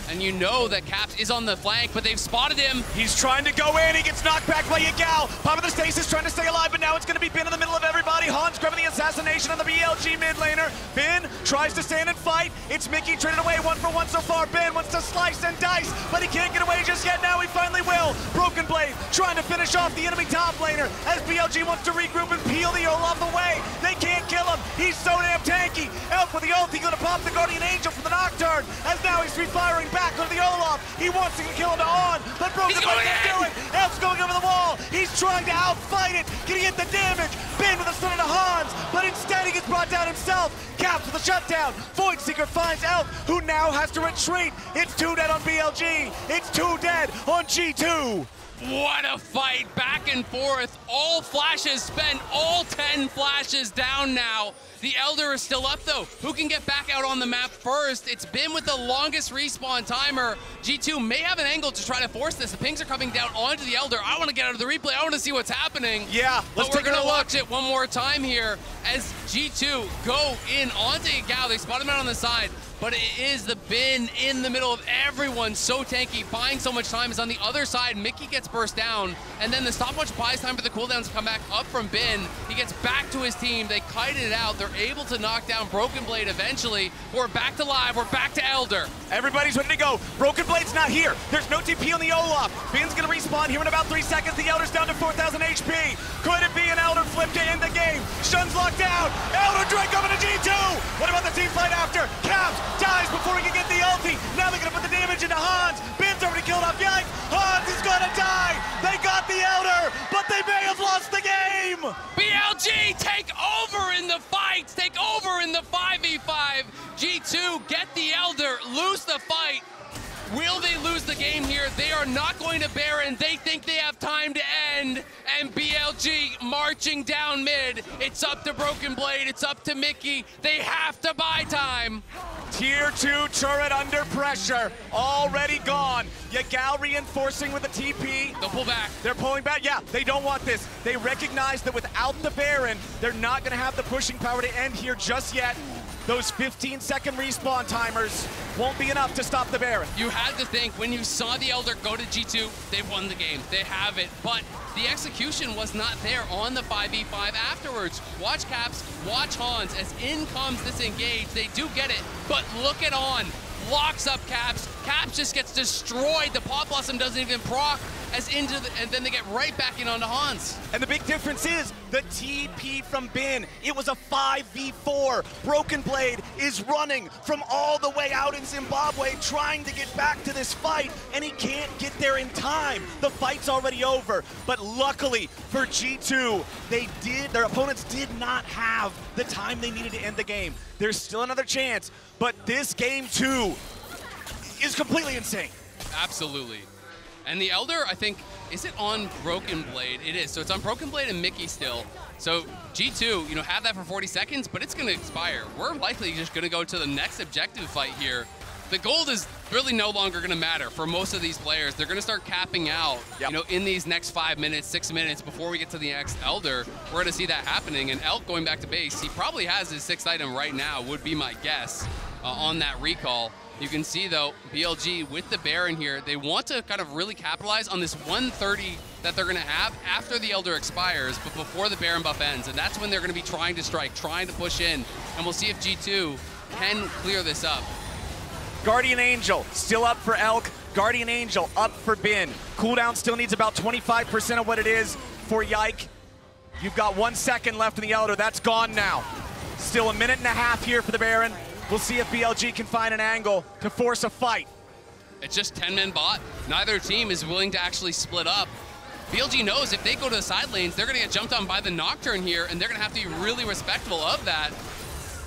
And you know that Caps is on the flank, but they've spotted him. He's trying to go in. He gets knocked back by Yagao. Pop of the stasis trying to stay alive, but now it's going to be Bin in the middle of everybody. Hans grabbing the assassination on the BLG mid laner. Bin tries to stand and fight. It's Mickey traded away 1 for 1 so far. Bin wants to slice and dice, but he can't get away just yet. Now he finally will. Broken Blade trying to finish off the enemy top laner as BLG wants to regroup and peel the Olaf away. They can't kill him. He's so damn tanky. Elf with the ult. He's going to pop the Guardian Angel from the Nocturne as now he's refiring back on the Olaf. He wants to kill him to On, but Broken Blade can't do it. Elf's going over the wall. He's trying to outfight it. Can he get the damage? Bin with a stun into Hans, but instead he gets brought down himself. Caps with a shutdown. Voidseeker finds Elf, who now has to retreat. It's 2 dead on BLG. It's 2 dead on G2. What a fight, back and forth. All flashes spent, all 10 flashes down now. The Elder is still up though. Who can get back out on the map first? It's Bin with the longest respawn timer. G2 may have an angle to try to force this. The pings are coming down onto the Elder. I want to get out of the replay. I want to see what's happening. Yeah, let's take a look. But we're going to watch it one more time here as G2 go in onto Yagao. They spot him out on the side. But it is the Bin in the middle of everyone. So tanky, buying so much time. Is on the other side. Mickey gets burst down. And then the stopwatch buys time for the cooldowns to come back up from Bin. He gets back to his team. They kited it out. They're able to knock down Broken Blade eventually. We're back to live. We're back to Elder. Everybody's ready to go. Broken Blade's not here. There's no TP on the Olaf. Bin's going to respawn here in about 3 seconds. The Elder's down to 4,000 HP. Could it be an Elder flip to end the game? Shun's locked down. Elder Drake coming to G2. What about the team fight after? Caps dies before he can get the ulti. Now they're going to put the damage into Hans. Bin's already killed off Yikes. Hans is going to die. They got the Elder, but they may have lost the game. BLG take over in the fight. Take over in the 5v5. G2 get the Elder, lose the fight. Will they lose the game here? They are not going to Baron. They think they have time to end. And BLG marching down mid. It's up to Broken Blade. It's up to Mickey. They have to buy time. Tier 2 turret under pressure. Already gone. Yagao reinforcing with the TP. They'll pull back. They're pulling back. Yeah, they don't want this. They recognize that without the Baron, they're not going to have the pushing power to end here just yet. Those 15-second respawn timers won't be enough to stop the Baron. You had to think when you saw the Elder go to G2, they won the game. They have it. But the execution was not there on the 5v5 afterwards. Watch Caps, watch Hans. As in comes this engage, they do get it. But look at On. Locks up Caps. Caps just gets destroyed. The Pot Blossom doesn't even proc as into the, and then they get right back in onto Hans. And the big difference is the TP from Bin. It was a 5v4. Broken Blade is running from all the way out in Zimbabwe trying to get back to this fight, and he can't get there in time. The fight's already over. But luckily for G2, their opponents did not have the time they needed to end the game. There's still another chance, but this game too is completely insane. Absolutely. And the Elder, I think, is it on Broken Blade? It is. So it's on Broken Blade and Mickey still. So G2, you know, have that for 40 seconds, but it's going to expire. We're likely just going to go to the next objective fight here. The gold is really no longer going to matter for most of these players. They're going to start capping out, you know, in these next 5 minutes, 6 minutes before we get to the next Elder. We're going to see that happening. And Elk going back to base, he probably has his 6th item right now, would be my guess on that recall. You can see, though, BLG with the Baron here, they want to kind of really capitalize on this 130 that they're going to have after the Elder expires, but before the Baron buff ends. And that's when they're going to be trying to strike, trying to push in. And we'll see if G2 can clear this up. Guardian Angel still up for Elk. Guardian Angel up for Bin. Cooldown still needs about 25% of what it is for Yike. You've got 1 second left in the Elder. That's gone now. Still 1.5 minutes here for the Baron. We'll see if BLG can find an angle to force a fight. It's just 10-man bot. Neither team is willing to actually split up. BLG knows if they go to the side lanes, they're going to get jumped on by the Nocturne here, and they're going to have to be really respectful of that.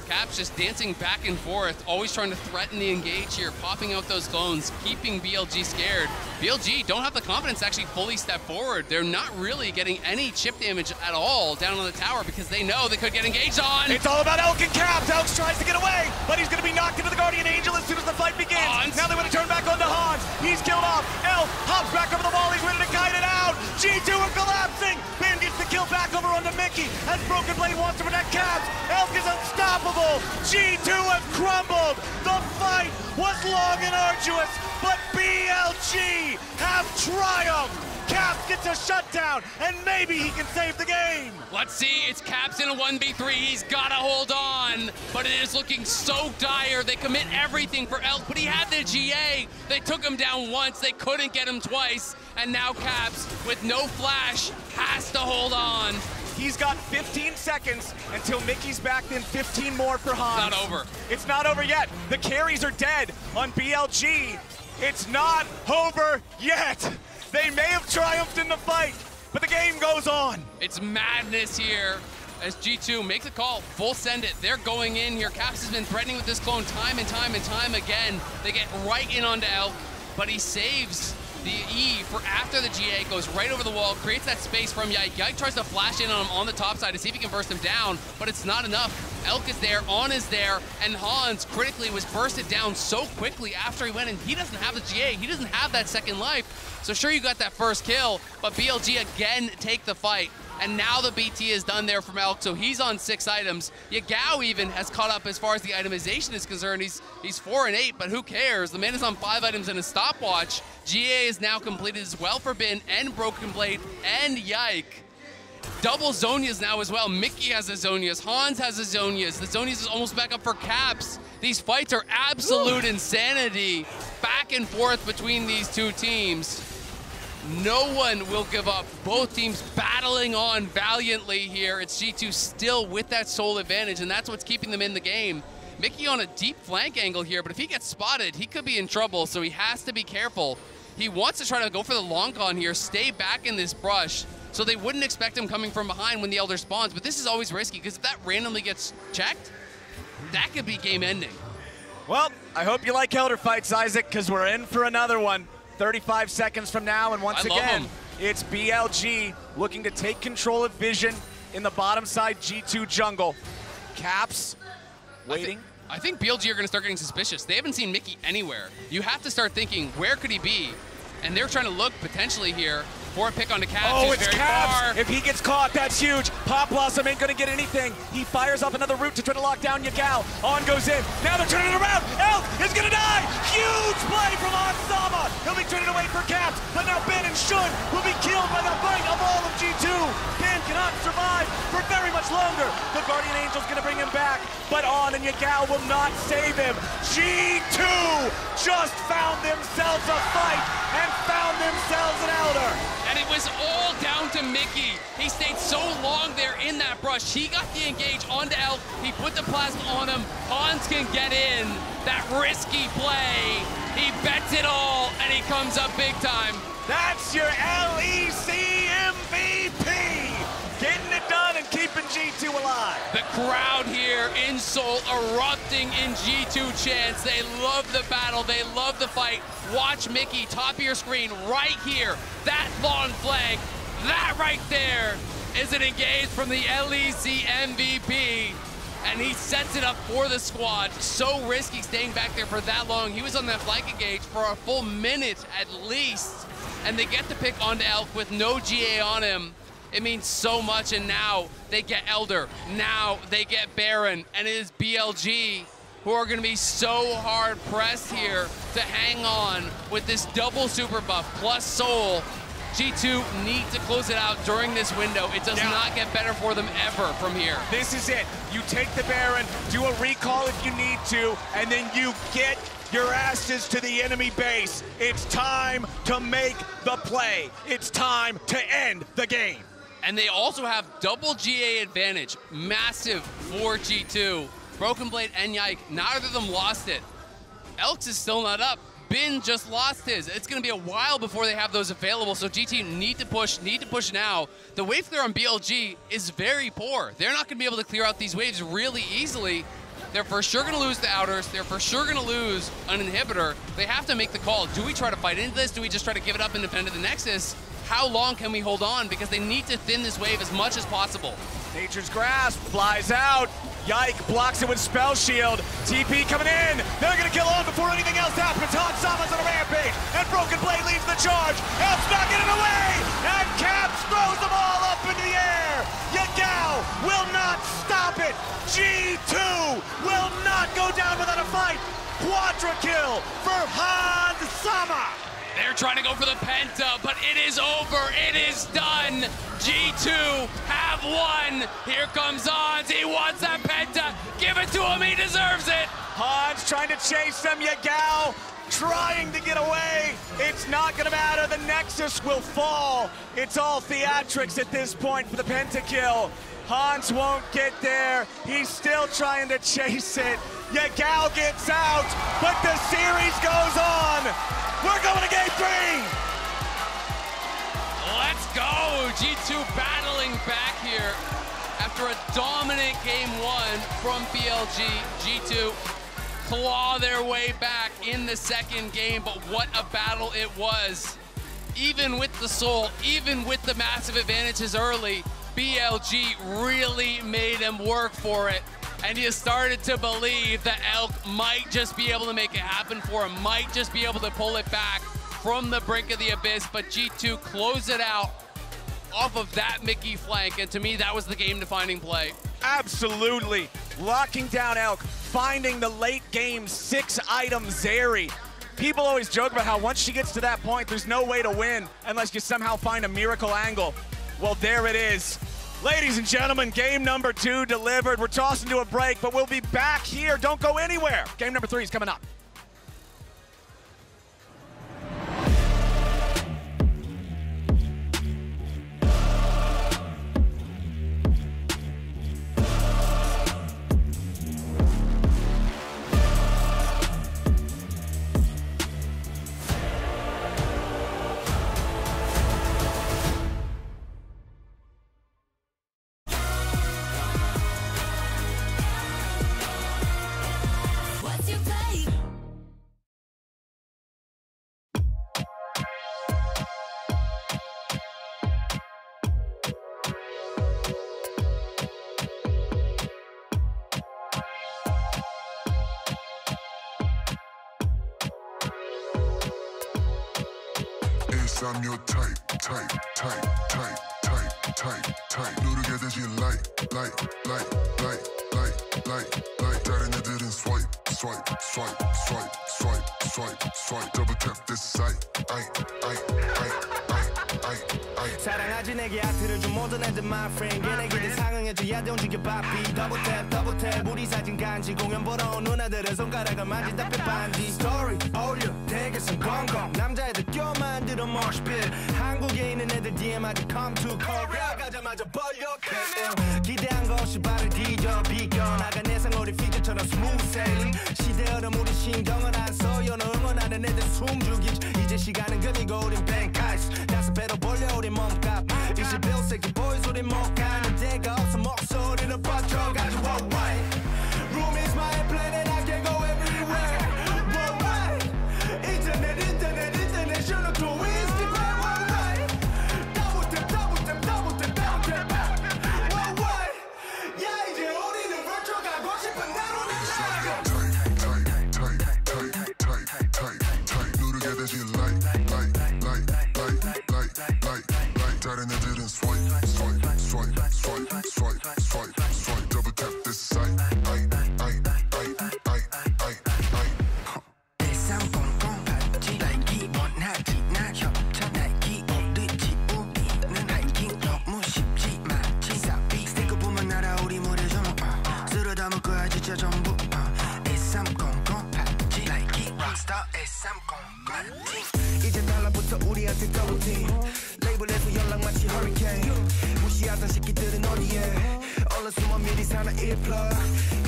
Caps just dancing back and forth, always trying to threaten the engage here, popping out those clones, keeping BLG scared. BLG don't have the confidence to actually fully step forward. They're not really getting any chip damage at all down on the tower because they know they could get engaged on. It's all about Elk and Caps. Elk tries to get away, but he's going to be knocked into the Guardian Angel as soon as the fight begins. Hans. Now they want to turn back onto Hans. He's killed off. Elk hops back over the wall. He's ready to kite it out. G2 are collapsing. Ben gets the kill back over onto Mickey as Broken Blade wants to protect Caps. Elk is unstoppable. G2 have crumbled. The fight was long and arduous, but BLG have triumphed. Caps gets a shutdown, and maybe he can save the game. Let's see, it's Caps in a 1v3. He's got to hold on, but it is looking so dire. They commit everything for Elk, but he had the GA. They took him down once. They couldn't get him twice, and now Caps, with no flash, has to hold on. He's got 15 seconds until Mickey's back, then 15 more for Hans. It's not over. It's not over yet. The carries are dead on BLG. It's not over yet. They may have triumphed in the fight, but the game goes on. It's madness here as G2 makes a call, full send it. They're going in here. Caps has been threatening with this clone time and time and time again. They get right in onto Elk, but he saves the E for after the GA, goes right over the wall, creates that space from Yike. Yike tries to flash in on him on the top side to see if he can burst him down, but it's not enough. Elk is there, On is there, and Hans critically was bursted down so quickly after he went in. He doesn't have the GA, he doesn't have that second life. So sure, you got that first kill, but BLG again take the fight. And now the BT is done there from Elk, so he's on 6 items. Yagao even has caught up as far as the itemization is concerned. He's 4 and 8, but who cares? The man is on 5 items and a stopwatch. GA is now completed as well for Bin and Broken Blade and Yike. Double Zonias now as well. Mickey has a Zonias, Hans has a Zonias. The Zonias is almost back up for Caps. These fights are absolute insanity. Back and forth between these two teams. No one will give up. Both teams battling on valiantly here. It's G2 still with that soul advantage, and that's what's keeping them in the game. Mickey on a deep flank angle here, but if he gets spotted, he could be in trouble, so he has to be careful. He wants to try to go for the long con here, stay back in this brush, so they wouldn't expect him coming from behind when the Elder spawns, but this is always risky, because if that randomly gets checked, that could be game ending. Well, I hope you like Elder fights, Isaac, because we're in for another one. 35 seconds from now, and once again, it's BLG looking to take control of Vision in the bottom side G2 jungle. Caps waiting. I think BLG are going to start getting suspicious. They haven't seen Mickey anywhere. You have to start thinking, where could he be? And they're trying to look potentially here for a pick onto Caps. Oh, it's very Caps! far. If he gets caught, that's huge. Pop Blossom ain't gonna get anything. He fires off another route to try to lock down Yagao. On goes in. Now they're turning it around. Elk is gonna die! Huge play from Onsama! He'll be turning away for Caps, but now Ben and Shun will be killed by the might of all of G2. Ben cannot survive for very much longer. The Guardian Angel's gonna bring him back, but On and Yagao will not save him. G2 just found themselves a fight and found themselves an Elder. And it was all down to Mickey. He stayed so long there in that brush. He got the engage onto Elk. He put the plasma on him. Hans can get in. That risky play. He bets it all, and he comes up big time. That's your LEC MVP. Getting it done and keeping G2 alive. The crowd here in Seoul erupting in G2 chants. They love the battle. They love the fight. Watch Mickey, top of your screen, right here. That long flag, that right there is an engage from the LEC MVP. And he sets it up for the squad. So risky staying back there for that long. He was on that flank engage for a full minute at least. And they get the pick onto Elk with no GA on him. It means so much, and now they get Elder. Now they get Baron, and it is BLG who are gonna be so hard pressed here to hang on with this double super buff plus Soul. G2 need to close it out during this window. It does not get better for them ever from here. This is it. You take the Baron, do a recall if you need to, and then you get your asses to the enemy base. It's time to make the play. It's time to end the game. And they also have double GA advantage. Massive for G2. Broken Blade and Yike, neither of them lost it. Elks is still not up. Bin just lost his. It's going to be a while before they have those available, so GT need to push now. The wave clear on BLG is very poor. They're not going to be able to clear out these waves really easily. They're for sure going to lose the outers. They're for sure going to lose an inhibitor. They have to make the call. Do we try to fight into this? Do we just try to give it up and defend to the Nexus? How long can we hold on? Because they need to thin this wave as much as possible. Nature's Grasp flies out. Yike blocks it with Spell Shield. TP coming in. They're going to kill on before anything else happens. Han Sama's on a rampage. And Broken Blade leads the charge. Elf's not getting away. And Caps throws them all up into the air. Yagao will not stop it. G2 will not go down without a fight. Quadra kill for Han Sama. They're trying to go for the Penta, but it is over. It is done. G2 have won. Here comes Hans. He wants that Penta. Give it to him. He deserves it. Hans trying to chase them. Yagao trying to get away. It's not going to matter. The Nexus will fall. It's all theatrics at this point for the Pentakill. Hans won't get there. He's still trying to chase it. Yagao gets out, but the series goes on. We're going to game 3. Let's go. G2 battling back here after a dominant game 1 from BLG. G2 claw their way back in the second game, but what a battle it was. Even with the Soul, even with the massive advantages early, BLG really made them work for it. And you started to believe that Elk might just be able to make it happen for him, might just be able to pull it back from the brink of the abyss, but G2 closed it out off of that Mickey flank, and to me, that was the game-defining play. Absolutely. Locking down Elk, finding the late game 6-item Zeri. People always joke about how once she gets to that point, there's no way to win unless you somehow find a miracle angle. Well, there it is. Ladies and gentlemen, game number 2 delivered. We're tossing to a break, but we'll be back here. Don't go anywhere. Game number 3 is coming up. I'm your type. 누르게 되지 like. 다른 애들은 swipe. Double tap this site. 사랑하지 내게 아트를 준 모든 애들 my friend 걔네기들 상응해줘야 돼 움직여 바삐 double tap 우리 사진 간지 공연 보러 온 누나들은 손가락을 만진다 빼반지 스토리 올려 대개선 건강 남자애들 껴 만들어 mosh pit 한국에 있는 애들 DM 아주 come to Korea 가자마자 벌려 기대한 것이 발을 뒤져 비껴 나가 내 상어리 피처처럼 smooth sailing 시대 얼음 우리 신경을 안 써요 너 응원하는 애들 숨죽이지 이제 시간은 금이고 우린 뱅카이스 나서 배로 벌려 우리 몸값 21세기 boys 우리 못 가는 데가 없어 목소리를 뻗쳐가지고 진짜 전부 1300 Like rockstar 1300 이제 달라붙어 우리한테 더블팀 레이블에서 연락 마치 허리케인 무시하던 새끼들은 어디에 얼른 숨어 미리 사나 1플러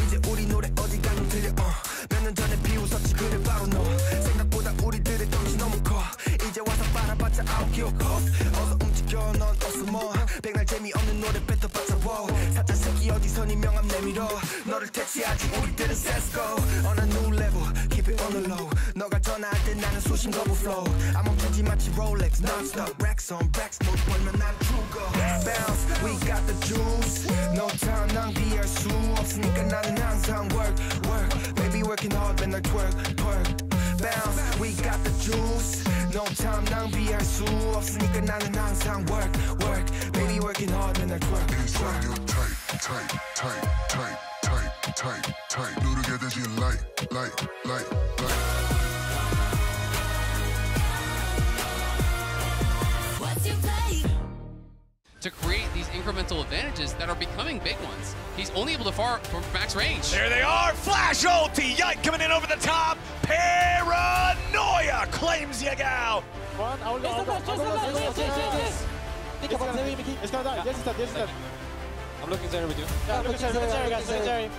이제 우리 노래 어디 가면 들려 몇 년 전에 비웃었지 그래 바로 너 생각보다 우리들의 덩치 너무 커 이제 와서 빨아봤자 아홉 기억 어서 움직여 넌 어서 뭐 백날 재미없는 노래 뱉어봤자 사자 새끼 어디서 네 명함 내밀어 너를 퇴치하지 우리들은 Let's go On a new level Keep it on the low 너가 전화할 때 나는 수신 거부 flow 안 멈추지 마치 Rolex Non-stop Racks on racks 못 벌면 난 죽어 Bounce We got the juice No time 낭비할 수 없으니까 나는 항상 work Work Baby working hard 맨날 twerk Twerk Bounce We got the juice No time 낭비할 수 없으니까 나는 항상 work Work Baby working hard 맨날 twerk Twerk tight 누르게 되지 like to create these incremental advantages that are becoming big ones. He's only able to far from max range. There they are, flash ulti, Yike coming in over the top. Paranoia claims Yagao. I'm looking there with you. Yeah, look at Jerry.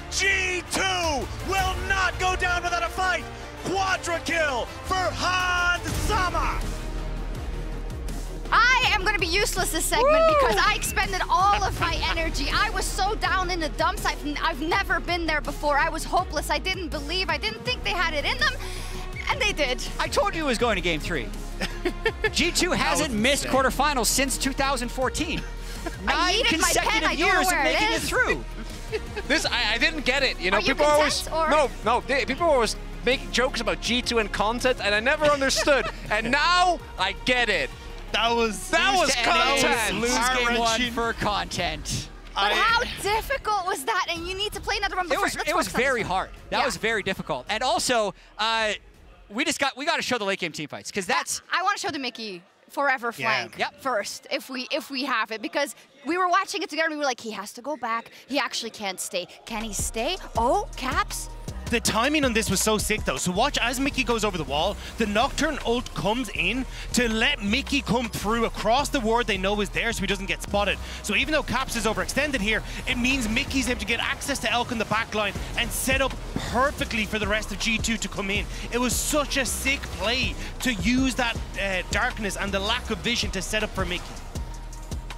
G2 will not go down without a fight. Quadra kill for Hans Sama. I am going to be useless this segment because I expended all of my energy. I was so down in the dumps. I've never been there before. I was hopeless. I didn't believe. I didn't think they had it in them. And they did. I told you it was going to game 3. G2 hasn't missed quarterfinals since 2014. 9 consecutive years of making it through. I didn't get it. You know, Are you people always or? no. People always making jokes about G2 and content, and I never understood. And now I get it. That was content. Lose game 1 for content. But how difficult was that? And you need to play another one before. It was very hard. That was very difficult. And also, we got to show the late game team fights because that's. I want to show the Mickey forever flank first if we have it, because we were watching it together and we were like, he has to go back. He actually can't stay. Can he stay? Oh, Caps. The timing on this was so sick though. So watch as Mickey goes over the wall, the Nocturne ult comes in to let Mickey come through across the ward they know is there so he doesn't get spotted. So even though Caps is overextended here, it means Mickey's able to get access to Elk in the backline and set up perfectly for the rest of G2 to come in. It was such a sick play to use that darkness and the lack of vision to set up for Mickey.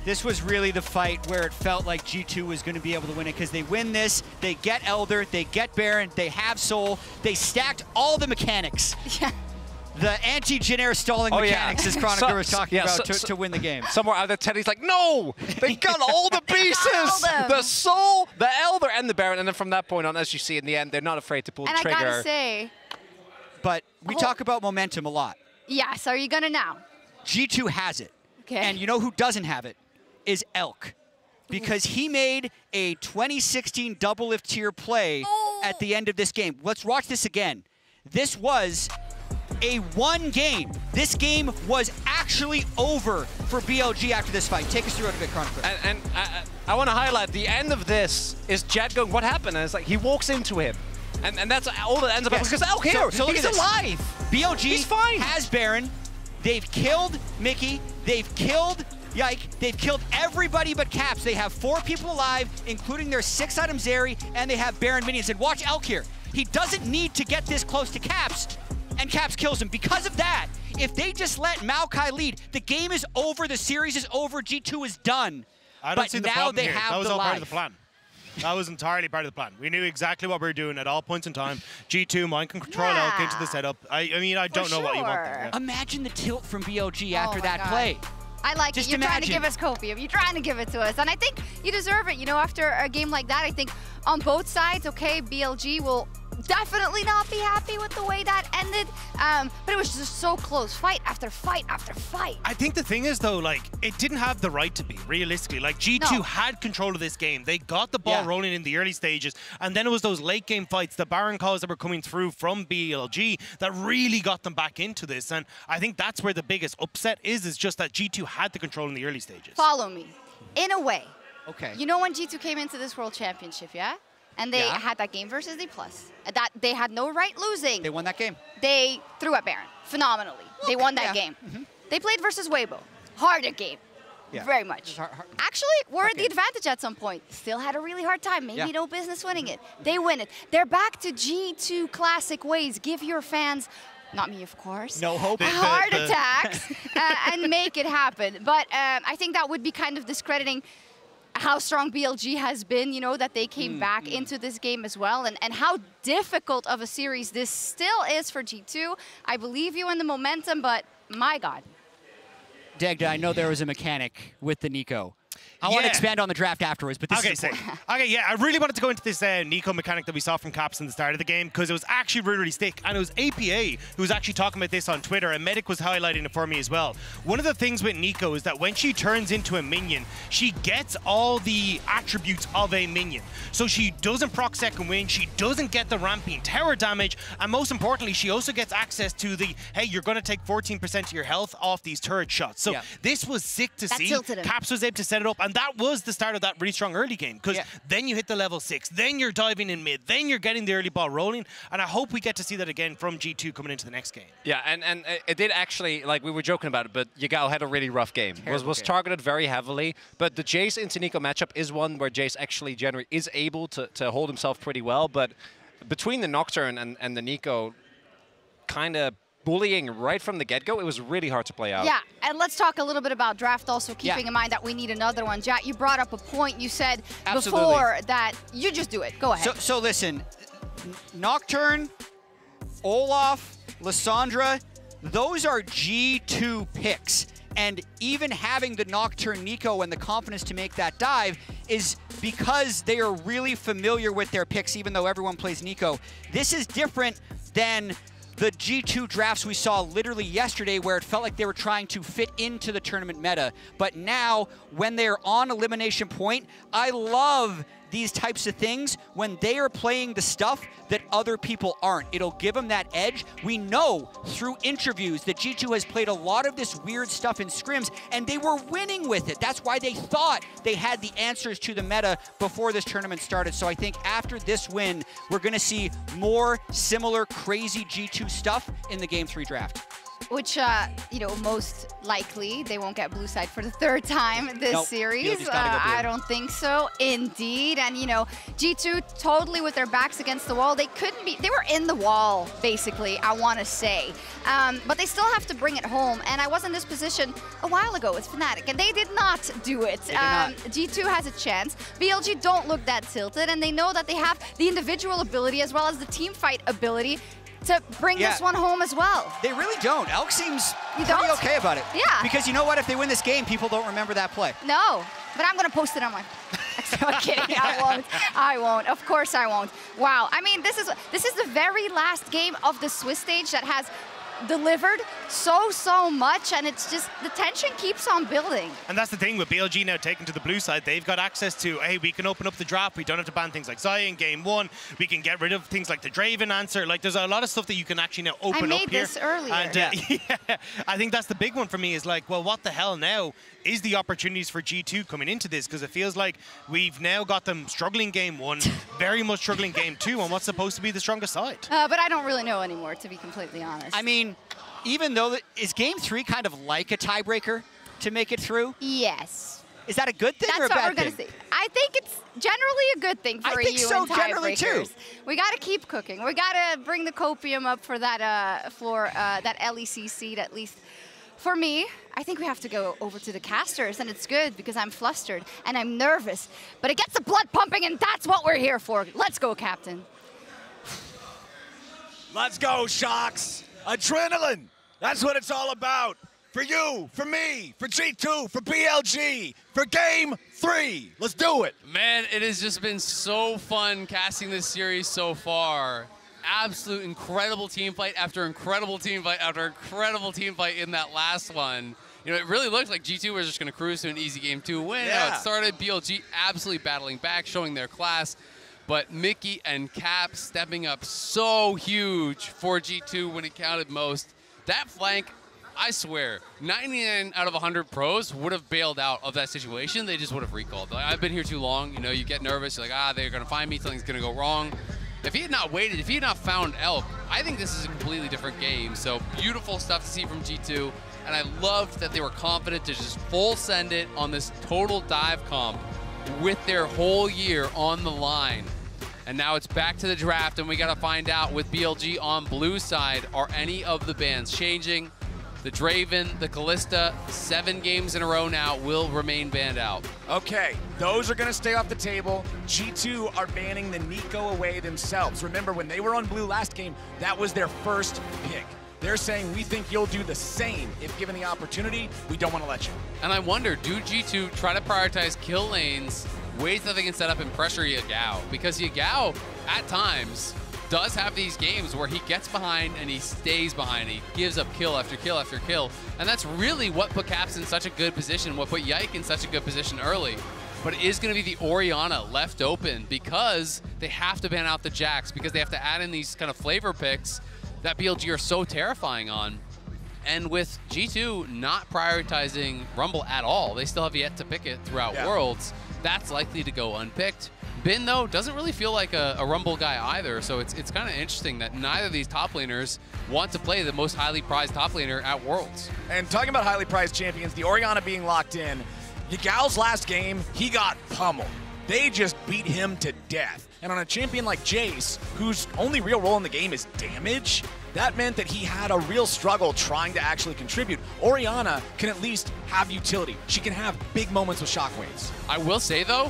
This was really the fight where it felt like G2 was going to be able to win it because they win this, they get Elder, they get Baron, they have Soul, they stacked all the mechanics. Yeah. The anti-Jin stalling mechanics, as Chronicle was talking about, to win the game. Somewhere out there, Teddy's like, no! They got all the pieces! The Soul, the Elder, and the Baron. And then from that point on, as you see in the end, they're not afraid to pull the trigger. And I gotta say... But we talk about momentum a lot. Yes, are you gonna now? G2 has it. Okay. And you know who doesn't have it? Is Elk. Because he made a 2016 double lift tier play at the end of this game. Let's watch this again. This was a 1 game. This game was actually over for BLG after this fight. Take us through it a bit, Chronicle. And I want to highlight the end of this is Jett going, what happened? And it's like, he walks into him. And that's all that ends up happening. Because Elk here, so he's alive. BLG has Baron. They've killed Mickey. They've killed Yike. They've killed everybody but Caps. They have 4 people alive, including their 6-item Zeri, and they have Baron minions. And watch Elk here. He doesn't need to get this close to Caps, and Caps kills him. Because of that, if they just let Maokai lead, the game is over, the series is over, G2 is done. I don't see the problem here. That was all part of the plan. That was entirely part of the plan. We knew exactly what we were doing at all points in time. G2, mind can control Elk into the setup. I mean, I don't know what you want there. Imagine the tilt from BLG after that play. I like it. You're trying to give us copium. You're trying to give it to us. And I think you deserve it. You know, after a game like that, I think on both sides, okay, BLG will definitely not be happy with the way that ended. But it was just so close, fight after fight after fight. I think the thing is, though, like, it didn't have the right to be, realistically. Like, G2 had control of this game. They got the ball rolling in the early stages, and then it was those late game fights, the Baron calls that were coming through from BLG that really got them back into this. And I think that's where the biggest upset is just that G2 had the control in the early stages. Follow me. In a way. Okay. You know when G2 came into this World Championship, yeah? And they had that game versus D+. That they had no right losing. They won that game. They threw at Baron phenomenally. They won that game. They played versus Weibo. Harder game. Very much. Actually, were at the advantage at some point. Still had a really hard time. Maybe no business winning it. They win it. They're back to G2 classic ways. Give your fans, not me, of course, no hope, heart attacks and make it happen. But I think that would be kind of discrediting how strong BLG has been, you know, that they came back into this game as well, and how difficult of a series this still is for G2. I believe you in the momentum, but my God. Degda, I know there was a mechanic with the Nico. I want to expand on the draft afterwards, but this is important. I really wanted to go into this Nico mechanic that we saw from Caps in the start of the game because it was actually really, really thick. And it was APA who was actually talking about this on Twitter, and Medic was highlighting it for me as well. One of the things with Nico is that when she turns into a minion, she gets all the attributes of a minion. So she doesn't proc second wind, she doesn't get the ramping tower damage, and most importantly, she also gets access to the, hey, you're going to take 14% of your health off these turret shots. So this was sick to see. Caps was able to set it up, and that was the start of that really strong early game, because then you hit the level 6, then you're diving in mid, then you're getting the early ball rolling, and I hope we get to see that again from G2 coming into the next game. Yeah, and it did actually, like we were joking about it, but Yagao had a really rough game. Was targeted very heavily, but the Jace into Nico matchup is one where Jace actually generally is able to hold himself pretty well, but between the Nocturne and the Nico, kind of bullying right from the get-go, it was really hard to play out. Yeah, and let's talk a little bit about draft also, keeping in mind that we need another one. Jack, you brought up a point. You said before that you just do it. Go ahead. So listen, Nocturne, Olaf, Lissandra, those are G2 picks. And even having the Nocturne Nico and the confidence to make that dive is because they are really familiar with their picks, even though everyone plays Nico. This is different than the G2 drafts we saw literally yesterday, where it felt like they were trying to fit into the tournament meta. But now, when they're on elimination point, I love these types of things when they are playing the stuff that other people aren't. It'll give them that edge. We know through interviews that G2 has played a lot of this weird stuff in scrims, and they were winning with it. That's why they thought they had the answers to the meta before this tournament started. So I think after this win, we're going to see more similar crazy G2 stuff in the Game 3 draft. Which, you know, most likely they won't get blue side for the third time this series. I don't think so, indeed. And, you know, G2 totally with their backs against the wall. They couldn't be, they were in the wall, basically, I want to say. But they still have to bring it home. And I was in this position a while ago with Fnatic, and they did not do it. G2 has a chance. BLG don't look that tilted, and they know that they have the individual ability as well as the team fight ability to bring this one home as well. They really don't. Elk seems pretty okay about it. Yeah. Because you know what? If they win this game, people don't remember that play. No, but I'm going to post it on my... I'm kidding. I won't. I won't. Of course I won't. Wow. I mean, this is the very last game of the Swiss stage that has delivered so much, and it's just the tension keeps on building. And that's the thing with BLG now taking to the blue side. They've got access to, hey, we can open up the draft. We don't have to ban things like Xayah in game 1. We can get rid of things like the Draven answer. Like, there's a lot of stuff that you can actually now open up here. I made this earlier. And yeah, I think that's the big one for me, is like, well, what the hell now is the opportunities for G2 coming into this? Because it feels like we've now got them struggling game 1, very much struggling game 2 on what's supposed to be the strongest side. But I don't really know anymore, to be completely honest. I mean, even though, is game 3 kind of like a tiebreaker to make it through? Yes. Is that a good thing or a bad thing? That's what we're going to see. I think it's generally a good thing for you and tiebreakers. We got to keep cooking. We got to bring the copium up for that that LEC seed, at least for me. I think we have to go over to the casters, and it's good because I'm flustered and I'm nervous. But it gets the blood pumping, and that's what we're here for. Let's go, Captain. Let's go, Shocks. Adrenaline. That's what it's all about. For you, for me, for G2, for BLG, for game 3. Let's do it. Man, it has just been so fun casting this series so far. absolute incredible team fight after incredible team fight after incredible team fight in that last one. You know, it really looked like G2 was just going to cruise to an easy game 2 win. Yeah. How it started, BLG absolutely battling back, showing their class. But Mickey and Cap stepping up so huge for G2 when it counted most. That flank, I swear, 99 out of 100 pros would have bailed out of that situation. They just would have recalled. Like, I've been here too long. You know, you get nervous. You're like, they're going to find me. Something's going to go wrong. If he had not waited, if he had not found Elk, I think this is a completely different game. So beautiful stuff to see from G2. And I loved that they were confident to just full send it on this total dive comp with their whole year on the line. And now it's back to the draft, and we got to find out with BLG on blue side, are any of the bans changing? The Draven, the Callista, 7 games in a row now will remain banned out. Okay, those are going to stay off the table. G2 are banning the Nico away themselves. Remember, when they were on blue last game, that was their first pick. They're saying, we think you'll do the same if given the opportunity. We don't want to let you. And I wonder, do G2 try to prioritize kill lanes, ways that they can set up and pressure Yagao? Because Yagao, at times, does have these games where he gets behind and he stays behind. He gives up kill after kill after kill. And that's really what put Caps in such a good position, what put Yike in such a good position early. But it is going to be the Orianna left open because they have to ban out the Jax, because they have to add in these kind of flavor picks that BLG are so terrifying on. And with G2 not prioritizing Rumble at all, they still have yet to pick it throughout Worlds, that's likely to go unpicked. Bin, though, doesn't really feel like a Rumble guy either, so it's kind of interesting that neither of these top laners want to play the most highly prized top laner at Worlds. And talking about highly prized champions, the Orianna being locked in, Yagao's last game, he got pummeled. They just beat him to death. And on a champion like Jace, whose only real role in the game is damage, that meant that he had a real struggle trying to actually contribute. Orianna can at least have utility. She can have big moments with shockwaves. I will say, though,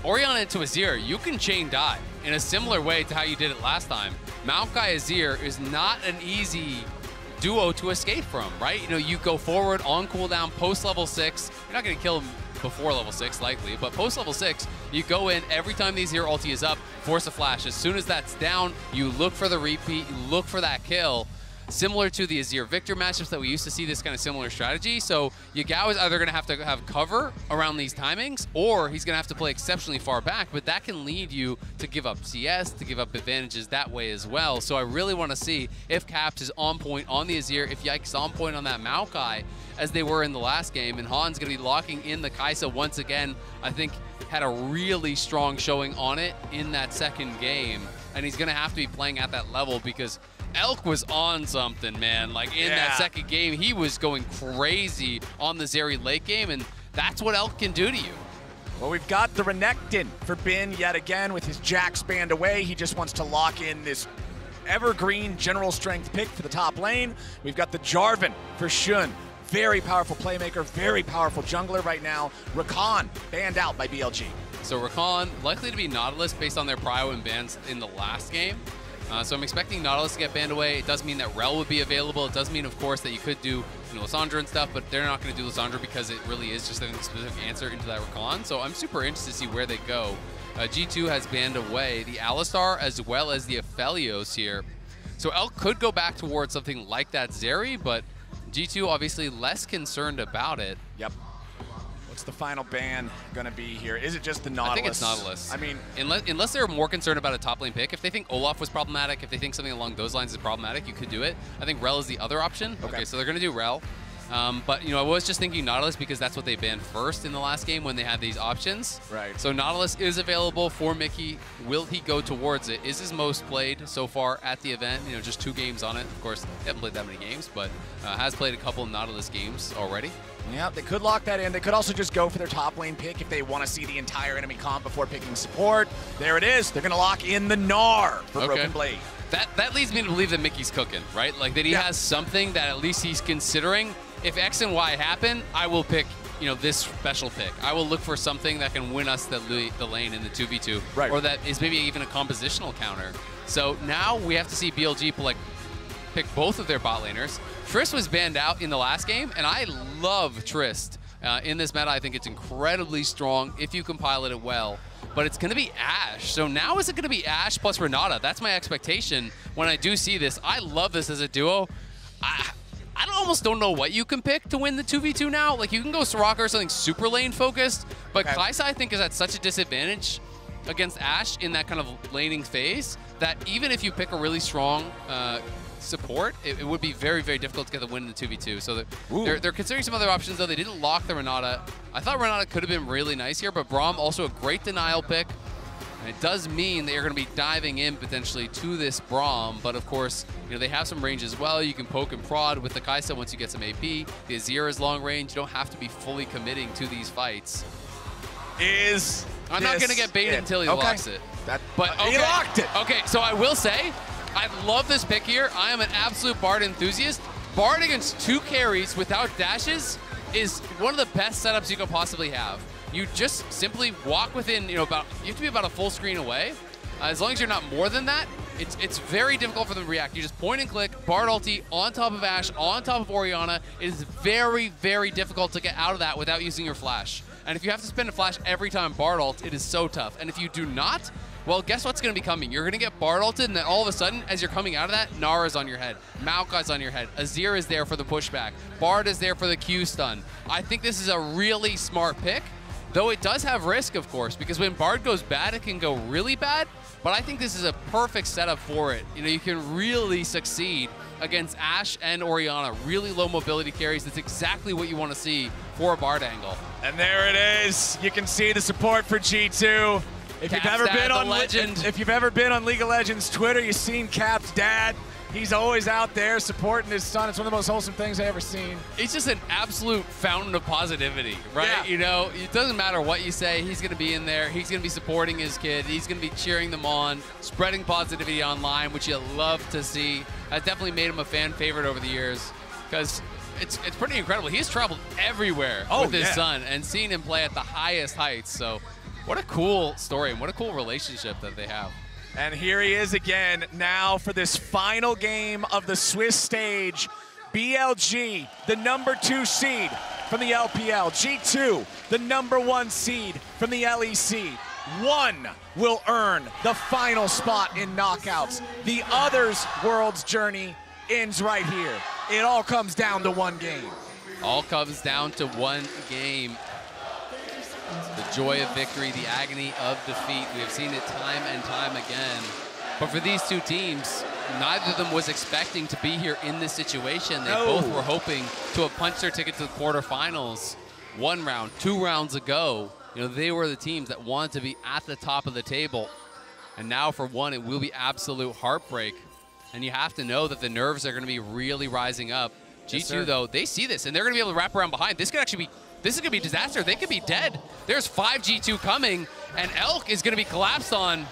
Orianna into Azir, you can chain dive in a similar way to how you did it last time. Maokai Azir is not an easy duo to escape from, right? You know, you go forward on cooldown, post level 6. You're not going to kill him before level 6 likely, but post level 6, you go in every time the Azir ulti is up, force a flash. As soon as that's down, you look for the repeat, you look for that kill. Similar to the Azir Victor matchups that we used to see this kind of similar strategy. So Yagao is either going to have cover around these timings, or he's going to have to play exceptionally far back, but that can lead you to give up CS, to give up advantages that way as well. So I really want to see if Caps is on point on the Azir, if Yike is on point on that Maokai, as they were in the last game. And Han's going to be locking in the Kai'Sa once again. I think had a really strong showing on it in that second game. And he's going to have to be playing at that level because Elk was on something, man. Like in that second game, he was going crazy on the Zeri late game, and that's what Elk can do to you. Well, we've got the Renekton for Bin yet again with his Jax banned away. He just wants to lock in this evergreen general strength pick for the top lane. We've got the Jarvan for Xun. Very powerful playmaker, very powerful jungler right now. Rakan banned out by BLG. So Rakan likely to be Nautilus based on their prio and bans in the last game. So I'm expecting Nautilus to get banned away. It does mean that Rel would be available. It does mean, of course, that you could do Lissandra and stuff, but they're not going to do Lissandra because it really is just a specific answer into that Rakan. So I'm super interested to see where they go. G2 has banned away the Alistar as well as the Aphelios here. So Elk could go back towards something like that Zeri, but G2 obviously less concerned about it. Yep. What's the final ban going to be here? Is it just the Nautilus? I think it's Nautilus. I mean, unless they're more concerned about a top lane pick. If they think Olaf was problematic, if they think something along those lines is problematic, you could do it. I think Rel is the other option. Okay, so they're going to do Rel. But, I was just thinking Nautilus because that's what they banned first in the last game when they had these options. Right. So Nautilus is available for Mickey. Will he go towards it? Is his most played so far at the event. Just 2 games on it. Of course, they haven't played that many games, but has played a couple of Nautilus games already. Yeah, they could lock that in. They could also just go for their top lane pick if they want to see the entire enemy comp before picking support. There it is. They're going to lock in the Gnar for Broken Blade. That leads me to believe that Mickey's cooking, right? Like that he has something that at least he's considering. If X and Y happen, I will pick, this special pick. I will look for something that can win us the lane in the 2v2. Right. Or that is maybe even a compositional counter. So now we have to see BLG pick both of their bot laners. Trist was banned out in the last game, and I love Trist In this meta, I think it's incredibly strong if you can pilot it well. But it's going to be Ashe. So now is it going to be Ashe plus Renata? That's my expectation when I do see this. I love this as a duo. I almost don't know what you can pick to win the 2v2 now. Like, you can go Soraka or something super lane focused, but Kaisa, I think, is at such a disadvantage against Ashe in that kind of laning phase that even if you pick a really strong support, it would be very, very difficult to get the win in the 2v2. So they're considering some other options, though. They didn't lock the Renata. I thought Renata could have been really nice here, but Braum also a great denial pick. And it does mean that you're going to be diving in potentially to this Braum, but of course, you know, they have some range as well. You can poke and prod with the Kaisa once you get some AP. The Azir is long range. You don't have to be fully committing to these fights. I'm not going to get baited until he locks it. He locked it. Okay, so I will say, I love this pick here. I am an absolute Bard enthusiast. Bard against 2 carries without dashes is one of the best setups you could possibly have. You just simply walk within, you have to be about a full screen away. As long as you're not more than that, it's very difficult for them to react. You just point and click, Bard ulti on top of Ashe, on top of Orianna. It is very, very difficult to get out of that without using your flash. And if you have to spend a flash every time Bard ult, it is so tough. And if you do not, well, guess what's going to be coming? You're going to get Bard ulted, and then all of a sudden, as you're coming out of that, Nara's on your head. Maokai's on your head. Azir is there for the pushback. Bard is there for the Q stun. I think this is a really smart pick. Though it does have risk, of course, because when Bard goes bad, it can go really bad. But I think this is a perfect setup for it. You can really succeed against Ashe and Orianna. Really low mobility carries. That's exactly what you want to see for a Bard angle. And there it is. You can see the support for G2. If you've ever been on League of Legends Twitter, you've seen Cap's dad. He's always out there supporting his son. It's one of the most wholesome things I've ever seen. He's just an absolute fountain of positivity, right? Yeah. It doesn't matter what you say. He's going to be in there. He's going to be supporting his kid. He's going to be cheering them on, spreading positivity online, which you love to see. Has definitely made him a fan favorite over the years because it's pretty incredible. He's traveled everywhere with his son and seen him play at the highest heights. So what a cool story and what a cool relationship that they have. And here he is again now for this final game of the Swiss stage. BLG, the #2 seed from the LPL. G2, the #1 seed from the LEC. One will earn the final spot in knockouts. The other's world's journey ends right here. It all comes down to one game. All comes down to one game. The joy of victory, the agony of defeat. We have seen it time and time again. But for these two teams, neither of them was expecting to be here in this situation. They both were hoping to have punched their ticket to the quarterfinals 1 round, 2 rounds ago. They were the teams that wanted to be at the top of the table. And now for one, it will be absolute heartbreak. And you have to know that the nerves are going to be really rising up. G2, though, they see this, and they're going to be able to wrap around behind. This could actually be... This is going to be a disaster. They could be dead. There's 5 G2 coming, and Elk is going to be collapsed on.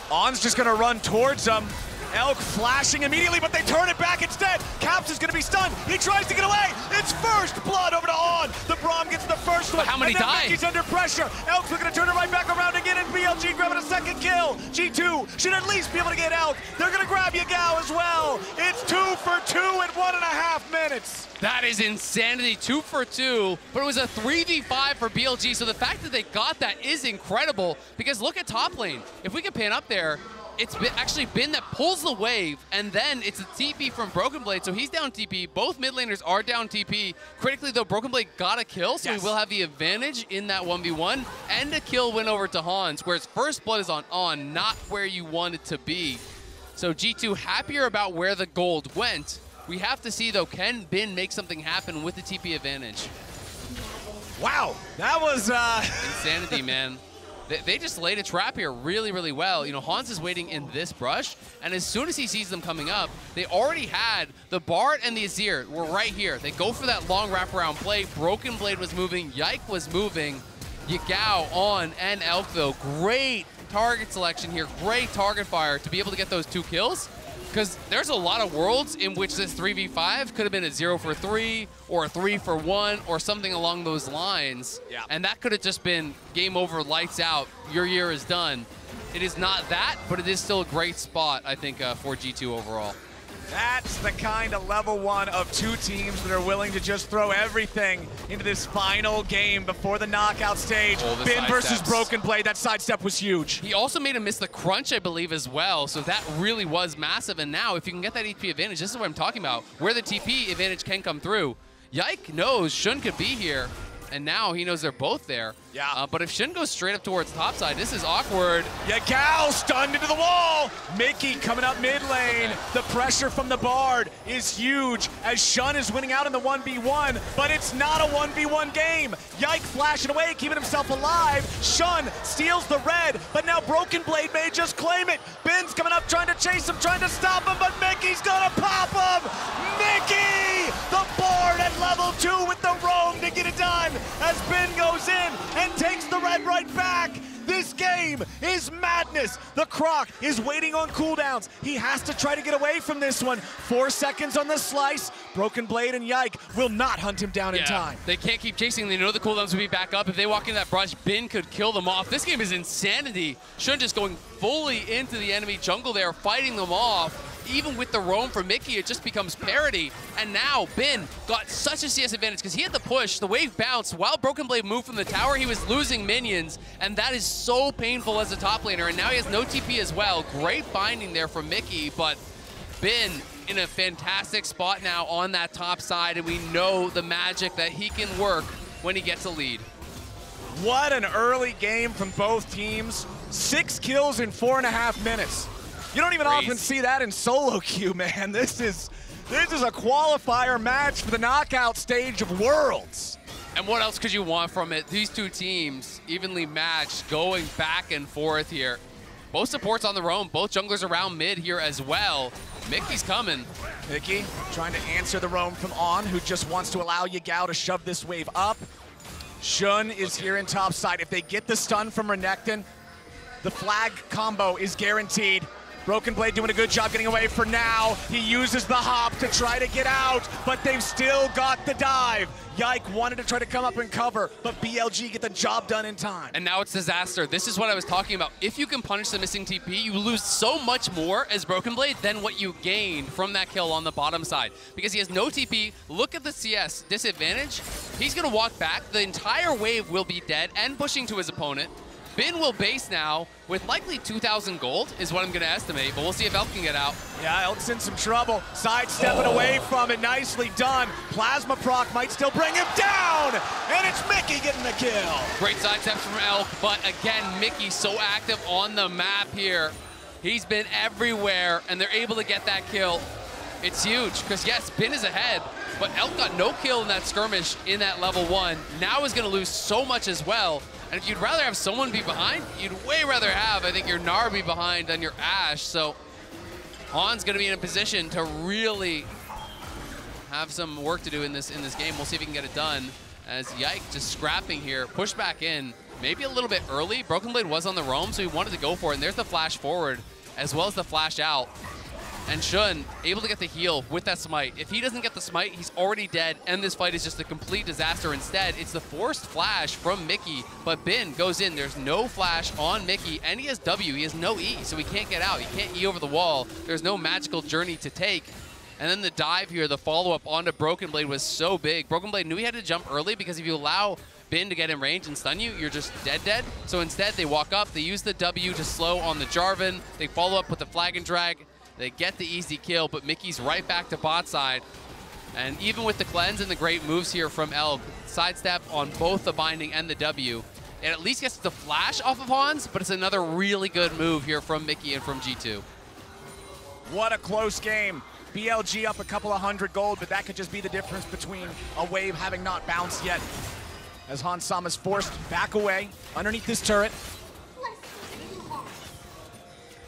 On's just going to run towards them. Elk flashing immediately, but they turn it back instead. Caps is going to be stunned. He tries to get away. It's first blood over to On. The Braum gets the first one. But how many die? He's under pressure. Elk's looking to turn it right back around again, and BLG grabbing a second kill. G2 should at least be able to get Elk. They're going to grab Yagao as well. It's 2 for 2 in 1.5 minutes. That is insanity, 2 for 2, but it was a 3v5 for BLG, so the fact that they got that is incredible, because look at top lane. If we can pan up there, it's actually been that pulls the wave, and then it's a TP from Broken Blade, so he's down TP. Both mid laners are down TP. Critically, though, Broken Blade got a kill, so he will have the advantage in that 1v1, and a kill win over to Hans, whereas first blood is on, not where you want it to be. So G2 happier about where the gold went. We have to see, though, can Bin make something happen with the TP advantage? Wow, that was... Insanity, man. They just laid a trap here really, really well. Hans is waiting in this brush, and as soon as he sees them coming up, they already had the Bard and the Azir were right here. They go for that long wraparound play. Broken Blade was moving. Yike was moving. Yagao, On, and Elk, though. Great target selection here. Great target fire to be able to get those 2 kills. Because there's a lot of worlds in which this 3v5 could have been a 0 for 3 or a 3 for 1 or something along those lines. Yeah. And that could have just been game over, lights out, your year is done. It is not that, but it is still a great spot, I think, for G2 overall. That's the kind of level 1 of 2 teams that are willing to just throw everything into this final game before the knockout stage. Bin versus Broken Blade, that sidestep was huge. He also made him miss the crunch, I believe, as well, so that really was massive. And now, if you can get that HP advantage, this is what I'm talking about, where the TP advantage can come through. Yike knows Shun could be here, and now he knows they're both there. Yeah. But if Shun goes straight up towards topside, this is awkward. Yagao stunned into the wall. Mickey coming up mid lane. The pressure from the Bard is huge as Shun is winning out in the 1v1, but it's not a 1v1 game. Yike flashing away, keeping himself alive. Shun steals the red, but now Broken Blade may just claim it. Bin's coming up trying to chase him, trying to stop him, but Mickey's gonna pop him. Mickey, the Bard at level 2 with the roam to get it done as Bin goes in and takes the red right back. This game is madness. The Croc is waiting on cooldowns. He has to try to get away from this one. 4 seconds on the slice. Broken Blade and Yike will not hunt him down in time. They can't keep chasing. They know the cooldowns will be back up. If they walk into that brush, Bin could kill them off. This game is insanity. Shun just going fully into the enemy jungle there, fighting them off. Even with the roam from Mickey, it just becomes parity. And now Bin got such a CS advantage because he had the push, the wave bounced. While Broken Blade moved from the tower, he was losing minions, and that is so painful as a top laner. And now he has no TP as well. Great binding there from Mickey, but Bin in a fantastic spot now on that top side, and we know the magic that he can work when he gets a lead. What an early game from both teams. 6 kills in 4.5 minutes. You don't even often see that in solo queue, man. This is a qualifier match for the knockout stage of Worlds. And what else could you want from it? These 2 teams evenly matched, going back and forth here. Both supports on the roam, both junglers around mid here as well. Mickey's coming. Mickey trying to answer the roam from On, who just wants to allow Yagao to shove this wave up. Shun is here in top side. If they get the stun from Renekton, the flag combo is guaranteed. Broken Blade doing a good job getting away for now. He uses the hop to try to get out, but they've still got the dive. Yike wanted to try to come up and cover, but BLG get the job done in time. And now it's disaster. This is what I was talking about. If you can punish the missing TP, you lose so much more as Broken Blade than what you gained from that kill on the bottom side. Because he has no TP, look at the CS disadvantage. He's gonna walk back, the entire wave will be dead and pushing to his opponent. Bin will base now with likely 2,000 gold is what I'm going to estimate, but we'll see if Elk can get out. Yeah, Elk's in some trouble. Sidestepping away from it. Nicely done. Plasma proc might still bring him down, and it's Mickey getting the kill. Great sidesteps from Elk, but again, Mickey so active on the map here. He's been everywhere, and they're able to get that kill. It's huge, because yes, Bin is ahead, but Elk got no kill in that skirmish in that level 1. Now is going to lose so much as well. And if you'd rather have someone be behind, you'd way rather have, I think, your Gnar be behind than your Ashe. So Han's going to be in a position to really have some work to do in this game. We'll see if he can get it done. As Yike just scrapping here, push back in, maybe a little bit early. Broken Blade was on the roam, so he wanted to go for it. And there's the flash forward, as well as the flash out. And Shun able to get the heal with that smite. If he doesn't get the smite, he's already dead, and this fight is just a complete disaster. Instead, it's the forced flash from Mickey, but Bin goes in. There's no flash on Mickey, and he has W. He has no E, so he can't get out. He can't E over the wall. There's no magical journey to take. And then the dive here, the follow-up onto Broken Blade was so big. Broken Blade knew he had to jump early because if you allow Bin to get in range and stun you, you're just dead. So instead, they walk up, they use the W to slow on the Jarvan, they follow up with the flag and drag, they get the easy kill, but Mickey's right back to bot side. And even with the cleanse and the great moves here from Elk, sidestep on both the binding and the W, it at least gets the flash off of Hans, but it's another really good move here from Mickey and from G2. What a close game. BLG up a couple of 100 gold, but that could just be the difference between a wave having not bounced yet. As Hans Sam is forced back away underneath this turret.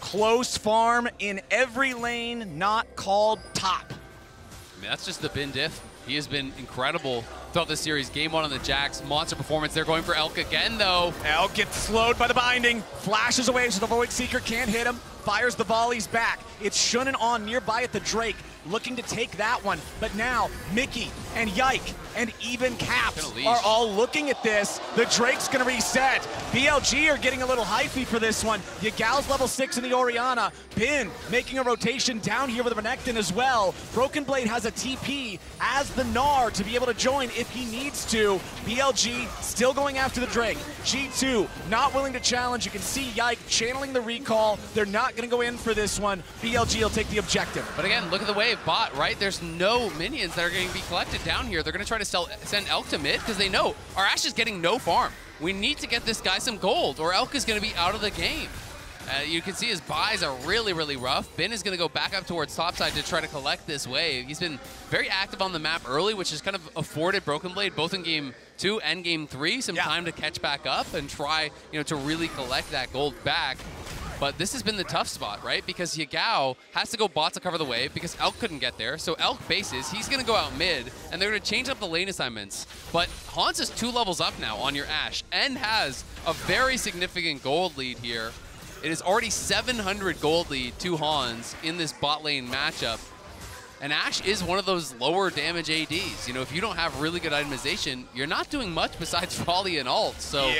Close farm in every lane not called top. I mean, that's just the Bin diff. He has been incredible throughout this series. Game 1 on the Jax, monster performance. They're going for Elk again, though. Elk gets slowed by the binding, flashes away so the Void Seeker can't hit him, fires the volleys back. It's Shun and On nearby at the Drake. looking to take that one. But now, Mickey and Yike and even Caps are all looking at this. The Drake's gonna reset. BLG are getting a little hyphy for this one. Yagal's level 6 in the Orianna. Bin making a rotation down here with a Renekton as well. Broken Blade has a TP as the Gnar to be able to join if he needs to. BLG still going after the Drake. G2 not willing to challenge. You can see Yike channeling the recall. They're not gonna go in for this one. BLG will take the objective. But again, look at the wave bot, right? There's no minions that are going to be collected down here. They're going to try to send Elk to mid because they know our Ashe is getting no farm. We need to get this guy some gold or Elk is going to be out of the game. You can see his buys are really, really rough. Bin is going to go back up towards topside to try to collect this wave. He's been very active on the map early, which has kind of afforded Broken Blade, both in Game 2 and Game 3, some time to catch back up and try, to really collect that gold back. But this has been the tough spot, right? Because Yagao has to go bot to cover the wave because Elk couldn't get there. So Elk bases, he's going to go out mid, and they're going to change up the lane assignments. But Hans is 2 levels up now on your Ashe and has a very significant gold lead here. It is already 700 gold lead to Hans in this bot lane matchup. And Ashe is one of those lower damage ADs. If you don't have really good itemization, you're not doing much besides volley and ult. So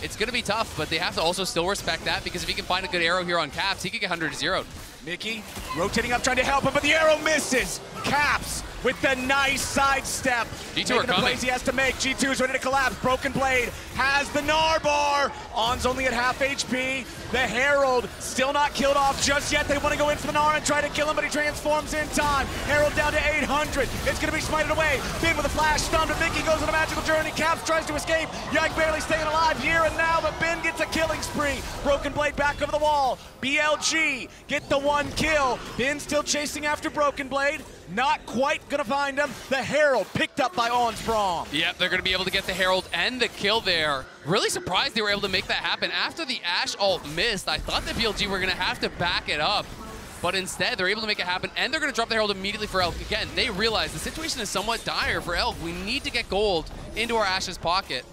it's going to be tough, but they have to also still respect that because if he can find a good arrow here on Caps, he could get 100-0'd. Mickey rotating up, trying to help him, but the arrow misses. Caps with the nice sidestep. G2 are coming. The plays he has to make. G2 is ready to collapse. Broken Blade has the Gnar bar. On's only at half HP. The Herald still not killed off just yet. They want to go in for the Gnar and try to kill him, but he transforms in time. Herald down to 800. It's going to be smited away. Bin with a flash stun, but Mickey goes on a magical journey. Caps tries to escape. Yike barely staying alive here and now, but Bin gets a killing spree. Broken Blade back over the wall. BLG get the 1 kill. Bin still chasing after Broken Blade. Not quite gonna find him. The Herald picked up by Onsbrom. Yep, they're gonna be able to get the Herald and the kill there. Really surprised they were able to make that happen. After the Ashe ult missed, I thought the BLG were gonna have to back it up. But instead, they're able to make it happen, and they're gonna drop the Herald immediately for Elk. Again, they realize the situation is somewhat dire for Elk. We need to get gold into our Ashe's pocket.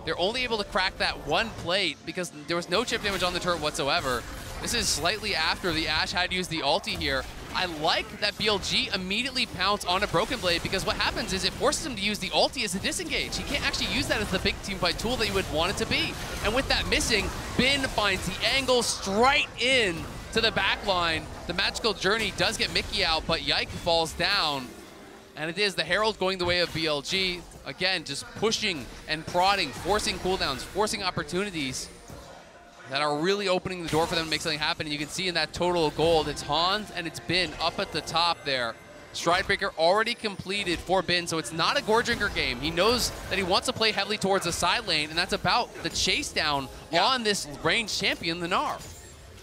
They're only able to crack that 1 plate because there was no chip damage on the turret whatsoever. This is slightly after the Ashe had used the ulti here. I like that BLG immediately pounced on a Broken Blade because what happens is it forces him to use the ulti as a disengage. He can't actually use that as the big team fight tool that you would want it to be. And with that missing, Bin finds the angle straight in to the back line. The magical journey does get Mickey out, but Yike falls down. And it is the Herald going the way of BLG. Again, just pushing and prodding, forcing cooldowns, forcing opportunities that are really opening the door for them to make something happen. And you can see in that total of gold, it's Hans and it's Bin up at the top there. Stridebreaker already completed for Bin, so it's not a Gore Drinker game. He knows that he wants to play heavily towards the side lane, and that's about the chase down on this ranged champion, the Gnar.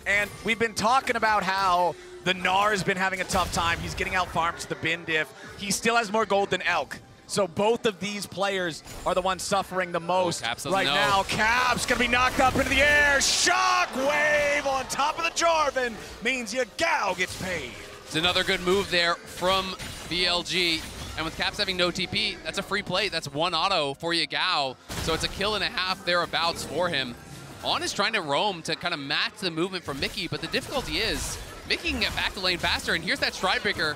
And we've been talking about how the Gnar has been having a tough time. He's getting out farmed to the Bin diff. He still has more gold than Elk. So both of these players are the ones suffering the most right now. Caps gonna be knocked up into the air. Shockwave on top of the Jarvan means Yagao gets paid. It's another good move there from BLG. And with Caps having no TP, that's a free plate. That's 1 auto for Yagao. So it's a kill and a half thereabouts for him. On is trying to roam to kind of match the movement from Mickey, but the difficulty is Mickey can get back to lane faster, and here's that Stridebreaker.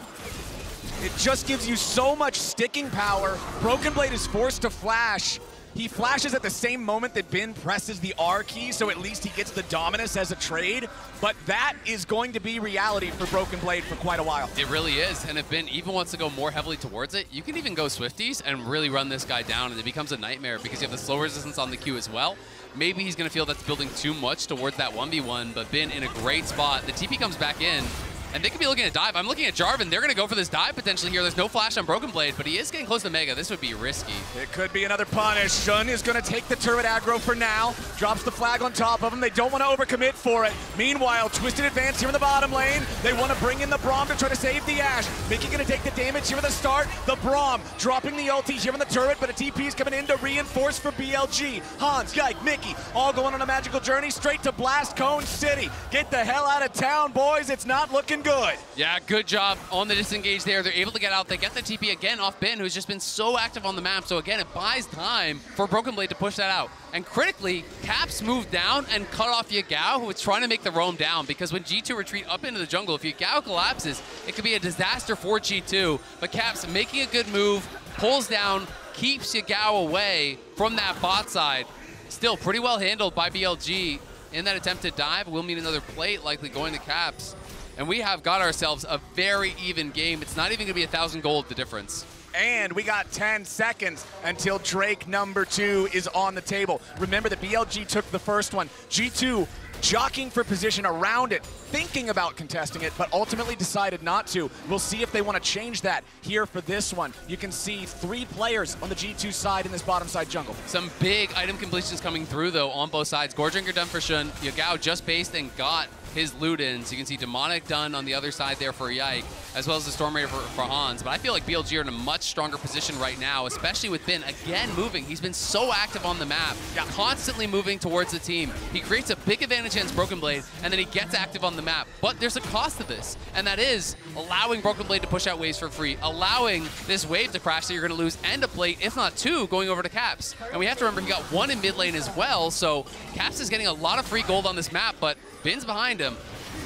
It just gives you so much sticking power. Broken Blade is forced to flash. He flashes at the same moment that Bin presses the R key, so at least he gets the Dominus as a trade. But that is going to be reality for Broken Blade for quite a while. It really is, and if Bin even wants to go more heavily towards it, you can even go Swifties and really run this guy down, and it becomes a nightmare because you have the slow resistance on the Q as well. Maybe he's going to feel that's building too much towards that 1v1, but Bin in a great spot. The TP comes back in. And they could be looking at dive. I'm looking at Jarvan. They're going to go for this dive potentially here. There's no flash on Broken Blade, but he is getting close to Mega. This would be risky. It could be another punish. Shun is going to take the turret aggro for now. Drops the flag on top of him. They don't want to overcommit for it. Meanwhile, Twisted advance here in the bottom lane. They want to bring in the Braum to try to save the Ashe. Mickey going to take the damage here at the start. The Braum dropping the ulti here in the turret, but a TP is coming in to reinforce for BLG. Hans, Yike, Mickey, all going on a magical journey straight to Blast Cone City. Get the hell out of town, boys. It's not looking good. Yeah, good job on the disengage there. They're able to get out. They get the TP again off Bin, who's just been so active on the map. So again, it buys time for Broken Blade to push that out. And critically, Caps moved down and cut off Yagao, who was trying to make the roam down, because when G2 retreat up into the jungle, if Yagao collapses, it could be a disaster for G2. But Caps making a good move, pulls down, keeps Yagao away from that bot side. Still pretty well handled by BLG in that attempted dive. We'll meet another plate, likely going to Caps. And we have got ourselves a very even game. It's not even going to be 1,000 gold, the difference. And we got 10 seconds until Drake #2 is on the table. Remember that BLG took the first one. G2 jockeying for position around it, thinking about contesting it, but ultimately decided not to. We'll see if they want to change that here for this one. You can see 3 players on the G2 side in this bottom side jungle. Some big item completions coming through, though, on both sides. Goredrinker done for Shun. Yagao just based and got his loot in. So you can see Demonic done on the other side there for Yike, as well as the Storm Raider for Hans. But I feel like BLG are in a much stronger position right now, especially with Bin again moving. He's been so active on the map, constantly moving towards the team. He creates a big advantage against Broken Blade, and then he gets active on the map. But there's a cost to this, and that is allowing Broken Blade to push out waves for free, allowing this wave to crash that you're going to lose and a plate, if not 2, going over to Caps. And we have to remember he got 1 in mid lane as well, so Caps is getting a lot of free gold on this map, but Bin's behind him.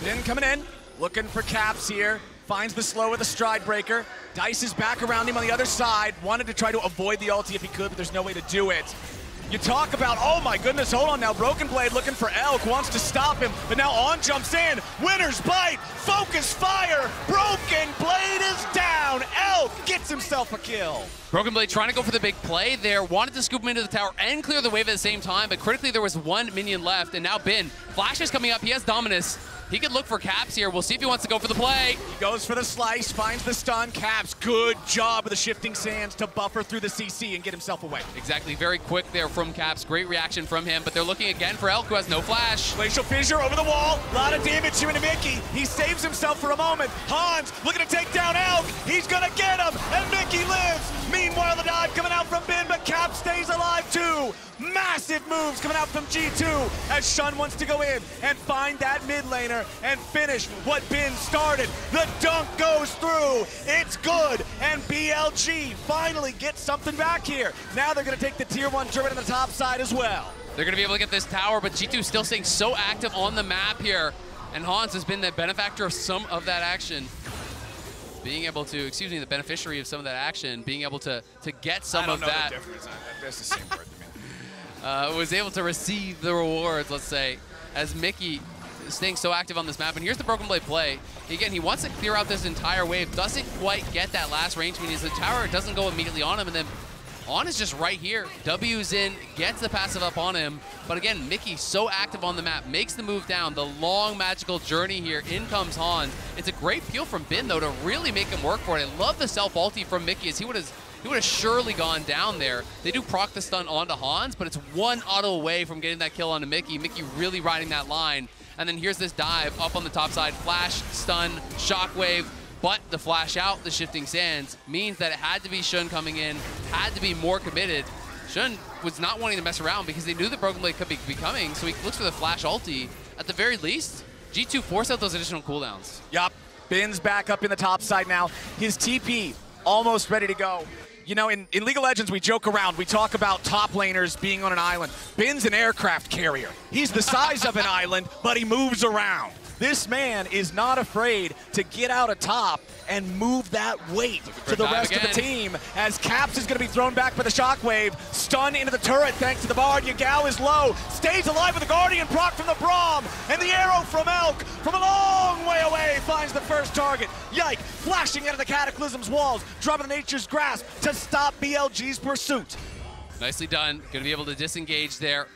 Bin coming in, looking for Caps here. Finds the slow with a stride breaker. Dice is back around him on the other side. Wanted to try to avoid the ulti if he could, but there's no way to do it. You talk about, oh my goodness, hold on now. Broken Blade looking for Elk, wants to stop him, but now On jumps in. Winner's bite, focus fire. Broken Blade is down. Elk gets himself a kill. Broken Blade trying to go for the big play there, wanted to scoop him into the tower and clear the wave at the same time, but critically there was 1 minion left, and now Bin. Flash is coming up, he has Dominus. He could look for Caps here. We'll see if he wants to go for the play. He goes for the slice, finds the stun. Caps, good job with the shifting sands to buffer through the CC and get himself away. Exactly, very quick there from Caps. Great reaction from him, but they're looking again for Elk, who has no flash. Glacial Fissure over the wall. A lot of damage here into Mickey. He saves himself for a moment. Hans looking to take down Elk. He's gonna get him, and Mickey lives. Meanwhile, the dive coming out from Bin, but Cap stays alive too. Massive moves coming out from G2 as Shun wants to go in and find that mid laner and finish what Bin started. The dunk goes through. It's good, and BLG finally gets something back here. Now they're going to take the tier 1 turret on the top side as well. They're going to be able to get this tower, but G2 still staying so active on the map here, and Hans has been the benefactor of some of that action. Being able to, excuse me, the beneficiary of some of that action, being able to get some of that. I don't know the difference. That's the same word to me. Was able to receive the rewards, let's say, as Mickey staying so active on this map. And here's the Broken Blade play. Again, he wants to clear out this entire wave, doesn't quite get that last range means the tower doesn't go immediately on him, and then On is just right here. W's in, gets the passive up on him. But again, Mickey so active on the map, makes the move down, the long magical journey here. In comes Hans. It's a great peel from Bin, though, to really make him work for it. I love the self-ulti from Mickey, as he would have surely gone down there. They do proc the stun onto Hans, but it's 1 auto away from getting that kill onto Mickey. Mickey really riding that line. And then here's this dive up on the top side. Flash, stun, shockwave. But the flash out, the shifting sands, means that it had to be Shun coming in, had to be more committed. Shun was not wanting to mess around because they knew the Broken Blade could be coming, so he looks for the flash ulti. At the very least, G2 force out those additional cooldowns. Yup, Bin's back up in the top side now. His TP almost ready to go. You know, in League of Legends, we joke around. We talk about top laners being on an island. Bin's an aircraft carrier. He's the size of an island, but he moves around. This man is not afraid to get out atop and move that weight to the rest of the team, as Caps is going to be thrown back by the shockwave. Stun into the turret thanks to the Bard. Yagao is low, stays alive with the Guardian proc from the Braum, and the arrow from Elk from a long way away finds the first target. Yike, flashing out of the Cataclysm's walls, dropping the Nature's Grasp to stop BLG's pursuit. Nicely done. Going to be able to disengage there.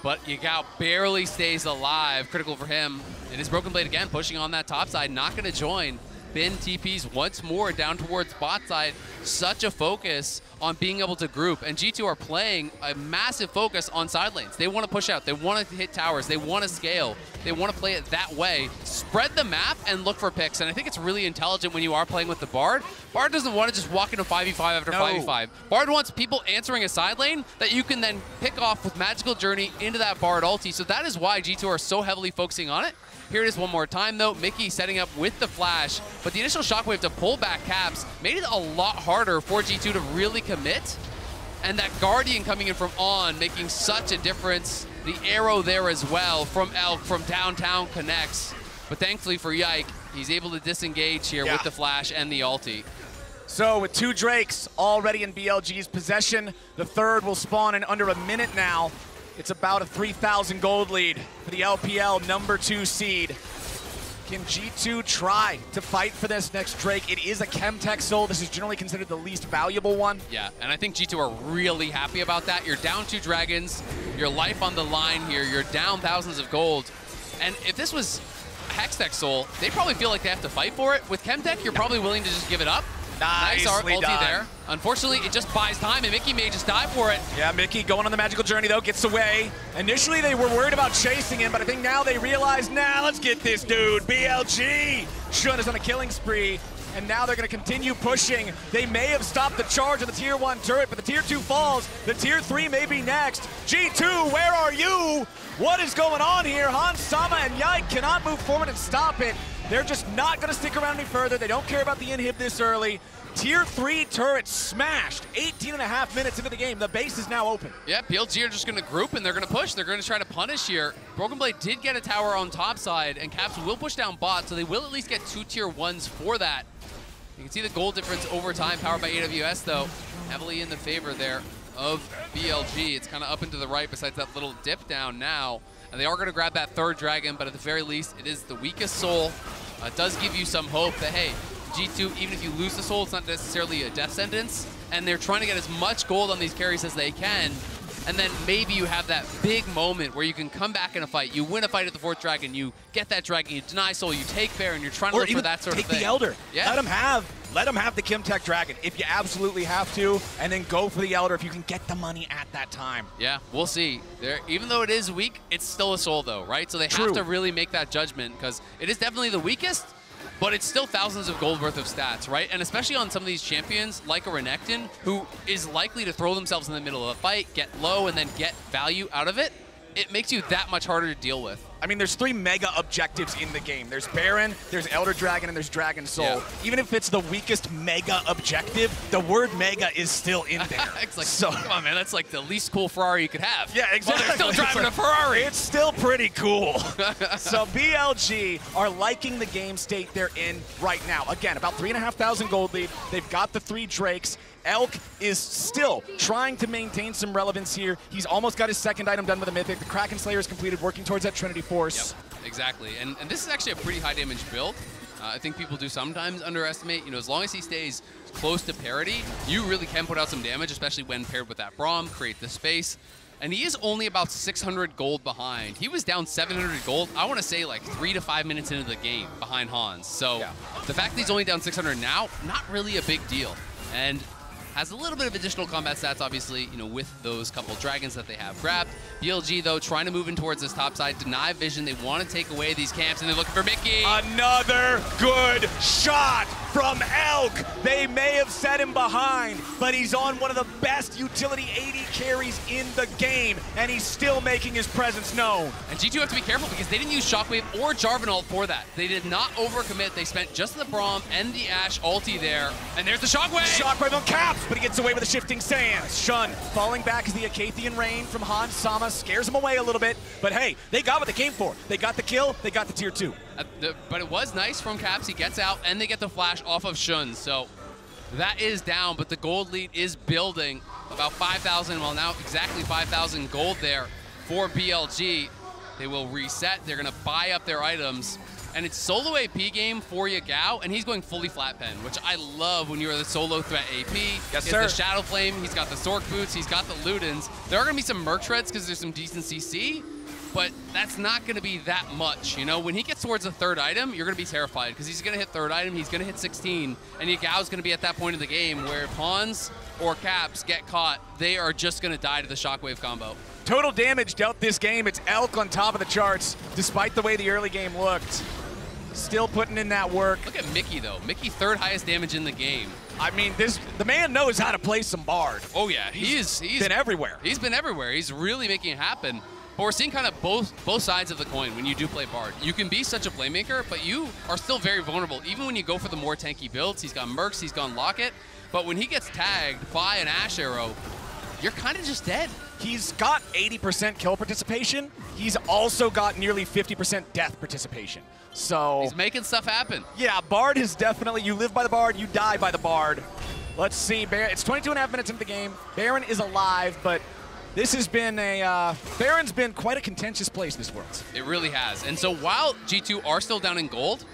But Yagao barely stays alive. Critical for him. It is Broken Blade again, pushing on that top side. Not going to join. Bin TPs once more down towards bot side. Such a focus on being able to group, and G2 are playing a massive focus on side lanes. They want to push out, they want to hit towers, they want to scale, they want to play it that way, spread the map and look for picks, and I think it's really intelligent when you are playing with the Bard. Bard doesn't want to just walk into 5v5 after 5v5. Bard wants people answering a side lane that you can then pick off with Magical Journey into that Bard ulti, so that is why G2 are so heavily focusing on it. Here it is one more time though, Mickey setting up with the flash, but the initial shockwave to pull back Caps made it a lot harder for G2 to really commit, and that Guardian coming in from On making such a difference. The arrow there as well from Elk from downtown connects, but thankfully for Yike, he's able to disengage here with the flash and the ulti. So with 2 Drakes already in BLG's possession, the third will spawn in under a minute now. It's about a 3,000 gold lead for the LPL #2 seed. Can G2 try to fight for this next Drake? It is a Chemtech soul. This is generally considered the least valuable one. Yeah, and I think G2 are really happy about that. You're down 2 dragons, your life on the line here, you're down thousands of gold. And if this was a Hextech soul, they probably feel like they have to fight for it. With Chemtech, you're probably willing to just give it up. Nice ulti there. Unfortunately, it just buys time, and Mickey may just die for it. Yeah, Mickey going on the Magical Journey, though, gets away. Initially, they were worried about chasing him, but I think now they realize, nah, let's get this dude. BLG. Shun is on a killing spree, and now they're going to continue pushing. They may have stopped the charge of the Tier 1 turret, but the Tier 2 falls. The Tier 3 may be next. G2, where are you? What is going on here? Hans, Sama, and Yike cannot move forward and stop it. They're just not going to stick around any further. They don't care about the inhib this early. Tier 3 turret smashed 18.5 minutes into the game. The base is now open. Yeah, BLG are just going to group and they're going to push. They're going to try to punish here. Broken Blade did get a tower on top side, and Caps will push down bot, so they will at least get 2 Tier 1s for that. You can see the goal difference over time, powered by AWS, though, heavily in the favor there of BLG. It's kind of up and to the right besides that little dip down now. And they are going to grab that 3rd dragon, but at the very least, it is the weakest soul. It does give you some hope that, hey, G2, even if you lose the soul, it's not necessarily a death sentence, and they're trying to get as much gold on these carries as they can, and then maybe you have that big moment where you can come back in a fight. You win a fight at the 4th dragon, you get that dragon, you deny soul, you take Baron, you're trying to look for that sort of thing. Take the Elder. Yeah. Let him have the Chemtech dragon if you absolutely have to, and then go for the Elder if you can get the money at that time. Yeah, we'll see. Even though it is weak, it's still a soul though, right? So they have to really make that judgment, because it is definitely the weakest, but it's still thousands of gold worth of stats, right? And especially on some of these champions, like a Renekton, who is likely to throw themselves in the middle of a fight, get low, and then get value out of it, it makes you that much harder to deal with. I mean, there's 3 mega objectives in the game. There's Baron, there's Elder Dragon, and there's Dragon Soul. Yeah. Even if it's the weakest mega objective, the word mega is still in there. It's like, come on, man, that's like the least cool Ferrari you could have. Yeah, exactly. Well, they're still driving a Ferrari. It's still pretty cool. So BLG are liking the game state they're in right now. Again, about 3,500 gold lead. They've got the 3 Drakes. Elk is still trying to maintain some relevance here. He's almost got his 2nd item done with a Mythic. The Kraken Slayer is completed, working towards that Trinity Force. Yep, exactly. And this is actually a pretty high damage build. I think people do sometimes underestimate, as long as he stays close to parity, you really can put out some damage, especially when paired with that Braum, create the space. And he is only about 600 gold behind. He was down 700 gold, I want to say like 3 to 5 minutes into the game behind Hans. So the fact that he's only down 600 now, not really a big deal. And has a little bit of additional combat stats, obviously, with those couple dragons that they have grabbed. BLG, though, trying to move in towards this top side, deny vision. They want to take away these camps, and they're looking for Mickey. Another good shot from Elk. They may have set him behind, but he's on one of the best utility AD carries in the game, and he's still making his presence known. And G2 have to be careful because they didn't use Shockwave or Jarvan ult for that. They did not overcommit. They spent just the Braum and the Ashe ulti there, and there's the Shockwave. Shockwave on Caps, but he gets away with the shifting sands. Shun falling back as the Acathian Rain from Hans Sama scares him away a little bit, but hey, they got what they came for. They got the kill, they got the tier 2. But it was nice from Caps. He gets out, and they get the flash off of Shun. So that is down, but the gold lead is building. About 5,000, well, now exactly 5,000 gold there for BLG. They will reset. They're going to buy up their items. And it's solo AP game for Yagao, and he's going fully flat pen, which I love when you're the solo threat AP. Yes, he has the Shadow Flame, he's got the Sork Boots, he's got the Ludens. There are going to be some Merc Shreds because there's some decent CC, but that's not going to be that much. You know, when he gets towards the third item, you're going to be terrified because he's going to hit third item, he's going to hit 16, and Yagao's going to be at that point of the game where if Hans or Caps get caught, they are just going to die to the shockwave combo. Total damage dealt this game. It's Elk on top of the charts, despite the way the early game looked. Still putting in that work. Look at Mickey, though. Mickey, third highest damage in the game. I mean, the man knows how to play some Bard. Oh, yeah. He's been everywhere. He's been everywhere. He's really making it happen. But we're seeing kind of both sides of the coin when you do play Bard. You can be such a playmaker, but you are still very vulnerable. Even when you go for the more tanky builds, he's got Mercs, he's gone Locket. But when he gets tagged by an Ash Arrow, you're kind of just dead. He's got 80% kill participation. He's also got nearly 50% death participation. So he's making stuff happen. Yeah, Bard is definitely, you live by the Bard, you die by the Bard. Let's see, it's 22.5 minutes into the game. Baron is alive, but this has been Baron's been quite a contentious place this Worlds. It really has. And so while G2 are still down in gold,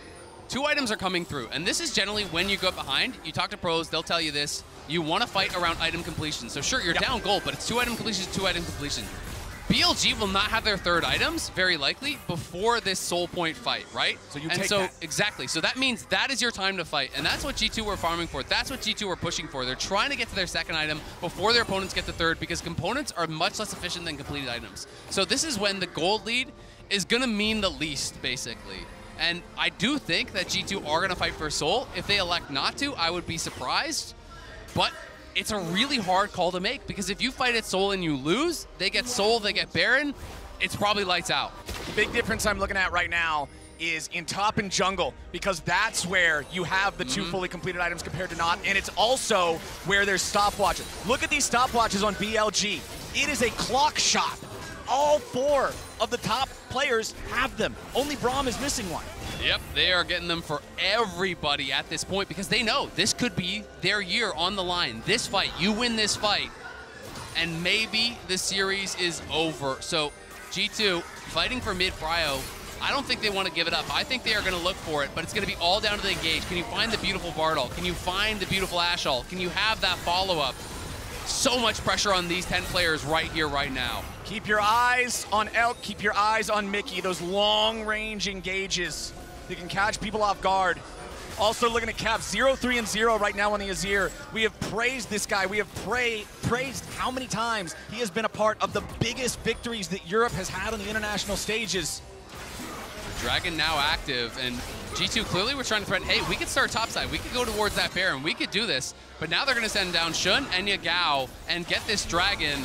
2 items are coming through. And this is generally when you go behind. You talk to pros, they'll tell you this. You want to fight around item completion. So sure, you're down gold, but it's 2 item completions, 2 item completion. BLG will not have their third items, very likely, before this soul point fight, right? So you take that. Exactly. So that means that is your time to fight. And that's what G2 were farming for. That's what G2 were pushing for. They're trying to get to their second item before their opponents get the third, because components are much less efficient than completed items. So this is when the gold lead is going to mean the least, basically. And I do think that G2 are going to fight for soul. If they elect not to, I would be surprised. But it's a really hard call to make, because if you fight at soul and you lose, they get soul, they get Baron, it's probably lights out. The big difference I'm looking at right now is in top and jungle, because that's where you have the 2 fully completed items compared to not, and it's also where there's stopwatches. Look at these stopwatches on BLG. It is a clock shot. All 4 of the top players have them. Only Braum is missing one. Yep, they are getting them for everybody at this point, because they know this could be their year on the line. This fight, you win this fight, and maybe the series is over. So G2 fighting for mid prio. I don't think they want to give it up. I think they are going to look for it, but it's going to be all down to the engage. Can you find the beautiful Bard ult? Can you find the beautiful Ashe ult? Can you have that follow-up? So much pressure on these 10 players right here, right now. Keep your eyes on Elk, keep your eyes on Mickey. Those long-range engages, they can catch people off guard. Also looking at Cap, 0-3-0 right now on the Azir. We have praised this guy. We have praised how many times he has been a part of the biggest victories that Europe has had on the international stages. Dragon now active, and G2 clearly were trying to threaten, hey, we could start topside. We could go towards that Baron. We could do this. But now they're going to send down Xun and Yagao and get this Dragon.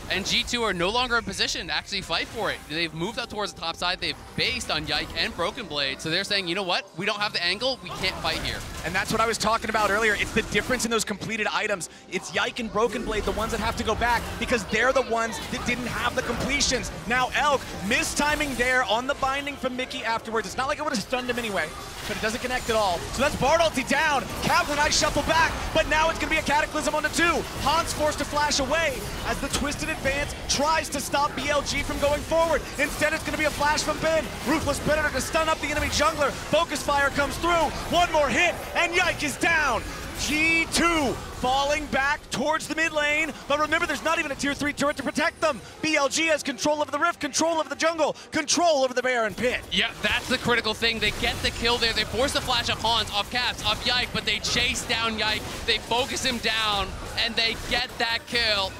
And G2 are no longer in position to actually fight for it. They've moved up towards the top side. They've based on Yike and Broken Blade. So they're saying, you know what? We don't have the angle. We can't fight here. And that's what I was talking about earlier. It's the difference in those completed items. It's Yike and Broken Blade, the ones that have to go back, because they're the ones that didn't have the completions. Now Elk, mistiming there on the binding from Mickey afterwards. It's not like it would have stunned him anyway, but it doesn't connect at all. So that's Bard ulti down. Cap with a nice shuffle back, but now it's going to be a Cataclysm on the 2. Hans forced to flash away as the Twisted Advance tries to stop BLG from going forward. Instead, it's going to be a flash from Ben. Ruthless Predator to stun up the enemy jungler. Focus Fire comes through. One more hit, and Yike is down. G2 falling back towards the mid lane, but remember, there's not even a tier 3 turret to protect them. BLG has control of the rift, control of the jungle, control over the Baron pit. Yeah, that's the critical thing. They get the kill there. They force the flash off Hans, off Caps, off Yike, but they chase down Yike. They focus him down, and they get that kill.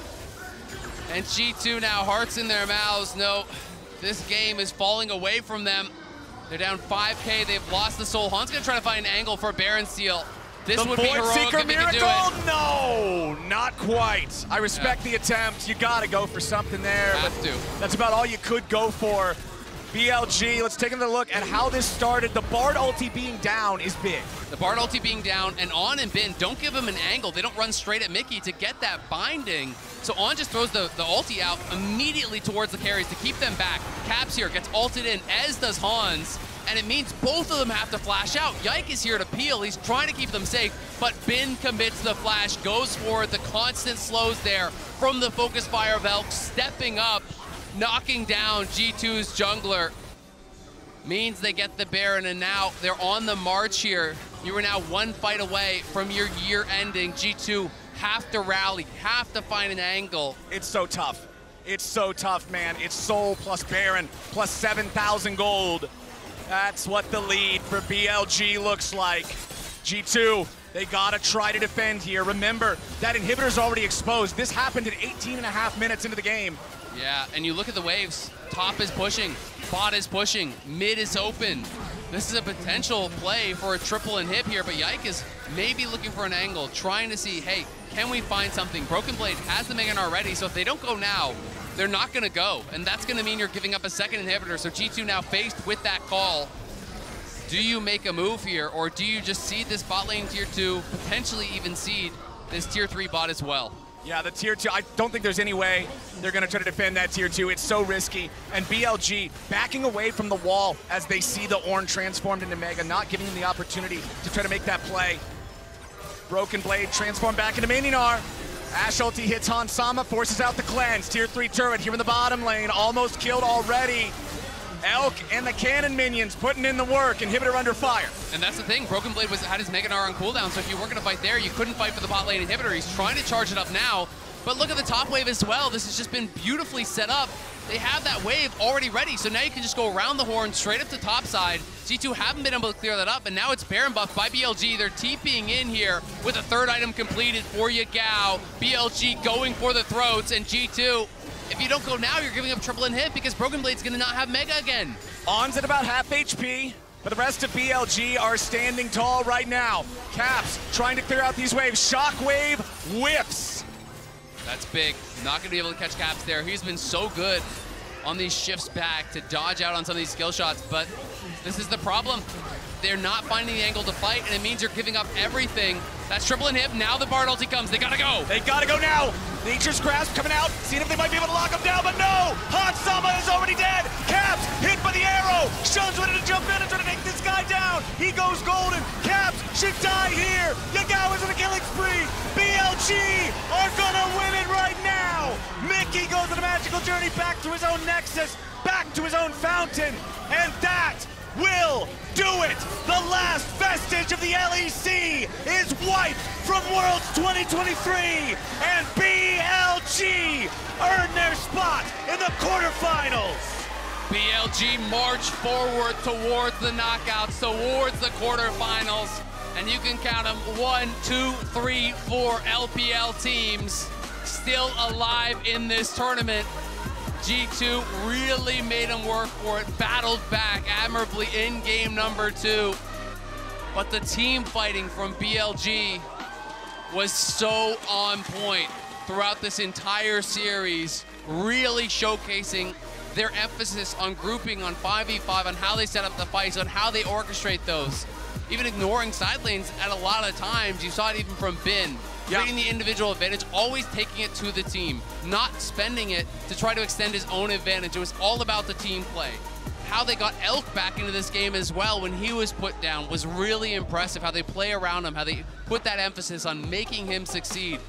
And G2 now, hearts in their mouths. No, this game is falling away from them. They're down 5K. They've lost the soul. Hans gonna try to find an angle for Baron Seal. This would be heroic if they could do it. No, not quite. I respect the attempt. You gotta go for something there. Have to. That's about all you could go for. BLG, let's take another look at how this started. The Bard ulti being down is big. The Bard ulti being down, and On and Bin don't give him an angle. They don't run straight at Mickey to get that binding. So On just throws the ulti out immediately towards the carries to keep them back. Caps here gets ulted in, as does Hans, and it means both of them have to flash out. Yike is here to peel. He's trying to keep them safe, but Bin commits the flash, goes for it. The constant slows there from the focus fire of Elk, stepping up, knocking down G2's jungler. Means they get the Baron, and now they're on the march here. You are now one fight away from your year ending. G2 have to rally, have to find an angle. It's so tough. It's so tough, man. It's Soul plus Baron plus 7,000 gold. That's what the lead for BLG looks like. G2, they gotta try to defend here. Remember, that inhibitor's already exposed. This happened at 18.5 minutes into the game. Yeah, and you look at the waves. Top is pushing, bot is pushing, mid is open. This is a potential play for a triple inhib here, but Yike is maybe looking for an angle, trying to see, hey, can we find something? Broken Blade has the Mega Gnar ready, so if they don't go now, they're not gonna go. And that's gonna mean you're giving up a second inhibitor, so G2 now faced with that call. Do you make a move here, or do you just seed this bot lane tier 2, potentially even seed this tier 3 bot as well? Yeah, the tier 2, I don't think there's any way they're gonna try to defend that tier 2. It's so risky. And BLG backing away from the wall as they see the Ornn transformed into Mega, not giving them the opportunity to try to make that play. Broken Blade transformed back into Gnar. Ashe ulti hits Han Sama, forces out the cleanse. Tier 3 turret here in the bottom lane, almost killed already. Elk and the cannon minions putting in the work. Inhibitor under fire. And that's the thing, Broken Blade had his Mega Gnar on cooldown, so if you weren't going to fight there, you couldn't fight for the bot lane inhibitor. He's trying to charge it up now, but look at the top wave as well. This has just been beautifully set up. They have that wave already ready, so now you can just go around the horn, straight up to top side. G2 haven't been able to clear that up, and now it's Baron buff by BLG. They're TPing in here with a third item completed for Yagao. BLG going for the throats, and G2, if you don't go now, you're giving up triple inhib because Broken Blade's gonna not have Mega again. On's at about half HP, but the rest of BLG are standing tall right now. Caps trying to clear out these waves. Shockwave whiffs. That's big. Not gonna be able to catch Caps there. He's been so good on these shifts back to dodge out on some of these skill shots, but this is the problem. They're not finding the angle to fight, and it means you're giving up everything. That's triple inhib. Now the Bard ulti comes. They gotta go. They gotta go now. Nature's Grasp coming out, seeing if they might be able to lock him down, but no! Han Sama is already dead. Caps hit by the arrow. Shun's ready to jump in and try to take this guy down. He goes golden. Caps should die here. Yagao is on a killing spree. BLG are gonna win it right now. Mickey goes on a magical journey back to his own Nexus, back to his own fountain, and that will do it! The last vestige of the LEC is wiped from Worlds 2023, and BLG earn their spot in the quarterfinals. BLG march forward towards the knockouts, towards the quarterfinals, and you can count them 1, 2, 3, 4 LPL teams still alive in this tournament. G2 really made them work for it, battled back admirably in game number 2. But the team fighting from BLG was so on point throughout this entire series, really showcasing their emphasis on grouping, on 5v5, on how they set up the fights, on how they orchestrate those. Even ignoring side lanes at a lot of times. You saw it even from Bin. Creating the individual advantage, always taking it to the team, not spending it to try to extend his own advantage. It was all about the team play. How they got Elk back into this game as well when he was put down was really impressive. How they play around him, how they put that emphasis on making him succeed.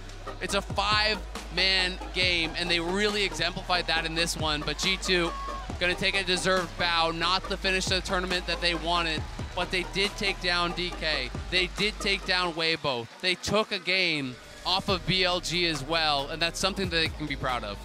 It's a 5-man game, and they really exemplified that in this one. But G2 gonna take a deserved bow, not to finish the tournament that they wanted, but they did take down DK. They did take down Weibo. They took a game off of BLG as well, and that's something that they can be proud of.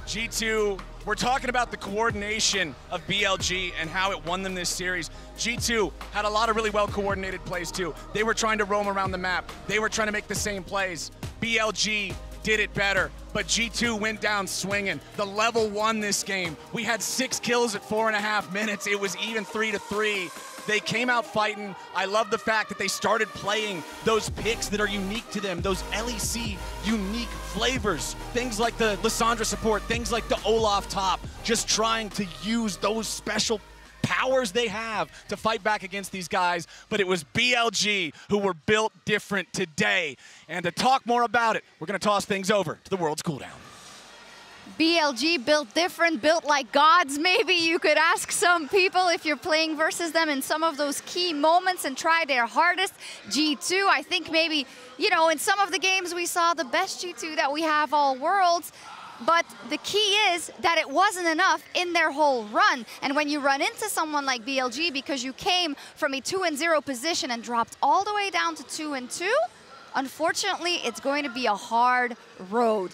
G2, we're talking about the coordination of BLG and how it won them this series. G2 had a lot of really well-coordinated plays too. They were trying to roam around the map. They were trying to make the same plays. BLG did it better, but G2 went down swinging. The level won this game. We had 6 kills at 4.5 minutes. It was even 3-3. They came out fighting. I love the fact that they started playing those picks that are unique to them, those LEC unique flavors. Things like the Lissandra support, things like the Olaf top, just trying to use those special powers they have to fight back against these guys. But it was BLG who were built different today. And to talk more about it, we're gonna toss things over to the World's Cooldown. BLG built different, built like gods. Maybe you could ask some people if you're playing versus them in some of those key moments and try their hardest. G2, I think maybe, you know, in some of the games we saw the best G2 that we have all worlds. But the key is that it wasn't enough in their whole run. And when you run into someone like BLG because you came from a 2-0 position and dropped all the way down to 2-2, unfortunately, it's going to be a hard road.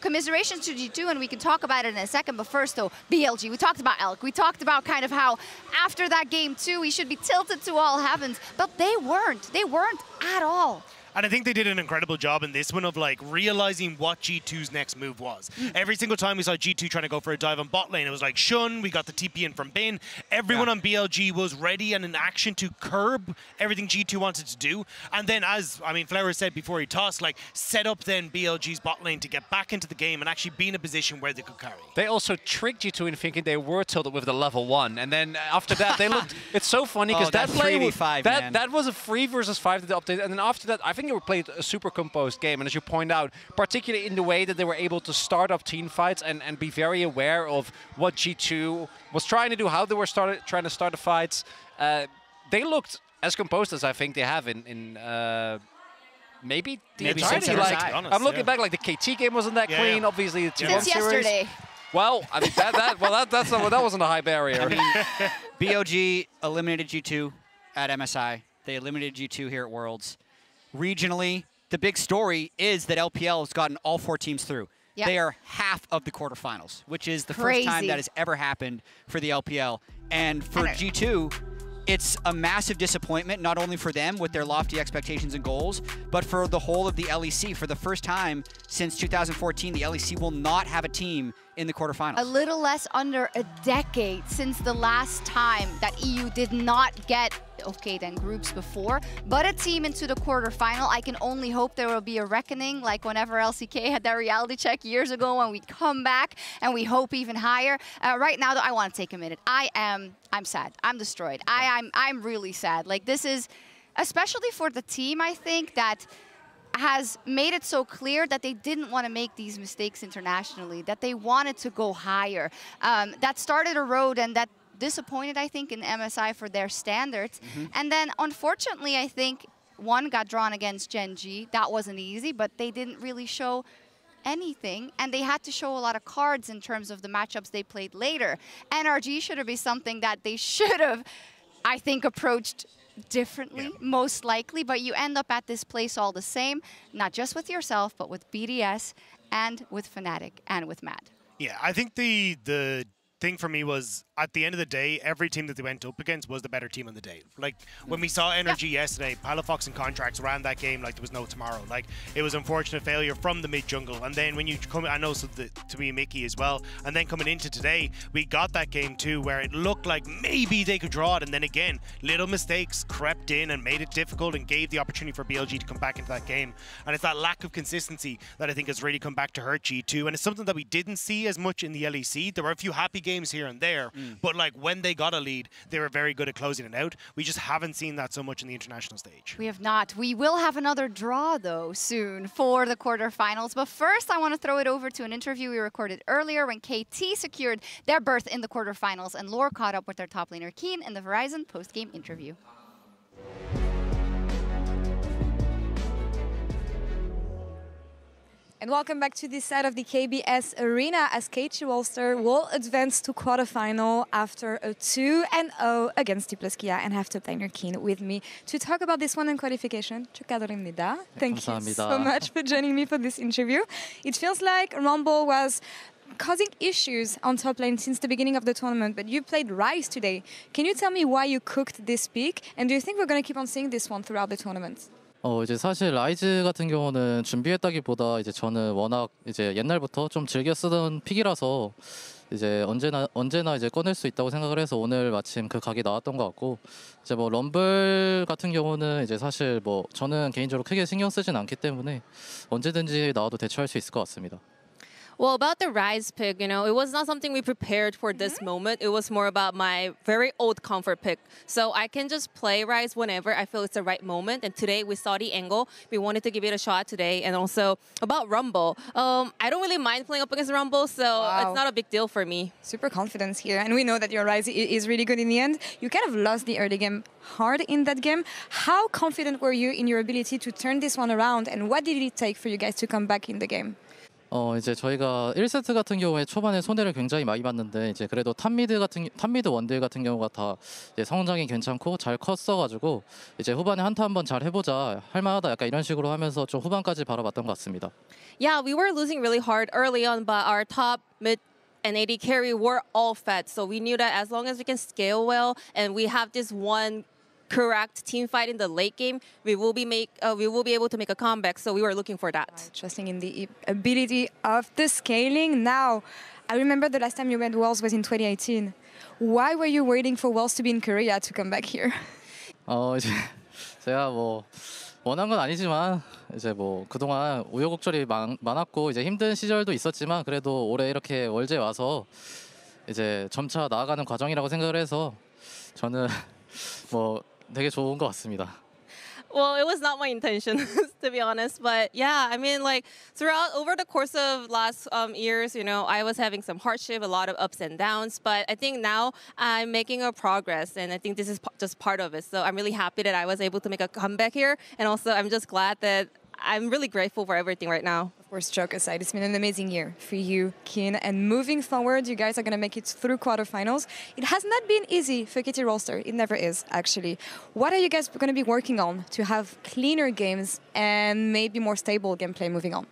Commiserations to G2, and we can talk about it in a second, but first though, BLG, we talked about Elk, we talked about kind of how after that game too, we should be tilted to all heavens, but they weren't at all. And I think they did an incredible job in this one of like realizing what G2's next move was. Every single time we saw G2 trying to go for a dive on bot lane, it was like Shun, we got the TP in from Bin. Everyone on BLG was ready and in action to curb everything G2 wanted to do. And then as, I mean, Flower said before he tossed, like set up then BLG's bot lane to get back into the game and actually be in a position where they could carry. They also tricked G2 into thinking they were tilted with the level 1. And then after that, they looked, it's so funny because that play, that was a 3 versus 5 that they updated. And then after that, I think they were played a super composed game, and as you point out, particularly in the way that they were able to start up team fights and be very aware of what G2 was trying to do, how they were trying to start the fights. They looked as composed as I think they have in maybe the entirety. Like, I'm looking back, like the KT game wasn't that clean. Obviously, the T1 series. Yesterday. Well, I mean that wasn't a high barrier. I mean, BLG eliminated G2 at MSI. They eliminated G2 here at Worlds. Regionally, the big story is that LPL has gotten all 4 teams through. Yep. They are half of the quarterfinals, which is the first time that has ever happened for the LPL. And for G2, it's a massive disappointment, not only for them with their lofty expectations and goals, but for the whole of the LEC. For the first time since 2014, the LEC will not have a team in the quarterfinals. A little less under a decade since the last time that EU did not get, okay, then groups before, but a team into the quarterfinal. I can only hope there will be a reckoning, like whenever LCK had that reality check years ago, when we come back and we hope even higher. Right now, though, I want to take a minute. I'm sad. I'm destroyed. I'm really sad. Like, this is, especially for the team, I think, that has made it so clear that they didn't want to make these mistakes internationally, that they wanted to go higher. That started a road and that disappointed, I think, in MSI for their standards. And then, unfortunately, I think one got drawn against Gen G. That wasn't easy, but they didn't really show anything, and they had to show a lot of cards in terms of the matchups they played later. NRG should have been something that they should have, I think, approached differently, most likely, but you end up at this place all the same, not just with yourself, but with BDS and with Fnatic and with Mad. Yeah, I think the thing for me was, at the end of the day, every team that they went up against was the better team on the day. Like, when we saw Energy yesterday, Palafox and Contracts ran that game like there was no tomorrow. Like, it was unfortunate failure from the mid-jungle. And then when you come, I know to me, Mickey as well, and then coming into today, we got that game too, where it looked like maybe they could draw it, and then again, little mistakes crept in and made it difficult and gave the opportunity for BLG to come back into that game. And it's that lack of consistency that I think has really come back to hurt G2, and it's something that we didn't see as much in the LEC. There were a few happy games here and there, but like when they got a lead, they were very good at closing it out. We just haven't seen that so much in the international stage. We have not. We will have another draw, though, soon for the quarterfinals. But first, I want to throw it over to an interview we recorded earlier when KT secured their berth in the quarterfinals and Lore caught up with their top laner Keen in the Verizon post-game interview. And welcome back to this side of the KBS Arena as KT Rolster will advance to quarterfinal after a 2-0 against T+Kia and have top laner Keen with me to talk about this one in qualification. 축하드립니다. Thank you so much for joining me for this interview. It feels like Rumble was causing issues on top lane since the beginning of the tournament, but you played Ryze today. Can you tell me why you cooked this pick? And do you think we're going to keep on seeing this one throughout the tournament? 이제 사실 라이즈 같은 경우는 준비했다기보다 이제 저는 워낙 이제 옛날부터 좀 즐겨 쓰던 픽이라서 이제 언제나 이제 꺼낼 수 있다고 생각을 해서 오늘 마침 그 각이 나왔던 것 같고, 이제 뭐 럼블 같은 경우는 이제 사실 뭐 저는 개인적으로 크게 신경 쓰진 않기 때문에 언제든지 나와도 대처할 수 있을 것 같습니다. Well, about the Ryze pick, you know, it was not something we prepared for this moment. It was more about my very old comfort pick. So I can just play Ryze whenever I feel it's the right moment. And today we saw the angle. We wanted to give it a shot today. And also about Rumble. I don't really mind playing up against Rumble, so it's not a big deal for me. Super confidence here. And we know that your Ryze is really good in the end. You kind of lost the early game hard in that game. How confident were you in your ability to turn this one around? And what did it take for you guys to come back in the game? 이제 저희가 1세트 같은 경우에 초반에 손해를 굉장히 많이 봤는데 이제 그래도 탑미드 원딜 같은 경우가 다 이제 성장이 괜찮고 잘 컸어가지고 이제 후반에 한타 한번 잘 해보자 할만하다 약간 이런 식으로 하면서 좀 후반까지 바라봤던 것 같습니다. Yeah, we were losing really hard early on, but our top, mid, and AD carry were all fed. So we knew that as long as we can scale well and we have this one correct team fight in the late game, we will be able to make a comeback. So we were looking for that. Trusting in the ability of the scaling. Now, I remember the last time you went Worlds was in 2018. Why were you waiting for Worlds to be in Korea to come back here? 이제 제가 뭐 원한 건 아니지만 이제 뭐 그동안 우여곡절이 많았고 이제 힘든 시절도 있었지만 그래도 올해 이렇게 월드에 와서 이제 점차 나아가는 과정이라고 생각을 해서 저는 뭐 되게 좋은 것 같습니다. Well, it was not my intention, to be honest. But yeah, I mean, like over the course of last years, you know, I was having some hardship, a lot of ups and downs. But I think now I'm making a progress, and I think this is just part of it. So I'm really happy that I was able to make a comeback here, and also I'm just glad that I'm really grateful for everything right now. Of course, joke aside, it's been an amazing year for you, Kin. And moving forward, you guys are going to make it through quarterfinals. It has not been easy for KT roster. It never is, actually. What are you guys going to be working on to have cleaner games and maybe more stable gameplay moving on?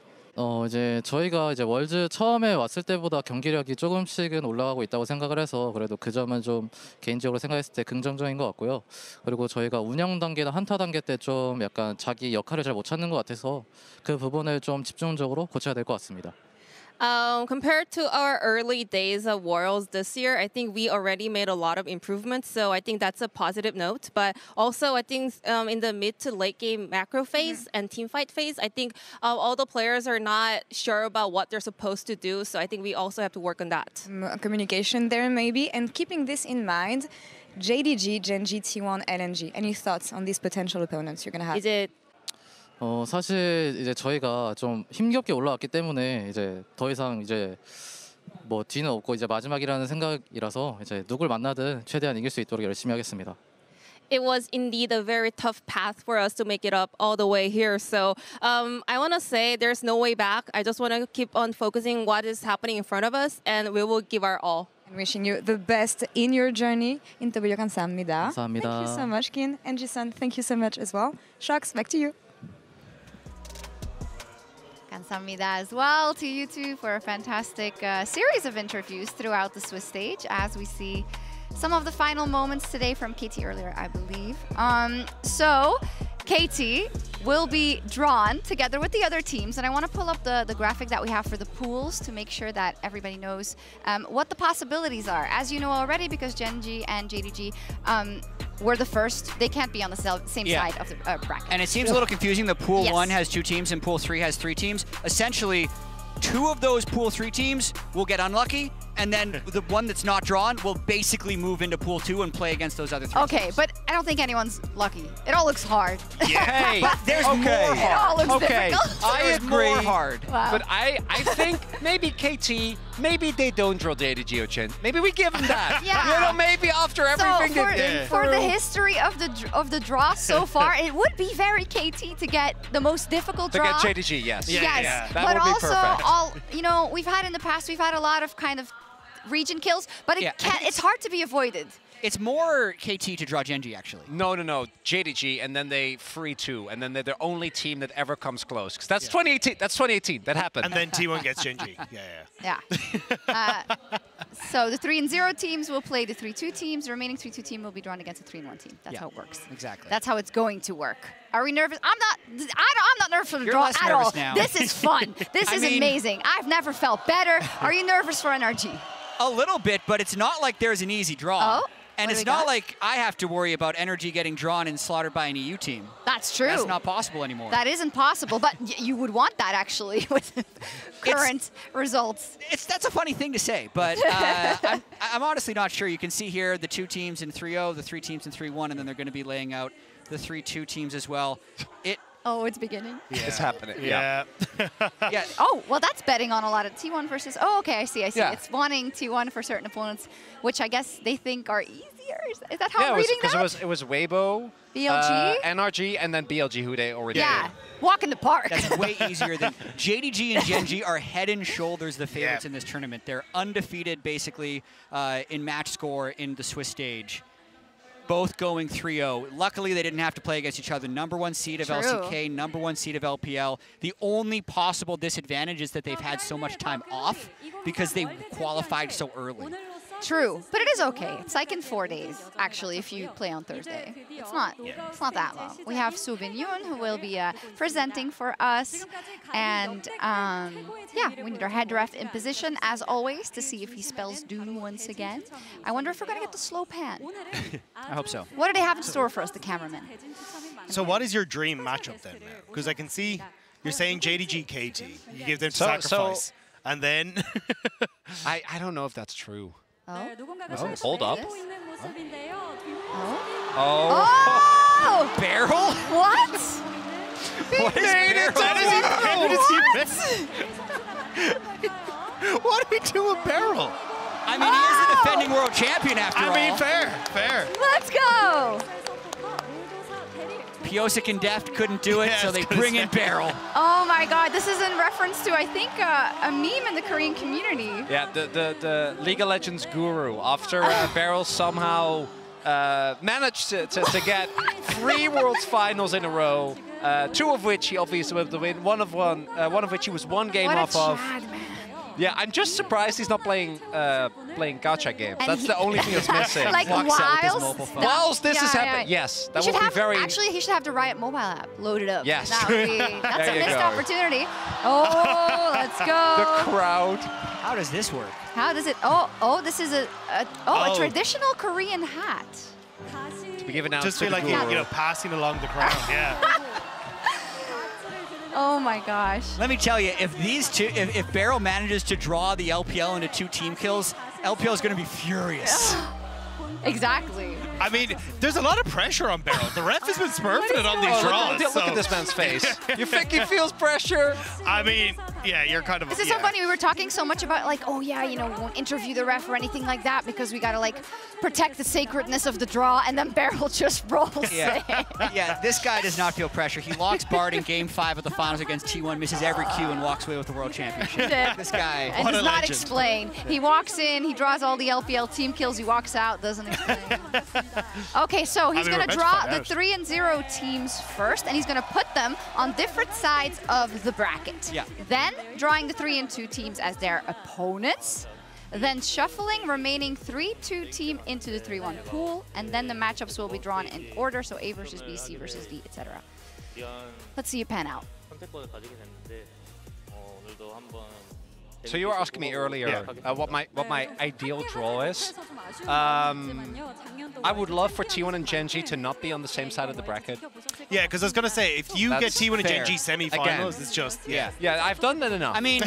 이제 저희가 이제 월드 처음에 왔을 때보다 경기력이 조금씩은 올라가고 있다고 생각을 해서 그래도 그 점은 좀 개인적으로 생각했을 때 긍정적인 것 같고요. 그리고 저희가 운영 단계나 한타 단계 때 좀 약간 자기 역할을 잘 못 찾는 것 같아서 그 부분을 좀 집중적으로 고쳐야 될 것 같습니다. Compared to our early days of Worlds this year, I think we already made a lot of improvements. So I think that's a positive note. But also, I think in the mid to late game macro phase and team fight phase, I think all the players are not sure about what they're supposed to do. So I think we also have to work on that. Communication there maybe. And keeping this in mind, JDG, Gen.G, T1, LNG. Any thoughts on these potential opponents you're going to have? Is it 사실 이제 저희가 좀 힘겹게 올라왔기 때문에 이제 더 이상 이제 뭐 뒤는 없고 이제 마지막이라는 생각이라서 이제 누굴 만나든 최대한 이길 수 있도록 열심히 하겠습니다. It was indeed a very tough path for us to make it up all the way here. So I want to say there's no way back. I just want to keep on focusing what is happening in front of us, and we will give our all. And wishing you the best in your journey. 인터뷰 감사합니다. 감사합니다. Thank you so much, Kin. And Ji-sun, thank you so much as well. Shox, back to you. Kamsahamnida as well to you two for a fantastic series of interviews throughout the Swiss stage as we see some of the final moments today from KT earlier, I believe. So KT will be drawn together with the other teams, and I want to pull up the graphic that we have for the pools to make sure that everybody knows what the possibilities are. As you know already, because Gen.G and JDG were the first, they can't be on the same side of the bracket. And it seems a little confusing. The pool 1 has 2 teams and pool 3 has 3 teams. Essentially, 2 of those pool 3 teams will get unlucky, and then the one that's not drawn will basically move into pool 2 and play against those other 3 Okay, teams. but I don't think anyone's lucky. It all looks hard. Hey, but there's more hard. It all looks difficult. I agree. More hard. Wow. But I think maybe KT, maybe they don't draw data Geochin. Maybe we give them that. Yeah. You know, maybe after everything they've been for the through. history of the draw so far, it would be very KT to get the most difficult draw. To get JDG, yes. Yes, That but would be also perfect. you know, we've had in the past, we've had a lot of kind of region kills, but it's hard to be avoided. It's more KT to draw Gen.G, actually. No. JDG, and then they free 2, and then they're the only team that ever comes close. Because that's 2018. That's 2018. That happened. And then T1 gets Gen.G. Yeah. So the 3 and 0 teams will play the 3-2 teams. The remaining 3-2 team will be drawn against a 3-1 team. That's how it works. Exactly. That's how it's going to work. Are we nervous? I'm not nervous for the You're draw less at all. nervous now. This is fun. This is amazing. I've never felt better. Are you nervous for NRG? A little bit, but it's not like there's an easy draw. Oh? And it's not like I have to worry about Energy getting drawn and slaughtered by an EU team. That's true. That's not possible anymore. That isn't possible, but you would want that actually with current results. That's a funny thing to say, but I'm honestly not sure. You can see here the 2 teams in 3-0, the 3 teams in 3-1, and then they're going to be laying out the 3-2 teams as well. Oh, it's beginning. Yeah. It's happening. Yeah. Yeah. Oh, well, that's betting on a lot of T1 versus... Oh, okay, I see. Yeah. It's wanting T1 for certain opponents, which I guess they think are easy years. Is that how I'm reading that? Because it was Weibo, BLG, NRG, and then BLG, who they already did. Walk in the park. That's way easier than JDG and Gen G are head and shoulders the favorites in this tournament. They're undefeated, basically, in match score in the Swiss stage. Both going 3-0. Luckily, they didn't have to play against each other. #1 seed of LCK, #1 seed of LPL. The only possible disadvantage is that they've had so much time off because they qualified so early. True, but it is okay. It's like in 4 days, actually, if you play on Thursday. It's not that long. We have Subin Yoon, who will be presenting for us. And yeah, we need our head ref in position, as always, to see if he spells Doom once again. I wonder if we're going to get the slow pan. I hope so. What do they have in store for us, the cameraman? So what is your dream matchup then? Because I can see you're saying JDG, KT. You give them sacrifice. And then... I don't know if that's true. Oh, hold up. Oh! Barrel? What? What is Barrel? How did he miss? What do we do with Barrel? I mean, he is the defending world champion after all. I mean, fair. Let's go! Piosik and Deft couldn't do it, so they bring in Barrel. Oh my god, this is in reference to, I think, a meme in the Korean community. Yeah, the League of Legends guru, after Barrel somehow managed to get 3 Worlds Finals in a row, 2 of which he obviously was able to win, one of which he was 1 game off of. Yeah, I'm just surprised he's not playing gacha games. And that's the only thing that's missing. Like whilst this is happening, yes, that would be very... Actually, he should have the Riot mobile app loaded up. Yes. That's a missed opportunity. Oh, let's go. The crowd. How does this work? How does it... this is a traditional Korean hat. To be given out just to feel like guru. passing along the crowd, yeah. Oh my gosh. Let me tell you, if these two, if Barrel manages to draw the LPL into 2 team kills, LPL is going to be furious. Exactly. I mean, there's a lot of pressure on Barrel. The ref has been smurfing it on these draws. Look at this man's face. You think he feels pressure? I mean, yeah, you're kind of... This is so funny. We were talking so much about, like, oh yeah, we won't interview the ref or anything like that because we got to, like, protect the sacredness of the draw, and then Barrel just rolls it. Yeah, this guy does not feel pressure. He locks Bard in Game 5 of the finals against T1, misses every Q, and walks away with the World Championship. This guy, and does not explain. He walks in, he draws all the LPL team kills, he walks out, doesn't explain. Okay, so he's going to draw the 3 and 0 teams first, and he's going to put them on different sides of the bracket. Yeah. Then drawing the 3 and 2 teams as their opponents. Then shuffling remaining 3-2 team into the 3-1 pool, and then the matchups will be drawn in order, so A versus B, C versus D, etc. Let's see you pan out. So you were asking me earlier what my ideal draw is. I would love for T1 and Gen G to not be on the same side of the bracket. Yeah, because I was going to say, if you get T1 and Gen G semifinals, it's just, Yeah, I've done that enough. I mean,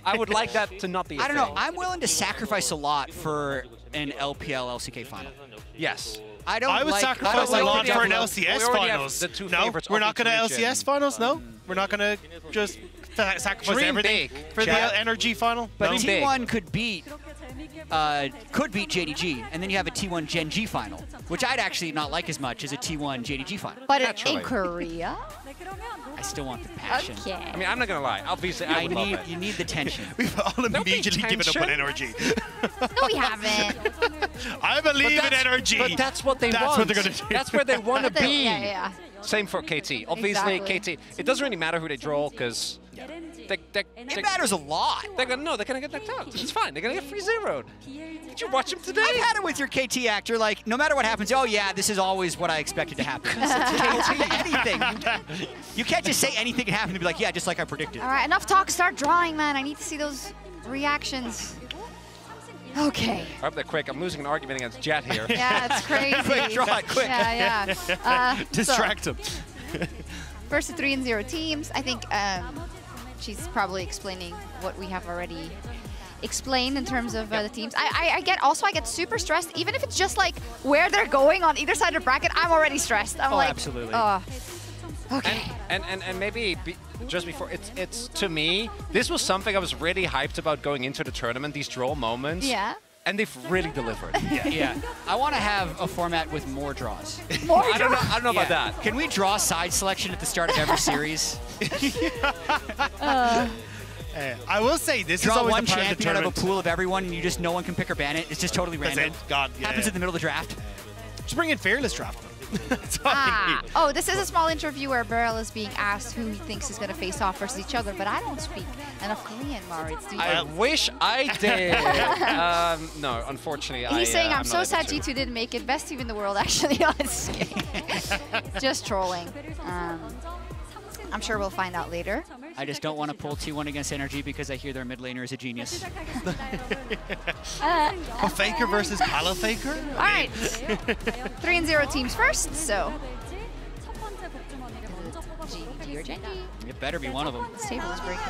I would like that to not be I don't know. I'm willing to sacrifice a lot for an LPL LCK final. Yes. I would sacrifice a lot for an LCS finals. No, we're not going to LCS finals, no? We're not going to just sacrifice everything for the NRG final? But T1 could beat JDG, and then you have a T1 Gen G final, which I'd actually not like as much as a T1 JDG final. But in Korea? I still want the passion. Okay. I mean, I'm not going to lie. Obviously, you need the tension. We've all immediately given up on NRG. No, we haven't. I believe in NRG. But that's what they want. That's what they're going to do. That's where they want to be. Yeah. Same for KT. Obviously, KT, it doesn't really matter who they draw because... It matters a lot. They're going to get knocked out. It's fine. They're going to get free zeroed. Did you watch them today? I've had it with your KT actor. Like, no matter what happens, oh yeah, this is always what I expected to happen. Anything. You can't just say anything can happen and be like, yeah, just like I predicted. All right, enough talk. Start drawing, man. I need to see those reactions. Okay. I hope they're quick. I'm losing an argument against Jet here. Yeah, it's crazy. Quick, draw it, quick. Yeah. Distract him. First to 3 and 0 teams. I think she's probably explaining what we have already explained in terms of the teams. I get super stressed, even if it's just like where they're going on either side of the bracket. I'm already stressed. I'm like, absolutely. Okay. And maybe just before, it's to me, this was something I was really hyped about going into the tournament. These draw moments. Yeah. And they've really delivered. Yeah. I want to have a format with more draws. I don't know about that. Can we draw side selection at the start of every series? I will say this draw is always one the part of the champion out of a tournament. pool of everyone, and you just no one can pick or ban it. It's just totally That's random. it. God, yeah, Happens yeah. in the middle of the draft. Just bring in Fearless Draft. That's all you need. Oh, this is a small interview where Beryl is being asked who he thinks is going to face off versus each other, but I don't speak enough Korean, Maurits. Do you? I wish I did. No, unfortunately, He's saying, I'm not so able sad to. G2 didn't make it. Best team in the world, actually, on this game. Just trolling. I'm sure we'll find out later. I just don't want to pull T1 against Energy because I hear their mid laner is a genius. A Faker versus Halo Faker? All right. 3-0 teams first, so. GG or Genji? It better be one of them. This table is breaking.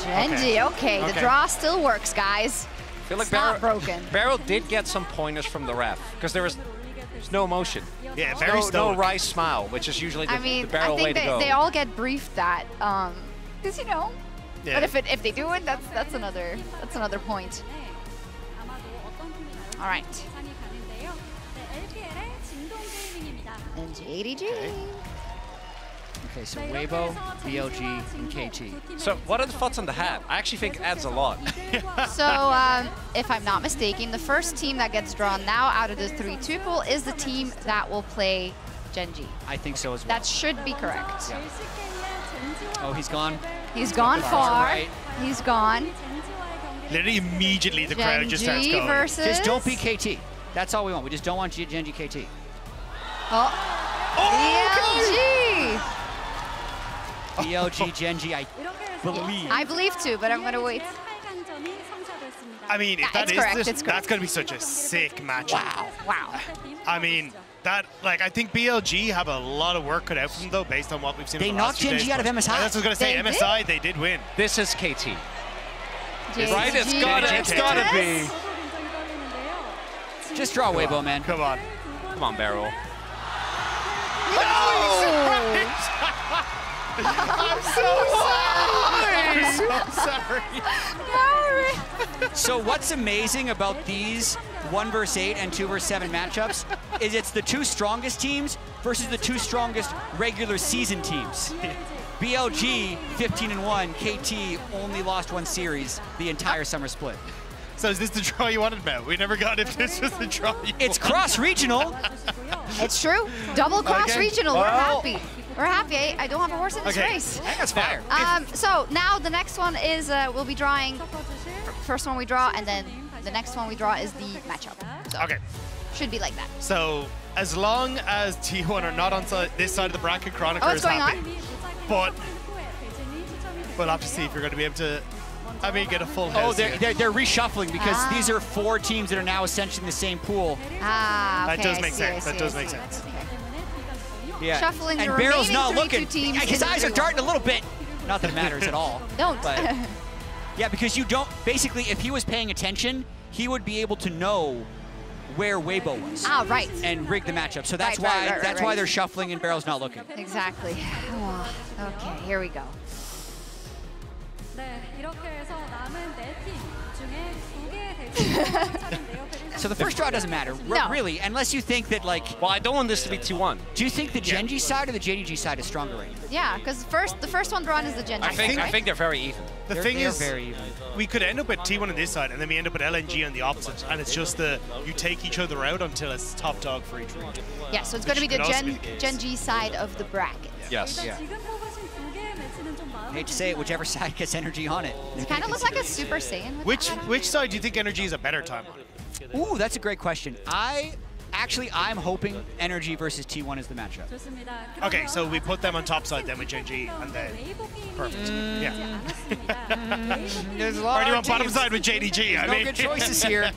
Genji, okay. The draw still works, guys. I feel like It's not broken. Beryl did get some pointers from the ref because there's no emotion. Yeah, There's very no stoic. Rice smile, which is usually the, I mean, the Beryl I way think to go. they all get briefed that, because you know. Yeah. But if they do it, that's another point. All right. And ADG. Okay, so Weibo, BLG, and KT. So what are the thoughts on the hat? I actually think it adds a lot. So, if I'm not mistaken, the first team that gets drawn now out of the 3-2 pool is the team that will play Genji. I think so as well. That should be correct. Yeah. Oh, he's gone. He's gone far. Right. He's gone. Literally immediately the crowd just starts Genji going. versus... Just don't be KT. That's all we want. We just don't want Genji KT. BLG! BLG Genji, I believe. I believe too, but I'm going to wait. I mean, if that it's is correct, this, it's correct. that's going to be such a sick matchup. Wow. I mean, that, like, I think BLG have a lot of work cut out for them, though, based on what we've seen. They in the last knocked few Genji days. out of MSI. That's what I was going to say. They MSI, they did win. This is KT. JG Right? It's gotta be. Just draw Weibo, man. Come on. Come on, Beryl. I'm so sorry. So what's amazing about these 1 versus 8 and 2 versus 7 matchups is it's the two strongest teams versus the two strongest regular season teams. BLG 15-1, KT only lost 1 series the entire summer split. So is this the draw you wanted, Mel? We never got if this was the draw you It's wanted. cross-regional. It's true. Double cross Okay. regional. We're Well- happy. We're happy. I don't have a horse in this Okay. race. That's fire. So now the next one is we'll be drawing. First one we draw, and then the next one we draw is the matchup. So Okay. should be like that. So as long as T1 are not on this side of the bracket, Chronicle Oh, what's is going happy. on? But we'll have to see if you're going to be able to, get a full Oh, house they're reshuffling because Ah. these are 4 teams that are now essentially in the same pool. Ah, okay. That does I make see, I sense. see, That does I make see. sense. Okay. Yeah. Shuffling and the Barrel's remaining not 3-2 looking. teams His into eyes are 3-1. darting a little bit. Not that it matters at all. Don't. But, yeah, because you don't. Basically, if he was paying attention, he would be able to know where Weibo was. Ah, right. And rig the matchup. So that's Right, why right, why they're shuffling and Barrel's not looking. Exactly. Oh, okay, here we go. So the first draw doesn't matter, No. really, unless you think that, like... Well, I don't want this to be 2-1. Do you think the Genji side or the JDG side is stronger right now? Yeah, because the first one drawn is the Genji. I think they're very even. The thing they're is, very even. we could end up with T1 on this side, and then we end up with LNG on the opposite, and it's just you take each other out until it's top dog for each region. Yeah, so it's going to be the Which could also be the case. Genji side of the bracket. Yes. Yeah. Hate to say it, whichever side gets energy on it. It kind of looks like a Super Saiyan. With Which side do you think Energy is a better time on? Ooh, that's a great question. I'm hoping Energy versus T1 is the matchup. Okay, so we put them on top side then with Genji, and then perfect. Yeah. There's a lot Or do you of want bottom teams. side with JDG? There's no good choices here.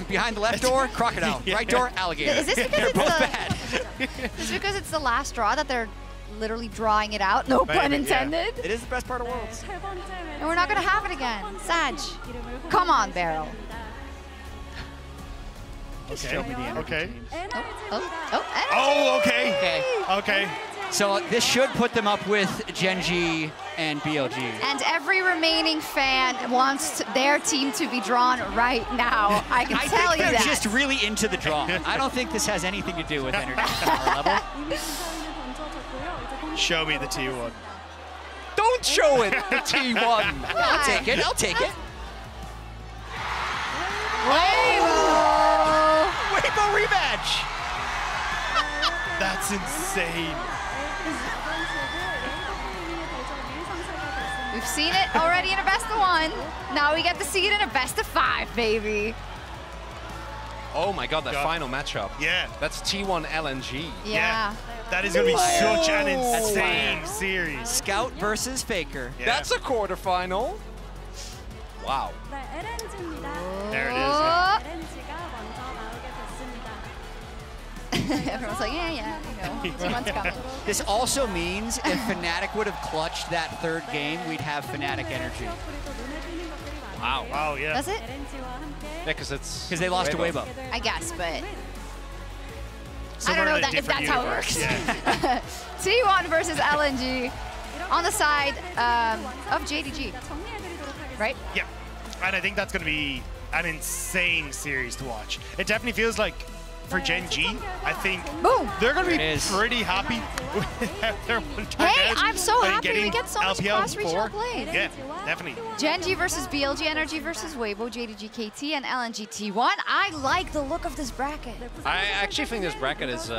Behind the left door, crocodile. Right door, alligator. Is this because They're it's both the, bad. is this because it's the last draw that they're literally drawing it out? No pun Maybe, yeah. intended. It is the best part of Worlds. And we're not going to have it again. Sag. Come on, Barrel. Show me the energy Okay. teams. Oh, Oh, okay. Okay. So this should put them up with Genji and BLG. And every remaining fan wants their team to be drawn right now. I can tell you that. They're just really into the draw. I don't think this has anything to do with energy power level. Show me the T1. Don't show it, the T1. I'll take it. I'll take it. Weibo rematch. That's insane. We've seen it already in a best of 1. Now we get to see it in a best of 5, baby. Oh my god, that final matchup. Yeah. That's T1 LNG. Yeah. That is going to be such an insane series. Scout versus Faker. Yeah. That's a quarterfinal. Wow. There it is. Yeah. Everyone's like, yeah, you know, 2 months coming. This also means if Fnatic would have clutched that 3rd game, we'd have Fnatic energy. Wow. Wow, yeah. Does it? Yeah, because they lost to Weibo. I guess, but I Somewhere don't know in a if that's different how it universe. works. Yeah. T1 versus LNG on the side of JDG, right? Yeah, and I think that's going to be an insane series to watch. It definitely feels like for Gen G, I think they're going to be pretty happy with how their one turned Hey, out. I'm so And happy we getting get so much LPL cross-regional 4. play. Yeah, definitely. Gen G versus BLG Energy versus Weibo, JDG KT, and LNG T1. I like the look of this bracket. I actually think this bracket is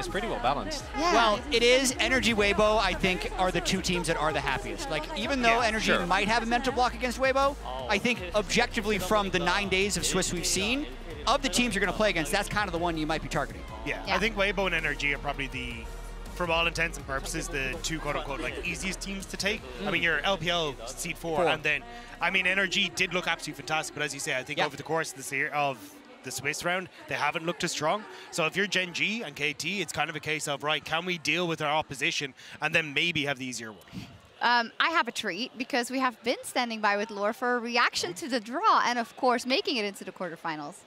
pretty well balanced. Yeah. Well, it is. Energy Weibo, I think, are the 2 teams that are the happiest. Like, even though Energy might have a mental block against Weibo, I think objectively from the 9 days of Swiss we've seen, of the teams you're going to play against, that's kind of the one you might be targeting. Yeah, I think Weibo and NRG are probably from all intents and purposes, the 2 quote-unquote like easiest teams to take. I mean, your LPL seed 4, and then, I mean, NRG did look absolutely fantastic, but as you say, I think over the course of the Swiss round, they haven't looked as strong. So if you're Gen G and KT, it's kind of a case of, right, can we deal with our opposition and then maybe have the easier one? I have a treat because we have been standing by with Lore for a reaction to the draw and, of course, making it into the quarterfinals.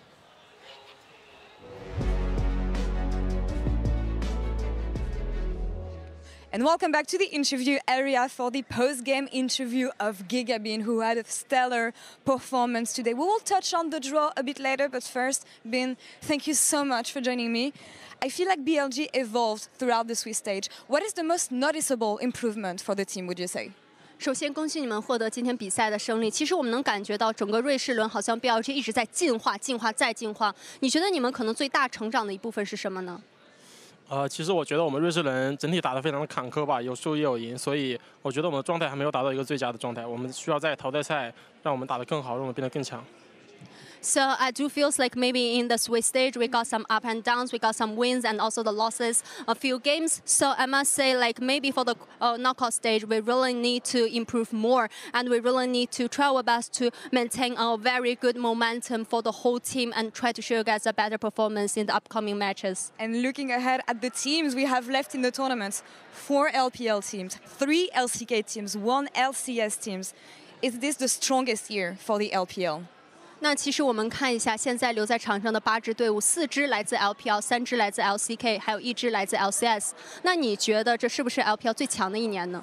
And welcome back to the interview area for the post-game interview of Gigabin, who had a stellar performance today. We will touch on the draw a bit later, but first, Bin, thank you so much for joining me. I feel like BLG evolved throughout the Swiss stage. What is the most noticeable improvement for the team, would you say? 首先，恭喜你们获得今天比赛的胜利。其实我们能感觉到，整个瑞士轮好像 BLG 一直在进化、进化再进化。你觉得你们可能最大成长的一部分是什么呢？其实我觉得我们瑞士人整体打得非常的坎坷吧，有输也有赢，所以我觉得我们的状态还没有达到一个最佳的状态。我们需要在淘汰赛让我们打得更好，让我们变得更强。 So I do feel like maybe in the Swiss stage we got some up and downs, we got some wins and also the losses a few games. So I must say like maybe for the knockout stage we really need to improve more and we really need to try our best to maintain our very good momentum for the whole team and try to show you guys a better performance in the upcoming matches. And looking ahead at the teams we have left in the tournament, 4 LPL teams, 3 LCK teams, 1 LCS teams. Is this the strongest year for the LPL? 那其实我们看一下，现在留在场上的8支队伍，4支来自 LPL， 3支来自 LCK， 还有1支来自 LCS。那你觉得这是不是 LPL 最强的一年呢？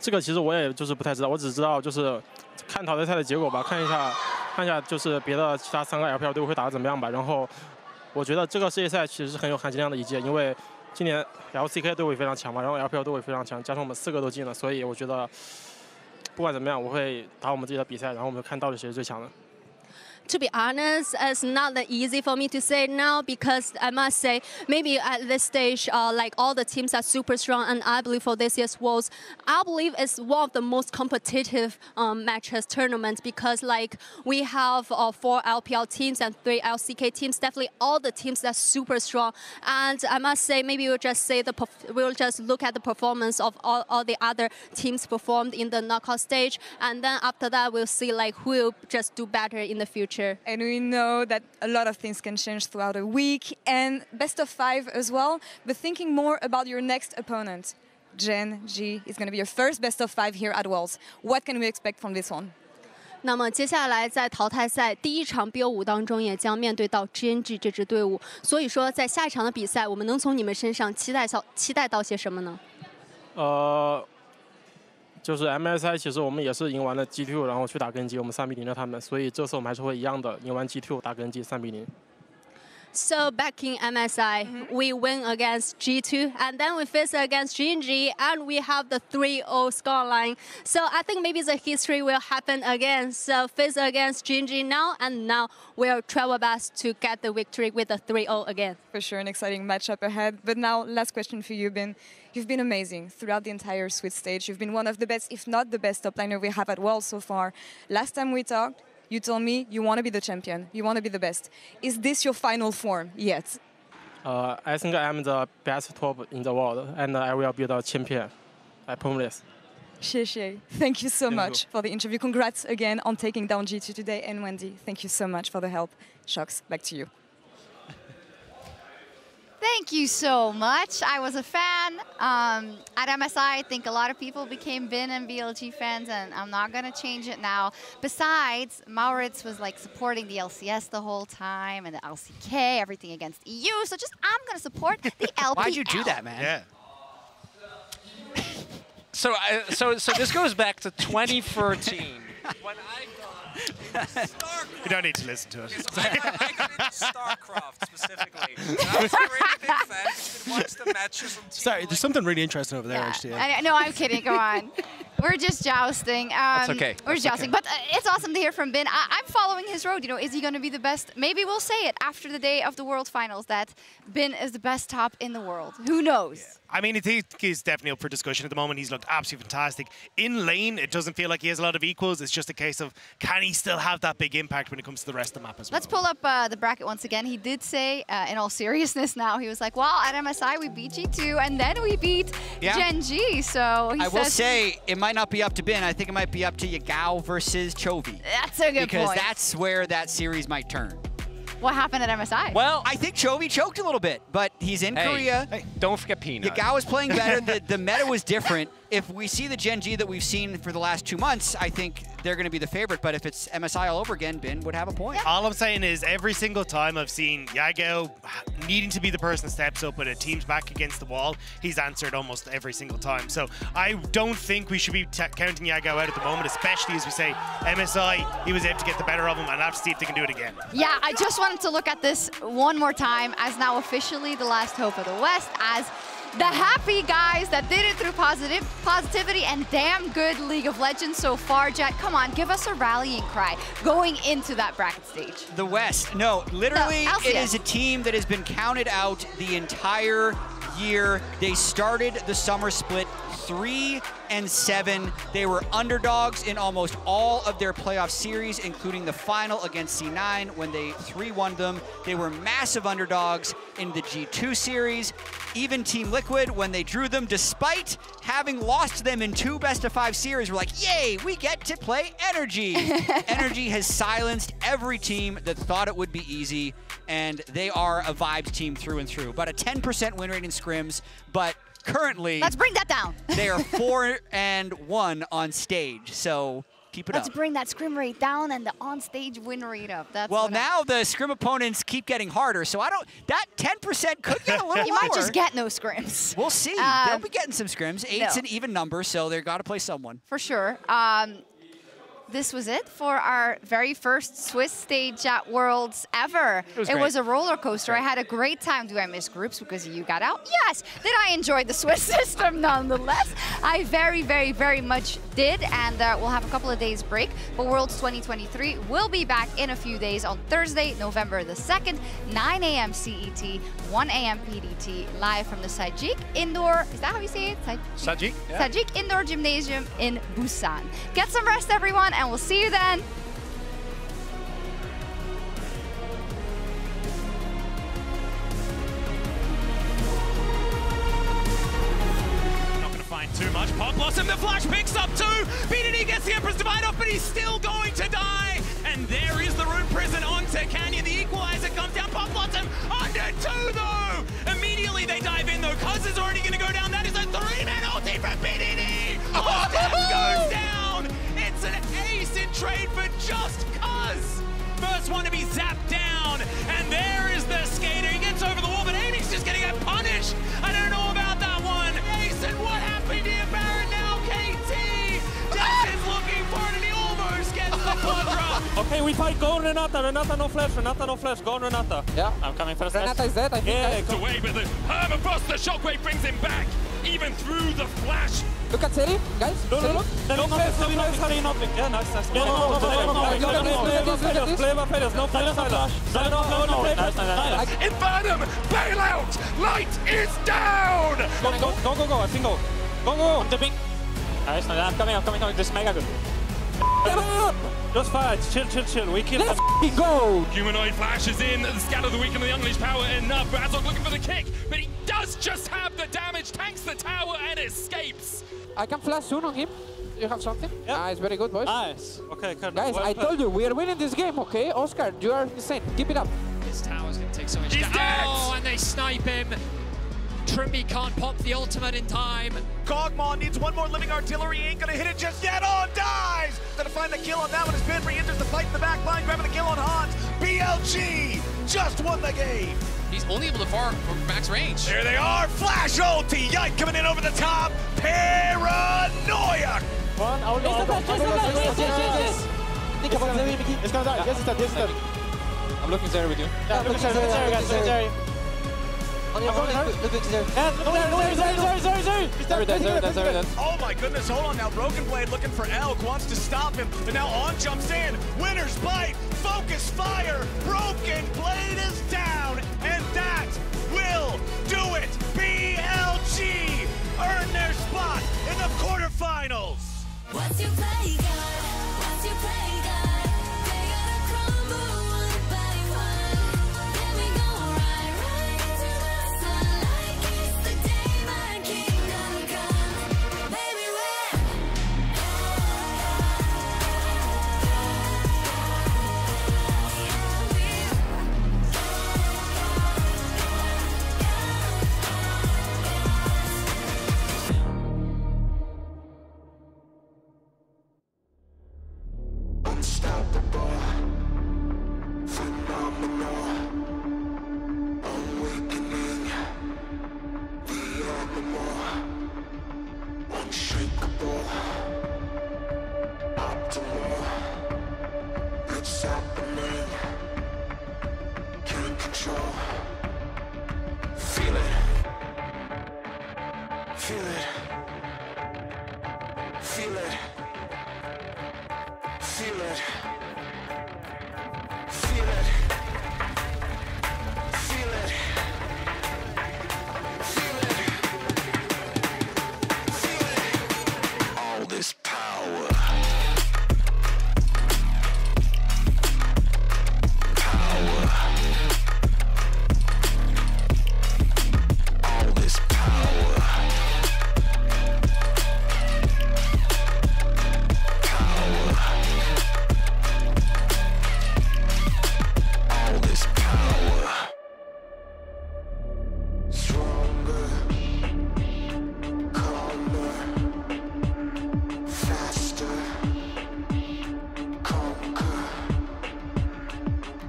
这个其实我也就是不太知道，我只知道就是看淘汰赛的结果吧，看一下就是别的其他3个 LPL 队伍会打得怎么样吧。然后我觉得这个世界赛其实是很有含金量的一届，因为今年 LCK 队伍也非常强嘛，然后 LPL 队伍也非常强，加上我们4个都进了，所以我觉得。 不管怎么样，我会打我们自己的比赛，然后我们看到底谁是最强的。 To be honest, it's not that easy for me to say now because I must say maybe at this stage, like all the teams are super strong, and I believe for this year's Worlds, I believe it's one of the most competitive matches tournaments because like we have 4 LPL teams and 3 LCK teams. Definitely all the teams are super strong, and I must say maybe we'll just look at the performance of all the other teams performed in the knockout stage, and then after that we'll see like who will just do better in the future. And we know that a lot of things can change throughout a week and best of 5 as well. But thinking more about your next opponent, Gen G is going to be your first best of 5 here at Worlds. What can we expect from this one? 那么接下来在淘汰赛第1场 BO5 当中，也将面对到 GNG 这支队伍。所以说，在下一场的比赛，我们能从你们身上期待到些什么呢？就是 MSI， 其实我们也是赢完了 G2， 然后去打根基，我们3比0了他们，所以这次我们还是会一样的，赢完 G2 打根基3比0。So back in MSI, we win against G2, and then we face against GNG, and we have the 3-0 scoreline. So I think maybe the history will happen again. So face against GNG now, and now we'll try our best to get the victory with the 3-0 again. For sure, an exciting matchup ahead. But now, last question for you, Ben. You've been amazing throughout the entire Swiss stage. You've been one of the best, if not the best top liner we have at Worlds so far. Last time we talked, you told me you want to be the champion, you want to be the best. Is this your final form yet? I think I'm the best top in the world, and I will be the champion. I promise. Thank you so much for the interview. Congrats again on taking down G2 today. And Wendy, thank you so much for the help. Shox, back to you. Thank you so much. I was a fan. At MSI, I think a lot of people became Bin and BLG fans, and I'm not going to change it now. Besides, Maurits was like supporting the LCS the whole time and the LCK, everything against EU. So just I'm going to support the LPL. Why'd you do that, man? Yeah. So this goes back to 2013 when I got StarCraft. You don't need to listen to it. I got into StarCraft specifically. I was a really big fan. You could watch the matches on TV. Sorry, there's something really interesting over there, HDM. No, I'm kidding. Come on. We're just jousting. That's okay. We're just jousting. But it's awesome to hear from Bin. I'm following his road. You know, is he going to be the best? Maybe we'll say it after the day of the World Finals that Bin is the best top in the world. Who knows? Yeah. I mean, I think he's definitely up for discussion at the moment. He's looked absolutely fantastic. In lane, it doesn't feel like he has a lot of equals. It's just a case of, can he still have that big impact when it comes to the rest of the map as well? Let's pull up the bracket once again. He did say, in all seriousness now, he was like, well, at MSI, we beat G2, and then we beat Gen G. So he I will say, it might not be up to Bin. I think it might be up to Yagao versus Chovy. That's a good point. Because that's where that series might turn. What happened at MSI? Well, I think Chovy choked a little bit, but he's in Korea. Hey, don't forget Peanut. Yagao is playing better. The meta was different. If we see the Gen G that we've seen for the last 2 months, I think they're going to be the favorite. But if it's MSI all over again, Bin would have a point. All I'm saying is every single time I've seen Yagao needing to be the person that steps up when a team's back against the wall, he's answered almost every single time. So I don't think we should be counting Yagao out at the moment, especially as we say MSI, he was able to get the better of him, and I'll have to see if they can do it again. Yeah, I just wanted to look at this one more time as now officially the last hope of the West, as the happy guys that did it through positivity and damn good League of Legends so far. Jet, come on, give us a rallying cry going into that bracket stage. The West, no, literally it is a team that has been counted out the entire year. They started the summer split 3-7. They were underdogs in almost all of their playoff series, including the final against C9 when they 3-1 them. They were massive underdogs in the G2 series. Even Team Liquid, when they drew them, despite having lost to them in 2 best-of-5 series, were like, yay, we get to play Energy. Energy has silenced every team that thought it would be easy, and they are a vibes team through and through. But a 10% win rate in scrims, but currently, let's bring that down. They are 4-1 on stage, so keep it up. Let's bring that scrim rate down and the on-stage win rate up. That's well, now the scrim opponents keep getting harder, so that 10% could get a little You lower. might just get no scrims. We'll see. They'll be getting some scrims. 8's an even number, so they've got to play someone. For sure. This was it for our very first Swiss stage at Worlds ever. It was a roller coaster. I had a great time. Do I miss groups because you got out? Yes. Did I enjoy the Swiss system nonetheless? I very, very, very much did. And we'll have a couple of days break. But Worlds 2023 will be back in a few days on Thursday, November the 2nd, 9 a.m. CET, 1 a.m. PDT, live from the Sajik Indoor, is that how you say it? Sajik? Yeah. Sajik Indoor Gymnasium in Busan. Get some rest, everyone, and we'll see you then. Not gonna find too much. Pop Blossom, the flash picks up 2. BDD gets the Empress Divide off, but he's still going to die. And there is the Rune Prison onto Canyon. The equalizer comes down. Pop Blossom under 2 though. Immediately they dive in though. Cuz is already gonna go down. That is a 3-man ulti from BDD. Goes down. It's an ace in trade for just Cuz. First one to be zapped down. And there is the skater. He gets over the wall, but Amy's just gonna get punished. I don't know about that one. Ace, and what happened Okay, we fight. Go Renata. Renata no flash. Renata no flash. Go Renata. Yeah. I'm coming first. Renata is dead, I think. Yeah, away, but the Hermafrost, the shockwave brings him back, even through the flash. Look at Seri, guys. Look. No flash. Yeah, nice. Infernum, bail out! Light is down! Go, I think go. Go. I'm dipping. Nice, I'm coming. This is mega good. Just fight, chill. We kill. Let's go! Humanoid flashes in, the scatter of the weak and the unleashed power enough. Brazok looking for the kick, but he does just have the damage, tanks the tower and escapes. I can flash soon on him. You have something? Yep. Nice, very good, boys. Nice. Okay, guys, I told you, we are winning this game, okay? Oscar, you are insane. Keep it up. This tower's going to take so much damage. Oh, and they snipe him. Trimby can't pop the ultimate in time. Kog'Maw needs one more living artillery, ain't gonna hit it just yet. Oh, dies! Gonna find the kill on that one as Ben re-enters the fight in the back line, grabbing the kill on Hans. BLG just won the game. He's only able to far from max range. There they are, flash ulti, Yike coming in over the top. Paranoia! One, I'm looking Zeri with you. Yeah, look at Zeri, Zeri. Oh my goodness, hold on now. Broken Blade looking for Elk, wants to stop him, but now On jumps in. Winner's bite, focus fire. Broken Blade is down, and that will do it. BLG earn their spot in the quarterfinals. What's your play, God? What's your play, God? They gotta crumble one by one. Then we gon' ride into the sun like it's the day my kingdom come. Baby, we're Unstoppable, phenomenal, awakening, the animal, unshakable, optimal, it's happening, can't control, feel it, feel it, feel it. Feel it. Feel it. Feel it. Feel it. Feel it. All this power. Power. All this power. Stronger, calmer, faster, conquer,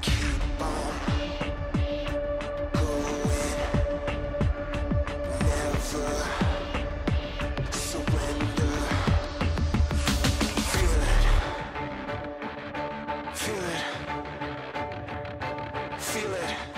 keep on going, never surrender. Feel it, feel it, feel it.